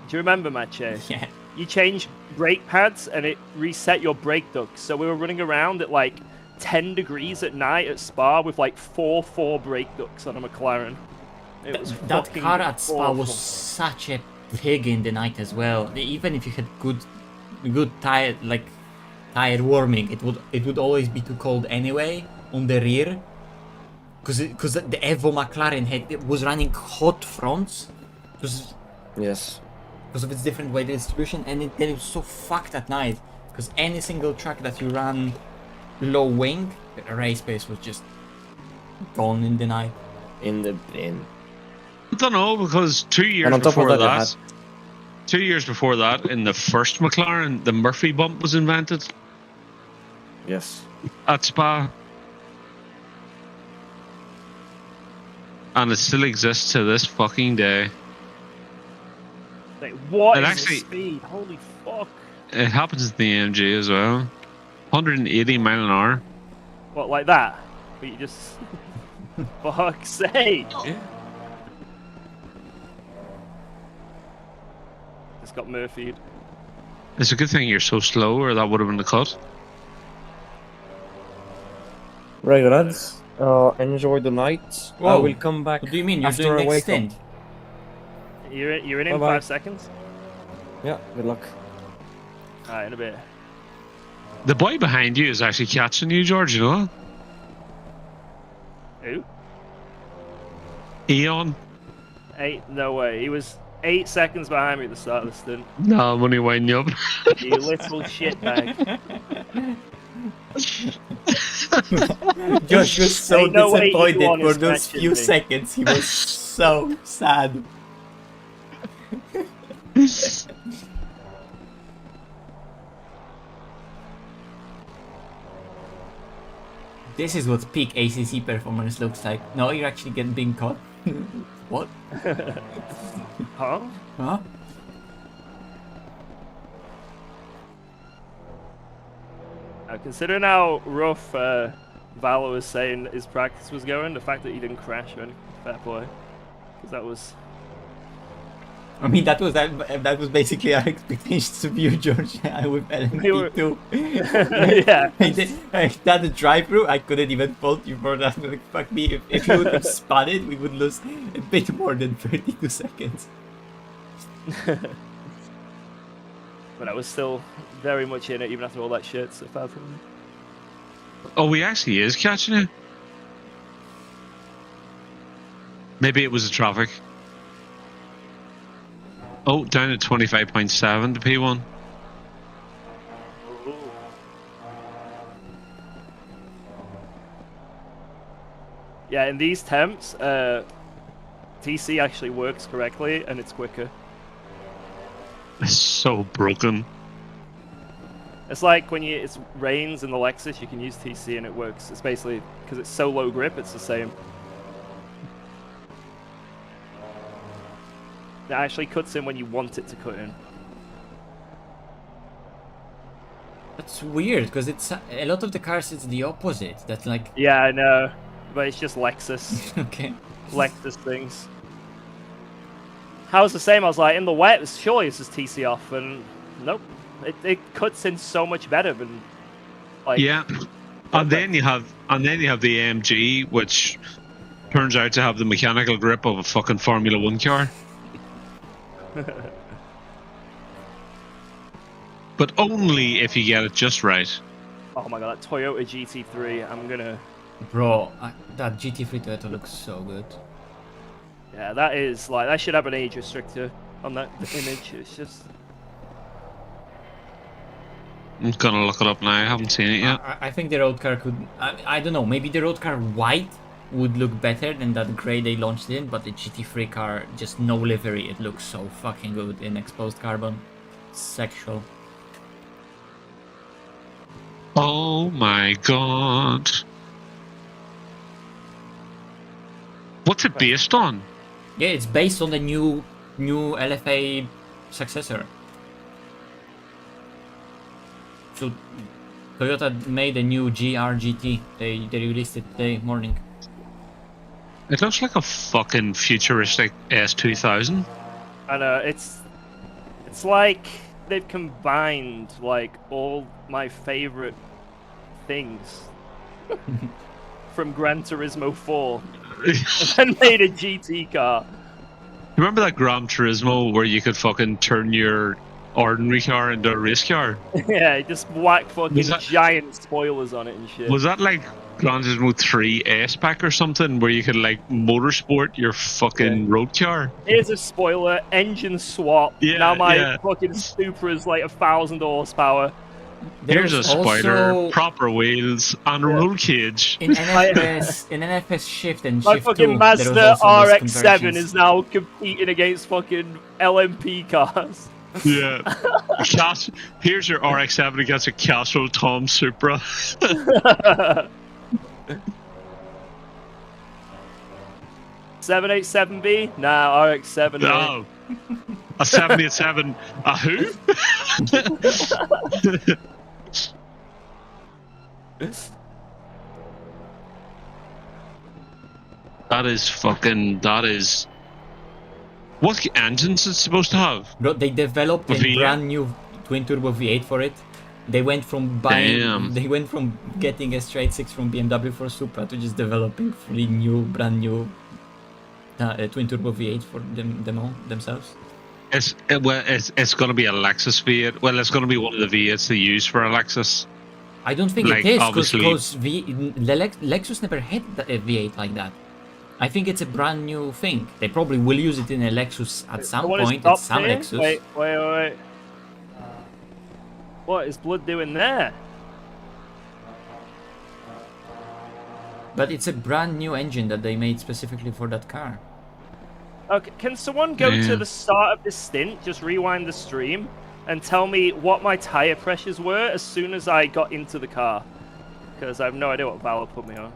Do you remember, Mache? Yeah. You changed brake pads and it reset your brake ducts. So we were running around at like 10 degrees at night at Spa with like four brake ducts on a McLaren. It was That fucking car at Spa awful. was such a pig in the night as well. Even if you had good tire warming, it would always be too cold anyway on the rear. Because the Evo McLaren was running hot fronts. Yes. Because of its different weight distribution, and it was so fucked at night. Because any single track that you ran low wing, the race pace was just gone in the night. In the bin. I don't know, because 2 years And on top of before that, that, 2 years before that, in the first McLaren, the Murphy bump was invented Yes. at Spa. And it still exists to this fucking day. Like, what It is actually- the speed? Holy fuck. It happens to the AMG as well. 180 mile an hour. What, like that? But you just... Fuck's sake. It's got Murphy'd. It's a good thing you're so slow, or that would have been the cut. Right, lads. Enjoy the night. I Whoa. will come back. What do you mean? You're after doing I next wake stint? up. You're in Bye-bye. 5 seconds? Yeah, good luck. Alright, in a bit. The boy behind you is actually catching you, George, you know? Who? Eon? No way. He was 8 seconds behind me at the start of the stint. No, I'm only winding you up. You little shitbag. Josh was so Ain't no way disappointed anyone for is those catching few me. seconds. He was so sad. This is what peak ACC performance looks like. No, you're actually getting being caught. What? Huh? Huh? Considering how rough Valor was saying his practice was going, the fact that he didn't crash or anything, fair play. Because that was... I mean, that was basically our expectations of you, George. I with We were- LMP too. yeah. That drive-through, I couldn't even fault you for that. Like, fuck me, if you would have spun it, we would lose a bit more than 32 seconds. But I was still very much in it, even after all that shit, so fair for me. Oh, he actually is catching it. Maybe it was the traffic. Oh, down at 25.7 to P1. Yeah, in these temps, TC actually works correctly and it's quicker. It's so broken. It's like when it rains in the Lexus, you can use TC and it works. It's basically, because it's so low grip, it's the same. It actually cuts in when you want it to cut in. That's weird, because it's a lot of the cars it's the opposite. That's like Yeah, I know, but it's just Lexus. okay. Lexus things. I was the same. I was like, in the wet, surely this is TC off, and nope, it cuts in so much better than like. Yeah, and then you have the AMG, which turns out to have the mechanical grip of a fucking Formula 1 car. But only if you get it just right. Oh my god, that Toyota GT3, I'm gonna... Bro, that GT3 Toyota looks so good. Yeah, that is, like, that should have an age restrictor on that image, it's just... I'm gonna look it up now, I haven't seen it yet. I think the road car could... I don't know, maybe the road car white would look better than that grey they launched in, but the GT3 car, just no livery, it looks so fucking good in exposed carbon. Sexual. Oh my god. What's it based on? Yeah, it's based on the new LFA successor. So Toyota made a new GR GT. They released it today morning. It looks like a fucking futuristic S2000. I know, it's like they've combined, like, all my favorite things from Gran Turismo 4 and made a GT car. Remember that Gran Turismo where you could fucking turn your ordinary car into a race car? Yeah, just whack fucking giant spoilers on it and shit. Was that like Gran Turismo 3 S-Pack or something where you could like motorsport your fucking road car? Here's a spoiler, engine swap. Yeah, now my fucking Supra is like 1,000 horsepower. Here's a spoiler, also... proper wheels, and a roll cage. In NFS Shift and My Shift 2, fucking there Mazda was also those RX-7 conversions. is now competing against fucking LMP cars. Yeah. Here's your RX-7 against a Castrol Tom Supra. 787B? Nah, RX-7. No. A 787. A who? That is. What engines is it supposed to have? Bro, they developed a V8? brand new twin turbo V8 for it. They went from buying, Damn. they went from getting a straight six from BMW for Supra to just developing brand new twin turbo V8 for themselves. It's going to be a Lexus V8. Well, it's going to be one of the V8s they use for a Lexus. I don't think Like, it is obviously- because Lexus never had a V8 like that. I think it's a brand new thing. They probably will use it in a Lexus at some point. It's some Lexus. Wait. What is Blood doing there? But it's a brand new engine that they made specifically for that car. Okay, can someone go to the start of this stint, just rewind the stream, and tell me what my tire pressures were as soon as I got into the car? Because I have no idea what Valor put me on.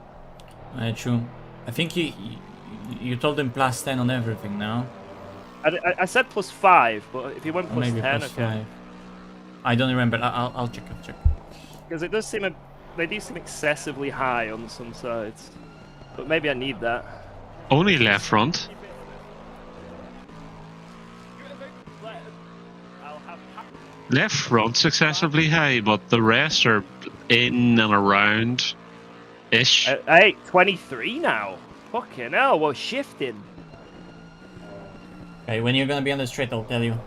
True. I think you told him plus 10 on everything now. I said plus 5, but if you went Or plus maybe 10, plus okay. 5. I don't remember. I'll check. Because it does seem they do seem excessively high on some sides, but maybe I need that. Only left front. Left front's excessively high, but the rest are in and around ish. Hey, 23 now. Fucking hell, we're shifting. Okay, when you're gonna be on the straight, I'll tell you.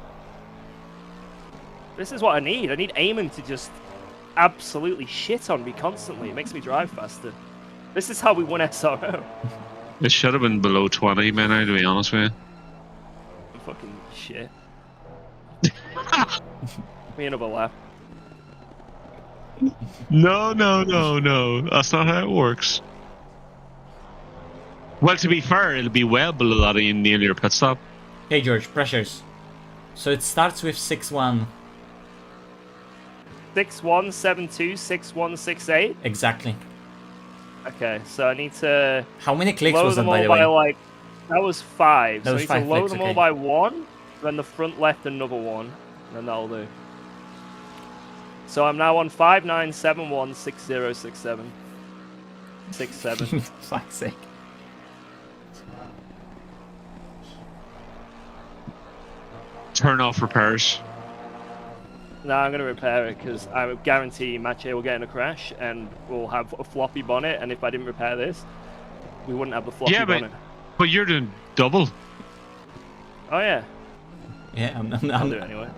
This is what I need. I need Eamon to just absolutely shit on me constantly. It makes me drive faster. This is how we won SRO. It should have been below 20, man, to be honest with you. I'm fucking shit. Me another lap. No. That's not how it works. Well, to be fair, it'll be well below that in near your pit stop. Hey George, pressures. So it starts with 6-1. 6172, 6168. Exactly. Okay, so I need to How many clicks load was that, them by all the by way? like that was 5. That So was I need 5 to load clicks, them all okay. by 1, then the front left another 1, and then that'll do. So I'm now on 59716067. 67. Fuck's sake. Turn off repairs. No, I'm going to repair it because I guarantee Match A will get in a crash and we'll have a floppy bonnet. And if I didn't repair this, we wouldn't have the floppy Yeah, bonnet. but you're doing double. Oh, yeah. Yeah, I'll do it anyway.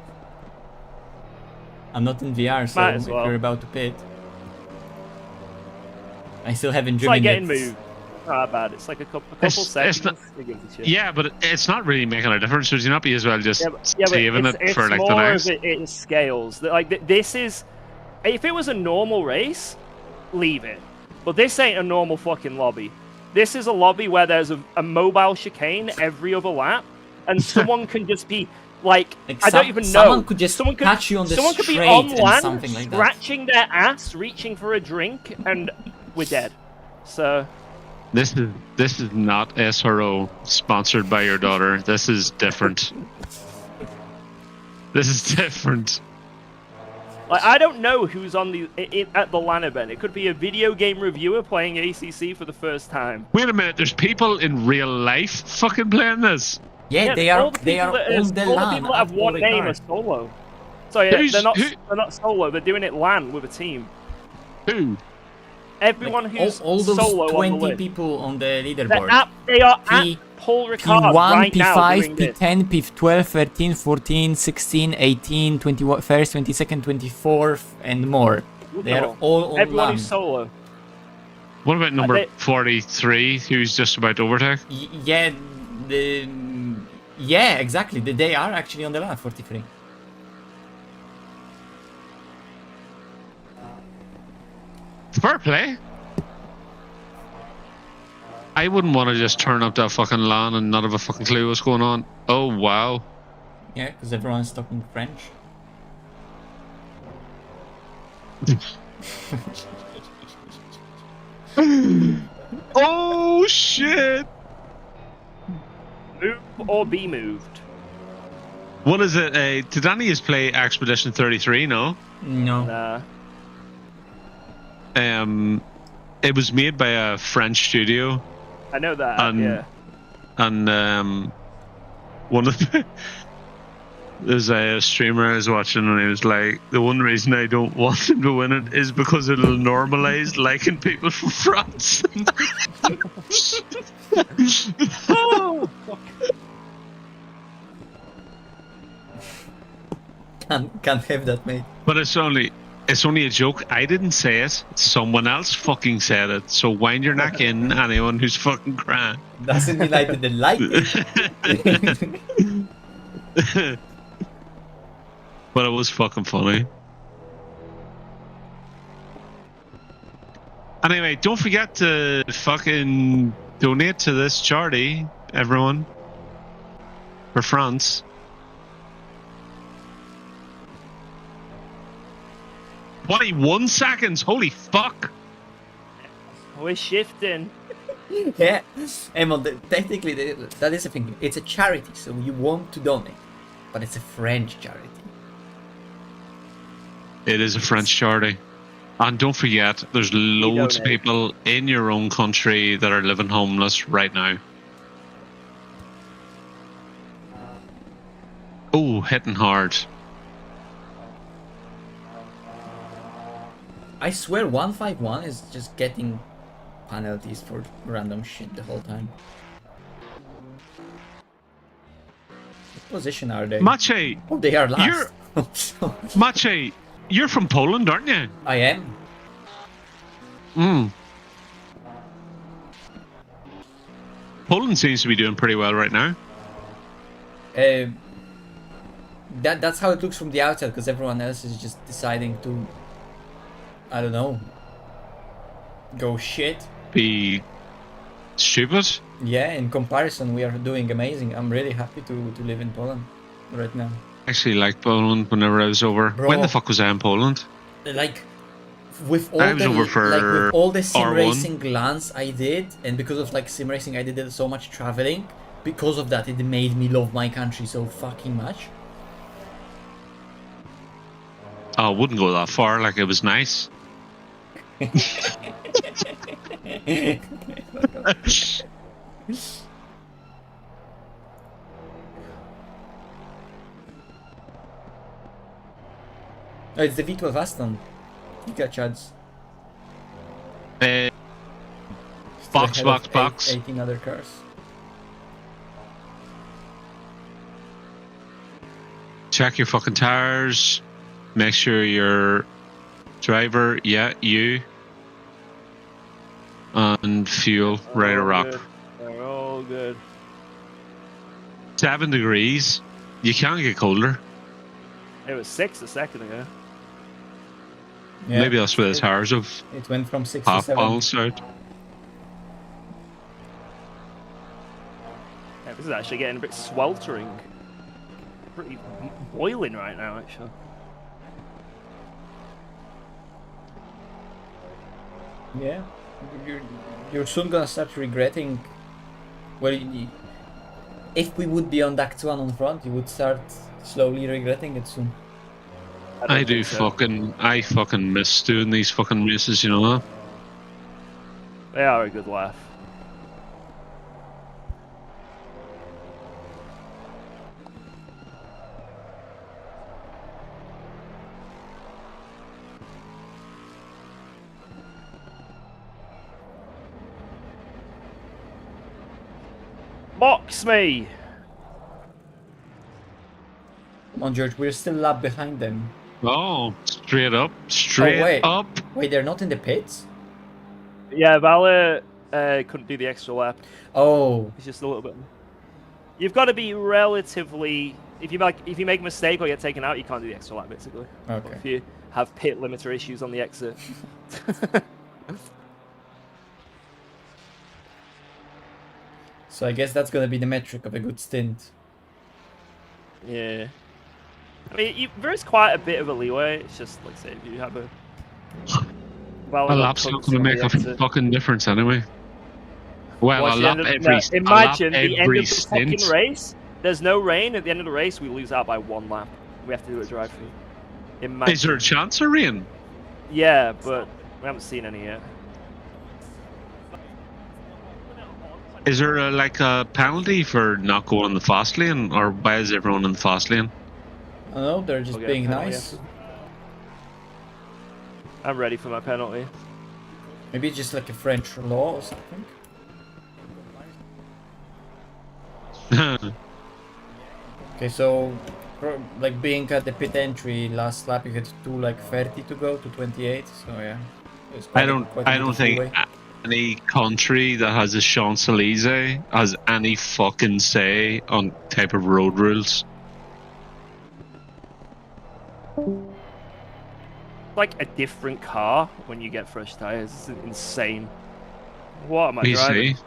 I'm not in VR, so Might as if well. you're about to pit. I still haven't It's driven like getting it. moved. Not bad. It's like a couple It's seconds. not- to give it to you. Yeah, but it's not really making a difference. Would you not be as well just But saving it's, it for like the more next? of it in scales. Like this is, if it was a normal race, leave it. But this ain't a normal fucking lobby. This is a lobby where there's a mobile chicane every other lap, and someone can just be like I don't even know. Someone could just someone could, catch you on the someone could be straight on and land, something like that. scratching their ass, reaching for a drink, and we're dead. So. This is not SRO sponsored by your daughter. This is different. This is different. Like, I don't know who's on at the LAN event. It could be a video game reviewer playing ACC for the first time. Wait a minute. There's people in real life fucking playing this. Yeah, they all are. the They people are that on the all the LAN. people that have at one name are Ricard. solo. So yeah, Who's- they're not who- solo. They're doing it LAN with a team. Who? Everyone Like, who's all those solo on 20 the list. people on the They're leaderboard. they are P- at Paul Ricard P1, right now P5, doing this. P10, P12, 13, 14, 16, 18, 21st, 22nd, 24th, and more. They are all on Everyone LAN. who's solo. What about number they- 43, who's just about to overtake? Yeah, yeah, exactly. They are actually on the LAN, 43. Fair play. I wouldn't want to just turn up that fucking LAN and not have a fucking clue what's going on. Oh, wow. Yeah, because everyone's talking French. Oh, shit. Move or be moved. What is it? Did any of us play Expedition 33? No. No. Nah. It was made by a French studio, I know that. And- and one of the, there's a streamer I was watching, and he was like, "The one reason I don't want him to win it is because it'll normalize liking people from France." Oh, fuck. Can't have that, mate. But it's only a joke. I didn't say it. Someone else fucking said it. So wind your neck in, anyone who's fucking crying. Doesn't mean I didn't like it. But it was fucking funny. Anyway, don't forget to fucking donate to this charity, everyone. For France. "21 seconds, holy fuck." We're shifting. Yeah, Emil, technically that is the thing. It's a charity, so you want to donate, but it's a French charity. It is a French charity. And don't forget, there's loads of donate. people in your own country that are living homeless right now. Oh, hitting hard. I swear 151 is just getting penalties for random shit the whole time. What position are they? Maciej, Oh, they are last. You're- Maciej, you're from Poland, aren't you? I am. Poland seems to be doing pretty well right now. That's how it looks from the outside, because everyone else is just deciding to, I don't know, go shit. Be stupid. Yeah, in comparison, we are doing amazing. I'm really happy to live in Poland right now. Actually, like Poland whenever I was over. Bro. When the fuck was I in Poland? Like, with all I was the over for with all the sim R1. racing lands I did, and because of like sim racing, I did so much traveling. Because of that, it made me love my country so fucking much. Oh, I wouldn't go that far. Like, it was nice. Oh, it's the V12 Aston. Giga Chads. Box, Ahead box, of box. 18 other cars. Check your fucking tires. Make sure your driver, yeah, you. And fuel, right a rock. Good. They're all good. 7 degrees. You can't get colder. It was 6 a second ago. Yeah, Maybe that's where the tires have it went from 6 to half 7. balanced out. Yeah, this is actually getting a bit sweltering. Pretty boiling right now, actually. Yeah, you're soon gonna start regretting. Well, if we would be on Act 1 on front, you would start slowly regretting it soon. I do fucking miss doing these fucking races, you know that? They are a good laugh. Box me! Come on, George, we're still a lap behind them. Oh, straight up, straight wait. up. Wait, they're not in the pits? Yeah, Valor couldn't do the extra lap. Oh. It's just a little bit. You've got to be relatively. If you make a mistake or get taken out, you can't do the extra lap basically. Okay. But if you have pit limiter issues on the exit. So I guess that's gonna be the metric of a good stint. Yeah. I mean, there is quite a bit of a leeway. It's just like say if you have a. A lap's not going to make a fucking difference anyway. Well, a lap imagine the end every of the stint. fucking race. There's no rain. At the end of the race, we lose out by 1 lap. We have to do a drive-through. Imagine. Is there a chance of rain? Yeah, but we haven't seen any yet. Is there a penalty for not going in the fast lane, or why is everyone in the fast lane? I don't know, they're just Okay, being penalty nice. after. I'm ready for my penalty. Maybe it's just like a French law or something. Okay, so like being at the pit entry last lap, you had 2:30 to go to 28. So yeah, it's quite I don't bit of think leeway. any country that has a Champs-Elysees has any fucking say on type of road rules. Like a different car when you get fresh tires. This is insane. What am I You driving? see,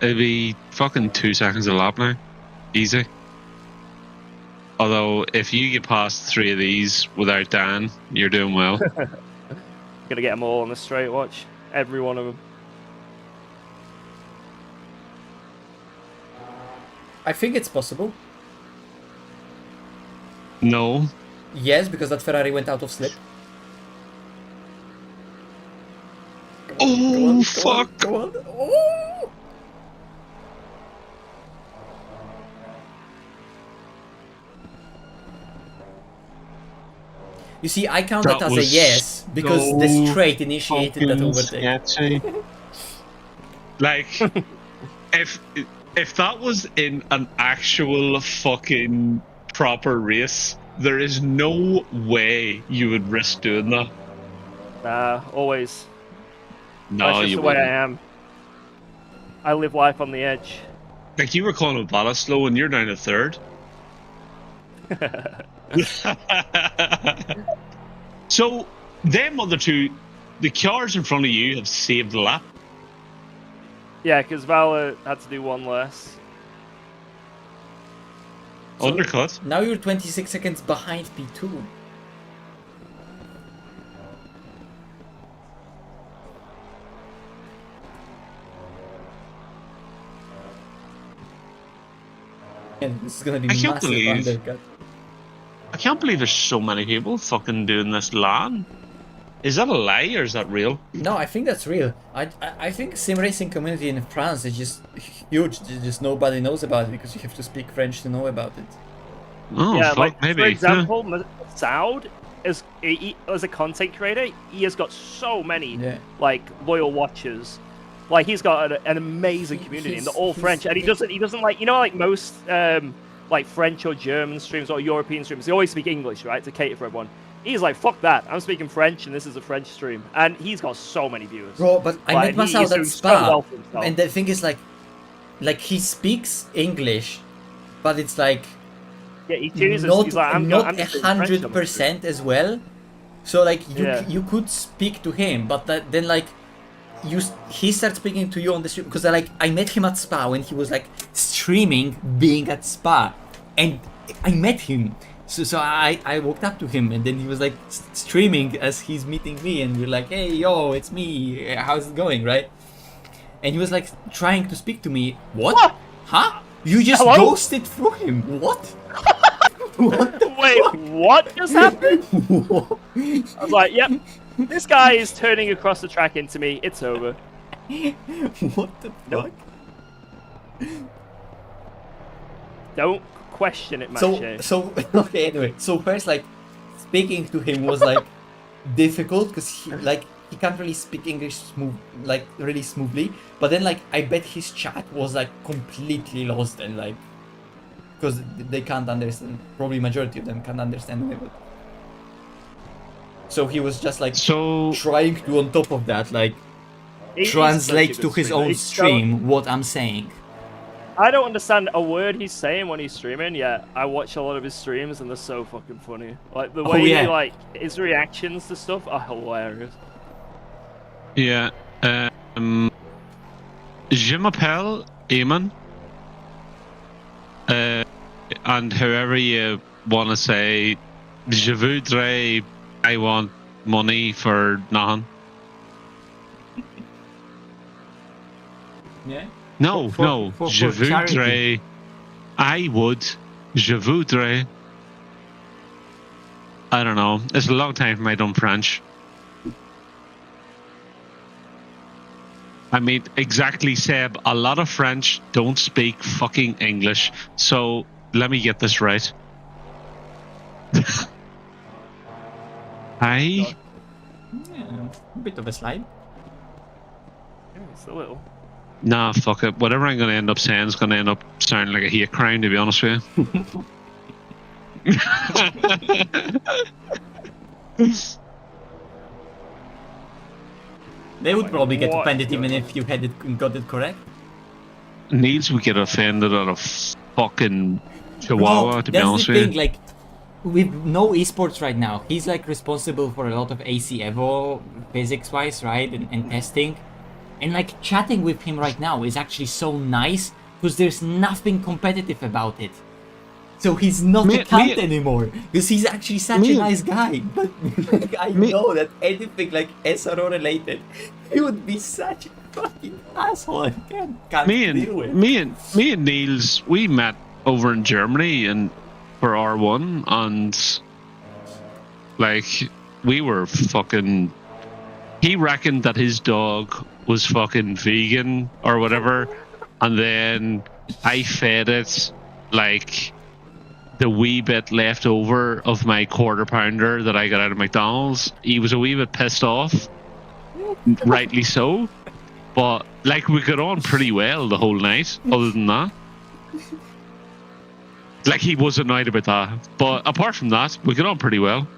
it'd be fucking 2 seconds a lap now, easy. Although if you get past 3 of these without Dan, you're doing well. Gonna get them all on the straight. Watch every one of them. I think it's possible. No. Yes, because that Ferrari went out of slip. Oh fuck! Go on. Oh! You see, I count that as a yes because the straight initiated that overtake. Sketchy. Like, if that was in an actual fucking proper race, there is no way you would risk doing that. Nah, always. No, That's just you the way wouldn't. I am. I live life on the edge. Like, you were calling it ballast slow and you're down to 3rd. So, them other two, the cars in front of you have saved the lap. Yeah, because Valor had to do one less. Undercut. Now you're 26 seconds behind P2. And this is gonna be I can't massive believe- undercut. I can't believe there's so many people fucking doing this LAN. Is that a lie or is that real? No, I think that's real. I think sim racing community in France is just huge. Just nobody knows about it because you have to speak French to know about it. Oh, yeah, fuck, like maybe. for example, Saud as a content creator, he has got so many like loyal watchers. Like he's got an amazing community, and they're all French. And he doesn't like like most like French or German streams or European streams. They always speak English, right, to cater for everyone. He's like, fuck that. I'm speaking French, and this is a French stream, and he's got so many viewers. Bro, but I met Masao at Spa, and the thing is like he speaks English, but it's like yeah, he chooses. not He's like, I'm not I'm just speaking French, 100% as well. So like Yeah. you could speak to him, but then like he starts speaking to you on the stream because I met him at Spa when he was like streaming being at Spa, and I met him. So I walked up to him, and then he was like streaming as he's meeting me, and we're like, hey yo, it's me, how's it going, right? And he was like trying to speak to me. What? Huh? You just Hello? ghosted through him. What? What the Wait, what just happened? I was like, yep, this guy is turning across the track into me. It's over. What the fuck? Don't question it, Mache. So okay, anyway. So first, like, speaking to him was like difficult because he can't really speak English really smoothly. But then like I bet his chat was like completely lost, and like because they can't understand. Probably majority of them can't understand it. So he was just like trying to on top of that like translate to his own stream what I'm saying. I don't understand a word he's saying when he's streaming, yet I watch a lot of his streams and they're so fucking funny. Like the way he like his reactions to stuff are hilarious. Yeah. Je m'appelle Eamon. And however you want to say, je voudrais, I want money for nothing. Yeah. No, je charity. voudrais, I would, je voudrais. I don't know. It's a long time from I done French. I mean, exactly, Seb. A lot of French don't speak fucking English. So let me get this right. Yeah, a bit of a slide. Yeah, it's a little. Nah, fuck it. Whatever I'm going to end up saying is going to end up sounding like a hate crime, to be honest with you. They would probably get offended even if you had got it correct. Niels would get offended at a fucking chihuahua, to be honest with you. Thing, like, with no esports right now, he's like responsible for a lot of AC Evo physics-wise, right, and testing. And like chatting with him right now is actually so nice because there's nothing competitive about it. So he's not a cunt anymore because he's actually such a nice guy. But like, I know that anything like SRO related, he would be such a fucking asshole. I can't deal with. Me and Niels, we met over in Germany and for R1, and like we were fucking. He reckoned that his dog was fucking vegan or whatever, and then I fed it like the wee bit left over of my quarter pounder that I got out of McDonald's. He was a wee bit pissed off, rightly so, but like we got on pretty well the whole night. Other than that, like he was annoyed about that, but apart from that, we got on pretty well.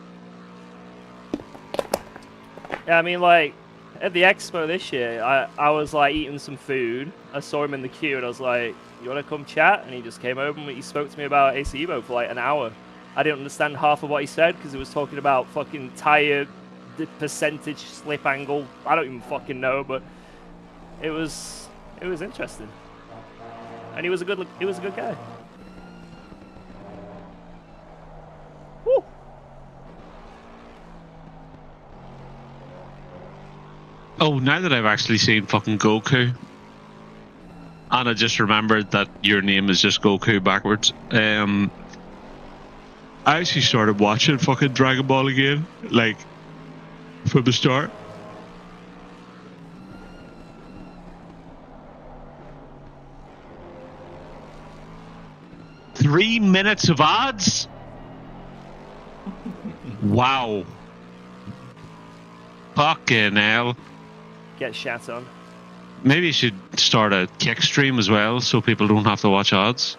Yeah, I mean, like, at the expo this year, I was, like, eating some food. I saw him in the queue, and I was like, you want to come chat? And he just came over, and he spoke to me about AC Evo for, like, an hour. I didn't understand half of what he said, because he was talking about fucking tire, the percentage, slip angle. I don't even fucking know, but it was It was interesting, and he was a good guy. Woo. Oh, now that I've actually seen fucking Goku, and I just remembered that your name is just Goku backwards. I actually started watching fucking Dragon Ball again, like from the start. Three minutes of ads? Wow. Fucking hell. Get shat on. Maybe you should start a kick stream as well so people don't have to watch ads.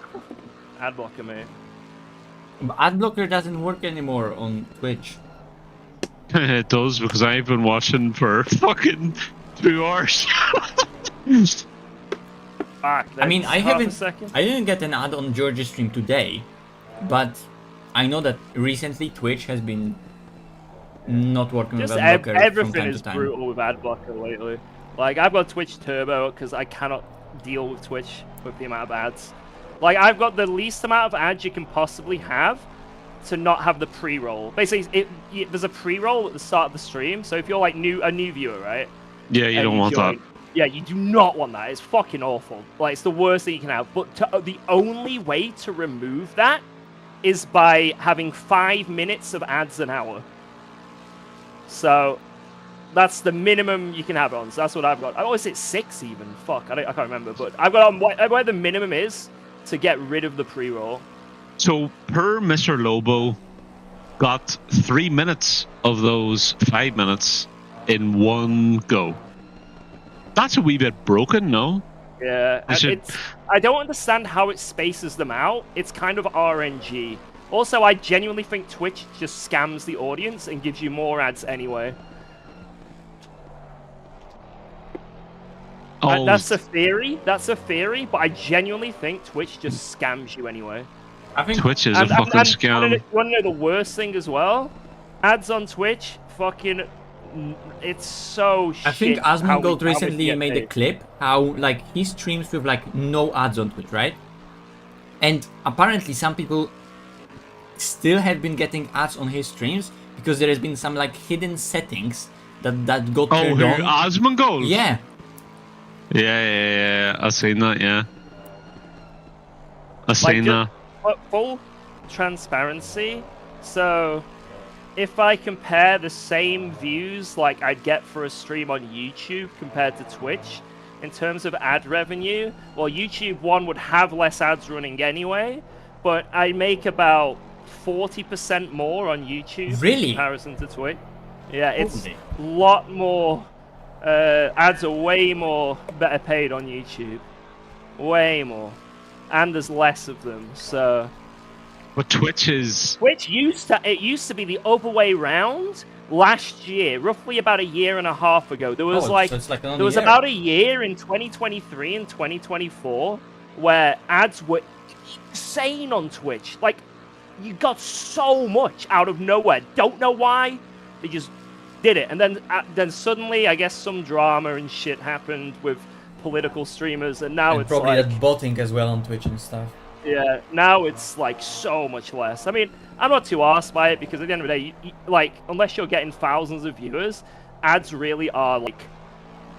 Ad blocker, mate. Ad blocker doesn't work anymore on Twitch. It does, because I've been watching for fucking 2 hours. Fuck, I mean, I half a haven't. second. I didn't get an ad on George's stream today, but I know that recently Twitch has been not working Just with ad blocker from everything time is to time. brutal with ad blocker lately. Like, I've got Twitch Turbo because I cannot deal with Twitch with the amount of ads. Like, I've got the least amount of ads you can possibly have to not have the pre-roll. Basically, there's a pre-roll at the start of the stream, so if you're like a new viewer, right? Yeah, you don't want that. Yeah, you do not want that. It's fucking awful. Like, it's the worst thing you can have. But the only way to remove that is by having 5 minutes of ads an hour. So that's the minimum you can have it on. So that's what I've got. I always say 6 even. Fuck, I can't remember. But I've got on where the minimum is to get rid of the pre-roll. So per Mr. Lobo got 3 minutes of those 5 minutes in one go. That's a wee bit broken, no? Yeah, I don't understand how it spaces them out. It's kind of RNG. Also, I genuinely think Twitch just scams the audience and gives you more ads anyway. Oh. That's a theory. That's a theory, but I genuinely think Twitch just scams you anyway. I think Twitch is a fucking scam. You want to know the worst thing as well? Ads on Twitch, fucking... It's so shit. I think Asmongold recently how made a clip how like he streams with like no ads on Twitch, right? And apparently some people still have been getting ads on his streams because there has been some like hidden settings that got turned on. Asmongold? Yeah. Yeah. I've seen that, yeah. I've seen that. Full transparency, so if I compare the same views like I'd get for a stream on YouTube compared to Twitch, in terms of ad revenue, well, YouTube would have less ads running anyway, but I make about 40% more on YouTube Really? in comparison to Twitch. Yeah, it's Holy. a lot more. Ads are way more better paid on YouTube. Way more. And there's less of them, so... But Twitch is... Twitch used to be the other way round last year, roughly about a year and a half ago. There was about a year in 2023 and 2024 where ads were insane on Twitch. Like, you got so much out of nowhere. Don't know why. They just did it. And then suddenly, I guess some drama and shit happened with political streamers, and now it's probably like... that botting as well on Twitch and stuff. Yeah, now it's like so much less. I mean, I'm not too arsed by it because at the end of the day, like, unless you're getting thousands of viewers, ads really are like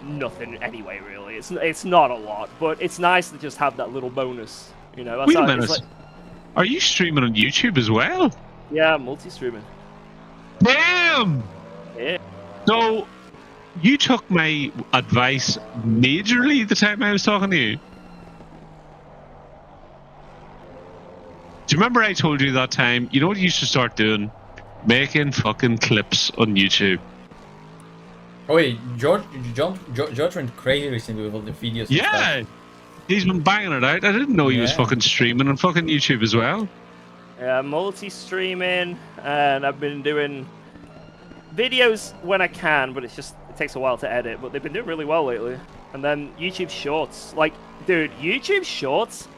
nothing anyway. Really, it's not a lot, but it's nice to just have that little bonus. You know. That's Wait a how, minute. like, Are you streaming on YouTube as well? yeah, multi-streaming. Damn! Yeah. So, you took my advice majorly the time I was talking to you. Do you remember I told you that time, you know what you should start doing? Making fucking clips on YouTube. Oh wait, George went crazy recently with all the videos. And Yeah! stuff. He's been banging it out. I didn't know he was Yeah. fucking streaming on fucking YouTube as well. Yeah, multi-streaming, and I've been doing videos when I can, but it takes a while to edit, but they've been doing really well lately. And then YouTube Shorts. Like, dude, YouTube Shorts,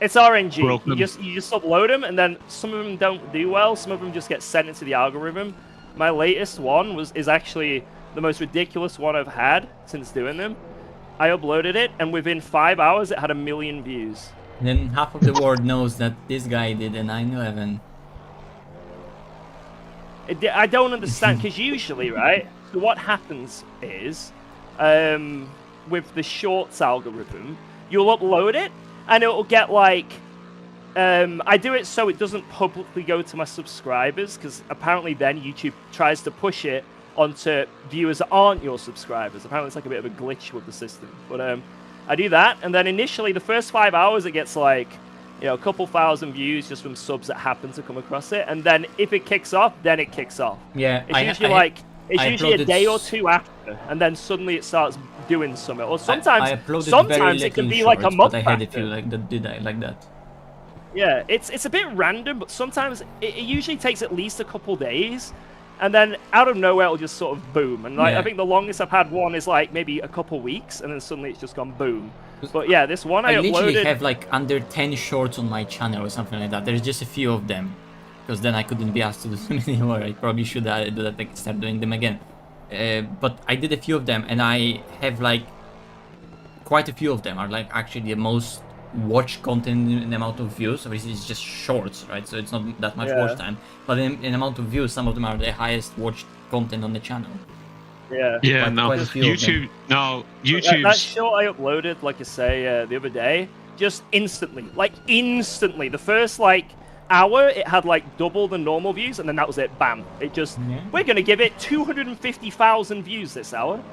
it's RNG. Broken. You just upload them, and then some of them don't do well. Some of them just get sent into the algorithm. My latest one is actually the most ridiculous one I've had since doing them. I uploaded it, and within 5 hours, it had 1 million views. Then half of the world knows that this guy did a 9/11. I don't understand, because usually, right, so what happens is, with the shorts algorithm, you'll upload it, and it'll get like, I do it so it doesn't publicly go to my subscribers, because apparently then YouTube tries to push it onto viewers that aren't your subscribers. Apparently it's like a bit of a glitch with the system. But I do that, and then initially the first 5 hours it gets like, you know, a couple thousand views just from subs that happen to come across it, and then if it kicks off, then it kicks off. Yeah, it's usually a day or two after, and then suddenly it starts doing something. Or sometimes it can be like a month but I had a after. few like that did I like that. Yeah, it's a bit random, but sometimes it usually takes at least a couple days, and then out of nowhere it'll just sort of boom. And like Yeah. I think the longest I've had one is like maybe a couple weeks, and then suddenly it's just gone boom. But yeah, this one I literally uploaded. have like under 10 shorts on my channel or something like that. There's just a few of them, because then I couldn't be asked to do them anymore. I probably should do that, like start doing them again. But I did a few of them, and I have like quite a few of them are like actually the most watch content in amount of views. Obviously it's just shorts, right? So it's not that much watch time, but in amount of views, some of them are the highest watched content on the channel. Yeah. Yeah, no, quite a few of them. YouTube, no, That YouTube's, short I uploaded, like I say, the other day, just instantly. The first like hour, it had like double the normal views, and then that was it. Bam! It just we're gonna give it 250,000 views this hour.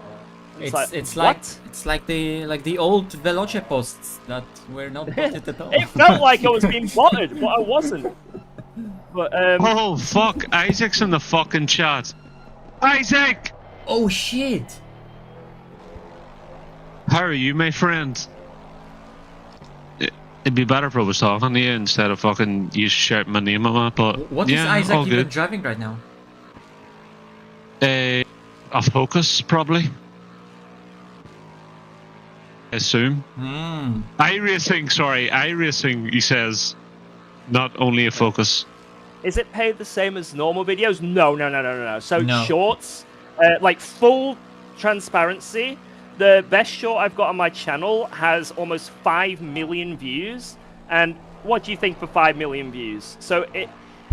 It's what? like the old Veloce posts that were not botted at all. It felt like I was being botted, but I wasn't. But oh fuck, Isaac's in the fucking chat. Isaac! Oh shit! How are you, my friend? It'd be better if I was talking to you instead of fucking you shouting my name at me, but What is yeah, Isaac all even good. driving right now? A Focus, probably. I assume. iRacing, he says, not only a Focus. is it paid the same as normal videos? No. So No. shorts, like full transparency. The best short I've got on my channel has almost 5 million views. And what do you think for 5 million views? So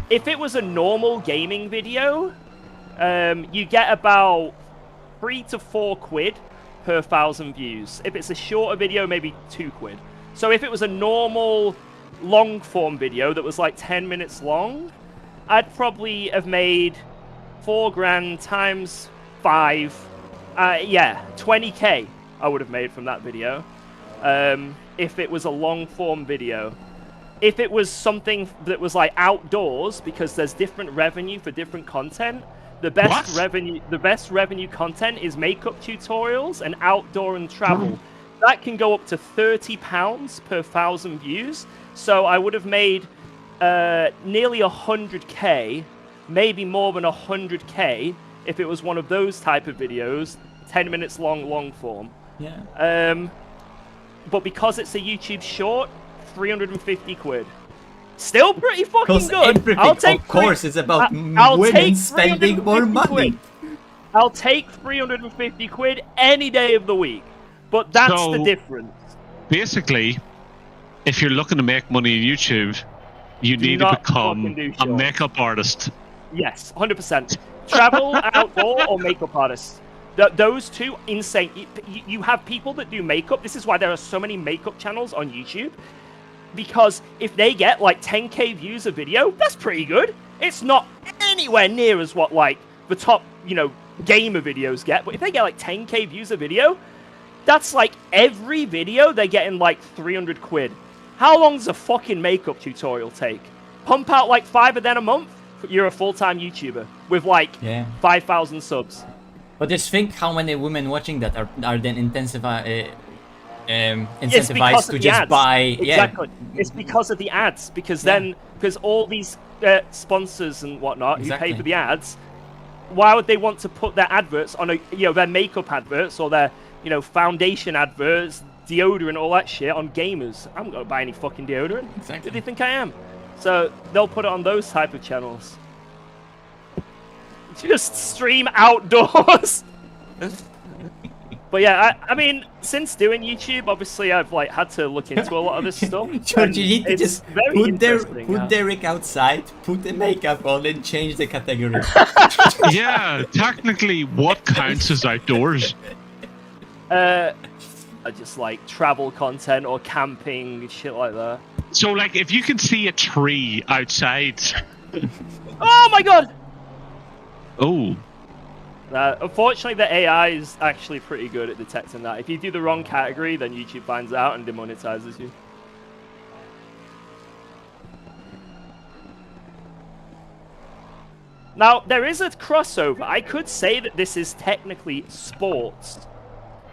if it was a normal gaming video, you get about 3 to 4 quid per 1,000 views. If it's a shorter video, maybe 2 quid. So if it was a normal long form video that was like 10 minutes long, I'd probably have made 4 grand times 5. 20k I would have made from that video. If it was a long form video. If it was something that was like outdoors, because there's different revenue for different content, the best revenue content is makeup tutorials and outdoor and travel. That can go up to £30 per 1,000 views. So I would have made nearly 100k, maybe more than 100k, if it was one of those type of videos, 10 minutes long form. Yeah. But because it's a YouTube short, 350 quid. Still pretty fucking good. Of course, it's about women spending more money. I'll take 350 quid any day of the week. But that's the difference. Basically, if you're looking to make money on YouTube, you need to become a makeup artist. Yes, 100%. Travel, outdoor, or makeup artist. Those two, insane. You have people that do makeup. This is why there are so many makeup channels on YouTube. Because if they get like 10k views a video, that's pretty good. It's not anywhere near as what like the top, gamer videos get. But if they get like 10k views a video, that's like every video they're getting like 300 quid. How long does a fucking makeup tutorial take? Pump out like 5 of them a month? You're a full-time YouTuber with like 5,000 subs. But just think how many women watching that are then incentivized to just ads. buy. Exactly. It's because of the ads. Because because all these sponsors and whatnot who pay for the ads, why would they want to put their adverts on their makeup adverts or their foundation adverts, deodorant, all that shit on gamers? I'm not gonna buy any fucking deodorant. Exactly. Who do they think I am? So they'll put it on those type of channels. Just stream outdoors. But yeah, I mean, since doing YouTube, obviously I've like had to look into a lot of this stuff. George, and you need to it's just very put interesting. Derek outside, put the makeup on, and change the category. Yeah, technically, what counts as outdoors? Just like travel content or camping, shit like that. So, like, if you can see a tree outside. Oh my god! Oh. Unfortunately, the AI is actually pretty good at detecting that. If you do the wrong category, then YouTube finds out and demonetizes you. Now, there is a crossover. I could say that this is technically sports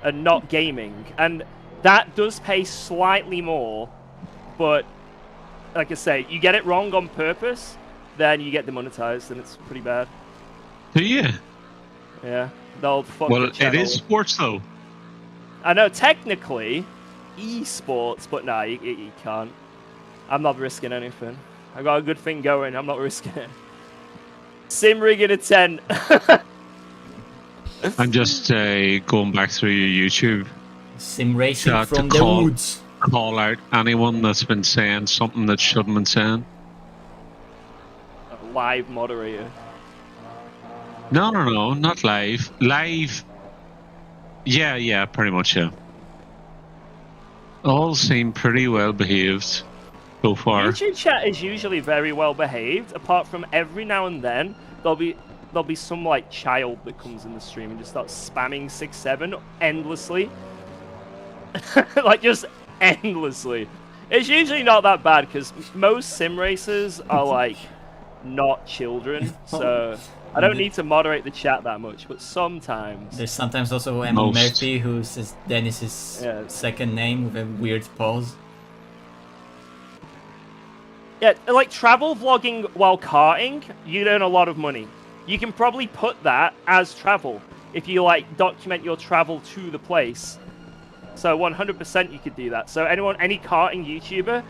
and not gaming, and that does pay slightly more, but like I say, you get it wrong on purpose, then you get demonetized, and it's pretty bad. Do you? Yeah, they'll fuck Well, your channel. it is sports, though. I know, technically, esports, but nah, you can't. I'm not risking anything. I got a good thing going, I'm not risking it. Sim rigging a 10. I'm just going back through your YouTube. Sim racing to from the call- woods. Call out anyone that's been saying something that shouldn't been saying. A live moderator. No, not live. Live. Yeah, pretty much, yeah. All seem pretty well behaved so far. YouTube chat is usually very well behaved, apart from every now and then there'll be some like child that comes in the stream and just starts spamming 6-7 endlessly. Like just endlessly. It's usually not that bad because most sim racers are like not children, so I don't need to moderate the chat that much, but sometimes. There's sometimes also Emma Most. Murphy, who says Dennis's second name with a weird pause. Yeah, like travel vlogging while karting, you'd earn a lot of money. You can probably put that as travel if you like document your travel to the place. So 100% you could do that. So any karting YouTuber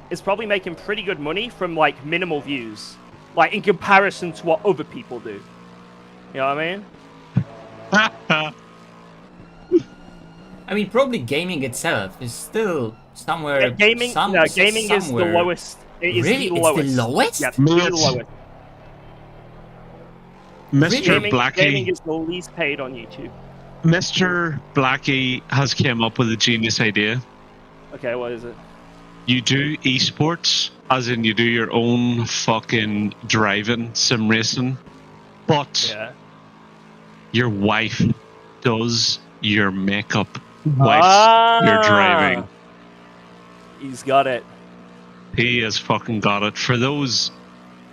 is probably making pretty good money from like minimal views, like in comparison to what other people do. You know what I mean? I mean, probably gaming itself is still somewhere. Yeah, gaming is the somewhere. lowest. It is Really? the It's lowest. the lowest? Yeah, Mate. the lowest. Mr. Gaming Blackie, is the least paid on YouTube. Mr. Blackie has came up with a genius idea. Okay, what is it? You do esports, as in you do your own fucking driving sim racing, but Yeah. your wife does your makeup whilst you're driving. He's got it. He has fucking got it. For those,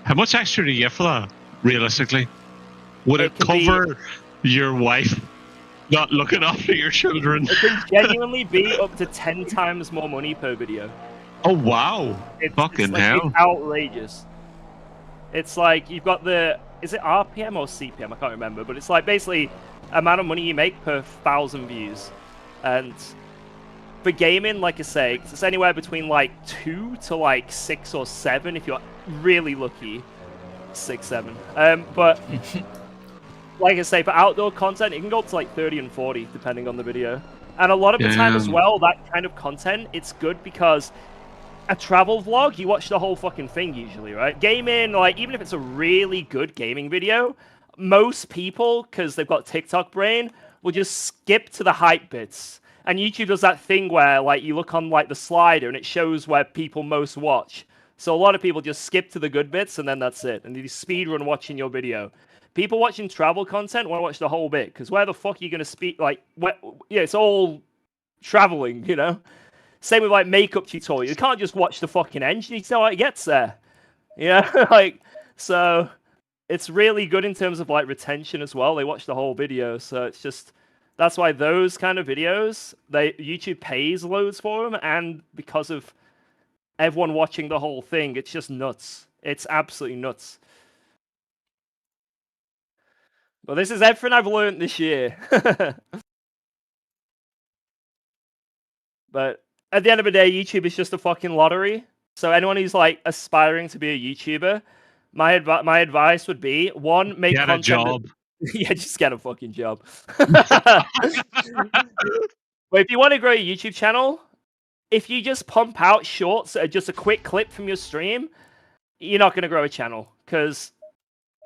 how much extra do you get for that? Realistically, would it It could be- cover your wife not looking after your children? It can genuinely be up to 10 times more money per video. Oh wow! It's Fucking like, hell! It's outrageous. It's like you've got is it RPM or CPM? I can't remember, but it's like basically amount of money you make per 1,000 views. And for gaming, like I say, it's anywhere between like 2 to like 6 or 7 if you're really lucky. 6, 7. But like I say, for outdoor content, it can go up to like 30 and 40 depending on the video. And a lot of the time as Damn. well, that kind of content, it's good because a travel vlog, you watch the whole fucking thing usually, right? Gaming, like, even if it's a really good gaming video, most people, because they've got TikTok brain, will just skip to the hype bits. And YouTube does that thing where, like, you look on, like, the slider and it shows where people most watch. So a lot of people just skip to the good bits and then that's it. And you speedrun watching your video. People watching travel content want to watch the whole bit, because where the fuck are you going to speed, like, yeah, it's all traveling, you know? Same with like makeup tutorial. You can't just watch the fucking end. You need to know how it gets there. Yeah, like, so it's really good in terms of like retention as well. They watch the whole video, so it's just that's why those kind of videos YouTube pays loads for them, and because of everyone watching the whole thing, it's just nuts. It's absolutely nuts. But this is everything I've learned this year. But at the end of the day, YouTube is just a fucking lottery. So anyone who's like aspiring to be a YouTuber, my advice would be, one, make Get a content. job. Yeah, just get a fucking job. But if you want to grow your YouTube channel, if you just pump out shorts, just a quick clip from your stream, you're not going to grow a channel because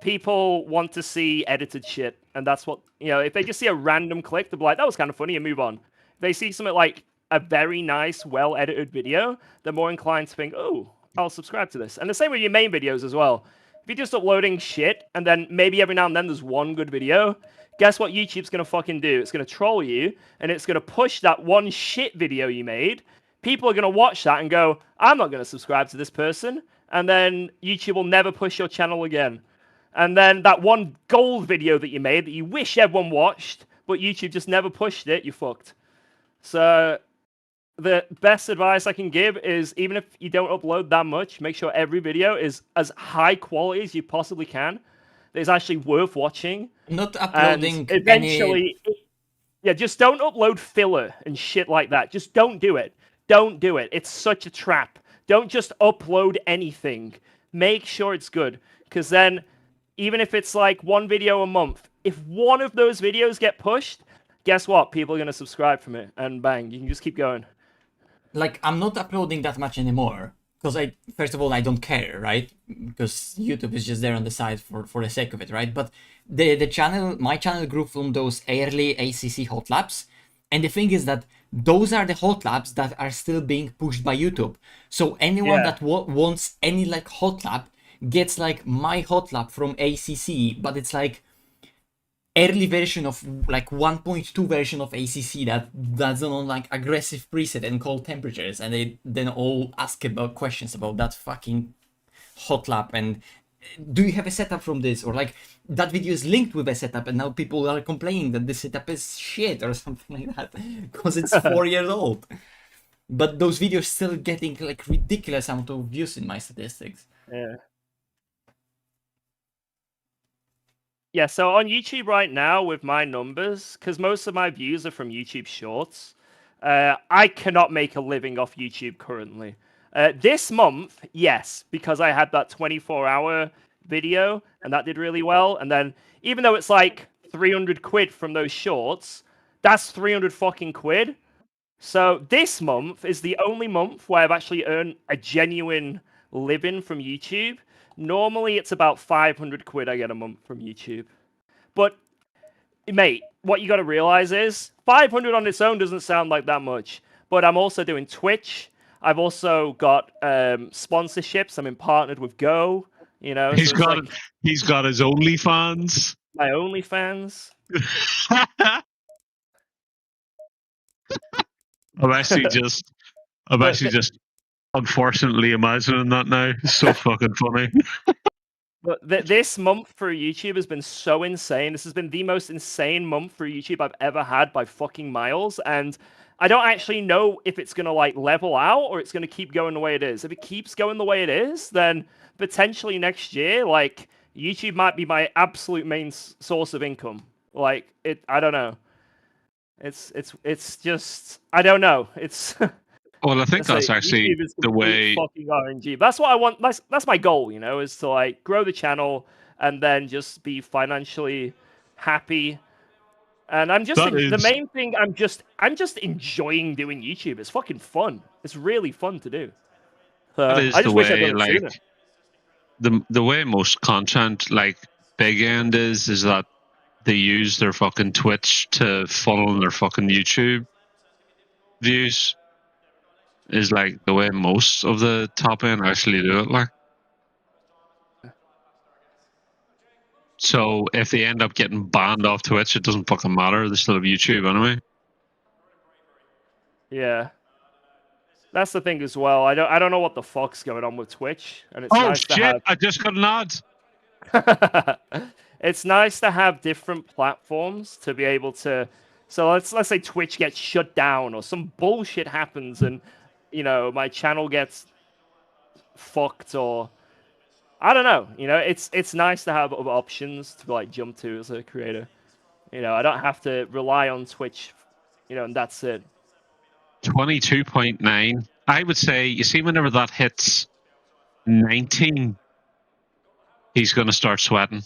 people want to see edited shit. And that's what, if they just see a random clip, they'll be like, that was kind of funny, and move on. If they see something like a very nice, well-edited video, they're more inclined to think, oh, I'll subscribe to this. And the same with your main videos as well. If you're just uploading shit, and then maybe every now and then there's one good video, guess what YouTube's going to fucking do? It's going to troll you, and it's going to push that one shit video you made. People are going to watch that and go, I'm not going to subscribe to this person. And then YouTube will never push your channel again. And then that one gold video that you made that you wish everyone watched, but YouTube just never pushed it, you're fucked. So the best advice I can give is, even if you don't upload that much, make sure every video is as high quality as you possibly can. That is actually worth watching. Not uploading and eventually, just don't upload filler and shit like that. Just don't do it. Don't do it. It's such a trap. Don't just upload anything. Make sure it's good. Because then, even if it's like one video a month, if one of those videos get pushed, guess what? People are going to subscribe from it. And bang, you can just keep going. Like, I'm not uploading that much anymore. Because first of all, I don't care, right? Because YouTube is just there on the side for the sake of it, right? But my channel grew from those early ACC hot laps. And the thing is that those are the hot laps that are still being pushed by YouTube. So anyone that wants any like hot lap gets like my hot lap from ACC, but it's like early version of like 1.2 version of ACC that's on like aggressive preset and cold temperatures, and they then all ask about questions about that fucking hot lap and do you have a setup from this, or like that video is linked with a setup and now people are complaining that the setup is shit or something like that because it's 4 years old. But those videos still getting like ridiculous amount of views in my statistics. Yeah, so on YouTube right now with my numbers, because most of my views are from YouTube Shorts, I cannot make a living off YouTube currently. This month, yes, because I had that 24-hour video and that did really well. And then even though it's like 300 quid from those shorts, that's 300 fucking quid. So this month is the only month where I've actually earned a genuine living from YouTube. Normally it's about 500 quid I get a month from YouTube. But mate, what you got to realize is 500 on its own doesn't sound like that much. But I'm also doing Twitch. I've also got sponsorships. I'm partnered with Go. He's got his OnlyFans. My OnlyFans. I'm actually just unfortunately imagining that now. It's so fucking funny. But this month for YouTube has been so insane. This has been the most insane month for YouTube I've ever had by fucking miles. And I don't actually know if it's going to like level out or it's going to keep going the way it is. If it keeps going the way it is, then potentially next year, like YouTube might be my absolute main source of income. Like I don't know. It's just, I don't know. It's well, I think that's actually the way. Fucking RNG. That's what I want. That's my goal. Is to like grow the channel and then just be financially happy. And I'm just the main thing. I'm just enjoying doing YouTube. It's fucking fun. It's really fun to do. That is I just the wish I way, could have like seen it. the way most content, like big end, is that they use their fucking Twitch to funnel their fucking YouTube views. Is like the way most of the top end actually do it, like. So if they end up getting banned off Twitch, it doesn't fucking matter. They still have YouTube anyway. Yeah, that's the thing as well. I don't know what the fuck's going on with Twitch, and it's Oh nice shit! to have... I just got an ad. It's nice to have different platforms to be able to. So let's say Twitch gets shut down or some bullshit happens, and my channel gets fucked, or I don't know. It's nice to have other options to like jump to as a creator. I don't have to rely on Twitch, and that's it. 22.9. I would say, you see, whenever that hits 19, he's going to start sweating.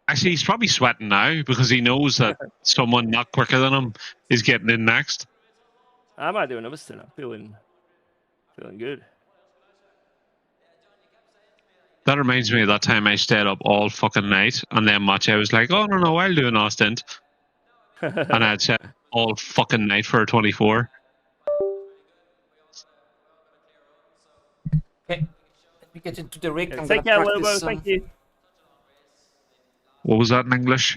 Actually, he's probably sweating now because he knows that someone not quicker than him is getting in next. I might do another stint. I'm feeling good. That reminds me of that time I stayed up all fucking night, and then Mache was like, "Oh no, I'll do an Ostend," and I'd set all fucking night for a 24. Okay, let me get into the rig. I'm Take gonna care, Lobo. practice Thank you. What was that in English?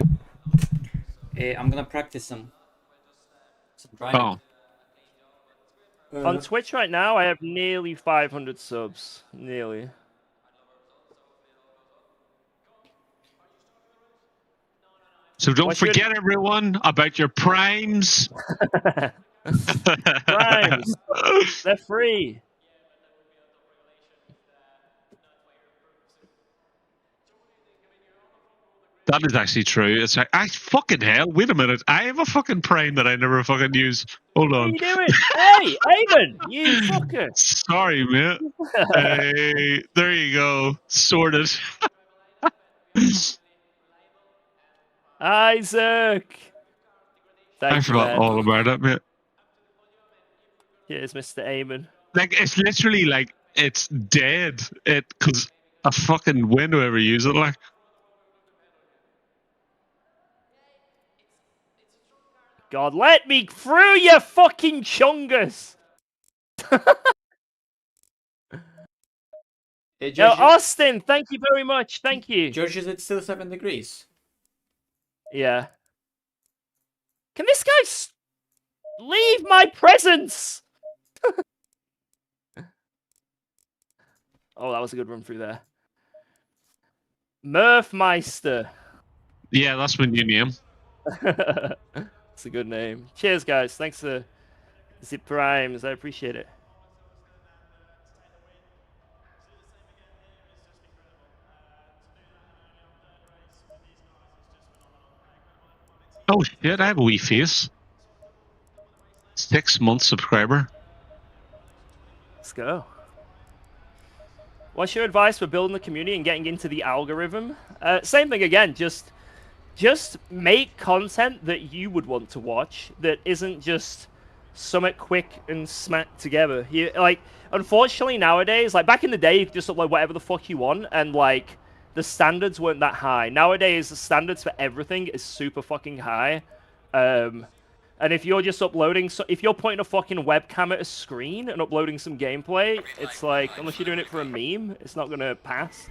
I'm gonna practice some driving. Oh, On Twitch right now, I have nearly 500 subs. Nearly. so don't What's your- forget, everyone, about your primes. Primes. They're free. That is actually true. It's like, fucking hell, wait a minute. I have a fucking prime that I never fucking use. Hold What are on. you doing? Hey, Eamon, you fucker. Sorry, mate. Hey, there you go. Sorted. Isaac. Thank I you, forgot man. all about it, mate. Here's Mr. Eamon. Like, it's literally like, it's dead. Because I fucking when do I ever use it, like? God, let me through, you fucking chungus. Hey, Yo, George, Austin, thank you very much. Thank you. George, is it still 7 degrees? Yeah. Can this guy leave my presence? Oh, that was a good run through there. Murphmeister. Yeah, that's my new name. It's a good name. Cheers, guys. Thanks for the primes. I appreciate it. Oh shit, I have a wee face. 6-month subscriber. Let's go. What's your advice for building the community and getting into the algorithm? Same thing again. Just make content that you would want to watch that isn't just somewhat quick and smacked together. You like, unfortunately nowadays, like back in the day, you could just upload whatever the fuck you want, and like the standards weren't that high. Nowadays, the standards for everything is super fucking high. And if you're just uploading, if you're pointing a fucking webcam at a screen and uploading some gameplay, it's like, unless you're doing it for a meme, it's not gonna pass.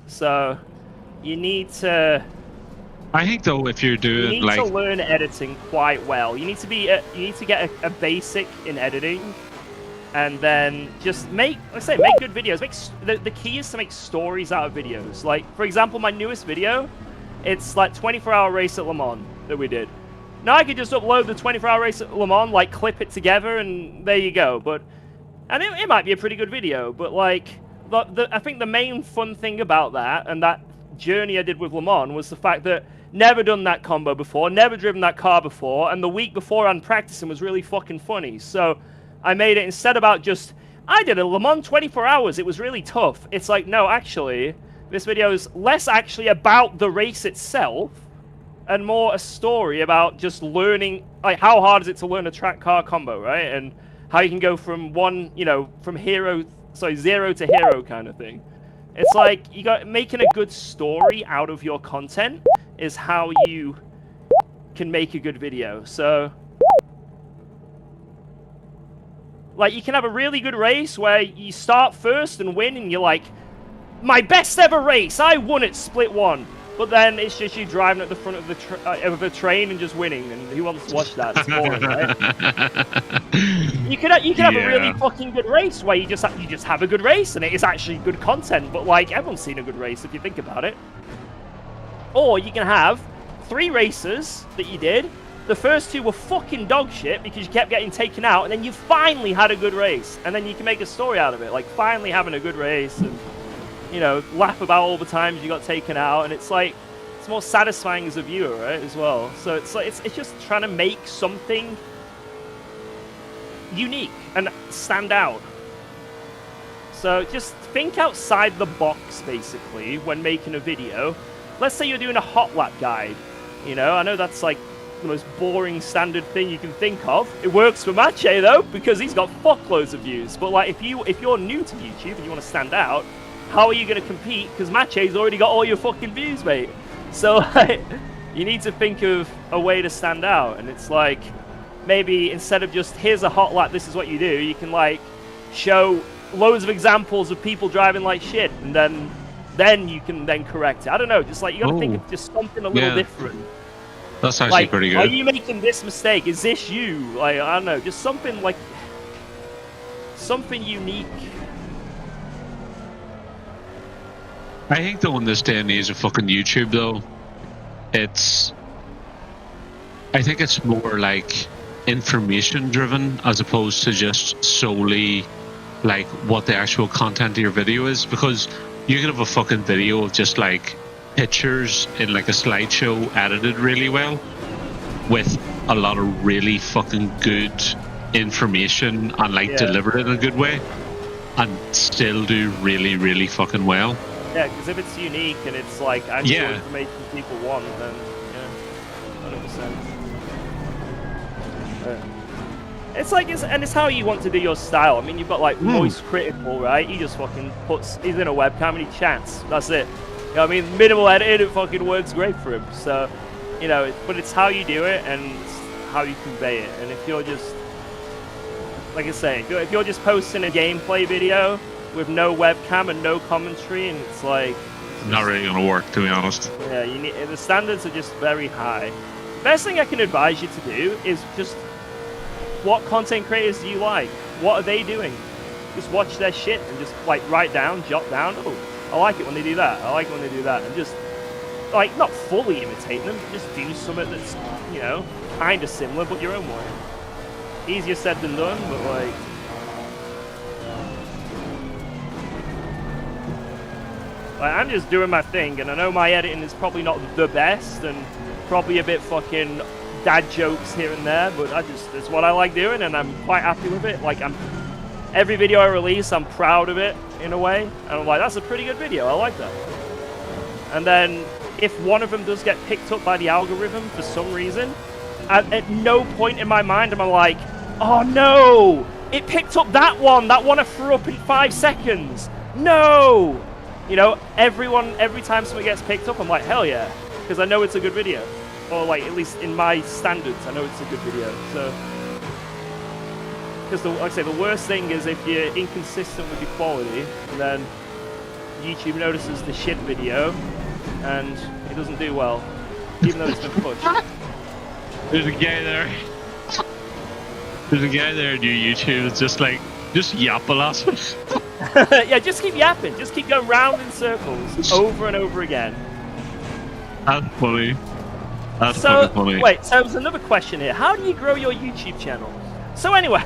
So you need to. I think though, if you're doing You need like to learn editing quite well. You need to be. You need to get a basic in editing, and then just make. Like I say, make good videos. The key is to make stories out of videos. Like for example, my newest video, it's like 24-hour race at Le Mans that we did. Now I could just upload the 24-hour race at Le Mans, like clip it together, and there you go. And it might be a pretty good video. But like, I think the main fun thing about that and that journey I did with Le Mans was the fact that. Never done that combo before, never driven that car before, and the week before I'm practicing was really fucking funny. So I made it instead about just, I did a Le Mans 24 hours, it was really tough. It's like, no, actually, this video is less actually about the race itself, and more a story about just learning, like how hard is it to learn a track car combo, right? And how you can go from one, from zero to hero kind of thing. It's like, making a good story out of your content is how you can make a good video. So, like, you can have a really good race where you start first and win, and you're like, my best ever race, I won it split one. But then it's just you driving at the front of the train and just winning, and who wants to watch that? It's boring, right? You could have a really fucking good race where you just have a good race and it is actually good content, but like everyone's seen a good race if you think about it. Or you can have 3 races that you did. The first 2 were fucking dog shit because you kept getting taken out, and then you finally had a good race, and then you can make a story out of it, like finally having a good race and. Laugh about all the times you got taken out, and it's like, it's more satisfying as a viewer, right, as well. So it's like, it's just trying to make something unique and stand out. So just think outside the box, basically, when making a video, let's say you're doing a hot lap guide. You know, I know that's like the most boring standard thing you can think of. It works for Mache though, because he's got fuckloads of views. But like, if you're new to YouTube and you want to stand out, how are you going to compete? Because Mache's already got all your fucking views, mate. So like, you need to think of a way to stand out, and it's like, maybe instead of just here's a hot lap, this is what you do, you can like show loads of examples of people driving like shit, and then you can then correct it. I don't know, just like you got to think of just something a little different. That's actually like, pretty good. Are you making this mistake? Is this you? Like, I don't know, just something like something unique. I think though in this day and age of fucking YouTube though, I think it's more like information driven as opposed to just solely like what the actual content of your video is, because you can have a fucking video of just like pictures in like a slideshow edited really well with a lot of really fucking good information and like delivered in a good way and still do really, really fucking well. Yeah, because if it's unique and it's like actual information people want, then yeah, 100%. It's like, it's how you want to do your style. I mean, you've got like voice critical, right? He just fucking he's in a webcam and he chants. That's it. You know what I mean? Minimal editing, it fucking works great for him. So, you know, but it's how you do it and how you convey it. And if you're just, like I say, if you're just posting a gameplay video with no webcam and no commentary, and it's like not really gonna work, to be honest. Yeah, you need, the standards are just very high. Best thing I can advise you to do is just, what content creators do you like? What are they doing? Just watch their shit and just like write down, jot down. Oh, I like it when they do that. I like it when they do that, and just like not fully imitate them, just do something that's, you know, kind of similar but your own way. Easier said than done, but like. I'm just doing my thing, and I know my editing is probably not the best, and probably a bit fucking dad jokes here and there, but it's what I like doing, and I'm quite happy with it. Like, every video I release, I'm proud of it in a way, and I'm like, that's a pretty good video, I like that. And then if one of them does get picked up by the algorithm for some reason, at no point in my mind am I like, oh no, it picked up that one I threw up in 5 seconds. No! You know, every time something gets picked up, I'm like, hell yeah, because I know it's a good video. Or like, at least in my standards, I know it's a good video. So, because like I say, the worst thing is if you're inconsistent with your quality, and then YouTube notices the shit video, and it doesn't do well, even though it's been pushed. There's a guy there. There's a guy there on your YouTube that's just like, just yap a lot. Yeah, just keep yapping. Just keep going round in circles over and over again. That's funny. That's fucking funny. Wait, so there's another question here. How do you grow your YouTube channel? So anyway,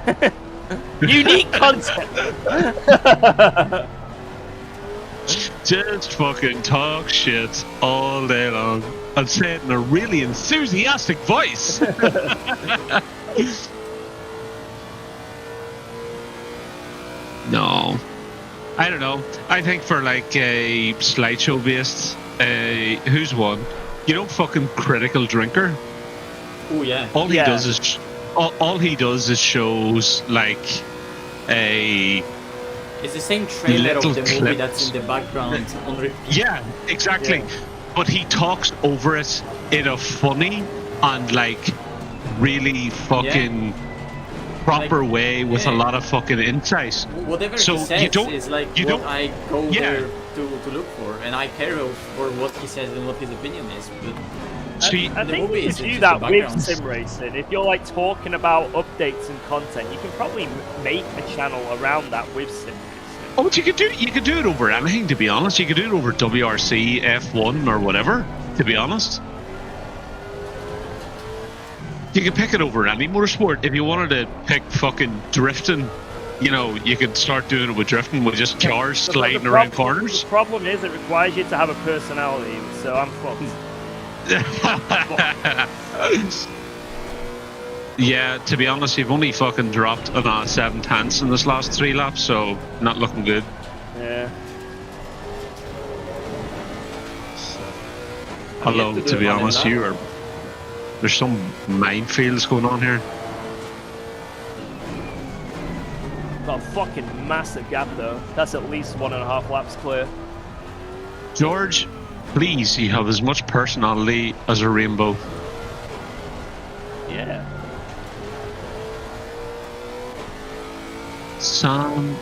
unique content. Just fucking talk shit all day long and say it in a really enthusiastic voice. No. I don't know. I think for like a slideshow based, who's one? You know, fucking Critical Drinker. Oh yeah. All he does is shows like a. It's the same trailer of the movie clips. that's in the background on repeat. Yeah, exactly. Yeah. But he talks over it in a funny and like really fucking proper way with a lot of fucking insight. Whatever he says is like what I go there to look for, and I care for what he says and what his opinion is. But I think you could do that with sim racing. If you're like talking about updates and content, you can probably make a channel around that with sim racing. Oh, but you could do it over anything, to be honest. You could do it over WRC, F1 or whatever, to be honest. You could pick it over any motorsport. If you wanted to pick fucking drifting, you know, you could start doing it with drifting with just cars sliding around corners. The problem is it requires you to have a personality, so I'm fucked. Yeah, to be honest, you've only fucking dropped 7/10 in this last 3 laps, so not looking good. Yeah. Although, yet to do be a Valen honest, lap. there's some minefields going on here. Got a fucking massive gap though. That's at least 1.5 laps clear. George, please, you have as much personality as a rainbow. Yeah. Sam,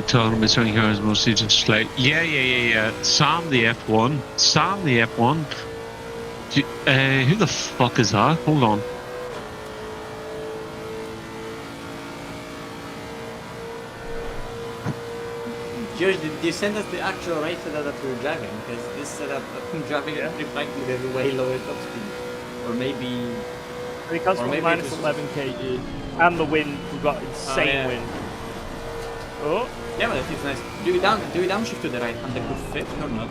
talking about something cars mostly just like, yeah. Sam the F1. Sam the F1. Who the fuck is that? Hold on. George, did you send us the actual race setup that we were driving? Because this setup that I'm driving, pretty frankly, there's a way lower top speed. Or maybe... Because Or we're maybe minus it was 11 kg. And the wind, we've got insane yeah. wind. Oh, Yeah, but it's nice. Do we downshift to the right hand, the fifth or not?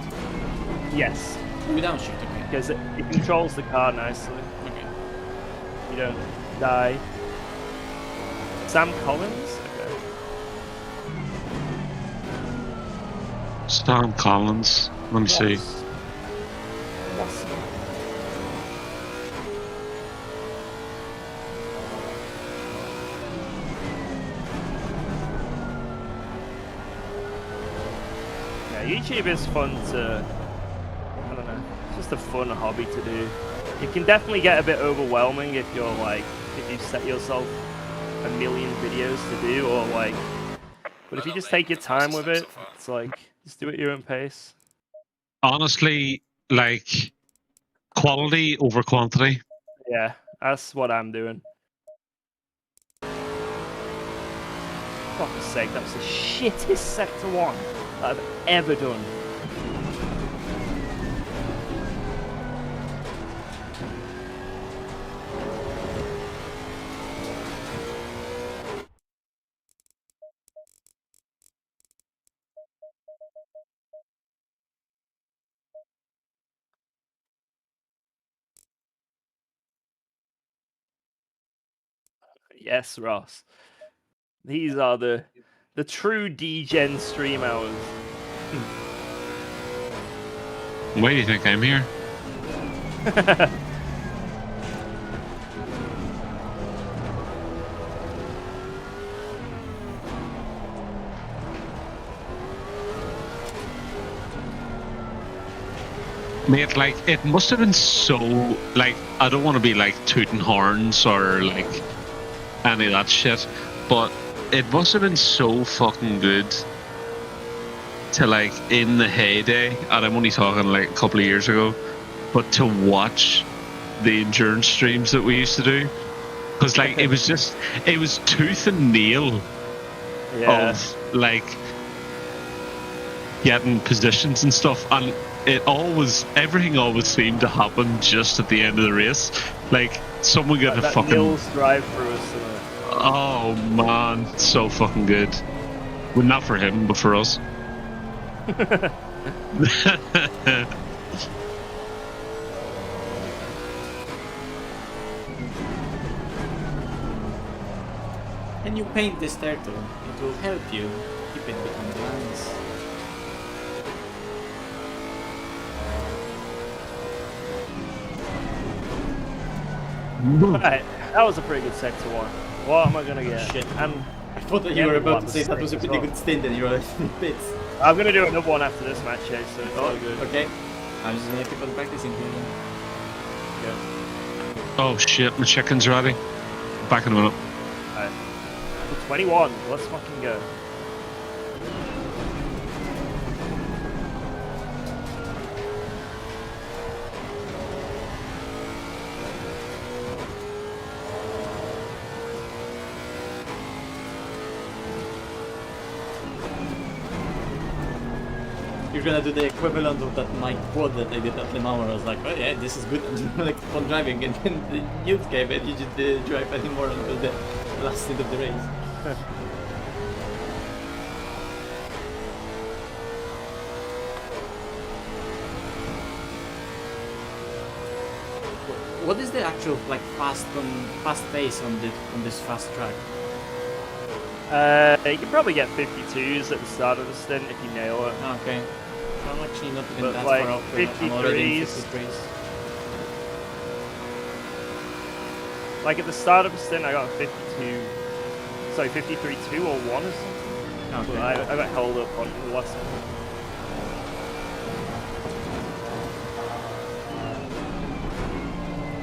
yes. Do we downshift, okay. Because it controls the car nicely. Okay. You don't die. Sam Collins? Okay. Sam Collins. Let me see. Yes. Yeah, YouTube is fun to, I don't know, it's just a fun hobby to do. It can definitely get a bit overwhelming if you're like, if you set yourself a million videos to do, or like, but if you just take your time with it, it's like, just do it at your own pace. Honestly, like, quality over quantity. Yeah, that's what I'm doing. Fuck's sake, that was the shittest Sector 1 that I've ever done. Yes, Ross. These are the true D-Gen stream hours. Why do you think I'm here? Mate, like, it must have been so, like, I don't want to be, like, tooting horns or, like, any of that shit, but it must have been so fucking good to, like, in the heyday, and I'm only talking, like, a couple of years ago, but to watch the endurance streams that we used to do, because, like, it was just, it was tooth and nail of, like, getting positions and stuff, and everything always seemed to happen just at the end of the race. Like, someone got a fucking... Nils drive through us. Oh man, so fucking good. Well, not for him, but for us. Can you paint this turtle? It will help you keep it between the lines. Right, that was a pretty good Sector 1. What am I gonna get? Shit. I thought that you were about to say that was a pretty good stint and you were in bits. I'm gonna do another one after this match, Chase, so it's all good. Okay. I'm just gonna keep on practicing here then. Yeah. Oh shit, my chicken's ready. Back in a minute. Alright. 21, let's fucking go. You're gonna do the equivalent of that mic quad that I did at Le Mans where I was like, oh yeah, this is good, I'm just like fun driving, and then the youth came and you just didn't drive anymore until the last stint of the race. What is the actual like fast pace on this fast track? You can probably get 52s at the start of the stint if you nail it. Okay. I'm actually not even But, that like, far off. I'm already in 53s. 53s. Like at the start of the stint, I got a 52. Sorry, 53.2 or 1 or something. Okay. But I got held up on the last one.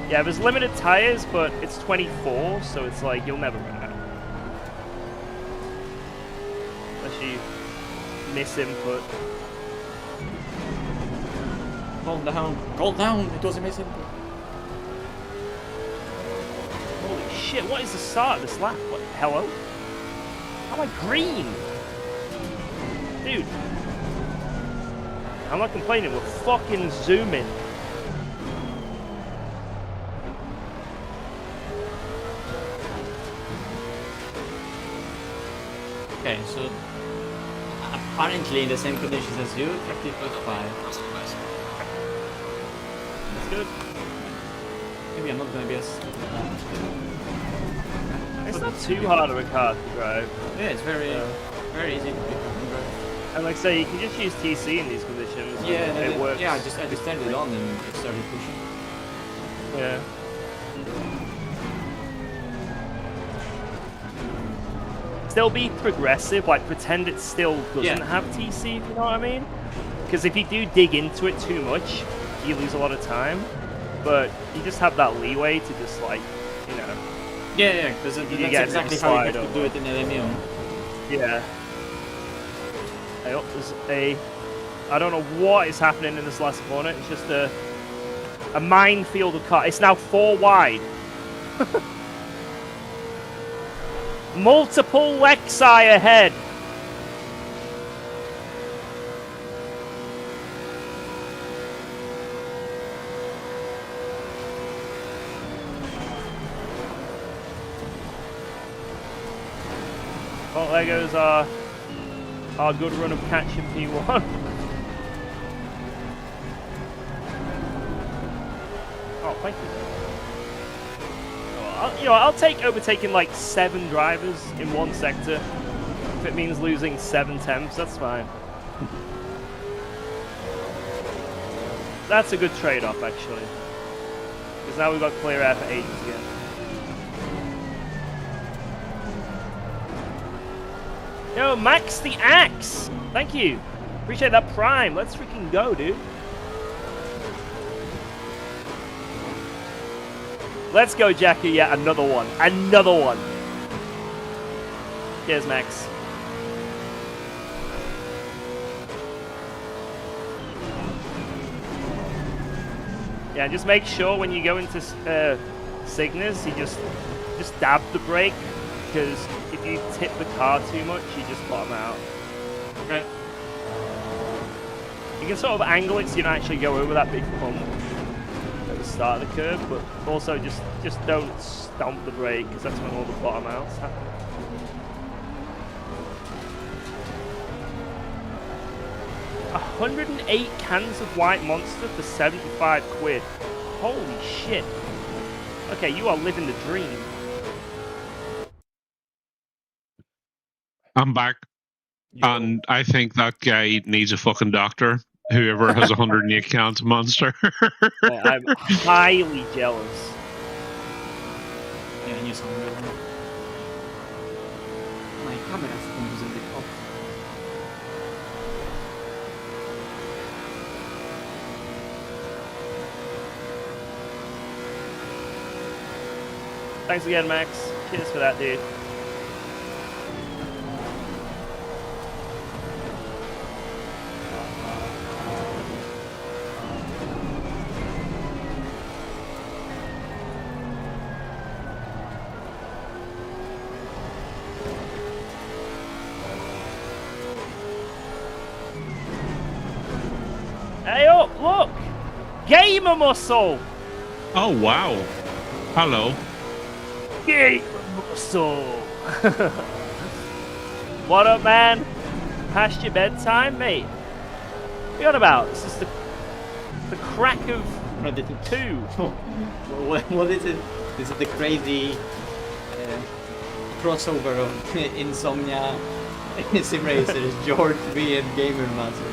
Yeah, there's limited tires, but it's 24, so it's like you'll never run out. Unless you miss input. Calm down, it was a miss input. Holy shit, what is the start of this lap? What, hello? How am I green? Dude. I'm not complaining, we're fucking zooming. Okay, so apparently in the same conditions as you, 50.5. That's good. Maybe I'm not gonna be as... It's not too hard of a car to drive. Yeah, it's very easy to pick up and drive. And like I say, you can just use TC in these conditions. and Yeah, it works. Yeah, I just turned it on and it started pushing. Yeah. Still be progressive, like pretend it still doesn't have TC, if you know what I mean? Because if you do dig into it too much, you lose a lot of time. But you just have that leeway to just like, you know. Yeah, because that's exactly how you have to do it in LMU. Yeah. I hope there's a... I don't know what is happening in this last corner. It's just a minefield of cars. It's now 4 wide. Multiple Lexi ahead. Well, there goes our good run of catching P1. Oh, thank you. I'll take overtaking like 7 drivers in one sector. If it means losing 7 temps, that's fine. That's a good trade-off, actually. Because now we've got clear air for ages again. Yo, Max the Axe! Thank you. Appreciate that prime. Let's freaking go, dude. Let's go, Jackie. Yeah, another one. Another one. Cheers, Max. Yeah, just make sure when you go into Cygnus, you just dab the brake, because if you tip the car too much, you just bottom out. Okay. You can sort of angle it so you don't actually go over that big pump at the start of the curve, but also just don't stomp the brake, because that's when all the bottom outs happen. $108 cans of White Monster for 75 quid. Holy shit. Okay, you are living the dream. I'm back. And I think that guy needs a fucking doctor. Whoever has 108 cans of Monster. I'm highly jealous. Yeah, I knew something like that. My camera phone is a bit off. Thanks again, Max. Cheers for that, dude. Hey up, look! Gamer muscle! Oh, wow. Hello. Gamer muscle! What up, man? Past your bedtime, mate? What are you on about? This is the crack of 2. What is it? Is it the crazy crossover of Insomnia, Sim Racers, George V and Gamer Master?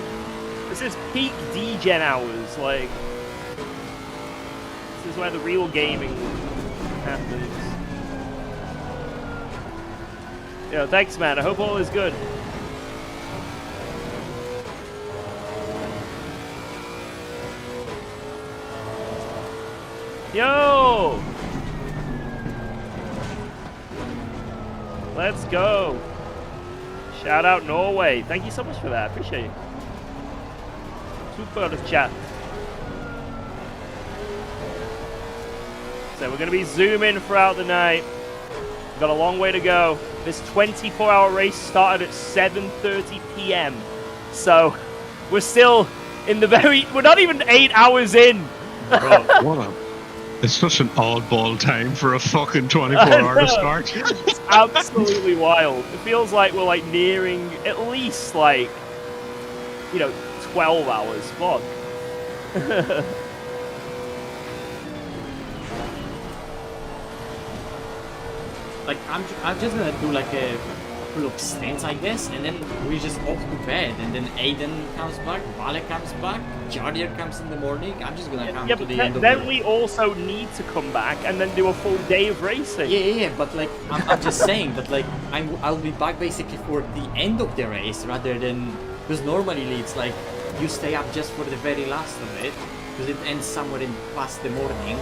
This is peak degen hours. Like, this is where the real gaming happens. Yo, thanks, man. I hope all is good. Yo! Let's go. Shout out Norway. Thank you so much for that. Appreciate it. Super chat. So we're going to be zooming throughout the night. We've got a long way to go. This 24-hour race started at 7:30 p.m. So we're still in the we're not even 8 hours in. Bro, what a... It's such an oddball time for a fucking 24-hour start. It's absolutely wild. It feels like we're like nearing at least like, 12 hours. Fuck. Like I'm just gonna do like a couple of stints, I guess, and then we just off to bed, and then Aiden comes back, Vale comes back, Jardier comes in the morning. I'm just gonna come to the end of then we also need to come back and then do a full day of racing. Yeah, but like I'm just saying that like I'll be back basically for the end of the race rather than, because normally it's like you stay up just for the very last of it because it ends somewhere in past the morning,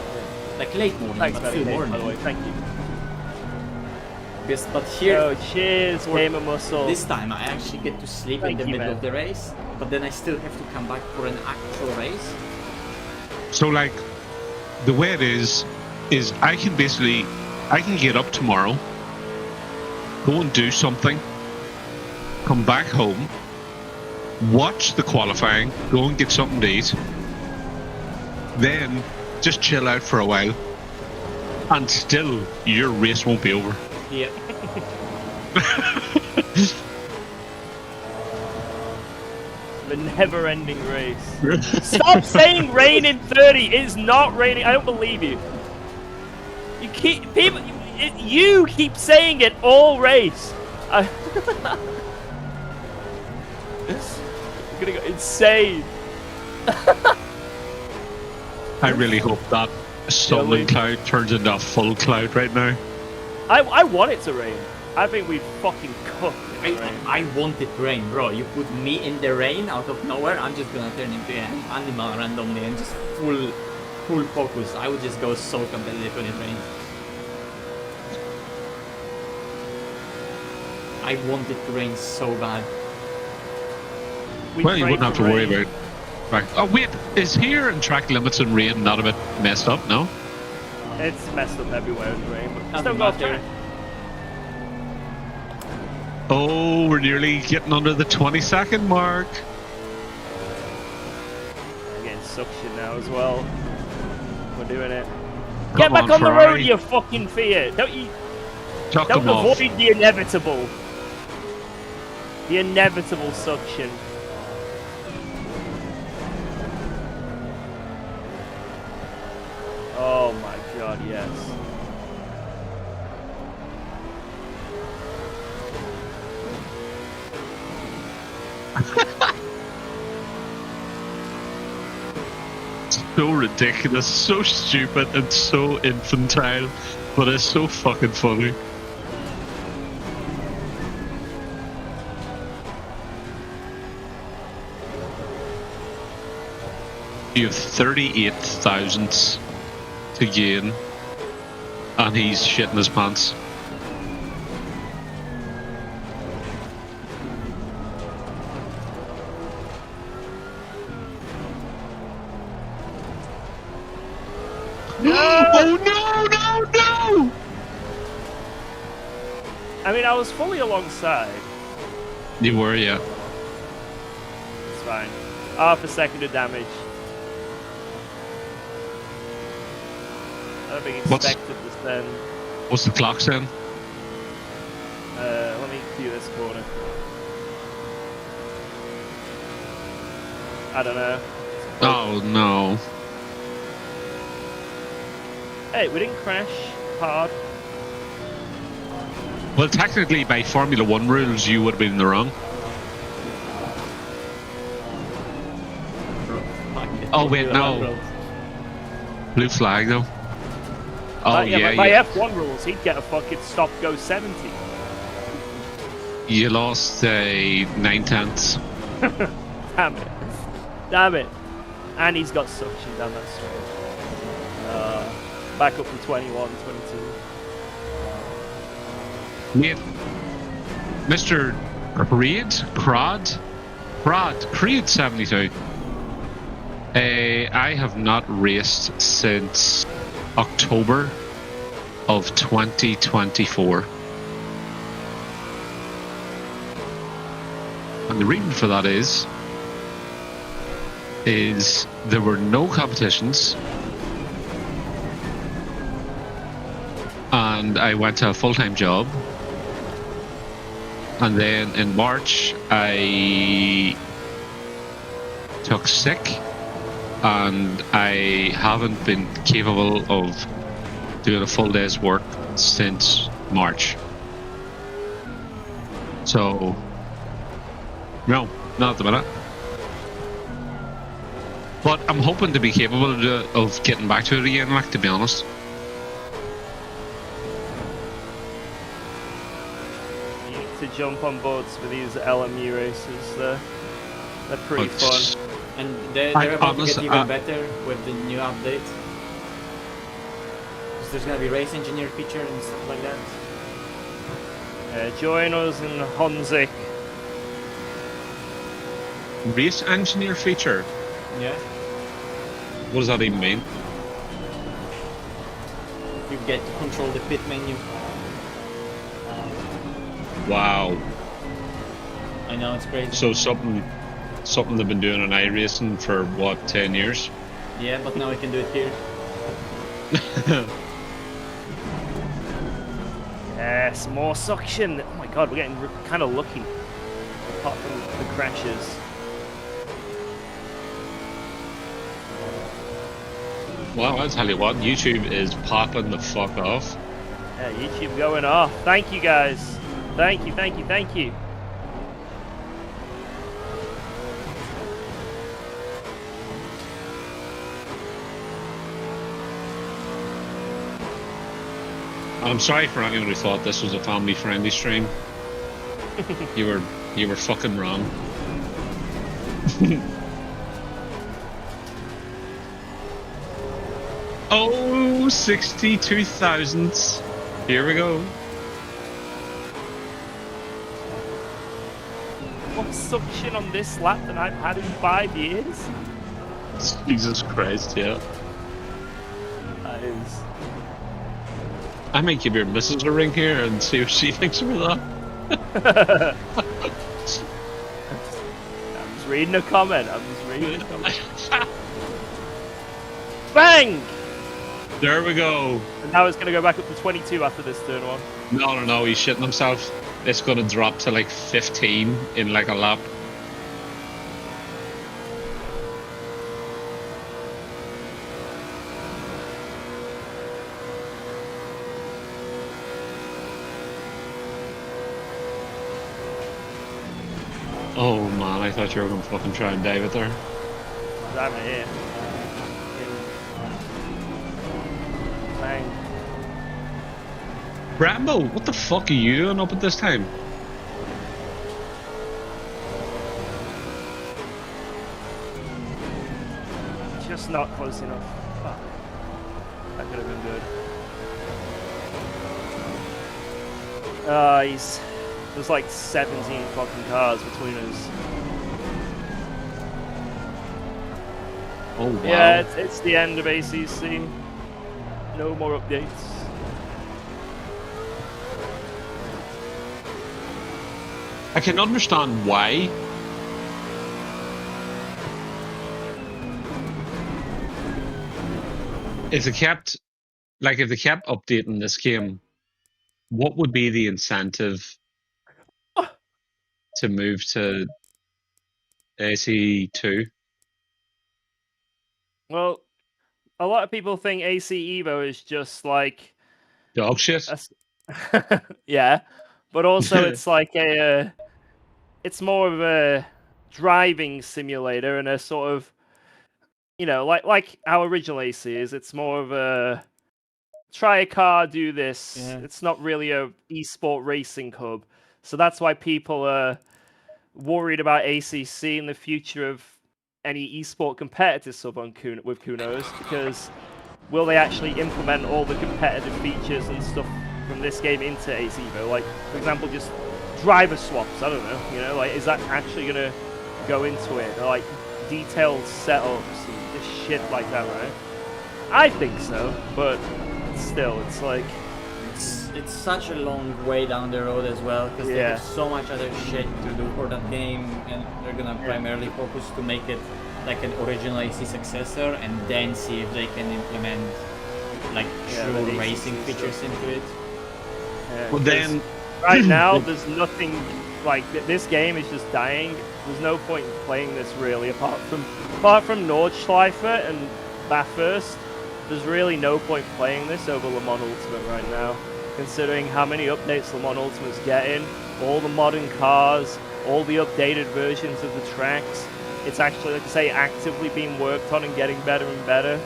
like late morning. Thanks, but still morning. by the way. Thank you. Yes, but here, oh, cheers, Gamer Muscle. This time I actually get to sleep in the middle of the race, but then I still have to come back for an actual race. So like, the way it is I can get up tomorrow, go and do something, come back home, watch the qualifying, go and get something to eat, then just chill out for a while, and still your race won't be over. Yeah. The never-ending race. Stop saying rain in 30. It's not raining. I don't believe you. You keep saying it all race. I'm gonna go insane. I really hope that sunlit cloud turns into a full cloud right now. I want it to rain. I think we'd fucking cook. I want it to rain, bro. You put me in the rain out of nowhere, I'm just gonna turn into an animal randomly and just full focus. I would just go so competitive when it rains. I want it to rain so bad. Well, you wouldn't have to worry about it. Right. Oh wait, is here and track limits and rain not a bit messed up? No. It's messed up everywhere in the rain, but Still still got there. Oh, we're nearly getting under the 20-second mark. I'm getting suction now as well. We're doing it. Come Get back on the Ferrari. road, you fucking Fiat. Don't Chuck them avoid off. the inevitable. The inevitable suction. Oh my god, yes. So ridiculous, so stupid, and so infantile, but it's so fucking funny. You have 38 thousandths to gain, and he's shitting his pants. Oh no! I mean, I was fully alongside. You were, yeah. It's fine. Half a second of damage. I don't think expected this then. What's the clock saying? Let me view this corner. I don't know. Oh no. Hey, we didn't crash hard. Well, technically, by Formula 1 rules, you would have been in the wrong. Oh If wait, you no. unroll. Blue flag though. Oh yeah, by yeah. F1 rules, he'd get a fucking stop go 70. You lost 9/10. Damn it. Damn it. And he's got suction down that straight. Back up to 21, 22. Mate, Mr. Creed 72. I have not raced since October of 2024. And the reason for that is there were no competitions, and I went to a full-time job, and then in March I took sick, and I haven't been capable of doing a full day's work since March. So no, not at the minute. But I'm hoping to be capable of getting back to it again, like, to be honest. You need to jump on boards for these LMU races. They're pretty fun. And they're about to get even better with the new update. So there's gonna be race engineer feature and stuff like that. Join us in Heusinkveld. Race engineer feature? Yeah. What does that even mean? You get to control the pit menu. Wow. I know, it's crazy. So something they've been doing on iRacing for what, 10 years? Yeah, but now we can do it here. Yes, more suction. Oh my god, we're getting kind of lucky. Apart from the crashes. Well, I'll tell you what, YouTube is popping the fuck off. Yeah, YouTube going off. Thank you guys. Thank you, thank you, thank you. I'm sorry for anyone who thought this was a family-friendly stream. You were fucking wrong. Oh, 62,000. Here we go. What suction on this lap that I've had in 5 years? Jesus Christ, yeah. That is... I might give your missus a ring here and see what she thinks of that. I'm just reading a comment. Bang! There we go. And now it's going to go back up to 22 after this turn one. No, he's shitting himself. It's going to drop to like 15 in like a lap. Oh man, I thought you were going to fucking try and dive it there. Damn it, here. Bang. Rambo, what the fuck are you doing up at this time? Just not close enough. Fuck. That could have been good. There's like 17 fucking cars between us. Oh wow. Yeah, it's the end of ACC. No more updates. I can understand why. If they kept updating this game, what would be the incentive to move to AC2? Well, a lot of people think AC Evo is just like Dog shit. yeah, but also it's like it's more of a driving simulator and a sort of you know, like our original AC is. It's more of a try a car, do this. Yeah. It's not really a esport racing hub, so that's why people are worried about ACC and the future of any esport competitive sub on with Kunos, because will they actually implement all the competitive features and stuff from this game into ACVO? Like, for example, just driver swaps. I don't know. You know, like, is that actually gonna go into it? Or, like, detailed setups and just shit like that, right? I think so, but still, it's like it's such a long way down the road as well, because they Yeah. have so much other shit to do for that game, and they're gonna primarily focus to make it like an original AC successor, and then see if they can implement like Yeah, true the ACC racing stuff. features into it. yeah, Well, 'cause then right now there's nothing like this game is just dying. There's no point in playing this really, apart from Nordschleife and Bathurst. There's really no point playing this over Le Mans Ultimate right now, considering how many updates Le Mans Ultimate's getting, all the modern cars, all the updated versions of the tracks. It's actually, like I say, actively being worked on and getting better and better.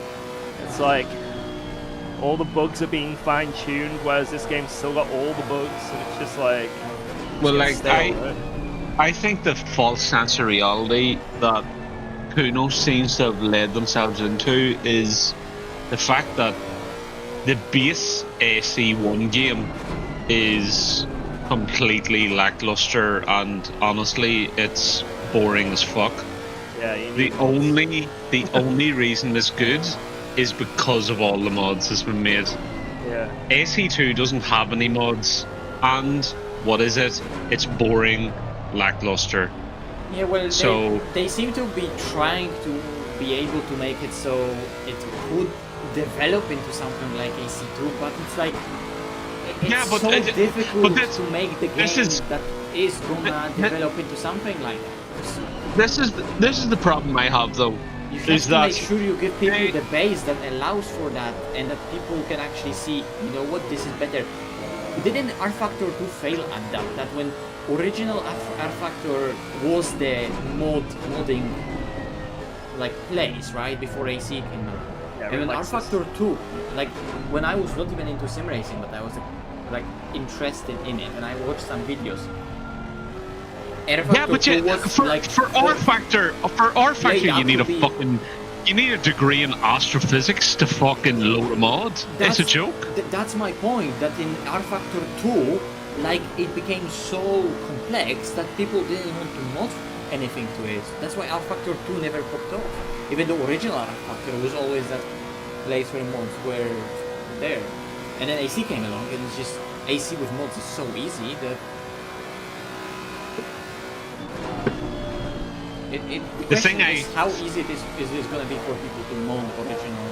It's like all the bugs are being fine-tuned, whereas this game's still got all the bugs, and it's just like well, it's like stale, right? I think the false sense of reality that Kuno seems to have led themselves into is the fact that the base AC1 game is completely lackluster, and honestly, it's boring as fuck. Yeah, you The need only reason it's good is because of all the mods that's been made. yeah. AC2 doesn't have any mods, and what is it? It's boring, lackluster. Yeah, well, So- they seem to be trying to be able to make it so it could develop into something like AC2, but it's like it's Yeah, but so it- difficult but that's- to make the this game is- that is gonna develop into something like that. This is the problem I have though. You have Is to that make sure you give people they- the base that allows for that, and that people can actually see, you know what, this is better. Didn't R Factor 2 fail at that? That when original R Factor was the modding like place, right, before AC came out. Yeah, And when R relaxes. Factor 2, like when I was not even into sim racing, but I was like interested in it, and I watched some videos. R Factor yeah, but 2 you, was for like R Factor, you have need to a be- fucking you need a degree in astrophysics to fucking load a mod. It's a joke. That's my point. That in R Factor 2, like it became so complex that people didn't want to mod anything to it. That's why R Factor 2 never popped off. Even the original R Factor was always that place where mods were there. And then AC came along, and it's just AC with mods is so easy that the thing question is how easy it is going to be for people to mod original.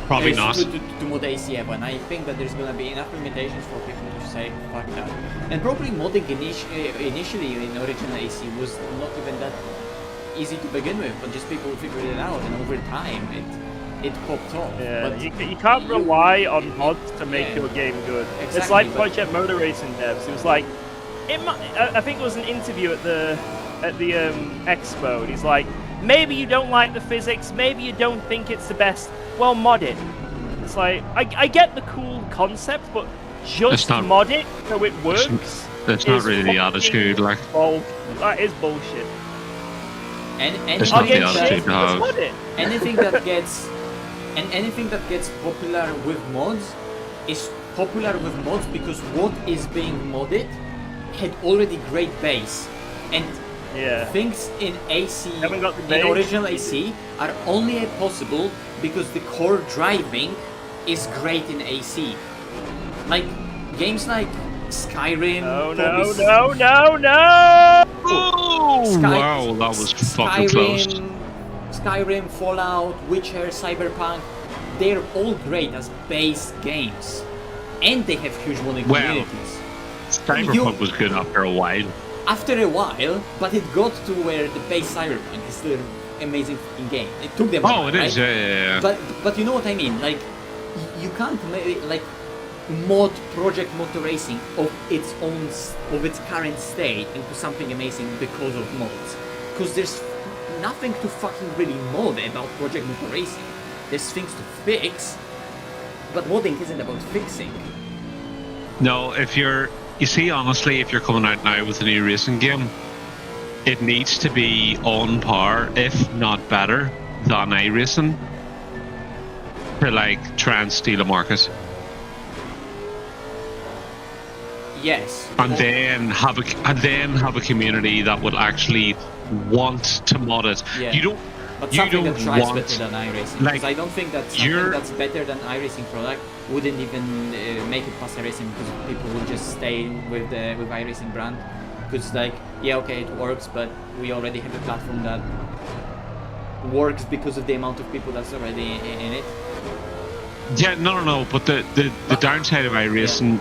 Probably Is not. to mod ACF, and I think that there's gonna be enough limitations for people to say fuck that. And probably modding initially in original AC was not even that easy to begin with, but just people figured it out, and over time it popped off. Yeah, But you can't rely on mods to make yeah. your game good. It's Exactly, like but- Project Motor Racing devs. It was like, I think it was an interview at the expo, and he's like, maybe you don't like the physics, maybe you don't think it's the best. Well, mod it. It's like I get the cool concept, but just not- mod it so it works. That's not is really the fucking attitude. Like, that is bullshit. and It's I'll not the get attitude shit, to just have. mod it. anything that gets popular with mods is popular with mods because what is being modded had already great base, and Yeah. things in AC, Haven't got the in base. original AC, are only possible because the core driving is great in AC. Like games like Skyrim. No, probably no. oh Sky- wow, that was fucking close. Skyrim, Fallout, Witcher, Cyberpunk, they're all great as base games, and they have huge modding Well, communities. Cyberpunk was good after a while. After a while, but it got to where the base Cyberpunk is still an amazing fucking game. It took them a Oh, while, it is. right? Yeah. But you know what I mean? Like you can't like mod Project Motor Racing of its own of its current state into something amazing because of mods. Because there's nothing to fucking really mod about Project Motor Racing. There's things to fix, but modding isn't about fixing. No, you see, honestly, if you're coming out now with a new racing game, it needs to be on par, if not better, than iRacing to like try and steal a market. Yes. And then have a community that would actually want to mod it. Yeah. You don't. But You something don't that drives want, better than iRacing. like, Because I don't think that something that's better than iRacing product wouldn't even make it past iRacing, because people would just stay with the iRacing brand. Because like, yeah, okay, it works, but we already have a platform that works because of the amount of people that's already in it. Yeah, no. But the downside of iRacing,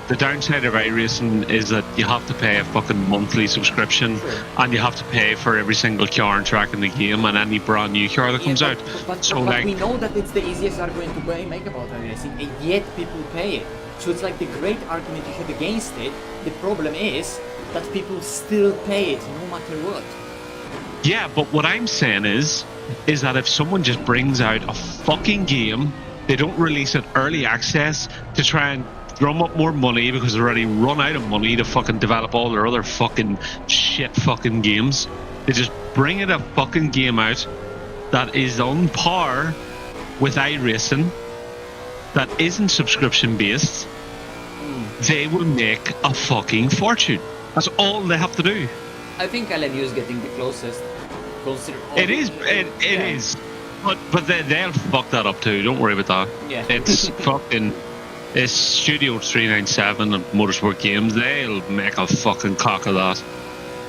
is that you have to pay a fucking monthly subscription, Sure. and you have to pay for every single car and track in the game and any brand new car that comes out. But like, we know that it's the easiest argument to make about iRacing, and yet people pay it. So it's like the great argument you have against it. The problem is that people still pay it no matter what. yeah, but what I'm saying is that if someone just brings out a fucking game, they don't release it early access to try and drum up more money because they've already run out of money to fucking develop all their other fucking shit fucking games. They just bring a fucking game out that is on par with iRacing, that isn't subscription based. They will make a fucking fortune. That's all they have to do. I think LMU is getting the closest. It is. But they'll fuck that up too. Don't worry about that. Yeah. It's fucking. It's Studio 397 and Motorsport Games. They'll make a fucking cock of that.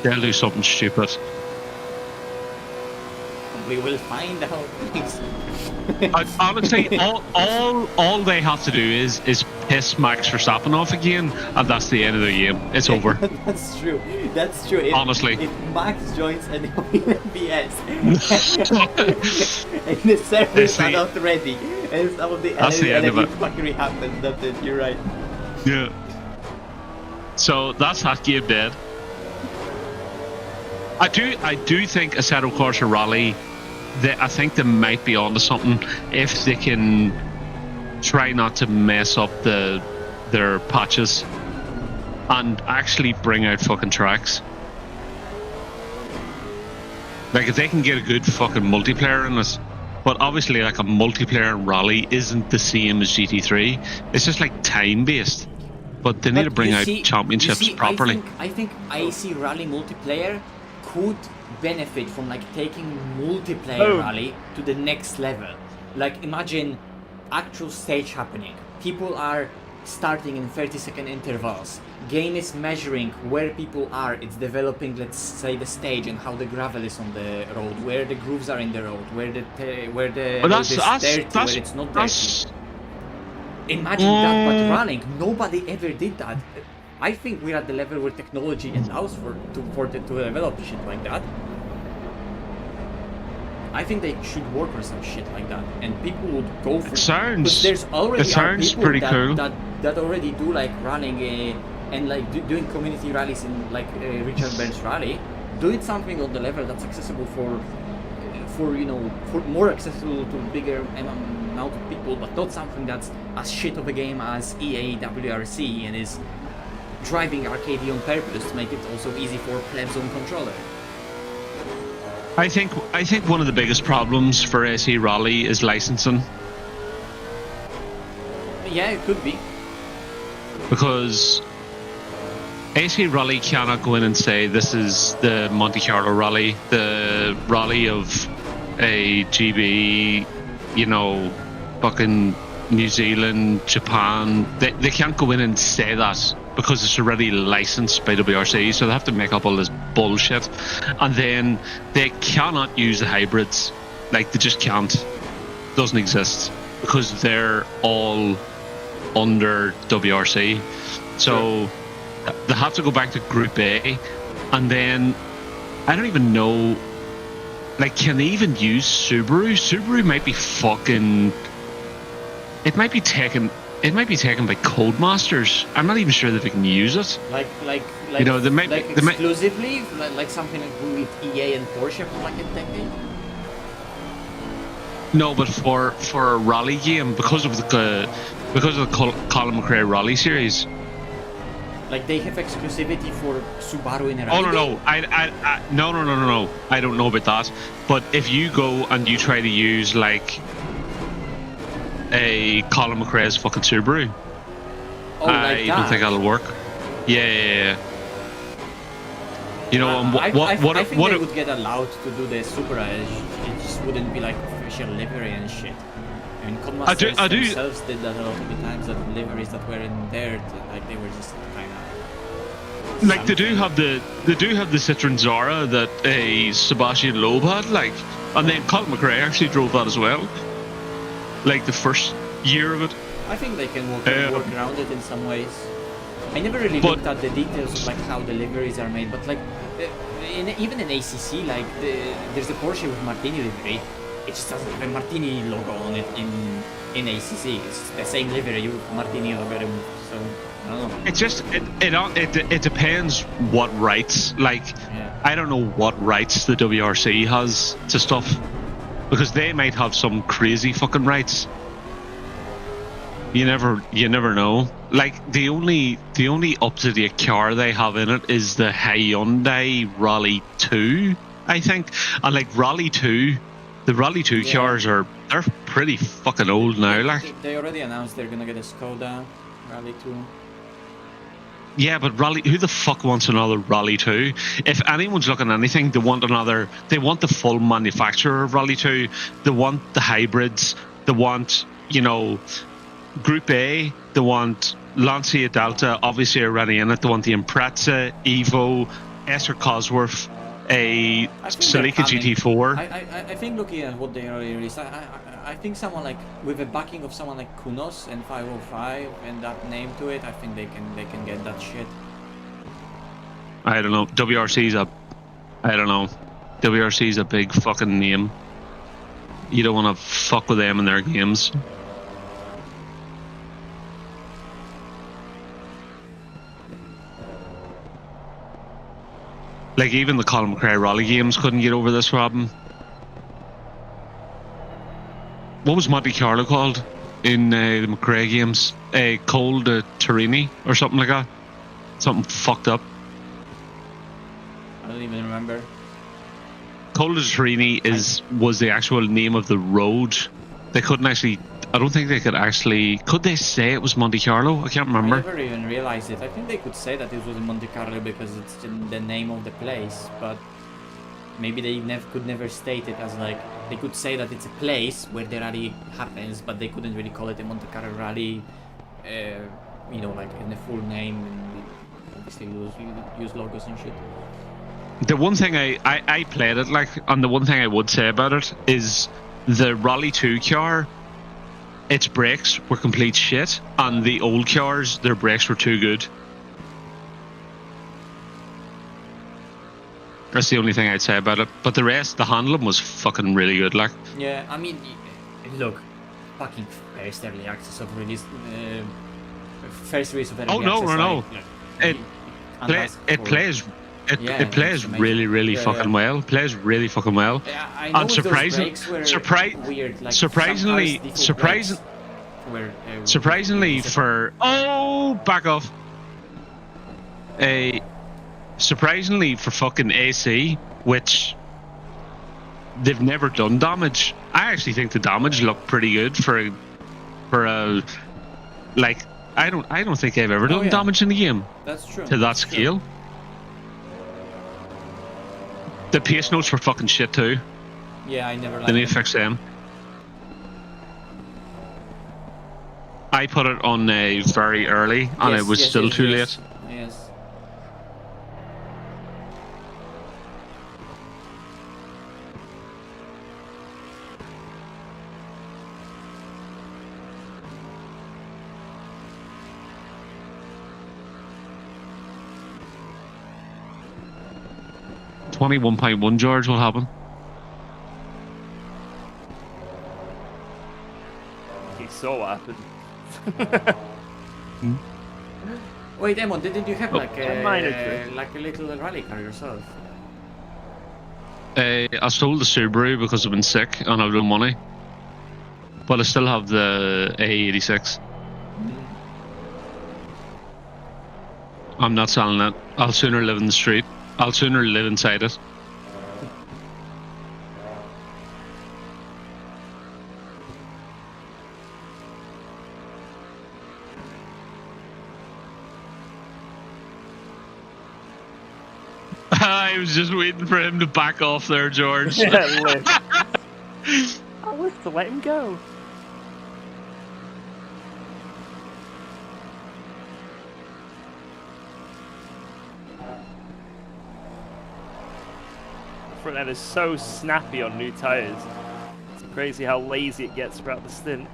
They'll do something stupid. We will find out. Honestly, all they have to do is piss Max Verstappen off again, and that's the end of the game. It's over. That's true. That's true. Honestly. If Max joins and BS and the servers are not ready, and some of the enemy fuckery happens, that's it. You're right. Yeah. So that's that game dead. I do think Assetto Corsa Rally, I think they might be onto something if they can try not to mess up their patches and actually bring out fucking tracks. Like if they can get a good fucking multiplayer in this, but obviously like a multiplayer in Rally isn't the same as GT3. It's just like time based. But they need to bring out championships properly. I think ACC Rally multiplayer could benefit from like taking multiplayer rally to the next level. Like imagine actual stage happening. People are starting in 30-second intervals. Game is measuring where people are. It's developing, let's say, the stage and how the gravel is on the road, where the grooves are in the road, where the road is dirty, where it's not dirty. Imagine that, but rallying, nobody ever did that. I think we're at the level where technology allows to develop shit like that. I think they should work on some shit like that, and people would go for it. There's already people pretty cool. that already do like running and like doing community rallies in like Richard Bench Rally. Do it something on the level that's accessible for more accessible to bigger amount of people, but not something that's as shit of a game as EA WRC and is driving arcade on purpose to make it also easy for plebs on controller. I think one of the biggest problems for AC Rally is licensing. Yeah, it could be. Because AC Rally cannot go in and say this is the Monte Carlo Rally, the rally of a GB, fucking New Zealand, Japan. They can't go in and say that because it's already licensed by WRC, so they have to make up all this bullshit. And then they cannot use the hybrids. Like, they just can't. Doesn't exist. Because they're all under WRC. So they have to go back to Group A. And then, I don't even know, like, can they even use Subaru? Subaru might be fucking... It might be taken by Codemasters. I'm not even sure that they can use it. Like exclusively, like something like with EA and Porsche for like a decade. No, but for a rally game, because of the Colin McRae Rally series. Like they have exclusivity for Subaru in a Oh rally no, game? no. I don't know about that. But if you go and you try to use like a Colin McRae's fucking Subaru, Oh, I like don't think that? that'll work. Yeah. You know, I think what they would get allowed to do the Supra. It just wouldn't be like official livery and shit. I mean, Codemasters I do- themselves did that a lot of the times. That liveries that were in there, like they were just kind of like they do have the Citroen Zara that a Sebastian Loeb had, like, and then Colin McRae actually drove that as well. Like the first year of it. I think they can work around it in some ways. I never really But- looked at the details of like how the liveries are made, but like even in ACC, like there's a Porsche with Martini livery. It just doesn't have a Martini logo on it in ACC. It's the same livery with Martini logo. So I don't know. It just it depends what rights. Like, Yeah. I don't know what rights the WRC has to stuff, because they might have some crazy fucking rights. You never know. Like the only up to date car they have in it is the Hyundai Rally 2, I think. And like Rally 2, the Rally 2 Yeah. cars they're pretty fucking old now. Like, They already announced they're gonna get a Skoda Rally 2. yeah, but who the fuck wants another Rally 2? If anyone's looking at anything, they want the full manufacturer of Rally 2. They want the hybrids. They want, Group A. They want Lancia Delta, obviously already in it. They want the Impreza, Evo, Esser Cosworth, a I think they're Celica coming. GT4. I think looking at what they already released, I think someone like with the backing of someone like Kunos and 505 and that name to it, I think they can get that shit. I don't know. WRC's a big fucking name. You don't want to fuck with them in their games. Like, even the Colin McRae Rally games couldn't get over this problem. What was Monte Carlo called in the McRae games? Col de Torini or something like that? Something fucked up. I don't even remember. Col de Torini was the actual name of the road. They couldn't actually... I don't think they could actually... Could they say it was Monte Carlo? I can't remember. I never even realized it. I think they could say that it was in Monte Carlo because it's the name of the place, but maybe they could never state it as like... They could say that it's a place where the rally happens, but they couldn't really call it a Monte Carlo rally, like in the full name, and obviously use logos and shit. The one thing I played it like, and the one thing I would say about it is the Rally 2 car, its brakes were complete shit, and the old cars, their brakes were too good. That's the only thing I'd say about it. But the rest, the handling was fucking really good, like. Yeah, I mean, look, fucking first early access of release, first release of early access. No. It plays really fucking well. Plays really fucking well. Yeah, I know And those brakes were weird, like surprisingly for back off. Surprisingly for fucking AC, which they've never done damage. I actually think the damage looked pretty good for a like. I don't think they've ever done damage in the game. That's true. To that scale. The pace notes were fucking shit too. Yeah, I never liked They need to them. fix them. I put it on very early, and it was still too late. Yes. $21.1, George, what happened? He saw what happened. Wait, Emon, didn't you have like a minor trick. like a little rally car yourself? I sold the Subaru because I've been sick and I've no money. but I still have the A86. I'm not selling it. I'll sooner live in the street. I'll sooner live inside it. I was just waiting for him to back off there, George. Yeah, lift. I lift to let him go. Front end is so snappy on new tyres. It's crazy how lazy it gets throughout the stint.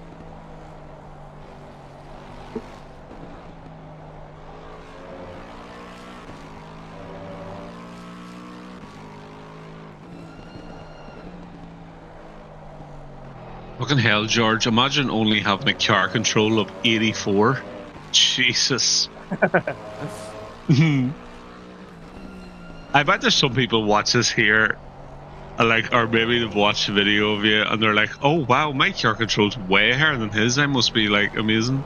Fucking hell, George. Imagine only having a car control of 84. Jesus. I bet there's some people watch this here, or maybe they've watched a video of you and they're like, oh wow, my car control's way higher than his. I must be like amazing.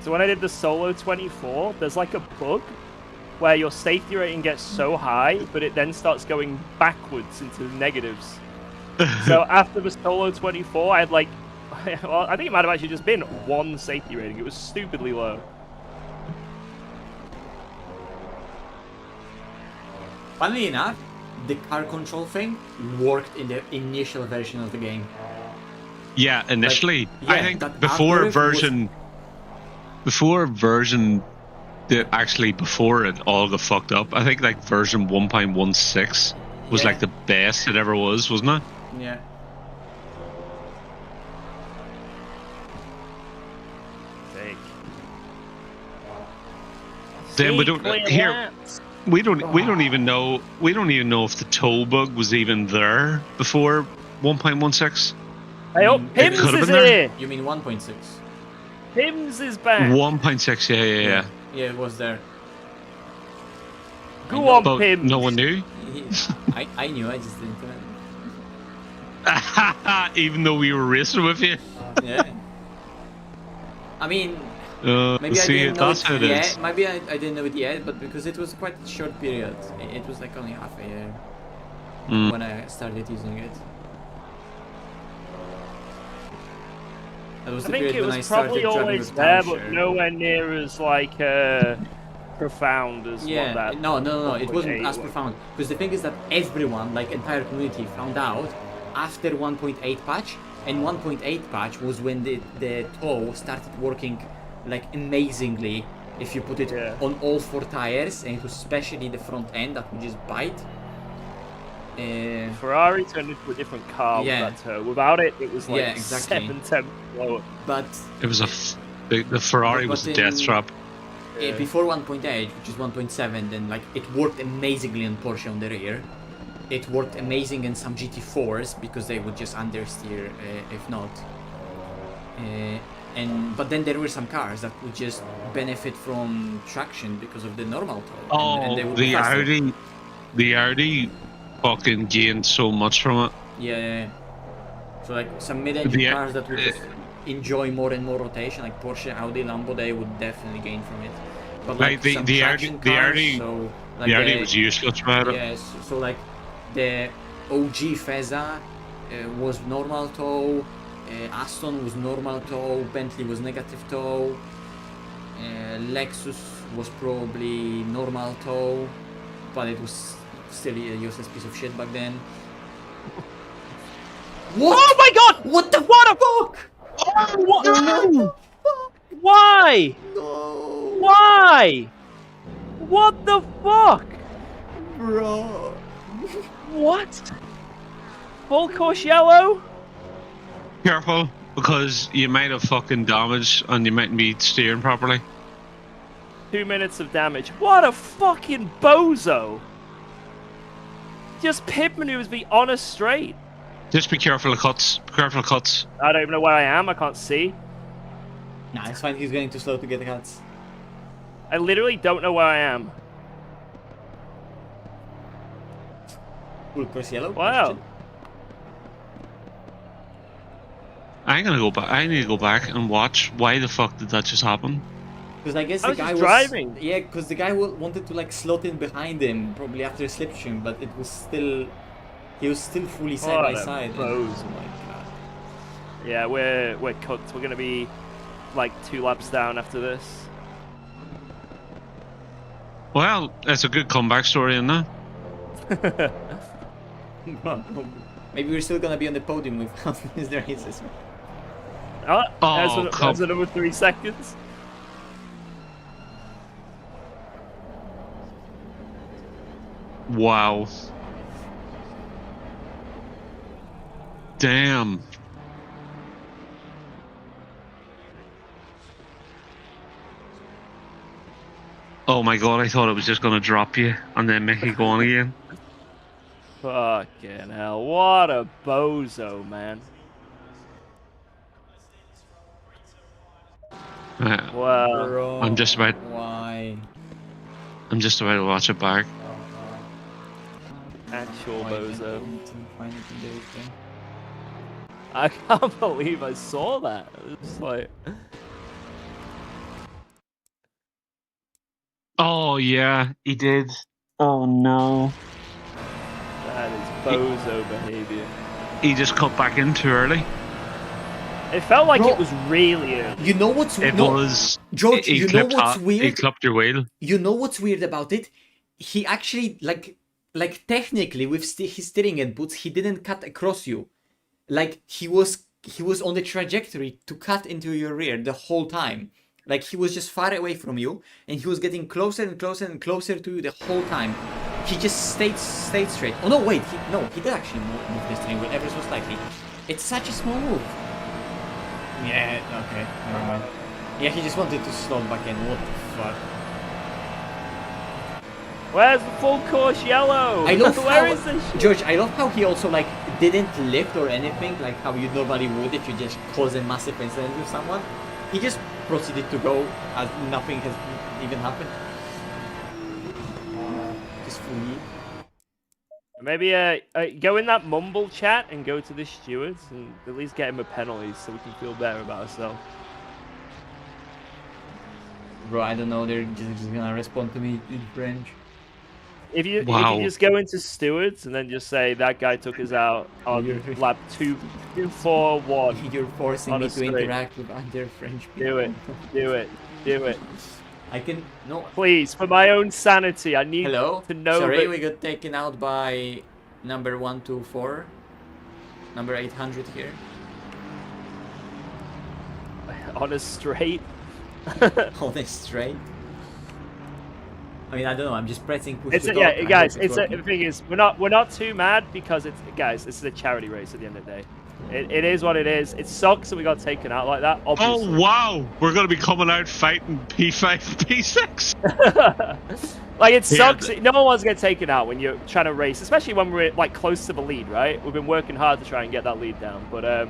So when I did the Solo 24, there's like a bug where your safety rating gets so high, but it then starts going backwards into the negatives. So after the Solo 24, I had like, well, I think it might have actually just been 1 safety rating. It was stupidly low. Funnily enough, the car control thing worked in the initial version of the game. Yeah, initially. Like, yeah, I think that before algorithm before it all got fucked up, I think like version 1.16 was like the best it ever was, wasn't it? Yeah. Fake. Then we don't here. We don't even know if the tow bug was even there before 1.16. Hey, oh, Pims is here. You mean 1.6? Pims is back. 1.6, yeah. Yeah, it was there. Go on, But Pims. no one knew. I knew, I just didn't. Even though we were racing with you. Yeah. I mean, maybe I see, didn't know that's how it it yet. is. Maybe I didn't know it yet, but because it was quite a short period. It was like only half a year when I started using it. That was I the think period it when I was started probably driving always with there, timeshare. but nowhere near as like profound as what that. No, it wasn't 1.8 as was. profound. Because the thing is that everyone, like entire community, found out after 1.8 patch, and 1.8 patch was when the tow started working like amazingly. If you put it on all 4 tires, and it was especially the front end that would just bite. Ferrari turned into a different car with that tow. Without it, it was like 7/10 lower. But it was the Ferrari was a death trap. Before 1.8, which is 1.7, then like it worked amazingly on Porsche on the rear. It worked amazing in some GT4s because they would just understeer if not. But then there were some cars that would just benefit from traction because of the normal tow. And they would be faster. The Audi fucking gained so much from it. Yeah. So like some mid-engine cars that would just enjoy more and more rotation, like Porsche, Audi, Lambo, they would definitely gain from it. But like the some Audi traction cars, so like the Audi was useless about it. Yes, so like the OG Fezza was normal tow, Aston was normal tow, Bentley was negative tow, Lexus was probably normal tow, but it was still a useless piece of shit back then. What? Oh my god! What the fuck? Oh, what? No! Why? No! Why? What the fuck? Bro. What? Full course yellow? Careful, because you might have fucking damage and you mightn't be steering properly. 2 minutes of damage. What a fucking bozo! Just pit maneuvers me on a straight. Just be careful of cuts. Be careful of cuts. I don't even know where I am. I can't see. Nah, it's fine. He's going too slow to get the cuts. I literally don't know where I am. Full course yellow. Wow. I'm gonna go back. I need to go back and watch. Why the fuck did that just happen? Because I guess I the was guy just was driving. Yeah, because the guy wanted to like slot in behind him, probably after a slipstream, but it was still he was still fully side by What a side. bozo. Oh my god. Yeah, we're cooked. We're gonna be like 2 laps down after this. Well, it's a good comeback story, isn't it? Maybe we're still gonna be on the podium with the races. Oh, Oh, there's another 3 seconds. Wow. Damn. Oh my god, I thought it was just gonna drop you and then make you go on again. Fucking hell, what a bozo, man. Wow. Bro, I'm just about Why? I'm just about to watch it back. Actual Why bozo. didn't you find it in the game? I can't believe I saw that. It's like... Oh yeah, he did. Oh no. That is bozo behavior. He just cut back in too early. It felt like Bro, it was really early. You know what's It no, was George, he you know clipped what's He weird? clipped your wheel. You know what's weird about it? He actually like technically with his steering inputs, he didn't cut across you. Like he was on the trajectory to cut into your rear the whole time. Like he was just far away from you, and he was getting closer and closer and closer to you the whole time. He just stayed straight. Oh no, wait, he did actually move the steering wheel ever so slightly. It's such a small move. Yeah, okay, never mind. Yeah, he just wanted to slow back in. What the fuck? Where's the full course yellow? I love Where how, is this shit? George, I love how he also like didn't lift or anything like how you normally would if you just cause a massive incident with someone. He just proceeded to go as nothing has even happened. Just fully. Maybe go in that mumble chat and go to the stewards and at least get him a penalty so we can feel better about ourselves. Bro, I don't know, they're just gonna respond to me in French. If you Wow. just go into stewards and then just say that guy took us out on lap 241. You're forcing me to Honestly. interact with other French people. Do it, do it, do it. I can, no. Please, for my own sanity, I need Hello? to know Sorry, that... we got taken out by number 124. Number 800 here. on a straight. On a straight. I mean, I don't know. I'm just pressing push It's to a, talk. yeah, I guys. hope It's working. the thing is, we're not too mad because it's guys. This is a charity race at the end of the day. It is what it is. It sucks that we got taken out like that. Obviously. Oh wow, we're gonna be coming out fighting P5, P6. Like it Yeah, sucks. No one wants to get taken out when you're trying to race, especially when we're like close to the lead, right? We've been working hard to try and get that lead down, but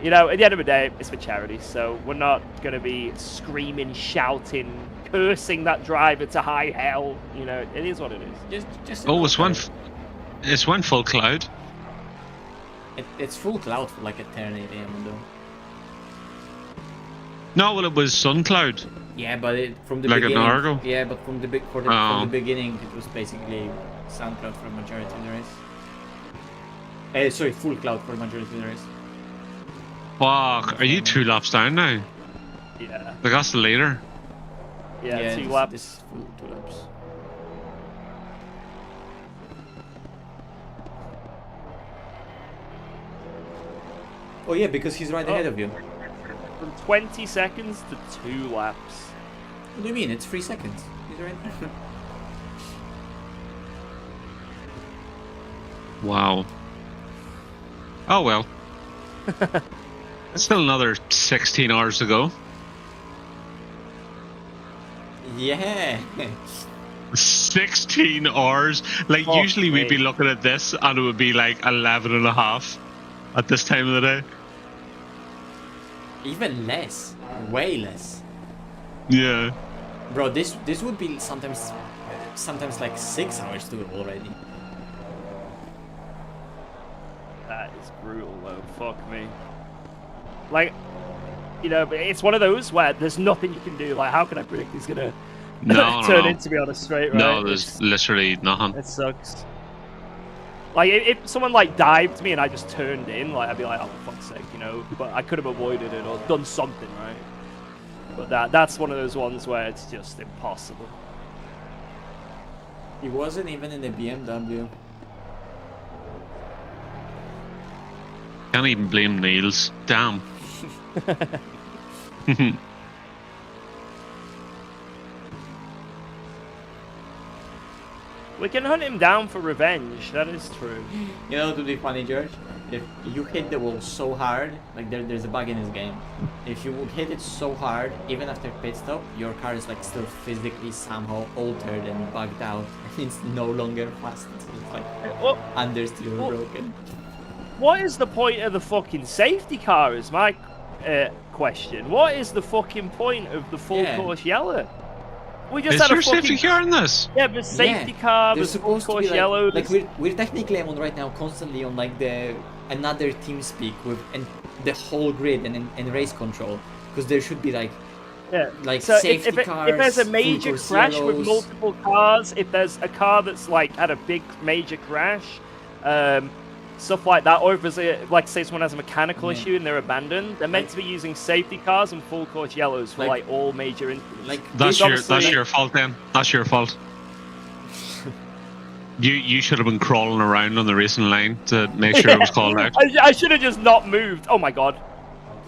you know, at the end of the day, it's for charity, so we're not going to be screaming, shouting, cursing that driver to high hell. You know, it is what it is. Just Oh, it's one full cloud. It's full cloud for like a 10 a.m. though. No, well, it was sun cloud. Yeah, but from the Like an beginning. Argo? Yeah, but from the from Oh. the beginning, it was basically sun cloud for majority of the race. Sorry, full cloud for majority of the race. Fuck, are you 2 laps down now? Yeah. Like that's the leader. Yeah, 2 this, laps. This is full 2 laps. Oh yeah, because he's right ahead of you. From 20 seconds to 2 laps. What do you mean? It's 3 seconds. He's right there. Wow. Oh well. Still another 16 hours to go. Yeah. 16 hours. Like Fuck usually we'd be me. looking at this and it would be like 11 and a half at this time of the day. Even less. Way less. Yeah. Bro, this would be sometimes like 6 hours to go already. That is brutal, though. Fuck me. Like, you know, but it's one of those where there's nothing you can do. Like, how can I predict he's gonna No, turn no. into me on a straight right? No, there's literally nothing. It sucks. Like, if someone like dived me and I just turned in, like, I'd be like, oh, for fuck's sake, you know. But I could have avoided it or done something, right? But that's one of those ones where it's just impossible. He wasn't even in the BMW. Can't even blame Niels. Damn. We can hunt him down for revenge, that is true. You know, to be funny, George, if you hit the wall so hard, like there's a bug in this game. If you would hit it so hard, even after pit stop, your car is like still physically somehow altered and bugged out, and it's no longer fast. It's like understeer or broken. What is the point of the fucking safety car? Is my question. What is the fucking point of the full course yellow? We just Is had there a a fucking safety car in this? yeah, but safety car, There's there's full supposed to course be like, yellow. like we're technically on right now constantly on like the another team speak with and the whole grid and race control, because there should be like so safety cars. If there's a full major course crash yellows. with multiple cars, if there's a car that's like had a big major crash, stuff like that, or if there's a, like say someone has a mechanical issue and they're abandoned, they're meant to be using safety cars and full course yellows for like all major incidents. Like That's this your fault then. That's your fault. You should have been crawling around on the racing line to make sure it was called out. I should have just not moved. Oh my god.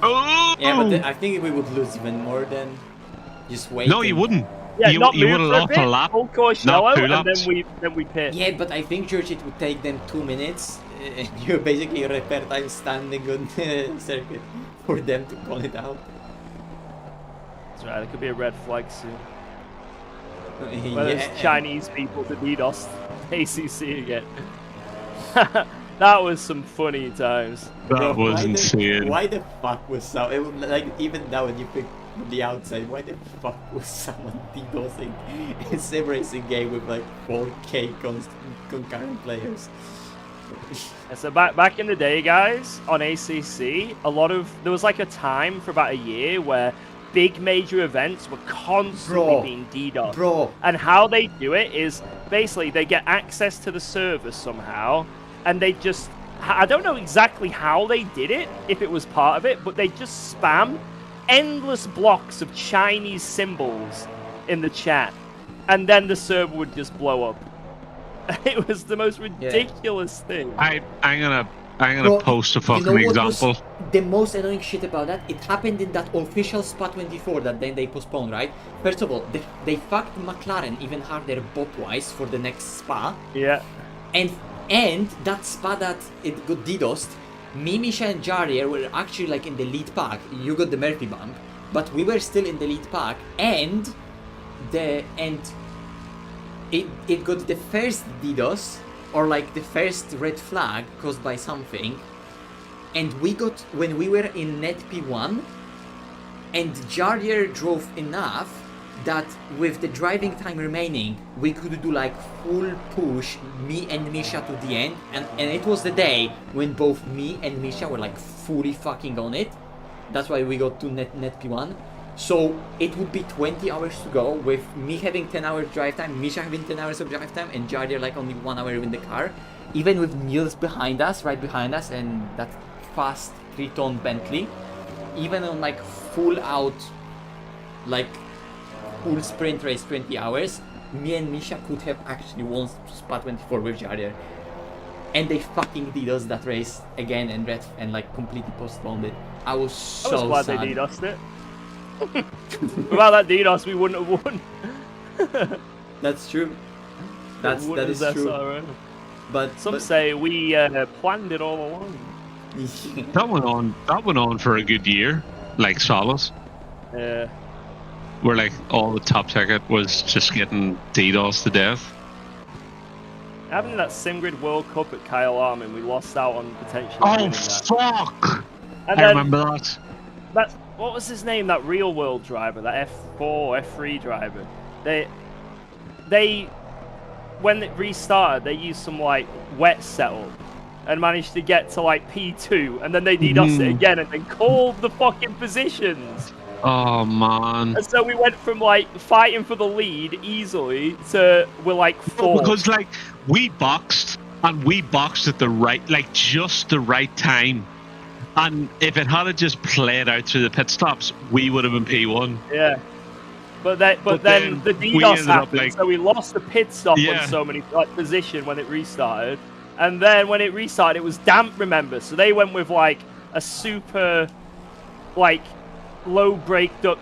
Oh! Yeah, but I think we would lose even more than just waiting. No, you wouldn't. Yeah, you not would move have for a lost bit, a lap. full course not yellow, 2 and laps. then we pit. Yeah, but I think, George, it would take them 2 minutes. You basically repair time standing on the circuit for them to call it out. That's right, it could be a red flag soon. Well, Yeah, there's Chinese people to DDoS ACC again. That was some funny times. That was why insane. Why the fuck was so? It would, like even now when you pick from the outside, why the fuck was someone DDoSing a sim racing game with like 4K concurrent players? So back in the day, guys, on ACC, there was like a time for about a year where big major events were constantly being DDoSed. Bro. And how they do it is basically they get access to the server somehow, and they just, I don't know exactly how they did it, if it was part of it, but they just spam endless blocks of Chinese symbols in the chat, and then the server would just blow up. It was the most ridiculous thing. I'm gonna post a fucking example. Was the most annoying shit about that? It happened in that official Spa 24 that then they postponed, right? First of all, they fucked McLaren even harder bot-wise for the next Spa. Yeah. And that Spa that it got DDoSed, me, Misha and Jarier were actually like in the lead pack. You got the Murphy bump, but we were still in the lead pack, and it got the first DDoS, or like the first red flag caused by something, and we got, when we were in net P1, and Jarier drove enough that with the driving time remaining, we could do like full push, me and Misha to the end, and it was the day when both me and Misha were like fully fucking on it. That's why we got to net P1. So it would be 20 hours to go with me having 10 hours drive time, Misha having 10 hours of drive time, and Jarier like only 1 hour in the car. Even with Niels behind us, right behind us, and that fast 3-ton Bentley, even on like full out, like full sprint race 20 hours, me and Misha could have actually won Spa 24 with Jarier. And they fucking DDoSed that race again and like completely postponed it. I was so glad sad. they DDoSed it. Without that DDoS, we wouldn't have won. That's true. That is true. SRO. But some say we planned it all along. That went on for a good year, like solid. Yeah. Where like all the top ticket was just getting DDoS to death. Having that SimGrid World Cup at Kyle Armin, we lost out on potentially winning that. Fuck! And I remember that. That's, what was his name? That real world driver, that F4, F3 driver. They when it restarted, they used some like wet setup, and managed to get to like P2, and then they DDoS it again, and then called the fucking positions. Oh man. And so we went from like fighting for the lead easily to we're like four. Because like we boxed at the right, like just the right time, and if it had just played out through the pit stops, we would have been P1. Yeah. But then the DDoS happened, so we lost the pit stop on so many position when it restarted, and then when it restarted, it was damp. Remember, so they went with like a super, like, low brake duct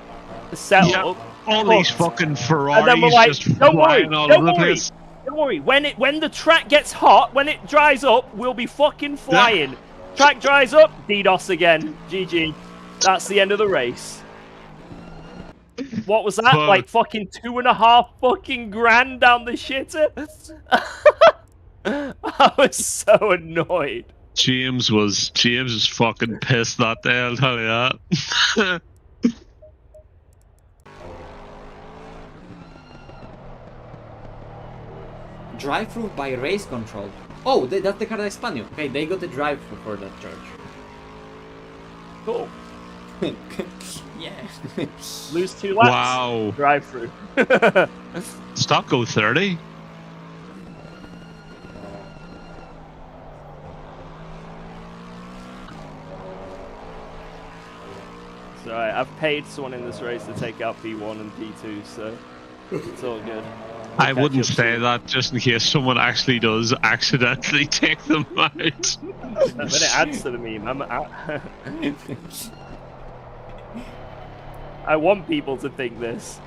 setup. Yeah, all these fucking Ferraris and then we're like, just flying all over the place. Don't worry. When the track gets hot, when it dries up, we'll be fucking flying. Track dries up, DDoS again. GG. That's the end of the race. What was that? But, like fucking 2.5 fucking grand down the shitter? I was so annoyed. James was fucking pissed that day, I'll tell you that. Drive-through by race control. Oh, that's the car I spun you. Okay, they got the drive-through for that charge. Cool. Yeah. Lose 2 laps. Wow. Drive through. Stop go 30. So I've paid someone in this race to take out P1 and P2, so it's all good. I wouldn't say that just in case someone actually does accidentally take them out. Then it adds to the meme. I want people to think this.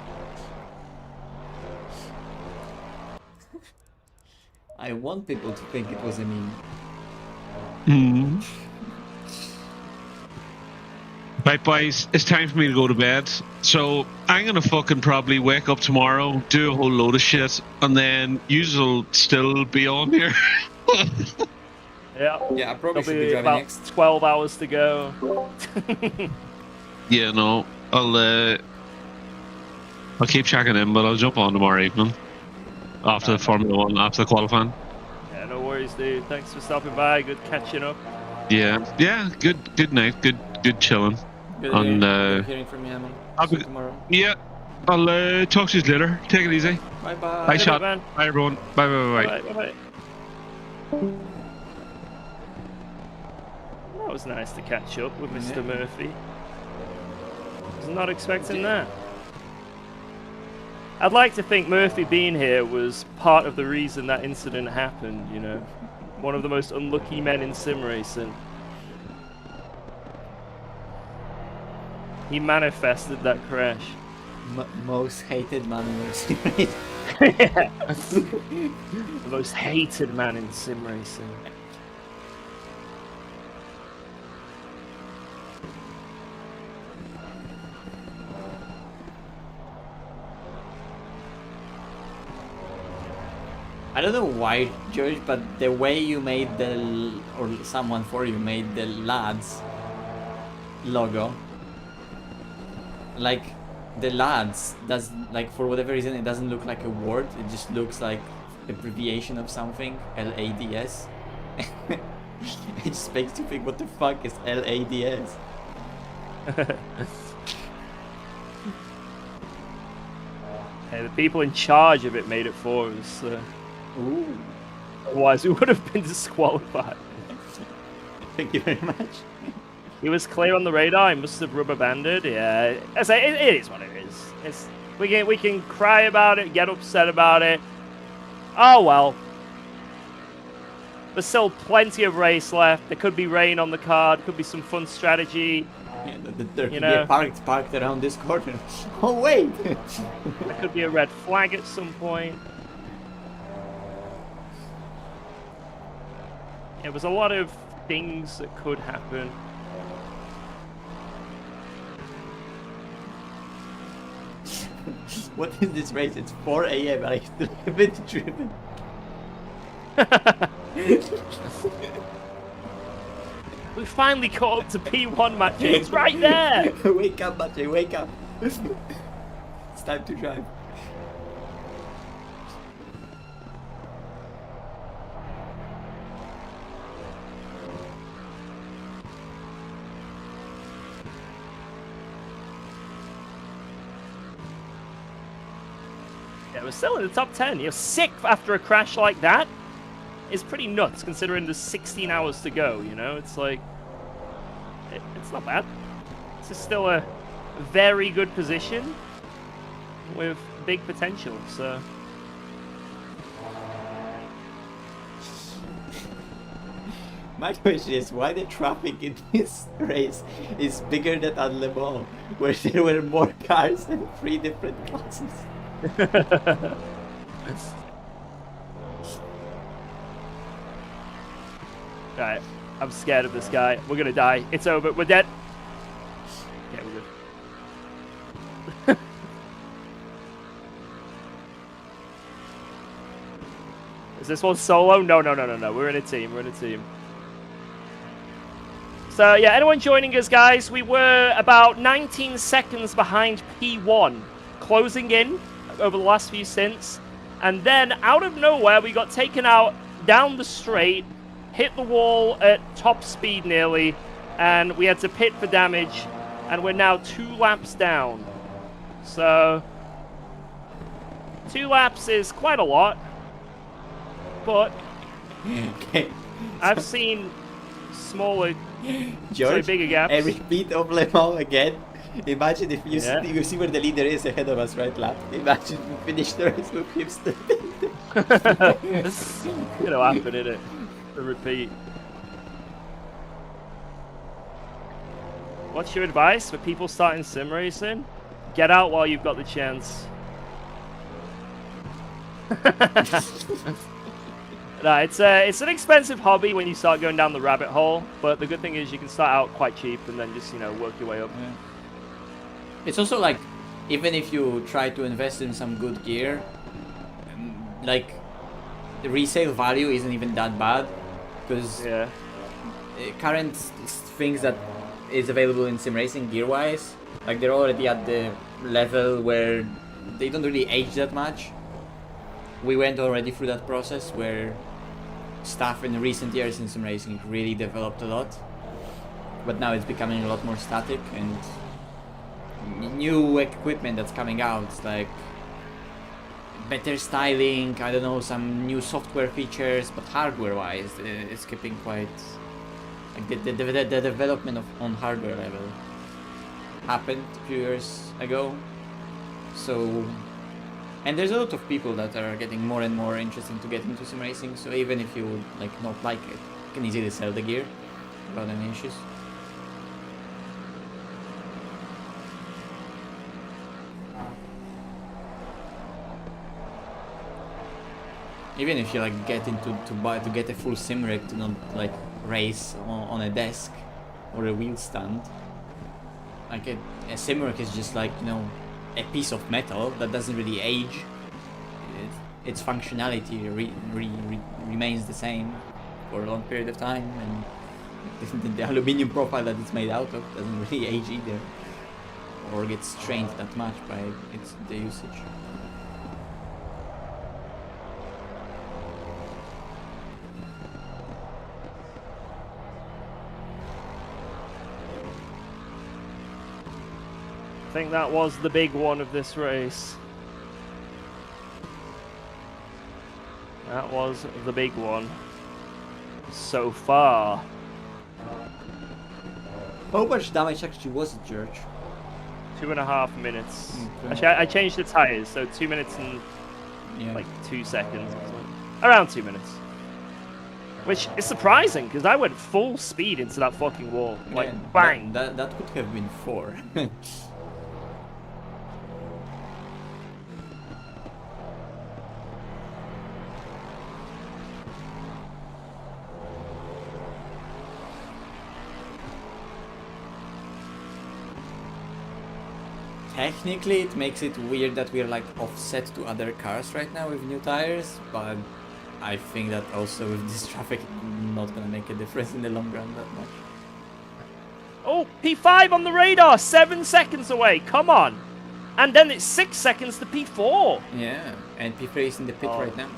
I want people to think it was a meme. Hmm. Right, boys, it's time for me to go to bed. So I'm gonna fucking probably wake up tomorrow, do a whole load of shit, and then you'll still be on here. Yeah. Yeah, I probably should be driving about next. 12 hours to go. Yeah, no, I'll keep checking in, but I'll jump on tomorrow evening after the Formula 1, after the qualifying. Yeah, no worries, dude. Thanks for stopping by. Good catching up. Yeah, good night, good chilling. Good hearing from you, Hammond. See you tomorrow. Yeah, I'll talk to you later. Take it easy. Bye bye. Bye, shot. man. Bye, everyone. Bye. Bye. That was nice to catch up with Mr. Murphy. Was not expecting that. I'd like to think Murphy being here was part of the reason that incident happened, you know. One of the most unlucky men in sim racing. He manifested that crash. Most hated man in sim racing. Yeah. The most hated man in sim racing. I don't know why, George, but the way you made or someone for you made the lads logo, like the lads does, like, for whatever reason it doesn't look like a word, it just looks like abbreviation of something, LADS. It just makes you think, what the fuck is LADS? Hey, the people in charge of it made it for us. Ooh. Otherwise, we would have been disqualified. Thank you very much. He was clear on the radar. He must have rubber banded. Yeah, I say it is what it is. We can cry about it, get upset about it. Oh well. There's still plenty of race left. There could be rain on the card. Could be some fun strategy. Yeah, there could be a parked around this corner. Oh wait. There could be a red flag at some point. There was a lot of things that could happen. What is this race? It's 4 AM and I still haven't driven. We finally caught up to P1, Matthew. It's right there. Wake up, Matthew, wake up. It's time to drive. We're still in the top 10. You're sick after a crash like that. It's pretty nuts considering there's 16 hours to go, you know? It's like... It's not bad. This is still a very good position with big potential, so... My question is, why the traffic in this race is bigger than at Le Mans, where there were more cars and 3 different classes? Alright, I'm scared of this guy. We're gonna die. It's over. We're dead. Yeah, we're good. Is this one solo? No. We're in a team. We're in a team. So, yeah, anyone joining us, guys, we were about 19 seconds behind P1, closing in over the last few stints. And then, out of nowhere, we got taken out down the straight, hit the wall at top speed nearly, and we had to pit for damage, and we're now 2 laps down. So, 2 laps is quite a lot, but Okay. I've seen smaller, George, bigger gaps. a repeat of Le Mans again. Imagine if you, Yeah. you see where the leader is ahead of us right lap. Imagine we finish the race with him still. It's gonna happen, innit? The repeat. What's your advice for people starting sim racing? Get out while you've got the chance. No, it's an expensive hobby when you start going down the rabbit hole, but the good thing is you can start out quite cheap and then just, you know, work your way up. Yeah. It's also like, even if you try to invest in some good gear, like, the resale value isn't even that bad, because Yeah. current things that is available in sim racing gear-wise, like they're already at the level where they don't really age that much. We went already through that process where stuff in recent years in sim racing really developed a lot, but now it's becoming a lot more static, and new equipment that's coming out, like better styling, I don't know, some new software features, but hardware wise it's keeping quite, like the development on hardware level happened a few years ago. So, and there's a lot of people that are getting more and more interested to get into sim racing, so even if you like not like it, you can easily sell the gear without any issues. Even if you like get into to get a full sim rig to not like race on a desk or a wheel stand, like a sim rig is just like, you know, a piece of metal that doesn't really age. Its functionality remains the same for a long period of time, and the aluminium profile that it's made out of doesn't really age either, or get strained that much by the usage. I think that was the big one of this race. That was the big one so far. How much damage actually was it, George? 2.5 minutes. Okay. Actually, I changed the tires, so 2 minutes and Yeah. like 2 seconds. Or something. Around 2 minutes. Which is surprising, because I went full speed into that fucking wall. Like, Yeah, bang! That could have been 4. Technically, it makes it weird that we're like offset to other cars right now with new tires, but I think that also with this traffic, not gonna make a difference in the long run that much. Oh, P5 on the radar, 7 seconds away, come on! And then it's 6 seconds to P4. Yeah, and P3 is in the pit Oh. right now.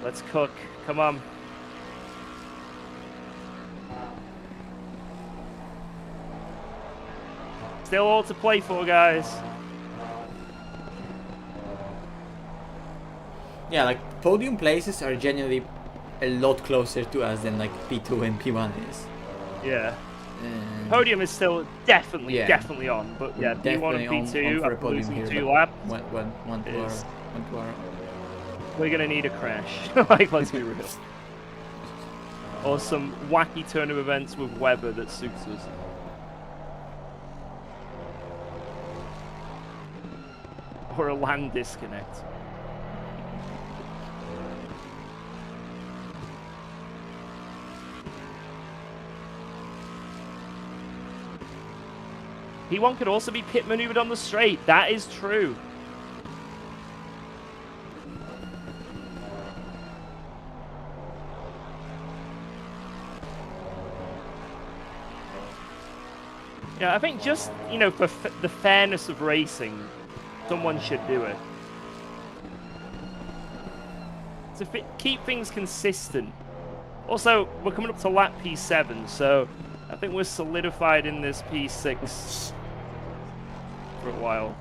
Let's cook, come on. Still all to play for, guys. Yeah, like podium places are generally a lot closer to us than like P2 and P1 is. Yeah. Podium is still definitely on, but yeah, P1 and P2 after losing 2 laps. One to our. We're gonna need a crash. Like, let's be real. Or some wacky turn of events with weather that suits us. Or a land disconnect. P1 could also be pit maneuvered on the straight. That is true. Yeah, I think just, you know, for the fairness of racing, someone should do it. To keep things consistent. Also, we're coming up to lap P7, so I think we're solidified in this P6 for a while.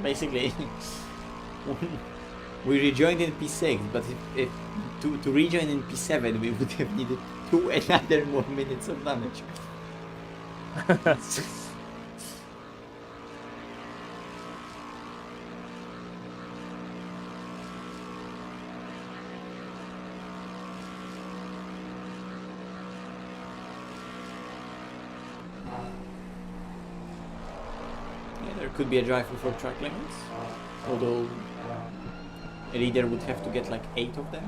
Basically, we rejoined in P6, but if to rejoin in P7, we would have needed another more minutes of damage. There could be a drive for track limits, although a leader would have to get like 8 of them.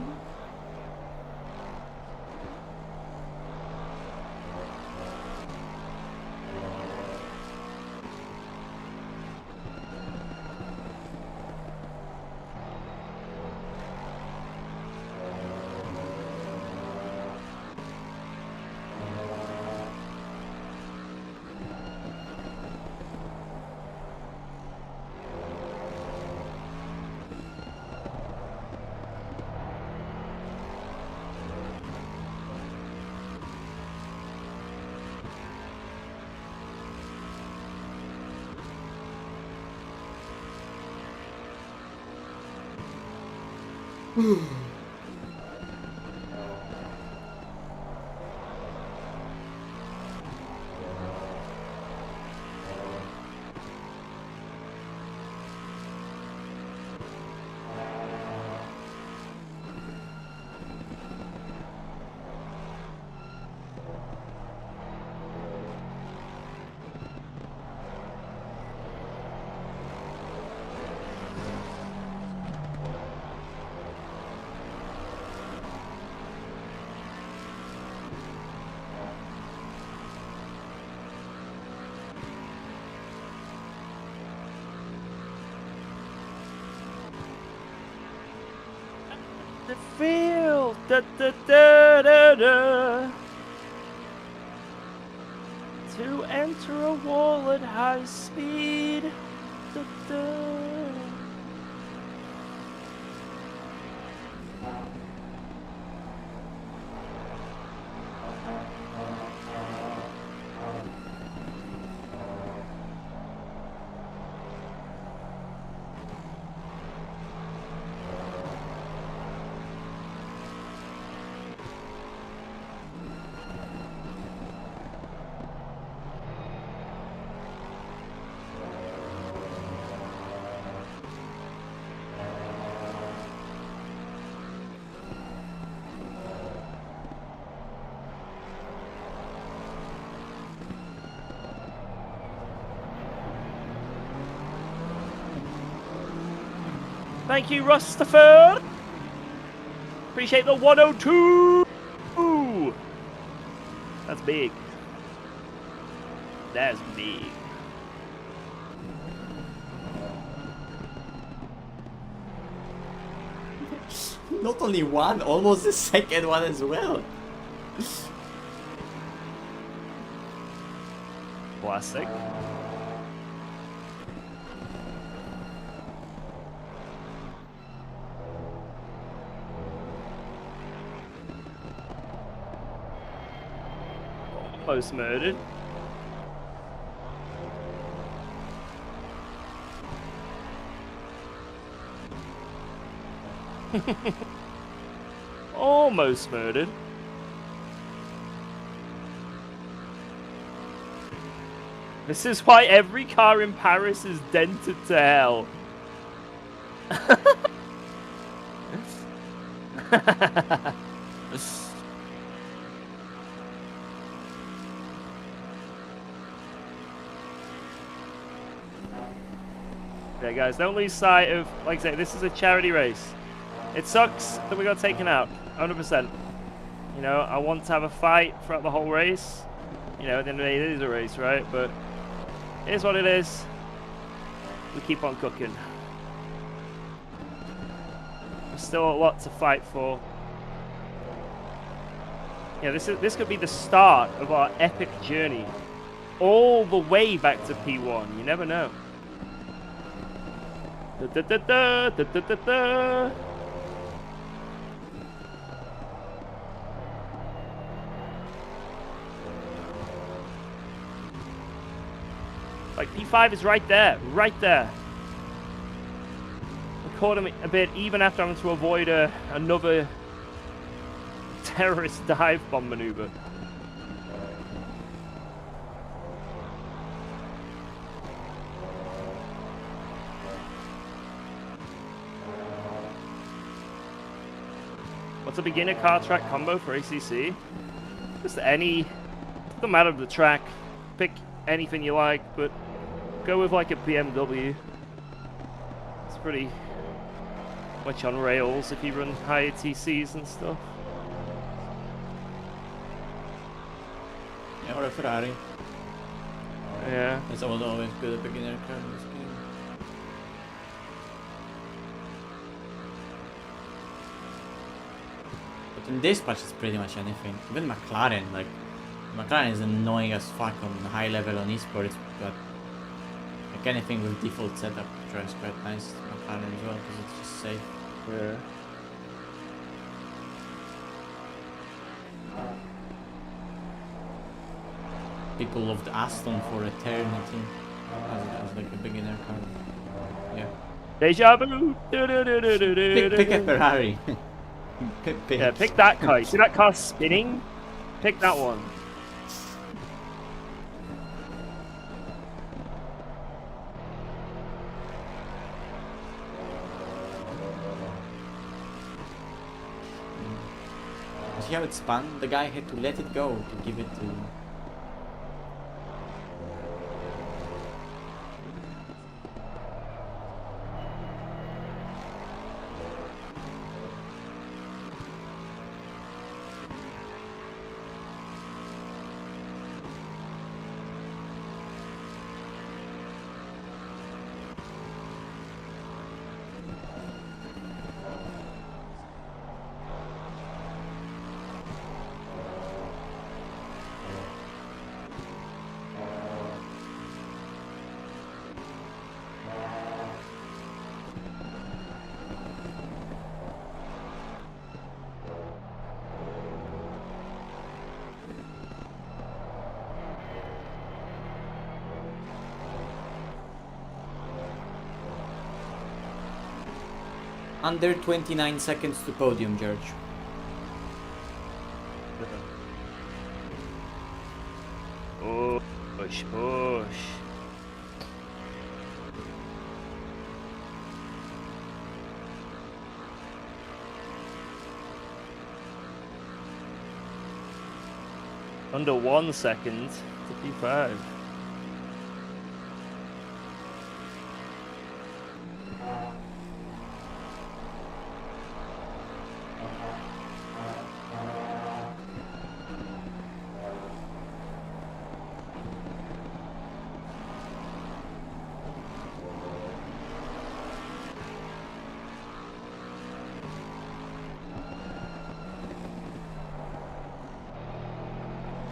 The field, da da da da da. To enter a wall at high speed, da da. Thank you, Rustaford. Appreciate the 102. Ooh. That's big. That's big. Not only one, almost the second one as well. Classic. Almost murdered. Almost murdered. This is why every car in Paris is dented to hell. Yeah, guys, don't lose sight of, like I say, this is a charity race. It sucks that we got taken out, 100%. You know, I want to have a fight throughout the whole race. You know, at the end of the day, it is a race, right? But it is what it is. We keep on cooking. There's still a lot to fight for. Yeah, this could be the start of our epic journey, all the way back to P1. You never know. Da, da, da, da, da, da, da, da. Like, P5 is right there, right there. I caught him a bit even after having to avoid another terrorist dive bomb maneuver. What's a beginner car track combo for ACC? Just any, doesn't matter the track, pick anything you like, but go with like a BMW. It's pretty much on rails if you run higher TCs and stuff. Yeah, or a Ferrari. Yeah. It's always good at beginner car in this game. But in this patch it's pretty much anything. Even McLaren, like McLaren is annoying as fuck on high level on esports, but like anything with default setup drives quite nice McLaren as well because it's just safe. Yeah. People loved Aston for eternity as like a beginner car. Yeah. Deja vu. Pick a Ferrari. pick. Yeah, pick that car. You see that car spinning? Pick that one. See how it spun? The guy had to let it go to give it to... Under 29 seconds to podium, George. Push, push. Under 1 second to P5.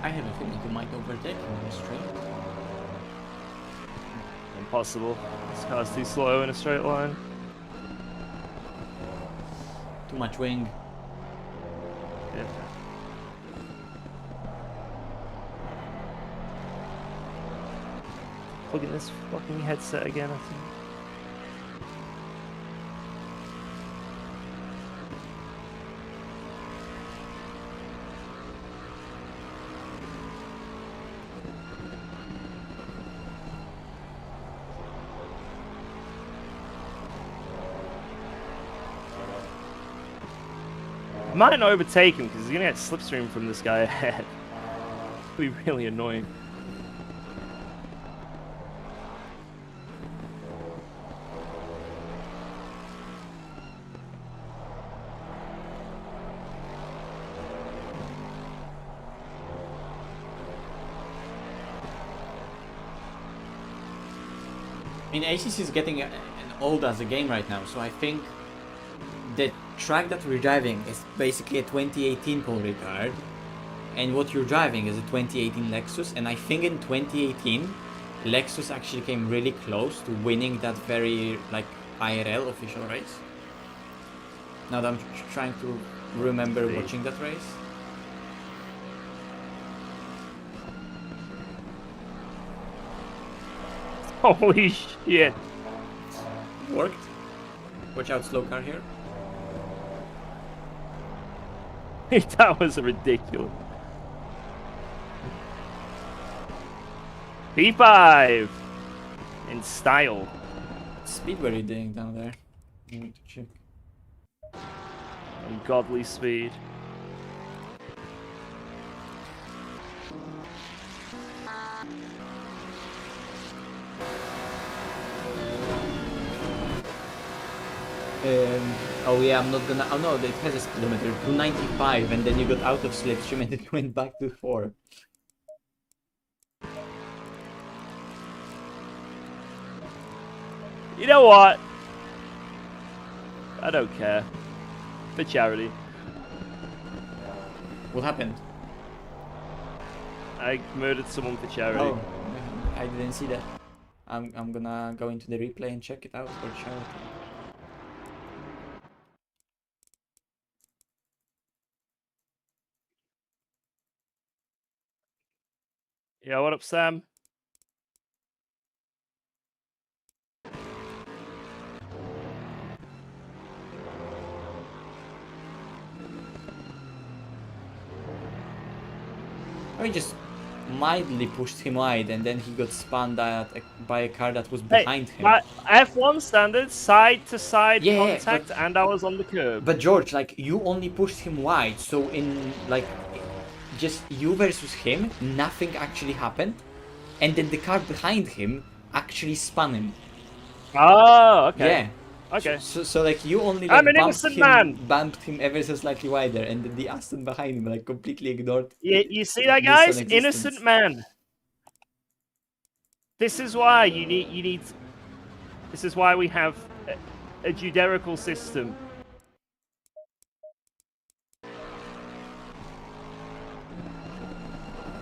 I have a feeling you might overtake him in a straight. Impossible. This car's too slow in a straight line. Too much wing. Yeah. Plug in this fucking headset again, I think. Might not overtake him because he's gonna get slipstream from this guy ahead. It'll be really annoying. I mean, ACC is getting old as a game right now, so I think the track that we're driving is basically a 2018 Paul Ricard, and what you're driving is a 2018 Lexus, and I think in 2018 Lexus actually came really close to winning that very like IRL official race. Now that I'm trying to remember watching that race. Holy shit. Worked. Watch out, slow car here. That was ridiculous. P5 in style. What speed were you doing down there? I need to check. Ungodly speed. Oh yeah, I'm not gonna. Oh no, it has a speedometer 295, and then you got out of slipstream and it went back to 4. You know what? I don't care. For charity. What happened? I murdered someone for charity. Oh, I didn't see that. I'm gonna go into the replay and check it out for charity. Yeah, what up, Sam? I just mildly pushed him wide, and then he got spun by a car that was behind him. F1 standard, side to side Yeah, contact, and I was on the curb. But George, like, you only pushed him wide, so in like just you versus him, nothing actually happened, and then the car behind him actually spun him. Oh, okay. Yeah. Okay. So like you only I'm an innocent man. Bumped him ever so slightly wider, and then the Aston behind him like completely ignored. You see that, guys? Innocent man. This is why you need. This is why we have a judicial system.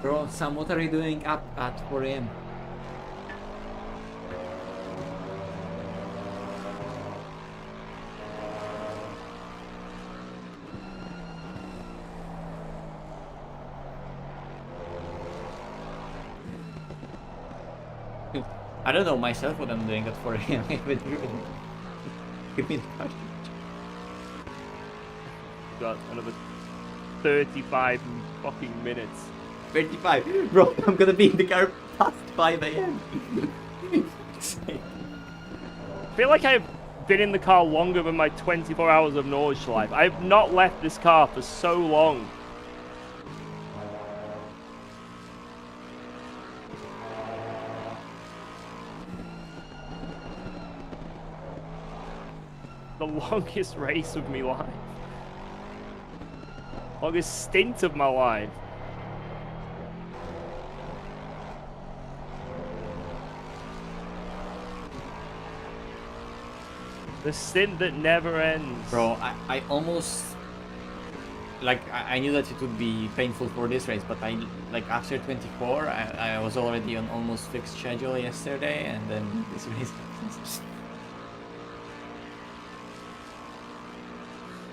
Bro, Sam, what are you doing up at 4 AM? I don't know myself what I'm doing at 4 AM. Give me the question. Got another 35 fucking minutes. 35? Bro, I'm gonna be in the car past 5 AM. I feel like I've been in the car longer than my 24 hours of Nordschleife. I've not left this car for so long. The longest race of my life. Longest stint of my life. The stint that never ends. Bro, I almost... Like, I knew that it would be painful for this race, but I, like, after 24, I was already on almost fixed schedule yesterday, and then this race happens.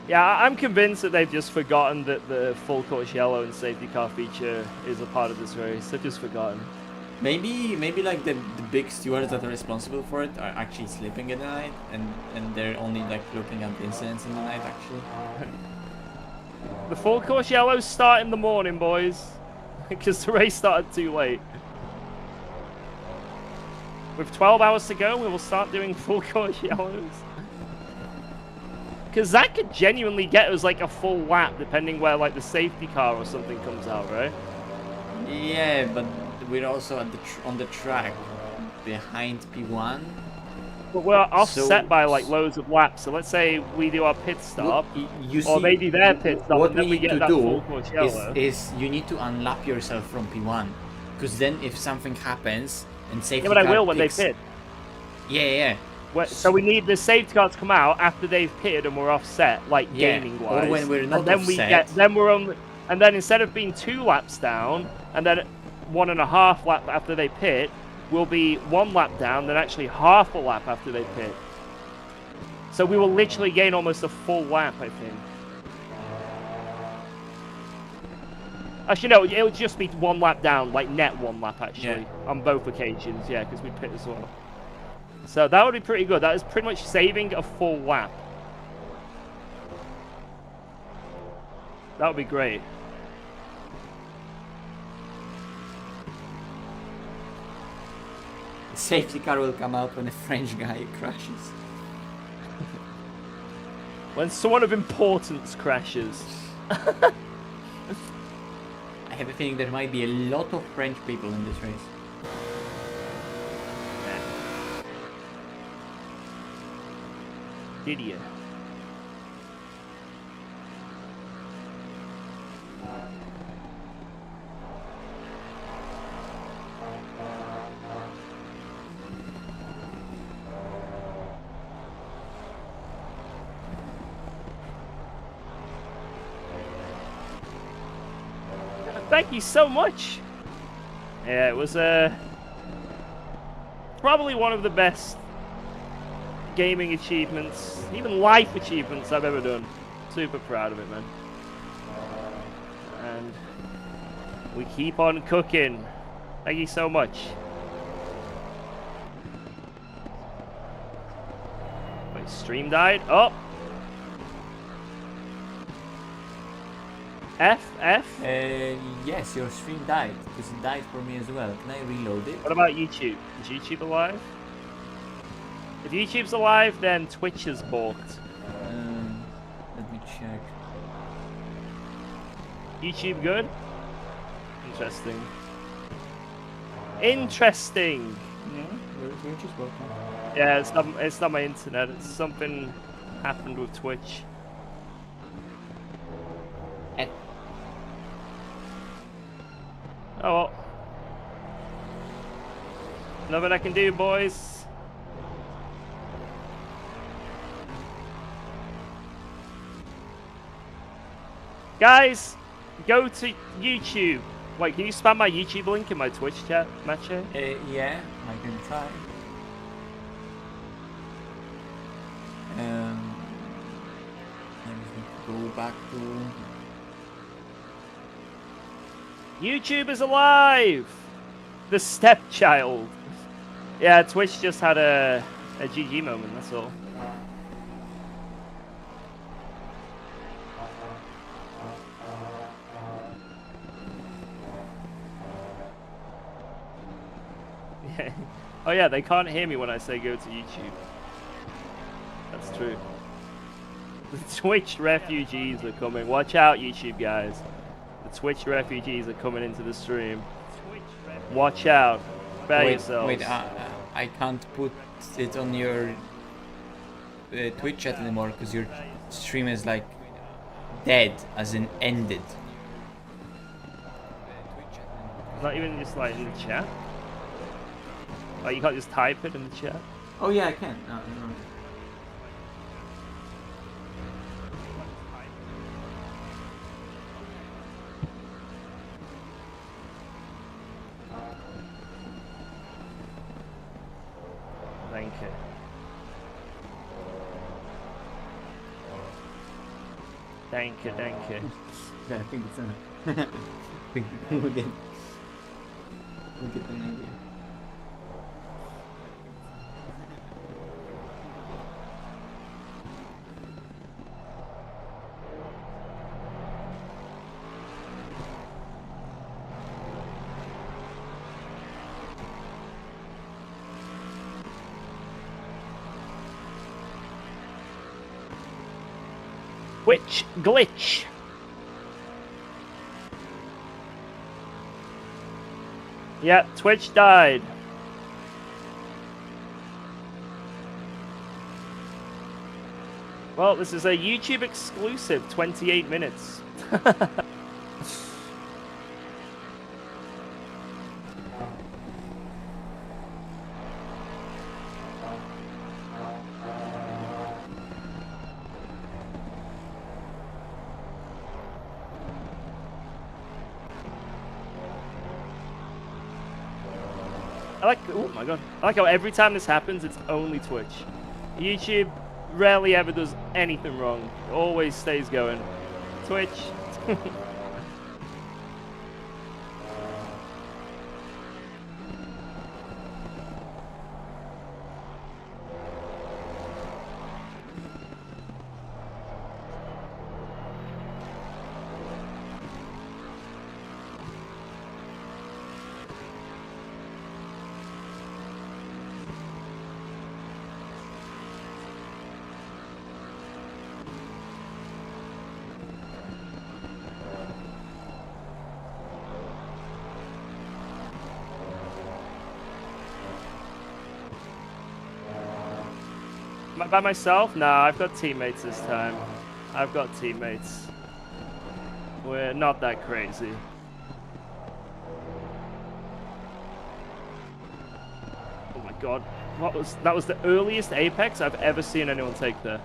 Yeah, I'm convinced that they've just forgotten that the full course yellow and safety car feature is a part of this race. They've just forgotten. Maybe like the big stewards that are responsible for it are actually sleeping in the night, and they're only like looking at the incidents in the night actually. The full course yellows start in the morning, boys, because the race started too late. With 12 hours to go, we will start doing full course yellows. Because that could genuinely get us like a full lap, depending where like the safety car or something comes out, right? Yeah, but we're also at on the track behind P1. But we're offset So- by like loads of laps. So let's say we do our pit stop, You or see, they do their pit stop, what and then we we need get to that do full course yellow. is you need to unlap yourself from P1, because then if something happens and safety Yeah, but I car will when they picks- pit. Yeah. So we need the safety car to come out after they've pitted and we're offset, like Yeah, gaming wise. or when we're not and then offset. then we're on, and then instead of being 2 laps down, and then 1.5 lap after they pit, we'll be 1 lap down, then actually half a lap after they pit. So we will literally gain almost a full lap, I think. Actually, no, it'll just be 1 lap down, like net 1 lap actually, on both occasions, yeah, because we pit as well. So that would be pretty good. That is pretty much saving a full lap. That would be great. The safety car will come out when a French guy crashes. When someone of importance crashes. I have a feeling there might be a lot of French people in this race. Did you? Thank you so much. Yeah, it was probably one of the best gaming achievements, even life achievements I've ever done. Super proud of it, man. And we keep on cooking. Thank you so much. Wait, stream died? Oh! F? Yes, your stream died, because it died for me as well. Can I reload it? What about YouTube? Is YouTube alive? If YouTube's alive, then Twitch is balked. Let me check. YouTube good? Interesting. Interesting! Yeah, we're just working. Yeah, it's not my internet. It's something happened with Twitch. Oh well. Nothing I can do, boys. Guys, go to YouTube. Wait, can you spam my YouTube link in my Twitch chat, Matcha? Yeah, I can try. Let me go back to... YouTube is alive! The stepchild. Yeah, Twitch just had a GG moment, that's all. Yeah. Oh yeah, they can't hear me when I say go to YouTube. That's true. The Twitch refugees are coming. Watch out, YouTube guys. The Twitch refugees are coming into the stream. Watch out. Prepare yourselves. Wait, I can't put it on your Twitch chat anymore because your stream is like dead, as in ended. Not even just like in the chat? Like you can't just type it in the chat? Oh yeah, I can. No. Thank you. Thank you, thank you. Yeah, I think it's I think we'll get an idea. Twitch glitch. Yeah, Twitch died. Well, this is a YouTube exclusive, 28 minutes. Oh my god. I like how every time this happens, it's only Twitch. YouTube rarely ever does anything wrong. It always stays going. Twitch. By myself? Nah, I've got teammates this time. I've got teammates. We're not that crazy. Oh my god. That was the earliest Apex I've ever seen anyone take there.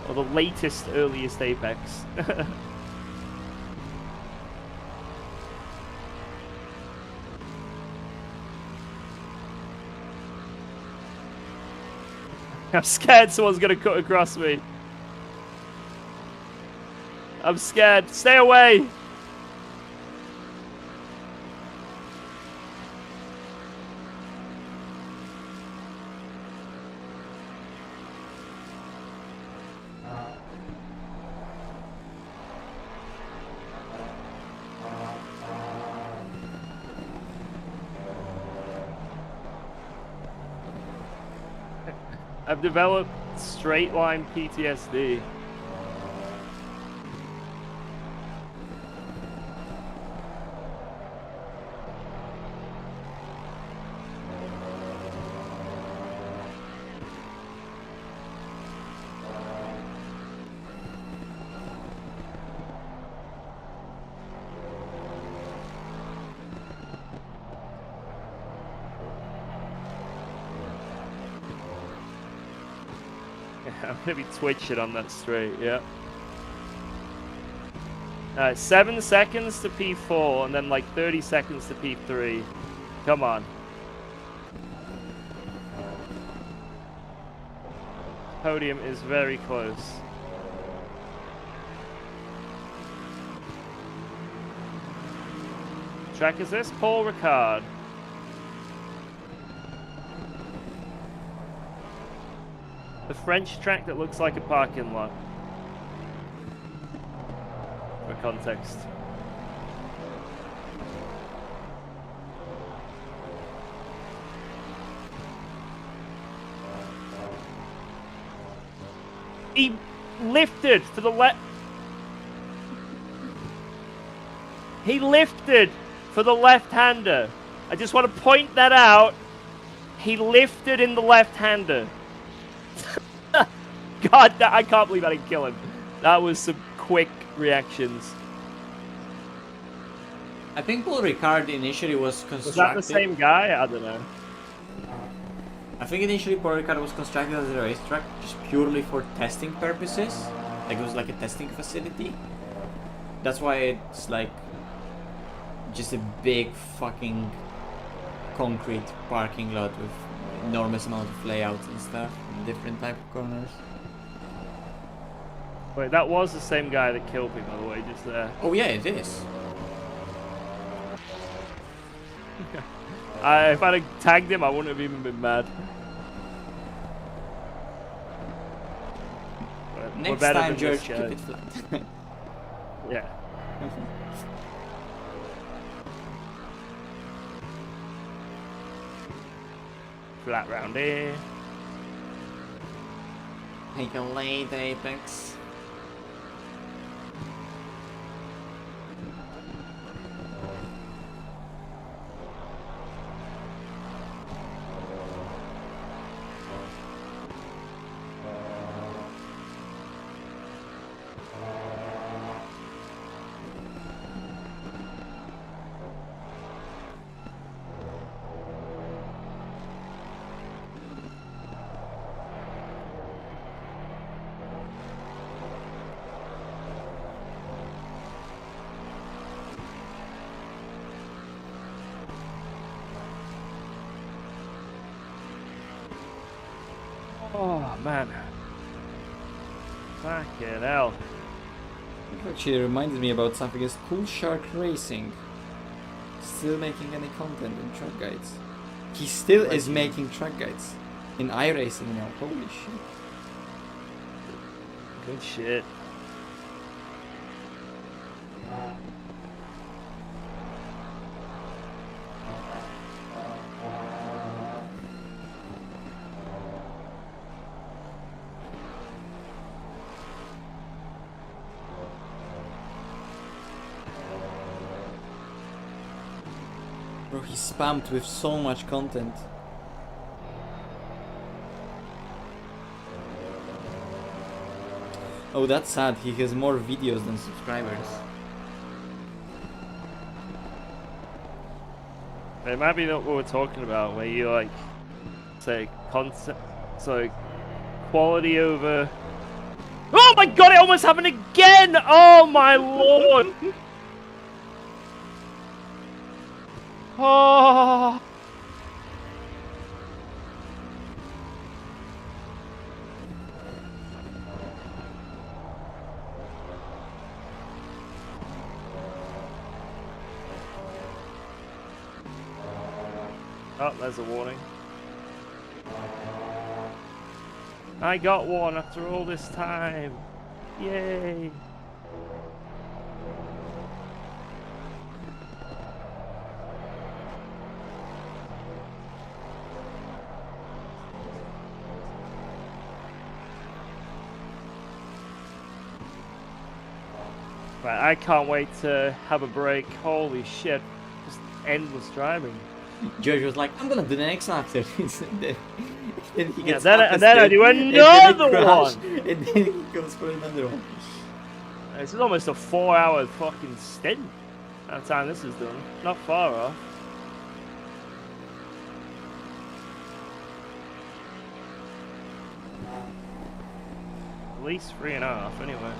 Or the latest earliest Apex. I'm scared someone's gonna cut across me. I'm scared. Stay away! I've developed straight line PTSD. I'm gonna be twitching on that straight, yeah. 7 seconds to P4 and then like 30 seconds to P3. Come on. Podium is very close. Track is this? Paul Ricard. The French track that looks like a parking lot. For context. He lifted to the left. He lifted for the left-hander. I just want to point that out. He lifted in the left-hander. God, I can't believe I didn't kill him. That was some quick reactions. I think Paul Ricard initially was constructed... Was that the same guy? I don't know. I think initially Paul Ricard was constructed as a racetrack just purely for testing purposes. Like it was like a testing facility. That's why it's like just a big fucking concrete parking lot with enormous amount of layouts and stuff, and different type of corners. Wait, that was the same guy that killed me, by the way, just there. Oh yeah, it is. If I'd have tagged him, I wouldn't have even been mad. Next time, George, keep it flat. Yeah. Flat round here. Take a late Apex. Oh man. Fucking hell. It actually reminded me about something. Is Cool Shark Racing still making any content in track guides? He still is making track guides in iRacing now. Holy shit. Good shit. Bro, he's spammed with so much content. Oh, that's sad. He has more videos than subscribers. It might be not what we're talking about, where you like say concept, so quality over. Oh my god! It almost happened again! Oh my lord! Oh. Oh, there's a warning. I got one after all this time. Yay. Right, I can't wait to have a break. Holy shit. Just endless driving. George was like, I'm gonna do the next after. Then he Yeah, gets then I do another one! And then he goes for another one. This is almost a 4-hour fucking stint. By the time this is done. Not far off. At least 3.5 anyway.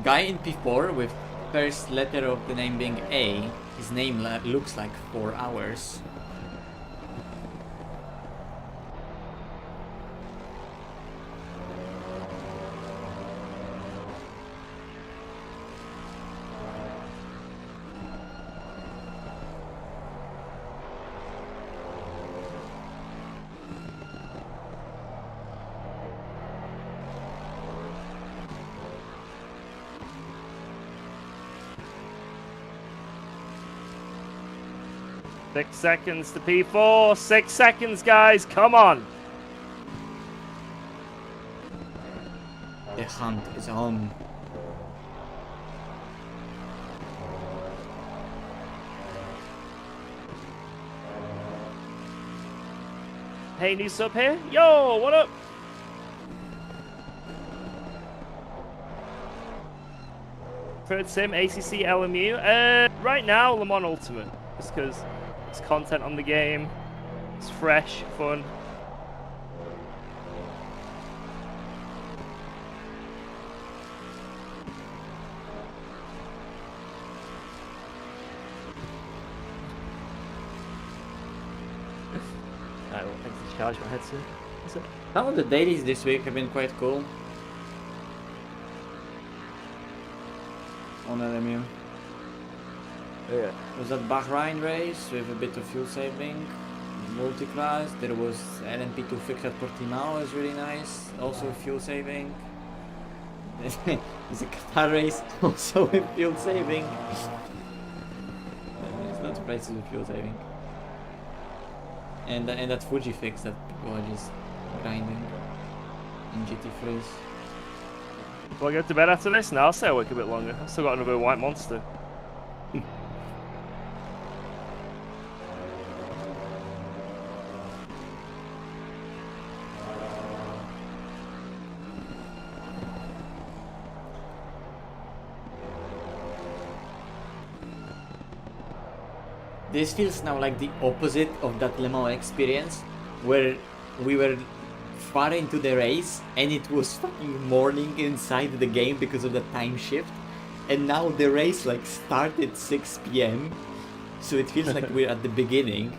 Guy in P4 with first letter of the name being A, his name looks like 4 hours. Six seconds to P4. 6 seconds, guys. Come on. The hunt is on. Hey, new sub here. Yo, what up? Third sim, ACC, LMU. Right now, Le Mans Ultimate. Just because it's content on the game. It's fresh, fun. I will have to charge my headset. Is it? Some of the dailies this week have been quite cool. On LMU. Yeah. Was that Bahrain race with a bit of fuel saving, multi-class. There was LMP2 fixed at Portimao, is really nice, also fuel saving. There's a Qatar race, also with fuel saving. races with fuel saving. And that Fuji fix that people are just grinding in GT3s. Will I go to bed after this? No, I'll stay awake a bit longer. I've still got another white monster. This feels now like the opposite of that Le Mans experience, where we were far into the race and it was fucking morning inside the game because of the time shift, and now the race like started 6 p.m. so it feels like we're at the beginning,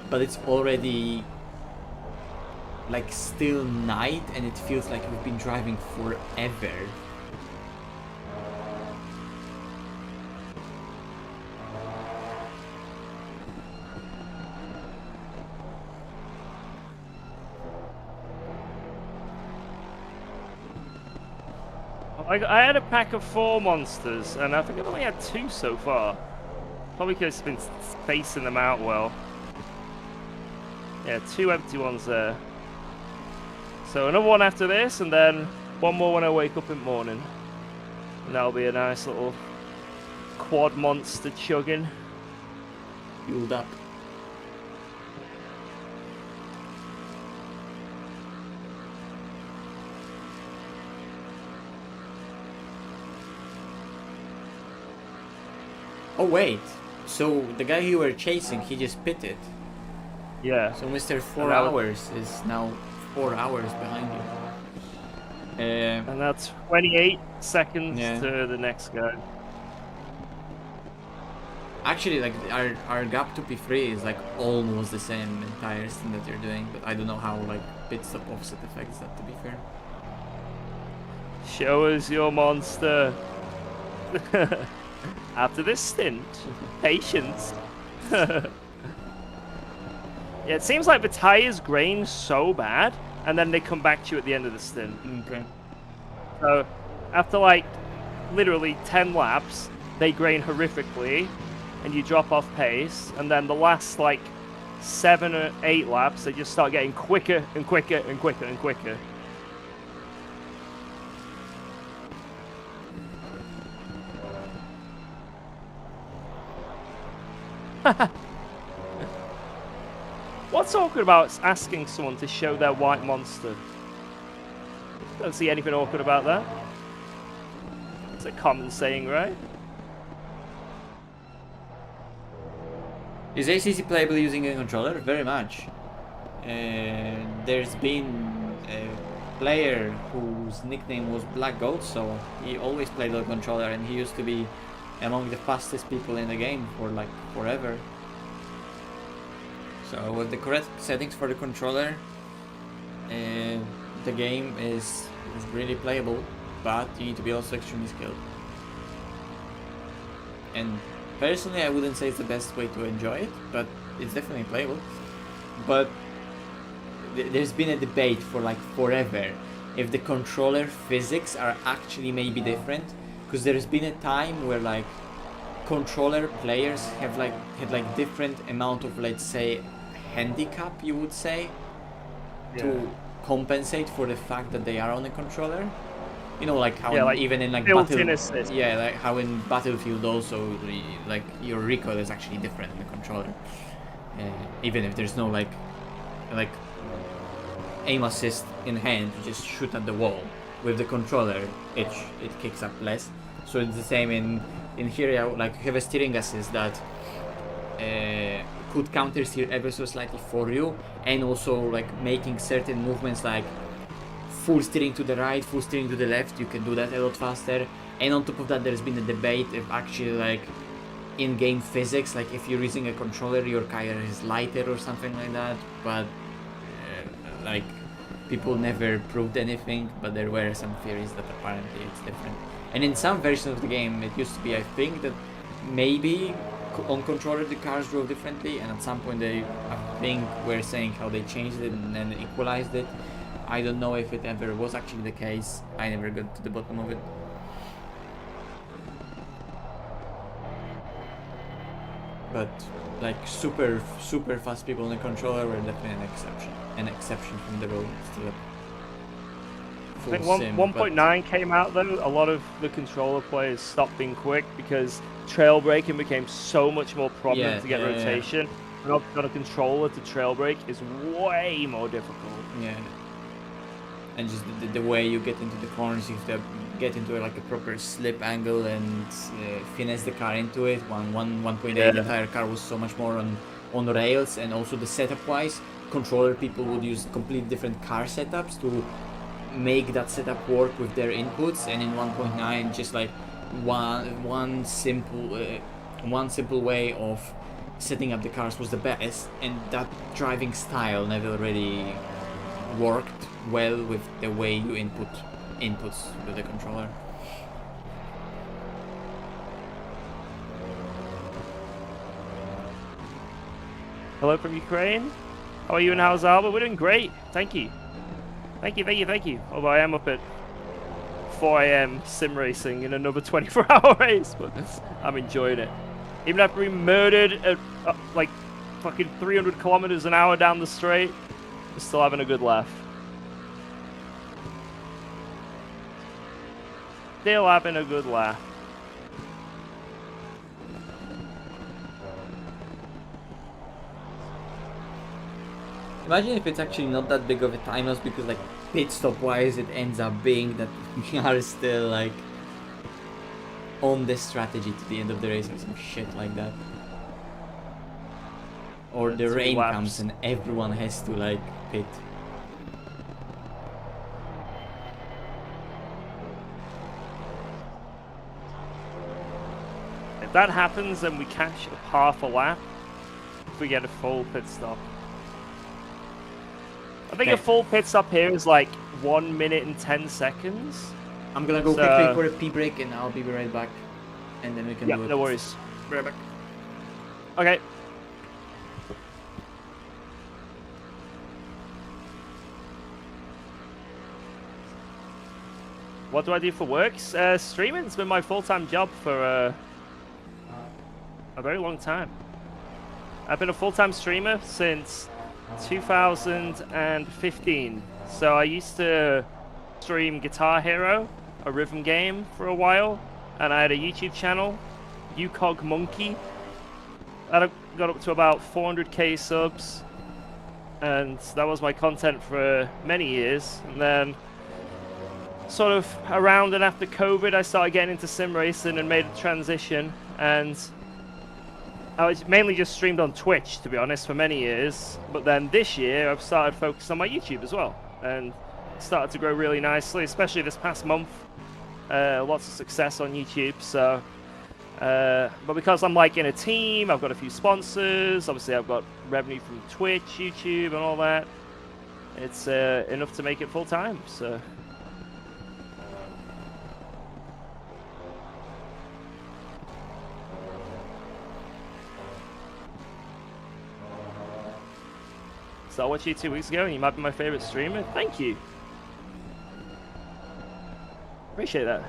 but it's already like still night and it feels like we've been driving forever. I had a pack of 4 monsters, and I think I've only had 2 so far. Probably because I've been spacing them out well. Yeah, 2 empty ones there. So another one after this, and then one more when I wake up in the morning. And that'll be a nice little quad monster chugging. Fueled up. Oh wait, so the guy you were chasing, he just pitted. Yeah. So Mr. 4 hours is now 4 hours behind you. And that's 28 seconds Yeah. to the next guy. Actually, like our gap to P3 is like almost the same entire thing that you're doing, but I don't know how like pit stop offset affects that, to be fair. Show us your monster. After this stint, patience. Yeah, it seems like the tires grain so bad, and then they come back to you at the end of the stint. Okay. So, after like literally 10 laps, they grain horrifically, and you drop off pace, and then the last like 7 or 8 laps, they just start getting quicker and quicker and quicker and quicker. What's awkward about asking someone to show their white monster? Don't see anything awkward about that. It's a common saying, right? Is ACC playable using a controller? Very much. There's been a player whose nickname was Black Goat, so he always played on a controller, and he used to be among the fastest people in the game for like forever. So with the correct settings for the controller, the game is really playable, but you need to be also extremely skilled. And personally, I wouldn't say it's the best way to enjoy it, but it's definitely playable. But there's been a debate for like forever if the controller physics are actually maybe different, because there's been a time where like controller players have had like different amount of, let's say, handicap, you would say, to compensate for the fact that they are on a controller. You know, like how like even in like built-in assist. yeah, like how in Battlefield also, like your recoil is actually different in the controller, even if there's no like aim assist in hand, you just shoot at the wall. With the controller, it kicks up less. So it's the same in here. Like you have a steering assist that could counter steer ever so slightly for you, and also like making certain movements like full steering to the right, full steering to the left, you can do that a lot faster. And on top of that, there's been a debate if actually like in-game physics, like if you're using a controller, your tire is lighter or something like that. But like people never proved anything, but there were some theories that apparently it's different. And in some versions of the game, it used to be, I think, that maybe on controller the cars drove differently, and at some point they, I think, were saying how they changed it and then equalized it. I don't know if it ever was actually the case. I never got to the bottom of it. but like super fast people on the controller were definitely an exception from the rule. Still a full I think sim, 1.9 came out though. A lot of the controller players stopped being quick because trail braking became so much more prominent to get rotation. And on a controller to trail brake is way more difficult. Yeah. And just the way you get into the corners, you have to get into like a proper slip angle and finesse the car into it. 1.8, the entire car was so much more on rails, and also the setup wise, controller people would use completely different car setups to make that setup work with their inputs. And in 1.9, just like one simple way of setting up the cars was the best, and that driving style never really worked well with the way you inputs with the controller. Hello from Ukraine. How are you and how's Alba? We're doing great. Thank you. Thank you. Although I am up at 4 AM sim racing in another 24-hour race, but I'm enjoying it. Even after being murdered at like fucking 300 kilometers an hour down the straight, we're still having a good laugh. Still having a good laugh. Imagine if it's actually not that big of a time loss, because like pit stop wise it ends up being that we are still like on the strategy to the end of the race or some shit like that. Or the rain comes and everyone has to like pit. If that happens, then we catch half a lap if we get a full pit stop. I think a full pit stop here is like 1 minute and 10 seconds. I'm gonna go quickly for a pee break and I'll be right back. And then we can do it. No worries. Right back. Okay. What do I do for work? Streaming's been my full-time job for a very long time. I've been a full-time streamer since 2015. So I used to stream Guitar Hero, a rhythm game, for a while, and I had a YouTube channel, UCog Monkey. I got up to about 400k subs, and that was my content for many years. And then sort of around and after COVID, I started getting into sim racing and made a transition, and I was mainly just streamed on Twitch, to be honest, for many years. But then this year, I've started focusing on my YouTube as well, and it started to grow really nicely, especially this past month. Lots of success on YouTube. So, but because I'm like in a team, I've got a few sponsors. Obviously, I've got revenue from Twitch, YouTube, and all that. It's enough to make it full time. So. So I watched you 2 weeks ago, and you might be my favorite streamer. Thank you. Appreciate that.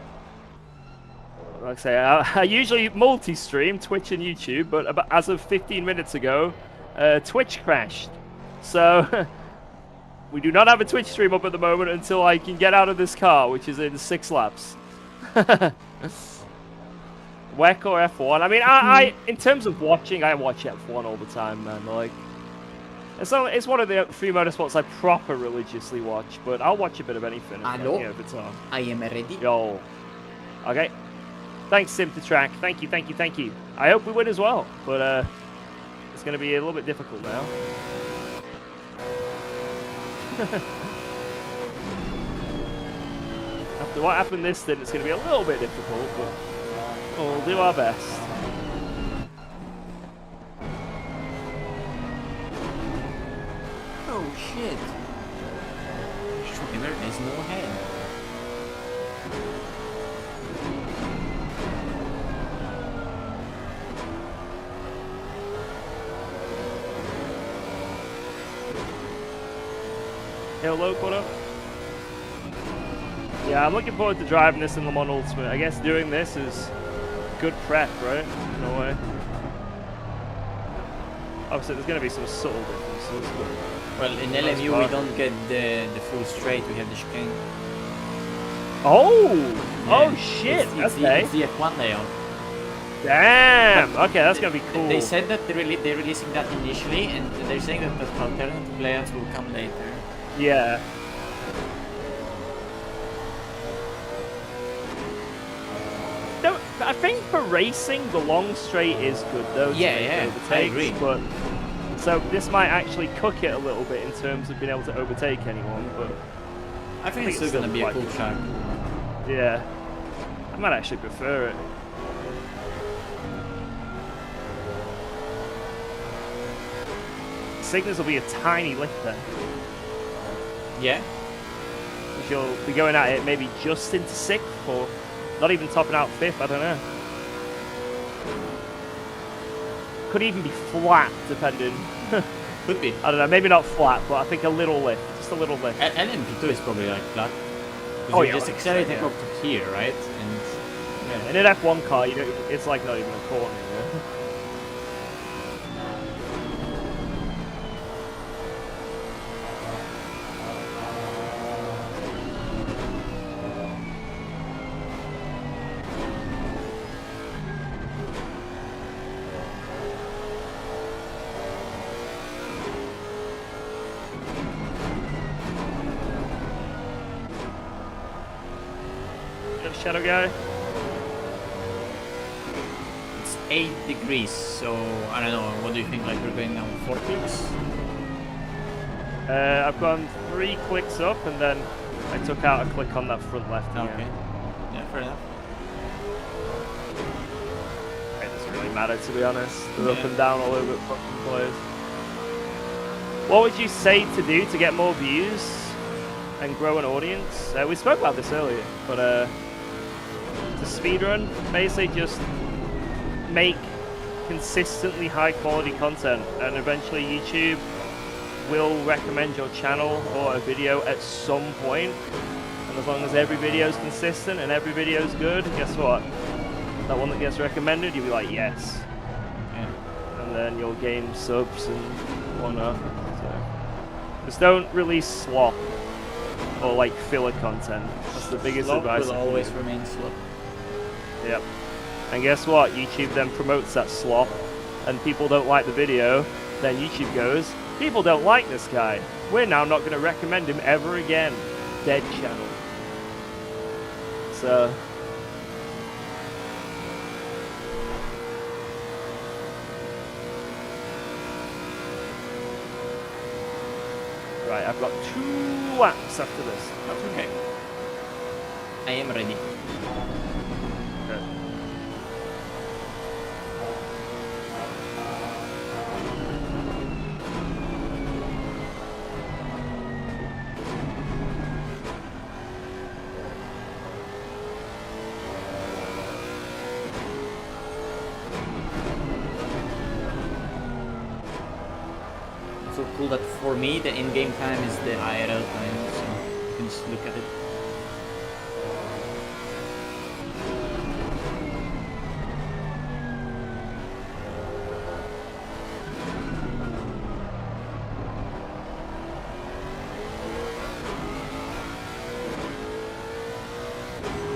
Like I say, I usually multi-stream Twitch and YouTube, but as of 15 minutes ago, Twitch crashed. So we do not have a Twitch stream up at the moment until I can get out of this car, which is in 6 laps. WEC or F1. I mean, I in terms of watching, I watch F1 all the time, man. Like, it's one of the few motorsports I proper religiously watch, but I'll watch a bit of anything if it's on. I am ready. Yo. Okay. Thanks, Sim2Track. Thank you. I hope we win as well, but it's going to be a little bit difficult now. After what happened this stint, it's going to be a little bit difficult, but we'll do our best. Oh shit. Schwimmer has no head. Hello, what up? Yeah, I'm looking forward to driving this in Le Mans Ultimate. I guess doing this is good prep, right? In a way. Obviously, there's going to be some subtle differences. But Well, in most LMU we part. don't get the full straight, we have the chicane. Oh! Yeah, Oh shit! It's Okay. the F1 layout. Damn! Okay, that's going to be cool. They said that they're releasing that initially, and they're saying that the alternative layouts will come later. Yeah. No, I think for racing, the long straight is good though. to Yeah, make yeah, I overtakes, agree. But so this might actually cook it a little bit in terms of being able to overtake anyone. But I think it's still gonna be a cool track. yeah, I might actually prefer it. Cygnus will be a tiny lift then. Yeah? You'll be going at it maybe just into 6th or not even topping out 5th, I don't know. Could even be flat, depending. Could be. I don't know, maybe not flat, but I think a little lift, just a little lift. LMP2 is probably like flat. Oh, You're yeah, just 100%, accelerating yeah. up to here, right? And Yeah, in an F1 car, you don't, it's like not even a corner, you know? Shadow guy. it's 8 degrees, so I don't know, what do you think? Like we're going down 4 clicks? I've gone 3 clicks up and then I took out a click on that front left again. Okay. Yeah, fair enough. It doesn't really matter, to be honest. They're up Yeah. and down all over the fucking place. What would you say to do to get more views and grow an audience? We spoke about this earlier, but to speedrun, basically just make consistently high quality content, and eventually YouTube will recommend your channel or a video at some point. And as long as every video is consistent and every video is good, guess what? That one that gets recommended, you'll be like, yes. Yeah. And then you'll gain subs and whatnot. So just don't release slop or like filler content. That's the biggest Slop advice. will I can always give. remain slop. Yep. And guess what? YouTube then promotes that slop, and people don't like the video. Then YouTube goes, people don't like this guy. We're now not going to recommend him ever again. Dead channel. So. Right, I've got 2 laps after this. That's okay. I am ready. Okay. So cool that for me the in-game time is the IRL time, so you can just look at it.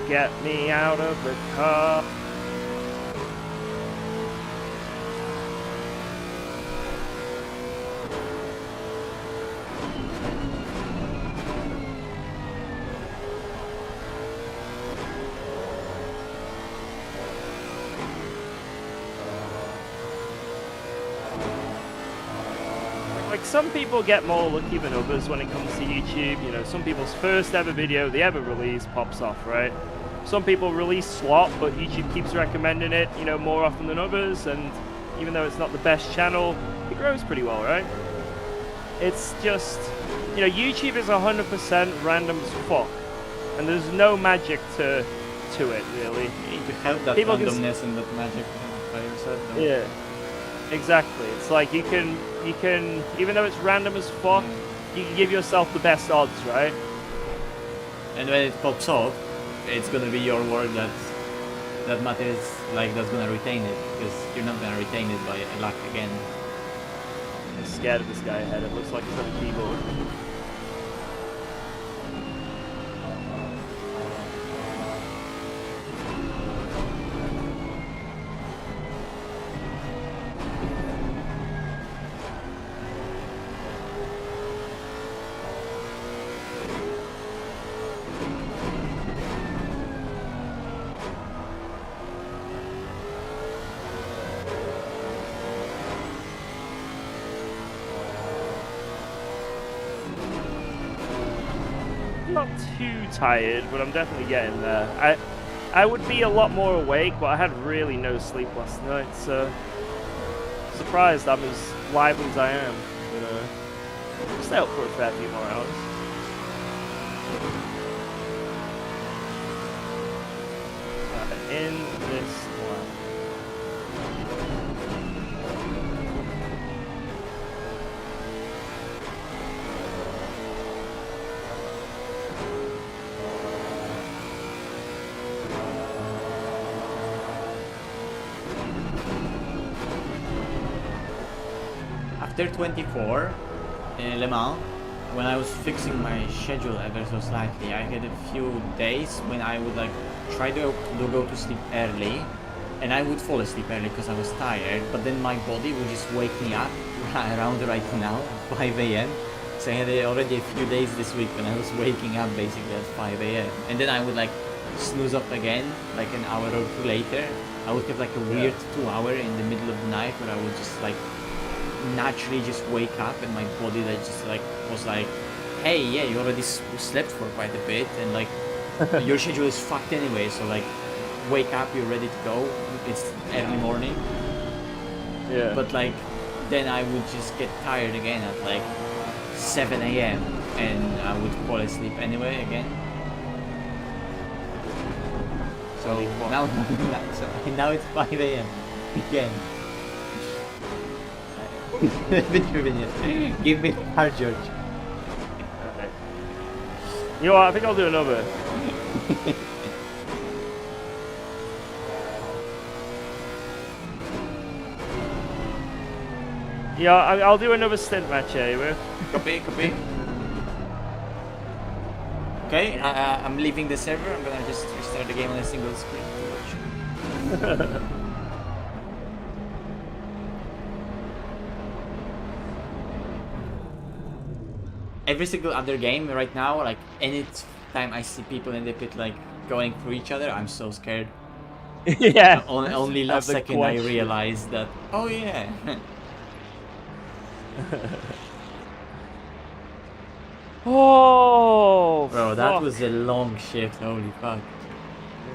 Get me out of the car. Like, some people get more lucky than others when it comes to YouTube. You know, some people's first ever video they ever release pops off, right? Some people release slop, but YouTube keeps recommending it, you know, more often than others, and even though it's not the best channel, it grows pretty well, right? It's just, you know, YouTube is 100% random as fuck, and there's no magic to it, really. You need to have that People can randomness and that magic by yourself. Though. Yeah, exactly. It's like you can, even though it's random as fuck, you can give yourself the best odds, right? And when it pops off, it's gonna be your word that matters, like that's gonna retain it, because you're not gonna retain it by luck again. I'm scared of this guy ahead. It looks like he's got a keyboard. Not too tired, but I'm definitely getting there. I would be a lot more awake, but I had really no sleep last night, so surprised I'm as lively as I am. But I'll stay up for a fair few more hours. In this one. After 24 in Le Mans, when I was fixing my schedule ever so slightly, I had a few days when I would like try to go to sleep early, and I would fall asleep early because I was tired, but then my body would just wake me up around right now, 5 a.m. So I had already a few days this week when I was waking up basically at 5 a.m. And then I would like snooze up again like an hour or two later. I would have like a weird 2 hour in the middle of the night where I would just like naturally just wake up, and my body that just like was like, hey, yeah, you already slept for quite a bit, and like your schedule is fucked anyway, so like wake up, you're ready to go, it's early morning. Yeah. But like then I would just get tired again at like 7 a.m. and I would fall asleep anyway again. So now it's 5 a.m. again. Give me the car, George. Okay. You know what? I think I'll do another. Yeah, I'll do another stint match anyway. Copy. Okay, I'm leaving the server. I'm gonna just restart the game on a single screen to watch. Every single other game right now, like any time I see people in the pit like going through each other, I'm so scared. Yeah. Only last second I realized that. Oh yeah. Oh. Bro, that was a long shift. Holy fuck.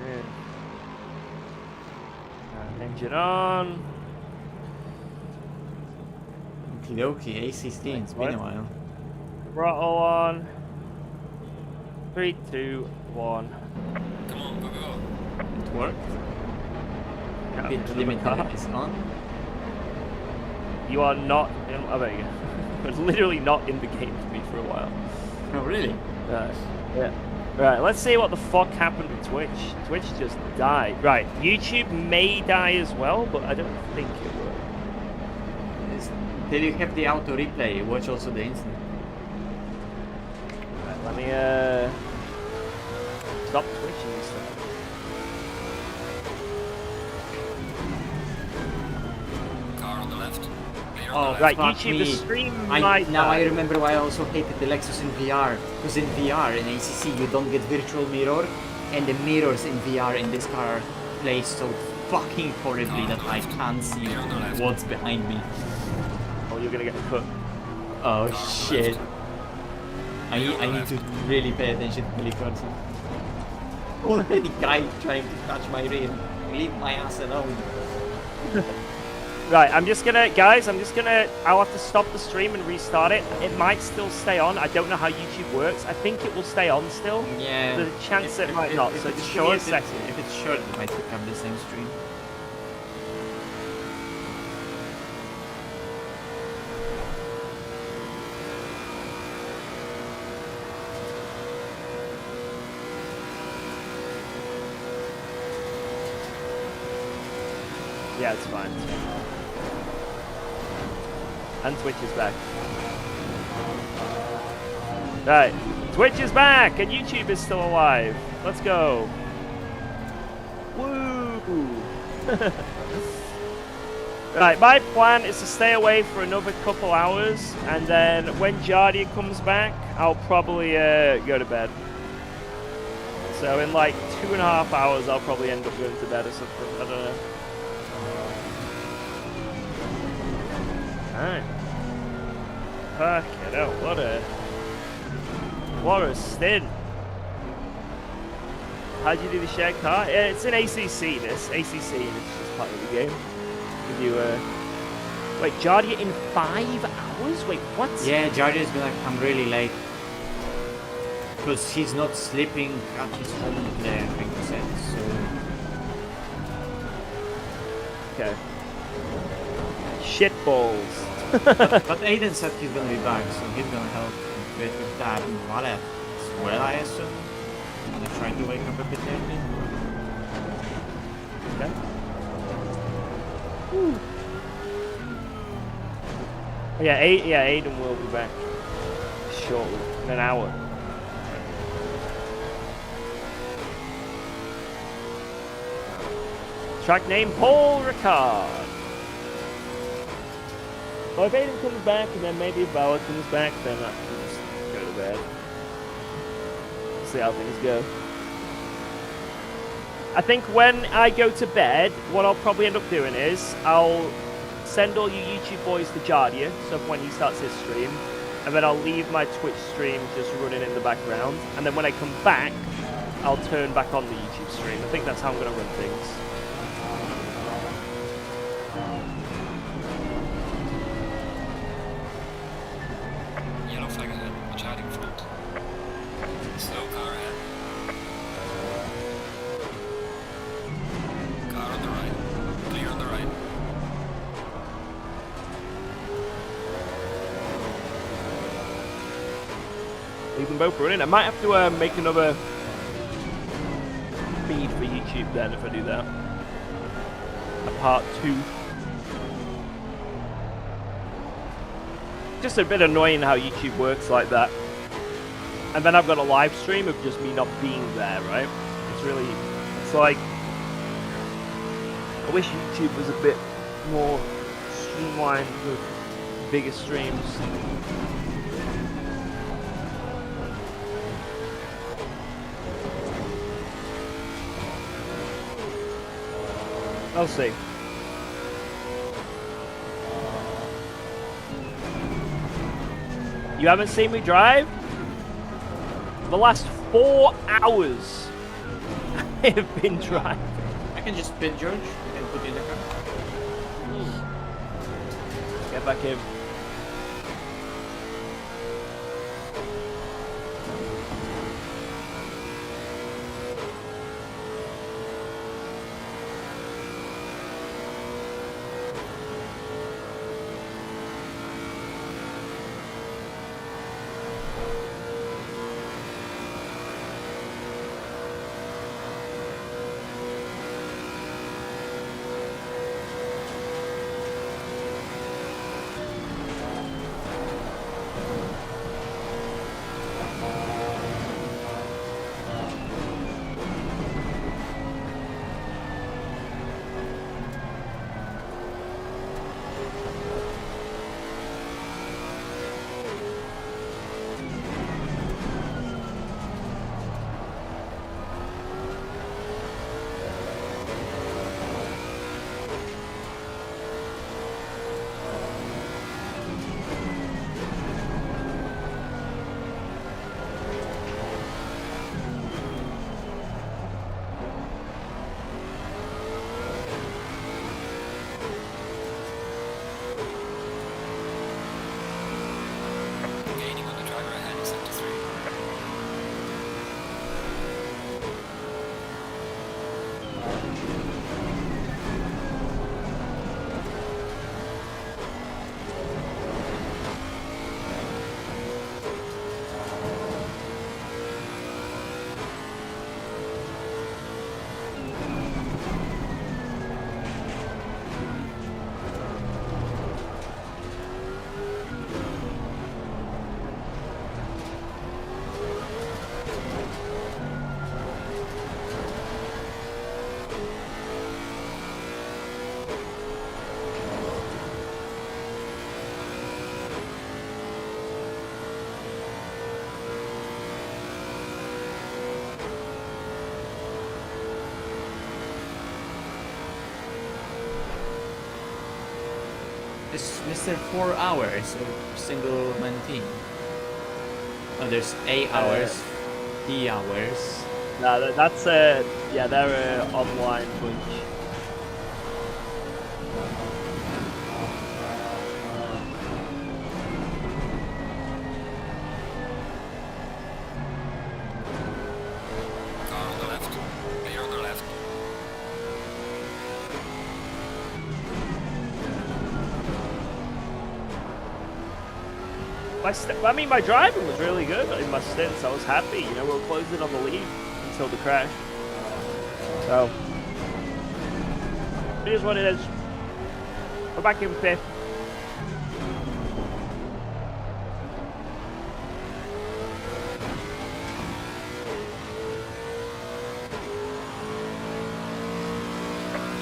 Yeah. Engine on. Okie A16. It's been a while. Throttle on. 3, 2, 1. Come on, go, go, go. It worked. Yeah, Pit limiter is on. You are not in. Oh, there you go. But literally not in the game for me for a while. Oh really? Yeah. Right, let's see what the fuck happened to Twitch. Twitch just died. Right, YouTube may die as well, but I don't think it will. Did you have the auto replay? Watch also the instant. Right, let me stop twitching and stuff. Car on the left. Oh, Right, fuck YouTube, me. the stream might Now I die. remember why I also hated the Lexus in VR. Because in VR, in ACC, you don't get virtual mirror, and the mirrors in VR in this car are placed so fucking horribly that I can't see what's behind me. Oh, you're gonna get cut. Oh shit. I need to really pay attention to the person. Already guy trying to touch my rear. Leave my ass alone. Right, I'm just gonna, guys, I'll have to stop the stream and restart it. It might still stay on. I don't know how YouTube works. I think it will stay on still. Yeah. There's a chance it might not, so it's just give me a short, second. if it's short, it might pick up the same stream. Yeah, it's fine. And Twitch is back. Right. Twitch is back and YouTube is still alive. Let's go. Woo! Right, my plan is to stay away for another couple hours, and then when Jardia comes back, I'll probably go to bed. So in like 2.5 hours, I'll probably end up going to bed or something. I don't know. Alright. Fucking hell, what a stint. How'd you do the shared car? Yeah, it's an ACC, this. ACC, and it's just part of the game. Give you wait, Jardia in 5 hours? Wait, what? Yeah, Jardia's been like, I'm really late. Because he's not sleeping at his home there, I think he said, so... Okay. Shitballs. but Aiden said he's gonna be back, so he's gonna help a bit with that and Vale as well, I assume. I'm gonna try to wake up a bit early. Okay. Whew. Yeah, Aiden will be back shortly, in an hour. Track name Paul Ricard. Well, if Aiden comes back and then maybe Bauer comes back, then I can just go to bed. See how things go. I think when I go to bed, what I'll probably end up doing is I'll send all you YouTube boys to Jardia, so when he starts his stream, and then I'll leave my Twitch stream just running in the background, and then when I come back, I'll turn back on the YouTube stream. I think that's how I'm going to run things. Yellow flag ahead. Watch out in front. Slow car ahead. Car on the right. Clear on the right. Leave them both running. I might have to make another feed for YouTube then if I do that. A part 2. Just a bit annoying how YouTube works like that. And then I've got a live stream of just me not being there, right? It's like, I wish YouTube was a bit more streamlined with bigger streams. I'll see. You haven't seen me drive? The last 4 hours I have been driving. I can just pin George and put you in the car. Get back in. It's Mr. 4 hours of single man team. Oh, there's 8 hours, 3 hours. Nah, that's yeah, they're an online bunch. Car on the left. Clear on the left. I mean, my driving was really good in my stints. I was happy. You know, we were closing on the lead until the crash. So, it is what it is. We're back in fifth.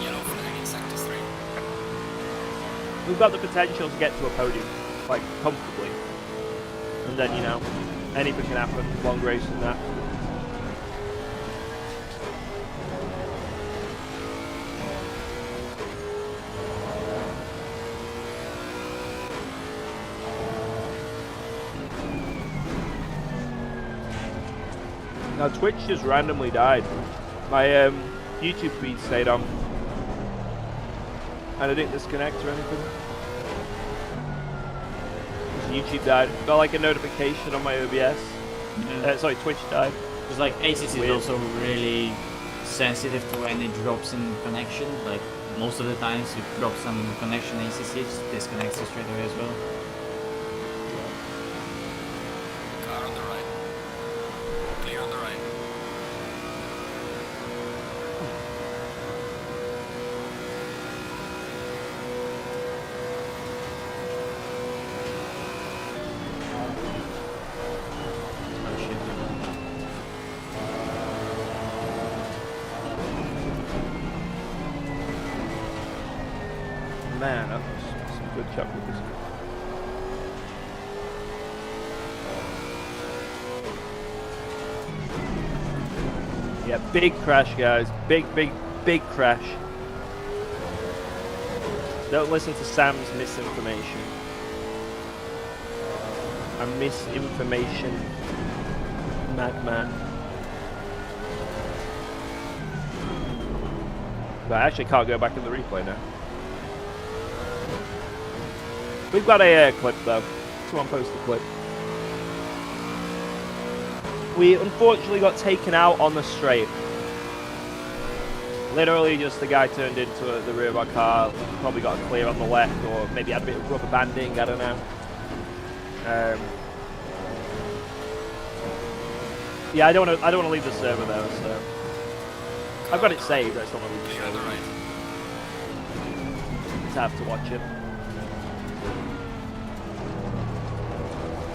Yellow flag in sector 3. We've got the potential to get to a podium, like, comfortably. And then, you know, anything can happen. Long race and that. Now Twitch just randomly died. My YouTube feed stayed on. And I didn't disconnect or anything. YouTube died. Got like a notification on my OBS. Yeah. Sorry, Twitch died. Because like ACC is also really sensitive to any drops in connection. Like most of the times you drop some connection, ACC just disconnects you straight away as well. Car on the right. Clear on the right. Oh shit. Man, that was some good chuck with this. Yeah, big crash, guys. Big crash. Don't listen to Sam's misinformation. A misinformation madman. But I actually can't go back in the replay now. We've got a clip though. Someone post a clip. We unfortunately got taken out on the straight. Literally just the guy turned into the rear of our car, probably got a clear on the left, or maybe had a bit of rubber banding, I don't know. Yeah, I don't want to leave the server though, so I've got it saved. I just don't want to leave the Clear on the server. right. Just have to watch it.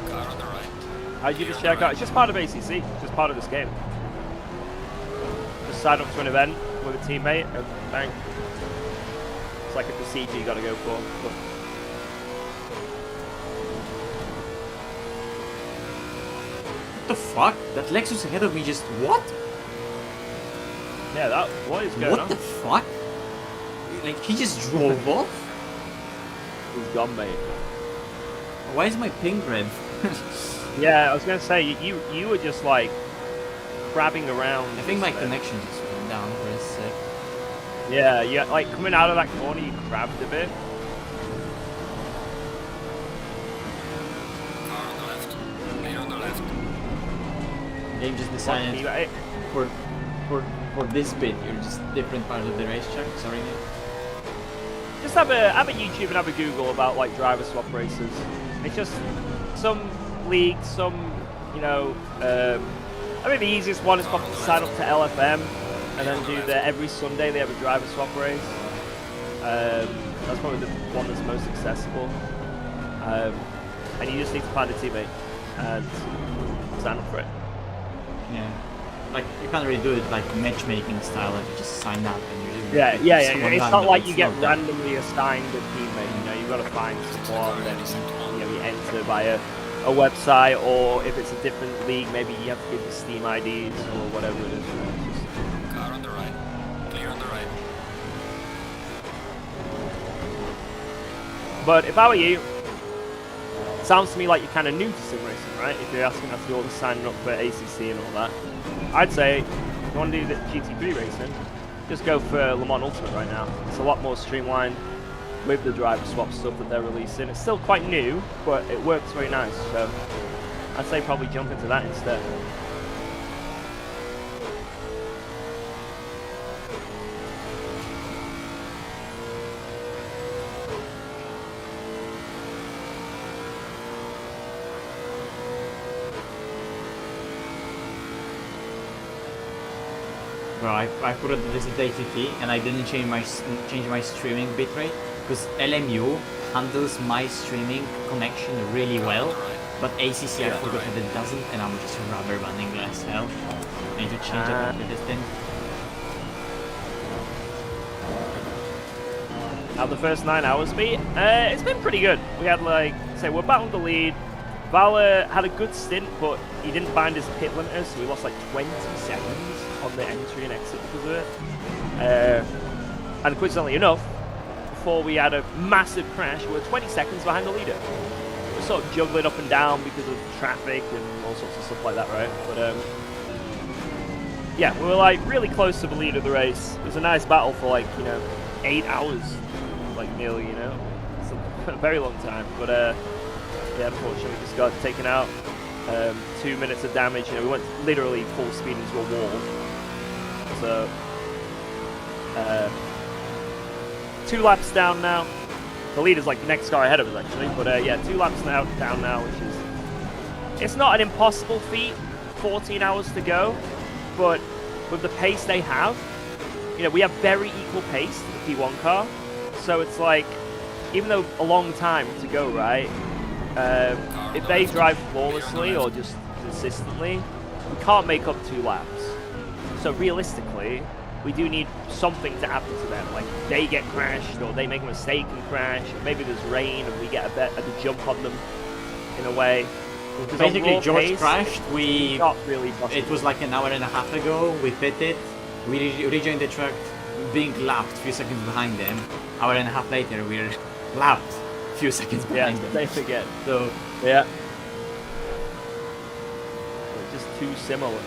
Car on the right. How'd you just check out? It's just part of ACC, just part of this game. Just sign up to an event with a teammate and bang. It's like a procedure you gotta go for. But What the fuck? That Lexus ahead of me just what? yeah, what is going What on? the fuck? Like he just drove off? He's gone, mate. Why is my ping red? Yeah, I was gonna say you were just like crabbing around. I think my just, connection just went down for a sec. Yeah, like coming out of that corner, you crabbed a bit. Car on the left. Clear on the left. Game just What, decided you- for this bit you're just different part of the racetrack. Sorry, mate. Just have a YouTube and have a Google about like driver swap races. It's just some leagues, some I mean the easiest one is probably to sign up to LFM and then do every Sunday they have a driver swap race. That's probably the one that's most accessible. And you just need to find a teammate and sign up for it. Yeah. Like you can't really do it like matchmaking style. Like you just sign up and you're doing Yeah. someone It's random, not like you it's get not that. randomly assigned a teammate. You know, you've got to find someone and you enter via a website, or if it's a different league, maybe you have to give the Steam IDs or whatever it is. You know, it's just- Car on the right. Clear on the right. But if I were you, sounds to me like you're kind of new to sim racing, right? If you're asking us to do all the signing up for ACC and all that, I'd say if you want to do the GT3 racing, just go for Le Mans Ultimate right now. It's a lot more streamlined with the driver swap stuff that they're releasing. It's still quite new, but it works very nice. So I'd say probably jump into that instead. Well, I put this at ACT and I didn't change my streaming bitrate because LMU handles my streaming connection really well, but ACC I forgot that it doesn't, and I'm just rubber banding as hell. I need to change it after this thing. How the first 9 hours be? It's been pretty good. We had like, say, we're back on the lead. Val had a good stint, but he didn't bind his pit limiter, so we lost like 20 seconds on the entry and exit because of it. And coincidentally enough, before we had a massive crash, we were 20 seconds behind the leader. We were sort of juggling up and down because of traffic and all sorts of stuff like that, right? But yeah, we were like really close to the lead of the race. It was a nice battle for like, 8 hours, like nearly, It's a very long time. But yeah, unfortunately, we just got taken out. 2 minutes of damage. We went literally full speed into a wall. So 2 laps down now. The leader's like the next car ahead of us actually. But yeah, 2 laps down now, which is, it's not an impossible feat. 14 hours to go, but with the pace they have, we have very equal pace to the P1 car. So it's like, even though a long time to go, right? If they drive flawlessly or just consistently, we can't make up 2 laps. So realistically, we do need something to happen to them. Like they get crashed, or they make a mistake and crash, or maybe there's rain and we get a jump on them in a way. Because basically, George pace, crashed. Not really possible. It was like an hour and a half ago. We pitted. We rejoined the track, being lapped a few seconds behind them. Hour and a half later, we're lapped a few seconds behind them. They forget. So yeah, they're just too similar.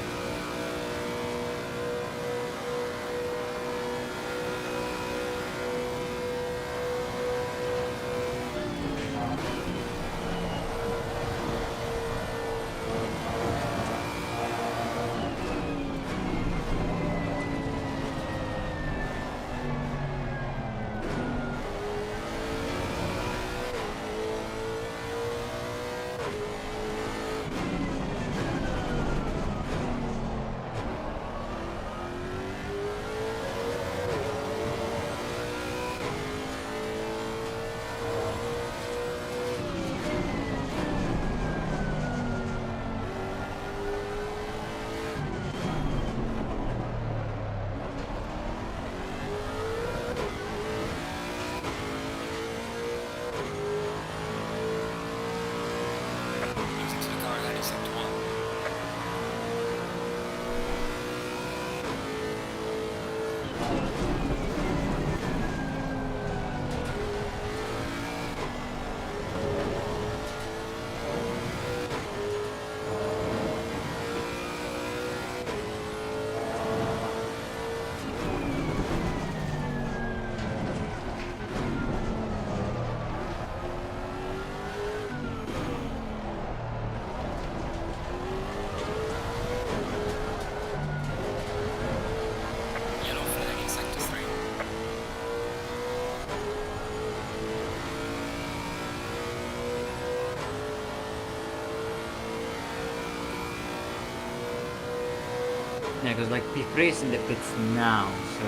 yeah, because like P3 is in the pits now, so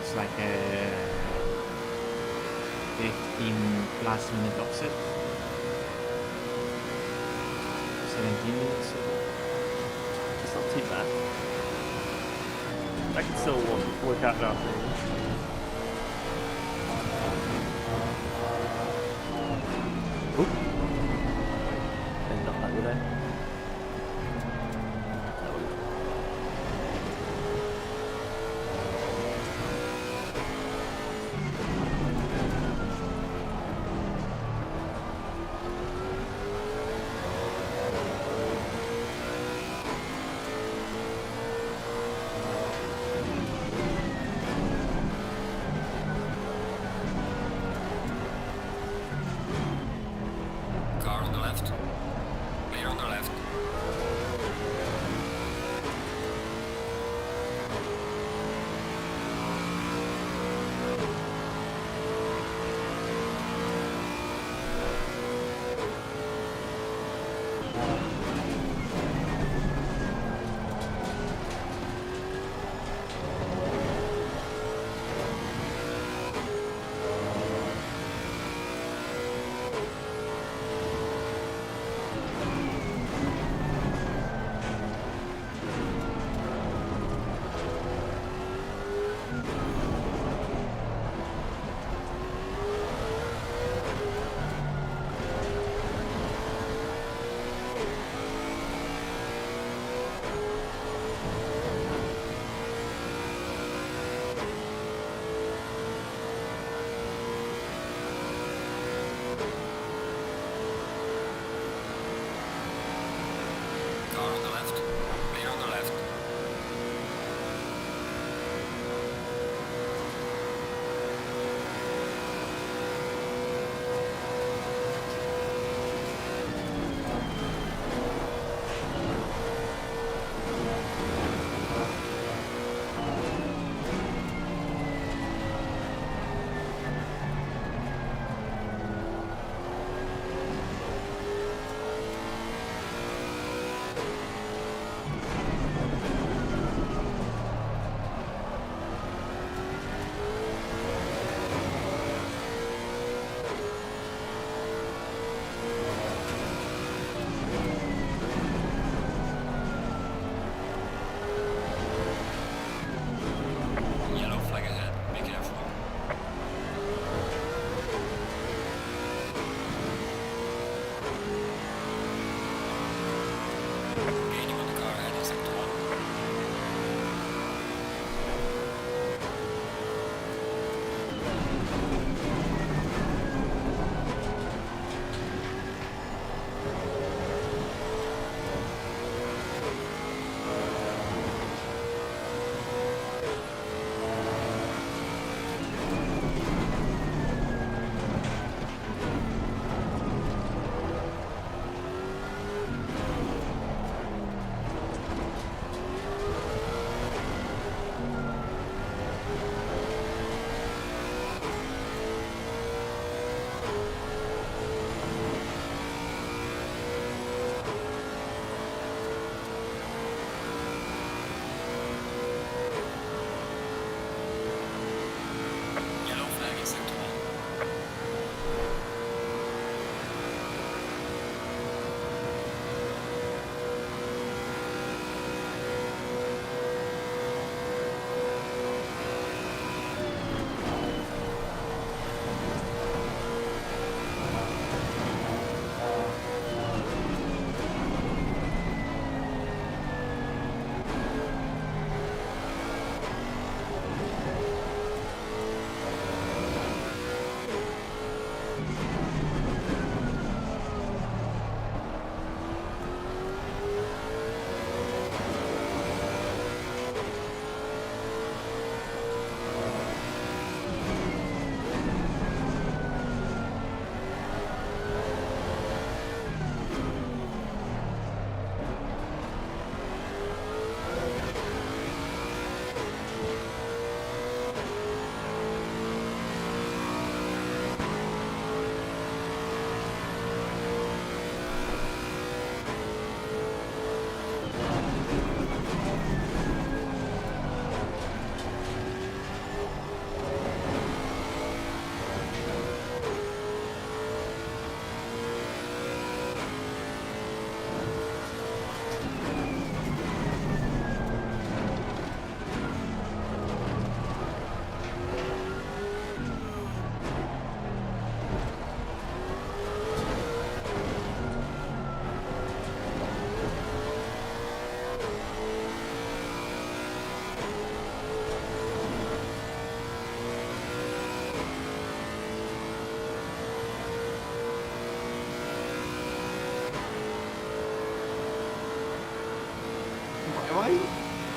it's like a 15+ minute offset. 17 minutes. It's not too bad. I can still work out now. Oop. And not that good there.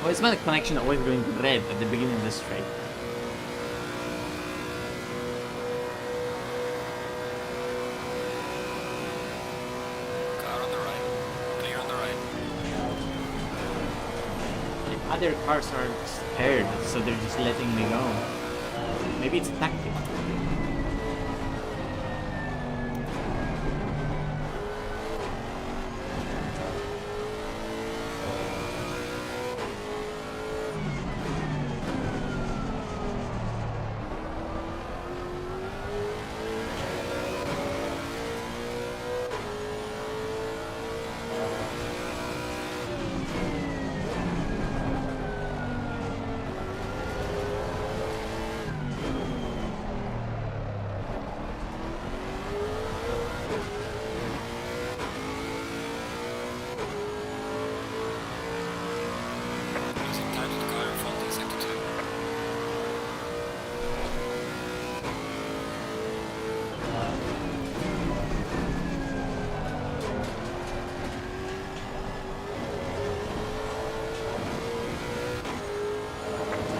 Why is my connection always going red at the beginning of the straight? Car on the right. Clear on the right. The other cars are scared, so they're just letting me go. Maybe it's a tactic. Losing time to the car in front in sector 2.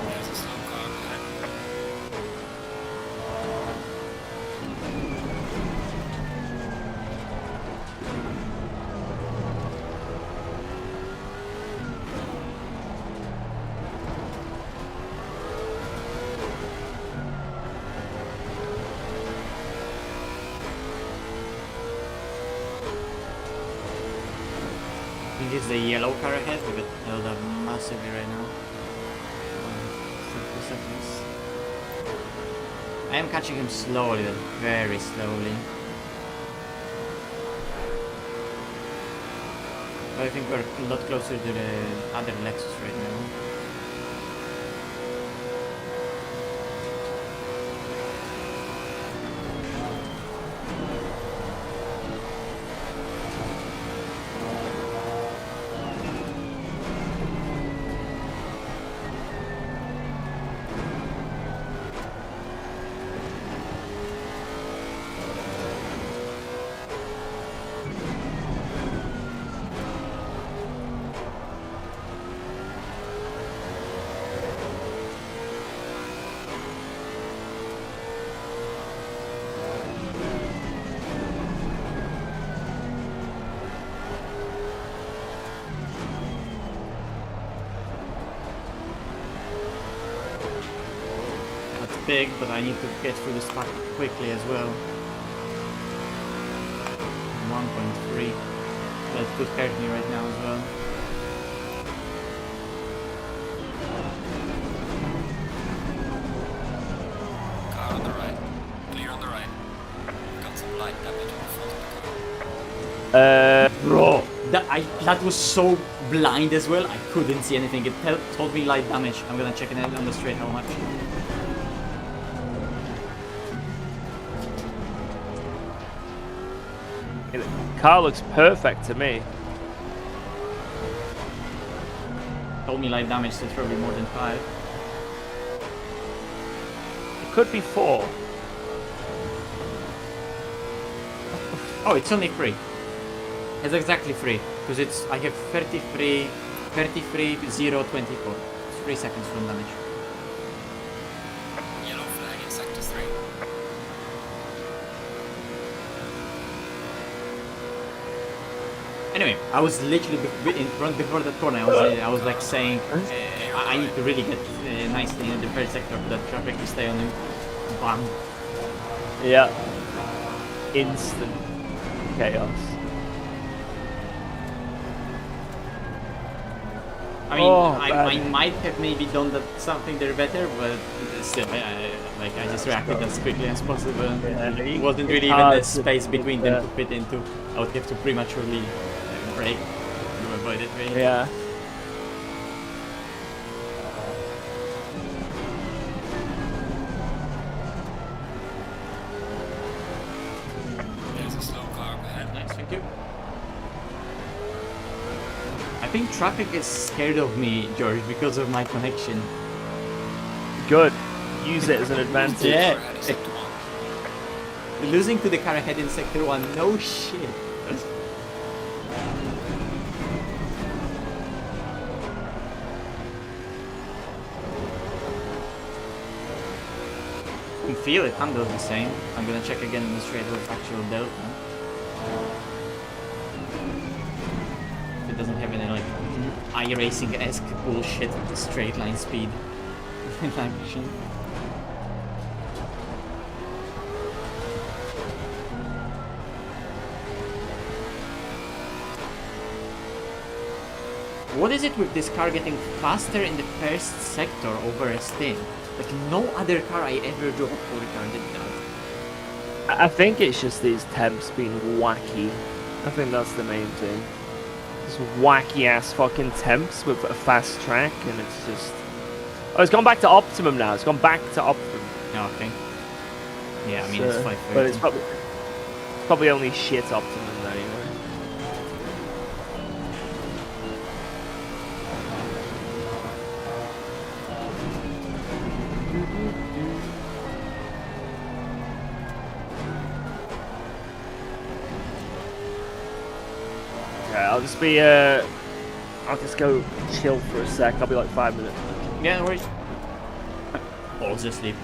There's a slow car ahead. I think it's the yellow car ahead. We got held up massively right now. 30 seconds. I am catching him slowly, but very slowly. But I think we're a lot closer to the other Lexus right now. Big, but I need to get through this pack quickly as well. 1.3. That could hurt me right now as well. Car on the right. Clear on the right. Got some light damage on the front of the car. Bro, that was so blind as well. I couldn't see anything. It told me light damage. I'm gonna check it out on the straight how much. Car looks perfect to me. Told me light damage, so it's probably more than 5. It could be 4. Oh, it's only 3. It's exactly 3. Because it's, I have 33, 0, 24. It's 3 seconds from damage. Yellow flag in sector 3. Anyway, I was literally in front before that corner. I was like saying, I need to really get nicely in the first sector for that traffic to stay on him. Bam. Yeah. Instant chaos. I mean, Oh, I might have maybe done something there better, but still, I just reacted as quickly as possible. It wasn't really even the space between them to fit into. I would have to prematurely brake to avoid it, really. Yeah. There's a slow car up ahead. Nice, thank you. I think traffic is scared of me, George, because of my connection. Good. Use it as an advantage. Yeah. Car ahead in sector 1. Losing to the car ahead in sector 1, no shit. can feel it handles the same. I'm gonna check again in the straight with actual delta. If it doesn't have any like iRacing-esque bullshit straight line speed in action. What is it with this car getting faster in the first sector over a stint? Like no other car I ever drove for Ricard did that. I think it's just these temps being wacky. I think that's the main thing. Just wacky ass fucking temps with a fast track, and it's just. Oh, it's gone back to optimum now. It's gone back to optimum. Oh, okay. Yeah, I mean it's 530. But it's probably only shit optimum anyway. I'll just go chill for a sec. I'll be like 5 minutes. Yeah, no worries. Falls asleep.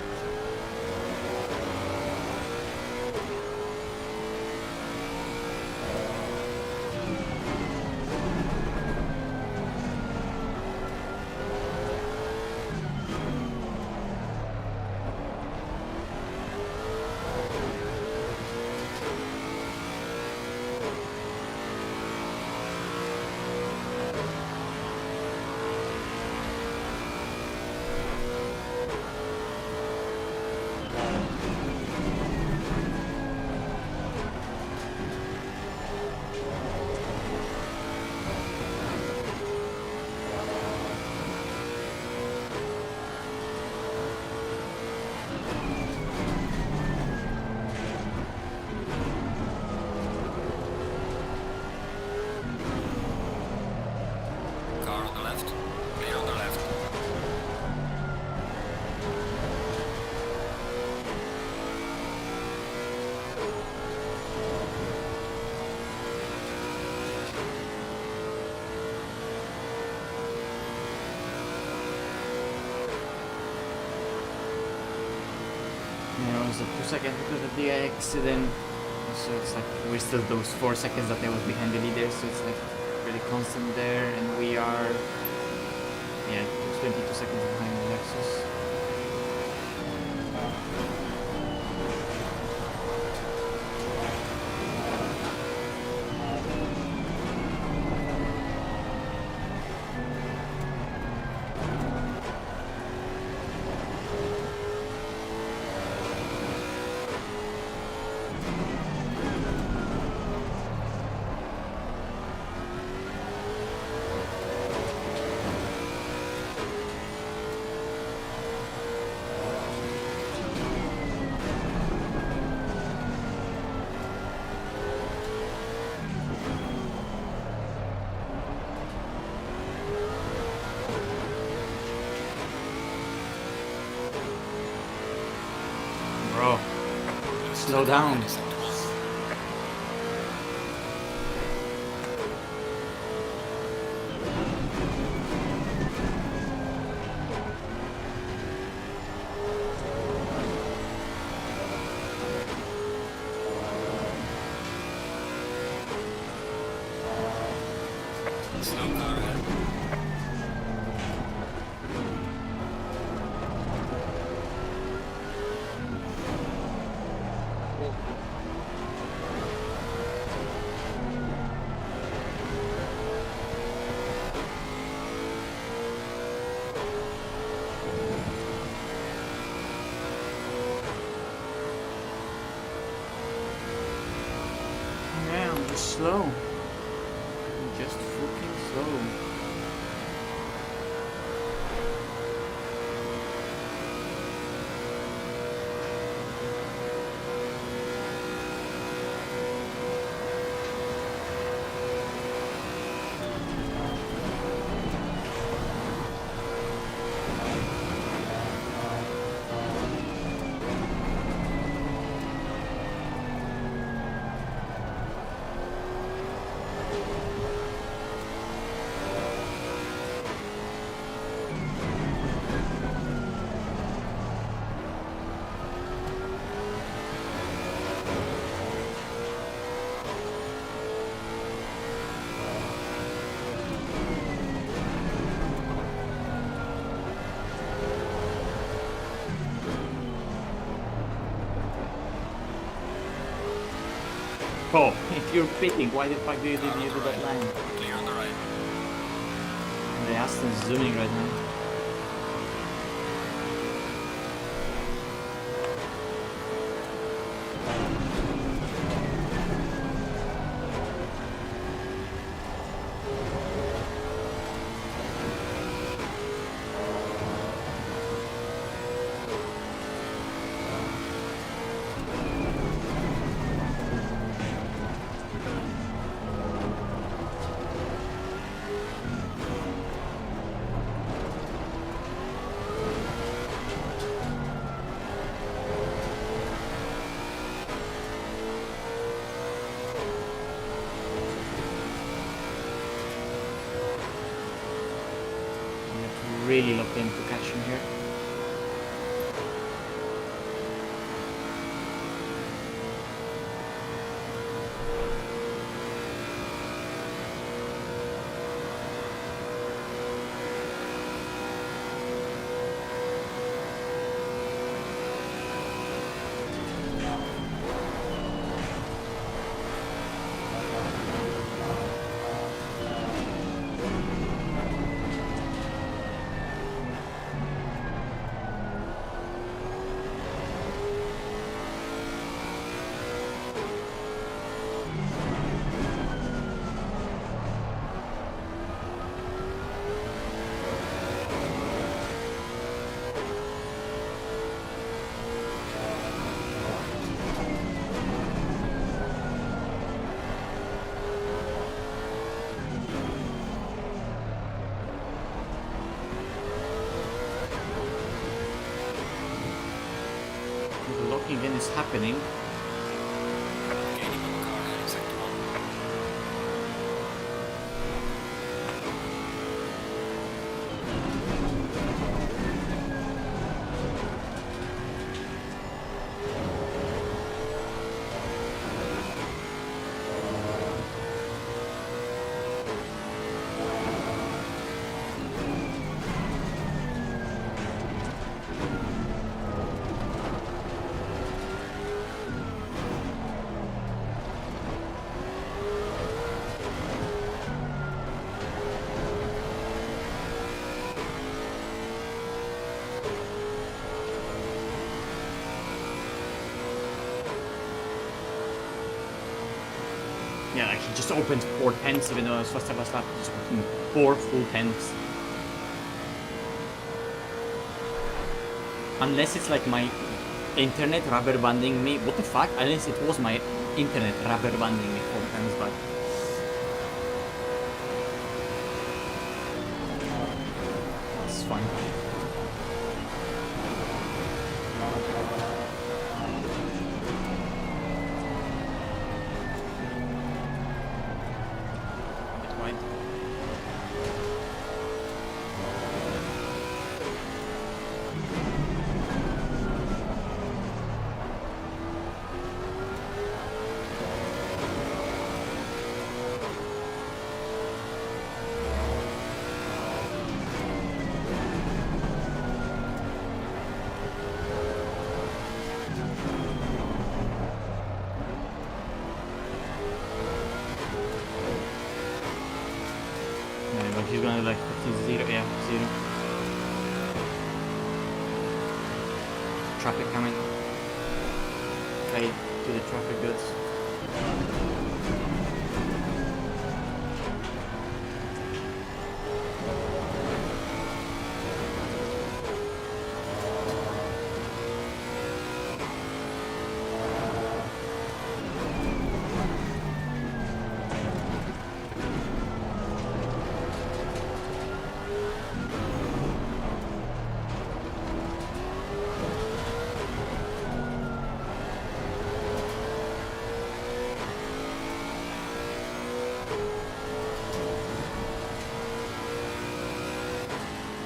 Car on the left. Clear on the left. Yeah, it was a 2 seconds because of the accident. So it's like we're still those 4 seconds that I was behind the leader, so it's like really constant there, and we are 22 seconds behind the Lexus. Bro, slow down. Slow car ahead. Yeah, I'm just slow. I'm just fucking slow. Oh, if you're pitting, why the fuck do you do that line? Clear on the right. The Aston's zooming right now. Really look into catching here. The locking in is happening. Gaining on the car, heading sector 1. Yeah, like he just opened 4 tenths even though I was supposed to have a slap. Just opened 4 full tenths. Unless it's like my internet rubber banding me. What the fuck? Unless it was my internet rubber banding me 4 times back. That's fun. Bit wide. Yeah, but he's gonna like he's zero, yeah, zero. Traffic coming. Okay, to the traffic goods.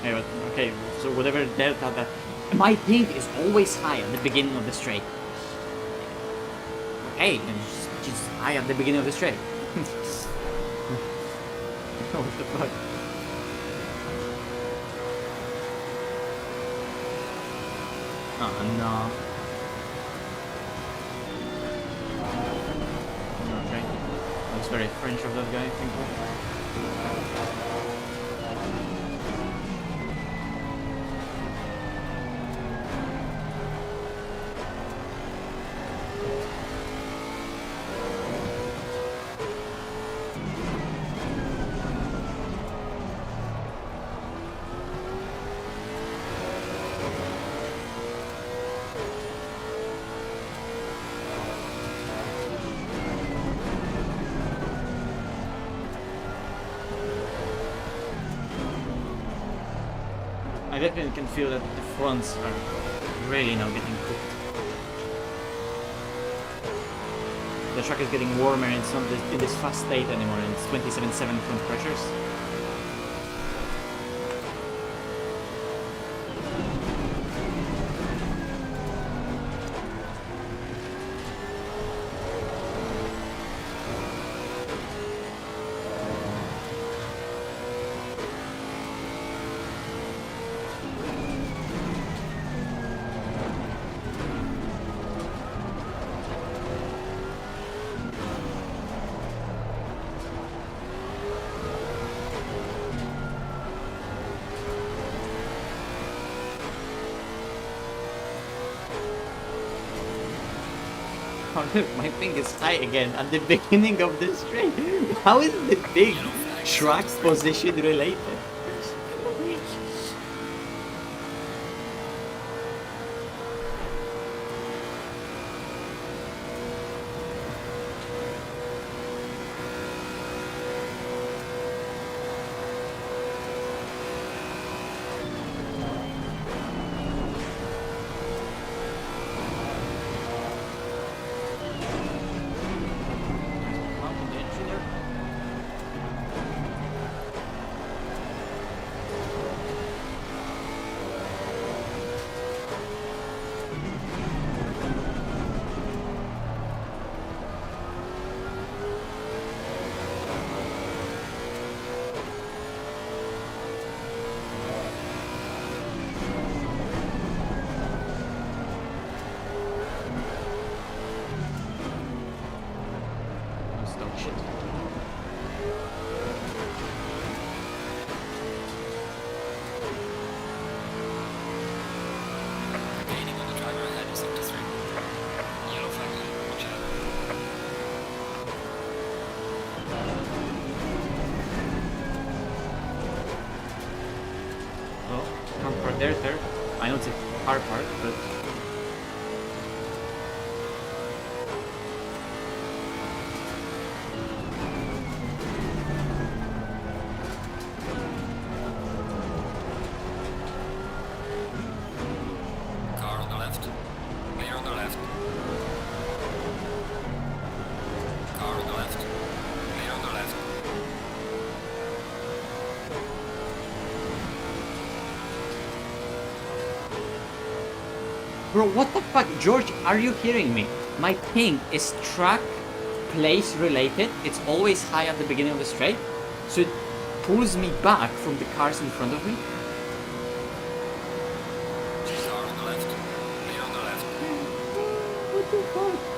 Yeah, but, okay, so whatever delta that... My ping is always high at the beginning of the straight. Okay, and just high at the beginning of the straight. What the fuck? Oh no. That's very French of that guy, thank you. I definitely can feel that the fronts are really now getting cooked. The truck is getting warmer and it's not in this fast state anymore, and it's 27.7 front pressures. Oh look, my thing is high again at the beginning of the straight. How is the big track position related? There's there. I know it's a hard part, but Car on the left. Clear on the left. Car on the left. Clear on the left. bro, what the fuck? George, are you hearing me? My ping is track place related. It's always high at the beginning of the straight, so it pulls me back from the cars in front of me. Car on the left. Clear on the left. What the fuck?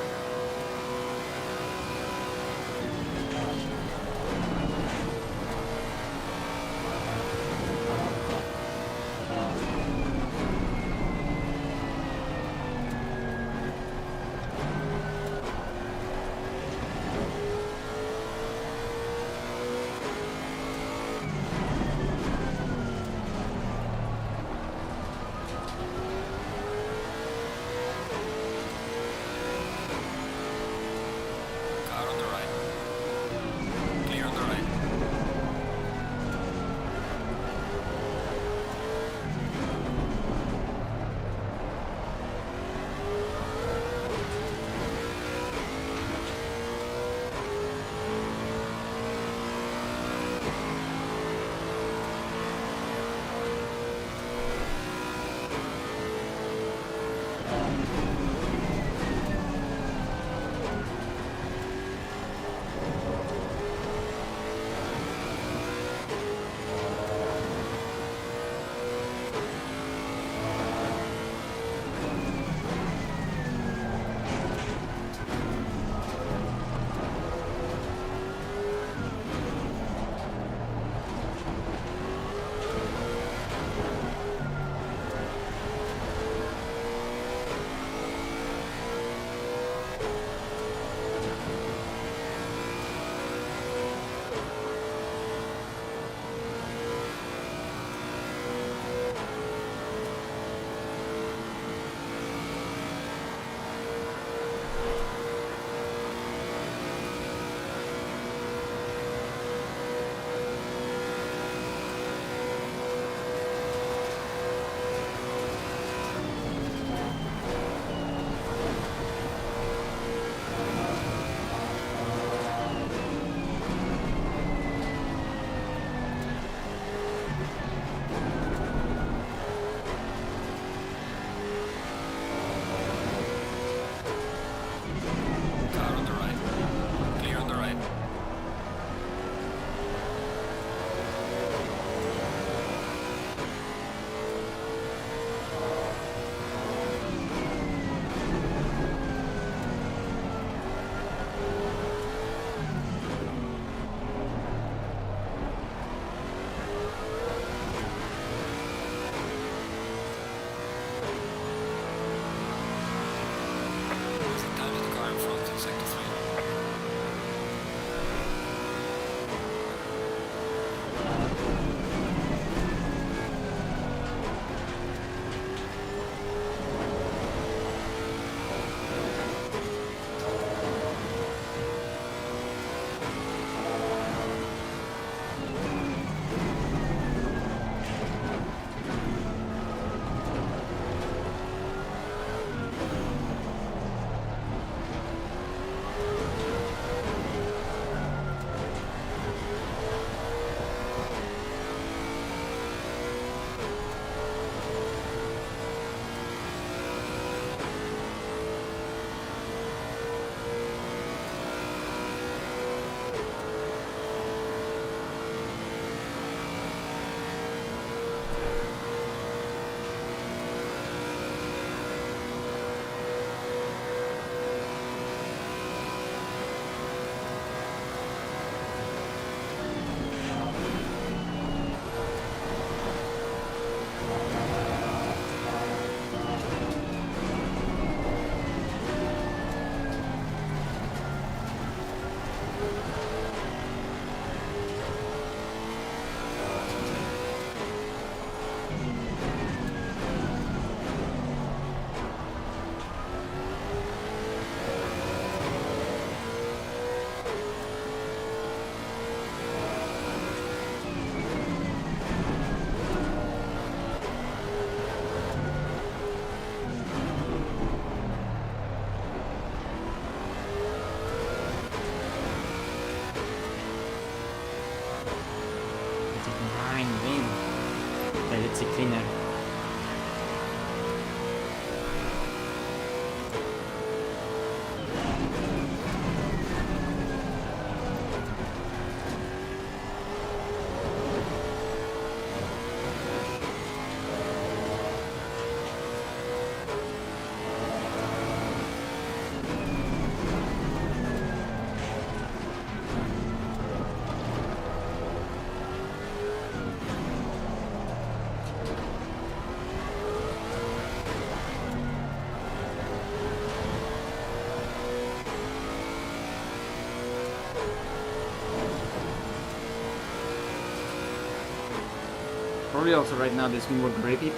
Probably also right now there's more grippy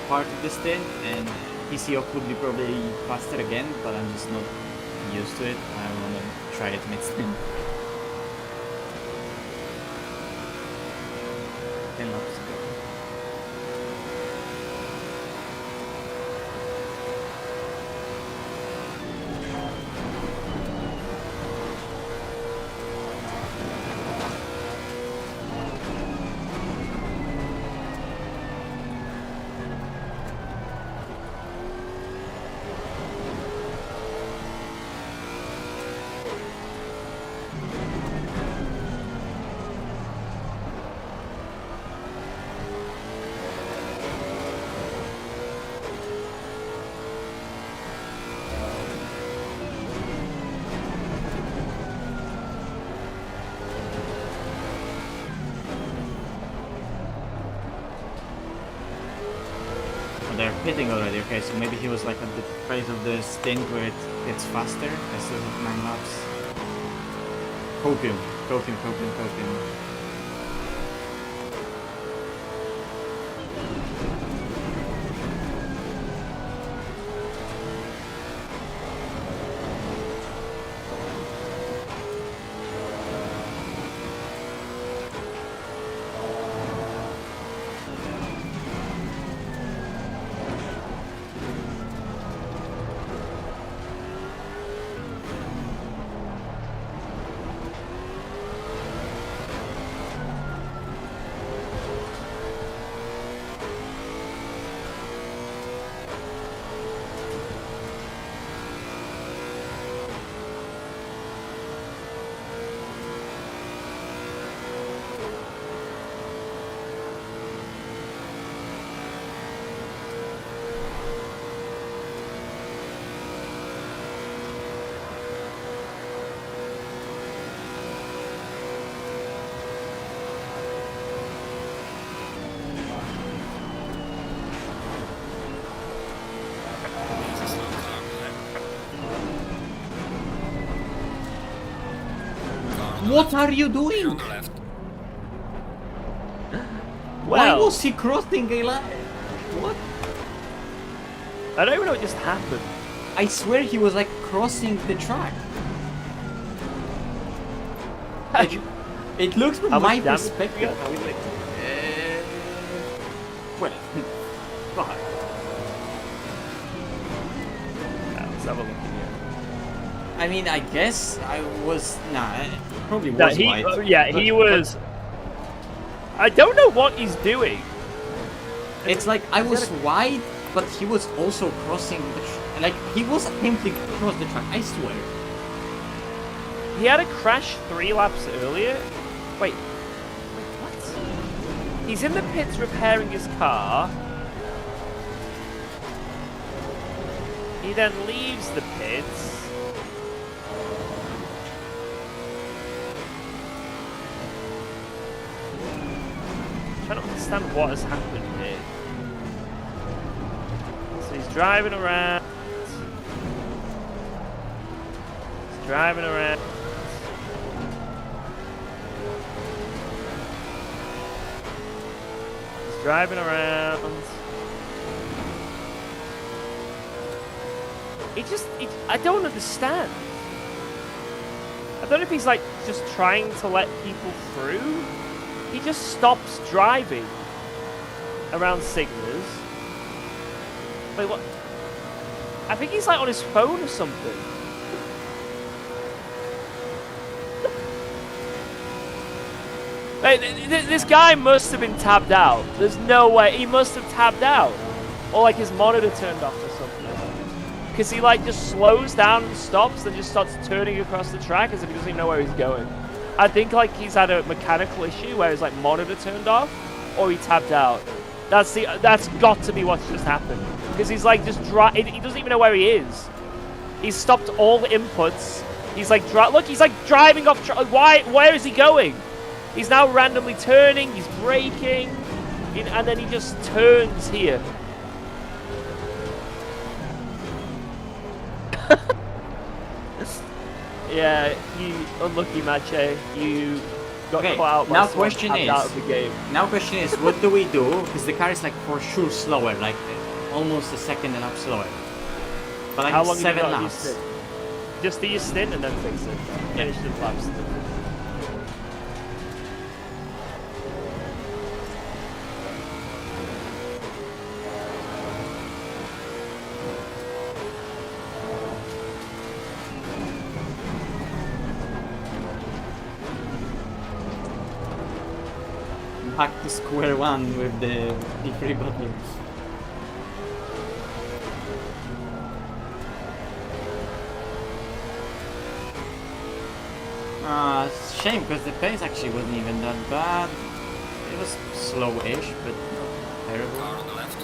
part of this thing, and PCO could be probably faster again, but I'm just not used to it. I want to try it next time. 10 laps ago. They're pitting already, okay, so maybe he was like at the phase of the stint where it gets faster. I still have 9 laps. Copium. It's a slow car, right? What are you You're doing? on the left. Why Well, was he crossing a line? What? I don't even know what just happened. I swear he was like crossing the track. It looks from How much my damage perspective. you got? I was like, well, fuck. Let's have a look here. I mean, I guess I was probably No, was wide. yeah, but- he was. I don't know what he's doing. It's like I was wide, but he was also crossing the like he was attempting to cross the track. I swear. He had a crash 3 laps earlier. Wait, what? He's in the pits repairing his car. He then leaves the pits. I'm trying to understand what has happened here. So he's driving around. He's driving around. He's driving around. I don't understand. I don't know if he's like just trying to let people through. He just stops driving around signals. Wait, what? I think he's like on his phone or something. Hey, this guy must have been tabbed out. There's no way. He must have tabbed out. Or like his monitor turned off or something. Because he like just slows down and stops and just starts turning across the track as if he doesn't even know where he's going. I think like he's had a mechanical issue where his like monitor turned off or he tabbed out. That's got to be what's just happened. Because he's like just he doesn't even know where he is. He's stopped all the inputs. He's like look, he's like driving off where is he going? He's now randomly turning, he's braking, and then he just turns here. Yeah, you unlucky Mache. got Okay, caught out by now someone question tapped is- out of the game. Now question is, what do we do? Because the car is like for sure slower, like almost a second and a half slower. But like How long have you 7 got on your laps. stint? Just do your stint and then fix it. Finish the laps. Back to square one with the P3 buttons. Shame because the pace actually wasn't even that bad. It was slow-ish, but not terrible. Car on the left.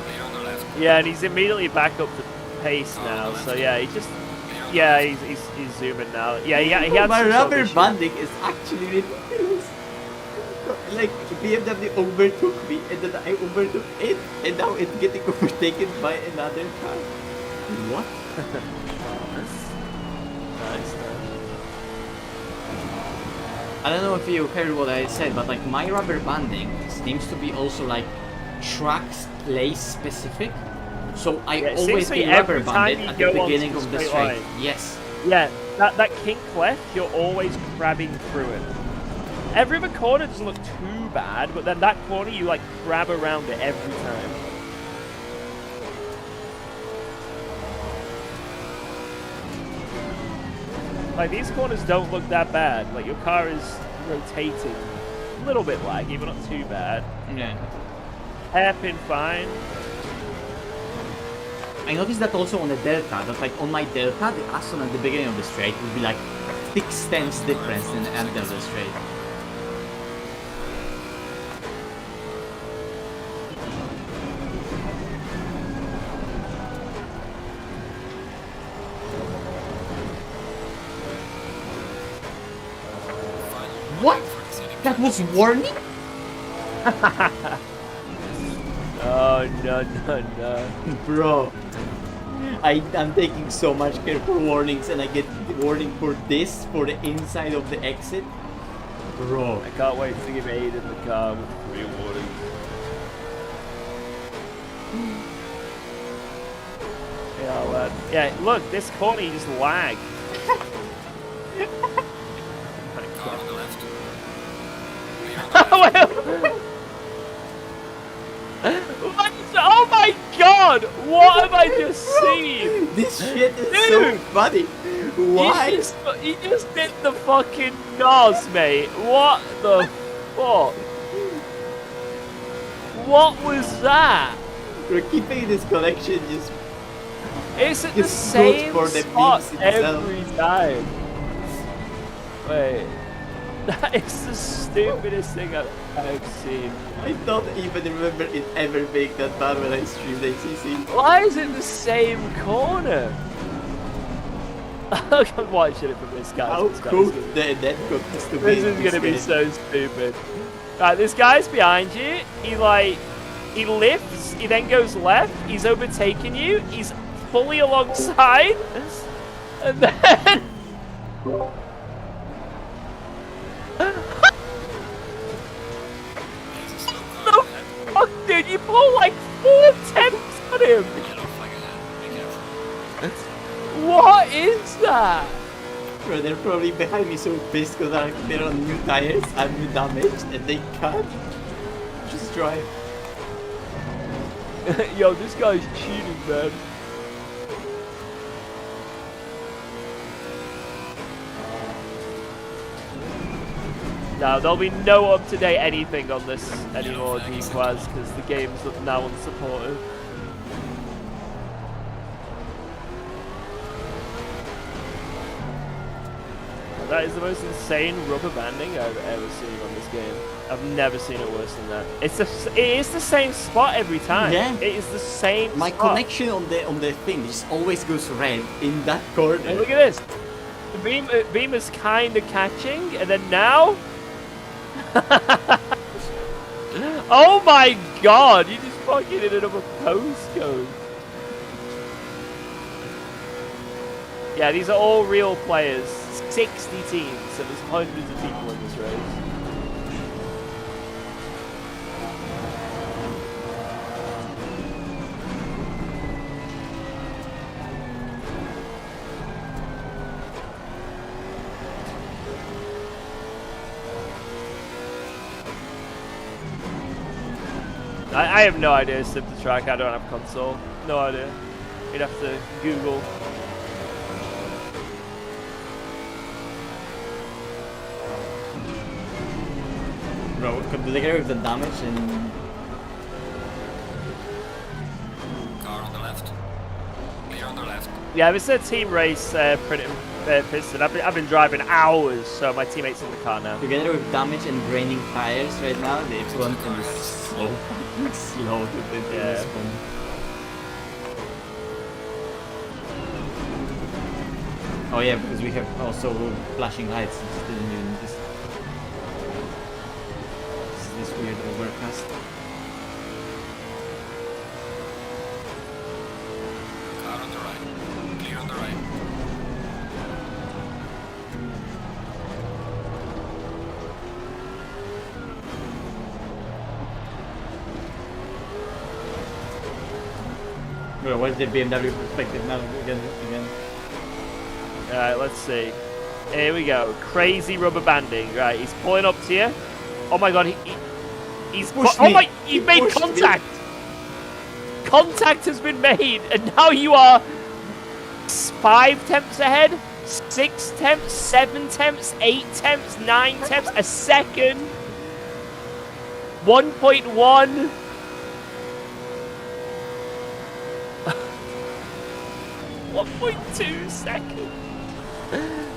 Clear on the left. Yeah, and he's immediately back up to pace now. So yeah, he just he's zooming now. Yeah, he had My some sort of rubber issue. banding is actually ridiculous. Like BMW overtook me, and then I overtook it, and now it's getting overtaken by another car. What? Nice. I don't know if you heard what I said, but like my rubber banding seems to be also like track place specific. So I Yeah, it seems always to be get rubber every time banded you at go the onto beginning the of the straight straight. line. Yes. Yeah, that kink left, you're always crabbing through it. Every other corner doesn't look too bad, but then that corner you like crab around it every time. Like these corners don't look that bad. Like your car is rotating. A little bit laggy, but not too bad. Yeah. Hairpin fine. I noticed that also on the Delta, that like on my Delta, the Aston at the beginning of the straight would be like 6/10 difference in the end of the straight. What? That was warning? Oh no. Bro, I'm taking so much care for warnings and I get the warning for this, for the inside of the exit. Bro. I can't wait to give Aiden the car with 3 warnings. Yeah, man. Yeah, look, this corner you just lag. Car on the left. Clear on the left. What? Oh my god! What have I just seen? This shit is Dude! so funny. Why? He just did the fucking NOS, mate. What the fuck? What was that? We're keeping this collection just It's at the It's good same for the spot beats itself. every time. Wait. That is the stupidest thing I've seen. I don't even remember it ever being that bad when I streamed ACC. Why is it the same corner? I'm watching it from this guy. How cool the netcode has to be. This in is gonna be game. so stupid. Right, this guy's behind you. He lifts. He then goes left. He's overtaking you. He's fully alongside, and then. No, fuck, dude! You pull like 4 tenths on him. Yellow flag ahead. Be careful. What is that? Bro, they're probably behind me so pissed because they're on new tires, I'm damaged, and they can't just drive. Yo, this guy's cheating, man. No, there'll be no up-to-date anything on this anymore, Gquaz, because the game's now unsupported. That is the most insane rubber banding I've ever seen on this game. I've never seen it worse than that. It is the same spot every time. Yeah. It is the same My spot. connection on the thing just always goes red in that corner. And look at this. The beam is kind of catching, and then now... Oh my god! You just fucking hit another postcode. Yeah, these are all real players. 60 teams, so there's hundreds of people in this race. I have no idea to the track. I don't have console. No idea. You'd have to Google. Bro, could they get rid of the damage and... Car on the left. Clear on the left. Yeah, this is a team race, Piston. I've been driving hours, so my teammate's in the car now. Together with damage and draining tires right now, the Epsilon can be slow. Slow to respond. Oh yeah, because we have also flashing lights. It's didn't even this weird overcast. Car on the right. Clear on the right. Bro, what's the BMW perspective now? Again. Alright, let's see. Here we go. Crazy rubber banding. Right, he's pulling up to you. Oh my god, he's pushed oh me. my, you've made contact! Contact has been made, and now you are 5 tenths ahead, 6 tenths, 7 tenths, 8 tenths, 9 tenths, a second, 1.1. .2 seconds.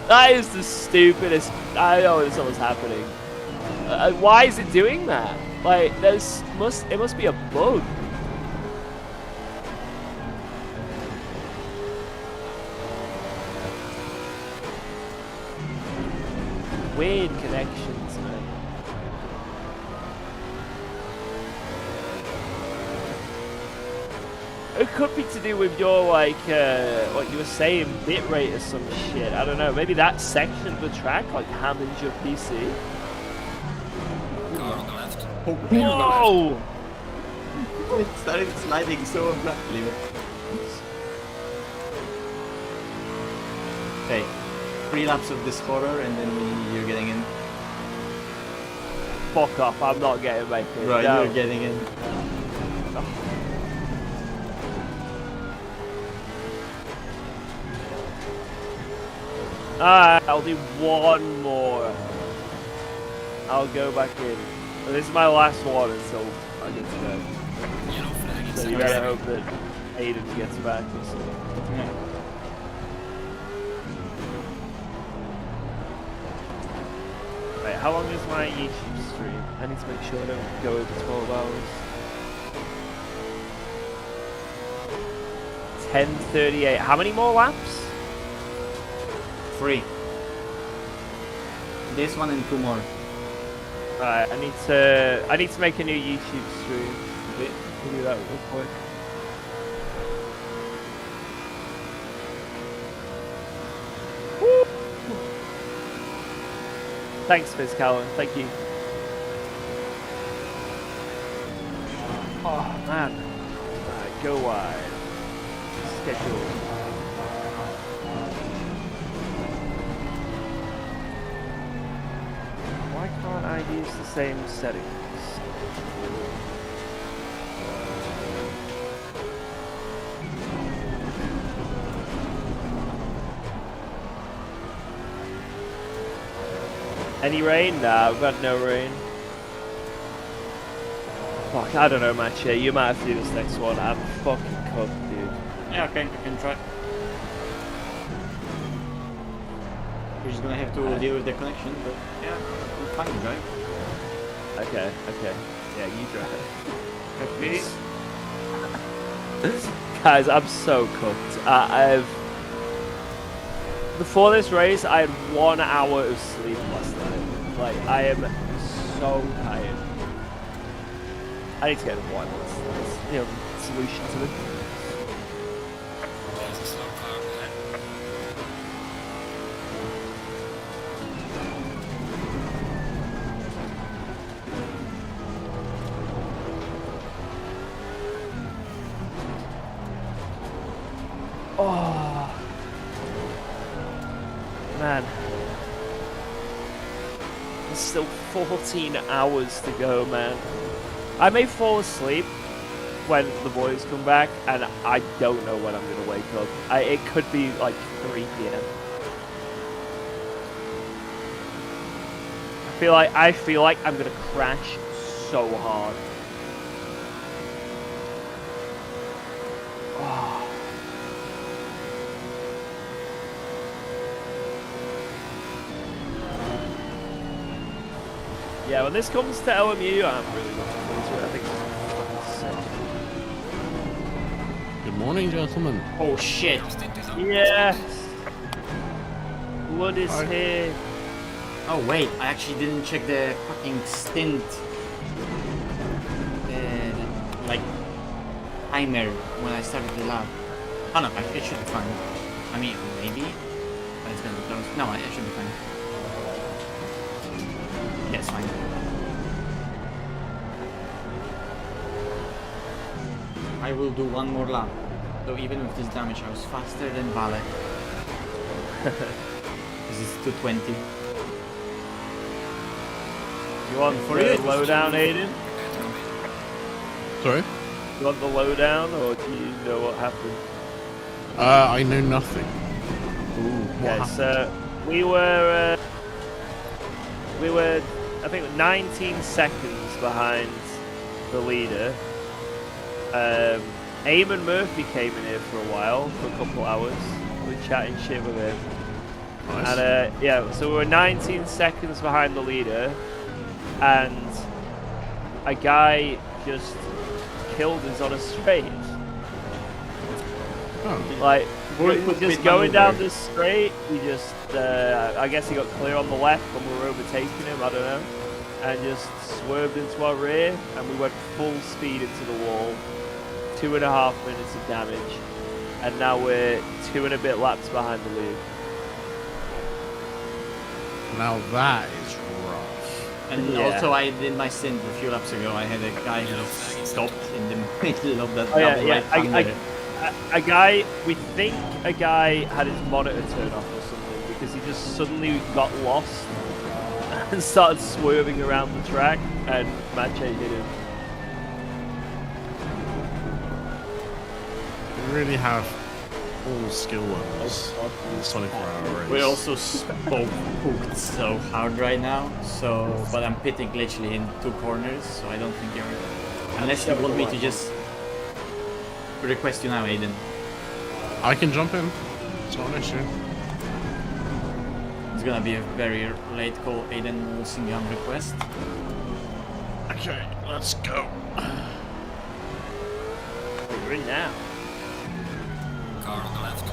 That is the stupidest. I know this was happening. Why is it doing that? Like, it must be a bug. Weird connections, man. It could be to do with your, like, what you were saying, bitrate or some shit. I don't know. Maybe that section of the track, like, hammers your PC. Car on the left. Whoa! It started sliding so abruptly. Okay, 3 laps of this horror and then you're getting in. Fuck off, I'm not getting back in. Right, No. you're getting in. Alright, I'll do one more. I'll go back in. This is my last one until I get to go. Yellow flag. So you better hope that Aiden gets back or something. Yeah. Wait, how long is my YouTube stream? I need to make sure I don't go over 12 hours. 10:38. How many more laps? 3. This one and 2 more. Alright, I need to make a new YouTube stream. I'll do that real quick. Woo! Thanks, Fizz Callan. Thank you. Oh man. Alright, go wide. Schedule. Why can't I use the same settings? Any rain? Nah, we've got no rain. Fuck, I don't know, Matcha. You might have to do this next one. I'm fucking cooked, dude. Yeah, okay, you can try. We're just gonna have to deal with the connection, but yeah, we're fine, right? Okay. Yeah, you drive. Please. Guys, I'm so cooked. Before this race, I had 1 hour of sleep last night. Like, I am so tired. I need to get a wireless, solution to it. There's a slow car ahead. Oh. Man. There's still 14 hours to go, man. I may fall asleep when the boys come back, and I don't know when I'm going to wake up. It could be like 3 p.m. I feel like I'm going to crash so hard. Oh. Yeah, when this comes to LMU, I'm really looking forward to it. I think it's fucking sick. Good morning, gentlemen. Oh shit. Yes! Blood is here. Oh wait, I actually didn't check the fucking stint. Like timer when I started the lab. Oh no, it should be fine. I mean, maybe. But it's gonna be close. No, it should be fine. Yeah, it's fine. I will do one more lap. Though even with this damage, I was faster than Vale. Because it's 220. You want For the it, lowdown, Aiden? Sorry? You want the lowdown, or do you know what happened? I know nothing. Okay, so we were, I think, 19 seconds behind the leader. Eamon Murphy came in here for a while, for a couple hours. We were chatting shit with him. Nice. And yeah, so we were 19 seconds behind the leader, and a guy just killed us on a straight. Oh. Like, We're just going down the straight, we just, I guess he got clear on the left when we were overtaking him, I don't know, and just swerved into our rear, and we went full speed into the wall. 2.5 minutes of damage, and now we're 2 and a bit laps behind the lead. Now that is rough. And Yeah. also I did my stint a few laps ago. I had a guy who stopped in the middle of that Oh yeah, double yeah. right-hander. A guy, we think a guy had his monitor turned off or something because he just suddenly got lost and started swerving around the track, and Mache hit him. We really have all skill levels in this 24-hour race. We're also both hooked so hard right now. So, but I'm pitting literally in 2 corners, so I don't think you're. Unless you want me to just request you now, Aiden. I can jump in. It's not an issue. It's gonna be a very late call. Aiden will sing on request. Okay, let's go. We're in now. Car on the left.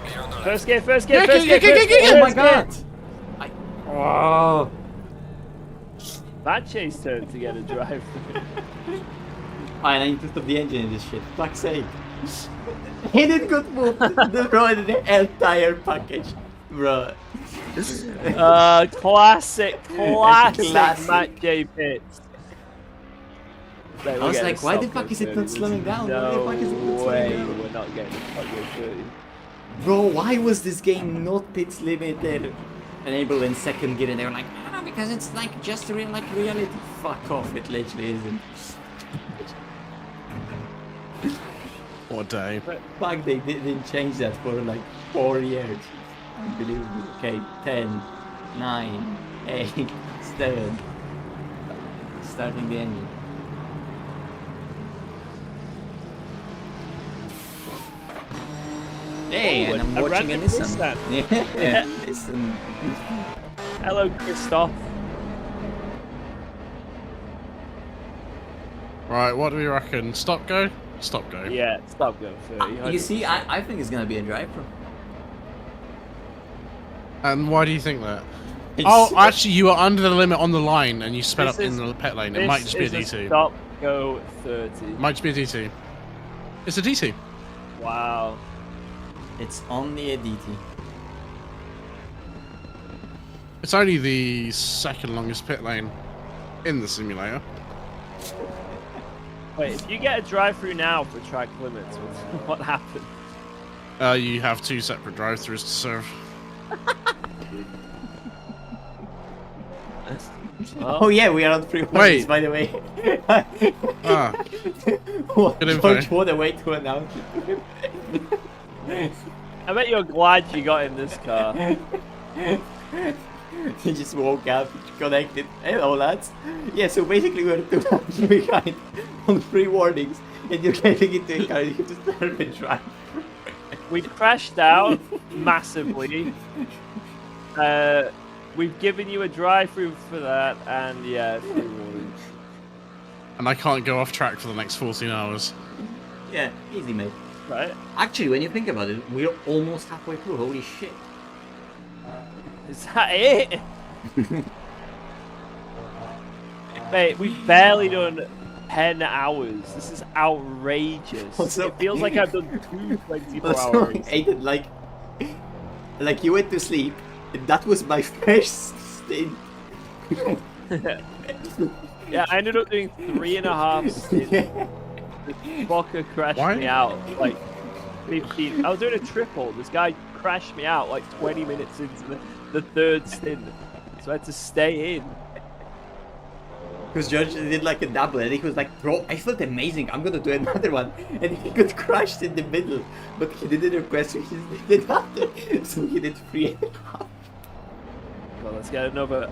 Clear on the left. First gear, first gear, first gear, first gear. Oh my god! Oh. Mache's turn to get a drive. I need to stop the engine in this shit. Fuck's sake. He didn't got moved. Destroyed the entire package. Bro. Classic Mache pits. I was like, why the fuck is it not slowing down? Why the fuck is it not slowing down? We're not getting Tokyo 30. Bro, why was this game not pits limited enabled in second gear? And they were like, no, because it's like just real like reality. Fuck off, it literally isn't. What a day. Fuck, they didn't change that for like 4 years. Unbelievable. Okay, 10, 9, 8, 7. Starting the engine. Hey, Oh, and I'm a watching a random Nissan. Yeah, Nissan. Hello, Christoph. Right, what do we reckon? Stop go? Stop go. Yeah, stop going 30. You see, I think it's gonna be a drive-thru. And why do you think that? Oh, actually, you were under the limit on the line and you sped This up in is- the pit lane. It might just be a This is D2. Stop go 30. Might just be a D2. It's a D2. Wow. It's only a DT. It's only the second longest pit lane in the simulator. Wait, if you get a drive-through now for track limits, what happened? You have 2 separate drive-thrus to serve. Oh yeah, we are on free warnings, by the way. Ah. Good info. George, what a way to announce it. I bet you're glad you got in this car. He just woke up, connected. Hello lads. Yeah, so basically we're 2 laps behind on free warnings and you're getting into a car and you have to start and drive. We crashed out massively. We've given you a drive-through for that, and yeah, free warnings. And I can't go off track for the next 14 hours. Yeah, easy mate. Right? Actually, when you think about it, we're almost halfway through, holy shit. Is that it? Mate, we've barely done 10 hours. This is outrageous. It feels like I've done 2 24 hours. Aiden, like you went to sleep, and that was my first stint. Yeah, I ended up doing 3.5 stints. The fucker crashed me out like 15. I was doing a triple. This guy crashed me out like 20 minutes into the 3rd stint. So I had to stay in. Because George did like a double and he was like, bro, I felt amazing, I'm gonna do another one. And he got crushed in the middle. But he didn't request, so he just did another. So he did 3.5. Well, let's get another.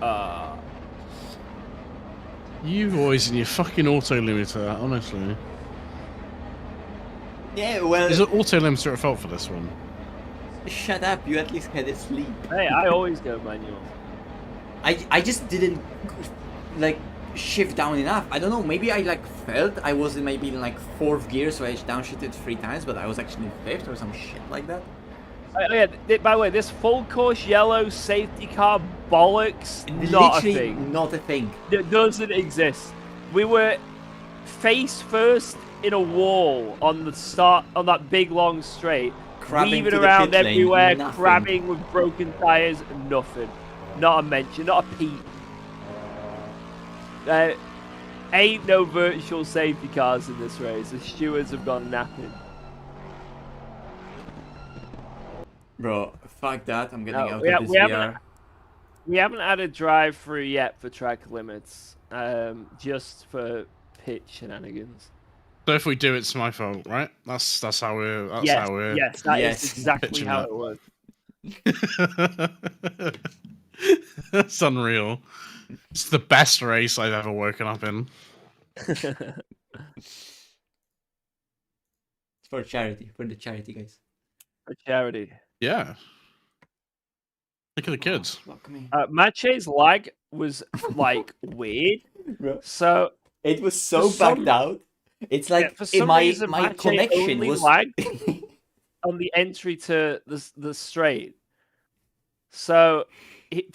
You boys and your fucking auto limiter, honestly. Yeah, well. Is it auto limiter at fault for this one? Shut up, you at least had a sleep. Hey, I always go manual. I just didn't like shift down enough. I don't know, maybe I like felt I was maybe in like 4th gear, so I downshifted 3 times, but I was actually in 5th or some shit like that. Oh, yeah, by the way, this full course yellow safety car bollocks, not a thing. Not a thing. It doesn't exist. We were face first in a wall on the start on that big long straight, Crabbing weaving to the around pit lane, everywhere, nothing. crabbing with broken tires, nothing. Not a mention, not a peep. Ain't no virtual safety cars in this race. The stewards have gone napping. Bro, fuck that. I'm getting out of this we VR. haven't had a drive-through yet for track limits. Just for pitch shenanigans. So if we do, it's my fault, right? That's how we're. That's yes, how we're. yes, that Yes. is exactly Pitching how that. it works. That's unreal. It's the best race I've ever woken up in. It's for charity. For the charity, guys. For charity. Yeah. Look at the kids. Fuck me. Mache's lag was like weird. Bro. So It was so For some- backed out. It's like for some my reason, my Mache connection only was lagged on the entry to the straight. So it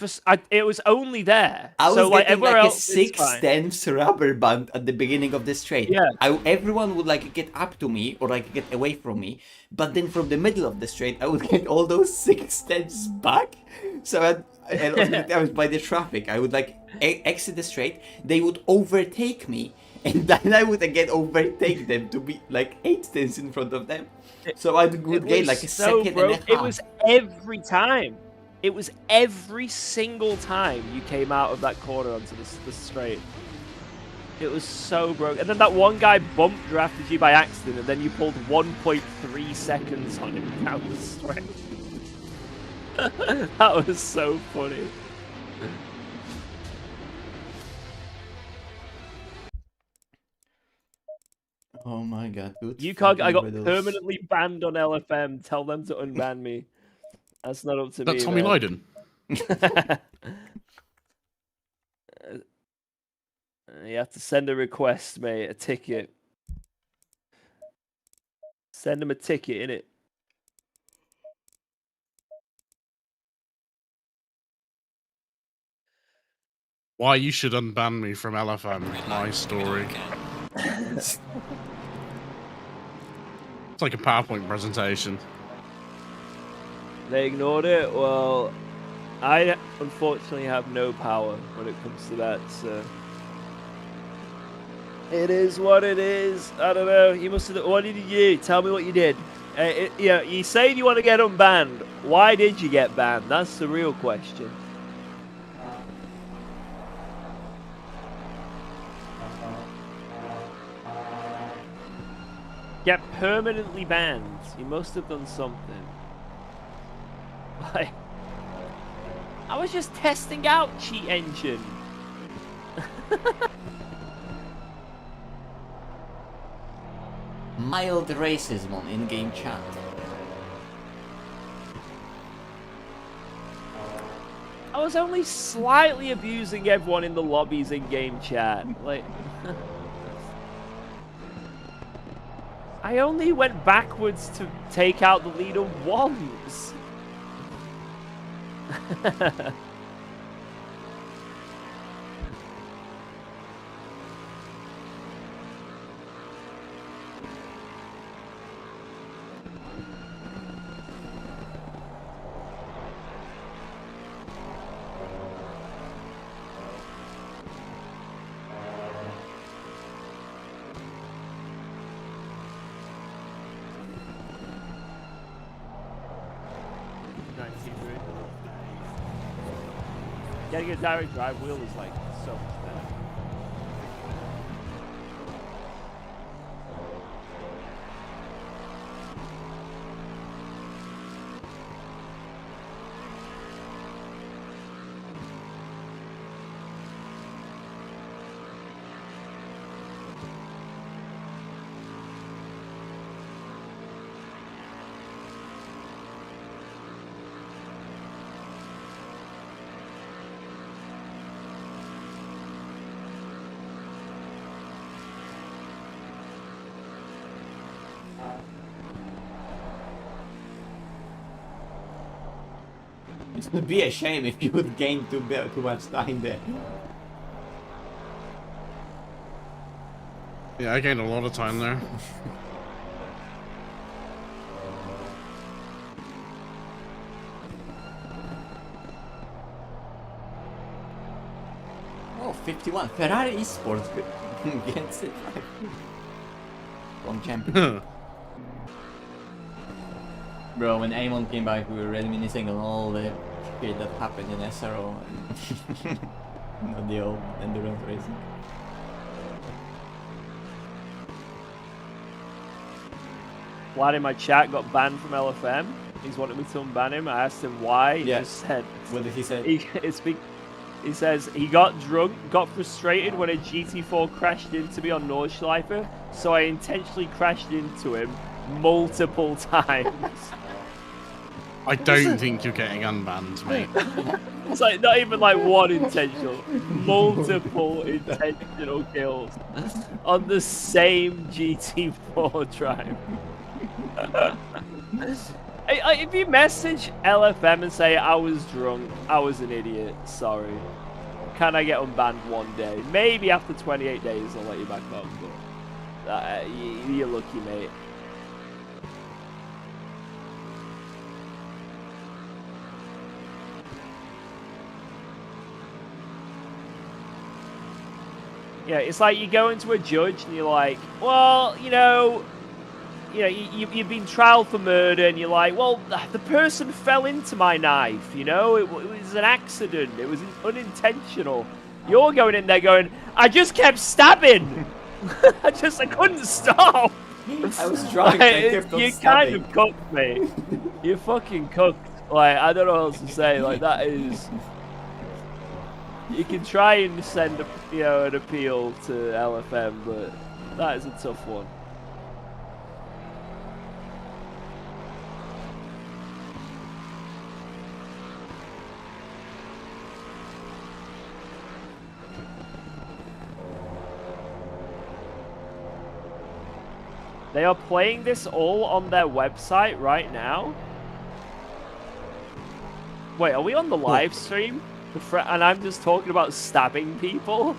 was only there. I was so like getting everywhere like a else, it's fine. 6/10 rubber band at the beginning of the straight. Yeah. Everyone would like get up to me or like get away from me, but then from the middle of the straight, I would get all those 6/10s back. So I was by the traffic. I would like exit the straight. They would overtake me, and then I would again overtake them to be like 8/10s in front of them. So I would gain like a second and a half. It was every time. It was every single time you came out of that corner onto the straight. It was so broke. And then that one guy bump drafted you by accident, and then you pulled 1.3 seconds on him down the straight. That was so funny. Oh my god, dude. I got riddles. permanently banned on LFM. Tell them to unban me. That's not up to me. That's Tommy man. Lydon. You have to send a request, mate. A ticket. Send him a ticket, innit? Why you should unban me from LFM? My story. It's like a PowerPoint presentation. They ignored it. Well, I unfortunately have no power when it comes to that. So it is what it is. I don't know. You must have. What did you do? Tell me what you did. You say you want to get unbanned. Why did you get banned? That's the real question. Get permanently banned. You must have done something. Like, I was just testing out Cheat Engine. Mild racism on in-game chat. I was only slightly abusing everyone in the lobbies in-game chat. Like, I only went backwards to take out the leader once. Getting a direct drive wheel is like so much better. It would be a shame if you would gain too much time there. Yeah, I gained a lot of time there. Oh, 51. Ferrari Esports against it. From champion. Bro, when Amon came back, we were reminiscing on all the shit that happened in SRO and not the old endurance racing. Lad in my chat got banned from LFM. He's wanted me to unban him. I asked him why. He just said. What did he say? He says he got drunk, got frustrated when a GT4 crashed into me on Nordschleife, so I intentionally crashed into him multiple times. I don't think you're getting unbanned, mate. It's like not even like one intentional, multiple intentional kills on the same GT4 drive. If you message LFM and say I was drunk, I was an idiot, sorry. Can I get unbanned one day? Maybe after 28 days I'll let you back on, but you're lucky, mate. Yeah, it's like you go into a judge and you're like, well, you've been trialed for murder, and you're like, well, the person fell into my knife, it was an accident, it was unintentional. You're going in there going, I just kept stabbing. I couldn't stop. I was drunk. You kind of cooked, mate. You fucking cooked. Like, I don't know what else to say. Like, that is. You can try and send an appeal to LFM, but that is a tough one. They are playing this all on their website right now. Wait, are we on the live stream? And I'm just talking about stabbing people?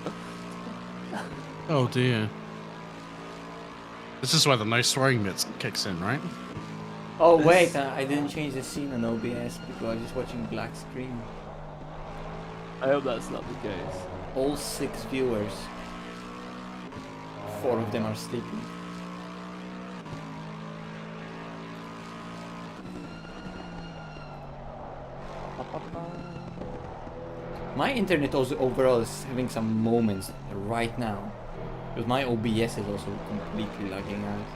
Oh dear. This is where the no swearing bit kicks in, right? Oh wait, I didn't change the scene on OBS because I was just watching black screen. I hope that's not the case. All 6 viewers. 4 of them are sleeping. My internet also overall is having some moments right now. Because my OBS is also completely lagging out.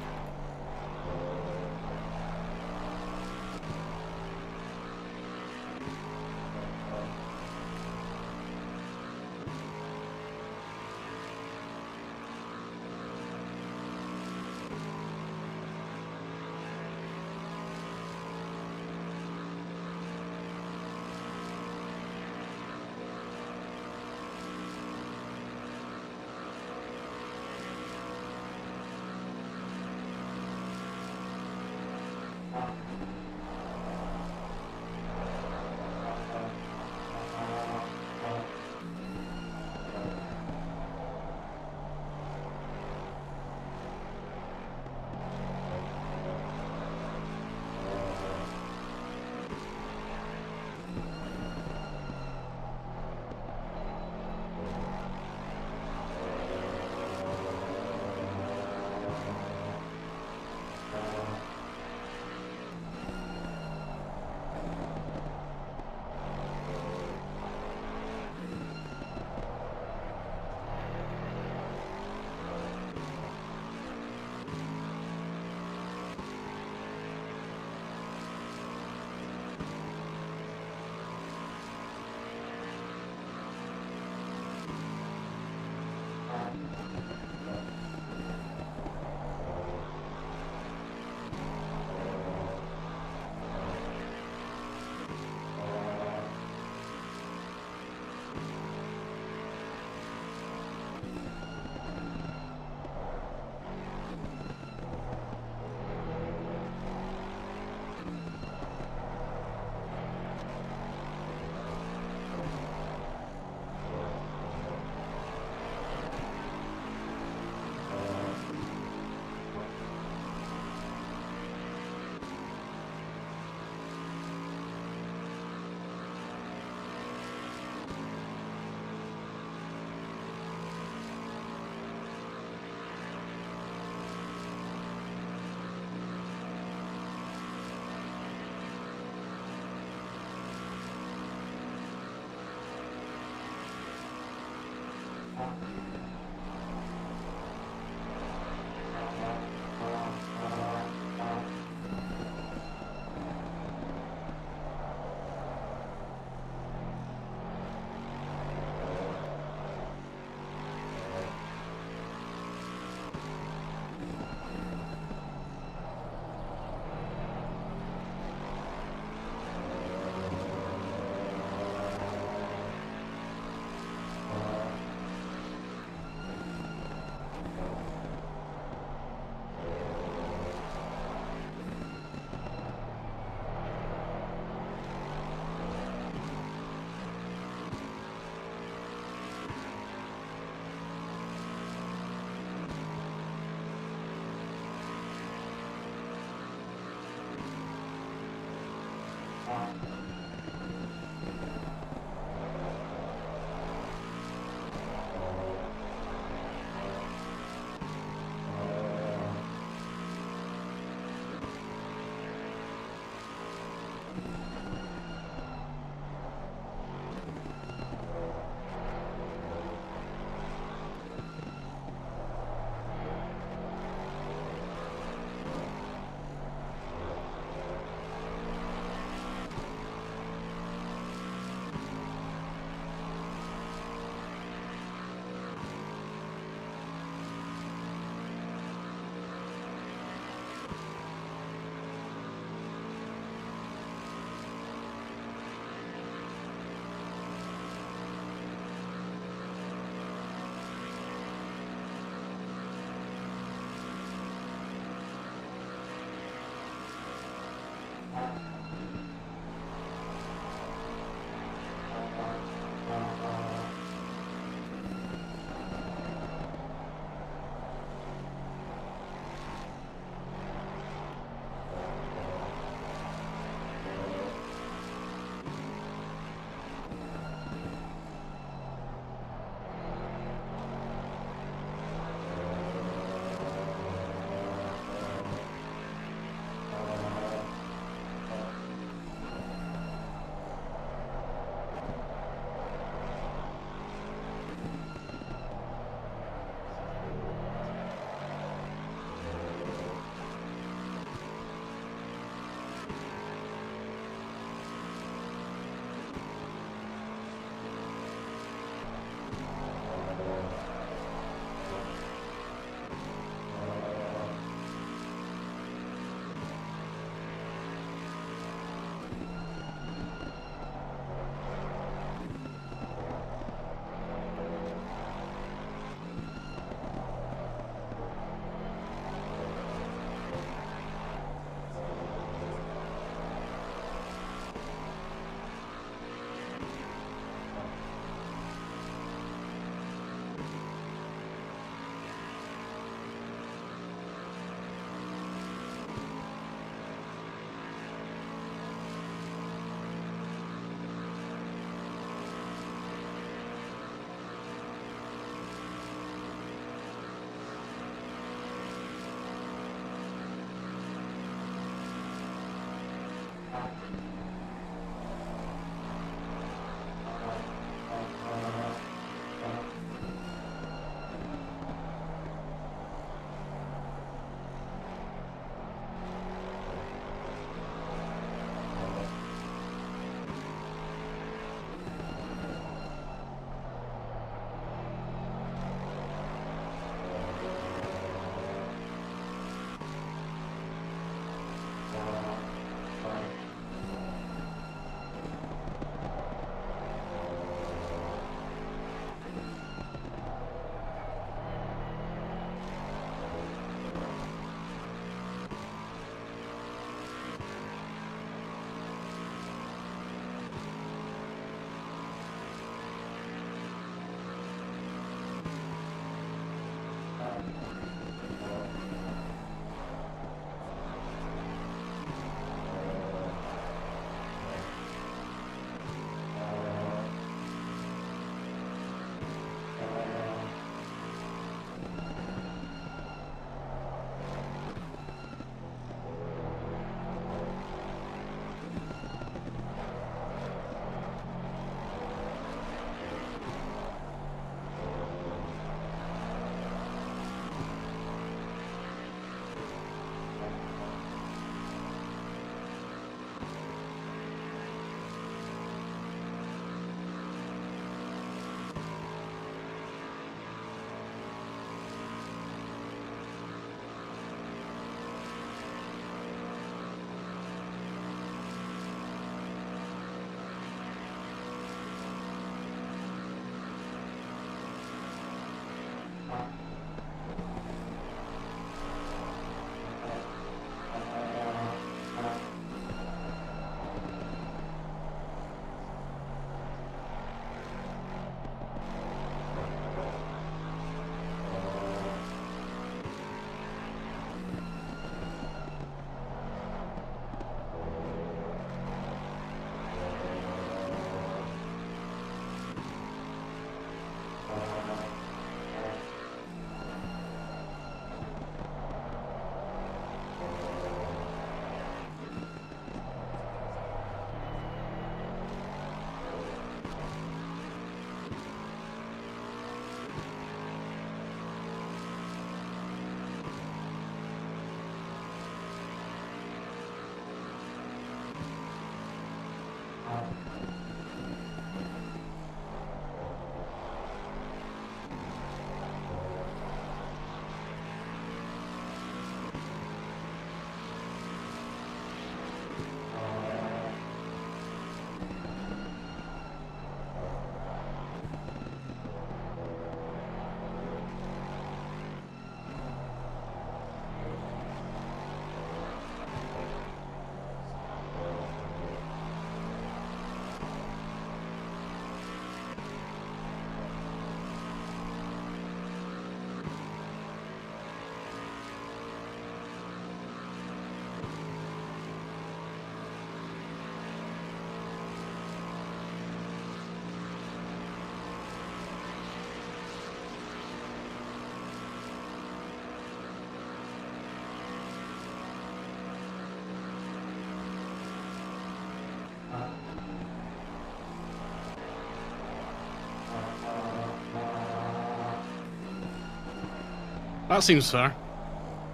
That seems fair.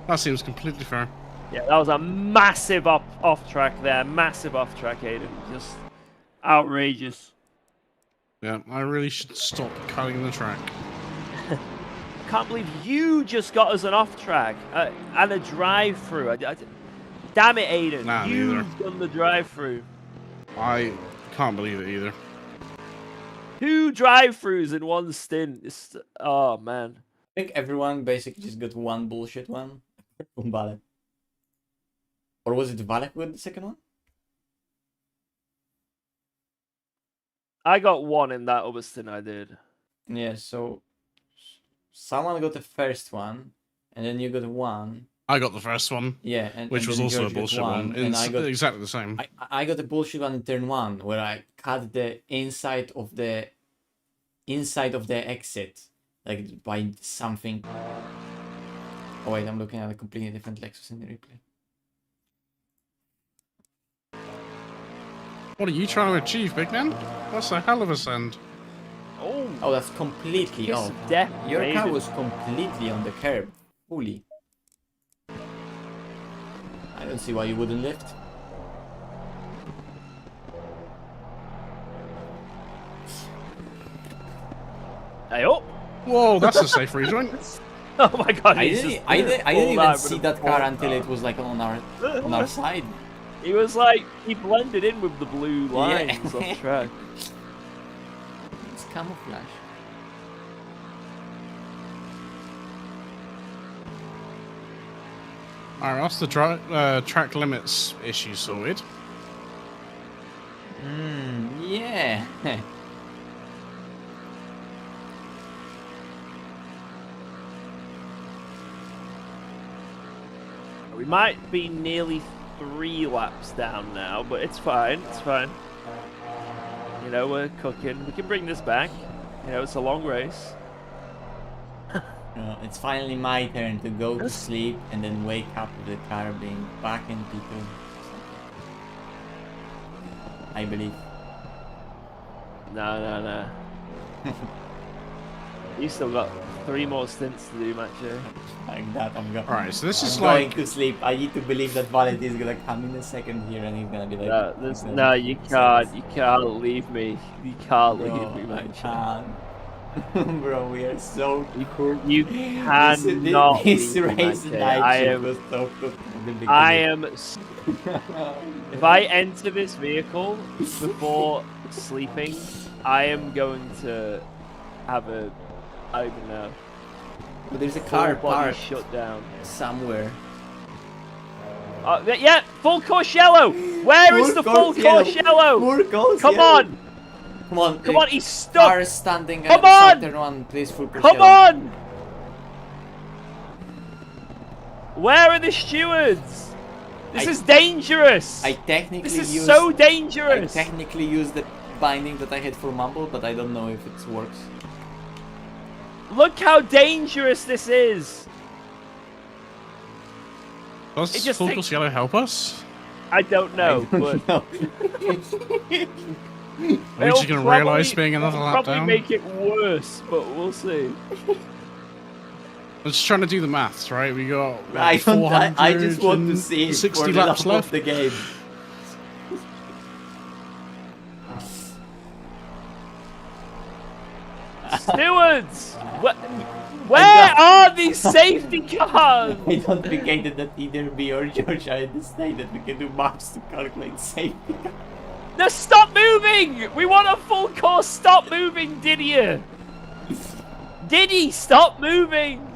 That seems completely fair. Yeah, that was a massive off track there. Massive off track, Aiden. Just outrageous. Yeah, I really should stop cutting the track. I can't believe you just got us an off track and a drive through. Damn it, Aiden. Nah, You've neither. done the drive through. I can't believe it either. 2 drive throughs in one stint. Oh, man. I think everyone basically just got one bullshit one from Valek. Or was it Valek with the second one? I got 1 in that other stint I did. Yeah, so someone got the first one, and then you got 1. I got the first one, Yeah, and which and was then also a George got bullshit one. and I got Exactly the same. I got a bullshit one in turn 1 where I cut the inside of the exit, like by something. Oh wait, I'm looking at a completely different Lexus in the replay. What are you trying to achieve, big man? That's a hell of a send. Oh, that's completely Kiss off. of death, Your car Aiden. was completely on the curb, fully. I don't see why you wouldn't lift. Hey, oh! Whoa, that's a safe rejoin. Oh my god, I he's didn't, just I didn't, I pulled didn't even out see with that a car full until it was like on our side. He was like, he blended in with the blue lines Yeah. off track. It's camouflage. Alright, that's the track limits issue sorted. Yeah. We might be nearly 3 laps down now, but it's fine. It's fine. You know, we're cooking. We can bring this back. You know, it's a long race. It's finally my turn to go to sleep and then wake up with the car being back in P2. I believe. No. You still got 3 more stints to do, Macho. Like that, I'm going. Alright, so this is going like... to sleep. I need to believe that Valet is gonna come in a second here and he's gonna be like. No, you can't. You can't leave me. You can't leave me, I Macho. can't. Bro, we are so cool. You cannot This leave me, race Macho. night was so cool. from the beginning. I am. If I enter this vehicle before sleeping, I am going to have a. I don't even know. But there's a car Full body parked shut down. somewhere. Yeah, full course yellow. Where is the full course yellow? Full course Come yellow. on, Come on. come on, he's stuck. Car standing Come at on! turn 1, please full course Come yellow. on. Where are the stewards? This is dangerous. I technically This is used, so I dangerous. technically used the binding that I had for Mumble, but I don't know if it works. Look how dangerous this is. Does It just Full takes- Course Yellow help us? I don't know, but No. Are we it'll just going to realise probably- being another it'll lap probably down? make it worse, but we'll see. I'm just trying to do the maths, right? We got I, like, don't, I just want to see it 60 for the laps love left. of the game. Stewards! Where are these safety cars? I don't think that either me or George are in the state that we can do maps to calculate safety. No, stop moving! We want a full course. Stop moving, Didier. Diddy, stop moving!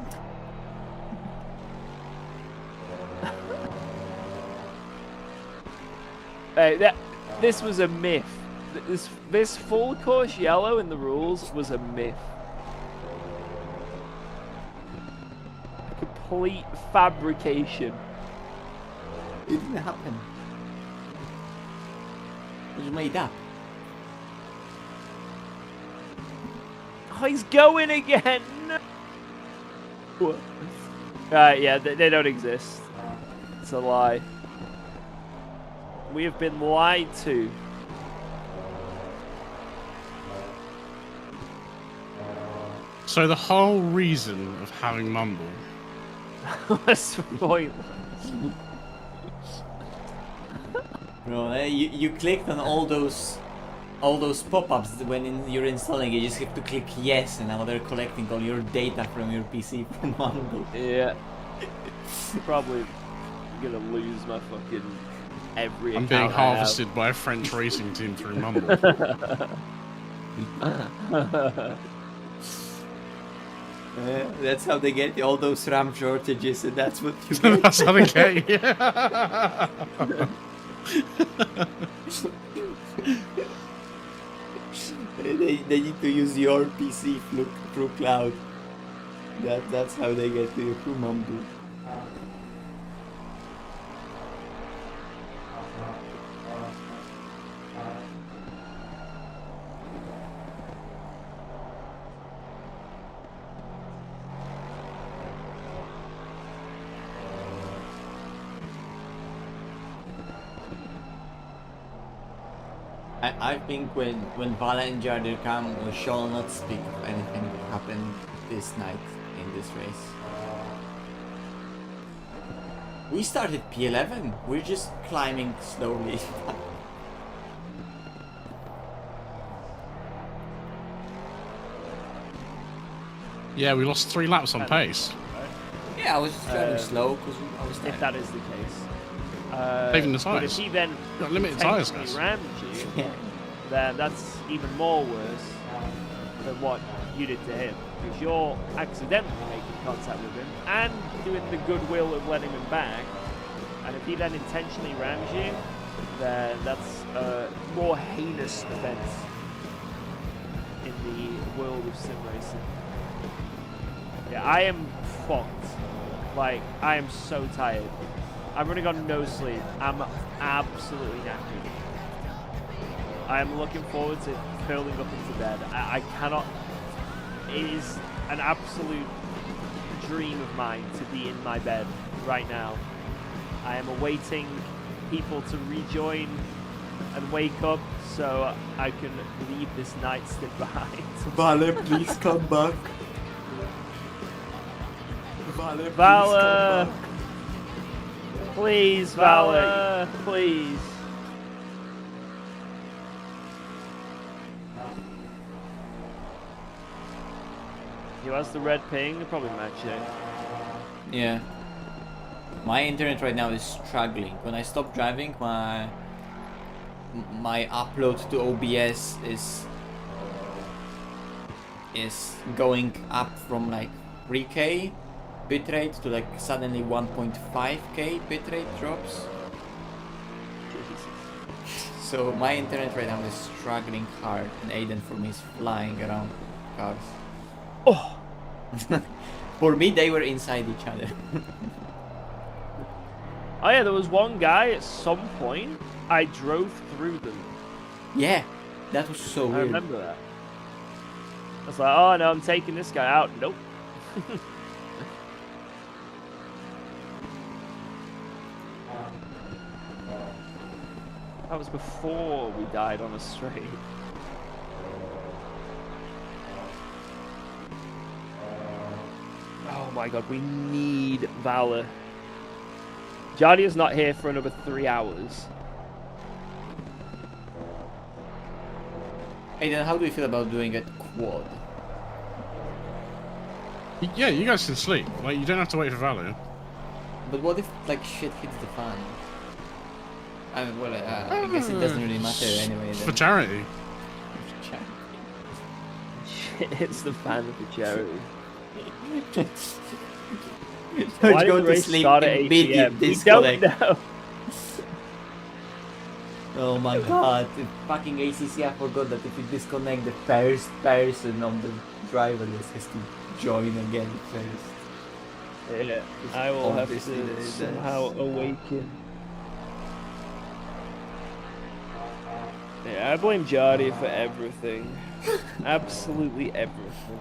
Hey, this was a myth. This full course yellow in the rules was a myth. A complete fabrication. It didn't happen. It was made up. Oh, he's going again! Yeah, they don't exist. It's a lie. We have been lied to. So the whole reason of having Mumble. What's the point? Bro, you clicked on all those pop-ups when you're installing it. You just have to click yes, and now they're collecting all your data from your PC from Mumble. Yeah. Probably gonna lose my fucking every I'm account being I have. harvested by a French racing team through Mumble. That's how they get all those RAM shortages, and that's what you get. That's how they get you. They need to use your PC through cloud. That's how they get to you through Mumble. I think when Vala and Jardir come, we shall not speak of anything that happened this night in this race. We started P11, we're just climbing slowly. Yeah, we lost 3 laps on pace. Yeah, I was just driving slow because I was tired. If that is the case. Even the But if tyres. he then Got limited tyres, guys. rammed you, Yeah. then that's even more worse than what you did to him. Because you're accidentally making contact with him and doing the goodwill of letting him back. And if he then intentionally rams you, then that's a more heinous offence in the world of sim racing. Yeah, I am fucked. Like, I am so tired. I'm running on no sleep. I'm absolutely knackered. I am looking forward to curling up into bed. I cannot. It is an absolute dream of mine to be in my bed right now. I am awaiting people to rejoin and wake up so I can leave this nightstick behind. Vale, please come back. Vale, Valor! Please, Valor! Please. Who has the red ping? Probably Matching. Yeah. My internet right now is struggling. When I stop driving, my upload to OBS is going up from like 3K bitrate to like suddenly 1.5K bitrate drops. So my internet right now is struggling hard, and Aiden for me is flying around cars. Oh! For me, they were inside each other. Oh yeah, there was one guy at some point, I drove through them. Yeah, that was so I weird. remember that. I was like, oh no, I'm taking this guy out. Nope. That was before we died on a straight. Oh my god, we need Valor. Jardia's not here for another 3 hours. Aiden, how do you feel about doing a quad? Yeah, you guys can sleep. Like, you don't have to wait for value. But what if like shit hits the fan? I mean, well, I guess it doesn't really matter anyway. For Then. charity. Shit hits the fan of the charity. Don't Why go did the to race sleep start at 8 immediate p.m.? We don't disconnect. know. Oh my god, the fucking ACC, I forgot that if you disconnect, the first person on the driver list has to join again first. Yeah, I will have Obviously, to there is somehow awaken. Yeah, I blame Jardy for everything. Absolutely everything.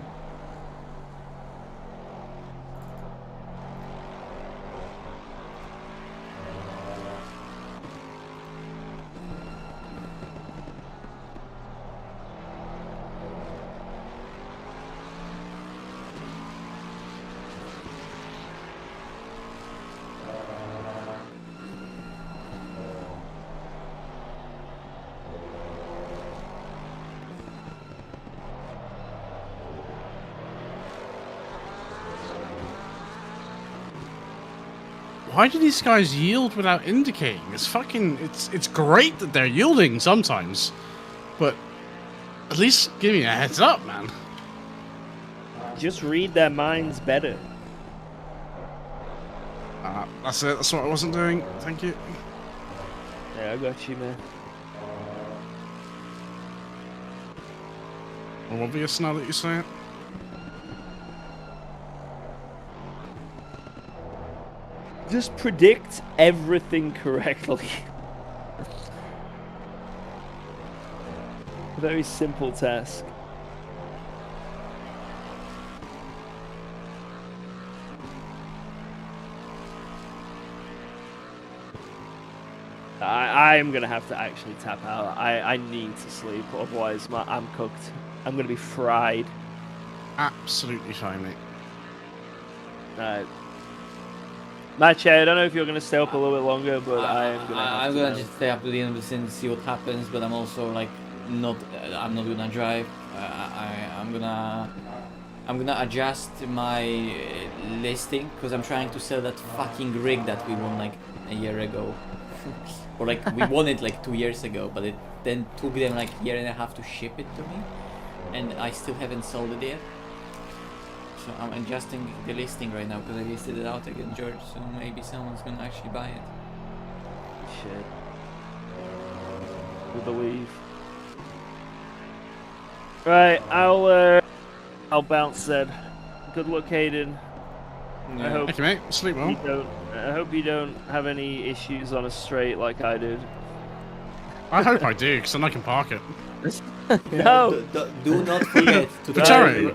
Why do these guys yield without indicating? It's great that they're yielding sometimes, but at least give me a heads up, man. Just read their minds better. That's it. That's what I wasn't doing. Thank you. Yeah, I got you, man. Well, obvious now that you say it. Just predict everything correctly. A very simple task. I am gonna have to actually tap out. I need to sleep, otherwise I'm cooked. I'm gonna be fried. Absolutely fine, mate. Match, I don't know if you're gonna stay up a little bit longer, but I'm gonna just stay up to the end of the scene and see what happens. But I'm also like I'm not gonna drive. I'm gonna adjust my listing because I'm trying to sell that fucking rig that we won like a year ago. Or like we won it like 2 years ago, but it then took them like a year and a half to ship it to me, and I still haven't sold it yet. So I'm adjusting the listing right now because I listed it out again, George. So maybe someone's gonna actually buy it. Shit. We believe. Right, I'll bounce then. Good luck, Hayden. Yeah. I hope Thank you, mate. Sleep well. you don't. I hope you don't have any issues on a straight like I did. I hope I do, because then I can park it. No. Do not forget to The try- charity.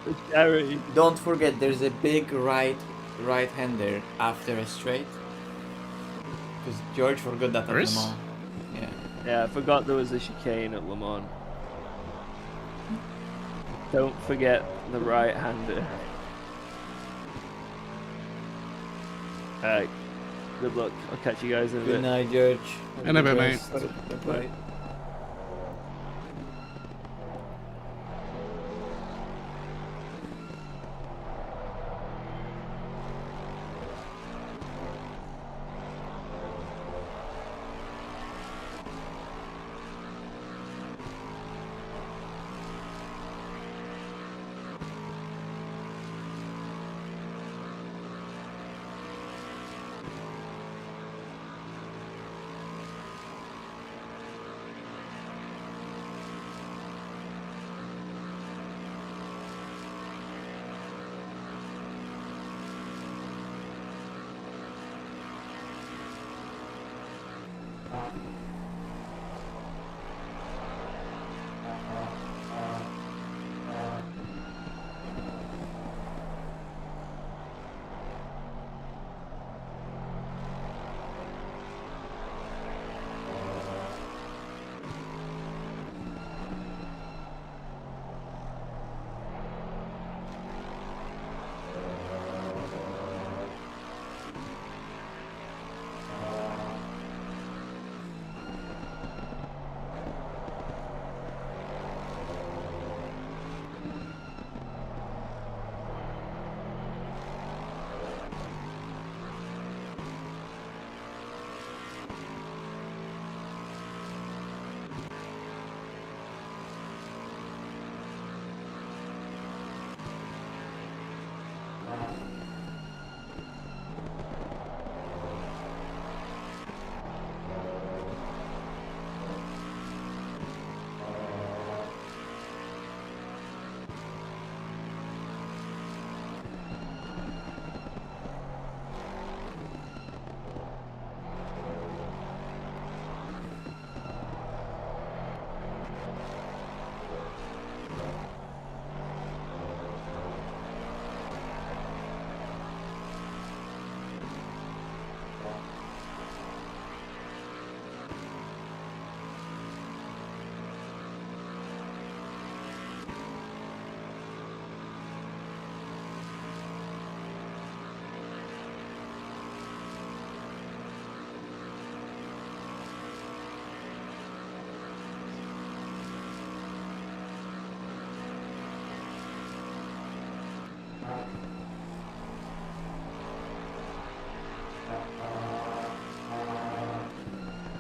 The charity. Don't forget, there's a big right-hander after a straight. Because George forgot that There at is? Le Mans. Yeah. Yeah, I forgot there was a chicane at Le Mans. Don't forget the right-hander. Alright, good luck. I'll catch you guys in a Good bit. night, George. Have In a good bit, rest. mate. Bye.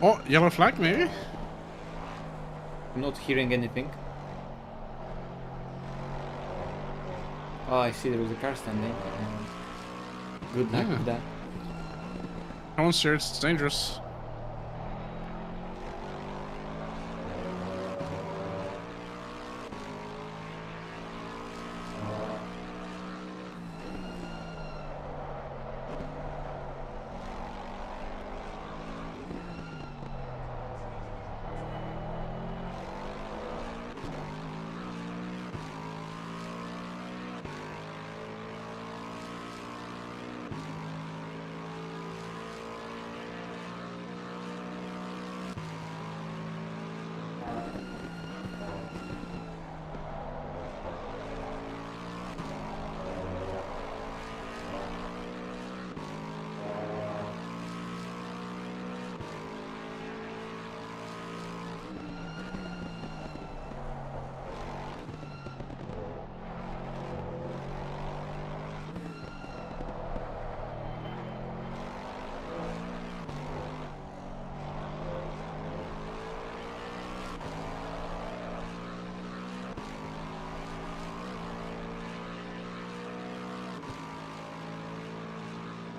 Oh, yellow flag, maybe? I'm not hearing anything. Oh, I see there was a car standing. Good luck with that. Come on, Stuart, it's dangerous.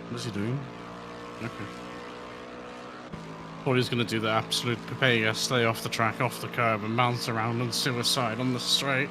What is he doing? Okay. Or he's gonna do the absolute Pepega, stay off the track, off the curb, and bounce around and suicide on the straight.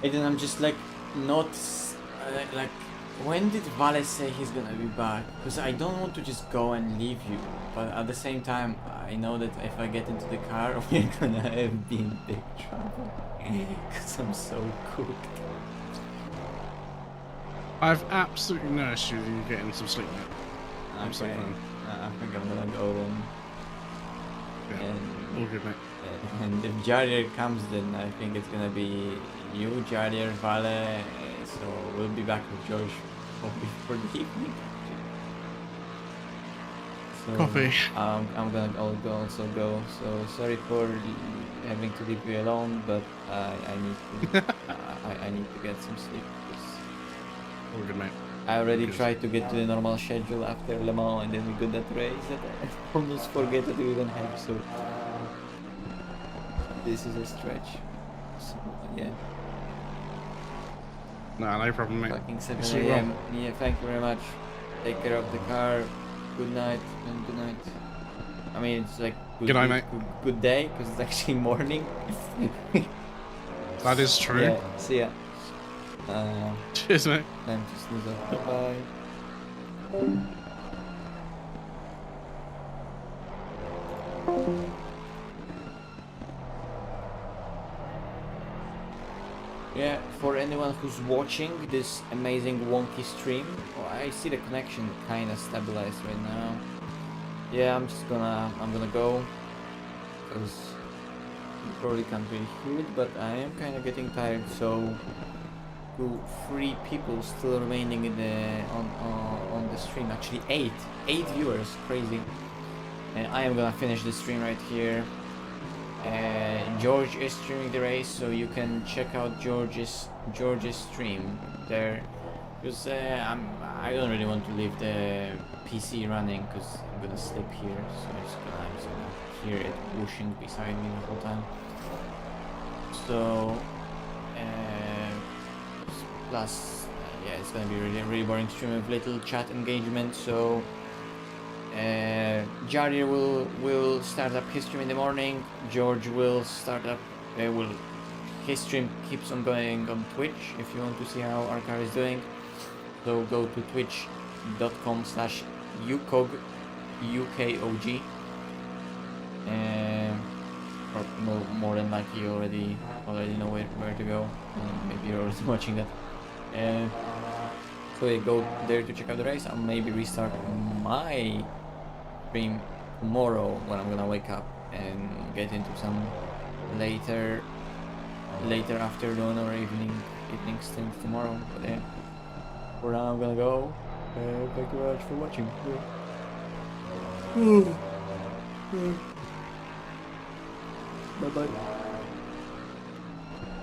Aiden, I'm just like not like when did Vale say he's gonna be back? Because I don't want to just go and leave you, but at the same time I know that if I get into the car we're gonna be in big trouble because I'm so cooked. I've absolutely no issue with you getting some sleep, mate. I'm so Okay. fine. I think I'm gonna go then. Yeah, And, all good, mate. and if Jarier comes, then I think it's gonna be you, Jarier, Vale. So we'll be back with George hopefully for the evening. So, Copy. I'm gonna also go. So sorry for having to leave you alone, but I need to I need to get some sleep. 'Cause All good, mate. I already Good. tried to get to the normal schedule after Le Mans, and then we got that race that I almost forget that we even have. So this is a stretch. So yeah. Nah, no problem, mate. Fucking 7 See you a.m. Yeah, thank you very much. Take care of the car. Good night and good night. I mean, it's like Good night, mate. Good day because it's actually morning. That is true. Yeah. See ya. Cheers, mate. Time to snooze off. Bye. Yeah, for anyone who's watching this amazing wonky stream, oh, I see the connection kinda stabilized right now. Yeah, I'm gonna go, because you probably can't really hear it, but I am kinda getting tired, so to 3 people still remaining in the on the stream, actually 8 viewers, crazy. And I am gonna finish the stream right here. George is streaming the race, so you can check out George's stream there, because I don't really want to leave the PC running because I'm gonna sleep here, so I'm just gonna hear it whooshing beside me the whole time. So, plus, yeah, it's gonna be really boring stream with little chat engagement. So, Jadir will start up his stream in the morning. George will start up. His stream keeps on going on Twitch. If you want to see how Ricard is doing, so go to twitch.com/ukog, UKOG. Or more than likely you already know where to go. Maybe you're already watching that. So you go there to check out the race. I'll maybe restart my stream tomorrow when I'm gonna wake up and get into some later afternoon or evening streams tomorrow. But yeah, for now I'm gonna go. Thank you very much for watching. Bye bye.